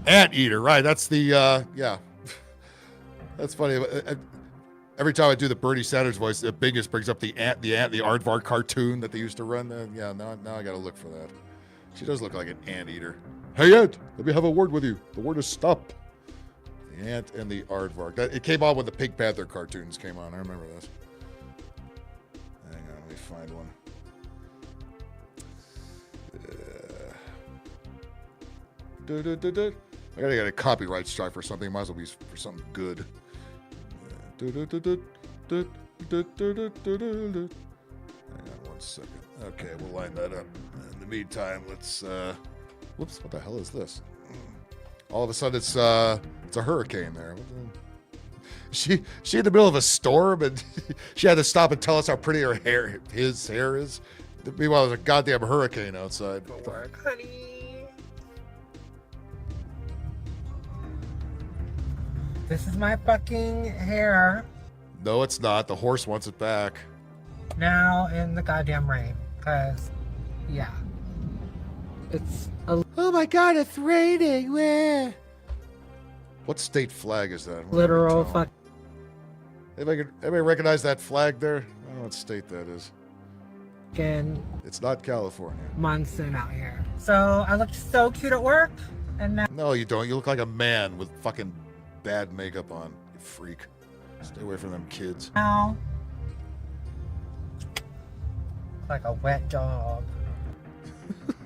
S7: Anteater, right? That's the yeah. That's funny. Every time I do the Bernie Sanders voice, the biggest brings up the Aardvark cartoon that they used to run. Yeah, now I got to look for that. She does look like an anteater. Hey Ed, let me have a word with you. The word is stop. The ant and the aardvark. It came on when the Pink Panther cartoons came on. I remember this. Hang on, let me find one. I gotta get a copyright strike for something. Might as well be for something good. Hang on 1 second. Okay, we'll line that up. In the meantime, let's. Whoops! What the hell is this? All of a sudden, it's a hurricane there. She in the middle of a storm, and she had to stop and tell us how pretty his hair is. Meanwhile, there's a goddamn hurricane outside.
S1: Good work, honey. This is my fucking hair.
S7: No, it's not. The horse wants it back.
S1: Now in the goddamn rain. Because, yeah. It's a
S6: Oh my god, it's raining. Where?
S7: What state flag is that?
S1: literal fuck.
S7: Anybody recognize that flag there? I don't know what state that is.
S1: Fucking
S7: It's not California.
S1: monsoon out here. So I looked so cute at work, and now
S7: No, you don't. You look like a man with fucking bad makeup on. You freak. Stay away from them kids.
S1: like a wet dog.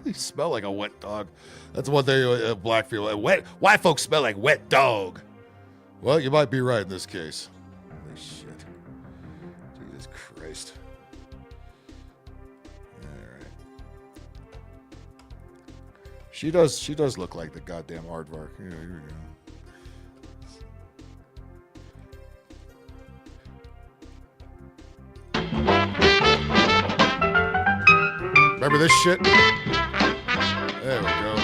S7: You smell like a wet dog. That's one thing black people. White folks smell like wet dog. Well, you might be right in this case. Holy shit. Jesus Christ. Alright. She does look like the goddamn aardvark. Yeah, here we go. Remember this shit? There we go.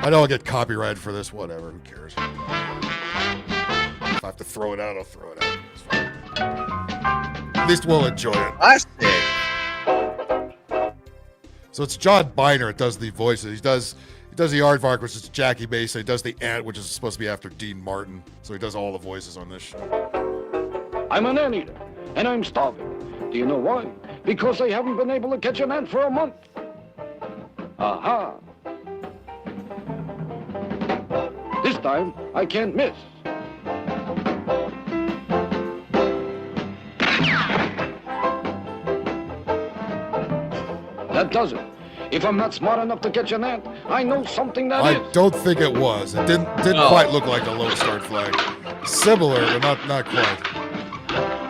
S7: I know I'll get copyrighted for this. Whatever. Who cares? If I have to throw it out, I'll throw it out. It's fine. At least we'll enjoy it. So it's John Biner that does the voices. He does the aardvark, which is Jackie Mason. He does the ant, which is supposed to be after Dean Martin. So he does all the voices on this show.
S10: I'm an anteater, and I'm starving. Do you know why? Because I haven't been able to catch an ant for a month. Aha! This time, I can't miss. That does it. If I'm not smart enough to catch an ant, I know something that is.
S7: I don't think it was. It didn't quite look like a Lone Star flag. Similar, but not quite.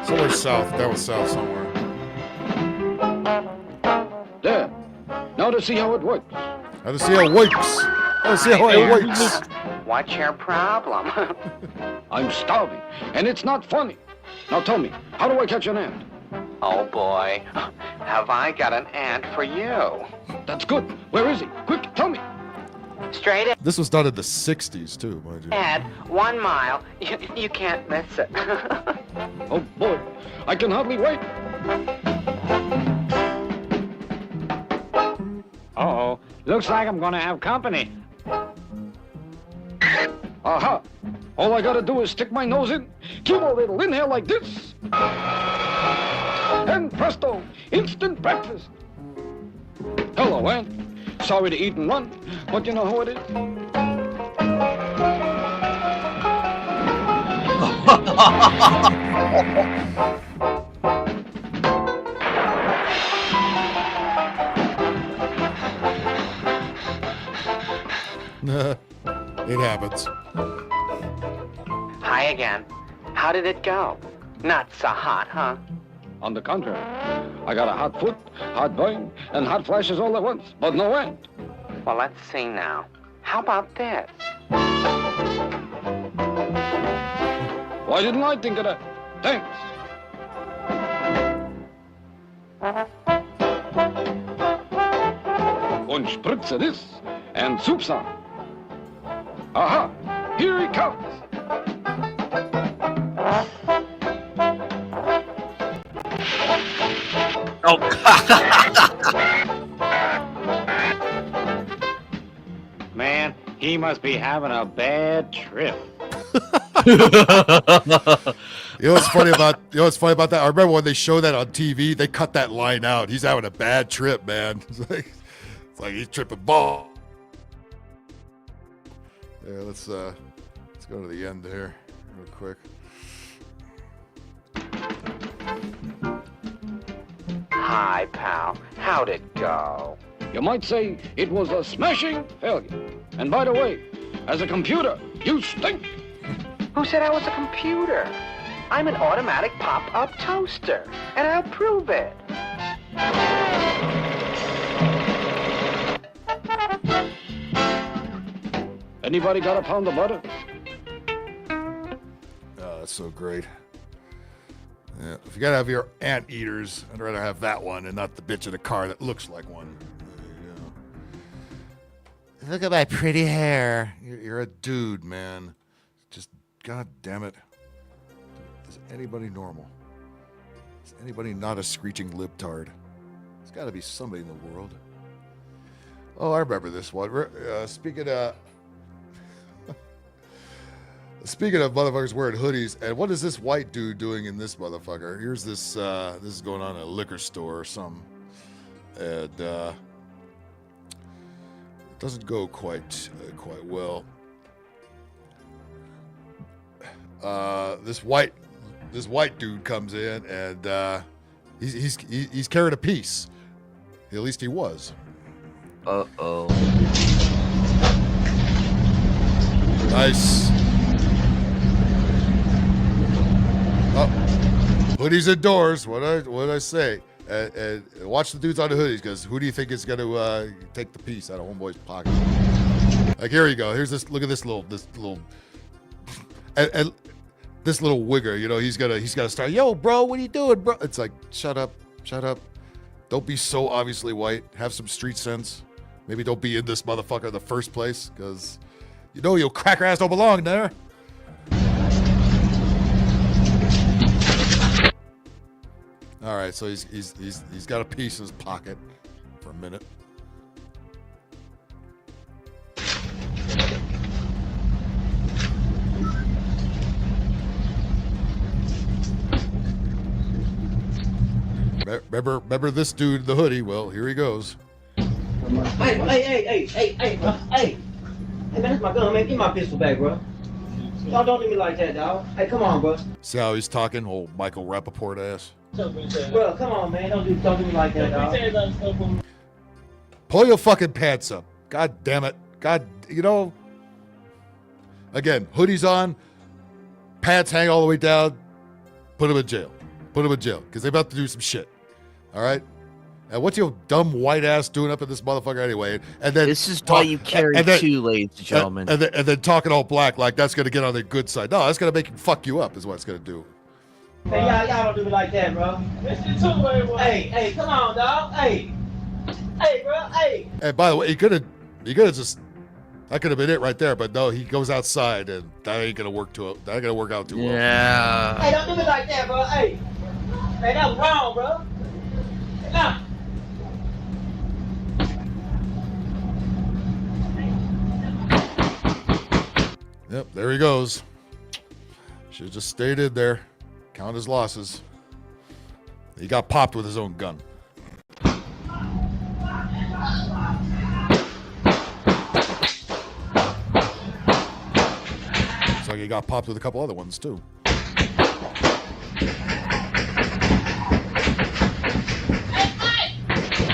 S7: Somewhere south. That was south somewhere.
S10: There. Now to see how it works.
S7: Now to see how it works. Now to see how it works.
S10: What's your problem? I'm starving, and it's not funny. Now tell me, how do I catch an ant?
S21: Oh boy, have I got an ant for you.
S10: That's good. Where is he? Quick, tell me.
S21: Straight in.
S7: This was done in the 60s, too, mind you.
S21: Ahead, 1 mile. You can't miss it.
S10: Oh boy, I can hardly wait.
S23: Uh-oh, looks like I'm gonna have company.
S10: Aha! All I gotta do is stick my nose in, give a little inhale like this, and presto, instant breakfast. Hello, Ant. Sorry to eat and run, but you know who it is.
S7: It happens.
S21: Hi again. How did it go? Not so hot, huh?
S10: On the contrary, I got a hot foot, hot burn, and hot flashes all at once, but no ant.
S21: Well, let's see now. How about this?
S10: Why didn't I think of that? Thanks. One spritz of this, and soup's on. Aha! Here he comes!
S13: Oh,
S23: Man, he must be having a bad trip.
S7: You know what's funny about that? I remember when they showed that on TV, they cut that line out. He's having a bad trip, man. It's like he's tripping ball. Yeah, let's go to the end here real quick.
S21: Hi, pal. How'd it go?
S10: You might say it was a smashing failure. And by the way, as a computer, you stink.
S21: Who said I was a computer? I'm an automatic pop-up toaster, and I'll prove it.
S10: Anybody got a pound of butter?
S7: Oh, that's so great. Yeah, if you gotta have your anteaters, I'd rather have that one and not the bitch in the car that looks like one. Look at my pretty hair. You're a dude, man. Just, god damn it. Is anybody normal? Is anybody not a screeching libtard? There's got to be somebody in the world. Oh, I remember this one. Speaking of motherfuckers wearing hoodies, and what is this white dude doing in this motherfucker? Here's this. This is going on in a liquor store or something, and it doesn't go quite well. This white dude comes in, and he's carrying a piece. At least he was.
S13: Uh-oh.
S7: Nice. Oh, hoodies indoors. What I say? And watch the dudes on the hoodies, because who do you think is going to take the piece out of homeboy's pocket? Like, here you go. Here's this. Look at this little, and this little wigger. You know, he's gonna start. Yo, bro, what are you doing, bro? It's like, shut up. Don't be so obviously white. Have some street sense. Maybe don't be in this motherfucker in the first place, because you know your cracker ass don't belong there. All right, so he's got a piece in his pocket for a minute. Remember this dude in the hoodie? Well, here he goes.
S2: Hey, man, that's my gun, man. Give my pistol back, bro. Y'all don't do me like that, dog. Hey, come on, bro.
S7: See how he's talking? Old Michael Rappaport ass.
S2: Bro, come on, man. Don't do me like that, dog.
S7: Pull your fucking pants up. God damn it. God, you know. Again, hoodies on, pants hang all the way down. Put him in jail. Put him in jail, because they're about to do some shit. All right? And what's your dumb white ass doing up in this motherfucker anyway? And then
S13: this is why you carry two, ladies and gentlemen.
S7: And then talking all black like that's gonna get on the good side. No, that's gonna make him fuck you up, is what it's gonna do.
S2: Hey, y'all don't do me like that, bro. Hey, come on, dog. Hey, bro. Hey.
S7: And by the way, he could have just. That could have been it right there, but no, he goes outside, and that ain't gonna work out too well.
S13: Yeah.
S2: Hey, don't do me like that, bro. Hey, that was wrong, bro. Nah.
S7: Yep, there he goes. Should have just stayed in there, count his losses. He got popped with his own gun. Looks like he got popped with a couple other ones too.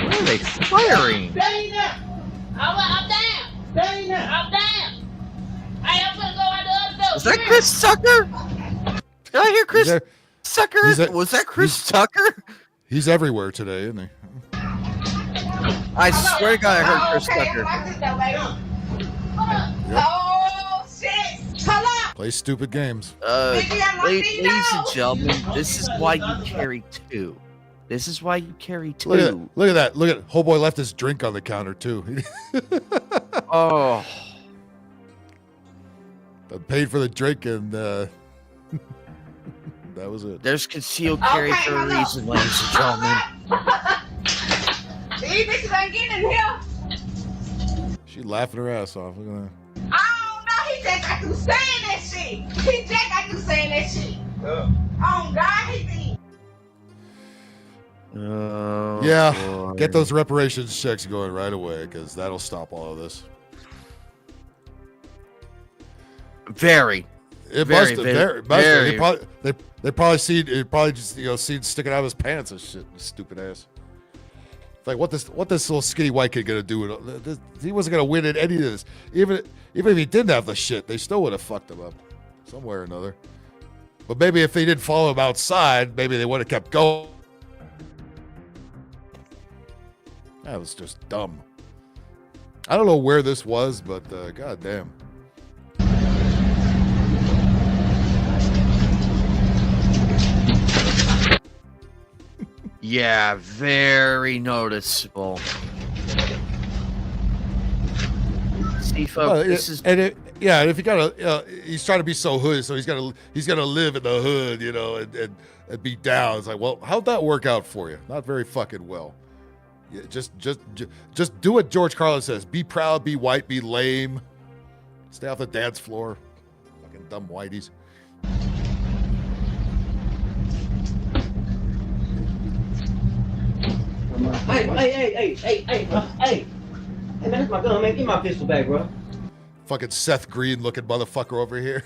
S13: What are they firing?
S16: I'm down. Hey, I'm gonna go out the other door.
S13: Is that Chris Tucker? Did I hear Chris Tucker? Was that Chris Tucker?
S7: He's everywhere today, isn't he?
S13: I swear to God, I heard Chris Tucker.
S16: Oh, shit. Come on.
S7: Play stupid games.
S13: Ladies and gentlemen, this is why you carry two. This is why you carry two.
S7: Look at that. Look at whole boy left his drink on the counter too.
S13: Oh.
S7: I paid for the drink, and that was it.
S13: There's concealed carry for a reason, ladies and gentlemen.
S16: These bitches ain't getting in here.
S7: She laughing her ass off. Look at that.
S16: I don't know. He just got through saying that shit. Oh, God, he be.
S7: Yeah,
S13: boy.
S7: get those reparations checks going right away, because that'll stop all of this.
S13: Very.
S7: It
S13: very,
S7: must have.
S13: very.
S7: They probably just seen sticking out of his pants and shit. Stupid ass. It's like what this little skinny white kid gonna do? He wasn't gonna win at any of this. Even if he didn't have the shit, they still would have fucked him up somewhere or another. But maybe if they didn't follow him outside, maybe they would have kept going. That was just dumb. I don't know where this was, but goddamn.
S13: Yeah, very noticeable. See, folks, this is
S7: and if you gotta, he's trying to be so hood, so he's gonna live in the hood, and be down. It's like, well, how'd that work out for you? Not very fucking well. Yeah, just do what George Carlin says. Be proud, be white, be lame. Stay off the dance floor. Fucking dumb whiteys.
S2: Hey, man, that's my gun, man. Give my pistol back, bro.
S7: Fucking Seth Green looking motherfucker over here.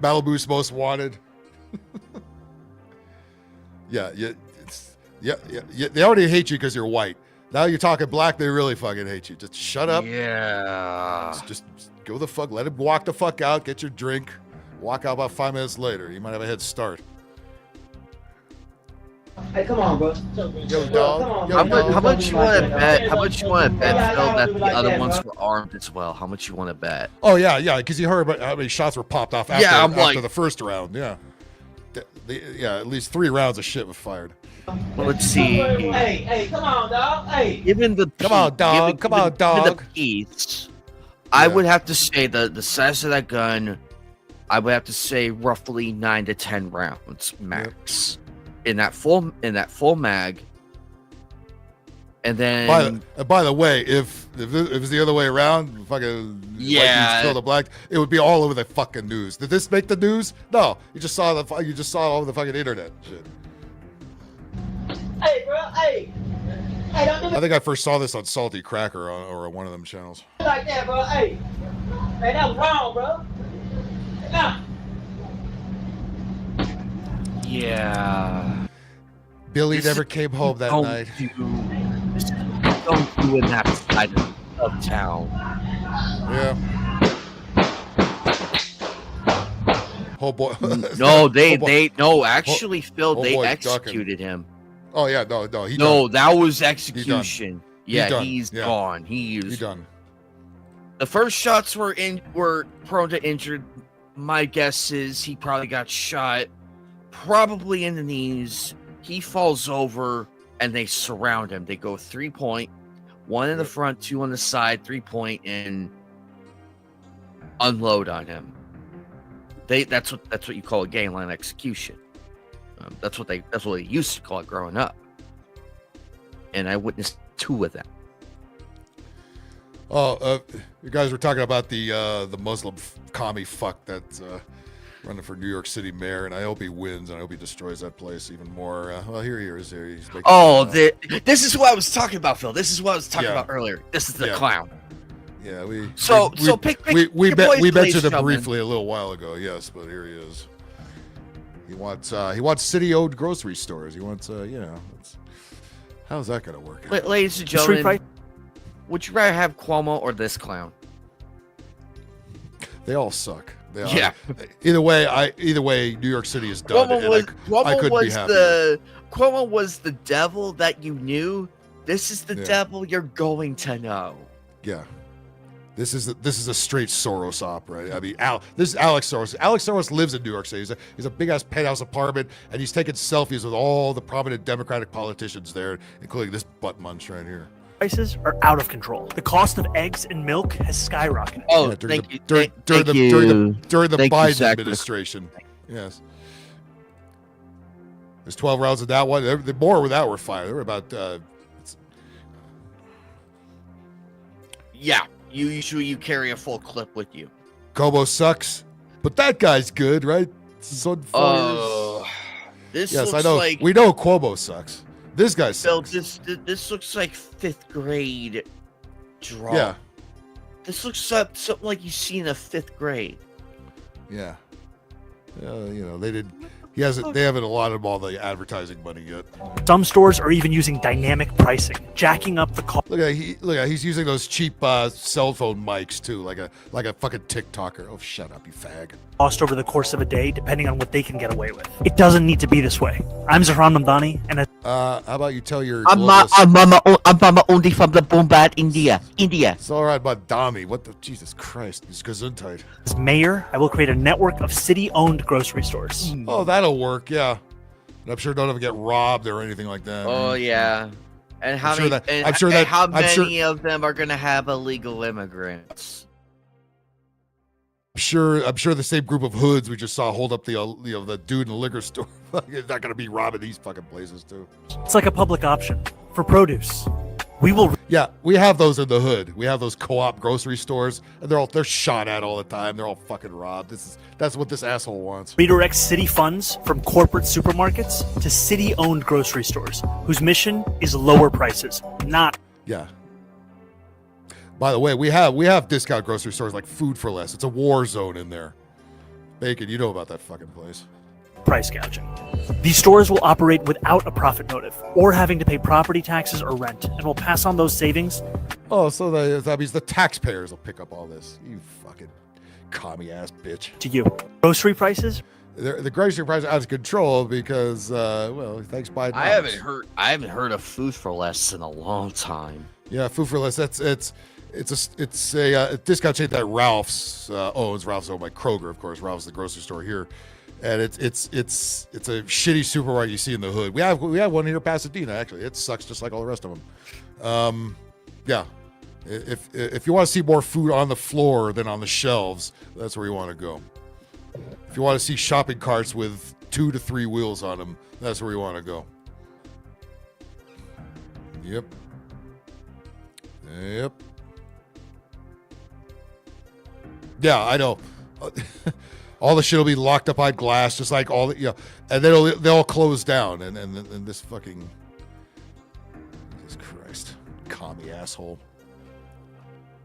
S7: Malibu's most wanted. Yeah. They already hate you because you're white. Now you're talking black, they really fucking hate you. Just shut up.
S13: Yeah.
S7: Just go the fuck. Let him walk the fuck out. Get your drink. Walk out about 5 minutes later. You might have a head start.
S2: Hey, come on, bro.
S7: Yo, dog.
S13: How much you want to bet? How much you want to bet, Phil, that the other ones were armed as well? How much you want to bet?
S7: Oh yeah, because you heard about how many shots were popped off after the first round. Yeah. At least 3 rounds of shit was fired.
S13: Well, let's see.
S2: Hey, come on, dog. Hey.
S13: Given the
S7: come on, dog.
S13: The piece, I would have to say the size of that gun, I would have to say roughly 9 to 10 rounds max. Yep. In that full mag, and then
S7: by the way, if it was the other way around, fucking kill the black, it would be all over the fucking news. Did this make the news? No, you just saw it all over the fucking internet. Shit.
S2: Hey, bro, hey, don't do
S7: I think I first saw this on Salty Cracker or one of them channels.
S2: Like that, bro. Hey, that was wrong, bro. Nah.
S13: Yeah.
S7: Billy never came home that night.
S13: Don't do in that side of town.
S7: Yeah. Oh boy.
S13: No, actually, Phil, they executed him.
S7: Oh yeah, no,
S13: that was execution. He's
S7: yeah.
S13: gone. He's
S7: done.
S13: The first shots were prone to injured. My guess is he probably got shot. Probably in the knees. He falls over and they surround him. They go 3-point, 1 in the front, 2 on the side, 3-point, and unload on him. That's what you call a gangland execution. That's what they used to call it growing up. And I witnessed 2 of them.
S7: Oh, you guys were talking about the Muslim commie fuck that's running for New York City mayor, and I hope he wins, and I hope he destroys that place even more. Well, here he is. He's making,
S13: this is what I was talking about, Phil. This is what I was talking about earlier. This is the clown.
S7: Yeah, we mentioned him briefly a little while ago. Yes, but here he is. He wants city-owned grocery stores. He wants how's that gonna work out?
S13: Ladies and gentlemen, would you rather have Cuomo or this clown?
S7: They all suck. Either way, New York City is done. I couldn't be happier.
S13: Cuomo was the devil that you knew. This is the devil you're going to know.
S7: Yeah. This is a straight Soros op, right? I mean, this is Alex Soros. Alex Soros lives in New York City. He's a big ass penthouse apartment, and he's taking selfies with all the prominent Democratic politicians there, including this butt munch right here.
S8: Prices are out of control. The cost of eggs and milk has skyrocketed.
S13: Oh,
S7: during
S13: thank you.
S7: During the
S13: Thank you,
S7: Biden
S13: Zach.
S7: administration. Yes. There's 12 rounds of that one. The more with that were fired. There were about.
S13: Yeah, you carry a full clip with you.
S7: Kobo sucks, but that guy's good, right?
S13: This
S7: yes,
S13: looks
S7: I know.
S13: like
S7: We know Cuomo sucks. This guy sucks.
S13: This looks like 5th grade draw.
S7: Yeah.
S13: This looks something like you see in a 5th grade.
S7: Yeah. They did. He hasn't. They haven't allotted him all the advertising money yet.
S8: Some stores are even using dynamic pricing, jacking up the cost.
S7: Look at he's using those cheap cell phone mics too, like a fucking TikToker. Oh, shut up, you fag.
S8: Cost over the course of a day, depending on what they can get away with. It doesn't need to be this way. I'm Zahran Mamdani, and
S7: how about you tell your
S11: I'm Mama only from the Bombay, India.
S7: It's all right, Madami. What the Jesus Christ? It's Gesundheit.
S8: as mayor, I will create a network of city-owned grocery stores.
S7: Oh, that'll work. Yeah, and I'm sure none of them get robbed or anything like that.
S13: Oh yeah. And how
S7: I'm
S13: many?
S7: sure that
S13: how many of them are gonna have illegal immigrants?
S7: I'm sure the same group of hoods we just saw hold up the dude in the liquor store is not going to be robbing these fucking places too.
S8: It's like a public option for produce. We will.
S7: Yeah, we have those in the hood. We have those co-op grocery stores, and they're shot at all the time. They're all fucking robbed. That's what this asshole wants.
S8: Redirect city funds from corporate supermarkets to city-owned grocery stores, whose mission is lower prices, not.
S7: Yeah. By the way, we have discount grocery stores like Food for Less. It's a war zone in there. Bacon, you know about that fucking place.
S8: Price gouging. These stores will operate without a profit motive or having to pay property taxes or rent, and will pass on those savings.
S7: Oh, so that means the taxpayers will pick up all this. You fucking commie ass bitch.
S8: To you. Grocery prices?
S7: The grocery prices are out of control because, thanks Biden.
S13: I haven't heard of Food for Less in a long time.
S7: Yeah, Food for Less. It's a discount chain that Ralph's owns. Ralph's owned by Kroger, of course. Ralph's the grocery store here, and it's a shitty supermarket you see in the hood. We have one here in Pasadena actually. It sucks just like all the rest of them. Yeah, if you want to see more food on the floor than on the shelves, that's where you want to go. If you want to see shopping carts with 2 to 3 wheels on them, that's where you want to go. Yep. Yeah, I know. All the shit will be locked up behind glass, just like all the, and they'll close down, and this fucking Jesus Christ, commie asshole.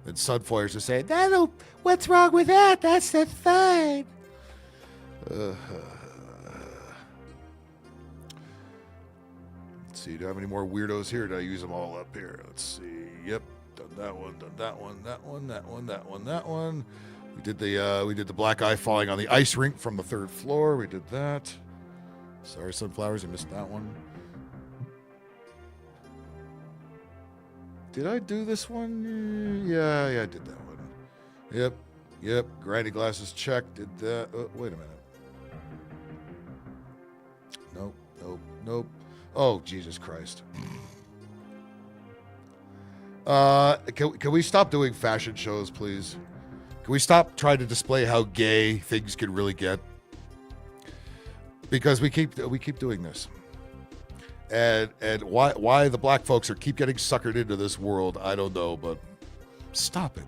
S7: And Sunflares just saying, what's wrong with that? That's fine. Let's see, do I have any more weirdos here? Did I use them all up here? Let's see. Yep, done that one, that one. We did the black eye falling on the ice rink from the 3rd floor. We did that. Sorry, Sunflowers, you missed that one. Did I do this one? Yeah, I did that one. Yep. Granny glasses check. Did that. Oh, wait a minute. Nope. Oh, Jesus Christ. Can we stop doing fashion shows, please? Can we stop trying to display how gay things can really get? Because we keep doing this. And why the black folks keep getting suckered into this world, I don't know, but stop it.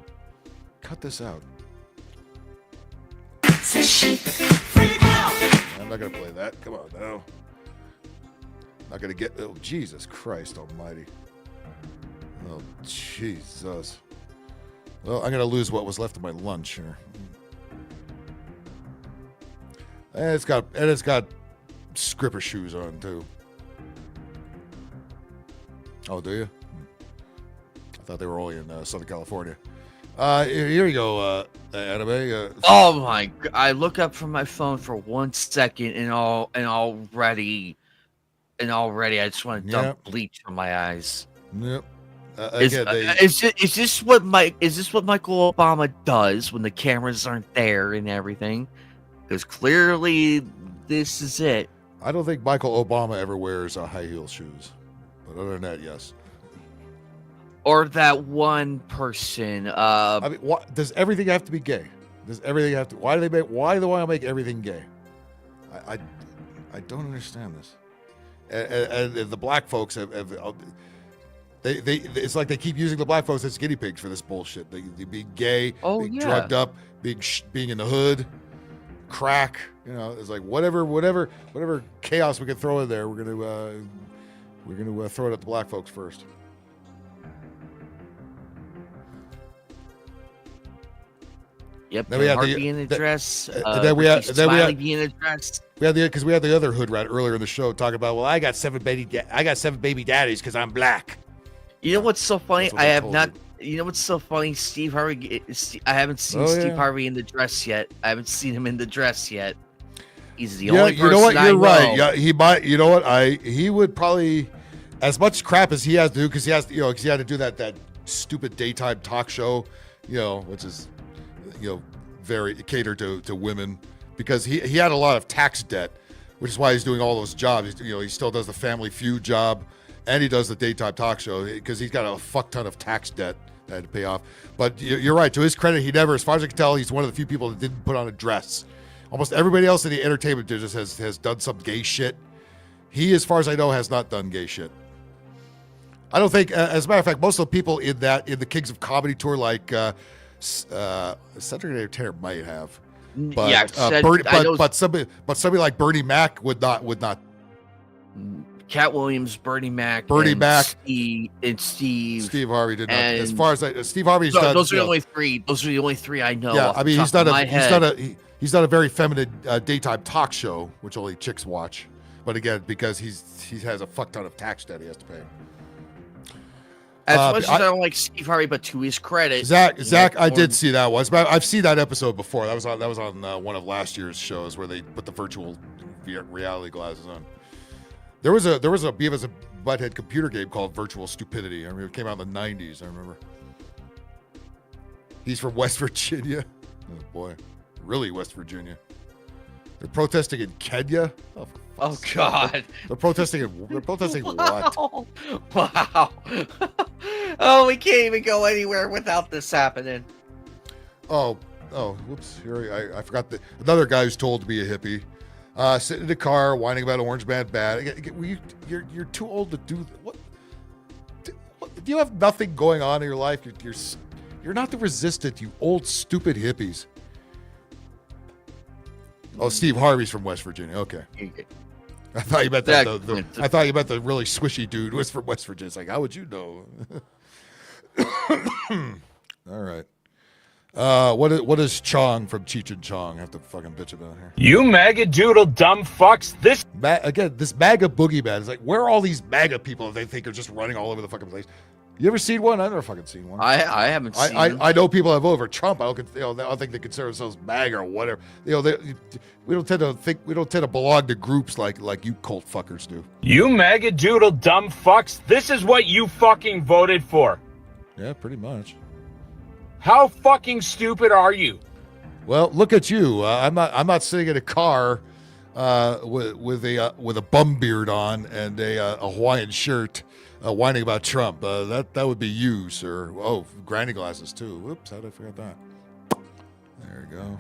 S7: Cut this out. I'm not gonna play that. Come on now. Not gonna get. Oh, Jesus Christ Almighty. Oh, Jesus. Well, I'm gonna lose what was left of my lunch here. And it's got Scripper shoes on too. Oh, do you? I thought they were only in Southern California. Here you go, Anime.
S13: Oh my! I look up from my phone for 1 second, and already, I just want to dump bleach from my eyes.
S7: Yep.
S13: Is this what Michael Obama does when the cameras aren't there and everything? Because clearly, this is it.
S7: I don't think Michael Obama ever wears high heel shoes, but other than that, yes.
S13: Or that one person.
S7: I mean, does everything have to be gay? Does everything have to? Why do they want to make everything gay? I don't understand this. And the black folks it's like they keep using the black folks as guinea pigs for this bullshit. They being gay, being drugged up, being in the hood, crack. It's like whatever chaos we can throw in there, we're gonna throw it at the black folks first.
S13: Yep.
S7: Then we had
S13: Heart being addressed.
S7: Then we had
S13: being addressed.
S7: Because we had the other hood rat earlier in the show talking about, well, I got seven baby daddies because I'm black.
S13: You know what's so funny? I have not. You know what's so funny? Steve Harvey. I haven't seen Steve Harvey in the dress yet. I haven't seen him in the dress yet. He's the only person
S7: you know what? You're right.
S13: know.
S7: Yeah, he might. You know what? He would probably, as much crap as he has to do, because he had to do that stupid daytime talk show, which is, very catered to women, because he had a lot of tax debt, which is why he's doing all those jobs. He still does the Family Feud job, and he does the daytime talk show because he's got a fuck ton of tax debt that had to pay off. But you're right. To his credit, he never, as far as I can tell, he's one of the few people that didn't put on a dress. Almost everybody else in the entertainment business has done some gay shit. He, as far as I know, has not done gay shit. I don't think, as a matter of fact, most of the people in the Kings of Comedy tour, like Cedric Entertainer might have, but somebody like Bernie Mac would not.
S13: Cat Williams, Bernie Mac,
S7: Steve Harvey did not. As far as Steve Harvey's done,
S13: those are the only three. Those are the only three I know.
S7: Yeah, I mean, he's done a very feminine daytime talk show, which only chicks watch. But again, because he has a fuck ton of tax debt he has to pay.
S13: As much as I don't like Steve Harvey, but to his credit,
S7: Zach, I did see that once, but I've seen that episode before. That was on one of last year's shows where they put the virtual reality glasses on. There was a Beavis and Butthead computer game called Virtual Stupidity. I remember it came out in the 90s. I remember. He's from West Virginia. Oh boy, really West Virginia. They're protesting in Kenya.
S13: Oh God!
S7: They're protesting what?
S13: Wow! Oh, we can't even go anywhere without this happening.
S7: Oh, whoops! Here I forgot that another guy who's told to be a hippie, sitting in the car whining about Orange Man bad. You're too old to do what? Do you have nothing going on in your life? You're not the resistant, you old stupid hippies. Oh, Steve Harvey's from West Virginia. Okay. I thought you meant I thought you meant the really swishy dude was from West Virginia. It's like, how would you know? All right. What is Chong from Cheech and Chong have to fucking bitch about here?
S9: You MAGA doodle dumb fucks. This
S7: MAGA boogeyman is like, where are all these MAGA people they think are just running all over the fucking place? You ever seen one? I've never fucking seen one.
S13: I haven't seen one.
S7: I know people that vote for Trump. I don't think they consider themselves MAGA or whatever. We don't tend to belong to groups like you cult fuckers do.
S9: You MAGA doodle dumb fucks. This is what you fucking voted for.
S7: Yeah, pretty much.
S9: How fucking stupid are you?
S7: Well, look at you. I'm not sitting in a car with a bum beard on and a Hawaiian shirt. Whining about Trump. That would be you, sir. Oh, granny glasses, too. Whoops, how did I forget that? There you go.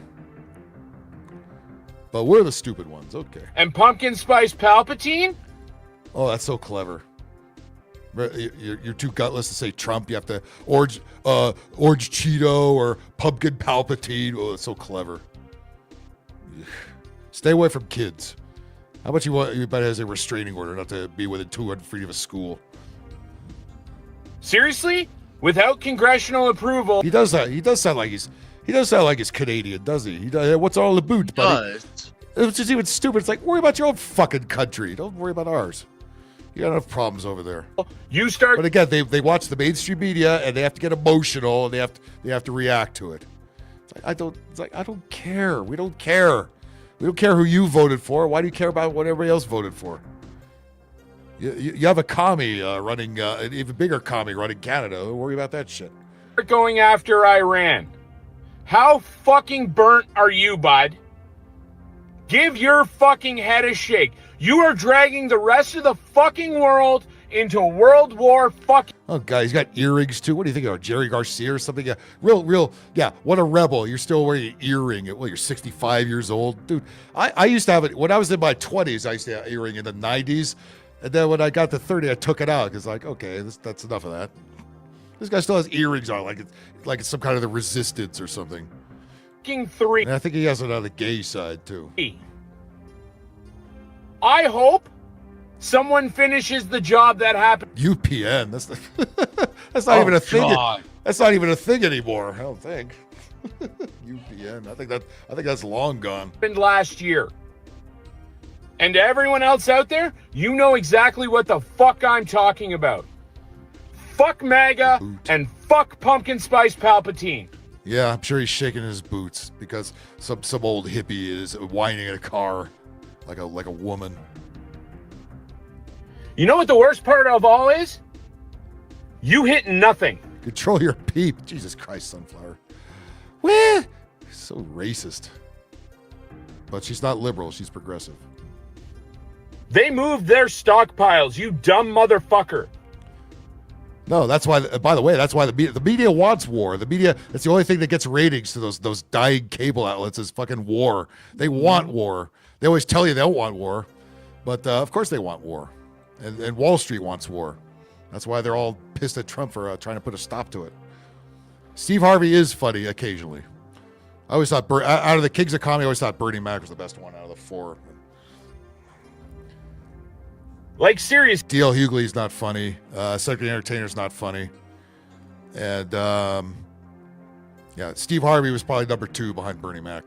S7: But we're the stupid ones. Okay.
S9: And Pumpkin Spice Palpatine?
S7: Oh, that's so clever. You're too gutless to say Trump. You have to orange Cheeto or Pumpkin Palpatine. Oh, it's so clever. Stay away from kids. How about you better has a restraining order not to be within 200 feet of a school?
S9: Seriously? Without congressional approval?
S7: He does that. He does sound like he's Canadian, does he? What's all the boot, buddy? It's just even stupid. It's like, worry about your own fucking country. Don't worry about ours. You got enough problems over there. But again, they watch the mainstream media and they have to get emotional and they have to react to it. I don't care. We don't care. We don't care who you voted for. Why do you care about what everybody else voted for? You have a commie running, an even bigger commie running Canada. Don't worry about that shit.
S9: We're going after Iran. How fucking burnt are you, bud? Give your fucking head a shake. You are dragging the rest of the fucking world into World War fucking...
S7: Oh, God, he's got earrings, too. What do you think of Jerry Garcia or something? Yeah, what a rebel. You're still wearing an earring. You're 65 years old. Dude, I used to have it. When I was in my 20s, I used to have an earring in the 90s. And then when I got to 30, I took it out because, okay, that's enough of that. This guy still has earrings on, like it's some kind of the resistance or something.
S9: Fucking 3.
S7: And I think he has it on the gay side, too.
S9: I hope someone finishes the job that happened.
S7: UPN. That's not even a thing.
S9: God.
S7: That's not even a thing anymore, I don't think. UPN. I think that's long gone.
S9: Happened last year. And to everyone else out there, you know exactly what the fuck I'm talking about. Fuck MAGA and fuck Pumpkin Spice Palpatine.
S7: Yeah, I'm sure he's shaking his boots because some old hippie is whining in a car like a woman.
S9: You know what the worst part of all is? You hit nothing.
S7: Control your peep. Jesus Christ, Sunflower. Well, so racist. But she's not liberal. She's progressive.
S9: They moved their stockpiles, you dumb motherfucker.
S7: No, that's why. By the way, that's why the media wants war. The media. That's the only thing that gets ratings to those dying cable outlets is fucking war. They want war. They always tell you they don't want war, but of course they want war, and Wall Street wants war. That's why they're all pissed at Trump for trying to put a stop to it. Steve Harvey is funny occasionally. I always thought out of the kings of comedy, I always thought Bernie Mac was the best one out of the four.
S9: Like, serious.
S7: D.L. Hughley's not funny. Cedric the Entertainer's not funny. And, yeah, Steve Harvey was probably number 2 behind Bernie Mac.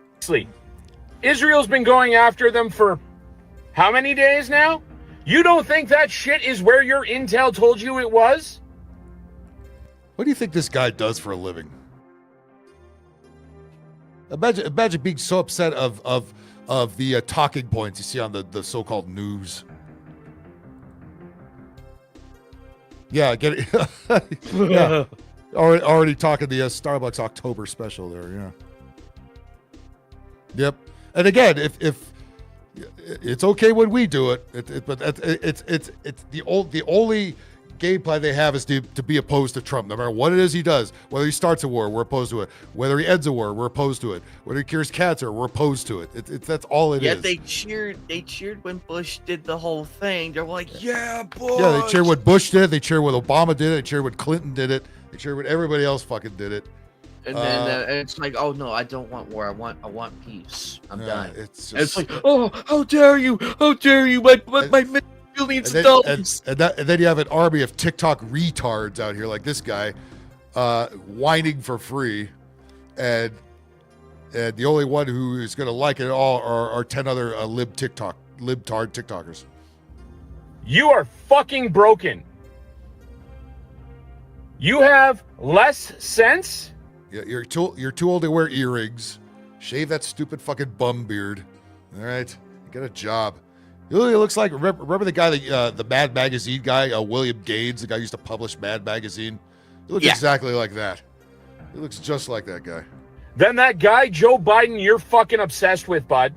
S9: Israel's been going after them for how many days now? You don't think that shit is where your intel told you it was?
S7: What do you think this guy does for a living? Imagine being so upset of the talking points you see on the so-called news. Yeah, get it. Yeah. Already talking the Starbucks October special there. Yeah. Yep. And again, if it's okay when we do it, but it's the only game plan they have is to be opposed to Trump. No matter what it is he does, whether he starts a war, we're opposed to it. Whether he ends a war, we're opposed to it. Whether he cures cancer, we're opposed to it. That's all it is.
S13: Yeah, they cheered when Bush did the whole thing. They're like, yeah, Bush.
S7: Yeah, they cheered when Bush did it. They cheered when Obama did it. They cheered when Clinton did it. They cheered when everybody else fucking did it.
S13: And then and it's like, oh no, I don't want war. I want peace. I'm done.
S7: It's
S13: like, oh, how dare you? How dare you? My millions of dollars.
S7: And then you have an army of TikTok retards out here like this guy, whining for free, and the only one who is going to like it at all are 10 other libtard TikTokers.
S9: You are fucking broken. You have less sense?
S7: Yeah, you're too old to wear earrings. Shave that stupid fucking bum beard. All right, get a job. You know what he looks like? Remember the guy, the Mad Magazine guy, William Gaines, the guy who used to publish Mad Magazine? He looks exactly like that. He looks just like that guy.
S9: Then that guy, Joe Biden, you're fucking obsessed with, bud.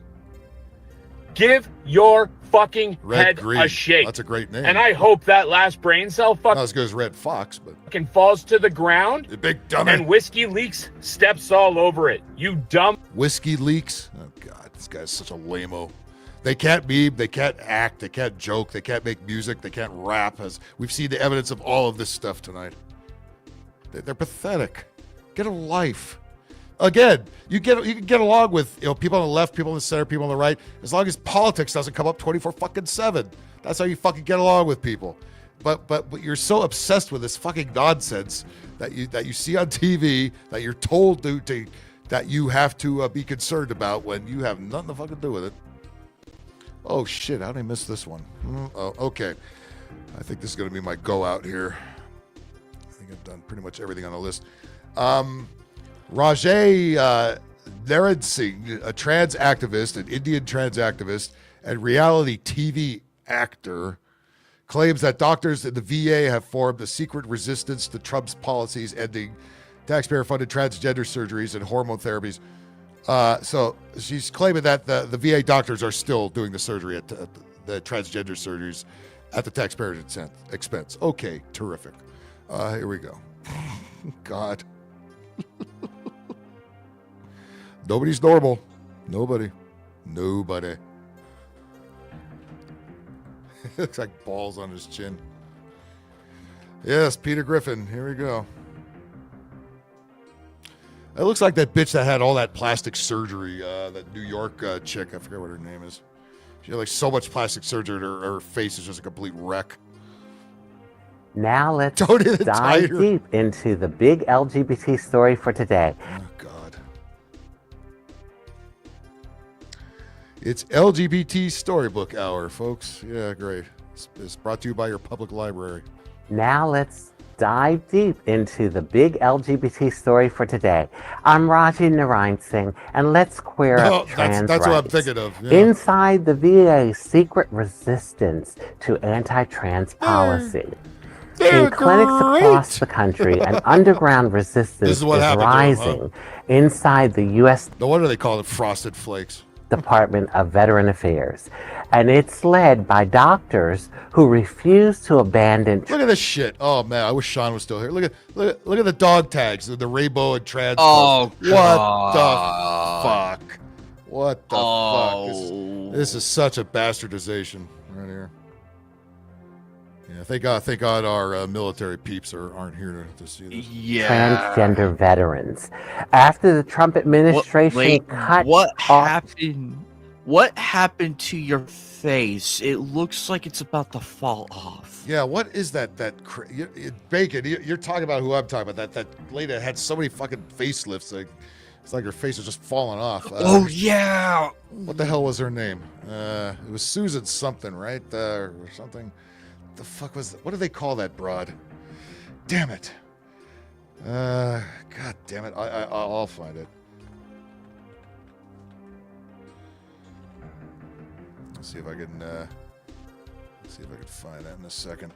S9: Give your fucking head a shake.
S7: That's a great name.
S9: And I hope that last brain cell
S7: not as good as Red Fox, but
S9: fucking falls to the ground.
S7: The big dummy.
S9: And Whiskey Leaks steps all over it. You dumb.
S7: Whiskey Leaks? Oh, God, this guy's such a lame-o. They can't meme, they can't act, they can't joke, they can't make music, they can't rap. As we've seen the evidence of all of this stuff tonight. They're pathetic. Get a life. Again, you can get along with people on the left, people on the center, people on the right, as long as politics doesn't come up 24/7. That's how you fucking get along with people. But you're so obsessed with this fucking nonsense that you see on TV, that you're told that you have to be concerned about when you have nothing to fucking do with it. Oh shit, how did I miss this one? Oh, okay. I think this is going to be my go out here. I think I've done pretty much everything on the list. Rajay Narendra Singh, a trans activist, an Indian trans activist, and reality TV actor, claims that doctors in the VA have formed a secret resistance to Trump's policies ending taxpayer-funded transgender surgeries and hormone therapies. So she's claiming that the VA doctors are still doing the surgery at the transgender surgeries at the taxpayer's expense. Okay, terrific. Here we go. God. Nobody's normal. Nobody. Looks like balls on his chin. Yes, Peter Griffin. Here we go. It looks like that bitch that had all that plastic surgery, that New York chick. I forget what her name is. She had like so much plastic surgery, her face is just a complete wreck.
S4: Now let's dive deep into the big LGBT story for today.
S7: Oh, God. It's LGBT Storybook Hour, folks. Yeah, great. It's brought to you by your public library.
S4: Now let's dive deep into the big LGBT story for today. I'm Raji Narayan Singh, and let's queer up trans
S7: that's
S4: rights.
S7: what I'm thinking of. Yeah.
S4: Inside the VA's secret resistance to anti-trans policy. In clinics across the country, an underground resistance is rising inside the U.S.
S7: No wonder they call it Frosted Flakes.
S4: Department of Veteran Affairs, and it's led by doctors who refuse to abandon.
S7: Look at this shit. Oh man, I wish Sean was still here. Look at the dog tags, the rainbow and trans.
S13: Oh,
S7: what the fuck? What the fuck? This is such a bastardization right here. Yeah, thank God our military peeps aren't here to see this.
S13: Yeah.
S4: Transgender veterans. After the Trump administration cut
S13: what
S4: off.
S13: happened? What happened to your face? It looks like it's about to fall off.
S7: Yeah, what is that? Bacon. You're talking about who I'm talking about. That lady that had so many fucking facelifts. It's like her face was just falling off.
S13: Oh yeah.
S7: What the hell was her name? It was Susan something, right? Or something. The fuck was that? What do they call that broad? Damn it. God damn it. I'll find it. Let's see if I can find that in a second.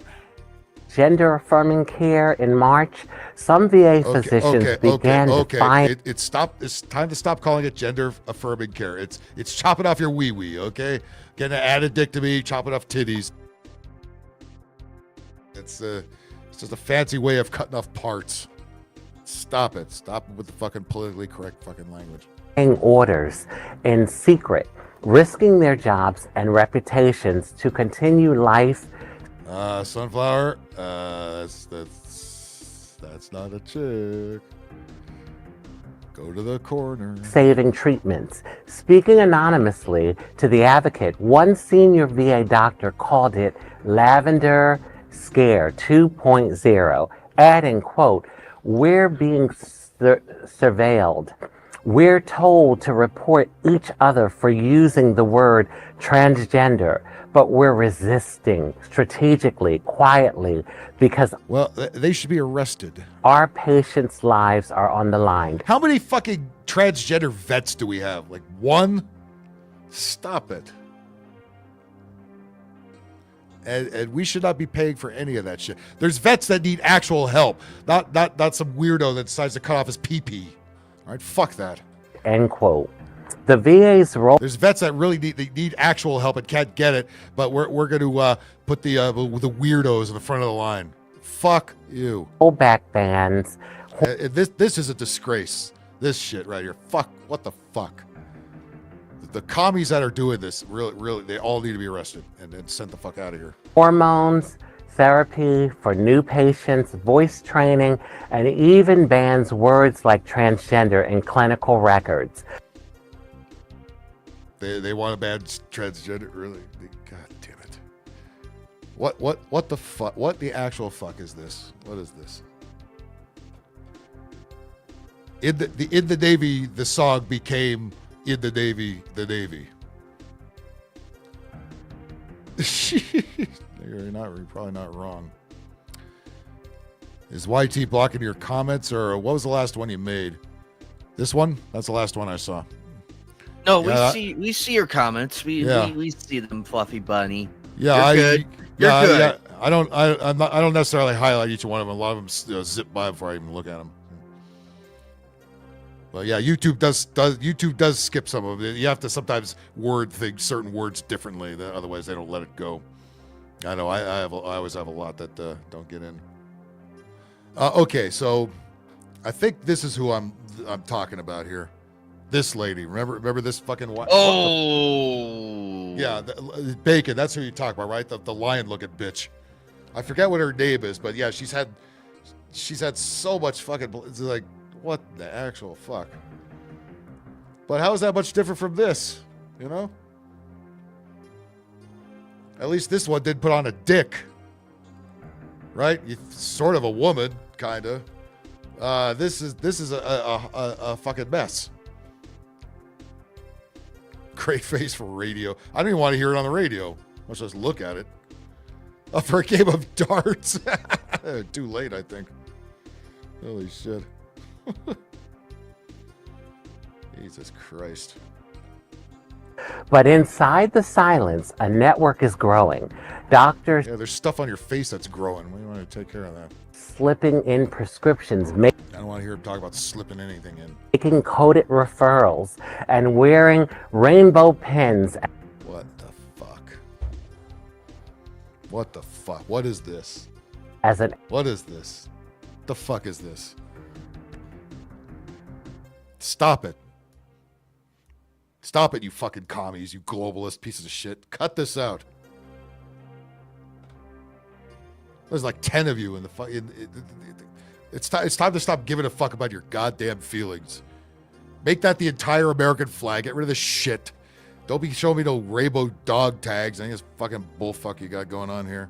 S4: Gender affirming care in March, some VA physicians began to find
S7: It's time to stop calling it gender affirming care. It's chopping off your wee-wee, okay? Getting an addictomy, chopping off titties. It's just a fancy way of cutting off parts. Stop it. Stop with the fucking politically correct fucking language.
S4: Orders in secret, risking their jobs and reputations to continue life.
S7: Sunflower. That's not a chick. Go to the corner.
S4: Saving treatments. Speaking anonymously to The Advocate, one senior VA doctor called it Lavender Scare 2.0, adding, quote, "We're being surveilled. We're told to report each other for using the word transgender, but we're resisting strategically, quietly, because
S7: they should be arrested.
S4: Our patients' lives are on the line."
S7: How many fucking transgender vets do we have? Like one? Stop it. And we should not be paying for any of that shit. There's vets that need actual help, not some weirdo that decides to cut off his pee-pee. All right, fuck that.
S4: End quote. The VA's role.
S7: There's vets that really need actual help and can't get it, but we're going to put the weirdos in the front of the line. Fuck you.
S4: Rollback bans.
S7: This is a disgrace. This shit right here. Fuck. What the fuck? The commies that are doing this, really, they all need to be arrested and sent the fuck out of here.
S4: Hormones, therapy for new patients, voice training, and even bans words like transgender in clinical records.
S7: They want to ban transgender, really? God damn it. What the fuck? What the actual fuck is this? What is this? In the Navy, the song became in the Navy, the Navy. You're probably not wrong. Is YT blocking your comments, or what was the last one you made? This one? That's the last one I saw.
S13: No, we see your comments. We see them, Fluffy Bunny.
S7: Yeah,
S13: You're good.
S7: Yeah, I don't necessarily highlight each one of them. A lot of them zip by before I even look at them. But yeah, YouTube does skip some of it. You have to sometimes word certain words differently. Otherwise, they don't let it go. I know. I always have a lot that don't get in. Okay, so I think this is who I'm talking about here. This lady. Remember this fucking.
S13: Oh.
S7: Yeah, Bacon. That's who you talk about, right? The lion-looking bitch. I forget what her name is, but yeah, she's had so much fucking. It's like. What the actual fuck? But how is that much different from this? You know? At least this one did put on a dick. Right? Sort of a woman, kinda. This is a fucking mess. Great face for radio. I don't even want to hear it on the radio. Let's just look at it. Up for a game of darts. Too late, I think. Holy shit. Jesus Christ.
S4: But inside the silence, a network is growing. Doctors...
S7: Yeah, there's stuff on your face that's growing. We want to take care of that.
S4: Slipping in prescriptions,
S7: I don't want to hear him talk about slipping anything in.
S4: making coded referrals, and wearing rainbow pins.
S7: What the fuck? What the fuck? What is this? What is this? The fuck is this? Stop it. Stop it, you fucking commies, you globalist pieces of shit. Cut this out. There's like 10 of you in the fucking... It's time to stop giving a fuck about your goddamn feelings. Make that the entire American flag. Get rid of this shit. Don't be showing me no rainbow dog tags. I think it's fucking bullfuck you got going on here.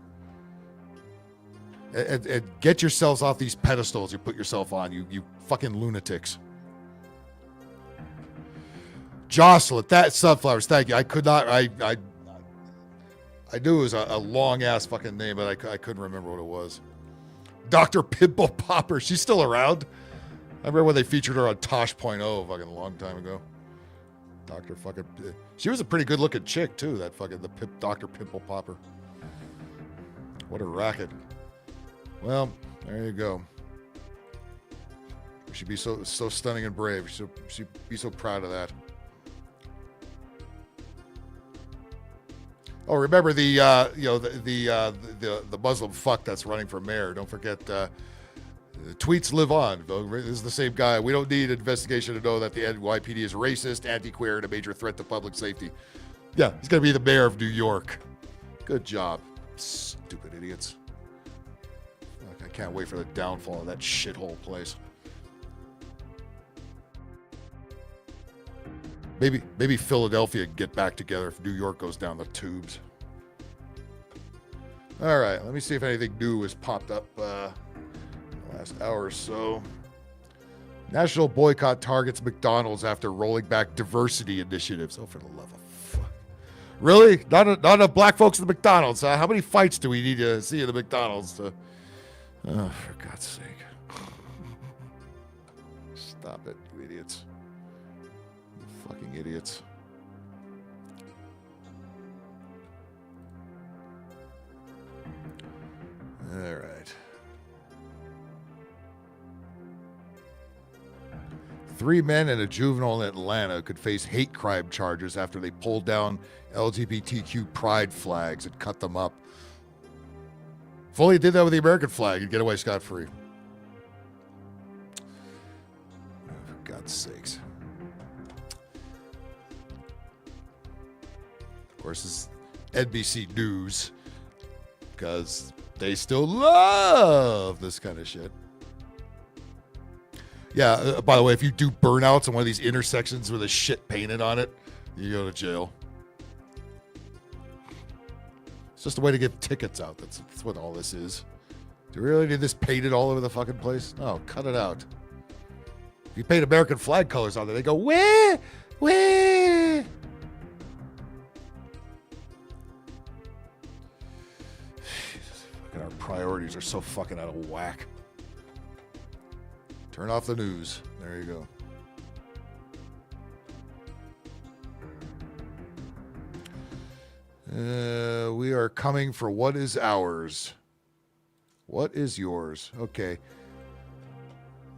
S7: And get yourselves off these pedestals you put yourself on, you fucking lunatics. Jocelyn, that sunflowers, thank you. I could not, I knew it was a long ass fucking name, but I couldn't remember what it was. Dr. Pimple Popper, she's still around. I remember when they featured her on Tosh.0 fucking a long time ago. Dr. fucking, she was a pretty good looking chick too, that fucking, Dr. Pimple Popper. What a racket. Well, there you go. We should be so stunning and brave. We should be so proud of that. Oh, remember the Muslim fuck that's running for mayor. Don't forget, tweets live on. This is the same guy. We don't need an investigation to know that the NYPD is racist, anti-queer, and a major threat to public safety. Yeah, he's going to be the mayor of New York. Good job. Stupid idiots. I can't wait for the downfall of that shithole place. Maybe Philadelphia can get back together if New York goes down the tubes. All right, let me see if anything new has popped up in the last hour or so. National boycott targets McDonald's after rolling back diversity initiatives. Oh, for the love of fuck. Really? Not enough black folks in the McDonald's, huh? How many fights do we need to see in the McDonald's? Oh, for God's sake. Stop it, you idiots. Fucking idiots. All right. 3 men and a juvenile in Atlanta could face hate crime charges after they pulled down LGBTQ pride flags and cut them up. If only did that with the American flag, you'd get away scot-free. Oh, for God's sakes. Of course, it's NBC News because they still love this kind of shit. Yeah, by the way, if you do burnouts on one of these intersections with a shit painted on it, you go to jail. It's just a way to give tickets out. That's what all this is. Do you really need this painted all over the fucking place? No, cut it out. If you paint American flag colors on there, they go, where? Our priorities are so fucking out of whack. Turn off the news. There you go. We are coming for what is ours. What is yours? Okay.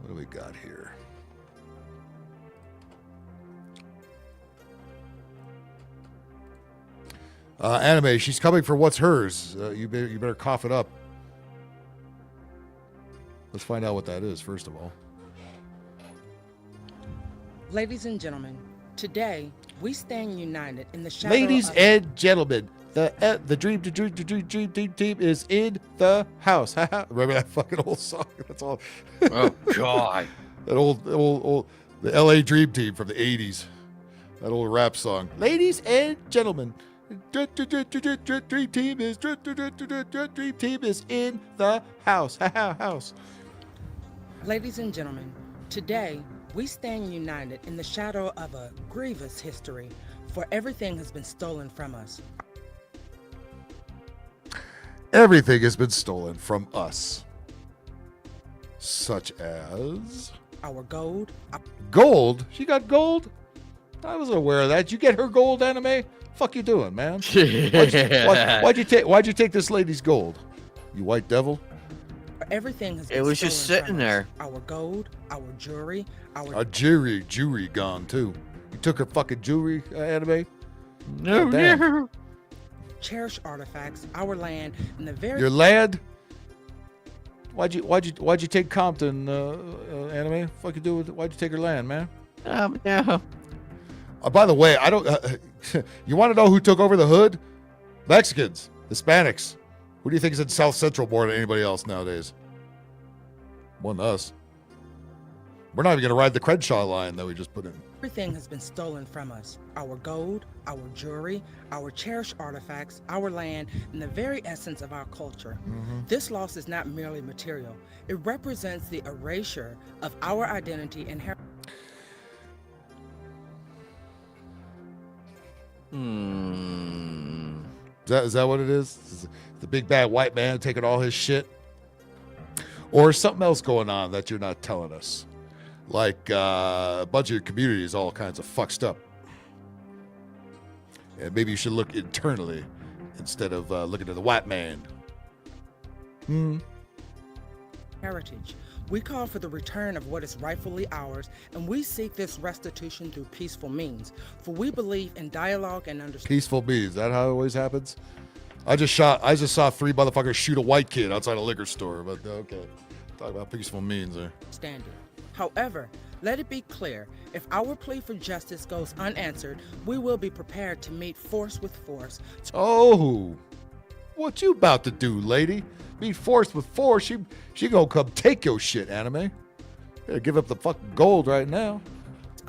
S7: What do we got here? Anime, she's coming for what's hers. You better cough it up. Let's find out what that is, first of all.
S12: Ladies and gentlemen, today we stand united in the shadow
S7: Ladies and gentlemen, the dream team is in the house. Remember that fucking old song? That's all.
S13: Oh, God.
S7: That old, the LA Dream Team from the 80s. That old rap song. Ladies and gentlemen, Dream team is in the house. House.
S12: Ladies and gentlemen, today we stand united in the shadow of a grievous history For everything has been stolen from us.
S7: Everything has been stolen from us. Such as...
S12: Our gold.
S7: Gold? She got gold? I wasn't aware of that. You get her gold, anime? Fuck you doing, man? Why'd you take this lady's gold? You white devil?
S12: Everything has been
S13: It was just
S12: stolen
S13: sitting
S12: from
S13: there.
S12: us. Our gold, our jewelry,
S7: Our jewelry gone too. You took her fucking jewelry, anime?
S12: No,
S7: damn.
S12: cherished artifacts, our land, and the very
S7: Your land? Why'd you take Compton, anime? Fuck you do with? Why'd you take her land, man?
S13: No.
S7: By the way, I don't. You want to know who took over the hood? Mexicans, Hispanics. Who do you think is in South Central more than anybody else nowadays? One us. We're not even gonna ride the Crenshaw line that we just put in.
S12: Everything has been stolen from us. Our gold, our jewelry, our cherished artifacts, our land, and the very essence of our culture. This loss is not merely material. It represents the erasure of our identity and heritage.
S7: Is that what it is? Is the big bad white man taking all his shit? Or is something else going on that you're not telling us? Like a bunch of your community is all kinds of fucked up. And maybe you should look internally instead of looking at the white man.
S12: Heritage. We call for the return of what is rightfully ours, and we seek this restitution through peaceful means. For we believe in dialogue and understanding.
S7: Peaceful means. Is that how it always happens? I just saw 3 motherfuckers shoot a white kid outside a liquor store, but okay. Talk about peaceful means there.
S12: However, let it be clear, if our plea for justice goes unanswered, we will be prepared to meet force with force.
S7: Oh, what you about to do, lady? Meet force with force? She gonna come take your shit, anime. Better give up the fucking gold right now.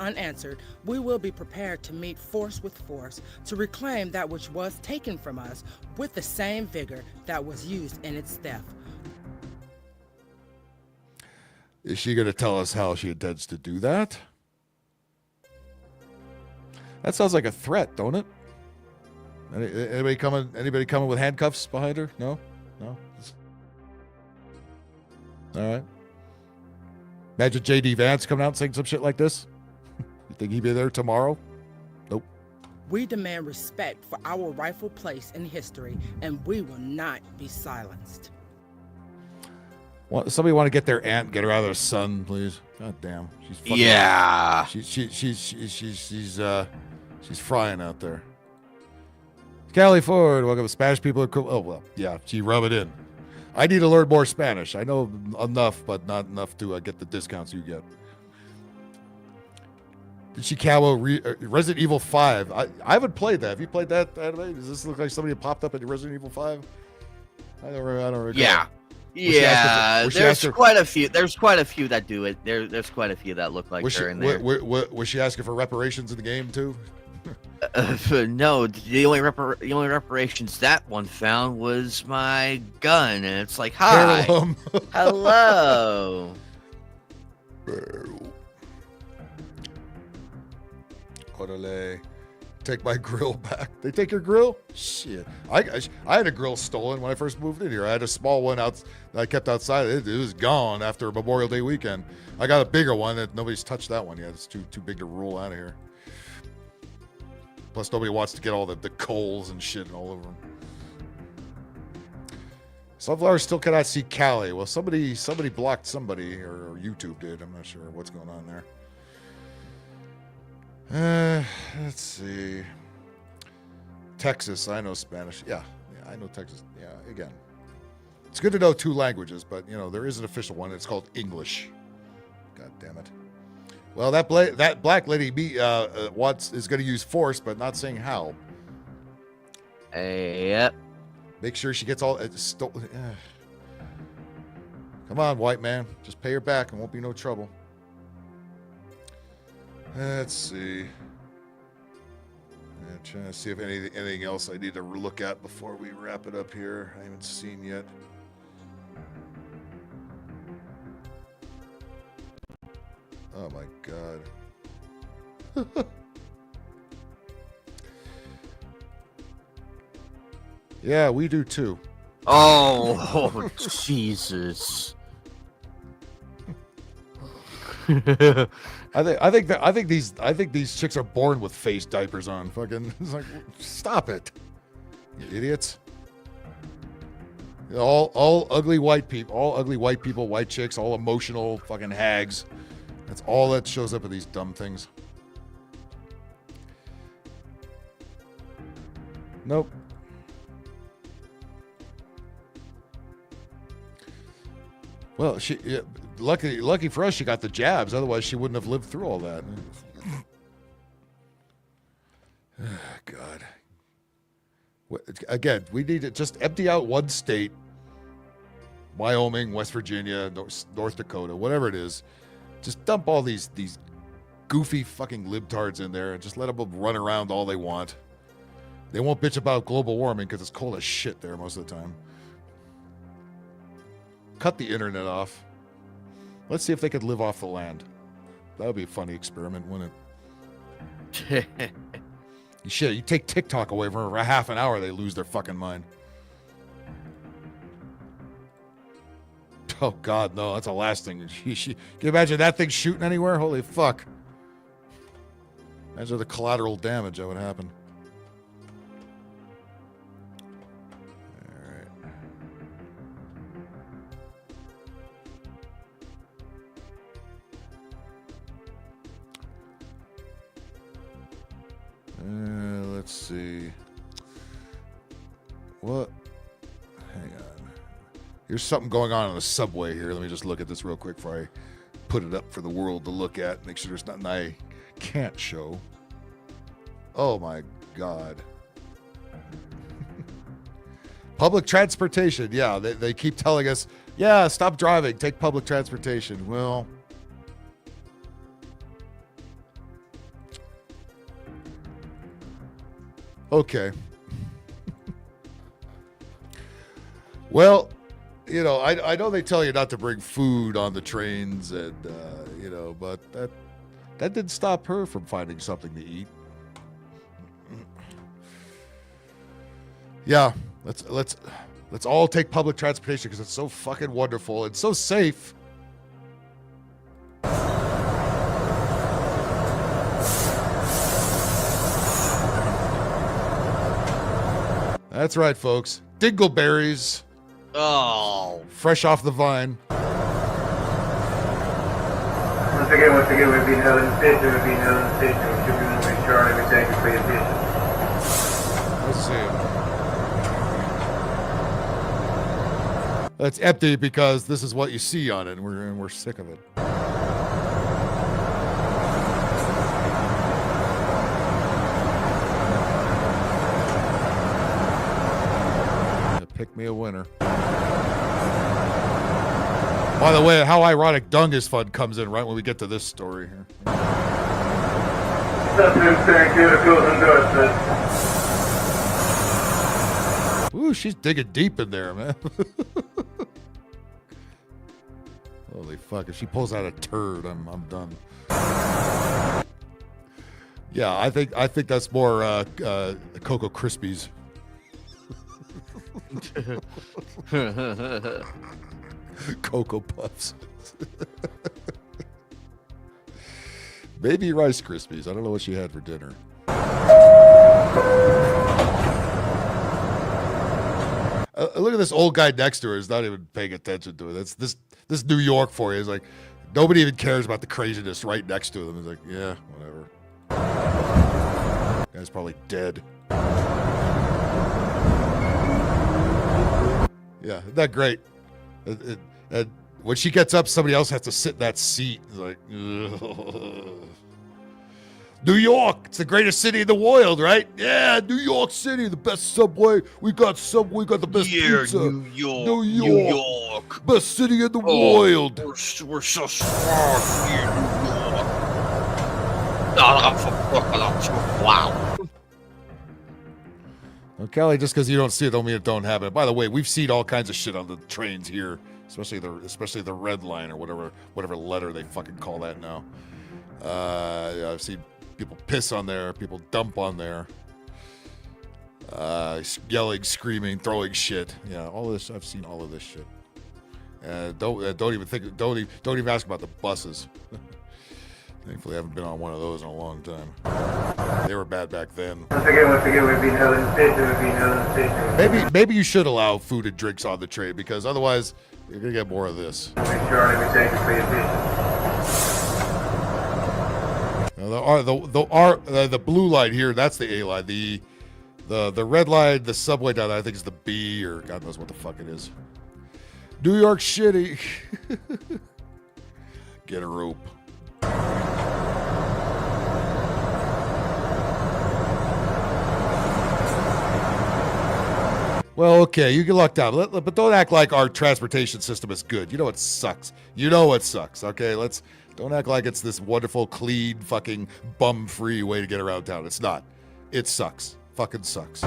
S12: Unanswered, we will be prepared to meet force with force to reclaim that which was taken from us with the same vigor that was used in its theft.
S7: Is she gonna tell us how she intends to do that? That sounds like a threat, don't it? Anybody coming with handcuffs behind her? No? All right. Imagine J.D. Vance coming out and saying some shit like this. You think he'd be there tomorrow? Nope.
S12: We demand respect for our rightful place in history, and we will not be silenced.
S7: Somebody want to get their aunt, get her out of the sun, please. God damn, she's fucking,
S13: yeah.
S7: She's frying out there. Callie Ford, welcome to Spanish people. Are cool. Oh well, yeah, she rub it in. I need to learn more Spanish. I know enough, but not enough to get the discounts you get. Did she cowboy Resident Evil 5? I haven't played that. Have you played that anime? Does this look like somebody popped up in Resident Evil 5? I don't recall.
S13: Yeah. Yeah, there's quite a few. There's quite a few that do it. There's quite a few that look like her in there.
S7: Was she asking for reparations in the game too?
S13: No, the only reparations that one found was my gun, and it's like, hi, hello.
S7: Orale. Take my grill back. They take your grill? Shit. I had a grill stolen when I first moved in here. I had a small one out that I kept outside. It was gone after Memorial Day weekend. I got a bigger one that nobody's touched that one yet. It's too big to roll out of here. Plus nobody wants to get all the coals and shit all over them. Sunflower still cannot see Callie. Well, somebody blocked somebody, or YouTube did. I'm not sure what's going on there. Let's see. Texas, I know Spanish. Yeah, I know Texas. Yeah, again. It's good to know 2 languages, but, there is an official one. It's called English. God damn it. Well, that black lady is going to use force, but not saying how.
S13: Yep.
S7: Make sure she gets all... Come on, white man. Just pay her back and won't be no trouble. Let's see. I'm trying to see if anything else I need to look at before we wrap it up here. I haven't seen yet. Oh my god. Yeah, we do too.
S13: Oh, Jesus.
S7: I think these chicks are born with face diapers on. Fucking, it's like, stop it, you idiots. All ugly white people, white chicks, all emotional fucking hags. That's all that shows up in these dumb things. Nope. Well, lucky for us, she got the jabs. Otherwise, she wouldn't have lived through all that. God. Again, we need to just empty out one state. Wyoming, West Virginia, North Dakota, whatever it is. Just dump all these goofy fucking libtards in there and just let them run around all they want. They won't bitch about global warming because it's cold as shit there most of the time. Cut the internet off. Let's see if they could live off the land. That would be a funny experiment, wouldn't it? Shit, you take TikTok away from a half an hour, they lose their fucking mind. Oh, God, no, that's the last thing. Can you imagine that thing shooting anywhere? Holy fuck. Imagine the collateral damage that would happen. Let's see. What? Hang on. Here's something going on the subway here. Let me just look at this real quick before I put it up for the world to look at. Make sure there's nothing I can't show. Oh my God. Public transportation. Yeah, they keep telling us, yeah, stop driving, take public transportation. Well, okay. Well, you know, I know they tell you not to bring food on the trains, and you know, but that didn't stop her from finding something to eat. Yeah, let's all take public transportation because it's so fucking wonderful and so safe. That's right, folks. Dingleberries.
S13: Oh.
S7: Fresh off the vine.
S14: Once again, we've been held in the station. We've been held in the station. We should be moving Charlie. We thank you for your attention.
S7: Let's see. That's empty because this is what you see on it, and we're sick of it. Pick me a winner. By the way, how ironic Dungus Fund comes in right when we get to this story here. Ooh, she's digging deep in there, man. Holy fuck, if she pulls out a turd, I'm done. Yeah, I think that's more Cocoa Krispies. Cocoa Puffs. Maybe Rice Krispies. I don't know what she had for dinner. Look at this old guy next to her. He's not even paying attention to it. That's this New York for you. It's like nobody even cares about the craziness right next to them. He's like, yeah, whatever. Guy's probably dead. Yeah, isn't that great? And when she gets up, somebody else has to sit in that seat. It's like, ugh. New York, it's the greatest city in the world, right? Yeah, New York City, the best subway. We got the best pizza.
S13: New York.
S7: New York. Best city in the world.
S13: We're so strong here, New York. Wow.
S7: Well, Kelly, just because you don't see it don't mean it don't happen. By the way, we've seen all kinds of shit on the trains here, especially the red line or whatever letter they fucking call that now. Yeah, I've seen people piss on there, people dump on there. Yelling, screaming, throwing shit. Yeah, all of this. I've seen all of this shit. Don't even ask about the buses. Thankfully, I haven't been on one of those in a long time. They were bad back then.
S14: Once again, we've been held in station.
S7: Maybe you should allow food and drinks on the train, because otherwise you're gonna get more of this.
S14: Charlie, we thank you for your patience.
S7: The blue line here, that's the A line. The red line, the subway down there, I think is the B, or God knows what the fuck it is. New York shitty. Get a rope. Well, okay, you get lucked out, but don't act like our transportation system is good. You know it sucks. Okay? Don't act like it's this wonderful, clean, fucking bum-free way to get around town. It's not. It sucks. Fucking sucks.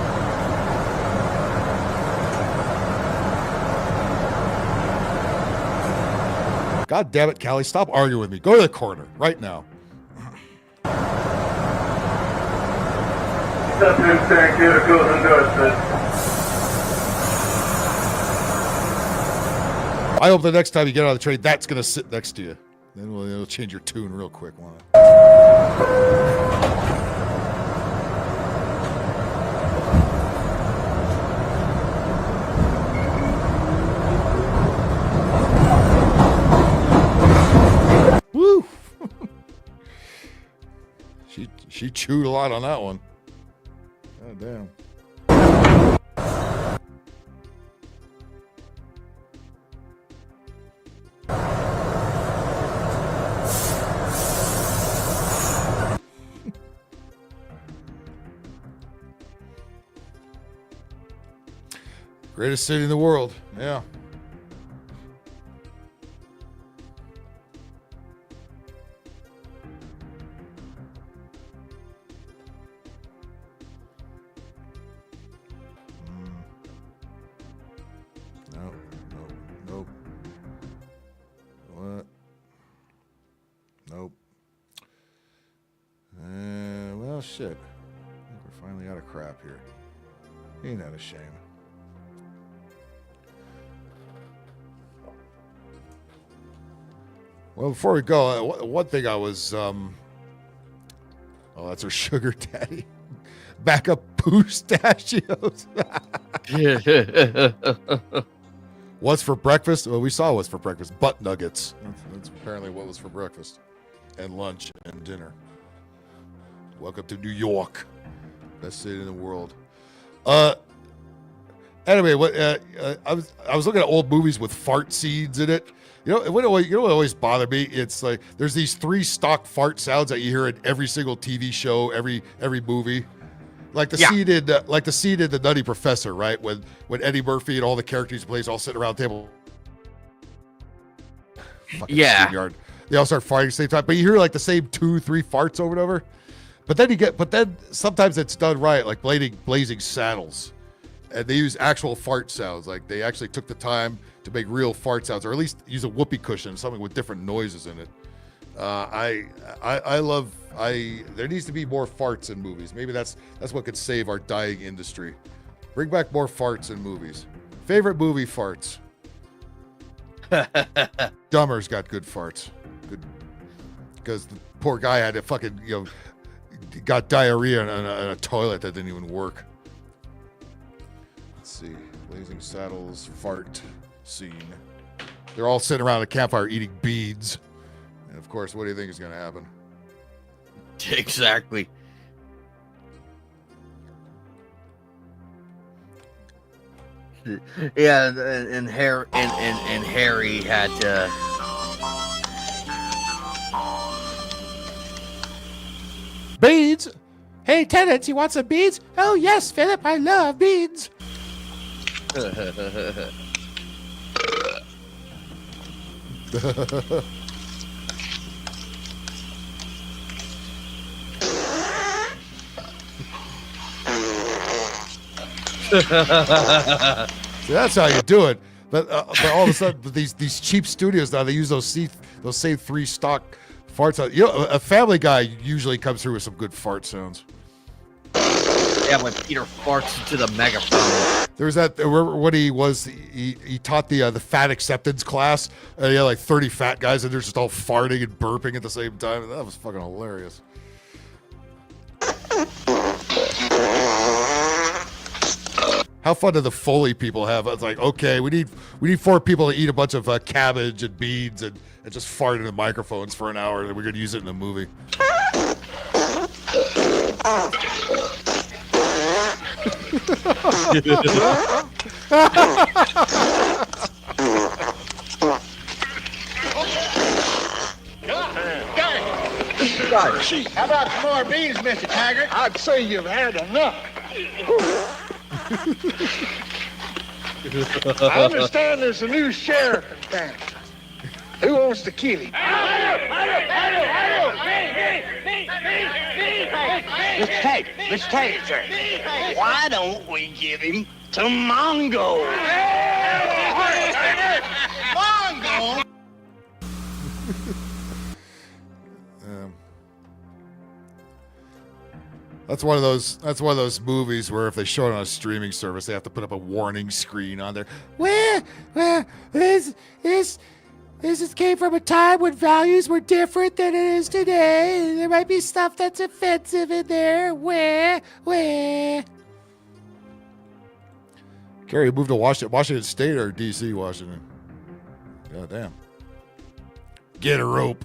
S7: God damn it, Callie, stop arguing with me. Go to the corner right now. I hope the next time you get on the train, that's going to sit next to you. Then it'll change your tune real quick, won't it? Woo! She chewed a lot on that one. God damn. Greatest city in the world. Yeah. Nope. What? Nope. Well, shit. I think we're finally out of crap here. Ain't that a shame? Well, before we go, one thing I was, oh, that's her sugar daddy. Backup pistachios. What's for breakfast? Well, we saw what's for breakfast. Butt nuggets. That's apparently what was for breakfast. And lunch and dinner. Welcome to New York. Best city in the world. Anyway, I was looking at old movies with fart scenes in it. You know what always bothered me? It's like there's these 3 stock fart sounds that you hear in every single TV show, every movie. Like the scene in The Nutty Professor, right? When Eddie Murphy and all the characters he plays all sitting around the table. Schoolyard. They all start farting at the same time, but you hear like the same 2-3 farts over and over. But then sometimes it's done right, like Blazing Saddles. And they use actual fart sounds. Like they actually took the time to make real fart sounds, or at least use a whoopee cushion, something with different noises in it. There needs to be more farts in movies. Maybe that's what could save our dying industry. Bring back more farts in movies. Favorite movie farts. Dumber's got good farts. Good, because the poor guy had to fucking, got diarrhea in a toilet that didn't even work. Let's see. Blazing Saddles fart scene. They're all sitting around a campfire eating beads. And of course, what do you think is going to happen?
S13: Exactly. Yeah, and Harry had to.
S6: Beads? Hey, tenants, you want some beads? Oh, yes, Philip, I love beads.
S7: See, that's how you do it. But all of a sudden, these cheap studios now, they use those same 3 stock farts. A Family Guy usually comes through with some good fart sounds.
S13: Yeah, when Peter farts into the megaphone.
S7: There was that what he taught the fat acceptance class, and he had like 30 fat guys, and they're just all farting and burping at the same time. That was fucking hilarious. How fun did the Foley people have? It's like, okay, we need 4 people to eat a bunch of cabbage and beans and just fart into microphones for an hour, and we're gonna use it in a movie.
S16: How about some more beans, Mr. Taggart? I'd say you've had enough. I understand there's a new sheriff in town. Who wants to kill him?
S15: Mr. Taggart, sir. Why don't we give him to Mongo?
S16: Mongo?
S7: That's one of those movies where if they show it on a streaming service, they have to put up a warning screen on there.
S6: Well, this came from a time when values were different than it is today. There might be stuff that's offensive in there. Where?
S7: Carrie, you moved to Washington State or D.C., Washington? God damn. Get a rope.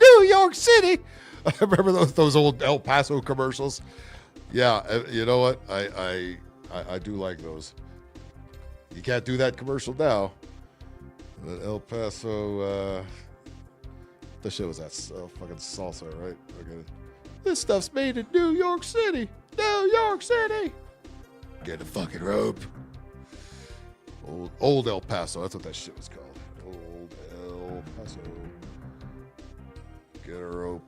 S6: New York City.
S7: I remember those old El Paso commercials. Yeah, you know what? I do like those. You can't do that commercial now. The El Paso, the shit was that fucking salsa, right? Okay. This stuff's made in New York City. New York City. Get a fucking rope. Old El Paso. That's what that shit was called. Old El Paso. Get a rope.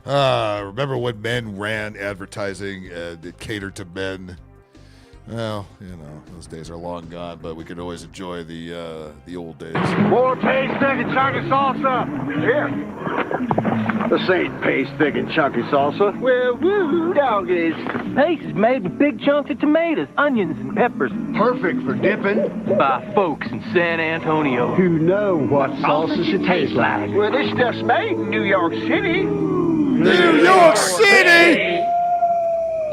S7: Remember when men ran advertising that catered to men? Well, you know, those days are long gone, but we can always enjoy the old days.
S16: More paste, thick, and chunky salsa. Here. This ain't paste, thick, and chunky salsa. Well, woo, doggies.
S17: Paste is made with big chunks of tomatoes, onions, and peppers.
S16: Perfect for dipping.
S17: By folks in San Antonio.
S16: Who know what salsa should taste like. Well, this stuff's made in New York City.
S7: New York City!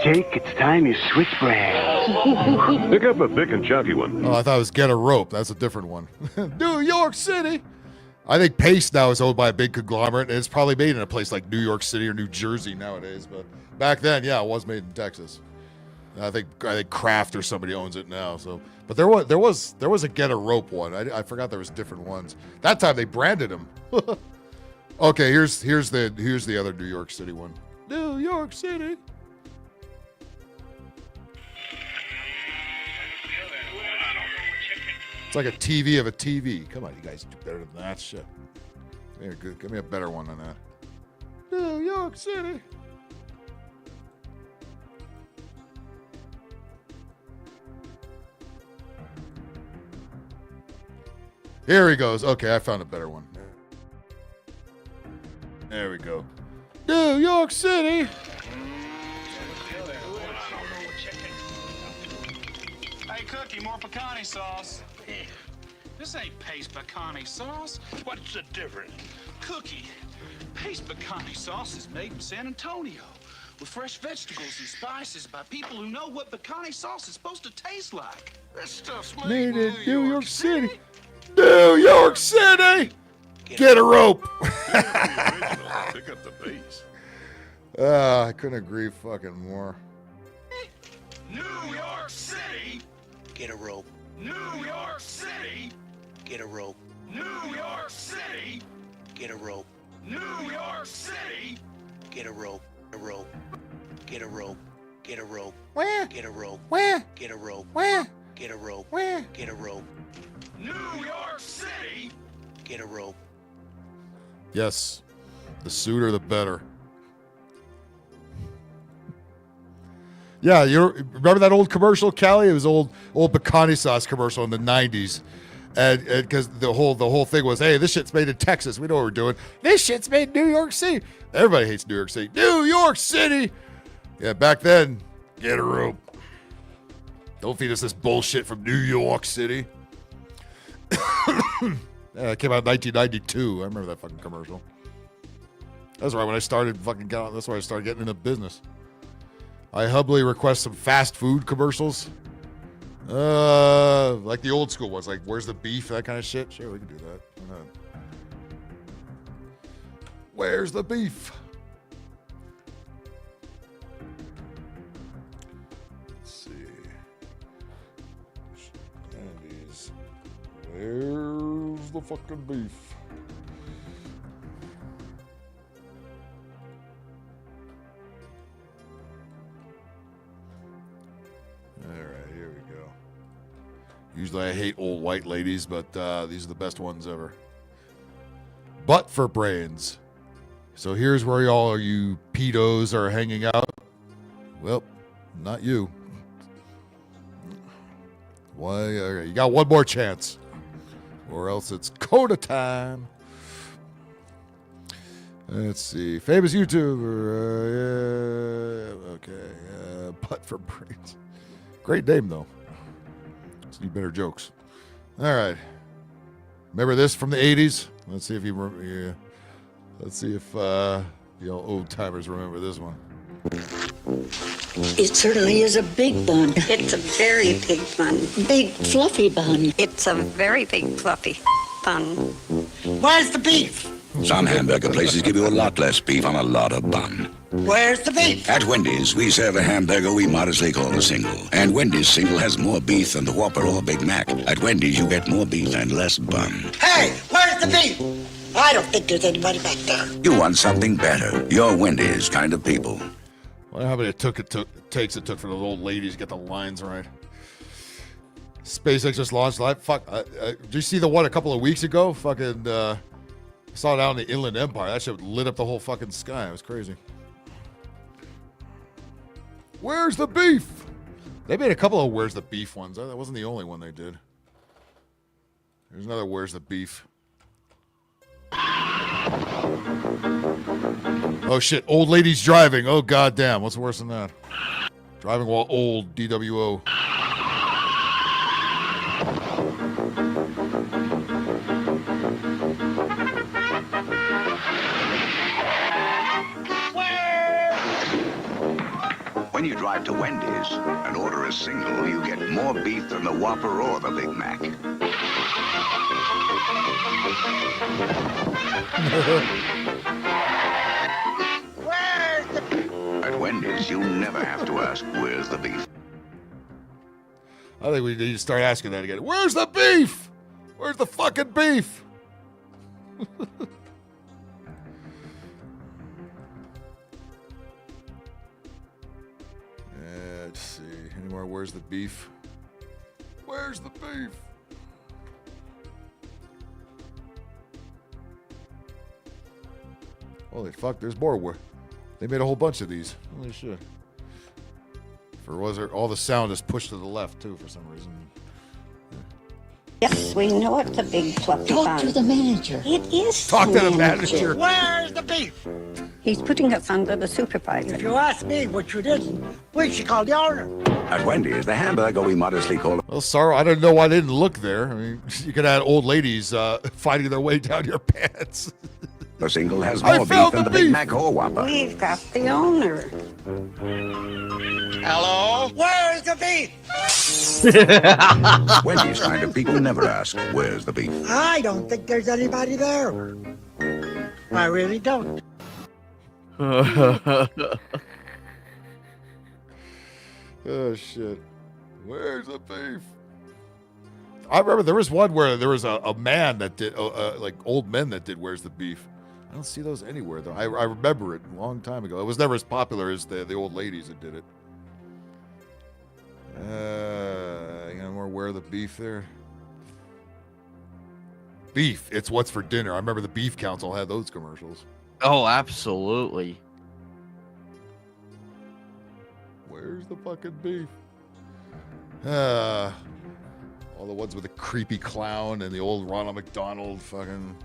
S16: Jake, it's time you switch brands.
S19: Pick up a thick and chunky one.
S7: Oh, I thought it was Get a Rope. That's a different one. New York City! I think Paste now is owned by a big conglomerate, and it's probably made in a place like New York City or New Jersey nowadays. But back then, yeah, it was made in Texas. I think Kraft or somebody owns it now. So, but there was a Get a Rope one. I forgot there was different ones. That time they branded them. Okay, here's the other New York City one. New York City. It's like a TV of a TV. Come on, you guys do better than that shit. Yeah, good. Give me a better one than that. New York City. Here he goes. Okay, I found a better one. There we go. New York City.
S24: Hey, Cookie, more pecani sauce. This ain't paste pecani sauce. What's the difference? Cookie, paste pecani sauce is made in San Antonio with fresh vegetables and spices by people who know what pecani sauce is supposed to taste like. This stuff's
S7: Made in New York City. New York City. Get a rope.
S19: Pick up the pace.
S7: I couldn't agree fucking more.
S16: New York City. Get a rope. New York City. Get a rope. New York City. Get a rope. New York City. Get a rope. A rope. Get a rope. Get a rope.
S6: Where?
S16: Get a rope.
S6: Where?
S16: Get a rope.
S6: Where?
S16: Get a rope.
S6: Where?
S16: Get a rope. New York City. Get a rope.
S7: Yes, the sooner the better. Yeah, you remember that old commercial, Callie? It was old pecani sauce commercial in the 90s. And because the whole thing was, hey, this shit's made in Texas. We know what we're doing. This shit's made in New York City. Everybody hates New York City. New York City. Yeah, back then, get a room. Don't feed us this bullshit from New York City. Yeah, it came out in 1992. I remember that fucking commercial. That's right when I started fucking. That's where I started getting into business. I humbly request some fast food commercials. Like the old school ones, like where's the beef, that kind of shit. Sure, we can do that. Why not? Where's the beef? Let's see. Andy's. Where's the fucking beef? All right, here we go. Usually I hate old white ladies, but these are the best ones ever. Butt for brains. So here's where all you pedos are hanging out. Well, not you. Why? Okay, you got one more chance. Or else it's Coda time. Let's see. Famous YouTuber. Okay. Butt for brains. Great name, though. Let's do better jokes. All right. Remember this from the 80s? Let's see if you remember. Yeah. Let's see if old timers remember this one.
S3: It certainly is a big bun. It's a very big bun. Big fluffy bun. It's a very big fluffy bun. Where's the beef?
S18: Some hamburger places give you a lot less beef on a lot of bun.
S3: Where's the beef?
S18: At Wendy's, we serve a hamburger we modestly call a single. And Wendy's single has more beef than the Whopper or Big Mac. At Wendy's, you get more beef and less bun.
S3: Hey, where's the beef? I don't think there's anybody back there.
S18: You want something better. You're Wendy's kind of people.
S7: I wonder how many it took for those old ladies to get the lines right. SpaceX just launched live. Fuck. Did you see the one a couple of weeks ago? Fucking saw it out in the Inland Empire. That shit lit up the whole fucking sky. It was crazy. Where's the beef? They made a couple of Where's the Beef ones. That wasn't the only one they did. There's another Where's the Beef. Oh shit, old ladies driving. Oh goddamn, what's worse than that? Driving while old, DWO.
S18: When you drive to Wendy's and order a single, you get more beef than the Whopper or the Big Mac. At Wendy's, you never have to ask, where's the beef?
S7: I think we need to start asking that again. Where's the beef? Where's the fucking beef? Let's see. Any more where's the beef? Where's the beef? Holy fuck, there's more. They made a whole bunch of these. Holy shit. All the sound is pushed to the left, too, for some reason.
S3: Yes, we know it's a big fluffy bun. Talk to the manager. It is
S7: Talk to the manager.
S3: Where's the beef? He's putting us under the supervisor. If you ask me, which you didn't, we should call the owner.
S18: At Wendy's, the hamburger we modestly call...
S7: Well, sorry, I don't know why I didn't look there. I mean, you could have old ladies fighting their way down your pants.
S18: The single has more beef than the Big Mac or Whopper.
S3: We've got the owner.
S15: Hello?
S3: Where's the beef?
S18: Wendy's kind of people never ask, where's the beef?
S3: I don't think there's anybody there. I really don't.
S7: Oh, shit. Where's the beef? I remember there was one where there was a man that did, like old men that did Where's the Beef. I don't see those anywhere, though. I remember it a long time ago. It was never as popular as the old ladies that did it. You got more Where the Beef there? Beef, it's what's for dinner. I remember the Beef Council had those commercials.
S13: Oh, absolutely.
S7: Where's the fucking beef? All the ones with the creepy clown and the old Ronald McDonald fucking.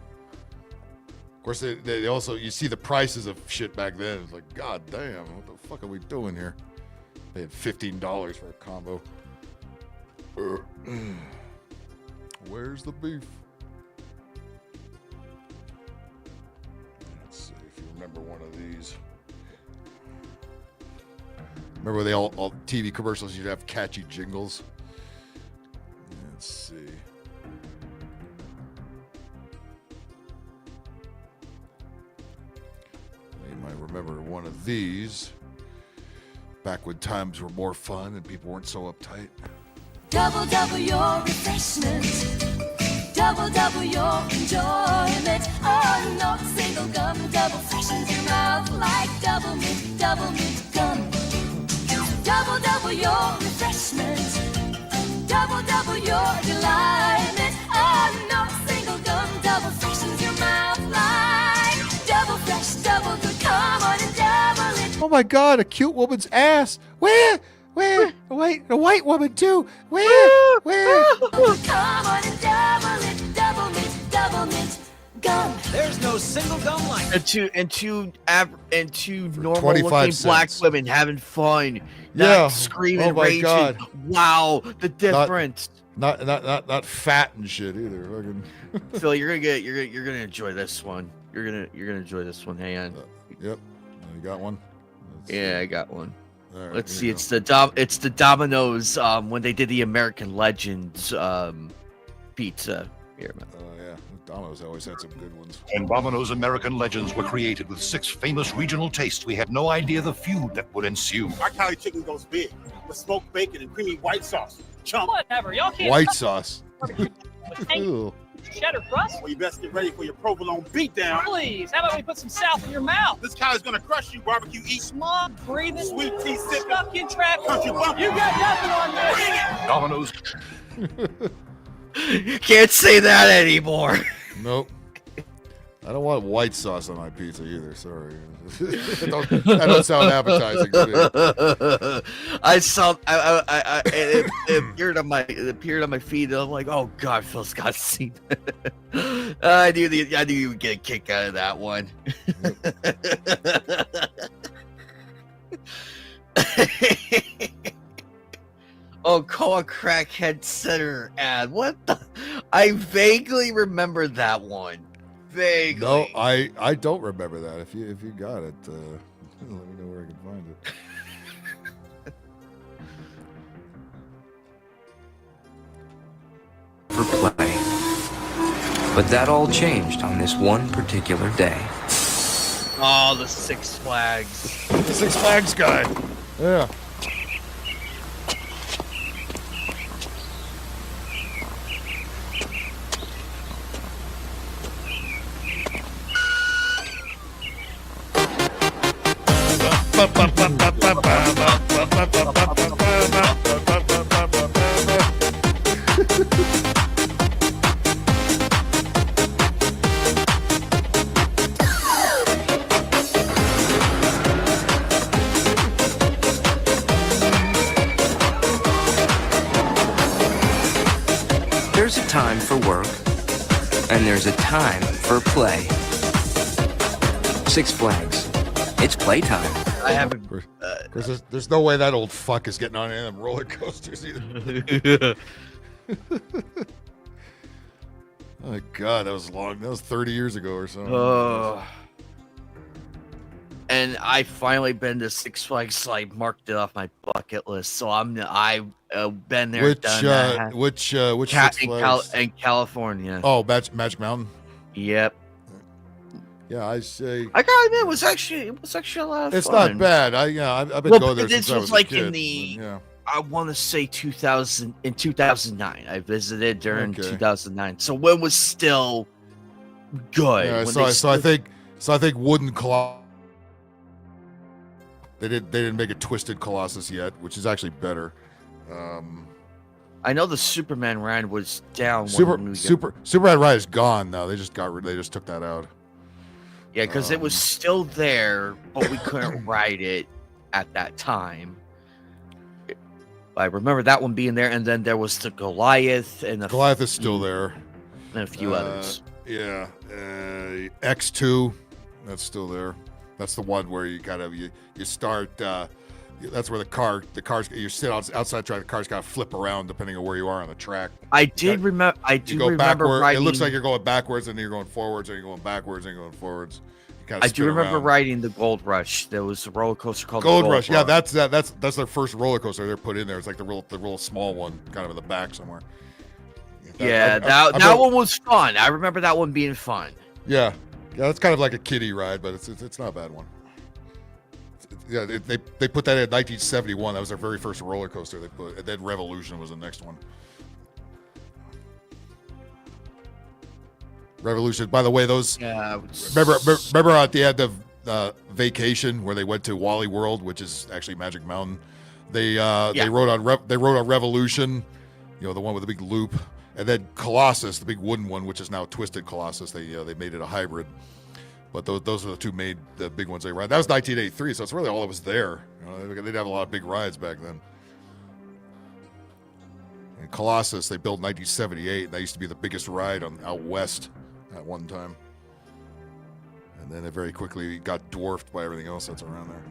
S7: Of course, they also, you see the prices of shit back then. It's like, god damn, what the fuck are we doing here? They had $15 for a combo. Where's the beef? Let's see if you remember one of these. Remember they all TV commercials, you'd have catchy jingles? Let's see. You might remember one of these. Back when times were more fun and people weren't so uptight.
S1: Double your refreshment. Double your enjoyment. Oh, no single gum. Double freshens your mouth like double mint gum. Double your refreshment. Double your delightment. Oh, no single gum. Double freshens your mouth like double fresh, double good. Come on and double it.
S7: Oh my god, a cute woman's ass. Where? Wait, a white woman too. Where?
S1: Come on and double mint gum.
S5: There's no single gum like it.
S13: And two normal looking black women having fun, not screaming,
S7: oh my
S13: raging.
S7: God.
S13: Wow, the difference.
S7: Not fat and shit either. Fucking.
S13: Phil, you're gonna enjoy this one. You're gonna enjoy this one. Hang on.
S7: Yep. You got one?
S13: I got one.
S7: Right,
S13: let's see. It's the Domino's when they did the American Legends pizza. Here, man.
S7: Oh yeah, Domino's always had some good ones.
S20: When Domino's American Legends were created with 6 famous regional tastes, we had no idea the feud that would ensue.
S22: Our Cali chicken goes big with smoked bacon and creamy white sauce. Chump.
S5: Whatever, y'all can't.
S7: White sauce.
S5: Ew. Cheddar crust?
S22: Well, you best get ready for your provolone beatdown.
S5: Please, how about we put some south in your mouth?
S22: This Cali's gonna crush you, barbecue eat.
S5: Smog, breathing,
S22: sweet tea sipping,
S5: stuck in trap.
S22: country bumpkin.
S5: You got nothing on me.
S22: Bring it.
S20: Domino's.
S13: Can't say that anymore.
S7: Nope. I don't want white sauce on my pizza either. Sorry. that don't sound appetizing to me.
S13: It appeared on my feed. And I'm like, oh god, Phil's got to see that. I knew you would get a kick out of that one. Oh, call a crackhead center ad. What the? I vaguely remember that one. Vaguely.
S7: No, I don't remember that. If you got it, let me know where I can find it.
S25: For play. But that all changed on this one particular day.
S13: Oh, the Six Flags.
S7: The Six Flags guy. Yeah.
S25: There's a time for work, and there's a time for play. Six Flags. It's playtime.
S13: I haven't.
S7: There's no way that old fuck is getting on any of them roller coasters either. Oh god, that was long. That was 30 years ago or something.
S13: And I finally been to Six Flags, so I marked it off my bucket list. So I've been there.
S7: Which
S13: done that.
S7: which Six Flags?
S13: In California.
S7: Oh, Magic Mountain.
S13: Yep.
S7: Yeah, I say.
S13: I gotta admit, it was actually a lot of
S7: It's
S13: fun.
S7: not bad. I've been going there since I was a kid.
S13: In the. Yeah. I want to say 2009. I visited during 2009. So when was still good.
S7: Yeah, so I think Wooden Colossus. They didn't make a Twisted Colossus yet, which is actually better.
S13: I know the Superman ride was down.
S7: Superman ride is gone now. They just took that out.
S13: Yeah, because it was still there, but we couldn't ride it at that time. I remember that one being there, and then there was the Goliath, and
S7: Goliath is still there,
S13: and a few others.
S7: Yeah, X2, that's still there. That's the one where you kind of you start. That's where the cars you sit outside trying. The cars kind of flip around depending on where you are on the track.
S13: I do remember
S7: Backward.
S13: riding.
S7: It looks like you're going backwards, and then you're going forwards, and you're going backwards, and you're going forwards.
S13: I do remember riding the Gold Rush. There was a roller coaster called
S7: Gold Rush. Yeah, that's their first roller coaster they're put in there. It's like the real small one, kind of in the back somewhere.
S13: That one was fun. I remember that one being fun.
S7: Yeah, that's kind of like a kiddie ride, but it's not a bad one. Yeah, they put that in 1971. That was their very first roller coaster they put, and then Revolution was the next one. Revolution. By the way, those.
S13: Yeah.
S7: Remember at the end of Vacation where they went to Wally World, which is actually Magic Mountain. They rode on Revolution, the one with the big loop, and then Colossus, the big wooden one, which is now Twisted Colossus. They made it a hybrid, but those are the big ones they ride. That was 1983, so it's really all that was there. They didn't have a lot of big rides back then. And Colossus they built in 1978. And that used to be the biggest ride out west at one time. And then it very quickly got dwarfed by everything else that's around there.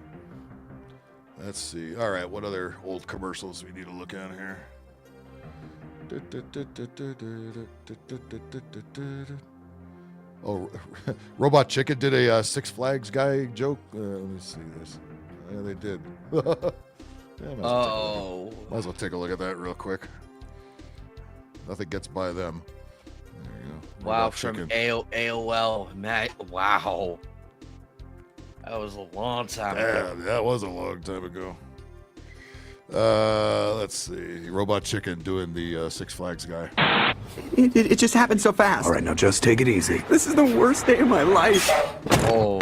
S7: Let's see. All right, what other old commercials we need to look at here? Oh, Robot Chicken did a Six Flags guy joke. Let me see this. Yeah, they did. Might as well take a look at that real quick. Nothing gets by them. There you go.
S13: Wow,
S7: Robot
S13: from
S7: Chicken.
S13: AOL, Matt. Wow. That was a long time ago.
S7: Yeah, that was a long time ago. Let's see. Robot Chicken doing the Six Flags guy.
S2: It just happened so fast.
S10: All right, now just take it easy.
S2: This is the worst day of my life.
S13: Oh.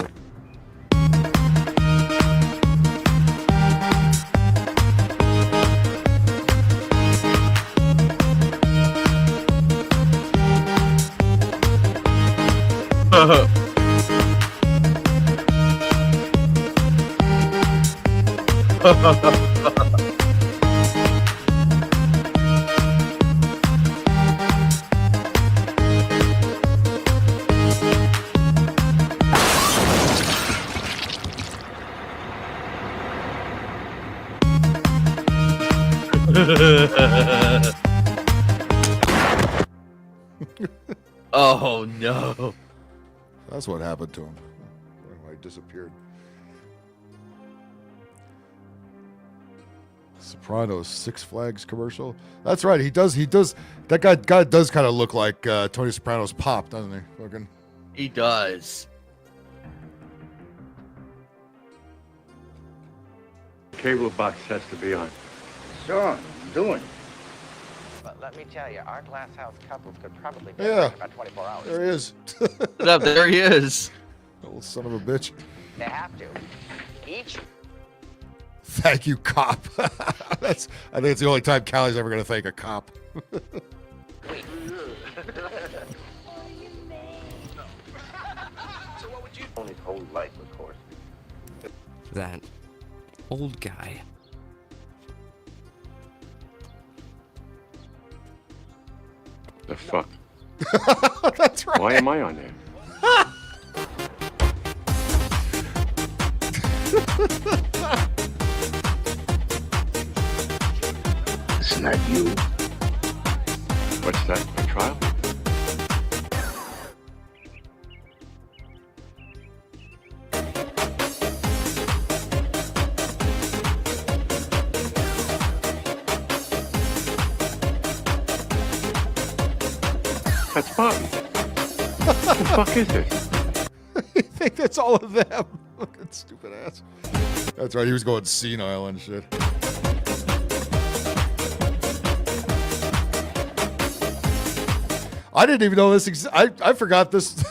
S13: Oh no.
S7: That's what happened to him. He disappeared. Sopranos Six Flags commercial. That's right. He does. That guy does kind of look like Tony Soprano's pop, doesn't he? Fucking.
S13: He does.
S10: Cable box has to be on.
S15: Sure, I'm doing.
S11: But let me tell you, our glass house couples could probably get
S7: Yeah.
S11: in about 24 hours.
S7: There he is.
S13: There he is.
S7: Little son of a bitch.
S11: They have to. Each.
S7: Thank you, cop. I think it's the only time Callie's ever going to thank a cop.
S11: Only his whole life, of course.
S25: That old guy.
S10: The fuck?
S7: That's right.
S10: Why am I on there?
S15: It's not you.
S10: What's that? A trial? That's Bobby. What the fuck is this?
S7: You think that's all of them? Fucking stupid ass. That's right. He was going senile and shit. I didn't even know this. I forgot this.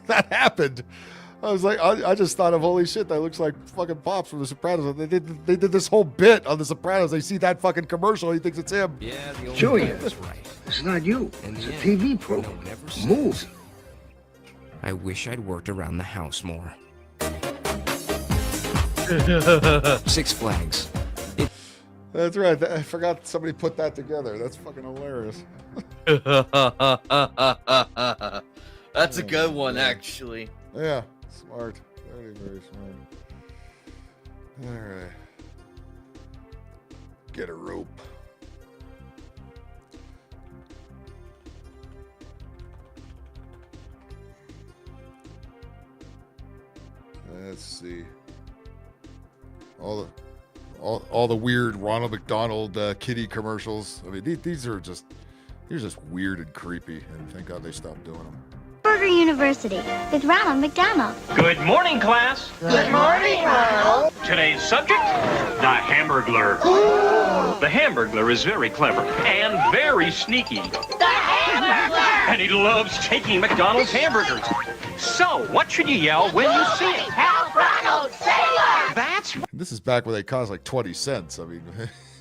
S7: That happened. I was like, I just thought of holy shit. That looks like fucking Pops from The Sopranos. They did this whole bit on The Sopranos. They see that fucking commercial. He thinks it's him.
S25: Yeah, the old
S15: Julia,
S25: guy was right.
S15: it's not you.
S25: In
S15: It's
S25: the
S15: a
S25: end,
S15: TV program.
S25: no, never said
S15: Move.
S25: it. I wish I'd worked around the house more. Six Flags.
S7: That's right. I forgot somebody put that together. That's fucking hilarious.
S13: That's a good one, actually.
S7: Yeah, smart. Very, very smart. All right. Get a rope. Let's see. All the weird Ronald McDonald kitty commercials. I mean, these are just weird and creepy. And thank God they stopped doing them.
S4: Burger University with Ronald McDonald.
S8: Good morning, class.
S4: Good morning, Ronald.
S8: Today's subject, the Hamburglar. The Hamburglar is very clever and very sneaky.
S4: The Hamburglar!
S8: And he loves taking McDonald's hamburgers. So, what should you yell when you see it?
S4: Help Ronald, sailor!
S8: That's
S7: This is back when they cost like 20 cents. I mean,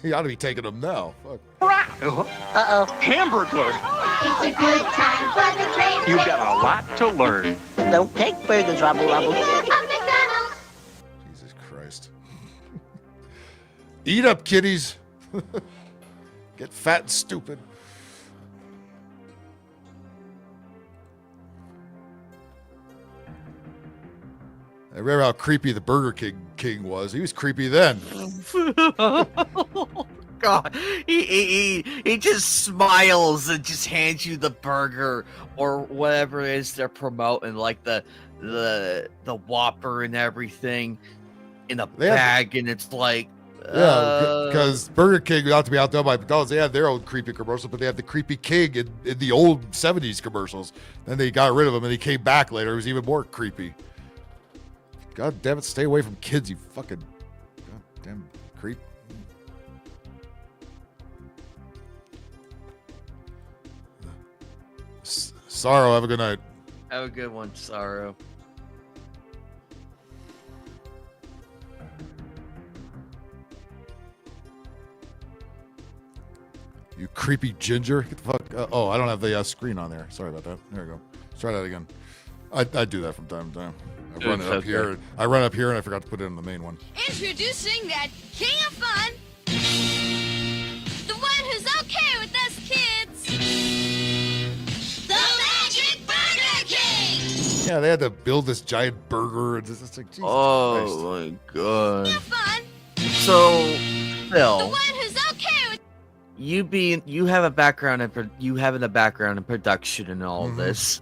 S7: he ought to be taking them now. Fuck.
S8: right.
S4: Uh-oh.
S8: Hamburglar.
S4: It's a good time for the train.
S8: You've got a lot to learn.
S4: Don't take burgers, Rubble Rubble. McDonald's.
S7: Jesus Christ. Eat up, kiddies. Get fat and stupid. I remember how creepy the Burger King was. He was creepy then.
S13: God, he just smiles and just hands you the burger or whatever it is they're promoting, like the Whopper and everything in a bag, and it's like.
S7: Yeah, because Burger King, not to be outdone by McDonald's, they had their own creepy commercials, but they had the creepy king in the old 70s commercials. Then they got rid of him, and he came back later. It was even more creepy. God damn it, stay away from kids, you fucking goddamn creep. Sorrow, have a good night.
S13: Have a good one, Sorrow.
S7: You creepy ginger. Get the fuck. Oh, I don't have the screen on there. Sorry about that. There we go. Let's try that again. I do that from time to time. I run it up here. I run up here and I forgot to put it in the main one.
S1: Introducing that king of fun, the one who's okay with us kids, the Magic Burger King.
S7: Yeah, they had to build this giant burger. And it's like, Jesus Christ.
S13: My God.
S1: Fun,
S13: So,
S1: the
S13: Phil,
S1: one who's okay with.
S13: you have a background in production and all this.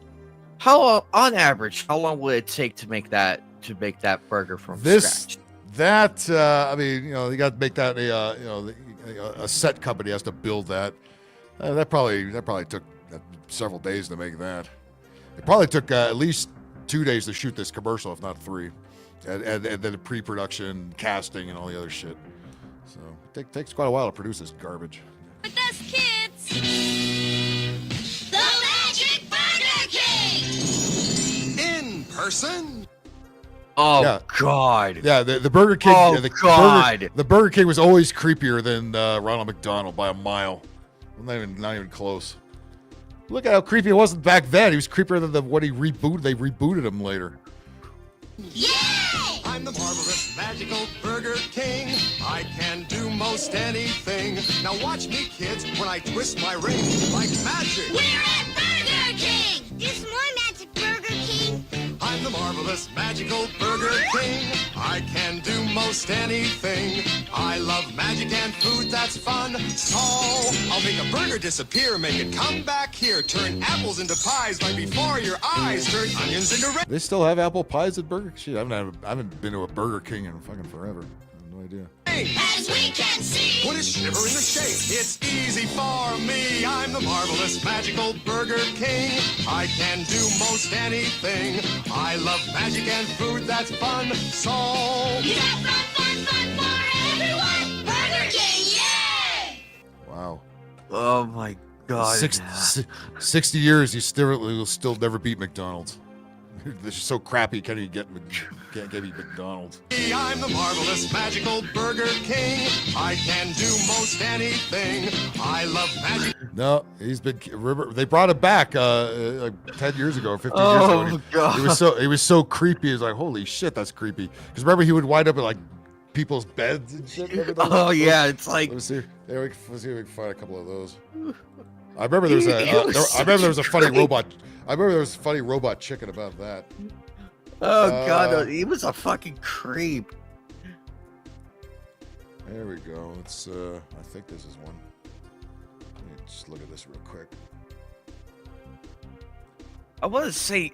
S13: How, on average, how long would it take to make that burger from scratch?
S7: I mean, you know, you got to make that a set company has to build that. That probably took several days to make that. It probably took at least 2 days to shoot this commercial, if not 3, and then the pre-production, casting, and all the other shit. So it takes quite a while to produce this garbage.
S1: With us kids, the Magic Burger King.
S16: In person.
S13: Oh,
S7: yeah.
S13: God.
S7: Yeah, the Burger King.
S13: Oh,
S7: God. The Burger King was always creepier than Ronald McDonald by a mile. Not even close. Look at how creepy it was back then. He was creepier than what he rebooted. They rebooted him later.
S16: Yay! I'm the marvelous, magical Burger King. I can do most anything. Now watch me, kids, when I twist my ring like magic.
S1: We're at Burger King. There's more Magic Burger King.
S16: I'm the marvelous, magical Burger King. I can do most anything. I love magic and food that's fun. So I'll make a burger disappear, make it come back here. Turn apples into pies right before your eyes. Turn onions into red.
S7: They still have apple pies at Burger King? Shit, I haven't been to a Burger King in fucking forever. I have no idea.
S1: As we can see.
S16: Put a shiver in the shake. It's easy for me. I'm the marvelous, magical Burger King. I can do most anything. I love magic and food that's fun. So
S1: You got fun for everyone. Burger King, yay!
S7: Wow.
S13: Oh my God.
S7: 60 years, you will still never beat McDonald's. This is so crappy, can't get me McDonald's.
S16: I'm the marvelous, magical Burger King. I can do most anything. I love magic.
S7: No, they brought it back like 10 years ago or 15 years ago.
S13: God.
S7: It was so creepy. It was like, holy shit, that's creepy. Because remember, he would wind up in like people's beds and shit.
S13: Oh yeah, it's like.
S7: Let's see. There, let's see if we can find a couple of those. I remember there was I remember there was a funny robot. I remember there was a funny robot chicken about that.
S13: Oh god, he was a fucking creep.
S7: There we go. Let's. I think this is one. Let me just look at this real quick.
S13: I want to say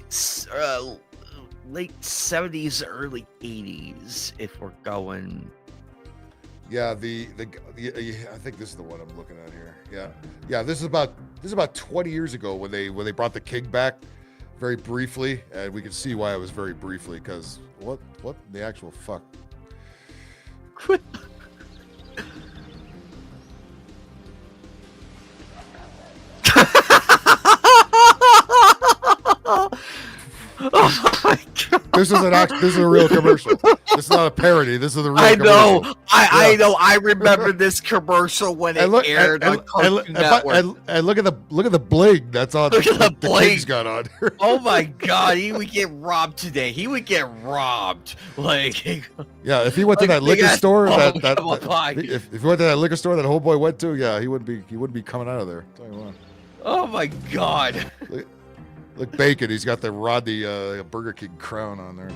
S13: late 70s, early 80s, if we're going.
S7: Yeah, I think this is the one I'm looking at here. Yeah. This is about 20 years ago when they brought the king back, very briefly, and we can see why it was very briefly because what the actual fuck. Oh my god! This is a real commercial. This is not a parody. This is the real commercial.
S13: I know. I remember this commercial when it aired on Cartoon Network.
S7: And look at the bling that's on.
S13: Look at the bling
S7: King's got on.
S13: Oh my god! He would get robbed today. He would get robbed. Like
S7: yeah, if he went to that liquor store, if he went to that liquor store that homeboy went to, yeah, he wouldn't be coming out of there. Tell you what.
S13: Oh my god!
S7: Look, Bacon. He's got the Rodney Burger King crown on there.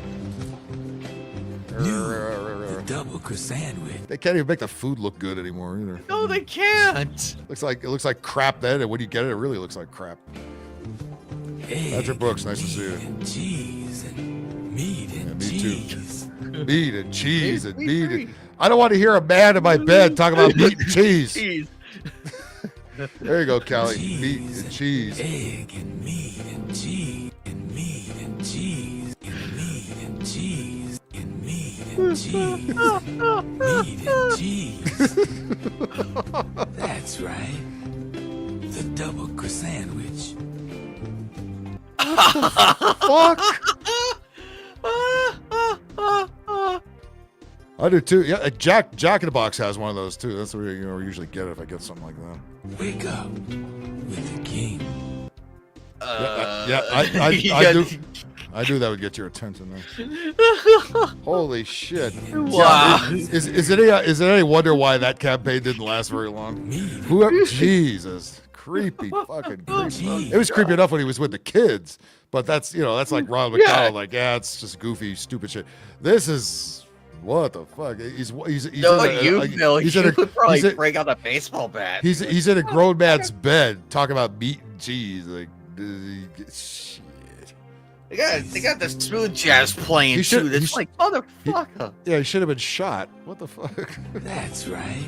S9: The double sandwich.
S7: They can't even make the food look good anymore either.
S13: No, they can't.
S7: It looks like crap then, and when you get it, it really looks like crap. Patrick Brooks, nice to see you.
S9: And cheese and meat and cheese.
S7: Too. Meat and cheese and meat. I don't want to hear a man in my bed talking about meat and cheese. There you go, Callie. Meat and cheese.
S9: Egg and meat and cheese and meat and cheese and meat and cheese and meat and cheese. Meat and cheese. That's right. The double sandwich.
S7: What the fuck? I do too. Yeah, Jack in the Box has one of those too. That's where we usually get it if I get something like that.
S9: Wake up with the king.
S7: I knew that would get your attention there. Holy shit!
S13: Wow.
S7: Is it any wonder why that campaign didn't last very long? Jesus, creepy fucking creepy. It was creepy enough when he was with the kids, but that's like Ronald McDonald. Like, yeah, it's just goofy, stupid shit. This is. What the fuck? He's
S13: you would probably break out the baseball bat.
S7: He's in a grown man's bed talking about meat and cheese. Like shit.
S13: They got the smooth jazz playing too. It's like motherfucker.
S7: He should have been shot. What the fuck?
S9: That's right.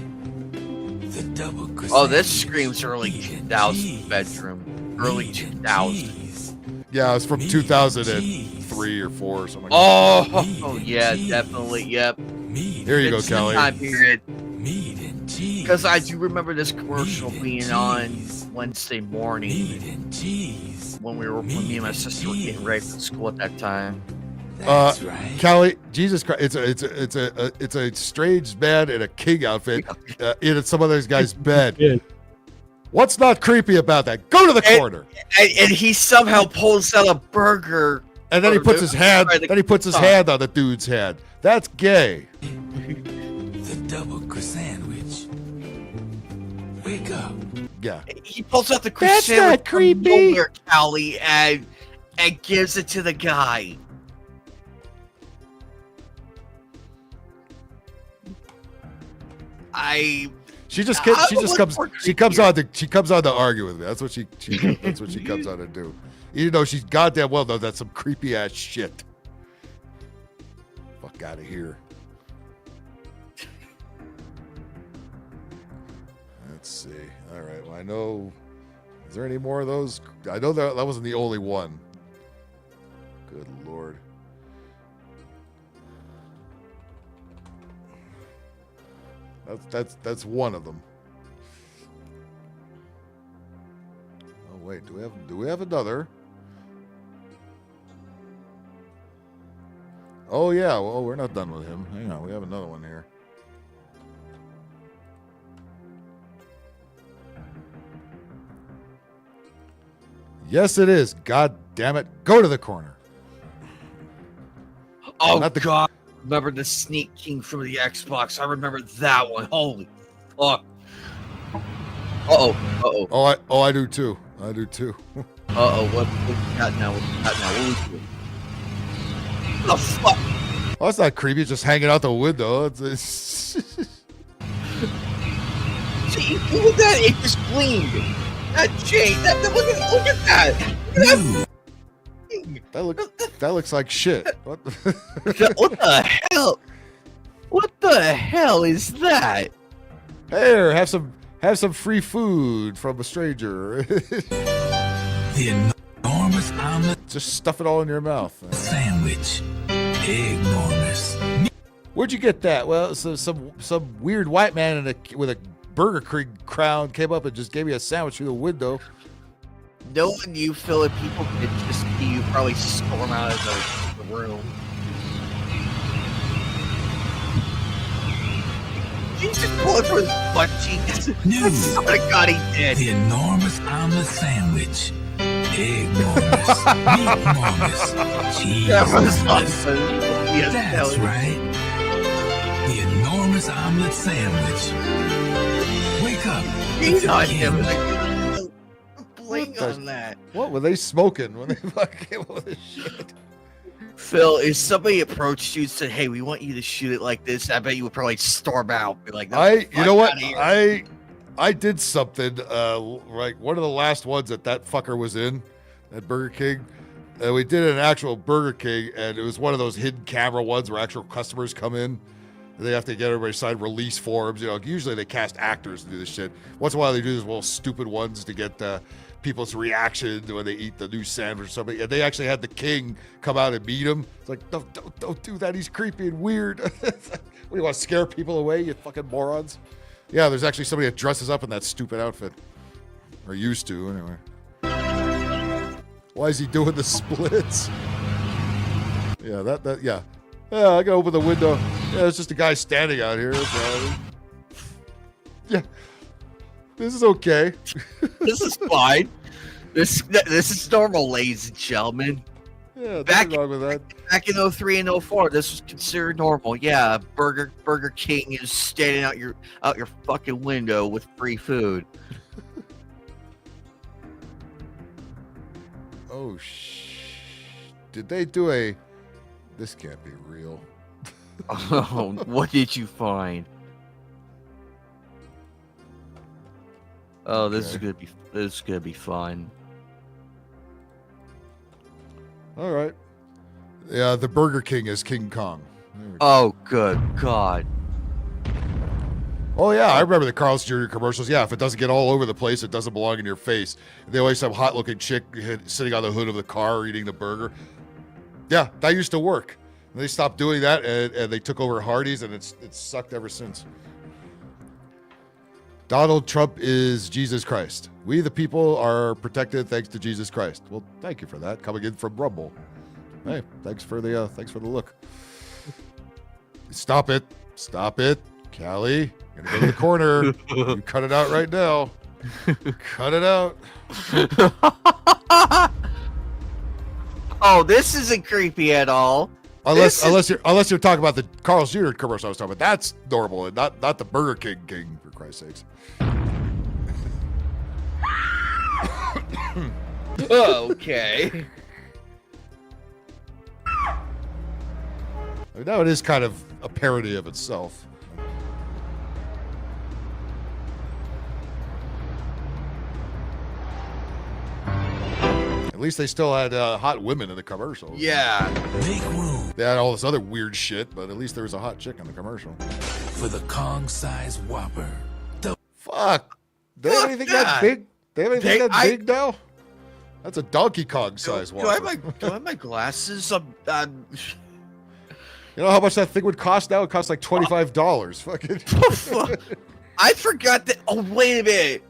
S9: The double.
S13: Oh, this screams early 2000 bedroom. Early 2000.
S7: Yeah, it was from 2003 or 4 or something. Oh
S13: yeah, definitely. Yep.
S7: Here you go, Kelly.
S13: Time period. Because I do remember this commercial being on Wednesday morning when me and my sister were getting ready for school at that time.
S9: That's right.
S7: Kelly, Jesus Christ, it's a strange man in a king outfit in some other guy's bed. What's not creepy about that? Go to the corner.
S13: And he somehow pulls out a burger.
S7: And then he puts his hand. Then he puts his hand on the dude's head. That's gay.
S9: The double sandwich. Wake up.
S7: Yeah.
S13: He pulls out the
S6: That's not creepy.
S13: Callie, and gives it to the guy.
S7: She comes on to argue with me. That's what she comes on to do. Even though she's goddamn well knows that's some creepy ass shit. Fuck out of here. Let's see. All right. Well, I know. Is there any more of those? I know that wasn't the only one. Good Lord. That's one of them. Oh wait, do we have another? Oh yeah, well we're not done with him. Hang on, we have another one here. Yes, it is. God damn it! Go to the corner.
S13: Oh God! remember the Sneak King from the Xbox. I remember that one. Holy fuck.
S7: Oh, I do too. I do too.
S13: What we got now? What we got now? What we doing? What the fuck?
S7: Oh, that's not creepy. It's just hanging out the window. It's
S13: See, look at that. It just gleamed. That chain. Look at that.
S7: That looks like shit. What the,
S13: what the hell? What the hell is that?
S7: Here, have some free food from a stranger.
S9: The enormous omelet
S7: Just stuff it all in your mouth.
S9: sandwich. Enormous.
S7: Where'd you get that? Well, so some weird white man with a Burger King crown came up and just gave me a sandwich through the window.
S13: Knowing you, Philip, people could just see you probably storm out of the room. He just pulled for his butt cheeks.
S9: New.
S13: I swear to God, he did.
S9: The enormous omelet sandwich. Enormous. Meat-enormous. Cheese.
S13: That was awesome. Yes,
S9: That's right. The enormous omelet sandwich. Wake up.
S13: He's on him.
S7: What
S13: On that.
S7: What were they smoking when they fucking came up with this shit?
S13: Phil, if somebody approached you and said, "Hey, we want you to shoot it like this," I bet you would probably storm out. Be like,
S7: you know what? I did something like one of the last ones that fucker was in at Burger King. We did an actual Burger King, and it was one of those hidden camera ones where actual customers come in. And they have to get everybody signed release forms. You know, usually they cast actors to do this shit. Once in a while, they do these little stupid ones to get people's reaction when they eat the new sandwich or something. And they actually had the king come out and meet him. It's like, don't do that. He's creepy and weird. What do you want to scare people away, you fucking morons? Yeah, there's actually somebody that dresses up in that stupid outfit. Or used to, anyway. Why is he doing the splits? Yeah, yeah. Yeah, I gotta open the window. Yeah, it's just a guy standing out here. Yeah. This is okay.
S13: This is fine. This is normal, ladies and gentlemen.
S7: Yeah, nothing wrong with that.
S13: Back in 03 and 04, this was considered normal. Yeah, Burger King is standing out your fucking window with free food.
S7: Oh did they do a? This can't be real.
S13: Oh, what did you find? Oh, this is gonna be fun.
S7: All right. Yeah, the Burger King is King Kong.
S13: Oh, good God.
S7: Oh, yeah, I remember the Carl's Jr. commercials. Yeah, if it doesn't get all over the place, it doesn't belong in your face. They always have hot-looking chick sitting on the hood of the car eating the burger. Yeah, that used to work. And they stopped doing that, and they took over Hardee's, and it's sucked ever since. Donald Trump is Jesus Christ. We, the people, are protected thanks to Jesus Christ. Well, thank you for that. Coming in from Rumble. Hey, thanks for the look. Stop it. Callie, you're gonna go to the corner. You cut it out right now. Cut it out.
S13: Oh, this isn't creepy at all.
S7: Unless you're talking about the Carl's Jr. commercial I was talking about. That's normal, and not the Burger King, for Christ's sakes.
S13: Okay.
S7: I mean, now it is kind of a parody of itself. At least they still had hot women in the commercial.
S13: Yeah.
S9: Make room
S7: They had all this other weird shit, but at least there was a hot chick in the commercial.
S9: for the Kong-sized Whopper.
S7: Fuck. They have anything that big? They have anything that big now? That's a Donkey Kong size
S13: Do I have my glasses?
S7: You know how much that thing would cost now? It costs like $25. Fucking.
S13: I forgot that. Oh, wait a minute.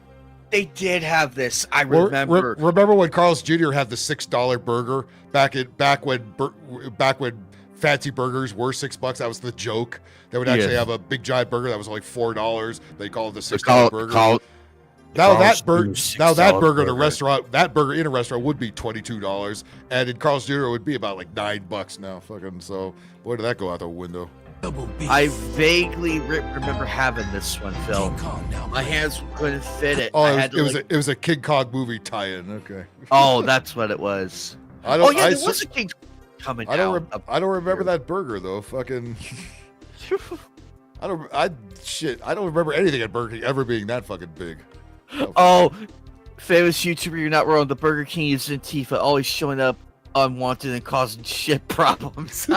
S13: They did have this. I remember.
S7: Remember when Carl's Jr. had the $6 burger back when fancy burgers were $6? That was the joke. They would actually have a big giant burger that was only $4. They called it the $6 burger. Now
S13: Carl's
S7: that burger,
S13: Jr.
S7: now that burger in a
S13: burger.
S7: restaurant, that burger in a restaurant would be $22, and in Carl's Jr. it would be about like $9 now. Fucking so, boy, did that go out the window?
S13: I vaguely remember having this one, Phil. My hands couldn't fit it.
S7: Oh,
S13: I
S7: it was,
S13: had to,
S7: it was
S13: like-
S7: a, it was a King Kong movie tie-in. Okay.
S13: Oh, that's what it was.
S7: I don't.
S13: Oh yeah,
S7: I,
S13: there was a King coming
S7: I don't.
S13: out.
S7: I don't remember that burger though. Fucking. I don't. I don't remember anything at Burger King ever being that fucking big.
S13: Oh, famous YouTuber, you're not wrong. The Burger King is Antifa, always showing up unwanted and causing shit problems.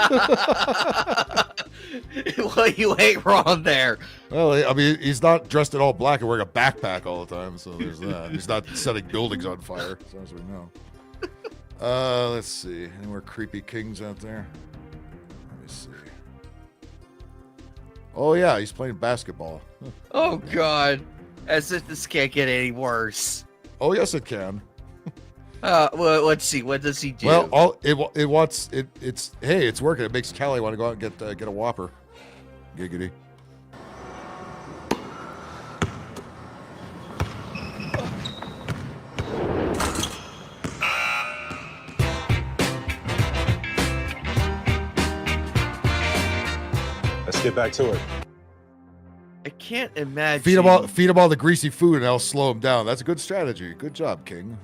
S13: Well, you ain't wrong there.
S7: Well, I mean, he's not dressed in all black and wearing a backpack all the time, so there's that. He's not setting buildings on fire, as far as we know. Let's see. Any more creepy kings out there? Let me see. Oh yeah, he's playing basketball.
S13: Oh God, as if this can't get any worse.
S7: Oh yes, it can.
S13: Well, let's see. What does he do?
S7: Well, it's hey, it's working. It makes Callie want to go out and get a Whopper. Giggity.
S22: Let's get back to it.
S13: I can't imagine.
S7: Feed him all the greasy food, and I'll slow him down. That's a good strategy. Good job, King.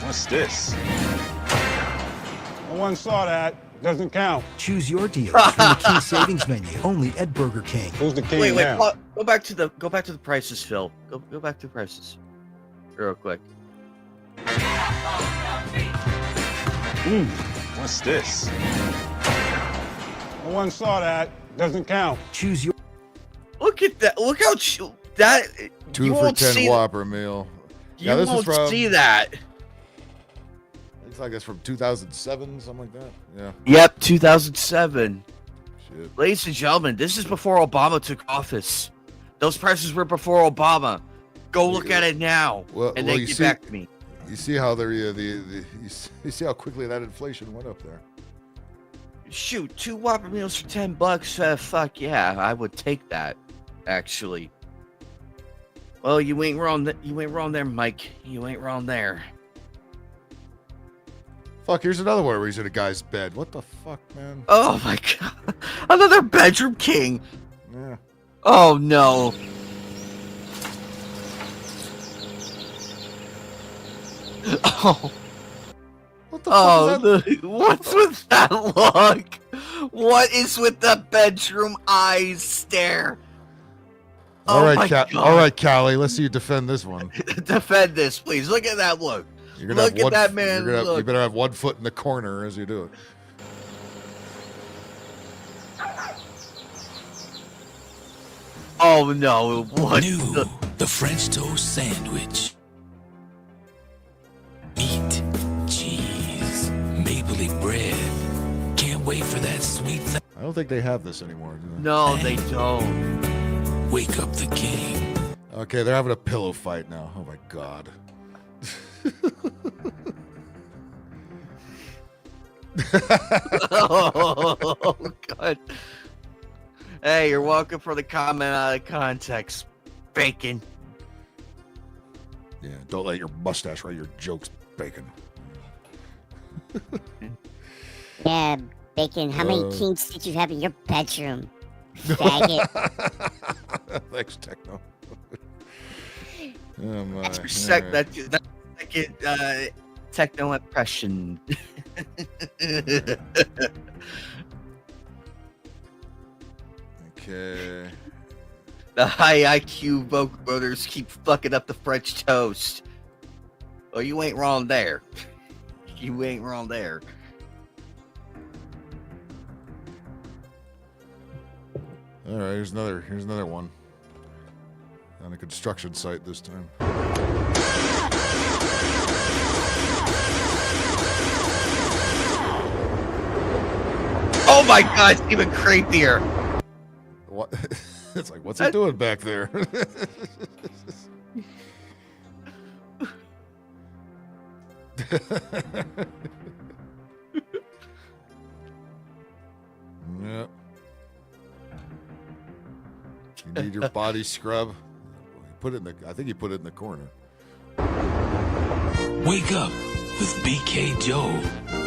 S22: What's this? No one saw that. Doesn't count.
S9: Choose your deal from the King Savings menu only at Burger King.
S22: Who's the king
S13: Wait,
S22: now?
S13: go back to the prices, Phil. Go back to the prices, real quick.
S22: What's this? No one saw that. Doesn't count.
S9: Choose your.
S13: Look at that! Look how that.
S7: 2
S13: you
S7: for
S13: won't
S7: $10
S13: see
S7: Whopper meal.
S13: You won't see that.
S7: Looks like it's from 2007, something like that. Yeah.
S13: Yep, 2007.
S7: Shit.
S13: Ladies and gentlemen, this is before Obama took office. Those prices were before Obama. Go look at it now, and then get back to me.
S7: You see how you see how quickly that inflation went up there.
S13: Shoot, 2 Whopper meals for $10. Fuck yeah, I would take that. Actually. Well, you ain't wrong. You ain't wrong there, Mike. You ain't wrong there.
S7: Fuck, here's another one where he's in a guy's bed. What the fuck, man?
S13: Oh my God, another bedroom king.
S7: Yeah.
S13: Oh no. Oh.
S7: What the fuck is that?
S13: What's with that look? What is with the bedroom eyes stare?
S7: All
S13: Oh
S7: right,
S13: my God.
S7: all right, Callie. Let's see you defend this one.
S13: Defend this, please. Look at that look.
S7: You're
S13: Look at that man.
S7: You better have 1 foot in the corner as you do it.
S13: Oh no! What?
S9: New, the French toast sandwich. Meat, cheese, maple leaf bread. Can't wait for that sweet.
S7: I don't think they have this anymore. Do they?
S13: No, they don't.
S9: Wake up the king.
S7: Okay, they're having a pillow fight now. Oh my God.
S13: Oh God. Hey, you're welcome for the comment out of context. Bacon.
S7: Yeah, don't let your mustache write your jokes, Bacon.
S12: Yeah, Bacon, how many kings did you have in your bedroom? Faggot.
S7: Thanks, Techno. Oh my.
S13: That's
S7: All right.
S13: second techno impression.
S7: Okay.
S13: The high IQ voters keep fucking up the French toast. Well, you ain't wrong there. You ain't wrong there.
S7: All right, here's another one. On a construction site this time.
S13: Oh my God, it's even creepier.
S7: What? It's like, what's he doing back there? Yep. your body scrub. Put it in the. I think he put it in the corner.
S9: Wake up with BK Joe.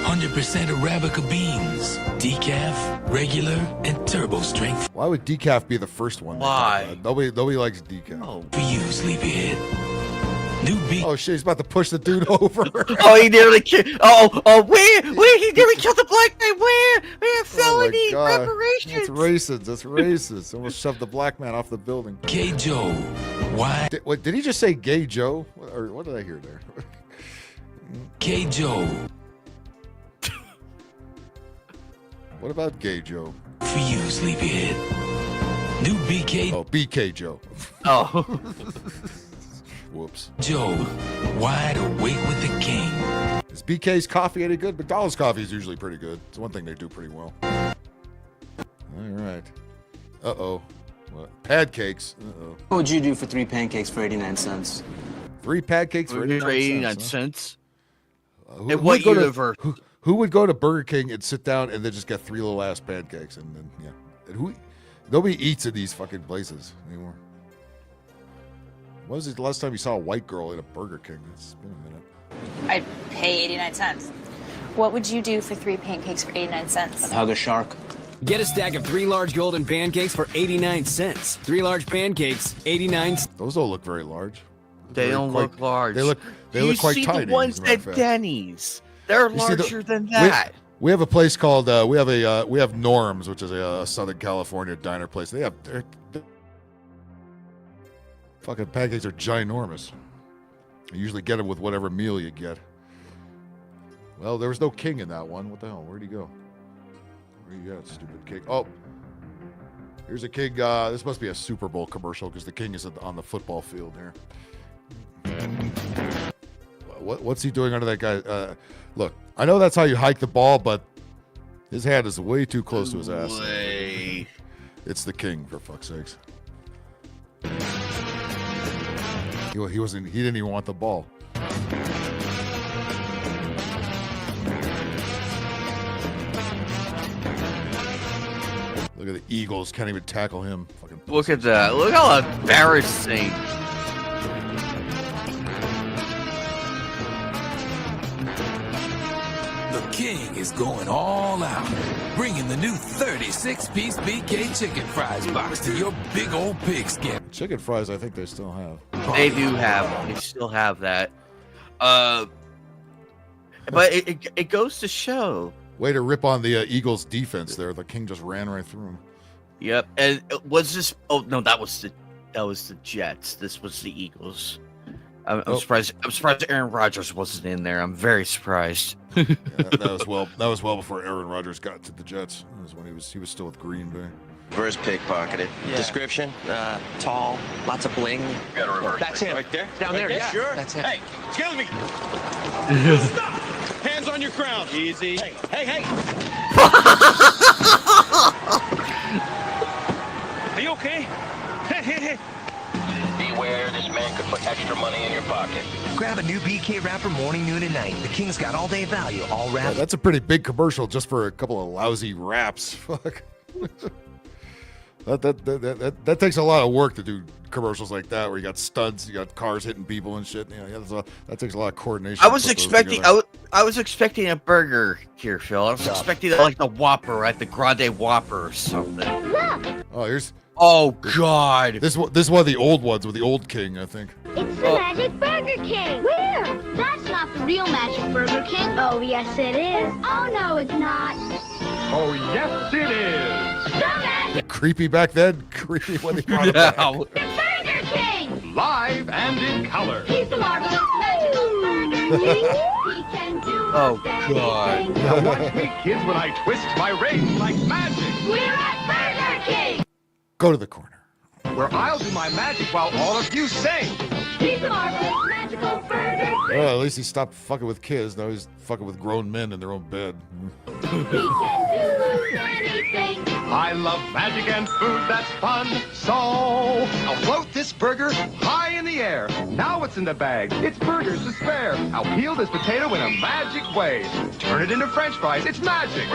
S9: 100% Arabica beans, decaf, regular, and turbo strength.
S7: Why would decaf be the first one?
S13: Why?
S7: Nobody likes decaf.
S13: Oh.
S9: For you, sleepyhead. New beat.
S7: Oh shit! He's about to push the dude over.
S13: Oh, he nearly killed. Where? He nearly killed the black man. Where? Felony reparations.
S7: That's racist. That's racist. Almost shoved the black man off the building.
S9: Gay Joe. Why?
S7: Did he just say Gay Joe? Or what did I hear there?
S9: Gay Joe.
S7: What about Gay Joe?
S9: For you, sleepyhead. New BK.
S7: Oh, BK Joe.
S13: Oh.
S7: Whoops.
S9: Joe, wide awake with the king.
S7: Is BK's coffee any good? McDonald's coffee is usually pretty good. It's one thing they do pretty well. All right. Uh-oh. What? Pad cakes. Uh-oh.
S14: What would you do for 3 pancakes for 89 cents?
S7: 3 pad cakes for 89
S13: cents?
S7: In what universe? Who would go to Burger King and sit down and then just get 3 little ass pancakes and then and nobody eats at these fucking places anymore. When was the last time you saw a white girl at a Burger King? It's been a minute.
S17: I'd pay 89 cents. What would you do for 3 pancakes for 89 cents?
S14: I'd hug a shark.
S21: Get a stack of 3 large golden pancakes for 89 cents. 3 large pancakes, 89 cents.
S7: Those don't look very large.
S13: They don't look large.
S7: They look quite tiny.
S13: You see the ones at Denny's. They're larger than that.
S7: We have a place called we have Norm's, which is a Southern California diner place. Their fucking pancakes are ginormous. You usually get them with whatever meal you get. Well, there was no king in that one. What the hell? Where'd he go? Where you at, stupid king? Oh, here's a king. This must be a Super Bowl commercial because the king is on the football field here. What's he doing under that guy? Look, I know that's how you hike the ball, but his hand is way too close to his ass. It's the king, for fuck's sakes. He didn't even want the ball. Look at the Eagles, can't even tackle him. Fucking
S13: look at that. Look how embarrassing.
S9: The king is going all out, bringing the new 36-piece BK chicken fries box to your big old pigskin.
S7: Chicken fries, I think they still have.
S13: They do have. They still have that. But it goes to show.
S7: Way to rip on the Eagles' defense there. The king just ran right through him.
S13: Yep. And was this? Oh no, that was the Jets. This was the Eagles. I'm surprised. I'm surprised Aaron Rodgers wasn't in there. I'm very surprised.
S7: Yeah, that was well before Aaron Rodgers got to the Jets. That was when he was still with Green Bay.
S11: Reverse pickpocketed.
S14: Yeah.
S11: Description?
S14: Tall, lots of bling.
S11: Got a reverse.
S14: That's him.
S11: Right there?
S14: Down there, yeah.
S11: Sure.
S14: That's him.
S16: Hey, excuse me. Stop! Hands on your crown. Easy. Hey. Are you okay? Hey.
S15: Beware, this man could put extra money in your pocket.
S23: Grab a new BK wrapper morning, noon, and night. The King's got all day value, all wrapped.
S7: Yeah, that's a pretty big commercial just for a couple of lousy wraps. Fuck. That takes a lot of work to do commercials like that, where you got studs, you got cars hitting people and shit. That takes a lot of coordination.
S13: I was expecting a burger here, Phil. I was expecting like the Whopper at the Grande Whopper or something.
S7: Oh
S13: God!
S7: This is one of the old ones with the old king, I think.
S24: It's the Magic Burger King. Where? That's not the real Magic Burger King. Oh yes, it is. Oh no, it's not.
S19: Oh yes, it is.
S24: The Magic
S7: Creepy back then. Creepy when they brought it back.
S24: Burger King.
S19: Live and in color.
S24: He's the marvelous magical Burger King. He can do
S13: Oh God!
S19: Now watch me, kids, when I twist my rings like magic.
S24: We're at Burger King.
S7: Go to the corner.
S19: Where I'll do my magic while all of you sing.
S24: He's the marvelous magical Burger King.
S7: Well, at least he stopped fucking with kids. Now he's fucking with grown men in their own bed.
S24: He can do anything.
S19: I love magic and food that's fun. So I'll float this burger high in the air. Now what's in the bag? It's burgers to spare. I'll peel this potato in a magic way. Turn it into French fries. It's magic.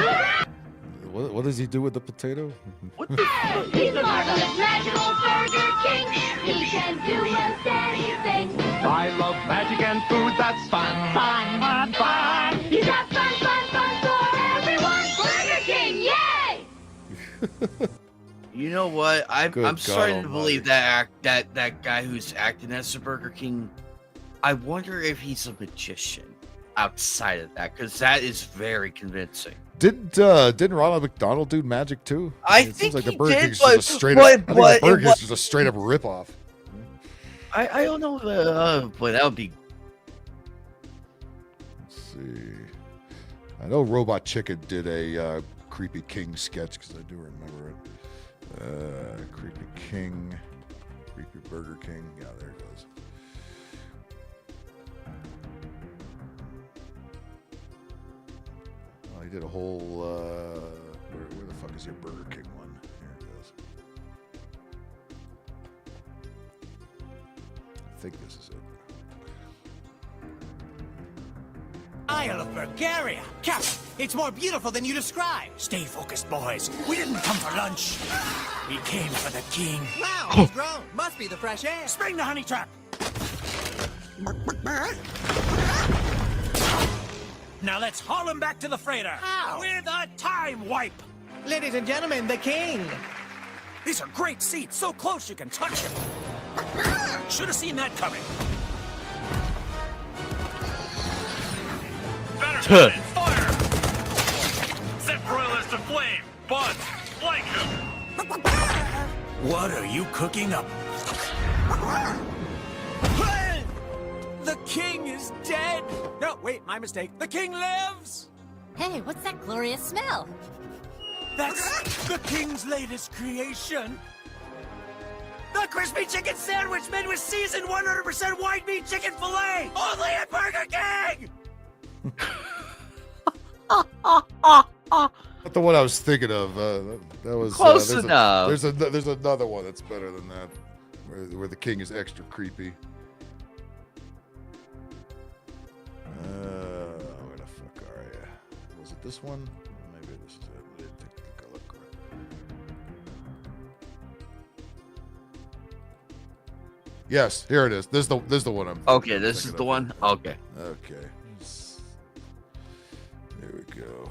S7: What does he do with the potato?
S24: He's the marvelous magical Burger King. He can do most anything.
S19: I love magic and food that's fun.
S24: Fun, fun, fun. He's got fun, fun, fun for everyone. Burger King, yay!
S13: You know what? I'm
S7: God
S13: starting to
S7: almighty.
S13: believe that guy who's acting as the Burger King. I wonder if he's a magician outside of that, because that is very convincing.
S7: Didn't Ronald McDonald do magic too?
S13: I
S7: It
S13: think
S7: seems like
S13: he
S7: the Burger
S13: did,
S7: King's just a straight
S13: but-
S7: up. I think the
S13: but
S7: Burger
S13: it
S7: King's just a straight up ripoff.
S13: I don't know, but that would be.
S7: Let's see. I know Robot Chicken did a Creepy King sketch because I do remember it. Creepy King, Creepy Burger King. Yeah, there it goes. Oh, he did a whole. Where the fuck is your Burger King one? Here it goes. I think this is it.
S2: Isle of Bulgaria. Captain, it's more beautiful than you describe. Stay focused, boys. We didn't come for lunch. We came for the king. Wow, he's grown. Must be the fresh air. Spring the honey trap. Now let's haul him back to the freighter. How? With a time wipe. Ladies and gentlemen, the king. These are great seats, so close you can touch him. Should have seen that coming.
S8: Better fire! Set broilers to flame! Buds, flank him!
S2: What are you cooking up? The king is dead! No, wait, my mistake. The king lives!
S17: Hey, what's that glorious smell?
S2: That's the king's latest creation. The crispy chicken sandwich made with seasoned 100% white meat chicken fillet! Only at Burger King!
S7: Not the one I was thinking of. That was
S13: Close
S7: there's
S13: enough.
S7: There's another one that's better than that, where the king is extra creepy. Where the fuck are you? Was it this one? Maybe this is it. I didn't take a look. Yes, here it is. This is the one I'm.
S13: Okay, this is the one. Okay.
S7: Okay. There we go.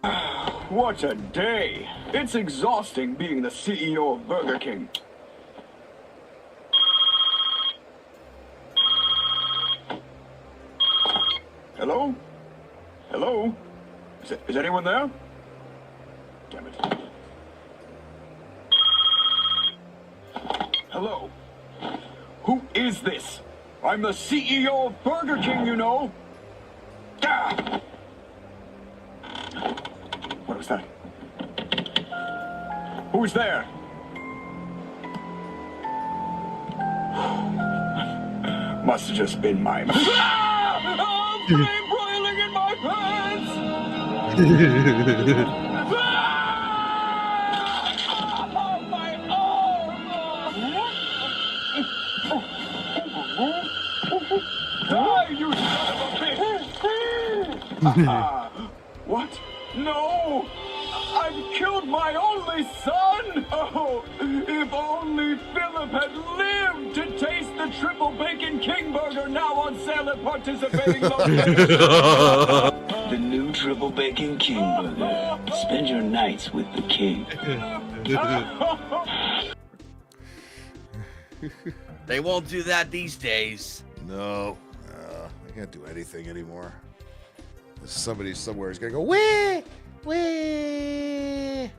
S7: All right.
S19: What a day! It's exhausting being the CEO of Burger King. Hello? Hello? Is anyone there? Damn it. Hello? Who is this? I'm the CEO of Burger King, you know. Ah! What was that? Who's there? Must have just been my... Ah! Flame broiling in my pants! Ah! My arm! Die, you son of a bitch! What? No! I've killed my only son! Oh, if only Philip had lived to taste the triple bacon king burger now on sale at participating locations!
S15: The new triple bacon king burger. Spend your nights with the king.
S13: They won't do that these days.
S7: No, I can't do anything anymore. Somebody somewhere is gonna go wee wee.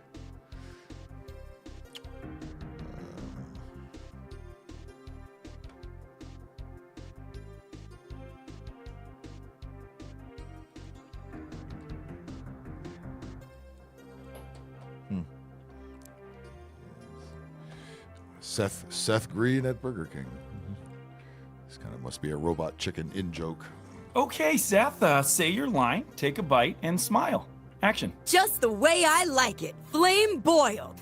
S7: Seth Green at Burger King. This kind of must be a robot chicken in joke.
S3: Okay, Seth, say your line, take a bite, and smile. Action.
S5: Just the way I like it. Flame boiled.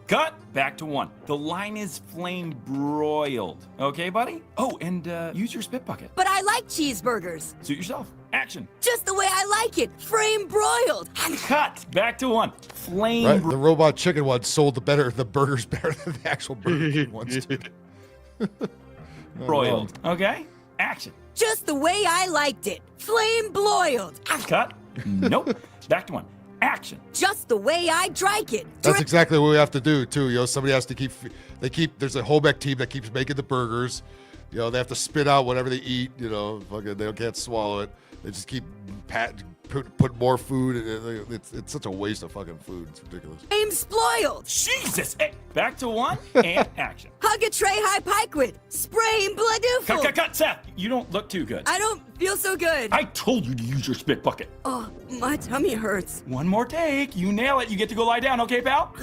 S3: Cut. Back to 1. The line is flame broiled. Okay, buddy? Oh, and use your spit bucket.
S1: But I like cheeseburgers.
S3: Suit yourself. Action.
S1: Just the way I like it. Frame broiled.
S3: Cut. Back to 1. Flame
S7: Right? The robot chicken one sold the burgers better than the actual Burger King ones did.
S3: broiled. Okay? Action.
S1: Just the way I liked it. Flame broiled.
S3: Cut. Nope. Back to 1. Action.
S1: Just the way I drank it.
S7: That's exactly what we have to do too. You know, somebody has to there's a home ec team that keeps making the burgers. You know, they have to spit out whatever they eat. You know, fucking they can't swallow it. They just keep put more food. It's such a waste of fucking food. It's ridiculous.
S1: Flame spoiled.
S3: Jesus. Hey, back to 1 and action.
S1: Hug a tray high pikewood. Spraying bloodooffle.
S3: Cut, Seth. You don't look too good.
S1: I don't feel so good.
S3: I told you to use your spit bucket.
S1: Oh, my tummy hurts.
S3: One more take. You nail it. You get to go lie down. Okay, pal?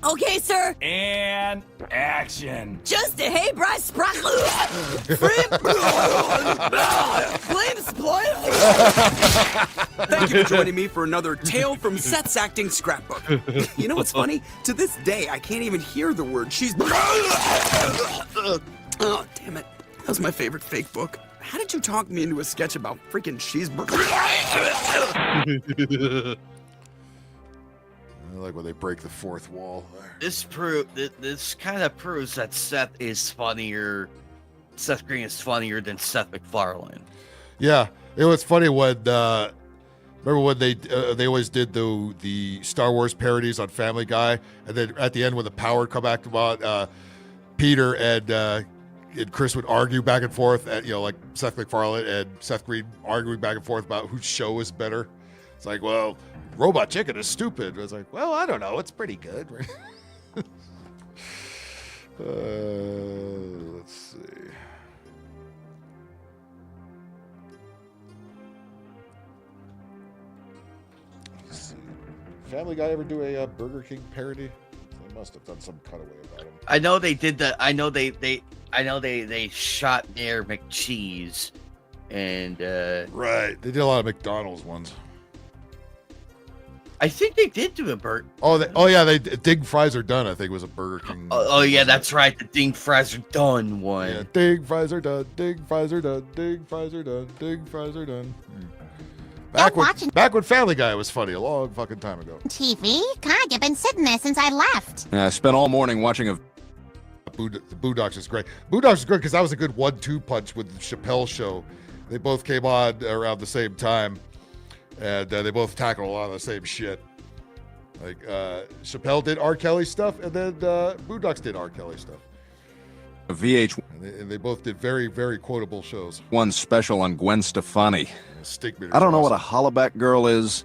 S1: Okay, sir.
S3: And action.
S1: Just a hay brush sprockle. Flame spoiled.
S5: Thank you for joining me for another Tale from Seth's Acting Scrapbook. You know what's funny? To this day, I can't even hear the word cheeseburger. Oh, damn it. That was my favorite fake book. How did you talk me into a sketch about freaking cheeseburger?
S7: I like when they break the fourth wall.
S13: This kind of proves that Seth Green is funnier than Seth MacFarlane.
S7: Yeah, it was funny when remember when they always did the Star Wars parodies on Family Guy, and then at the end when the power would come back about Peter and Chris would argue back and forth, like Seth MacFarlane and Seth Green arguing back and forth about whose show is better. It's like, well, Robot Chicken is stupid. I was like, well, I don't know. It's pretty good. Let's see. Family Guy ever do a Burger King parody? They must have done some cutaway about him.
S13: I know they did that. I know they shot near McCheese, and
S7: right. They did a lot of McDonald's ones.
S13: I think they did do a burger.
S7: They Ding Fries Are Done, I think, was a Burger King.
S13: Oh yeah, that's right. The Ding Fries Are Done one.
S7: Yeah, Ding Fries Are Done. Ding Fries Are Done. Ding Fries Are Done. Ding Fries Are Done. Back when Family Guy was funny, a long fucking time ago.
S10: TV? God, you've been sitting there since I left.
S18: Yeah, I spent all morning watching the
S7: Boondocks is great. Boondocks is great because that was a good 1-2 punch with the Chappelle Show. They both came on around the same time, and they both tackled a lot of the same shit. Like Chappelle did R. Kelly stuff, and then Boondocks did R. Kelly stuff.
S18: VH1.
S7: And they both did very, very quotable shows.
S18: One special on Gwen Stefani.
S7: Stinkmeter's
S18: I don't know
S7: awesome.
S18: what a hollaback girl is.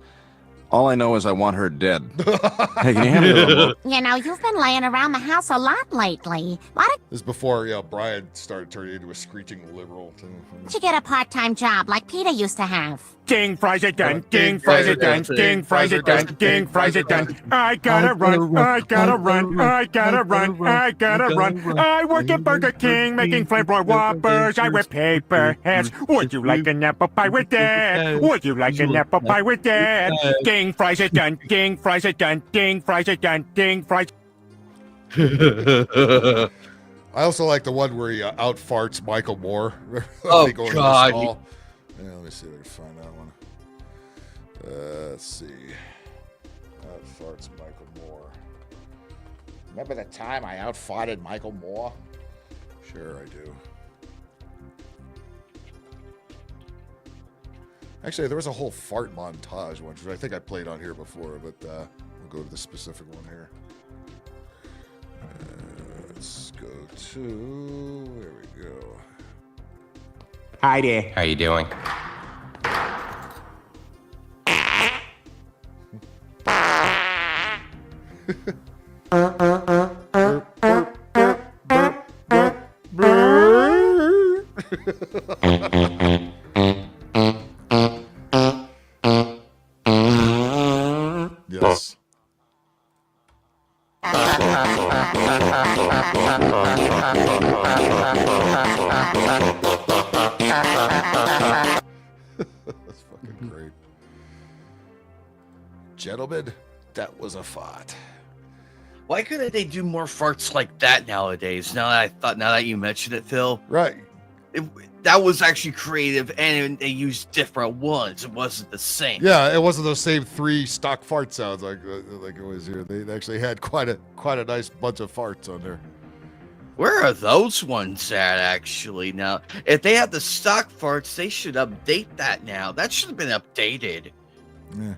S18: All I know is I want her dead. Hey, can you hand me the remote?
S10: You know, you've been laying around the house a lot lately. Why
S7: This is before Brian started turning into a screeching liberal.
S10: don't you get a part-time job like Peter used to have?
S6: Ding, fries are done. Ding, fries are done. Ding, fries are done. Ding, fries are done. I gotta run. I gotta run. I gotta run. I gotta run. I work at Burger King making flamboyant Whoppers. I wear paper hats. Would you like an apple pie with that? Would you like an apple pie with that? Ding, fries are done. Ding, fries are done. Ding, fries are done. Ding, fries.
S7: I also like the one where he out farts Michael Moore.
S13: Oh,
S7: They go into the
S13: God.
S7: stall. Yeah, let me see if I can find that one. Let's see. Out farts Michael Moore. Remember the time I outfarted Michael Moore? Sure, I do. Actually, there was a whole fart montage one, which I think I played on here before, but we'll go to the specific one here. Let's go to, there we go.
S20: Hi there. How you doing?
S7: Yes. That's fucking great. Gentlemen, that was a fart.
S13: Why couldn't they do more farts like that nowadays? Now that you mentioned it, Phil.
S7: Right.
S13: That was actually creative, and they used different ones. It wasn't the same.
S7: Yeah, it wasn't those same 3 stock fart sounds like it was here. They actually had quite a nice bunch of farts on there.
S13: Where are those ones at, actually? Now, if they have the stock farts, they should update that now. That should have been updated.
S7: Yeah.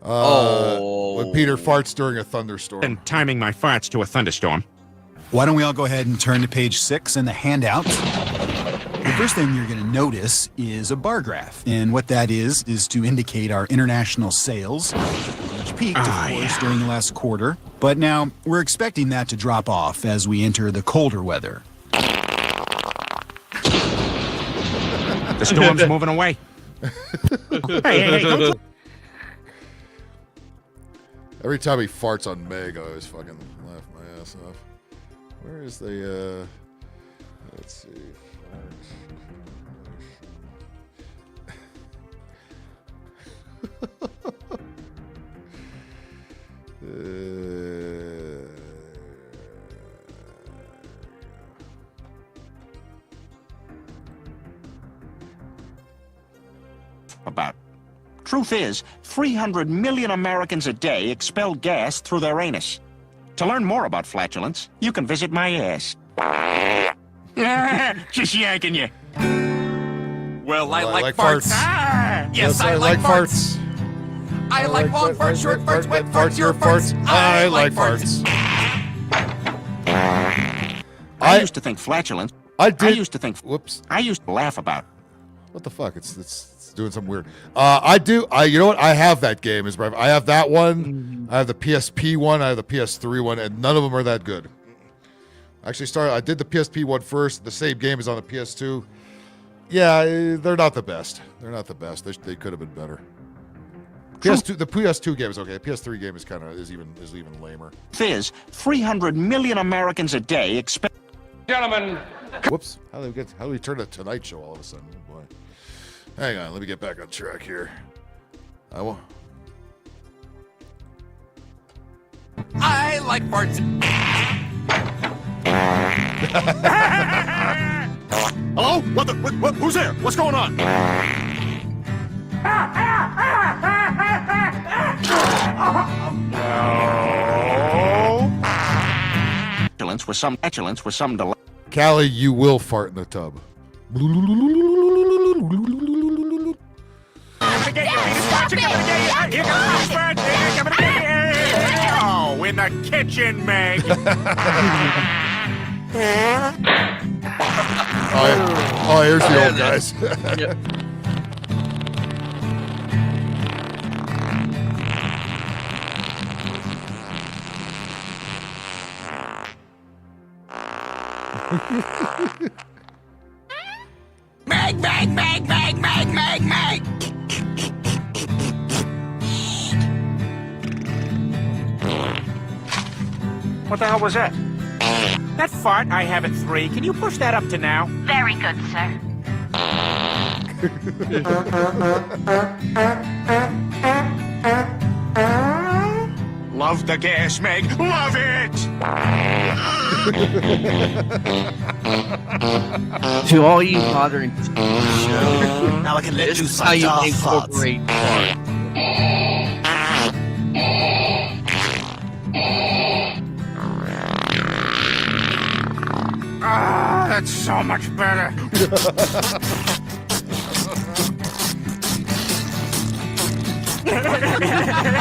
S13: Oh.
S7: When Peter farts during a thunderstorm.
S6: And timing my farts to a thunderstorm.
S9: Why don't we all go ahead and turn to page 6 in the handout? The first thing you're going to notice is a bar graph. And what that is to indicate our international sales, which peaked, of course, during the last quarter. But now we're expecting that to drop off as we enter the colder weather.
S6: The storm's moving away. Hey, don't...
S7: Every time he farts on Meg, I always fucking laugh my ass off. Where is the, let's see.
S6: About. Truth is, 300 million Americans a day expel gas through their anus. To learn more about flatulence, you can visit my ass. Just yanking you.
S2: Well, I like farts. Yes, I like farts. I like long farts, short farts, wet farts, your farts. I like farts.
S6: I used to think flatulence.
S7: I
S6: used to think.
S7: Whoops.
S6: I used to laugh about.
S7: What the fuck? It's doing something weird. You know what? I have that game. I have that one. I have the PSP one. I have the PS3 one, and none of them are that good. I did the PSP one first. The same game is on the PS2. Yeah, they're not the best. They're not the best. They could have been better. The PS2 game is okay. The PS3 game is even lamer.
S6: Fizz, 300 million Americans a day expel.
S2: Gentlemen.
S7: Whoops. How do we turn to Tonight Show all of a sudden? Oh boy. Hang on. Let me get back on track here. I
S2: like farts.
S6: Hello? What? Who's there? What's going on? Petulance with some delay.
S7: Callie, you will fart in the tub.
S6: Oh, in the kitchen, Meg.
S7: Oh, here's the old guys.
S13: Yep.
S2: Meg.
S6: What the hell was that? That fart I have at 3. Can you push that up to now?
S10: Very good, sir.
S6: Love the gas, Meg. Love it!
S13: To all you modern TV shows,
S2: Now I can let
S13: this
S2: you
S13: is how you
S2: suck
S13: incorporate fart.
S6: Ah, that's so much better.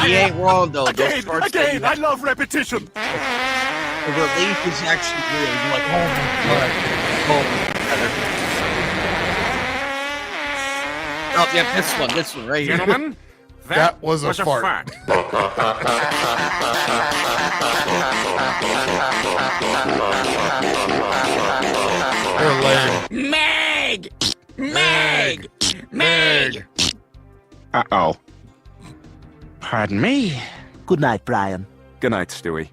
S13: He ain't wrong though. Those farts
S6: Again, I love repetition.
S13: the relief is actually real. You're like, oh my god. Oh yeah, this one right here.
S6: Gentlemen,
S7: that was a fart.
S6: They're lame.
S2: Meg.
S6: Uh-oh. Pardon me.
S4: Good night, Brian.
S18: Good night, Stewie.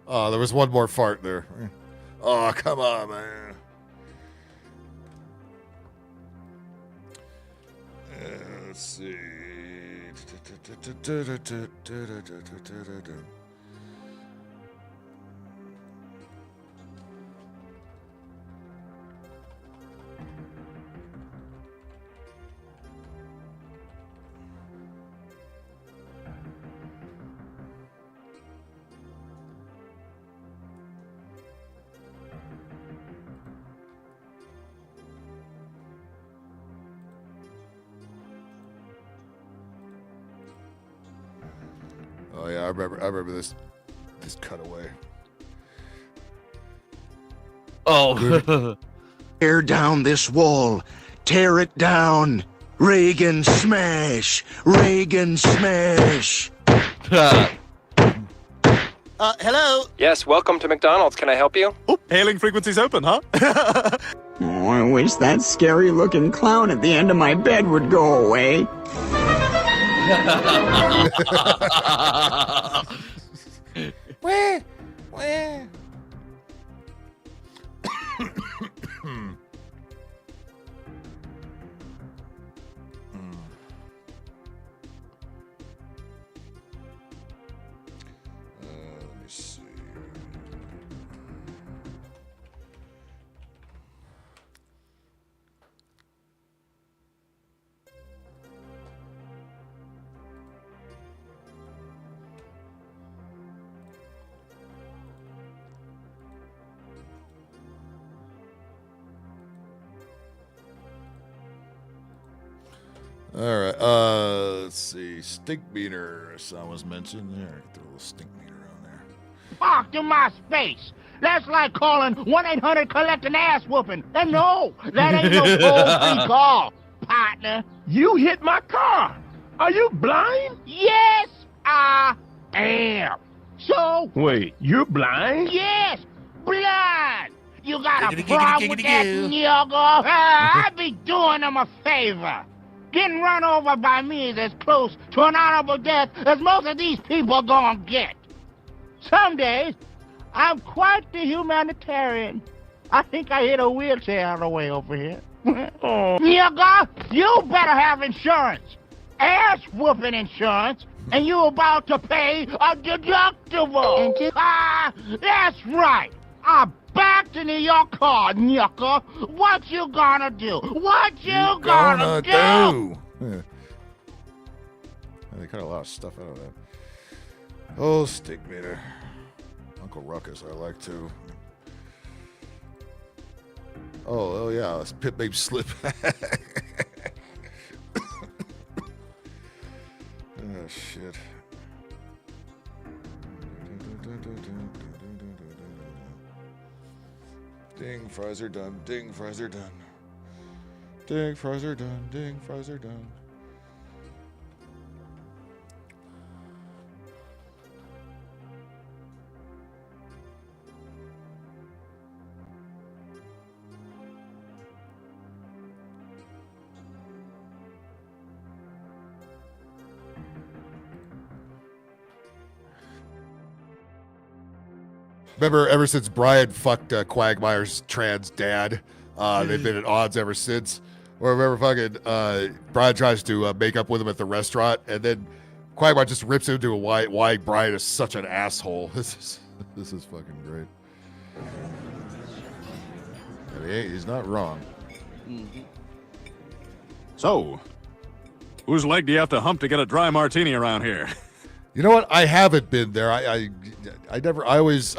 S7: Oh, there was one more fart there. Oh, come on, man. Let's see. Oh yeah, I remember this cutaway.
S13: Oh.
S4: Tear down this wall. Tear it down. Reagan smash. Reagan smash.
S14: Hello? Yes, welcome to McDonald's. Can I help you?
S6: Oh, hailing frequency's open, huh?
S12: Oh, I wish that scary-looking clown at the end of my bed would go away.
S7: Where? Let me see. All right. Let's see. Stink meter. Someone's mentioned there. Get the little stink meter on there.
S15: Fuck to my space. That's like calling 1-800 collect an ass whooping. And no, that ain't no toll-free call, partner.
S19: You hit my car. Are you blind?
S15: Yes, I am. So?
S19: Wait, you're blind?
S15: Yes, blind. You got a problem with that, nigga? I'd be doing them a favor. Getting run over by me is as close to an honorable death as most of these people gonna get. Some days, I'm quite the humanitarian. I think I hit a wheelchair on the way over here. Oh. Nigga, you better have insurance. Ass-whooping insurance, and you about to pay a deductible. That's right. I backed into your car, nigga. What you gonna do? What you gonna do?
S7: Yeah. They cut a lot of stuff out of that. Oh, stink meter. Uncle Ruckus, I like too. Oh yeah, this pit babe slip. Oh shit. Ding, fries are done. Ding, fries are done. Ding, fries are done. Ding, fries are done. Remember, ever since Brian fucked Quagmire's trans dad, they've been at odds ever since. Or remember fucking Brian tries to make up with him at the restaurant, and then Quagmire just rips into why Brian is such an asshole. This is fucking great. I mean, he's not wrong.
S6: So, whose leg do you have to hump to get a dry martini around here?
S7: You know what? I haven't been there. I always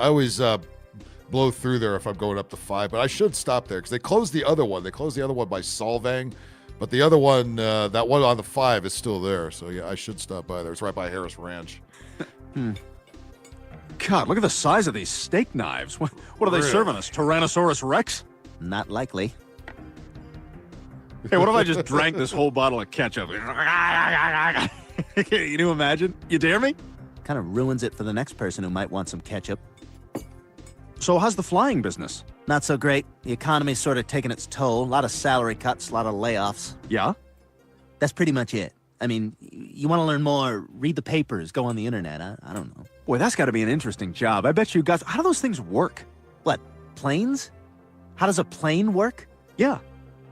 S7: blow through there if I'm going up to 5, but I should stop there because they closed the other one. They closed the other one by Solvang, but the other one, that one on the 5 is still there. So yeah, I should stop by there. It's right by Harris Ranch.
S6: God, look at the size of these steak knives. What are they serving us? Tyrannosaurus Rex?
S21: Not likely.
S6: Hey, what if I just drank this whole bottle of ketchup? Can you imagine? You dare me?
S21: Kind of ruins it for the next person who might want some ketchup.
S6: So how's the flying business?
S21: Not so great. The economy's sort of taking its toll. A lot of salary cuts, a lot of layoffs.
S6: Yeah?
S21: That's pretty much it. I mean, you want to learn more, read the papers, go on the internet. I don't know.
S6: Boy, that's got to be an interesting job. I bet you guys... How do those things work?
S21: What, planes? How does a plane work?
S6: Yeah.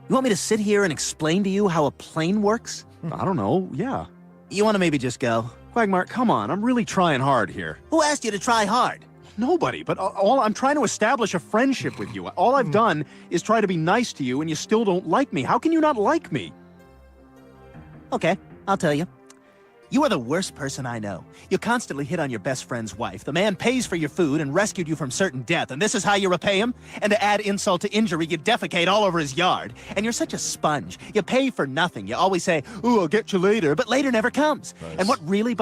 S21: You want me to sit here and explain to you how a plane works?
S6: I don't know, yeah.
S21: You want to maybe just go?
S11: Quagmire, come on. I'm really trying hard here.
S21: Who asked you to try hard?
S11: Nobody, but I'm trying to establish a friendship with you. All I've done is try to be nice to you, and you still don't like me. How can you not like me?
S21: Okay, I'll tell you. You are the worst person I know. You constantly hit on your best friend's wife. The man pays for your food and rescued you from certain death, and this is how you repay him? And to add insult to injury, you defecate all over his yard. And you're such a sponge. You pay for nothing. You always say, ooh, I'll get you later, but later never comes. Nice. And what really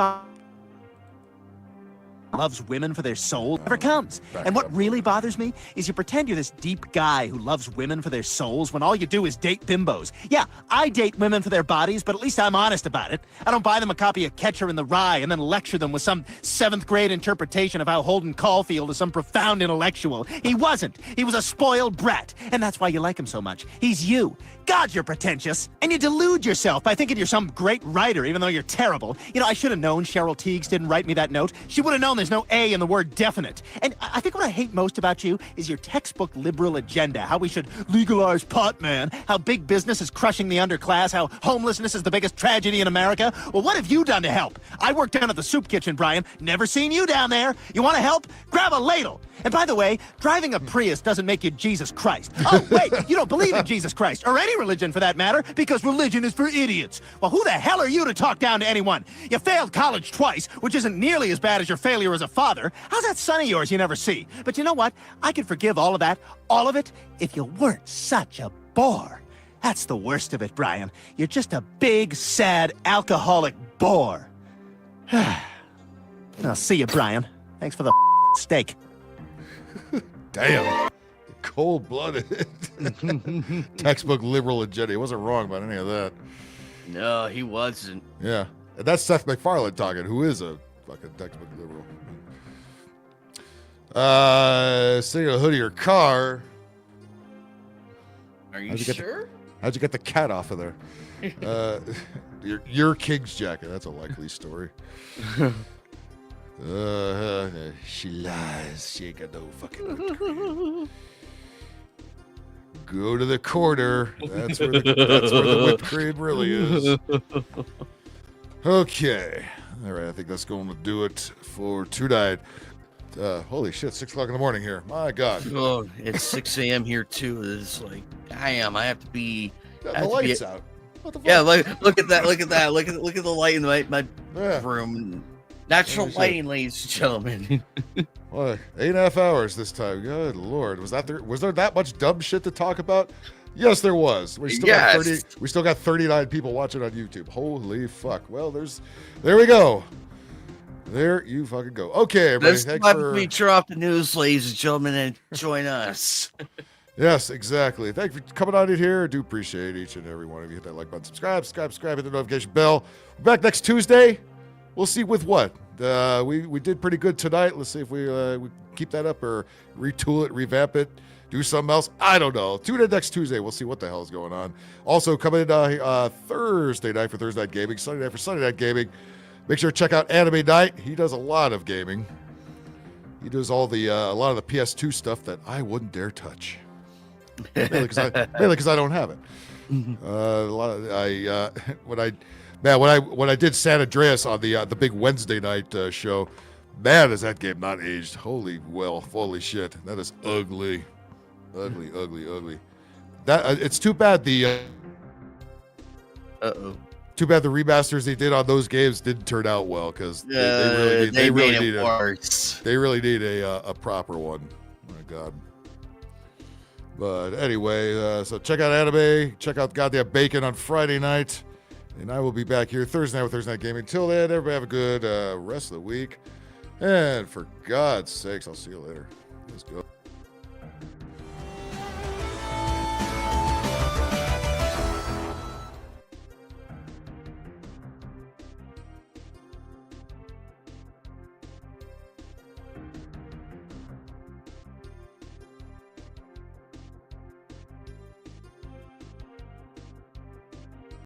S21: loves women for their soul never comes. And what really bothers me is you pretend you're this deep guy who loves women for their souls when all you do is date bimbos. Yeah, I date women for their bodies, but at least I'm honest about it. I don't buy them a copy of Catcher in the Rye and then lecture them with some 7th grade interpretation of how Holden Caulfield is some profound intellectual. He wasn't. He was a spoiled brat. And that's why you like him so much. He's you. God, you're pretentious. And you delude yourself by thinking you're some great writer, even though you're terrible. You know, I should have known Cheryl Teagues didn't write me that note. She would have known there's no A in the word definite. And I think what I hate most about you is your textbook liberal agenda. How we should legalize pot, man. How big business is crushing the underclass. How homelessness is the biggest tragedy in America. Well, what have you done to help? I work down at the soup kitchen, Brian. Never seen you down there. You want to help? Grab a ladle. And by the way, driving a Prius doesn't make you Jesus Christ. Oh, wait, you don't believe in Jesus Christ, or any religion for that matter, because religion is for idiots. Well, who the hell are you to talk down to anyone? You failed college twice, which isn't nearly as bad as your failure as a father. How's that son of yours you never see? But you know what? I could forgive all of that, all of it, if you weren't such a bore. That's the worst of it, Brian. You're just a big, sad, alcoholic bore. I'll see you, Brian. Thanks for the steak.
S7: Damn. Cold-blooded. Textbook liberal agenda. He wasn't wrong about any of that.
S13: No, he wasn't.
S7: Yeah. And that's Seth MacFarlane talking, who is a fucking textbook liberal. Say a hood of your car.
S13: Are you sure?
S7: How'd you get the cat off of there? Your King's jacket. That's a likely story. She lies. She ain't got no fucking Go to the corner. That's where the whipped cream really is. Okay. All right. I think that's going to do it for tonight. Holy shit, 6 o'clock in the morning here. My God.
S13: Oh, it's 6 a.m. here too. It's like, damn, I have to be.
S7: The lights out. What the fuck?
S13: Yeah, look at that. Look at that. Look at the light in my room. Natural lighting, ladies and gentlemen.
S7: What? 8.5 hours this time. Good Lord. Was there that much dumb shit to talk about? Yes, there was. We still got 39 people watching on YouTube. Holy fuck. Well, there we go. There you fucking go. Okay, everybody.
S13: Let's let me drop the news, ladies and gentlemen, and join us.
S7: Yes, exactly. Thank you for coming on in here. I do appreciate each and every one of you. Hit that like button, subscribe, hit the notification bell. We're back next Tuesday. We'll see with what. We did pretty good tonight. Let's see if we keep that up or retool it, revamp it, do something else. I don't know. Tune in next Tuesday. We'll see what the hell is going on. Also, coming in Thursday night for Thursday Night Gaming, Sunday night for Sunday Night Gaming. Make sure to check out Anime Night. He does a lot of gaming. He does a lot of the PS2 stuff that I wouldn't dare touch. Mainly because I don't have it. When I did San Andreas on the big Wednesday night show, man, is that game not aged? Holy shit, that is ugly. That it's too bad Too bad the remasters they did on those games didn't turn out well because they really need a proper one. Oh my God. But anyway, so check out Anime, check out Goddamn Bacon on Friday night, and I will be back here Thursday night with Thursday Night Gaming. Till then, everybody have a good rest of the week, and for God's sakes, I'll see you later. Let's go.